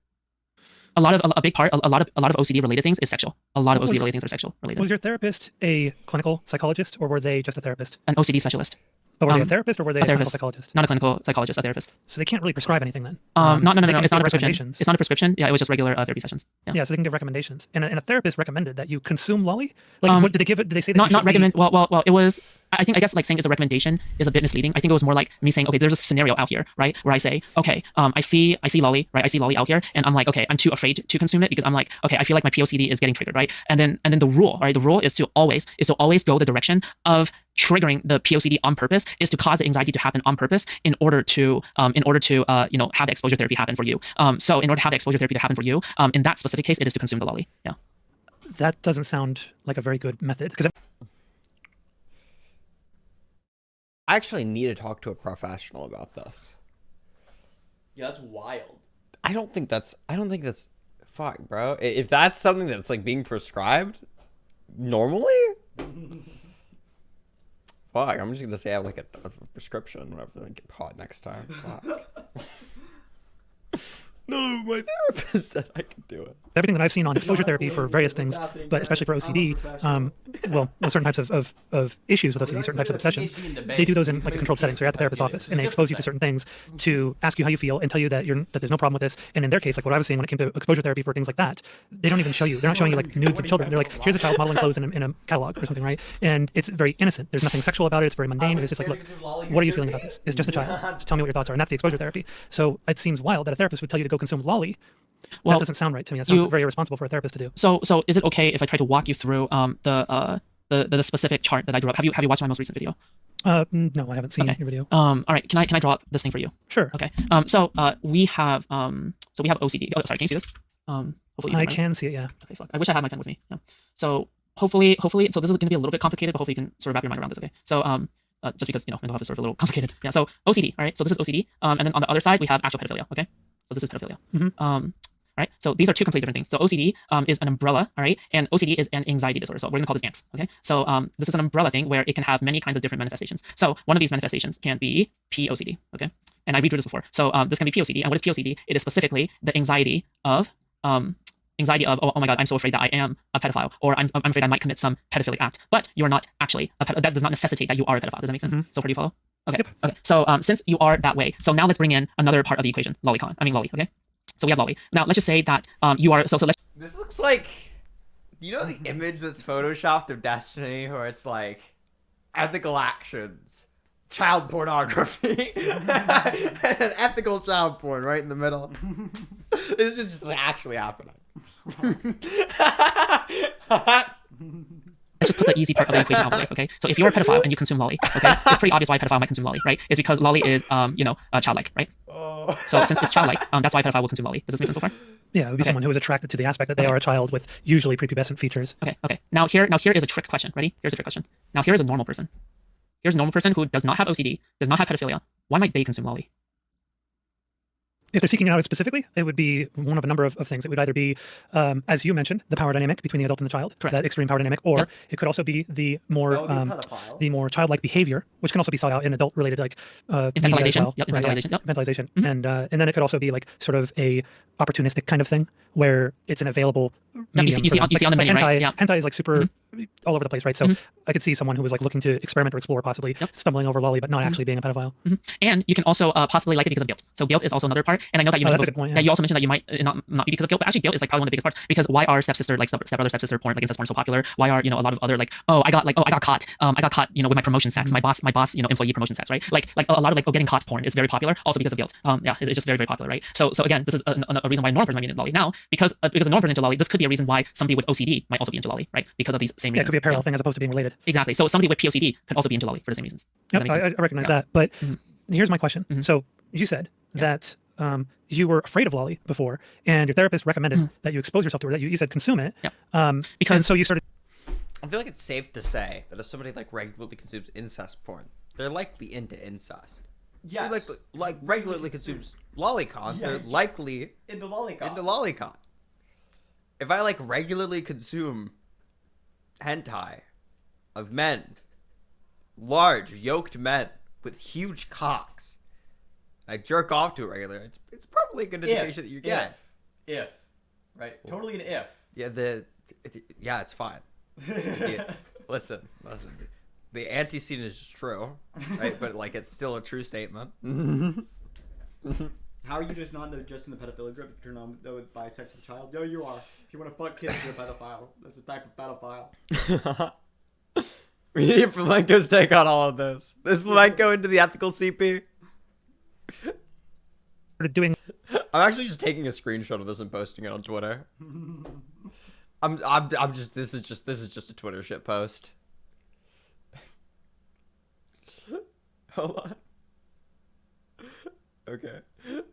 A lot of OCD related things is sexual. A lot of OCD related things are sexual related. Was your therapist a clinical psychologist, or were they just a therapist? An OCD specialist. But were they a therapist, or were they a clinical therapist? psychologist? Not a clinical psychologist, a therapist. So they can't really prescribe anything then. No. They can It's not give a prescription. recommendations. It's not a prescription. Yeah, it was just regular therapy sessions. Yeah, so they can give recommendations. And a therapist recommended that you consume lolly. Like, what did they give it? Did they say that not you should recommend? Well, it was. I guess like saying it's a recommendation is a bit misleading. I think it was more like me saying, okay, there's a scenario out here, right, where I say, okay, I see lolly, right? I see lolly out here, and I'm like, okay, I'm too afraid to consume it because I'm like, okay, I feel like my POCD is getting triggered, right? And then the rule, right? The rule is to always go the direction of triggering the POCD on purpose, is to cause the anxiety to happen on purpose in order to have the exposure therapy happen for you. So in order to have the exposure therapy to happen for you, in that specific case, it is to consume the lolly. Yeah. That doesn't sound like a very good method, because I actually need to talk to a professional about this. Yeah, that's wild. I don't think that's fuck, bro. If that's something that's like being prescribed normally, fuck, I'm just gonna say I have like a prescription whenever I get caught next time. Fuck. No, my therapist said I could do it. everything that I've seen on exposure therapy for various things, but especially for OCD, well, certain types of issues with OCD, certain types of obsessions, they do those in like a controlled setting. So you're at the therapist's office, and they expose you to certain things to ask you how you feel and tell you that there's no problem with this. And in their case, like what I was saying when it came to exposure therapy for things like that, they don't even show you. They're not showing you like nudes of children. They're like, here's a child modeling clothes in a catalog or something, right? And it's very innocent. There's nothing sexual about it. It's very mundane. It's just like, look, what are you feeling about this? It's just a child. So tell me what your thoughts are. And that's the exposure therapy. So it seems wild that a therapist would tell you to go consume lolly. Well, that doesn't sound right to me. That sounds very irresponsible for a therapist to do. So is it okay if I try to walk you through the specific chart that I drew up? Have you watched my most recent video? No, I haven't seen your video. All right. Can I draw up this thing for you? Sure. Okay. So we have OCD. Oh, sorry. Can you see this? Hopefully you I can see it. Yeah. Okay. Fuck. I wish I had my pen with me. Yeah. So hopefully. So this is going to be a little bit complicated, but hopefully you can sort of wrap your mind around this. Okay. So just because mental health is sort of a little complicated. Yeah. So OCD. All right. So this is OCD. And then on the other side we have actual pedophilia. Okay. So this is pedophilia. Mm-hmm. Right? So these are two completely different things. So OCD is an umbrella, all right? And OCD is an anxiety disorder. So we're gonna call this ANX, okay? So this is an umbrella thing where it can have many kinds of different manifestations. So one of these manifestations can be POCD, okay? And I redrew this before. So this can be POCD. And what is POCD? It is specifically the anxiety of oh my God, I'm so afraid that I am a pedophile, or I'm afraid I might commit some pedophilic act. But you're not actually a pedophile. That does not necessitate that you are a pedophile. Does that make sense? Mm-hmm. So far, do you follow? Okay. Yep. Okay. So since you are that way, so now let's bring in another part of the equation, lolly, okay? So we have lolly. Now let's just say that you are so let's. This looks like, you know, the image that's photoshopped of Destiny, where it's like ethical actions, child pornography, and ethical child porn right in the middle. This is just actually happening. Let's just put the easy part of the equation out of the way, okay? So if you're a pedophile and you consume lolly, okay, it's pretty obvious why a pedophile might consume lolly, right? It's because lolly is, childlike, right? So since it's childlike, that's why a pedophile will consume lolly. Does this make sense so far? Yeah, it would be someone who is attracted to the aspect that they are a child with usually prepubescent features. Okay. Now here is a trick question. Ready? Here's a trick question. Now here is a normal person. Here's a normal person who does not have OCD, does not have pedophilia. Why might they consume lolly? If they're seeking it out specifically, it would be one of a number of things. It would either be, as you mentioned, the power dynamic between the adult and the child, correct, that extreme power dynamic, or it could also be the more childlike behavior, which can also be sought out in adult-related like infantilization, well, infantilization, infantilization, Mm-hmm. And then it could also be like sort of a opportunistic kind of thing where it's an available medium. You see on the menu, hentai, right? Yeah. Hentai is like super all over the place, right? So I could see someone who was like looking to experiment or explore, possibly stumbling over lolly, but not actually being a pedophile. And you can also possibly like it because of guilt. So guilt is also another part. And I know that you mentioned that's a good point, that you also mentioned that you might not be because of guilt, but actually guilt is like probably one of the biggest parts. Because why are stepsister, like stepbrother, stepsister porn, like incest porn so popular? Why are, you know, a lot of other like, I got caught, you know, with my promotion sex, my boss, you know, employee promotion sex, right? Like a lot of like, getting caught porn is very popular, also because of guilt. Yeah, it's just very, very popular, right? So again, this is a reason why a normal person might be into lolly. Now, because a normal person into lolly, this could be a reason why somebody with OCD might also be into lolly, right? Because of these same Yeah, it reasons. could be a parallel thing as opposed to being related. Exactly. So somebody with POCD could also be into lolly for the same reasons. Does Yep, that make sense? I recognize that. But here's my question. So you said that you were afraid of lolly before, and your therapist recommended that you expose yourself to it, that you said consume it. Because and so you started. I feel like it's safe to say that if somebody like regularly consumes incest porn, they're likely into incest. Yes. If somebody, like regularly consumes lolicon, they're likely into lolicon. Into lolicon. If I like regularly consume hentai of men, large yoked men with huge cocks, I jerk off to it regularly, it's probably a good indication that you're gay. If. Right? Totally an if. Yeah, it's fine. Yeah, listen. The antecedent is true, right? But like, it's still a true statement. How are you just not just in the pedophilia group? If you turn on with bisexual child, no, you are. If you want to fuck kids, you're a pedophile. That's a type of pedophile. We need Flamenco's take on all of this. Does Flamenco into the ethical CP? Doing. I'm actually just taking a screenshot of this and posting it on Twitter. I'm just. This is just a Twitter shit post. Hold on. Okay,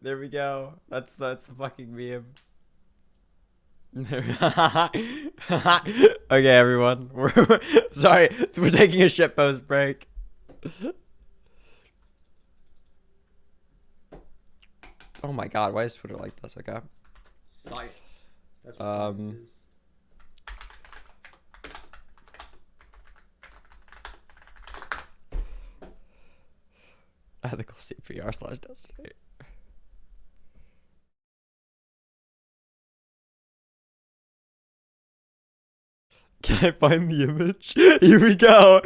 there we go. That's the fucking meme. Okay, everyone. We're sorry. We're taking a shit post break. Oh my god, why is Twitter like this? Okay. Science. That's what science is. Ethical CPR/Destiny. Can I find the image? Here we go.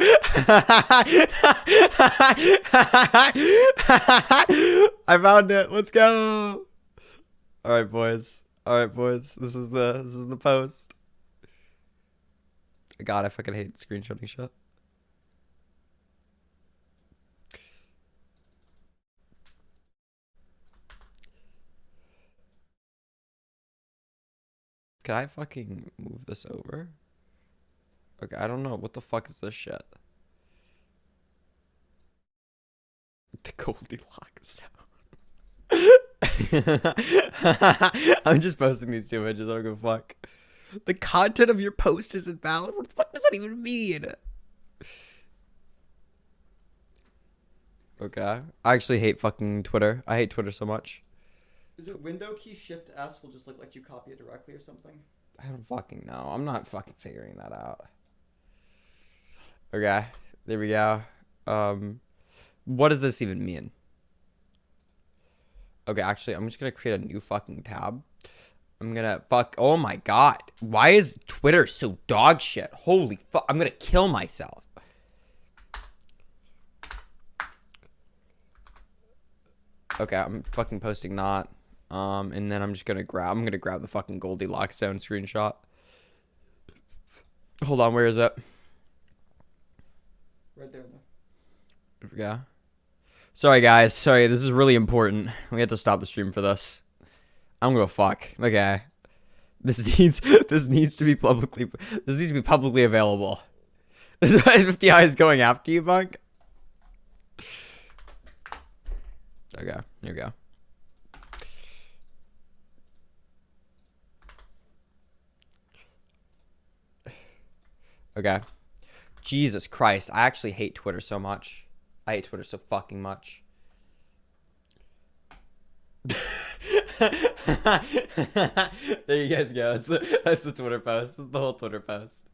I found it. Let's go. All right, boys. This is the post. God, I fucking hate screenshotting shit. Can I fucking move this over? Okay, I don't know. What the fuck is this shit? The Goldilocks sound. I'm just posting these two images. I don't give a fuck. The content of your post is invalid? What the fuck does that even mean? Okay. I actually hate fucking Twitter. I hate Twitter so much. Is it window key shift S will just like let you copy it directly or something? I don't fucking know. I'm not fucking figuring that out. Okay, there we go. What does this even mean? Okay, actually, I'm just gonna create a new fucking tab. I'm gonna oh my god. Why is Twitter so dog shit? Holy fuck, I'm gonna kill myself. Okay, I'm fucking posting that. And then I'm gonna grab the fucking Goldilocks zone screenshot. Hold on, where is it? Right there. There we go. Sorry guys, this is really important. We had to stop the stream for this. I'm gonna fuck. Okay. This needs to be publicly available. Is 50 eyes going after you, Bunk? Okay, here we go. Okay. Jesus Christ, I actually hate Twitter so much. I hate Twitter so fucking much. There you guys go. That's the Twitter post. That's the whole Twitter post.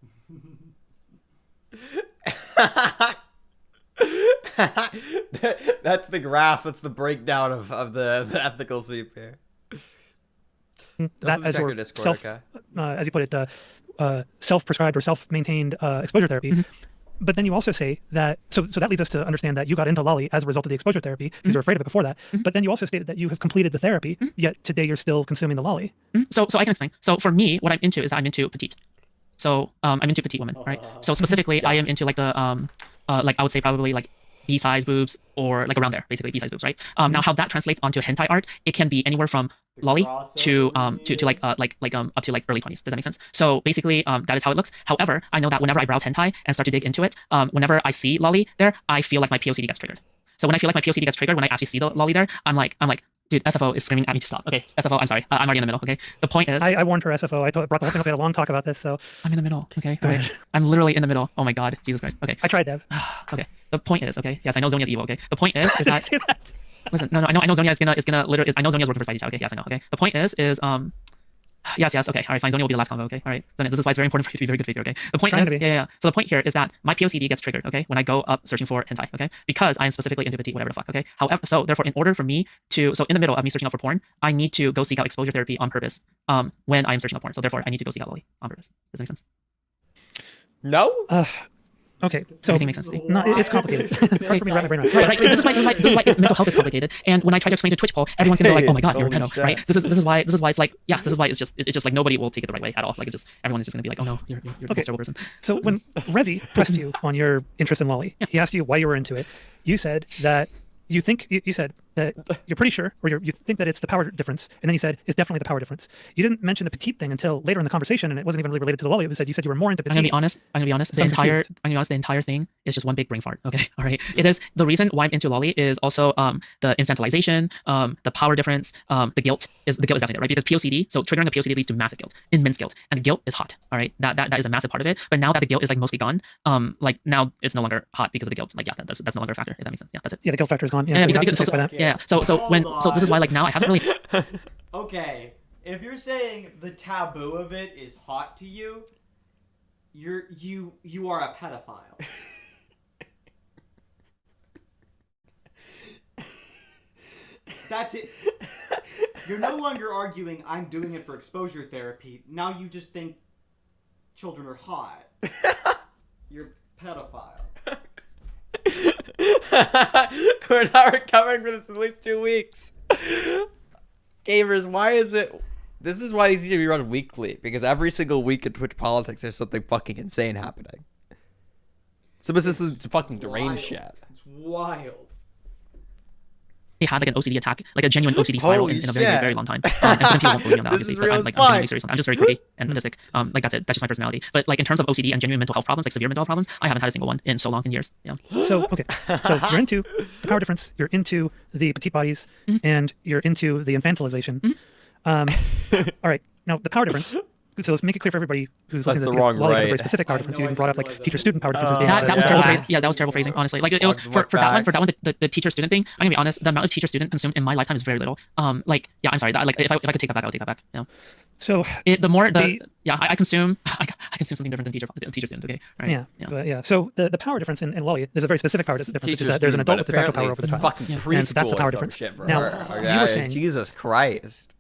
That's the graph. That's the breakdown of the ethical sweep here. That as check your your Discord, self, okay? as you put it, self-prescribed or self-maintained exposure therapy. But then you also say that, so that leads us to understand that you got into Lolly as a result of the exposure therapy because you were afraid of it before that. But then you also stated that you have completed the therapy, yet today you're still consuming the Lolly. So I can explain. So for me, what I'm into is that I'm into petite. So I'm into petite women, right? So specifically, I am into like the like I would say probably like B-size boobs or like around there, basically B-size boobs, right? Now how that translates onto hentai art, it can be anywhere from lolly to up to like early 20s. Does that make sense? So basically, that is how it looks. However, I know that whenever I browse hentai and start to dig into it, whenever I see lolly there, I feel like my POCD gets triggered. So when I feel like my POCD gets triggered, when I actually see the lolly there, I'm like, dude, SFO is screaming at me to stop. Okay, SFO, I'm sorry, I'm already in the middle. Okay, the point is, I warned her, SFO. I brought the whole thing up. We had a long talk about this, so I'm in the middle. Okay, all right. I'm literally in the middle. Oh my god, Jesus Christ. Okay, I tried, Dev. Okay, the point is, okay, yes, I know Zonia's evil. Okay, the point is that. Listen, no, I know Zonia is gonna literally. I know Zonia's working for Spidey Chat. Okay, yes, I know. Okay, the point is yes, okay, all right, fine. Zonia will be the last convo. Okay, all right. Zonia, this is why it's very important for you to be a very good figure. Okay, the point is, yeah. So the point here is that my POCD gets triggered. Okay, when I go up searching for hentai. Okay, because I am specifically into petite, whatever the fuck. Okay, however, so therefore, in order for me to, so in the middle of me searching out for porn, I need to go seek out exposure therapy on purpose. When I am searching out porn, so therefore, I need to go seek out lolly on purpose. Does that make sense? No. Okay, so everything makes sense to you. No, it's complicated. It's hard for me to wrap my brain around. Right. This is why mental health is complicated. And when I try to explain to Twitch poll, everyone's gonna be like, "Oh my god, you're a pedo," right? This is why it's like, yeah, this is why it's just like nobody will take it the right way at all. Like it's just everyone is just gonna be like, "Oh no, you're a terrible person." So when Rezi pressed you on your interest in lolly, he asked you why you were into it. You said that you said that you're pretty sure, or you think that it's the power difference, and then you said it's definitely the power difference. You didn't mention the petite thing until later in the conversation, and it wasn't even really related to the lolly. You said you were more into petite. I'm gonna be honest. The entire thing is just one big brain fart. Okay, all right. It is the reason why I'm into lolly is also the infantilization, the power difference, the guilt is definitely there, right? Because POCD, so triggering a POCD leads to massive guilt, immense guilt, and the guilt is hot. All right, that is a massive part of it. But now that the guilt is like mostly gone, like now it's no longer hot because of the guilt. Like yeah, that's no longer a factor. If that makes sense. Yeah, that's it. Yeah, the guilt factor is gone. Yeah, so this is why like now I haven't really. Okay, if you're saying the taboo of it is hot to you, you are a pedophile. That's it. You're no longer arguing I'm doing it for exposure therapy. Now you just think children are hot. You're a pedophile. We're not recovering for this in at least 2 weeks. Gamers, why is it? This is why these need to be run weekly, because every single week in Twitch politics there's something fucking insane happening. So this is fucking deranged shit. It's wild. He had like an OCD attack, like a genuine OCD spiral in a very, very, very long time. And people won't believe me on that, obviously. But I'm genuinely serious on that. I'm just very quirky and autistic. Like that's it. That's just my personality. But like in terms of OCD and genuine mental health problems, like severe mental health problems, I haven't had a single one in so long, in years. Yeah. So okay, so you're into the power difference, you're into the petite bodies, and you're into the infantilization. All right, now the power difference. So let's make it clear for everybody who's listening to this. Lolly has a very specific power difference. You even brought up like teacher-student power differences. That was terrible phrasing. Yeah, that was terrible phrasing. Honestly, like it was for that one. The teacher-student thing. I'm gonna be honest. The amount of teacher-student consumed in my lifetime is very little. Like yeah, I'm sorry. Like if I could take that back, I would take that back. You know. So I consume something different than teacher-student. Okay. Right? Yeah. So the power difference in Lolly, there's a very specific power difference, which is that there's an adult with de facto power over the child. Fucking preschool. And so that's the power difference. Now you were saying Jesus Christ.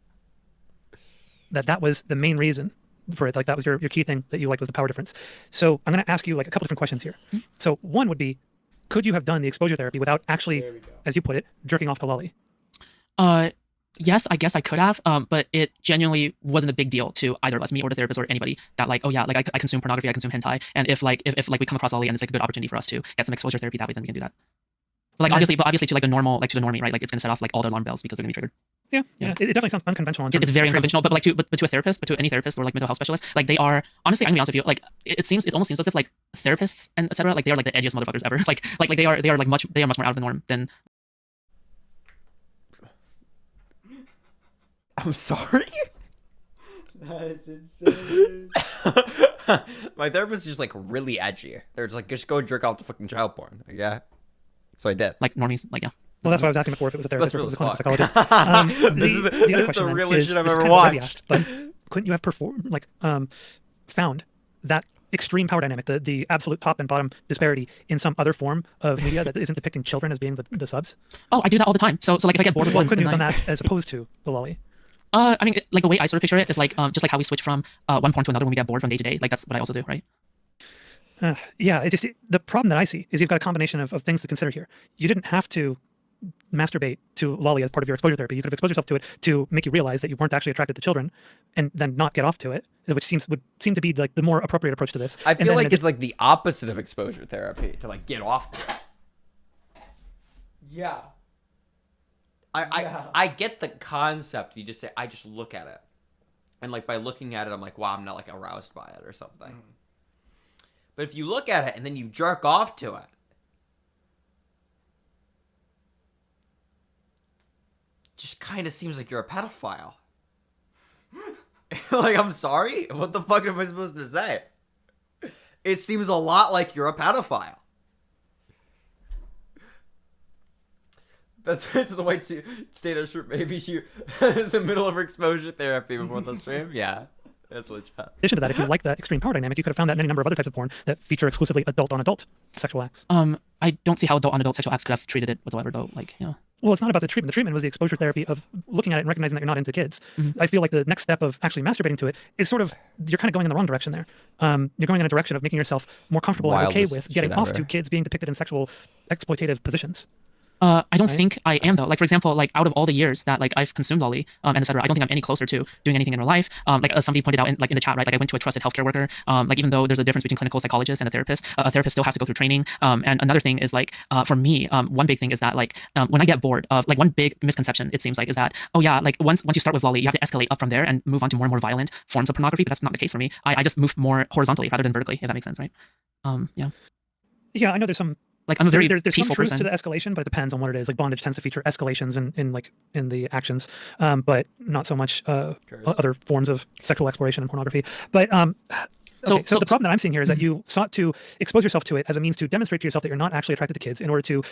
That was the main reason for it. Like that was your key thing that you liked was the power difference. So I'm going to ask you like a couple different questions here. So one would be, could you have done the exposure therapy without actually, as you put it, jerking off to lolly? Yes, I guess I could have, but it genuinely wasn't a big deal to either of us, me or the therapist or anybody, that like, oh yeah, like I consume pornography, I consume hentai, and if we come across lolly and it's like a good opportunity for us to get some exposure therapy that way, then we can do that. But like obviously to like a normal, like to the normie, right? Like it's gonna set off like all their alarm bells because they're gonna be triggered. Yeah. It definitely sounds unconventional. It's very unconventional, but like to a therapist, but to any therapist or like mental health specialist, like they are honestly, I'm gonna be honest with you, like it almost seems as if like therapists and etc. like they are like the edgiest motherfuckers ever. Like they are much more out of the norm than. I'm sorry. That is insane. My therapist is just like really edgy. They're just like, just go jerk off to fucking child porn. Like, yeah. So I did. Like normies, like yeah. Well, that's why I was asking before if it was a therapist or if it was a clinical psychologist. This is the realest shit I've ever watched. But couldn't you have found that extreme power dynamic, the absolute top and bottom disparity in some other form of media that isn't depicting children as being the subs? Oh, I do that all the time. So like if I get bored with one, couldn't you have done that as opposed to the lolly? I mean, like the way I sort of picture it is like just like how we switch from one porn to another when we get bored from day to day. Like that's what I also do, right? Yeah, the problem that I see is you've got a combination of things to consider here. You didn't have to masturbate to lolly as part of your exposure therapy. You could have exposed yourself to it to make you realize that you weren't actually attracted to children, and then not get off to it, which would seem to be like the more appropriate approach to this. I feel like it's like the opposite of exposure therapy to like get off to it. Yeah. I get the concept. You just say, I just look at it. And like by looking at it, I'm like, wow, I'm not like aroused by it or something. But if you look at it and then you jerk off to it, just kind of seems like you're a pedophile. Like, I'm sorry? What the fuck am I supposed to say? It seems a lot like you're a pedophile. That's right, so the white state of shirt, maybe she is in the middle of her exposure therapy before the stream. Yeah, that's legit. In addition to that, if you like that extreme power dynamic, you could have found that in any number of other types of porn that feature exclusively adult-on-adult sexual acts. I don't see how adult-on-adult sexual acts could have treated it whatsoever, though. Like, you know. Well, it's not about the treatment. The treatment was the exposure therapy of looking at it and recognizing that you're not into kids. I feel like the next step of actually masturbating to it is sort of, you're kind of going in the wrong direction there. You're going in a direction of making yourself more comfortable and okay with getting off to kids being depicted in sexual exploitative positions. I don't think I am though. Like for example, like out of all the years that like I've consumed lolly and etc., I don't think I'm any closer to doing anything in real life. Like as somebody pointed out in the chat, right? Like I went to a trusted healthcare worker. Like even though there's a difference between clinical psychologists and a therapist still has to go through training. And another thing is like for me, one big thing is that like when I get bored of like one big misconception it seems like is that like once you start with lolly you have to escalate up from there and move on to more and more violent forms of pornography. But that's not the case for me. I just move more horizontally rather than vertically, if that makes sense, right? Yeah, I know there's some. Like I'm a very there's some peaceful truth person. to the escalation, but it depends on what it is. Like bondage tends to feature escalations in the actions, but not so much other forms of sexual exploration and pornography. But so the problem that I'm seeing here is that you sought to expose yourself to it as a means to demonstrate to yourself that you're not actually attracted to kids in order to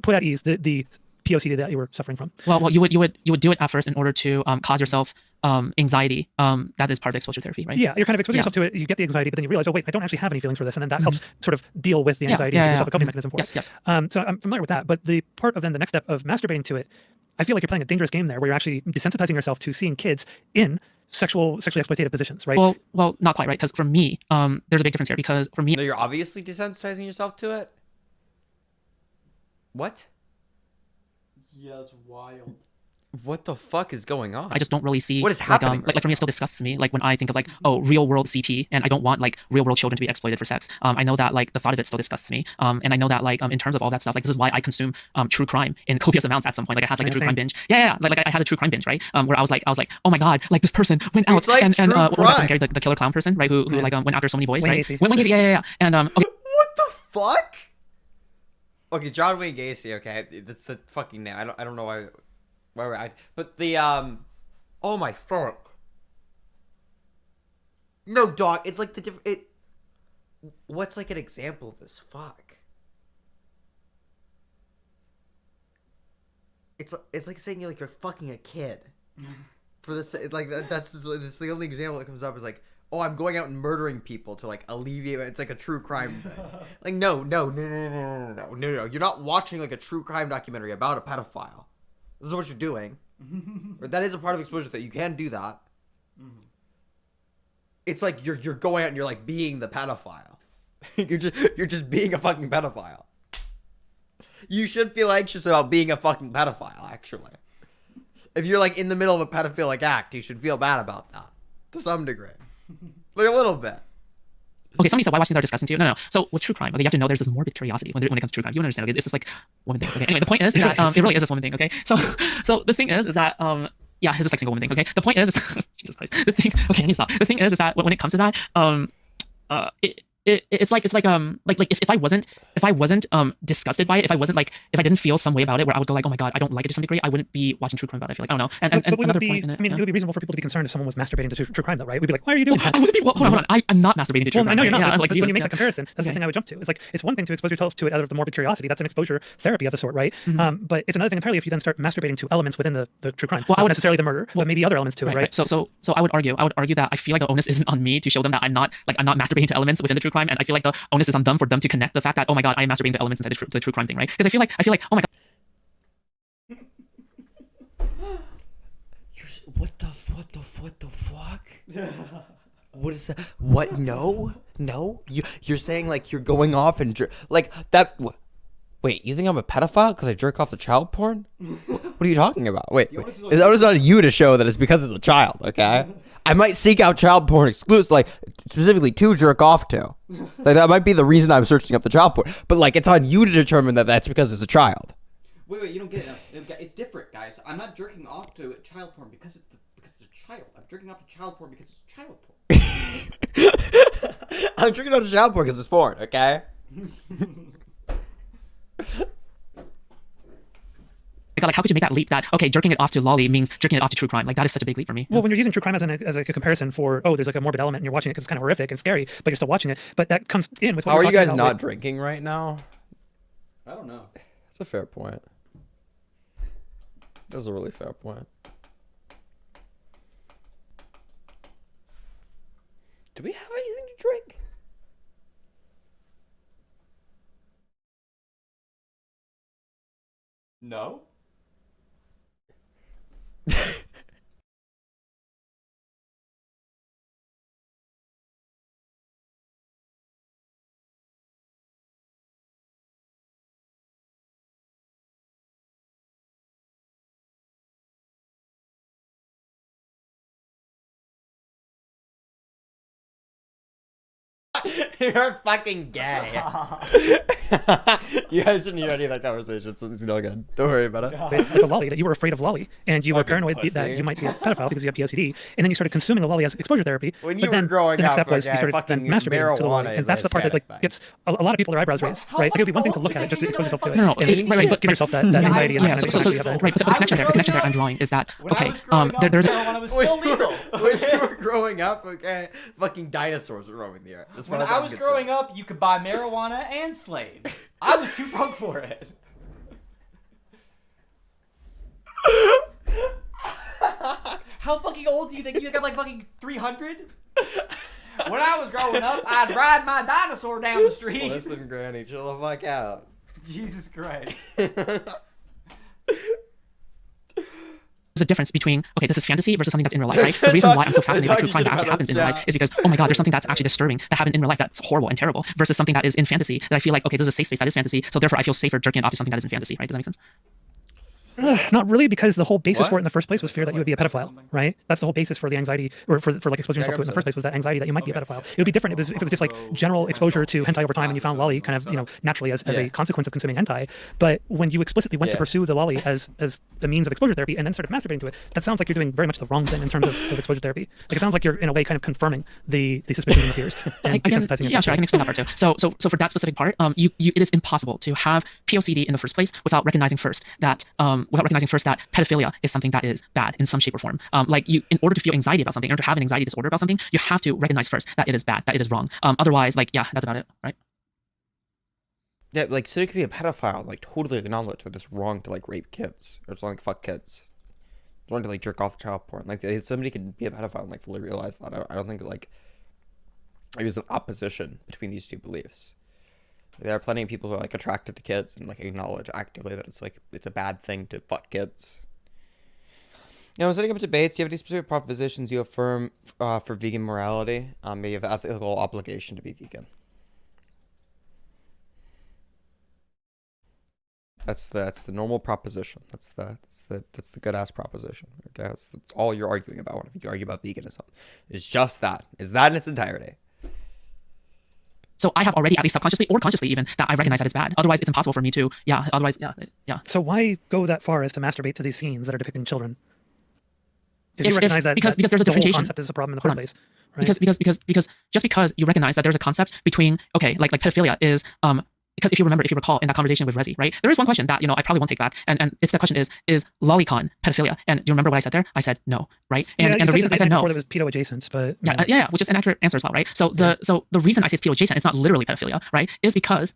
put at ease the POCD that you were suffering from. Well, you would do it at first in order to cause yourself anxiety. That is part of exposure therapy, right? Yeah, you're kind of exposing yourself to it. You get the anxiety, but then you realize, oh wait, I don't actually have any feelings for this, and then that helps sort of deal with the anxiety and give yourself a coping mechanism for it. Yes. So I'm familiar with that, but the part of then the next step of masturbating to it, I feel like you're playing a dangerous game there, where you're actually desensitizing yourself to seeing kids in sexually exploitative positions, right? Well, not quite, right? Because for me, there's a big difference here. Because for me, no, you're obviously desensitizing yourself to it. What? Yeah, that's wild. What the fuck is going on? I just don't really see what is happening. Like for me, it still disgusts me. Like when I think of like, oh, real world CP, and I don't want like real world children to be exploited for sex. I know that like the thought of it still disgusts me. And I know that like in terms of all that stuff, like this is why I consume true crime in copious amounts at some point. Like I had like a true crime binge. Yeah. Like I had a true crime binge, right? Where I was like, oh my god, like this person went out like and what was that, Gary, the killer clown person, right? Who like went after so many boys, Wayne right? Gacy. Wayne Gacy, yeah. And okay. What the fuck? Okay, John Wayne Gacy. Okay, that's the fucking name. I don't know why but the oh my fuck. No, dog. It's like the different. What's like an example of this? Fuck. It's like saying you're fucking a kid. For this, like that's the only example that comes up is like, oh, I'm going out and murdering people to like alleviate. It's like a true crime thing. Like no. You're not watching like a true crime documentary about a pedophile. This is what you're doing. Or that is a part of exposure that you can do that. It's like you're going out and you're like being the pedophile. you're just being a fucking pedophile. You should feel anxious about being a fucking pedophile, actually. If you're like in the middle of a pedophilic act, you should feel bad about that. To some degree. Like a little bit. Okay, somebody said, why watch things that are disgusting to you? No. So with true crime, okay, you have to know there's this morbid curiosity when it comes to true crime. You understand? Okay, it's just like woman thing. Okay, anyway, the point is that it really is this woman thing. Okay, so the thing is that yeah, it's just like single woman thing. Okay, the point is Jesus Christ. The thing. Okay, I need to stop. The thing is that when it comes to that, it's like if I wasn't disgusted by it, if I didn't feel some way about it where I would go like, oh my god, I don't like it to some degree, I wouldn't be watching true crime about it. I feel like, I don't know. And another point in it, it would be reasonable for people to be concerned if someone was masturbating to true crime, though, right? We'd be like, why are you doing that? I wouldn't be. Hold on. I'm not masturbating to true crime. I know you're not. Yeah, but when you make that comparison, that's the thing I would jump to. It's like it's one thing to expose yourself to it out of the morbid curiosity. That's an exposure therapy of a sort, right? But it's another thing entirely if you then start masturbating to elements within the true crime. Well, not necessarily the murder, but maybe other elements to it, right? So I would argue that I feel like the onus isn't on me to show them that I'm not masturbating to elements within the true crime, and I feel like the onus is on them for them to connect the fact that, oh my god, I am masturbating to elements inside the true crime thing, right? Because I feel like, oh my god. What the fuck? What is that? What? No, you're saying like you're going off and like that. Wait, you think I'm a pedophile because I jerk off to child porn? What are you talking about? Wait, it's on you to show that it's because it's a child, okay? I might seek out child porn exclusive, like specifically to jerk off to. Like that might be the reason I'm searching up the child porn. But like, it's on you to determine that that's because it's a child. Wait, you don't get it. No, it's different, guys. I'm not jerking off to child porn because it's a child. I'm jerking off to child porn because it's child porn. I'm jerking off to child porn because it's porn, okay? Like, how could you make that leap that, okay, jerking it off to lolly means jerking it off to true crime? Like, that is such a big leap for me. Well, when you're using true crime as a comparison for, there's like a morbid element and you're watching it because it's kind of horrific and scary, but you're still watching it. But that comes in with what How are we're you guys talking not about drinking right now? I don't know. That's a fair point. That was a really fair point. Do we have anything to drink? No. You're fucking gay. You guys didn't hear any of that conversation, so it's no good. Don't worry about it. with a lolly, that you were afraid of lolly, and you were paranoid that you might be a pedophile because you have POCD, and then you started consuming the lolly as exposure therapy. When but you then were growing the next up, step was you okay, started then fucking masturbating to the lolly, marijuana and is that's the part that like aesthetic, gets a lot of people their eyebrows raised, right? Like, it would be one thing to look at it, just to expose yourself to it, No, and but give yourself that anxiety and yeah, that so, you have right, but the connection there I'm drawing is that, okay, there's marijuana was still legal. When you were growing up, okay, fucking dinosaurs were roaming the earth. As far When as I I'm was concerned. growing up, you could buy marijuana and slaves. I was too broke for it. How fucking old do you think? You think I'm like fucking 300? When I was growing up, I'd ride my dinosaur down the street. Listen, Granny, chill the fuck out. Jesus Christ. a difference between, okay, this is fantasy versus something that's in real life, right? The reason why I'm so fascinated by true crime that actually happens in real life is because, oh my god, there's something that's actually disturbing that happened in real life that's horrible and terrible versus something that is in fantasy that I feel like, okay, this is a safe space that is fantasy, so therefore I feel safer jerking it off to something that is in fantasy, right? Does that make sense? Not really, because the whole basis for it in the first place was fear that you would be a pedophile, right? That's the whole basis for the anxiety, or for like exposing yourself to it in the first place, was that anxiety that you might be a pedophile. It would be different if it was just like general exposure to hentai over time and you found lolly kind of, you know, naturally as a consequence of consuming hentai. But when you explicitly went to pursue the lolly as a means of exposure therapy and then started masturbating to it, that sounds like you're doing very much the wrong thing in terms of exposure therapy. Like, it sounds like you're in a way kind of confirming the suspicions and the fears and desensitizing yourself. Yeah, sure, I can explain that part too. So for that specific part, it is impossible to have POCD in the first place without recognizing first that pedophilia is something that is bad in some shape or form. Like, you, in order to feel anxiety about something, in order to have an anxiety disorder about something, you have to recognize first that it is bad, that it is wrong. Otherwise, like, yeah, that's about it, right? Yeah, like, so you could be a pedophile, like, totally acknowledge that it's wrong to, like, rape kids, or it's wrong to fuck kids. It's wrong to, like, jerk off child porn. Like, somebody could be a pedophile and, like, fully realize that. I don't think, like, there's an opposition between these two beliefs. There are plenty of people who are, like, attracted to kids and, like, acknowledge actively that it's, like, it's a bad thing to fuck kids. You know, setting up debates, do you have any specific propositions you affirm for vegan morality? You have ethical obligation to be vegan. That's the normal proposition. That's the good ass proposition. Okay, that's all you're arguing about when you argue about veganism. It's just that. Is that in its entirety. So I have already, at least subconsciously or consciously even, that I recognize that it's bad. Otherwise, it's impossible for me to, yeah. So why go that far as to masturbate to these scenes that are depicting children? If you recognize that because there's a differentiation. The whole concept is a problem in the first place. Right? Because just because you recognize that there's a concept between, okay, like pedophilia is because if you recall in that conversation with Rezi, right, there is one question that, you know, I probably won't take back, and it's the question is lolicon pedophilia? And do you remember what I said there? I said no, right? And the reason I said no, before there was pedo adjacent, but yeah, which is an accurate answer as well, right? So the reason I say it's pedo adjacent, it's not literally pedophilia, right? Is because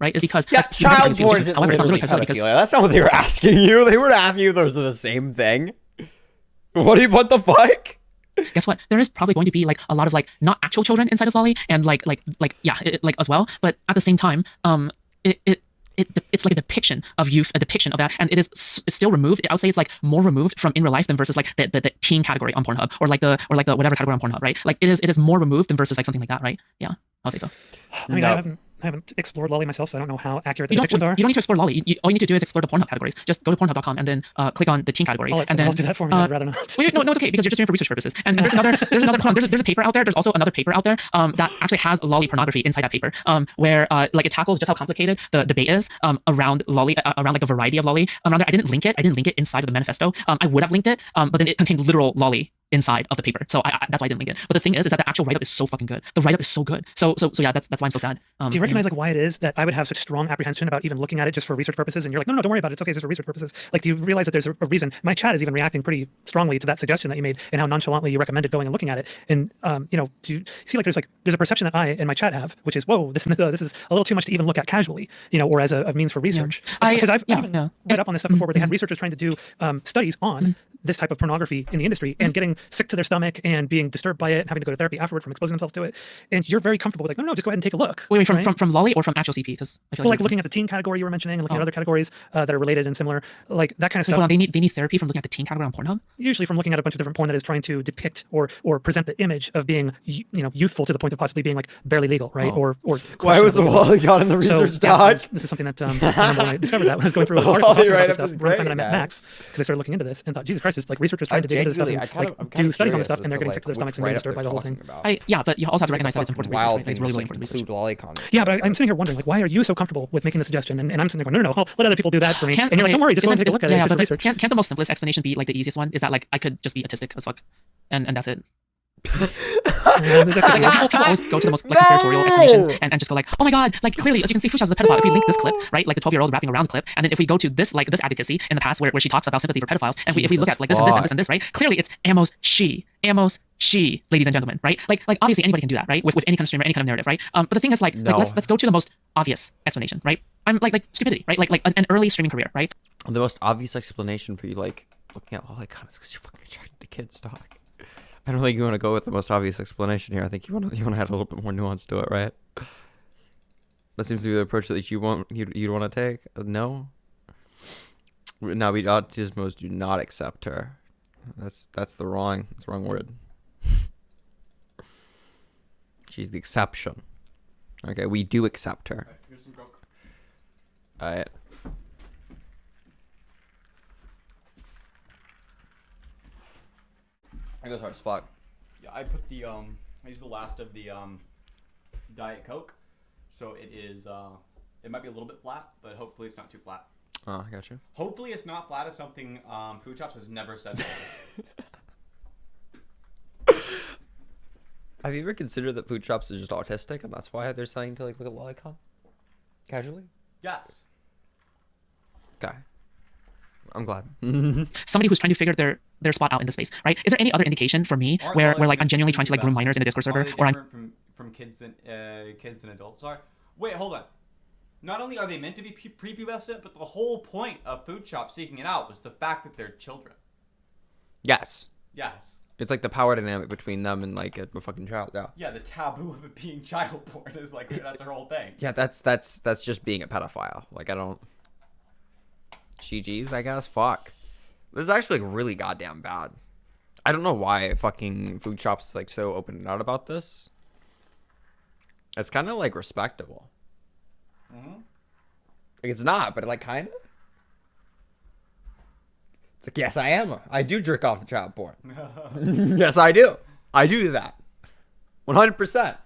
child porn isn't literally pedophilia. That's not what they were asking you. They were asking you if those are the same thing. What the fuck? Guess what? There is probably going to be like a lot of like not actual children inside of lolly, and like as well. But at the same time, it's like a depiction of youth, a depiction of that, and it is it's still removed. I would say it's like more removed from in real life than versus like the teen category on Pornhub or like the whatever category on Pornhub, right? Like it is more removed than versus like something like that, right? Yeah, I would say so. I mean, I haven't explored lolly myself, so I don't know how accurate the depictions are. You don't need to explore lolly. All you need to do is explore the Pornhub categories. Just go to Pornhub.com and then click on the teen category. I'll let and someone then else do that for me. I'd rather not. Wait, no, it's okay because you're just doing it for research purposes. And there's another hold on, there's a paper out there. There's also another paper out there that actually has lolly pornography inside that paper, where like it tackles just how complicated the debate is around lolly, around like a variety of lolly. Around there, I didn't link it inside of the manifesto. I would have linked it, but then it contained literal lolly inside of the paper, so that's why I didn't link it. But the thing is that the actual write-up is so fucking good. The write-up is so good. So yeah, that's why I'm so sad. Do you recognize like why it is that I would have such strong apprehension about even looking at it just for research purposes? And you're like, no, don't worry about it. It's okay, it's just for research purposes. Like, do you realize that there's a reason? My chat is even reacting pretty strongly to that suggestion that you made and how nonchalantly you recommended going and looking at it. And you know, do you see like there's a perception that I and my chat have, which is, whoa, this is a little too much to even look at casually, you know, or as a means for research. Because I've even read up on this stuff before, where they had researchers trying to do studies on this type of pornography in the industry and getting sick to their stomach and being disturbed by it and having to go to therapy afterward from exposing themselves to it. And you're very comfortable with like, no, just go ahead and take a look. Wait, from lolly or from actual CP? Because I feel like looking at the teen category you were mentioning and looking at other categories that are related and similar, like that kind of stuff. Hold on, they need therapy from looking at the teen category on Pornhub? Usually from looking at a bunch of different porn that is trying to depict or present the image of being, you know, youthful to the point of possibly being like barely legal, right? Or why was the wall got in the research doc? This is something that when I discovered that when I was going through an article talking about this stuff around the time that I met Max, because I started looking into this and thought, Jesus Christ, it's like researchers trying to dig into this stuff and do studies on this stuff, and they're getting sick to their stomachs and being disturbed by the whole thing. Yeah, but you also have to recognize that it's important research. Right? It's really important research. Yeah, but I'm sitting here wondering, like, why are you so comfortable with making the suggestion? And I'm sitting there going, no, let other people do that for me. And you're like, don't worry, just go and take a look at it. It's just for research. Can't the most simplest explanation be like the easiest one? Is that like I could just be autistic as fuck, and that's it. People always go to the most like conspiratorial explanations and just go like, oh my god, like clearly as you can see, Foodchops is a pedophile. If we link this clip, right, like the 12-year-old rapping around clip, and then if we go to this like this advocacy in the past where she talks about sympathy for pedophiles, and if we look at like this and this and this and this, right, clearly it's Ammo's she, ladies and gentlemen, right? Like obviously anybody can do that, right? With any kind of stream or any kind of narrative, right? But the thing is like let's go to the most obvious explanation, right? I'm like stupidity, right? Like an early streaming career, right? The most obvious explanation for you like looking at all icons because you're fucking attracted to kids, dog. I don't think you want to go with the most obvious explanation here. I think you want to add a little bit more nuance to it, right? That seems to be the approach that you'd want to take. No. Now we autismos do not accept her. That's the wrong word. She's the exception. Okay, we do accept her. Right, here's some Coke. Alright. I goes hard as fuck. Yeah, I put the I used the last of the Diet Coke, so it is it might be a little bit flat, but hopefully it's not too flat. Oh, I got you. Hopefully it's not flat is something Foodchops has never said before. Have you ever considered that Foodchops is just autistic and that's why they're saying to like look at Lolicon? Casually? Yes. Okay. I'm glad. Somebody who's trying to figure their spot out in the space, right? Is there any other indication for me where like I'm genuinely trying to like groom minors in a Discord server, or I'm from kids than adults are? Wait, hold on. Not only are they meant to be prepubescent, but the whole point of Foodchops seeking it out was the fact that they're children. Yes. Yes. It's like the power dynamic between them and like a fucking child. Yeah. Yeah, the taboo of it being child porn is like that's their whole thing. Yeah, that's just being a pedophile. Like I don't. GG's, I guess. Fuck. This is actually like really goddamn bad. I don't know why fucking Foodchops like so open and out about this. It's kind of like respectable. Mm-hmm. Like it's not, but like kind of. It's like yes, I am. I do jerk off to child porn. Yes, I do. I do that. 100%.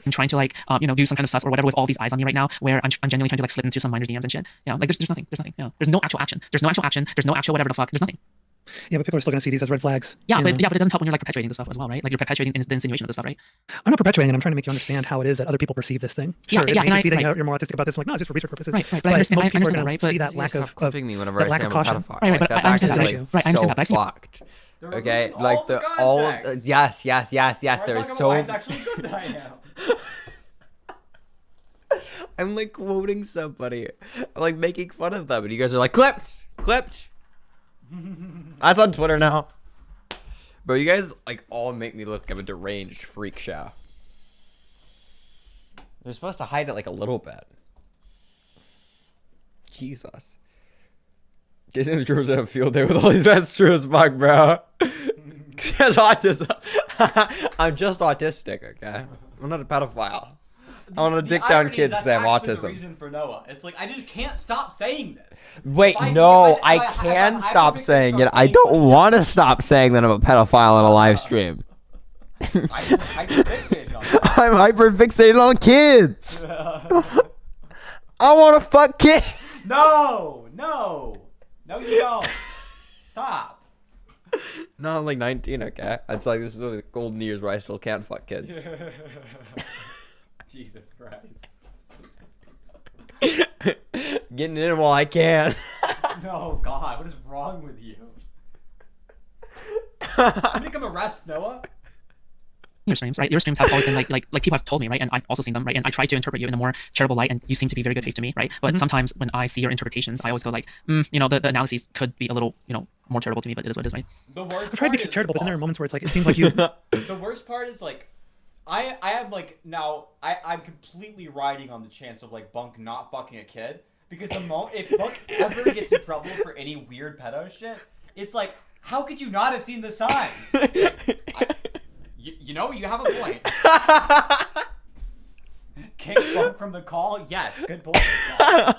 I'm trying to like do some kind of sus or whatever with all these eyes on me right now, where I'm genuinely trying to like slip into some minors DMs and shit. Yeah, like there's nothing. Yeah, there's no actual action. There's no actual whatever the fuck. There's nothing. Yeah, but people are still going to see these as red flags. Yeah, but it doesn't help when you're like perpetuating the stuff as well, right? Like you're perpetuating the insinuation of the stuff, right? I'm not perpetuating it. I'm trying to make you understand how it is that other people perceive this thing. Sure, yeah, and you're more autistic about this. I'm like, no, it's just for research purposes. Right. But I understand most people are that, going right? to see that lack of clipping me whenever I say I'm a pedophile. Right, but I understand that issue. Right, I understand that. But fucked. Okay, like yes. There is so. Actually good that I am. I'm like quoting somebody. I'm like making fun of them, and you guys are like clipped. That's on Twitter now. Bro, you guys like all make me look like I'm a deranged freak show. They're supposed to hide it like a little bit. Jesus. Jason's Drew was at a field day with all these. That's true as fuck, bro. He has autism. I'm just autistic, okay? I'm not a pedophile. I want to dick down kids because I have autism. The reason for Noah. It's like, I just can't stop saying this. Wait, no, I can stop saying it. I don't want to stop saying that I'm a pedophile on a live stream. I'm hyperfixated on kids. I want to fuck kids. No, you don't. Stop. No, I'm like 19, okay? It's like, this is the golden years where I still can't fuck kids. Jesus Christ. Getting in while I can. No, God, what is wrong with you? You gonna come arrest Noah? Your streams, right? Your streams have always been like people have told me, right? And I've also seen them, right? And I try to interpret you in a more charitable light, and you seem to be very good faith to me, right? But sometimes when I see your interpretations, I always go like, you know, the analyses could be a little, you know, more charitable to me, but it is what it is, right? The worst I try to be charitable, but then there are moments where it's like, it seems like you... The worst part is like, I am like, now, I'm completely riding on the chance of like Bunk not fucking a kid. Because the moment, if Bunk ever gets in trouble for any weird pedo shit, it's like, how could you not have seen the signs? You know, you have a point. Kick Bunk from the call? Yes, good point. Yeah.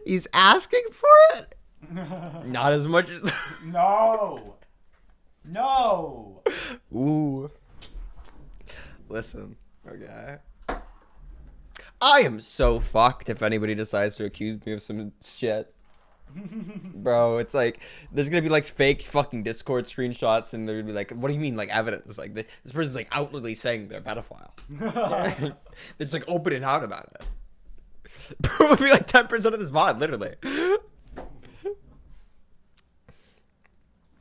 He's asking for it? Not as much as... No. Ooh. Listen, okay. I am so fucked if anybody decides to accuse me of some shit. Bro, it's like, there's gonna be like fake fucking Discord screenshots, and they're gonna be like, what do you mean, like evidence? Like, this person's like outwardly saying they're a pedophile. They're just like open and out about it. Bro, it would be like 10% of this VOD, literally.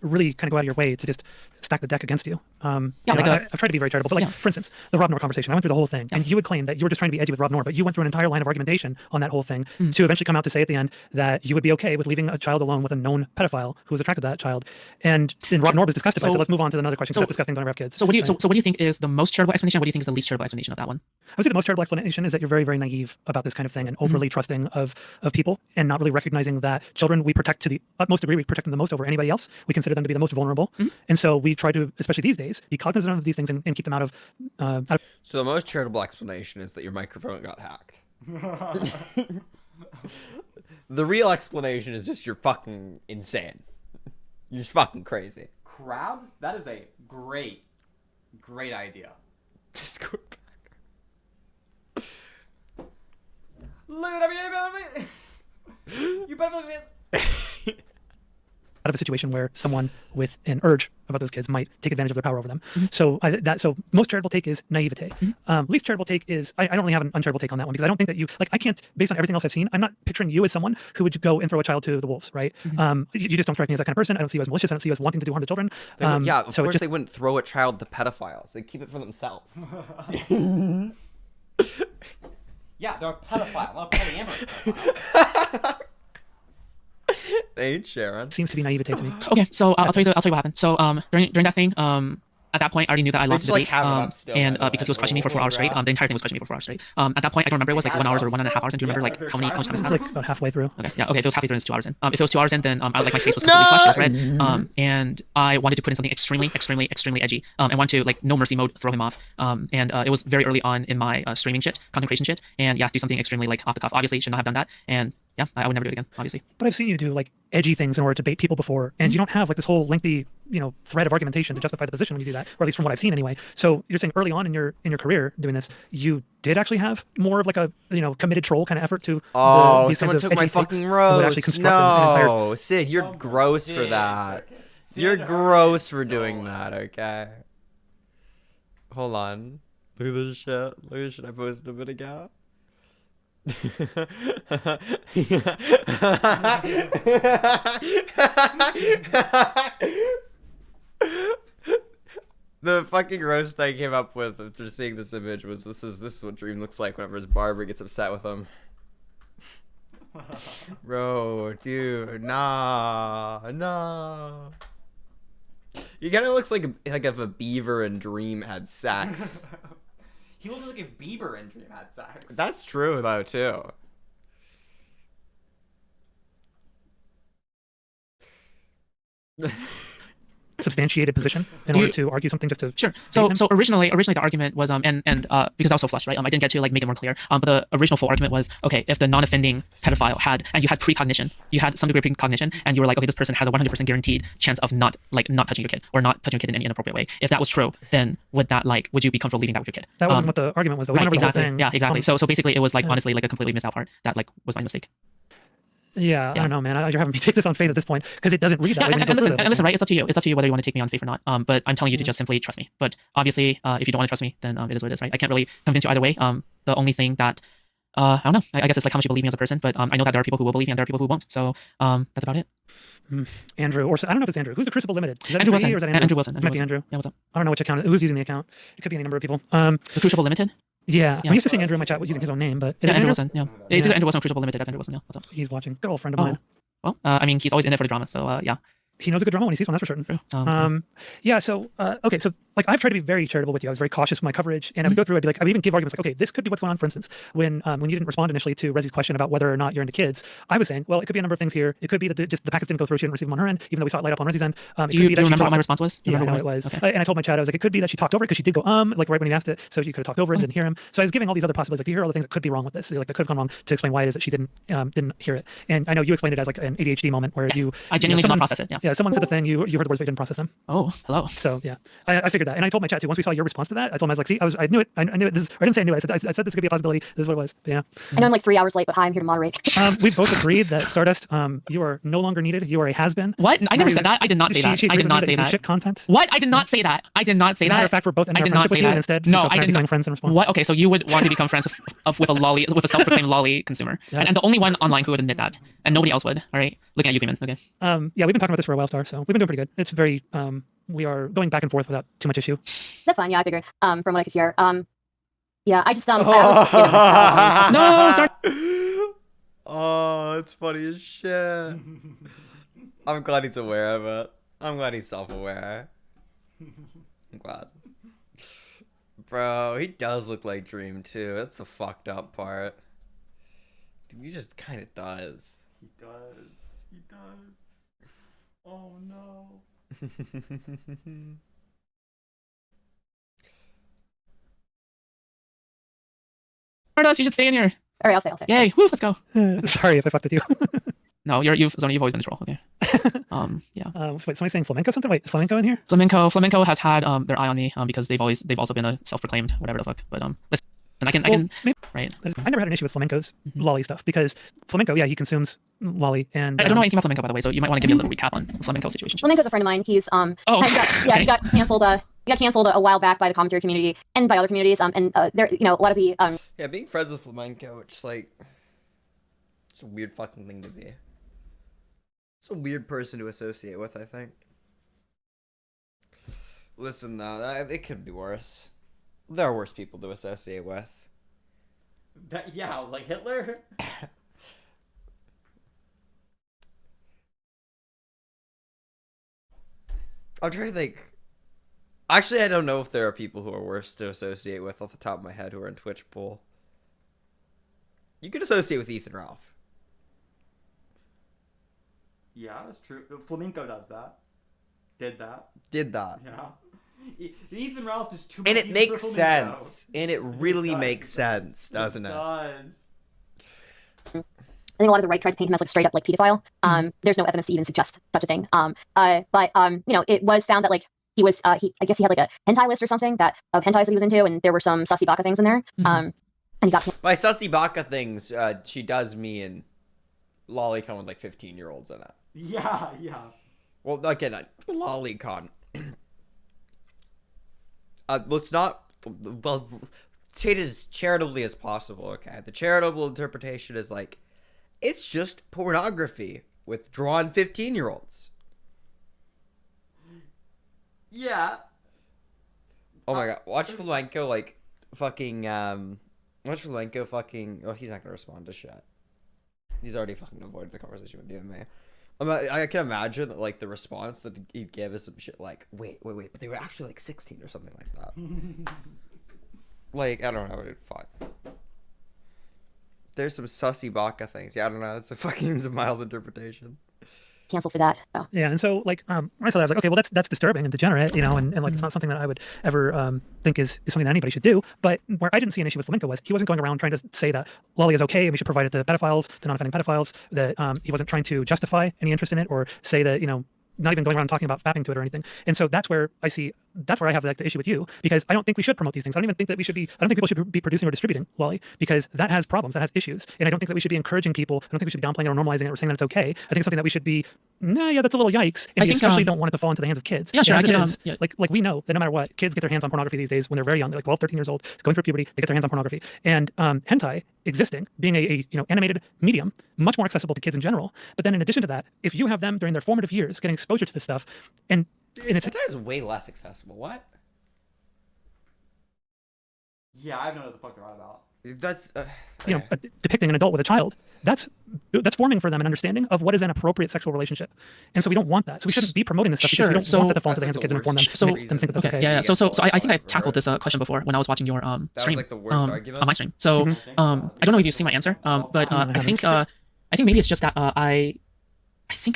really kind of go out of your way to just stack the deck against you. Yeah, you like know, I've tried to be very charitable, but like, for instance, the Rob Noor conversation, I went through the whole thing, and you would claim that you were just trying to be edgy with Rob Noor, but you went through an entire line of argumentation on that whole thing to eventually come out to say at the end that you would be okay with leaving a child alone with a known pedophile who was attracted to that child. And then Rob Noor was disgusted by it, so let's move on to another question, because that's disgusting, don't ever have kids. So what do you so what do you think is the most charitable explanation? What do you think is the least charitable explanation of that one? I would say the most charitable explanation is that you're very, very naive about this kind of thing and overly trusting of people and not really recognizing that children we protect to the utmost degree. We protect them the most over anybody else. We consider them to be the most vulnerable. And so we try to, especially these days, be cognizant of these things and keep them out of... So the most charitable explanation is that your microphone got hacked. The real explanation is just you're fucking insane. You're just fucking crazy. Crabs? That is a great idea. Just go back. Look at me. You better look at this. out of a situation where someone with an urge about those kids might take advantage of their power over them. So so most charitable take is naivete. Least charitable take is, I don't really have an uncharitable take on that one, because I don't think that you, like, I can't, based on everything else I've seen, I'm not picturing you as someone who would go and throw a child to the wolves, right? You just don't strike me as that kind of person. I don't see you as malicious. I don't see you as wanting to do harm to children. Yeah, of so course they wouldn't throw a child to pedophiles. They keep it for themselves. Yeah, they're a pedophile, not a polyamorous pedophile. They ain't Sharon. Seems to be naivete to me. Okay, so I'll tell you what happened. So during that thing, at that point, I already knew that I lost the debate, and because it was questioning me for 4 hours straight, the entire thing was questioning me for 4 hours straight. At that point, I don't remember, it was like 1 hour or 1.5 hours. And do you remember like how much time It's passed? like about halfway through. Okay, yeah, okay. If it was halfway through, it's 2 hours in. If it was 2 hours in, then like my face was completely flushed, it was red, and I wanted to put in something extremely edgy, and wanted to like no mercy mode throw him off. And it was very early on in my streaming shit, content creation shit, and yeah, do something extremely like off the cuff. Obviously, should not have done that, and yeah, I would never do it again, obviously. But I've seen you do like edgy things in order to bait people before, and you don't have like this whole lengthy, thread of argumentation to justify the position when you do that, or at least from what I've seen anyway. So you're saying early on in your career doing this, you did actually have more of like a committed troll kind of effort to. Oh, someone took my fucking roast. No, Sid, you're gross for that. You're gross for doing that. Okay. Hold on. Look at this shit. Look at this shit I posted a bit ago. The fucking roast I came up with after seeing this image was this is what Dream looks like whenever his barber gets upset with him. Bro, dude, nah. He kind of looks like if a beaver and Dream had sex. He looks like a Bieber and Dream had sex. That's true though too. substantiated position in Do order you- to argue something just to Sure. bait So him? so originally the argument was and because I was so flushed, right? I didn't get to like make it more clear. But the original full argument was, okay, if the non-offending pedophile you had precognition, you had some degree of precognition, and you were like, okay, this person has a 100% guaranteed chance of not touching your kid or not touching your kid in any inappropriate way. If that was true, then would you be comfortable leaving that with your kid? That wasn't what the argument was, though. We Right, went over the whole exactly. thing. Yeah, exactly. So basically, it was like yeah. honestly like a completely missed out part that like was my mistake. Yeah, I don't know, man. You're having me take this on faith at this point because it doesn't read that way. Yeah, when you and go through listen, the and listen, right? It's up to you. It's up to you whether you want to take me on faith or not. But I'm telling you to just simply trust me. But obviously, if you don't want to trust me, then it is what it is, right? I can't really convince you either way. The only thing that I don't know. I guess it's like how much you believe me as a person. But I know that there are people who will believe me and there are people who won't. So that's about it. Andrew, or I don't know if it's Andrew. Who's the Crucible Limited? Is that Andrew me Wilson. or is that Andrew Wilson. It might be Andrew. Yeah, what's up? I don't know which account. Who's using the account? It could be any number of people. The Crucible Limited. Yeah, I'm used to seeing Andrew in my chat using his own name, but it Yeah, is Andrew Wilson. Yeah, it's either Andrew Wilson or Crucible Limited. That's Andrew Wilson. Yeah, what's up? He's watching. Good old friend of mine. Well, I mean, he's always in it for the drama. So yeah. He knows a good drama when he sees one, that's for certain. True. Yeah, so, okay, so, like, I've tried to be very charitable with you. I was very cautious with my coverage, and I would go through, I'd be like, I would even give arguments like, okay, this could be what's going on. For instance, when you didn't respond initially to Rezi's question about whether or not you're into kids, I was saying, well, it could be a number of things here. It could be that just the packets didn't go through, she didn't receive them on her end, even though we saw it light up on Rezi's end. Do you remember what my response was? Yeah, I know what it was. Okay. And I told my chat, I was like, it could be that she talked over it because she did go, like right when he asked it, so you could have talked over it and didn't hear him. So I was giving all these other possibilities, like, here are all the things that could be wrong with this, so, like, that could have gone wrong to explain why it is that she didn't hear it. And I know you explained it as like an ADHD moment where I genuinely did not process it. Yeah. Yeah, someone said a thing, you heard the words but you didn't process them. Oh, hello. So yeah, I figured that, and I told my chat too. Once we saw your response to that, I told him, I was like, see, I knew it. I knew it. I didn't say I knew it. I said this could be a possibility. This is what it was. But yeah. I know I'm like 3 hours late, but hi, I'm here to moderate. We've both agreed that Stardust, you are no longer needed. You are a has-been. What? I never said that. I did not say that. I did not say that. Shit content. What? I did not say that. I did not say As a that. matter of fact, we're both ending I our did not friendship with say you, that. and instead, No, we I did becoming not. friends in response. What? Okay, so you would want to become friends with a self-proclaimed lolly consumer, and the only one online who would admit that, and nobody else would. All right, looking at you, Greenman. Okay. Yeah, we've been talking about this for a while, Star. So we've been doing pretty good. It's very we are going back and forth without too much issue. That's fine. Yeah, I figured. From what I could hear. Yeah, I just No, sorry. Oh, it's funny as shit. I'm glad he's aware of it. I'm glad he's self-aware. I'm glad. Bro, he does look like Dream too. That's the fucked up part. Dude, he just kind of does. He does. He does. Oh no. Stardust, you should stay in here. All right, I'll stay. Yay! Woo! Let's go. Sorry if I fucked with you. No, you've always been a troll. Okay. Yeah. Wait, somebody's saying flamenco something? Wait, is flamenco in here? Flamenco has had their eye on me because they've also been a self-proclaimed whatever the fuck. But listen, I can right. I never had an issue with flamenco's lolly stuff because flamenco, yeah, he consumes lolly and I don't know anything about flamenco, by the way, so you might want to give me a little recap on the flamenco situation. Flamenco's a friend of mine. He's he got canceled. He got canceled a while back by the commentary community and by other communities. And there, a lot of the Yeah, being friends with flamenco, it's like it's a weird fucking thing to be. It's a weird person to associate with, I think. Listen, though, it could be worse. There are worse people to associate with. Yeah, like Hitler? I'm trying to think. Actually, I don't know if there are people who are worse to associate with off the top of my head who are in Twitch pool. You could associate with Ethan Ralph. Yeah, that's true. Flamenco does that. Did that. Yeah. Ethan Ralph is too much. And it even makes for Flamenco. sense. And it really makes sense, doesn't it? Does. I think a lot of the right tried to paint him as like straight up like pedophile. There's no evidence to even suggest such a thing. But it was found that like he was I guess he had like a hentai list or something of hentais that he was into, and there were some sussy baka things in there. And he got By sussy baka things, she does mean lolicon with like 15-year-olds in it. Yeah. Well, again, lolicon. Let's not. Well, say it as charitably as possible. Okay, the charitable interpretation is like, it's just pornography with drawn 15-year-olds. Yeah. Oh my god, watch Flamenco like fucking watch Flamenco fucking. Oh, he's not gonna respond to shit. He's already fucking avoided the conversation with DMA. I can imagine that like the response that he'd give is some shit like, wait, but they were actually like 16 or something like that. Like, I don't know, dude, fuck. There's some sussy baka things. Yeah, I don't know. It's a mild interpretation. canceled for that. So. Yeah, and so like when I saw that, I was like, okay, well that's disturbing and degenerate, you know, and like it's not something that I would ever think is something that anybody should do. But where I didn't see an issue with Flamenco was he wasn't going around trying to say that Lolly is okay and we should provide it to pedophiles, to non-offending pedophiles. That he wasn't trying to justify any interest in it or say that, you know, not even going around talking about fapping to it or anything. And so that's where I have like the issue with you, because I don't think we should promote these things. I don't even think that I don't think people should be producing or distributing Lolly, because that has problems, that has issues. And I don't think that we should be encouraging people. I don't think we should be downplaying it or normalizing it or saying that it's okay. I think it's something that we should be, yeah, that's a little yikes. And we especially don't want it to fall into the hands of kids. Yeah, sure. Like we know that no matter what, kids get their hands on pornography these days when they're very young, they're like 12, 13 years old, going through puberty, they get their hands on pornography. And hentai existing, being a animated medium, much more accessible to kids in general. But then in addition to that, if you have them during their formative years getting exposure to this stuff, and it's hentai is way less accessible. What? Yeah, I have no idea what the fuck they're on about. That's depicting an adult with a child. That's forming for them an understanding of what is an appropriate sexual relationship, and so we don't want that. So we shouldn't be promoting this stuff because we don't want that to fall into the hands of kids and inform them and make them think that that's okay. Yeah. So I think I've tackled this question before when I was watching your stream, like the worst argument on my stream. So I don't know if you've seen my answer, but I think maybe it's just that I think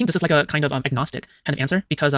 this is like a kind of agnostic kind of answer, because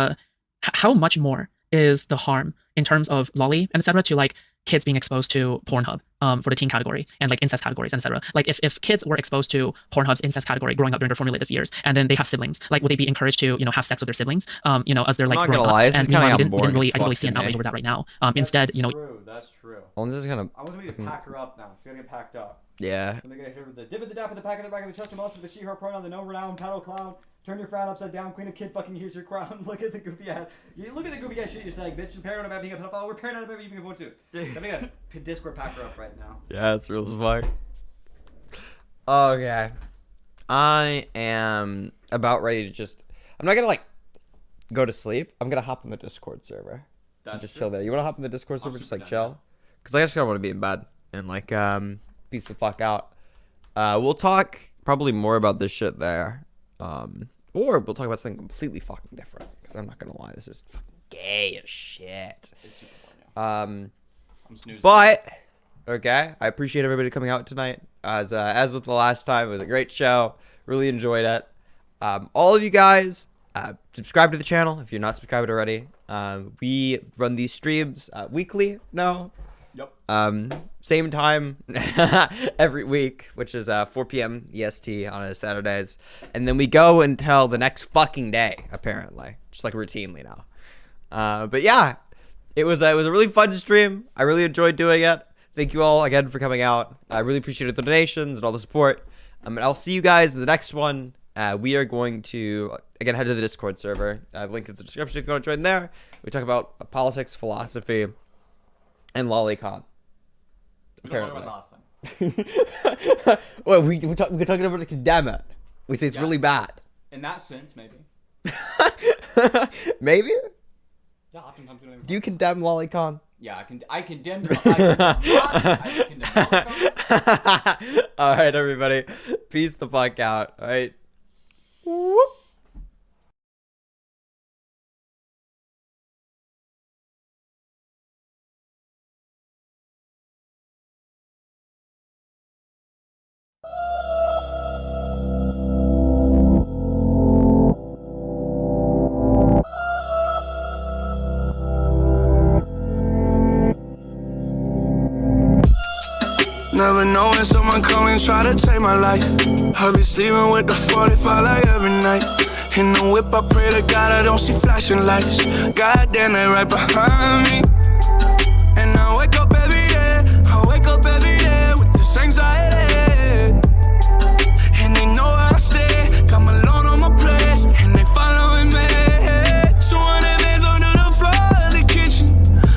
how much more is the harm in terms of Lolly and etc. to like kids being exposed to Pornhub for the teen category and like incest categories, etc. Like if kids were exposed to Pornhub's incest category growing up during their formative years, and then they have siblings, like would they be encouraged to have sex with their siblings as they're like growing up? And I didn't really see an outrage over that right now. Instead, True, that's true. Well, this is kind of. I wasn't going to pack her up now. She's going to get packed up. Yeah. So they're going to hit her with the dip of the dap of the pack of the back of the chest of most of the she/her pronoun, the no renowned paddle clown. Turn your frown upside down, queen of kid fucking here's your crown. Look at the goofy ass. Look at the goofy ass shit you're saying, bitch. You're paranoid about being a pedophile. We're paranoid about you being a boy too. I'm gonna Discord pack her up right now. Yeah, it's real smart. Okay. I am about ready to I'm not gonna like go to sleep. I'm gonna hop on the Discord server. And just chill there. You wanna hop on the Discord server, just like chill? Because I just kinda wanna be in bed and like peace the fuck out. We'll talk probably more about this shit there. Or we'll talk about something completely fucking different. Because I'm not gonna lie, this is fucking gay as shit. It's super fun, I'm snoozing. But okay, I appreciate everybody coming out tonight. As with the last time, it was a great show. Really enjoyed it. All of you guys, subscribe to the channel if you're not subscribed already. We run these streams weekly now. Yep. Same time every week, which is 4 p.m. EST on Saturdays, and then we go until the next fucking day, apparently, just like routinely now. But yeah, it was a really fun stream. I really enjoyed doing it. Thank you all again for coming out. I really appreciated the donations and all the support. And I'll see you guys in the next one. We are going to again head to the Discord server. Link in the description if you want to join there. We talk about politics, philosophy, and lolicon. Apparently. Well, we're talking about to condemn it. We say it's really bad. In that sense, maybe. Maybe? Yeah, oftentimes we don't even Do you condemn lolicon? Yeah, I condemn. All right, everybody. Peace the fuck out. All right. Whoop. Never knowing someone come and try to take my life. I be sleeping with the 45 like every night. In the whip, I pray to God I don't see flashing lights. Goddamn, they right behind me. And I wake up every day. I wake up every day with this anxiety. And they know where I stay. Got my loan on my place. And they following me. 200 bands under the floor of the kitchen.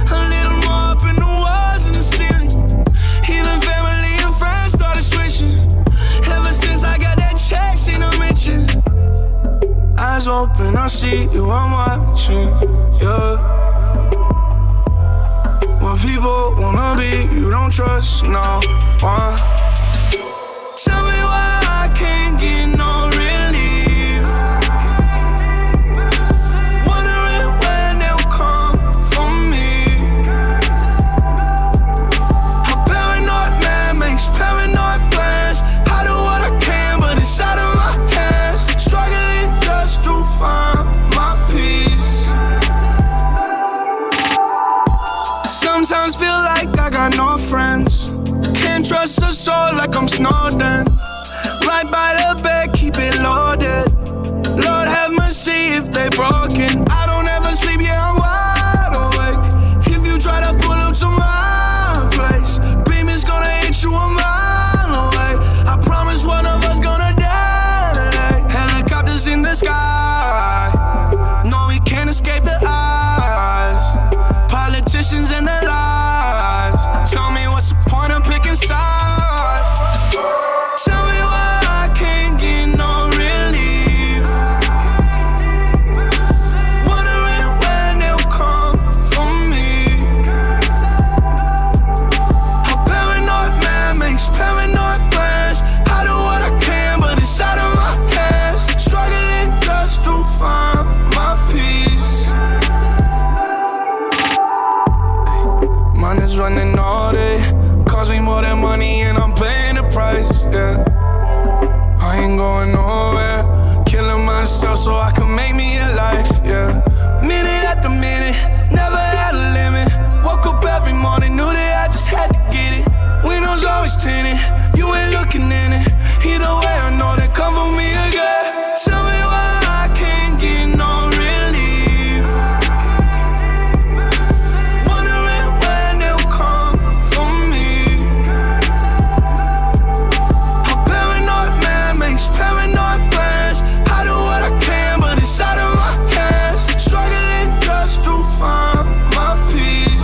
A little more up in the walls and the ceiling. Even family and friends started switching. Ever since I got that check, seen a mention. Eyes open, I see you, I'm watching, yeah. When people wanna be, you don't trust no one. Tell me why I can't get no relief. Wondering when they'll come for me. A paranoid man makes paranoid plans. I do what I can, but it's out of my hands. Struggling soul like I'm Snowden. Right by the bed, keep it loaded. Lord have mercy if they broken. I don't ever sleep, yeah, I'm wide awake. If you try to pull up to my place, beam is gonna hit you a mile away. I promise one of us gonna die today. Helicopters in the sky. No, we can't escape the eyes. Politicians and the lies. Tell me what's the point of picking sides? Tell me why I can't get no relief. Wondering when they'll come for me. A paranoid man makes paranoid plans. I do what I can, but it's out of my hands. Struggling just to find my peace. Money's running all day. Cost me more than money and I'm paying the price, yeah. I ain't going nowhere. Killing myself so I can make me a life, yeah. Minute after minute, never had a limit. Woke up every morning, knew that I just had to get it. Windows always tinted, you ain't looking in it. Either way, I know they come for me again. Tell me why I can't get no relief. Wondering when they'll come for me. A paranoid man makes paranoid plans. I do what I can, but it's out of my hands. Struggling just to find my peace.